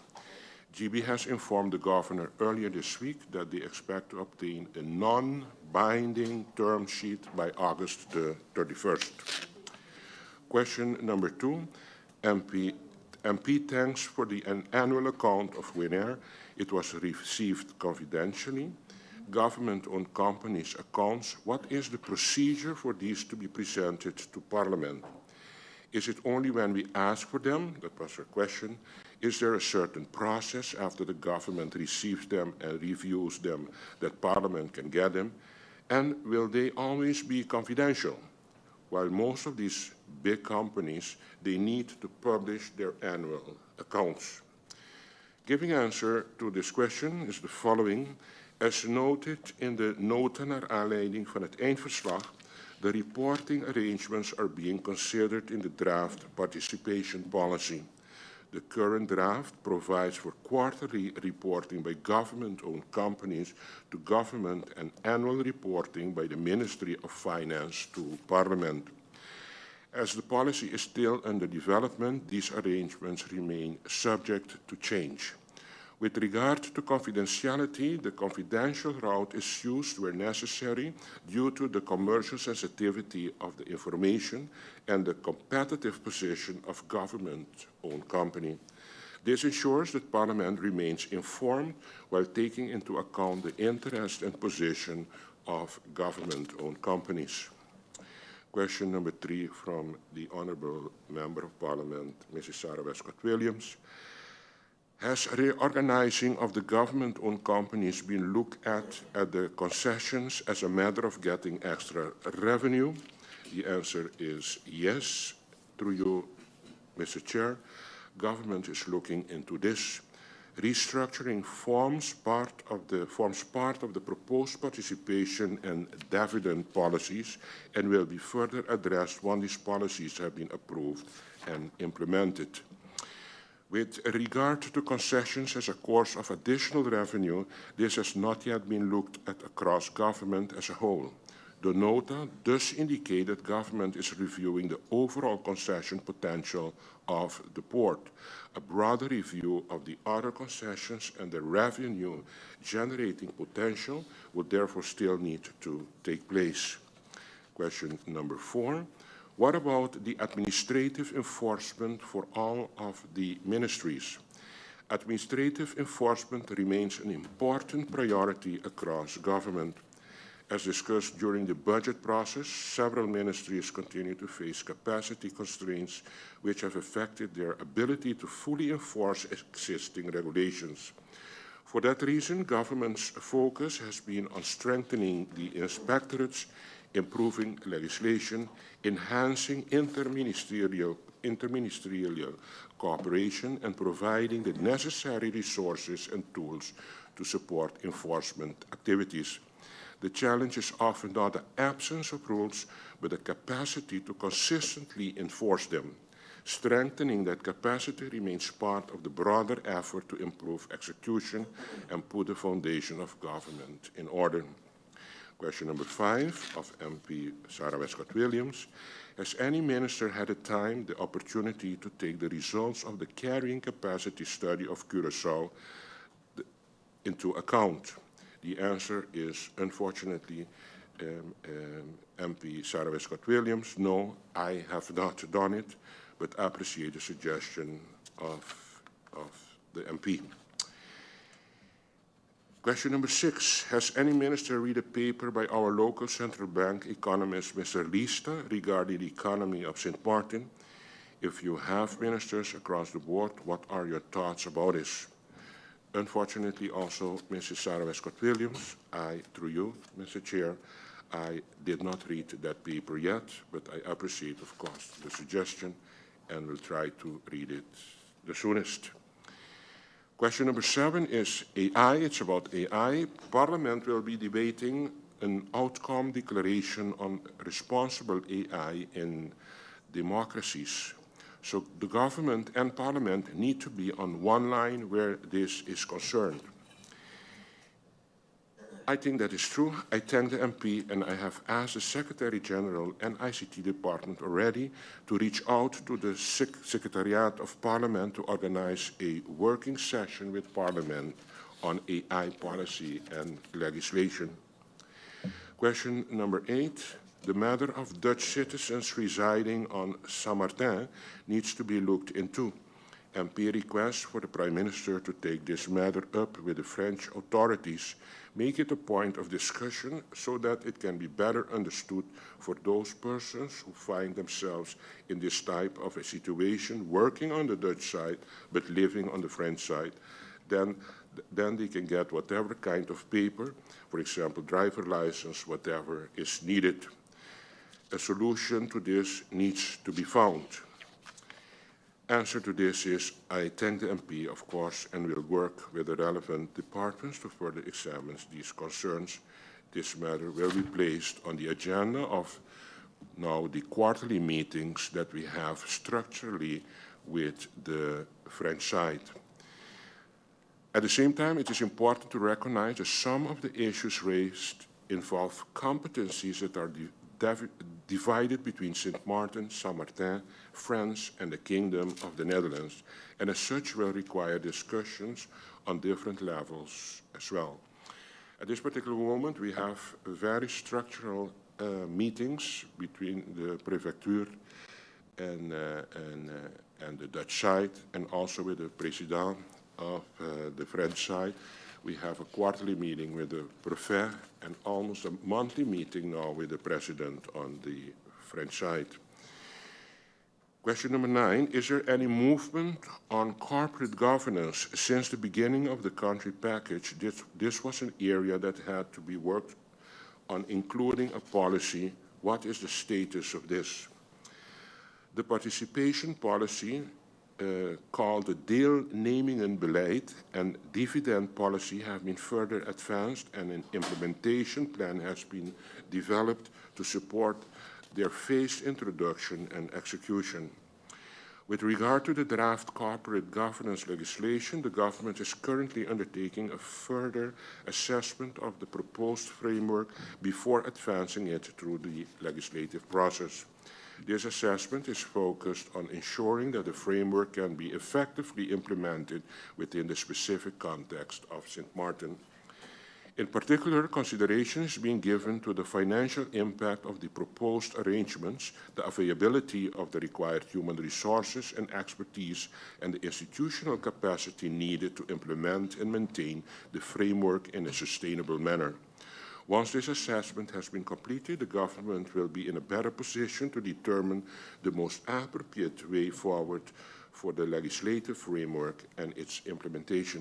GB has informed the governor earlier this week that they expect to obtain a non-binding term sheet by August the 31st. Question number 2, MP thanks for the annual account of Winair. It was received confidentially. Government-owned companies' accounts, what is the procedure for these to be presented to Parliament? Is it only when we ask for them? That was her question. Is there a certain process after the government receives them and reviews them that Parliament can get them? And will they always be confidential? While most of these big companies, they need to publish their annual accounts. Giving answer to this question is the following. As noted in de noten naar aanleiding van het eindverslag, the reporting arrangements are being considered in the draft participation policy. The current draft provides for quarterly reporting by government-owned companies to government and annual reporting by the Ministry of Finance to Parliament. As the policy is still under development, these arrangements remain subject to change. With regard to confidentiality, the confidential route is used where necessary due to the commercial sensitivity of the information and the competitive position of government-owned company. This ensures that Parliament remains informed while taking into account the interest and position of government-owned companies. Question number 3 from the Honourable Member of Parliament, Mrs. Sarah Westcott-Williams. Has reorganizing of the government-owned companies been looked at the concessions as a matter of getting extra revenue? The answer is yes. Through you, Mr. Chair, government is looking into this. Restructuring forms part of the proposed participation and dividend policies and will be further addressed when these policies have been approved and implemented. With regard to concessions as a course of additional revenue, this has not yet been looked at across government as a whole. The nota thus indicate that government is reviewing the overall concession potential of the port. A broader review of the other concessions and the revenue generating potential would therefore still need to take place. Question number 4. What about the administrative enforcement for all of the ministries? Administrative enforcement remains an important priority across government. As discussed during the budget process, several ministries continue to face capacity constraints which have affected their ability to fully enforce existing regulations. For that reason, government's focus has been on strengthening the inspectorates, improving legislation, enhancing interministerial cooperation, and providing the necessary resources and tools to support enforcement activities. The challenge is often not the absence of rules, but the capacity to consistently enforce them. Strengthening that capacity remains part of the broader effort to improve execution and put the foundation of government in order. Question number 5 of MP Sarah Westcott-Williams. Has any minister had the opportunity to take the results of the carrying capacity study of Curaçao into account? The answer is, unfortunately, MP Sarah Westcott-Williams, no, I have not done it, but appreciate the suggestion of the MP. Question number 6. Has any minister read a paper by our local central bank economist, Mr. Lista, regarding the economy of Sint Maarten? If you have ministers across the board, what are your thoughts about this? Unfortunately, also, Mrs. Sarah Westcott-Williams, through you, Mr. Chair, I did not read that paper yet, but I appreciate, of course, the suggestion and will try to read it the soonest. Question number 7 is AI. It's about AI. Parliament will be debating an outcome declaration on responsible AI in democracies. So the government and Parliament need to be on one line where this is concerned. I think that is true. I thank the MP, and I have asked the Secretary General and ICT Department already to reach out to the Secretariat of Parliament to organize a working session with Parliament on AI policy and legislation. Question number 8. The matter of Dutch citizens residing on Sint Maarten needs to be looked into. MP requests for the Prime Minister to take this matter up with the French authorities, make it a point of discussion so that it can be better understood for those persons who find themselves in this type of a situation, working on the Dutch side but living on the French side. Then they can get whatever kind of paper, for example, driver license, whatever is needed. A solution to this needs to be found. Answer to this is, I thank the MP, of course, and will work with the relevant departments to further examine these concerns. This matter will be placed on the agenda of now the quarterly meetings that we have structurally with the French side. At the same time, it is important to recognize that some of the issues raised involve competencies that are divided between Sint Maarten, Sint Maarten, France, and the Kingdom of the Netherlands, and as such will require discussions on different levels as well. At this particular moment, we have very structural meetings between the Prefecture and the Dutch side, and also with the President of the French side. We have a quarterly meeting with the Prefet and almost a monthly meeting now with the President on the French side. Question number 9, is there any movement on corporate governance since the beginning of the country package? This was an area that had to be worked on, including a policy. What is the status of this? The participation policy called the deelnemingenbeleid and dividend policy have been further advanced, and an implementation plan has been developed to support their phased introduction and execution. With regard to the draft corporate governance legislation, the government is currently undertaking a further assessment of the proposed framework before advancing it through the legislative process. This assessment is focused on ensuring that the framework can be effectively implemented within the specific context of Sint Maarten. In particular, consideration is being given to the financial impact of the proposed arrangements, the availability of the required human resources and expertise, and the institutional capacity needed to implement and maintain the framework in a sustainable manner. Once this assessment has been completed, the government will be in a better position to determine the most appropriate way forward for the legislative framework and its implementation.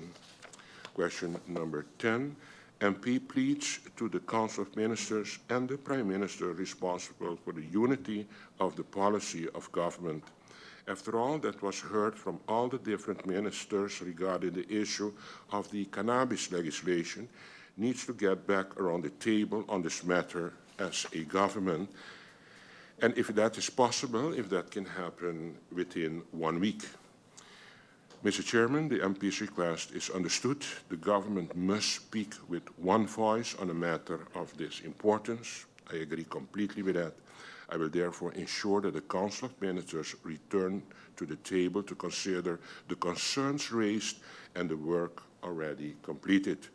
Question number 10. MP pleads to the Council of Ministers and the Prime Minister responsible for the unity of the policy of government. After all that was heard from all the different ministers regarding the issue of the cannabis legislation, needs to get back around the table on this matter as a government. And if that is possible, if that can happen within 1 week. Mr. Chairman, the MP's request is understood. The government must speak with one voice on a matter of this importance. I agree completely with that. I will therefore ensure that the Council of Ministers return to the table to consider the concerns raised and the work already completed.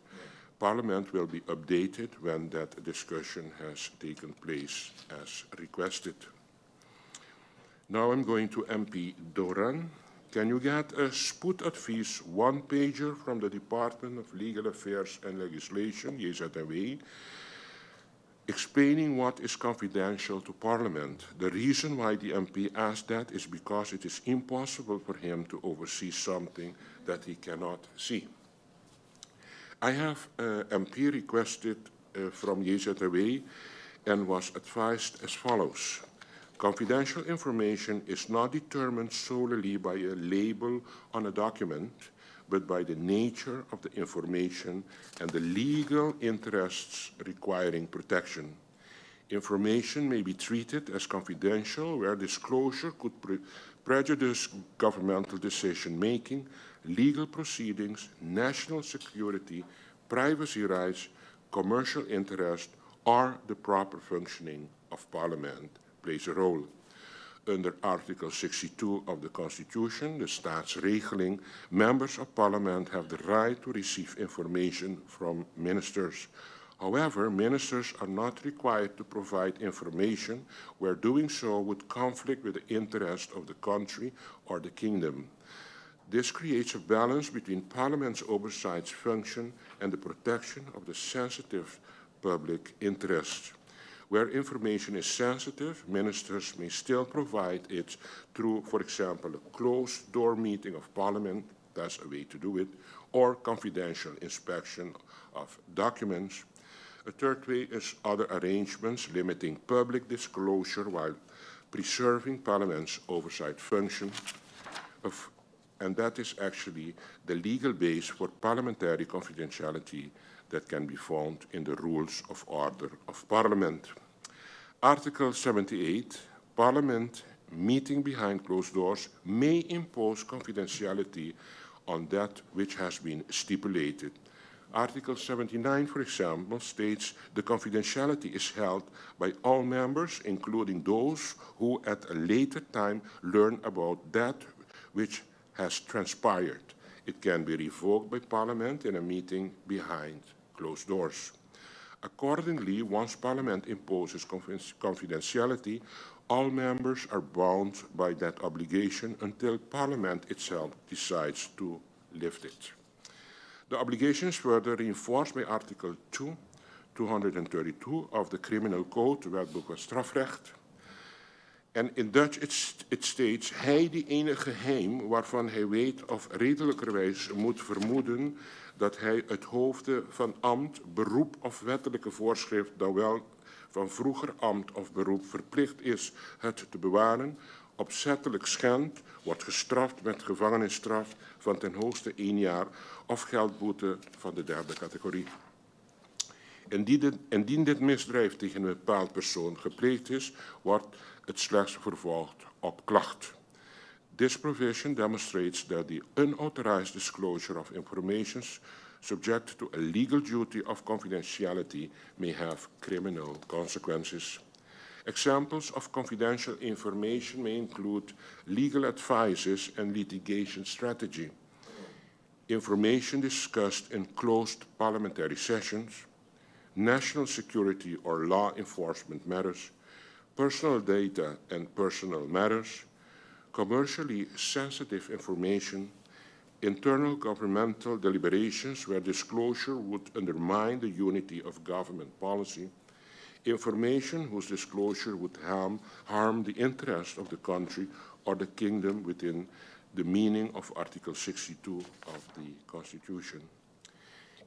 Parliament will be updated when that discussion has taken place as requested. Now I'm going to MP Doran. Can you get a spoedadvies one-pager from the Department of Legal Affairs and Legislation, JZW, explaining what is confidential to Parliament? The reason why the MP asked that is because it is impossible for him to oversee something that he cannot see. I have MP requested from JZW and was advised as follows. Confidential information is not determined solely by a label on a document, but by the nature of the information and the legal interests requiring protection. Information may be treated as confidential where disclosure could prejudice governmental decision-making, legal proceedings, national security, privacy rights, commercial interest, or the proper functioning of Parliament plays a role. Under Article 62 of the Constitution, the staatsregeling, members of Parliament have the right to receive information from ministers. However, ministers are not required to provide information where doing so would conflict with the interest of the country or the kingdom. This creates a balance between Parliament's oversight function and the protection of the sensitive public interest. Where information is sensitive, ministers may still provide it through, for example, a closed-door meeting of Parliament, that's a way to do it, or confidential inspection of documents. A third way is other arrangements limiting public disclosure while preserving Parliament's oversight function. And that is actually the legal base for parliamentary confidentiality that can be found in the Rules of Order of Parliament. Article 78, Parliament meeting behind closed doors may impose confidentiality on that which has been stipulated. Article 79, for example, states the confidentiality is held by all members, including those who at a later time learn about that which has transpired. It can be revoked by Parliament in a meeting behind closed doors. Accordingly, once Parliament imposes confidentiality, all members are bound by that obligation until Parliament itself decides to lift it. The obligation is further reinforced by Article 232 of the Criminal Code, Wetboek van Strafrecht. En in Dutch it states, hij die enig geheim waarvan hij weet of redelijkerwijs moet vermoeden dat hij uit hoofde van ambt, beroep of wettelijke voorschrift, dan wel van vroeger ambt of beroep verplicht is het te bewaren, opzettelijk schendt, wordt gestraft met gevangenisstraf van ten hoogste 1 jaar of geldboete van de 3e categorie. Indien dit misdrijf tegen een bepaald persoon gepleegd is, wordt het slechts vervolgd op klacht. This provision demonstrates that the unauthorized disclosure of information subject to a legal duty of confidentiality may have criminal consequences. Examples of confidential information may include legal advices and litigation strategy, information discussed in closed parliamentary sessions, national security or law enforcement matters, personal data and personal matters, commercially sensitive information, internal governmental deliberations where disclosure would undermine the unity of government policy, information whose disclosure would harm the interest of the country or the kingdom within the meaning of Article 62 of the Constitution.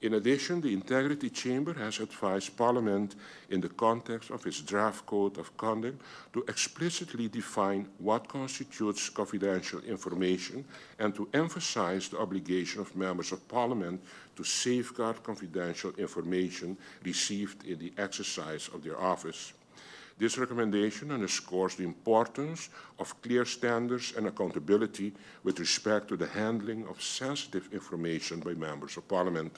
In addition, the Integrity Chamber has advised Parliament in the context of its draft Code of Conduct to explicitly define what constitutes confidential information and to emphasize the obligation of members of Parliament to safeguard confidential information received in the exercise of their office. This recommendation underscores the importance of clear standards and accountability with respect to the handling of sensitive information by members of Parliament.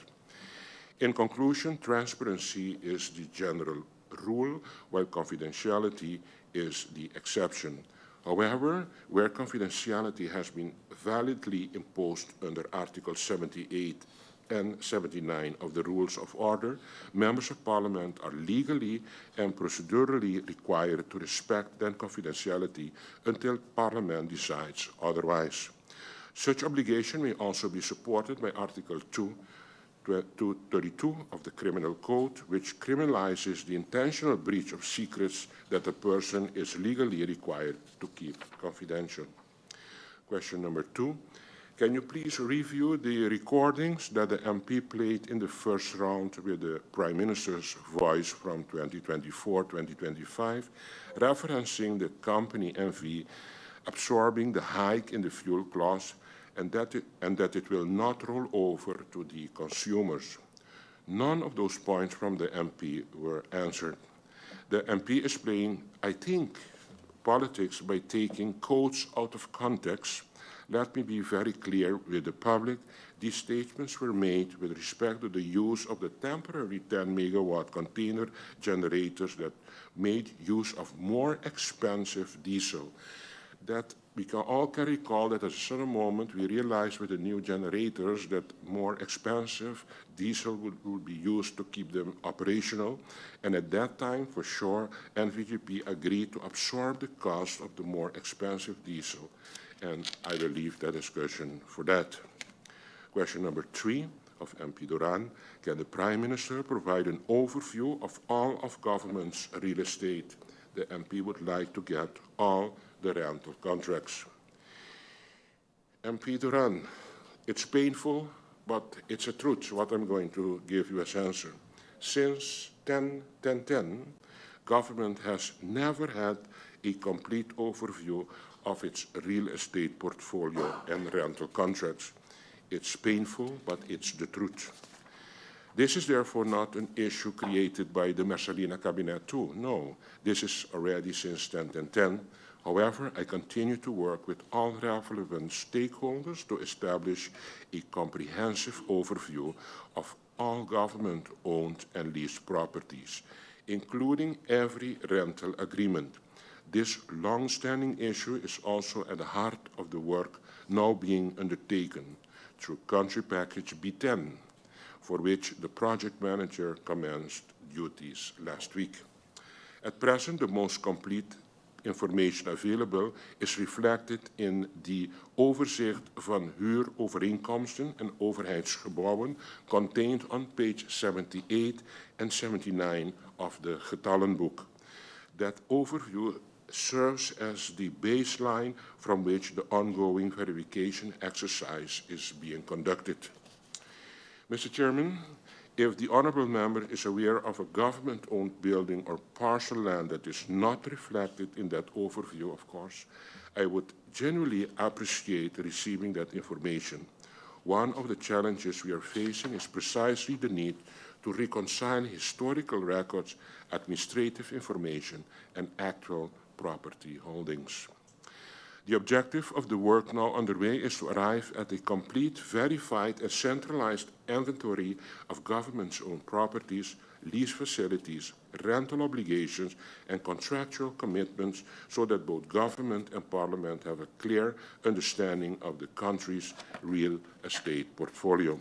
In conclusion, transparency is the general rule, while confidentiality is the exception. However, where confidentiality has been validly imposed under Article 78 and 79 of the Rules of Order, members of Parliament are legally and procedurally required to respect that confidentiality until Parliament decides otherwise. Such obligation may also be supported by Article 232 of the Criminal Code, which criminalizes the intentional breach of secrets that a person is legally required to keep confidential. Question number 2. Can you please review the recordings that the MP played in the first round with the Prime Minister's voice from 2024-2025, referencing the company MV absorbing the hike in the fuel clause and that it will not roll over to the consumers? None of those points from the MP were answered. The MP is playing, I think, politics by taking quotes out of context. Let me be very clear with the public. These statements were made with respect to the use of the temporary 10 megawatt container generators that made use of more expensive diesel. That we all can recall that at a certain moment we realized with the new generators that more expensive diesel would be used to keep them operational. And at that time, for sure, NVGP agreed to absorb the cost of the more expensive diesel. And I will leave that discussion for that. Question number 3 of MP Duran. Can the Prime Minister provide an overview of all of government's real estate? The MP would like to get all the rental contracts. MP Duran, it's painful, but it's a truth, what I'm going to give you as answer. Since 10-10-10, government has never had a complete overview of its real estate portfolio and rental contracts. It's painful, but it's the truth. This is therefore not an issue created by the Messalina Cabinet too. No, this is already since 10-10-10. However, I continue to work with all relevant stakeholders to establish a comprehensive overview of all government-owned and leased properties, including every rental agreement. This long-standing issue is also at the heart of the work now being undertaken through Country Package B10, for which the project manager commenced duties last week. At present, the most complete information available is reflected in the overzicht van huurovereenkomsten en overheidsgebouwen contained on page 78 and 79 of the getallenboek. That overview serves as the baseline from which the ongoing verification exercise is being conducted. Mr. Chairman, if the honourable member is aware of a government-owned building or parcel land that is not reflected in that overview, of course, I would genuinely appreciate receiving that information. One of the challenges we are facing is precisely the need to reconcile historical records, administrative information, and actual property holdings. The objective of the work now underway is to arrive at a complete, verified, and centralized inventory of government's owned properties, lease facilities, rental obligations, and contractual commitments so that both government and parliament have a clear understanding of the country's real estate portfolio.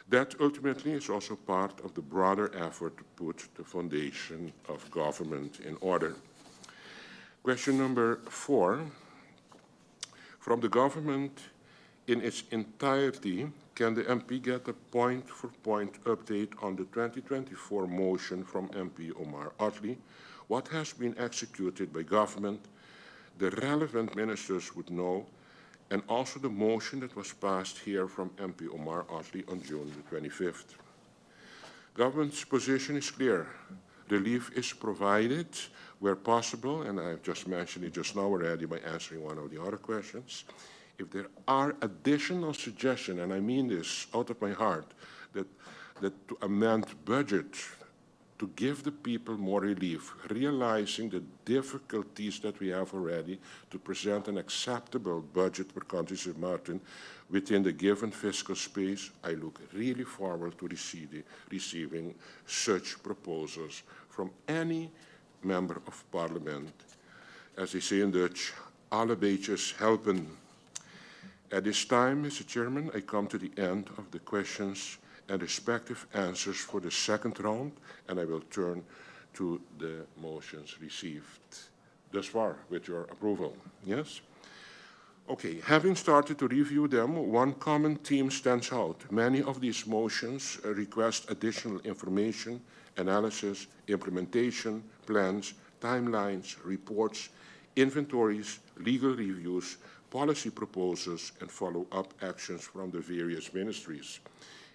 That ultimately is also part of the broader effort to put the foundation of government in order. Question number 4. From the government in its entirety, can the MP get a point-for-point update on the 2024 motion from MP Omar Otley? What has been executed by government? The relevant ministers would know, and also the motion that was passed here from MP Omar Otley on June the 25th. Government's position is clear. Relief is provided where possible, and I've just mentioned it just now already by answering one of the other questions. If there are additional suggestions, and I mean this out of my heart, that to amend budget to give the people more relief, realizing the difficulties that we have already to present an acceptable budget for country Sint Maarten within the given fiscal space, I look really forward to receiving such proposals from any member of parliament. As they say in Dutch, alle beetjes helpen. At this time, Mr. Chairman, I come to the end of the questions and respective answers for the second round, and I will turn to the motions received thus far with your approval. Yes? Okay, having started to review them, one common theme stands out. Many of these motions request additional information, analysis, implementation, plans, timelines, reports, inventories, legal reviews, policy proposals, and follow-up actions from the various ministries.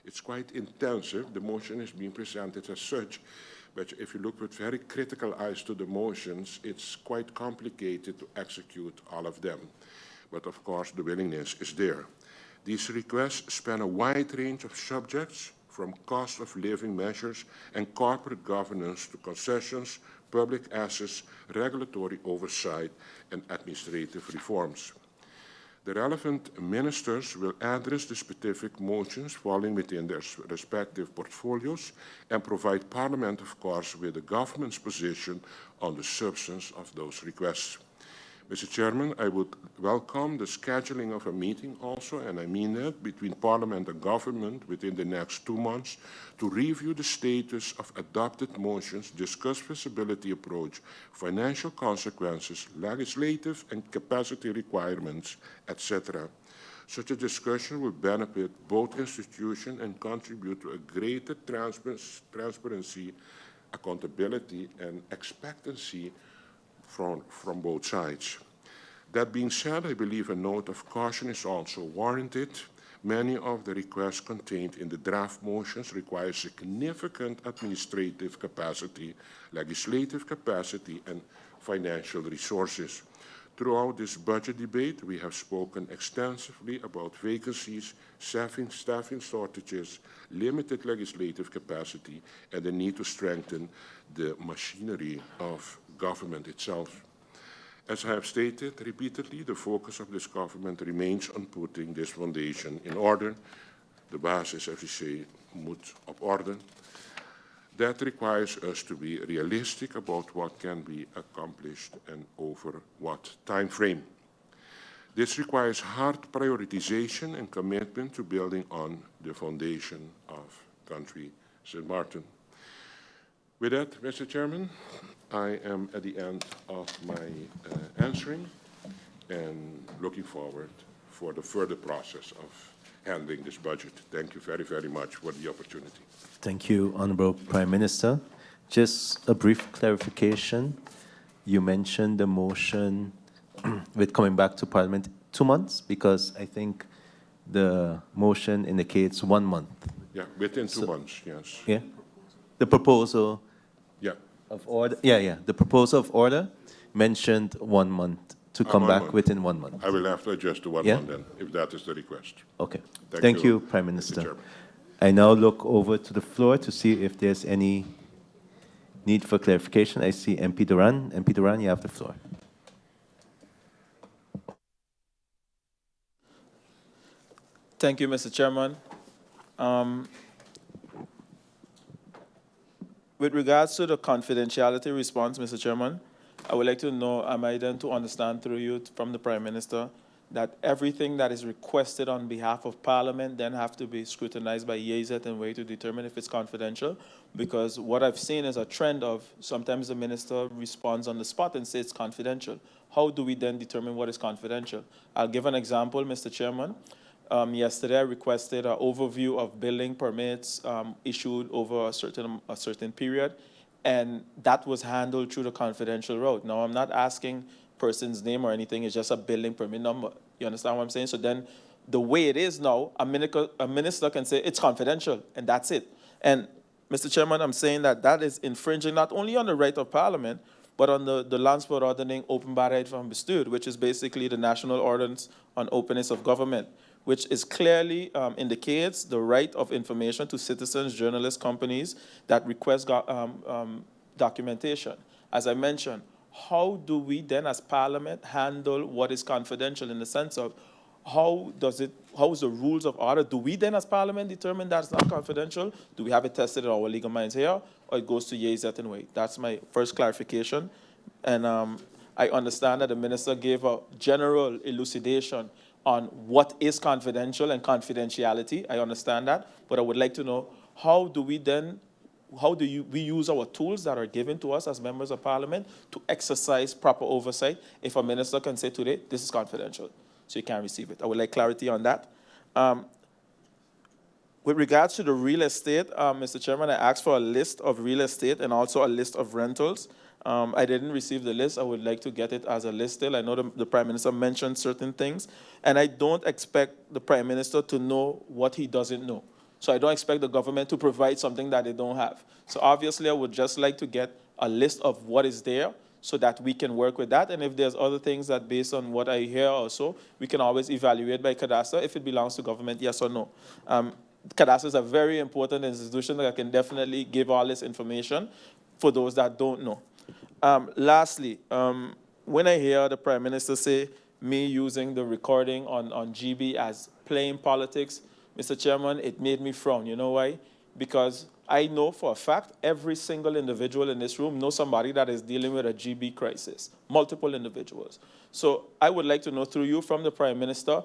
It's quite intensive. The motion is being presented as such, but if you look with very critical eyes to the motions, it's quite complicated to execute all of them. But of course, the willingness is there. These requests span a wide range of subjects, from cost of living measures and corporate governance to concessions, public assets, regulatory oversight, and administrative reforms. The relevant ministers will address the specific motions falling within their respective portfolios and provide Parliament, of course, with the government's position on the substance of those requests. Mr. Chairman, I would welcome the scheduling of a meeting also, and I mean that, between Parliament and government within the next 2 months to review the status of adopted motions, discuss feasibility approach, financial consequences, legislative and capacity requirements, etc. Such a discussion will benefit both institutions and contribute to a greater transparency, accountability, and expectancy from both sides. That being said, I believe a note of caution is also warranted. Many of the requests contained in the draft motions require significant administrative capacity, legislative capacity, and financial resources. Throughout this budget debate, we have spoken extensively about vacancies, staffing shortages, limited legislative capacity, and the need to strengthen the machinery of government itself. As I have stated repeatedly, the focus of this government remains on putting this foundation in order. De basis, as we say, moet op orde. That requires us to be realistic about what can be accomplished and over what time frame. This requires hard prioritization and commitment to building on the foundation of country Sint Maarten. With that, Mr. Chairman, I am at the end of my answering and looking forward for the further process of handling this budget. Thank you very, very much for the opportunity. Thank you, Honorable Prime Minister. Just a brief clarification. You mentioned the motion with coming back to Parliament 2 months, because I think the motion indicates 1 month. Yeah, within 2 months, yes. Yeah. The proposal of order, the proposal of order mentioned 1 month to come back within 1 month. I will have to adjust to 1 month then, if that is the request. Okay. Thank you, Prime Minister. I now look over to the floor to see if there's any need for clarification. I see MP Duran. MP Duran, you have the floor. Thank you, Mr. Chairman. With regards to the confidentiality response, Mr. Chairman, I would like to know, am I then to understand through you from the Prime Minister that everything that is requested on behalf of Parliament then have to be scrutinized by YEZET and way to determine if it's confidential? Because what I've seen is a trend of sometimes the Minister responds on the spot and says it's confidential. How do we then determine what is confidential? I'll give an example, Mr. Chairman. Yesterday, I requested an overview of building permits issued over a certain period, and that was handled through the confidential route. Now, I'm not asking person's name or anything, it's just a building permit number. You understand what I'm saying? So then, the way it is now, a minister can say it's confidential, and that's it. And, Mr. Chairman, I'm saying that that is infringing not only on the right of Parliament, but on the Landsverordening Openbaarheid van Bestuur, which is basically the National Ordinance on Openness of Government, which is clearly indicates the right of information to citizens, journalists, companies that request documentation. As I mentioned, how do we then as Parliament handle what is confidential in the sense of how is the rules of order? Do we then as Parliament determine that's not confidential? Do we have it tested in our legal minds here, or it goes to YEZET and way? That's my first clarification. And I understand that the Minister gave a general elucidation on what is confidential and confidentiality. I understand that, but I would like to know how do we use our tools that are given to us as members of Parliament to exercise proper oversight if a minister can say today, this is confidential, so you can't receive it. I would like clarity on that. With regards to the real estate, Mr. Chairman, I asked for a list of real estate and also a list of rentals. I didn't receive the list. I would like to get it as a list still. I know the Prime Minister mentioned certain things, and I don't expect the Prime Minister to know what he doesn't know. So I don't expect the government to provide something that they don't have. So obviously, I would just like to get a list of what is there so that we can work with that. And if there's other things that, based on what I hear also, we can always evaluate by Cadastre if it belongs to government, yes or no. Cadastre is a very important institution that can definitely give all this information for those that don't know. Lastly, when I hear the Prime Minister say me using the recording on GB as playing politics, Mr. Chairman, it made me frown. You know why? Because I know for a fact every single individual in this room knows somebody that is dealing with a GB crisis, multiple individuals. So I would like to know through you from the Prime Minister,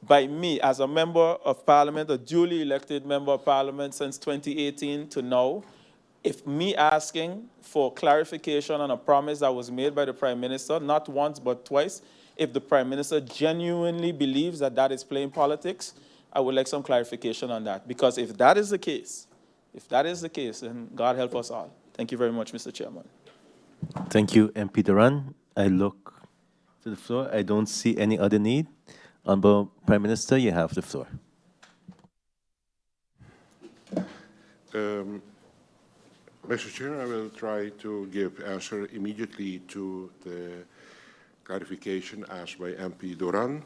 by me as a member of Parliament, a duly elected member of Parliament since 2018 to now, if me asking for clarification on a promise that was made by the Prime Minister, not once but twice, if the Prime Minister genuinely believes that that is playing politics, I would like some clarification on that. Because if that is the case, then God help us all. Thank you very much, Mr. Chairman. Thank you, MP Duran. I look to the floor. I don't see any other need. Honourable Prime Minister, you have the floor. Mr. Chair, I will try to give answer immediately to the clarification asked by MP Duran.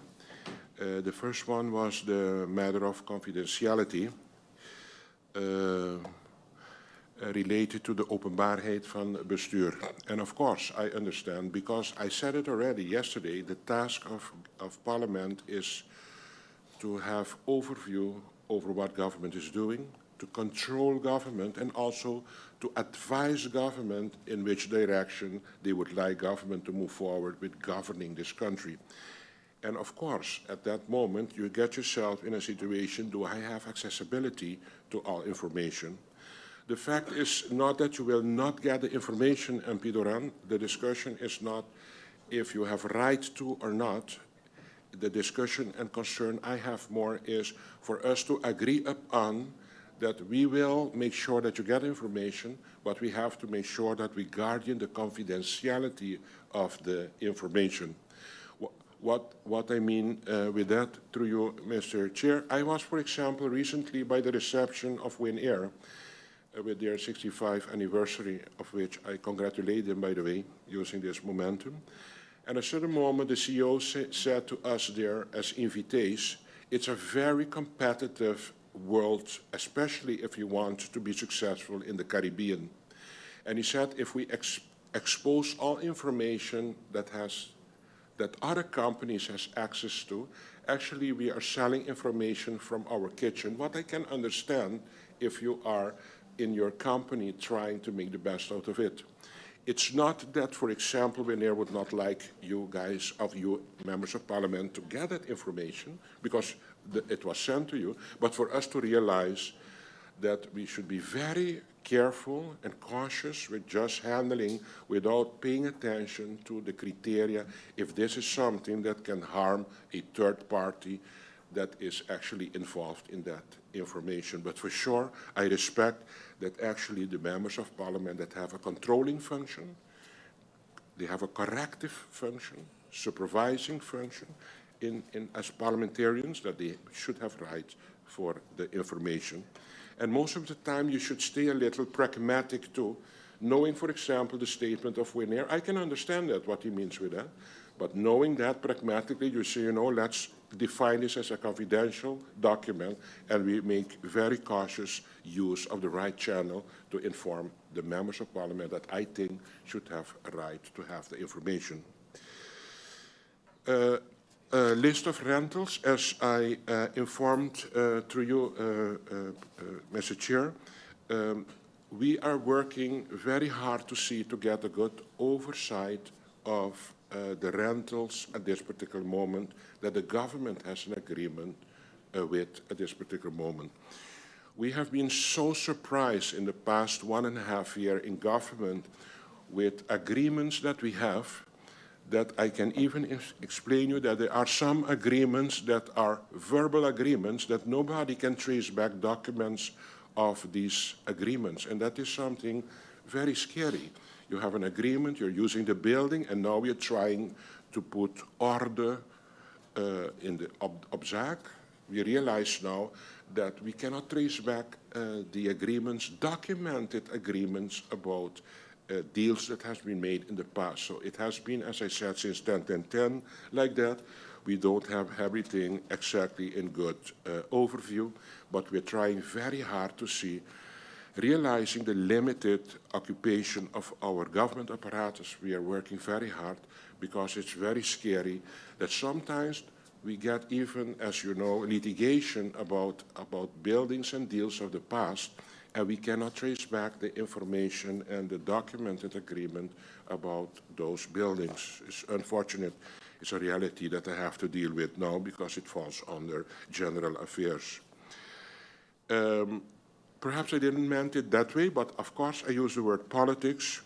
The first one was the matter of confidentiality related to the openbaarheid van bestuur. And of course, I understand, because I said it already yesterday, the task of Parliament is to have overview over what government is doing, to control government, and also to advise government in which direction they would like government to move forward with governing this country. And of course, at that moment, you get yourself in a situation, do I have accessibility to all information? The fact is not that you will not get the information, MP Duran. The discussion is not if you have right to or not. The discussion and concern I have more is for us to agree upon that we will make sure that you get information, but we have to make sure that we guardian the confidentiality of the information. What I mean with that, through you, Mr. Chair, I was, for example, recently by the reception of Win Air, with their 65th anniversary, of which I congratulate them, by the way, using this momentum. And at a certain moment, the CEO said to us there as invitees, it's a very competitive world, especially if you want to be successful in the Caribbean. And he said, if we expose all information that that other companies has access to. Actually, we are selling information from our kitchen, what I can understand if you are in your company trying to make the best out of it. It's not that, for example, Winair would not like you guys, of you members of parliament, to get that information because it was sent to you, but for us to realize that we should be very careful and cautious with just handling without paying attention to the criteria if this is something that can harm a third party that is actually involved in that information. But for sure, I respect that actually the members of parliament that have a controlling function, they have a corrective function, supervising function as parliamentarians, that they should have rights for the information. And most of the time, you should stay a little pragmatic too, knowing, for example, the statement of Winair. I can understand that, what he means with that. But knowing that pragmatically, you say, you know, let's define this as a confidential document, and we make very cautious use of the right channel to inform the members of parliament that I think should have a right to have the information. List of rentals, as I informed through you, Mr. Chair, we are working very hard to get a good oversight of the rentals at this particular moment, that the government has an agreement with at this particular moment. We have been so surprised in the past 1.5 years in government with agreements that we have, that I can even explain you that there are some agreements that are verbal agreements that nobody can trace back documents of these agreements. And that is something very scary. You have an agreement, you're using the building, and now we're trying to put order in the obzaak. We realize now that we cannot trace back the agreements, documented agreements about deals that has been made in the past. So it has been, as I said, since 10 like that. We don't have everything exactly in good overview, but we're trying very hard to see, realizing the limited occupation of our government apparatus. We are working very hard because it's very scary that sometimes we get even, as you know, litigation about buildings and deals of the past, and we cannot trace back the information and the documented agreement about those buildings. It's unfortunate. It's a reality that I have to deal with now because it falls under general affairs. Perhaps I didn't mean it that way, but of course I use the word politics.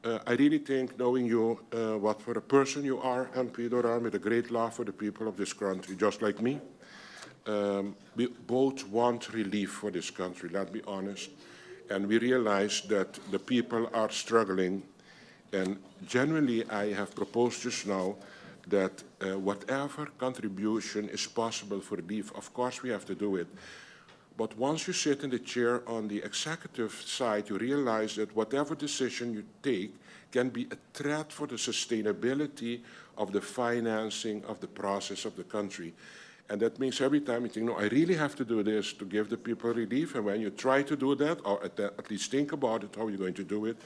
I really think, knowing you, what for a person you are, MP Doran, with a great love for the people of this country, just like me, we both want relief for this country, let's be honest. And we realize that the people are struggling. And genuinely, I have proposed just now that whatever contribution is possible for relief, of course we have to do it. But once you sit in the chair on the executive side, you realize that whatever decision you take can be a threat for the sustainability of the financing of the process of the country. And that means every time you think, no, I really have to do this to give the people relief. And when you try to do that, or at least think about it, how you're going to do it,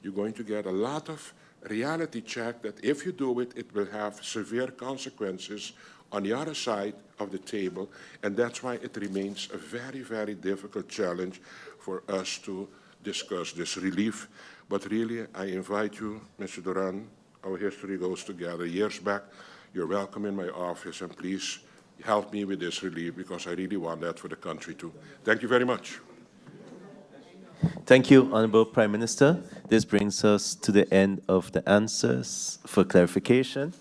you're going to get a lot of reality check that if you do it, it will have severe consequences on the other side of the table. And that's why it remains a very, very difficult challenge for us to discuss this relief. But really, I invite you, Mr. Doran, our history goes together years back. You're welcome in my office, and please help me with this relief, because I really want that for the country too. Thank you very much. Thank you, Honorable Prime Minister. This brings us to the end of the answers for clarification.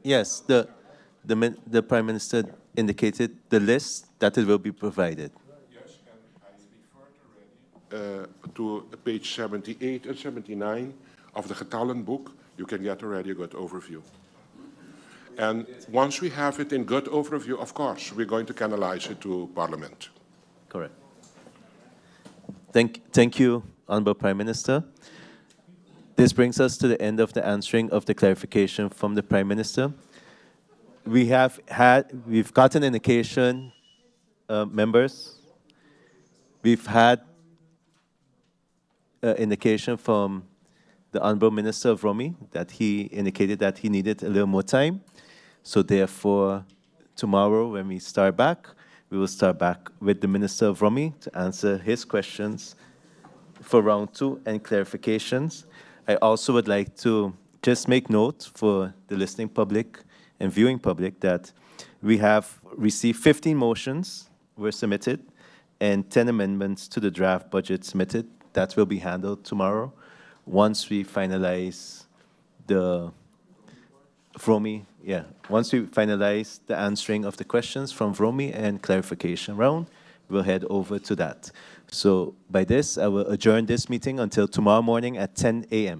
Yes, the Prime Minister indicated the list that it will be provided. Yes, and I referred already to page 78 and 79 of the getallenboek. You can get already a good overview. And once we have it in good overview, of course, we're going to canalize it to Parliament. Correct. Thank you, Honorable Prime Minister. This brings us to the end of the answering of the clarification from the Prime Minister. we've gotten indication, members, we've had indication from the Honorable Minister of Romy that he indicated that he needed a little more time. So therefore, tomorrow when we start back, we will start back with the Minister of Romy to answer his questions for round 2 and clarifications. I also would like to just make note for the listening public and viewing public that we have received 15 motions were submitted and 10 amendments to the draft budget submitted. That will be handled tomorrow once we finalize the Vromi, once we finalize the answering of the questions from Vromi and clarification round, we'll head over to that. So by this, I will adjourn this meeting until tomorrow morning at 10 a.m.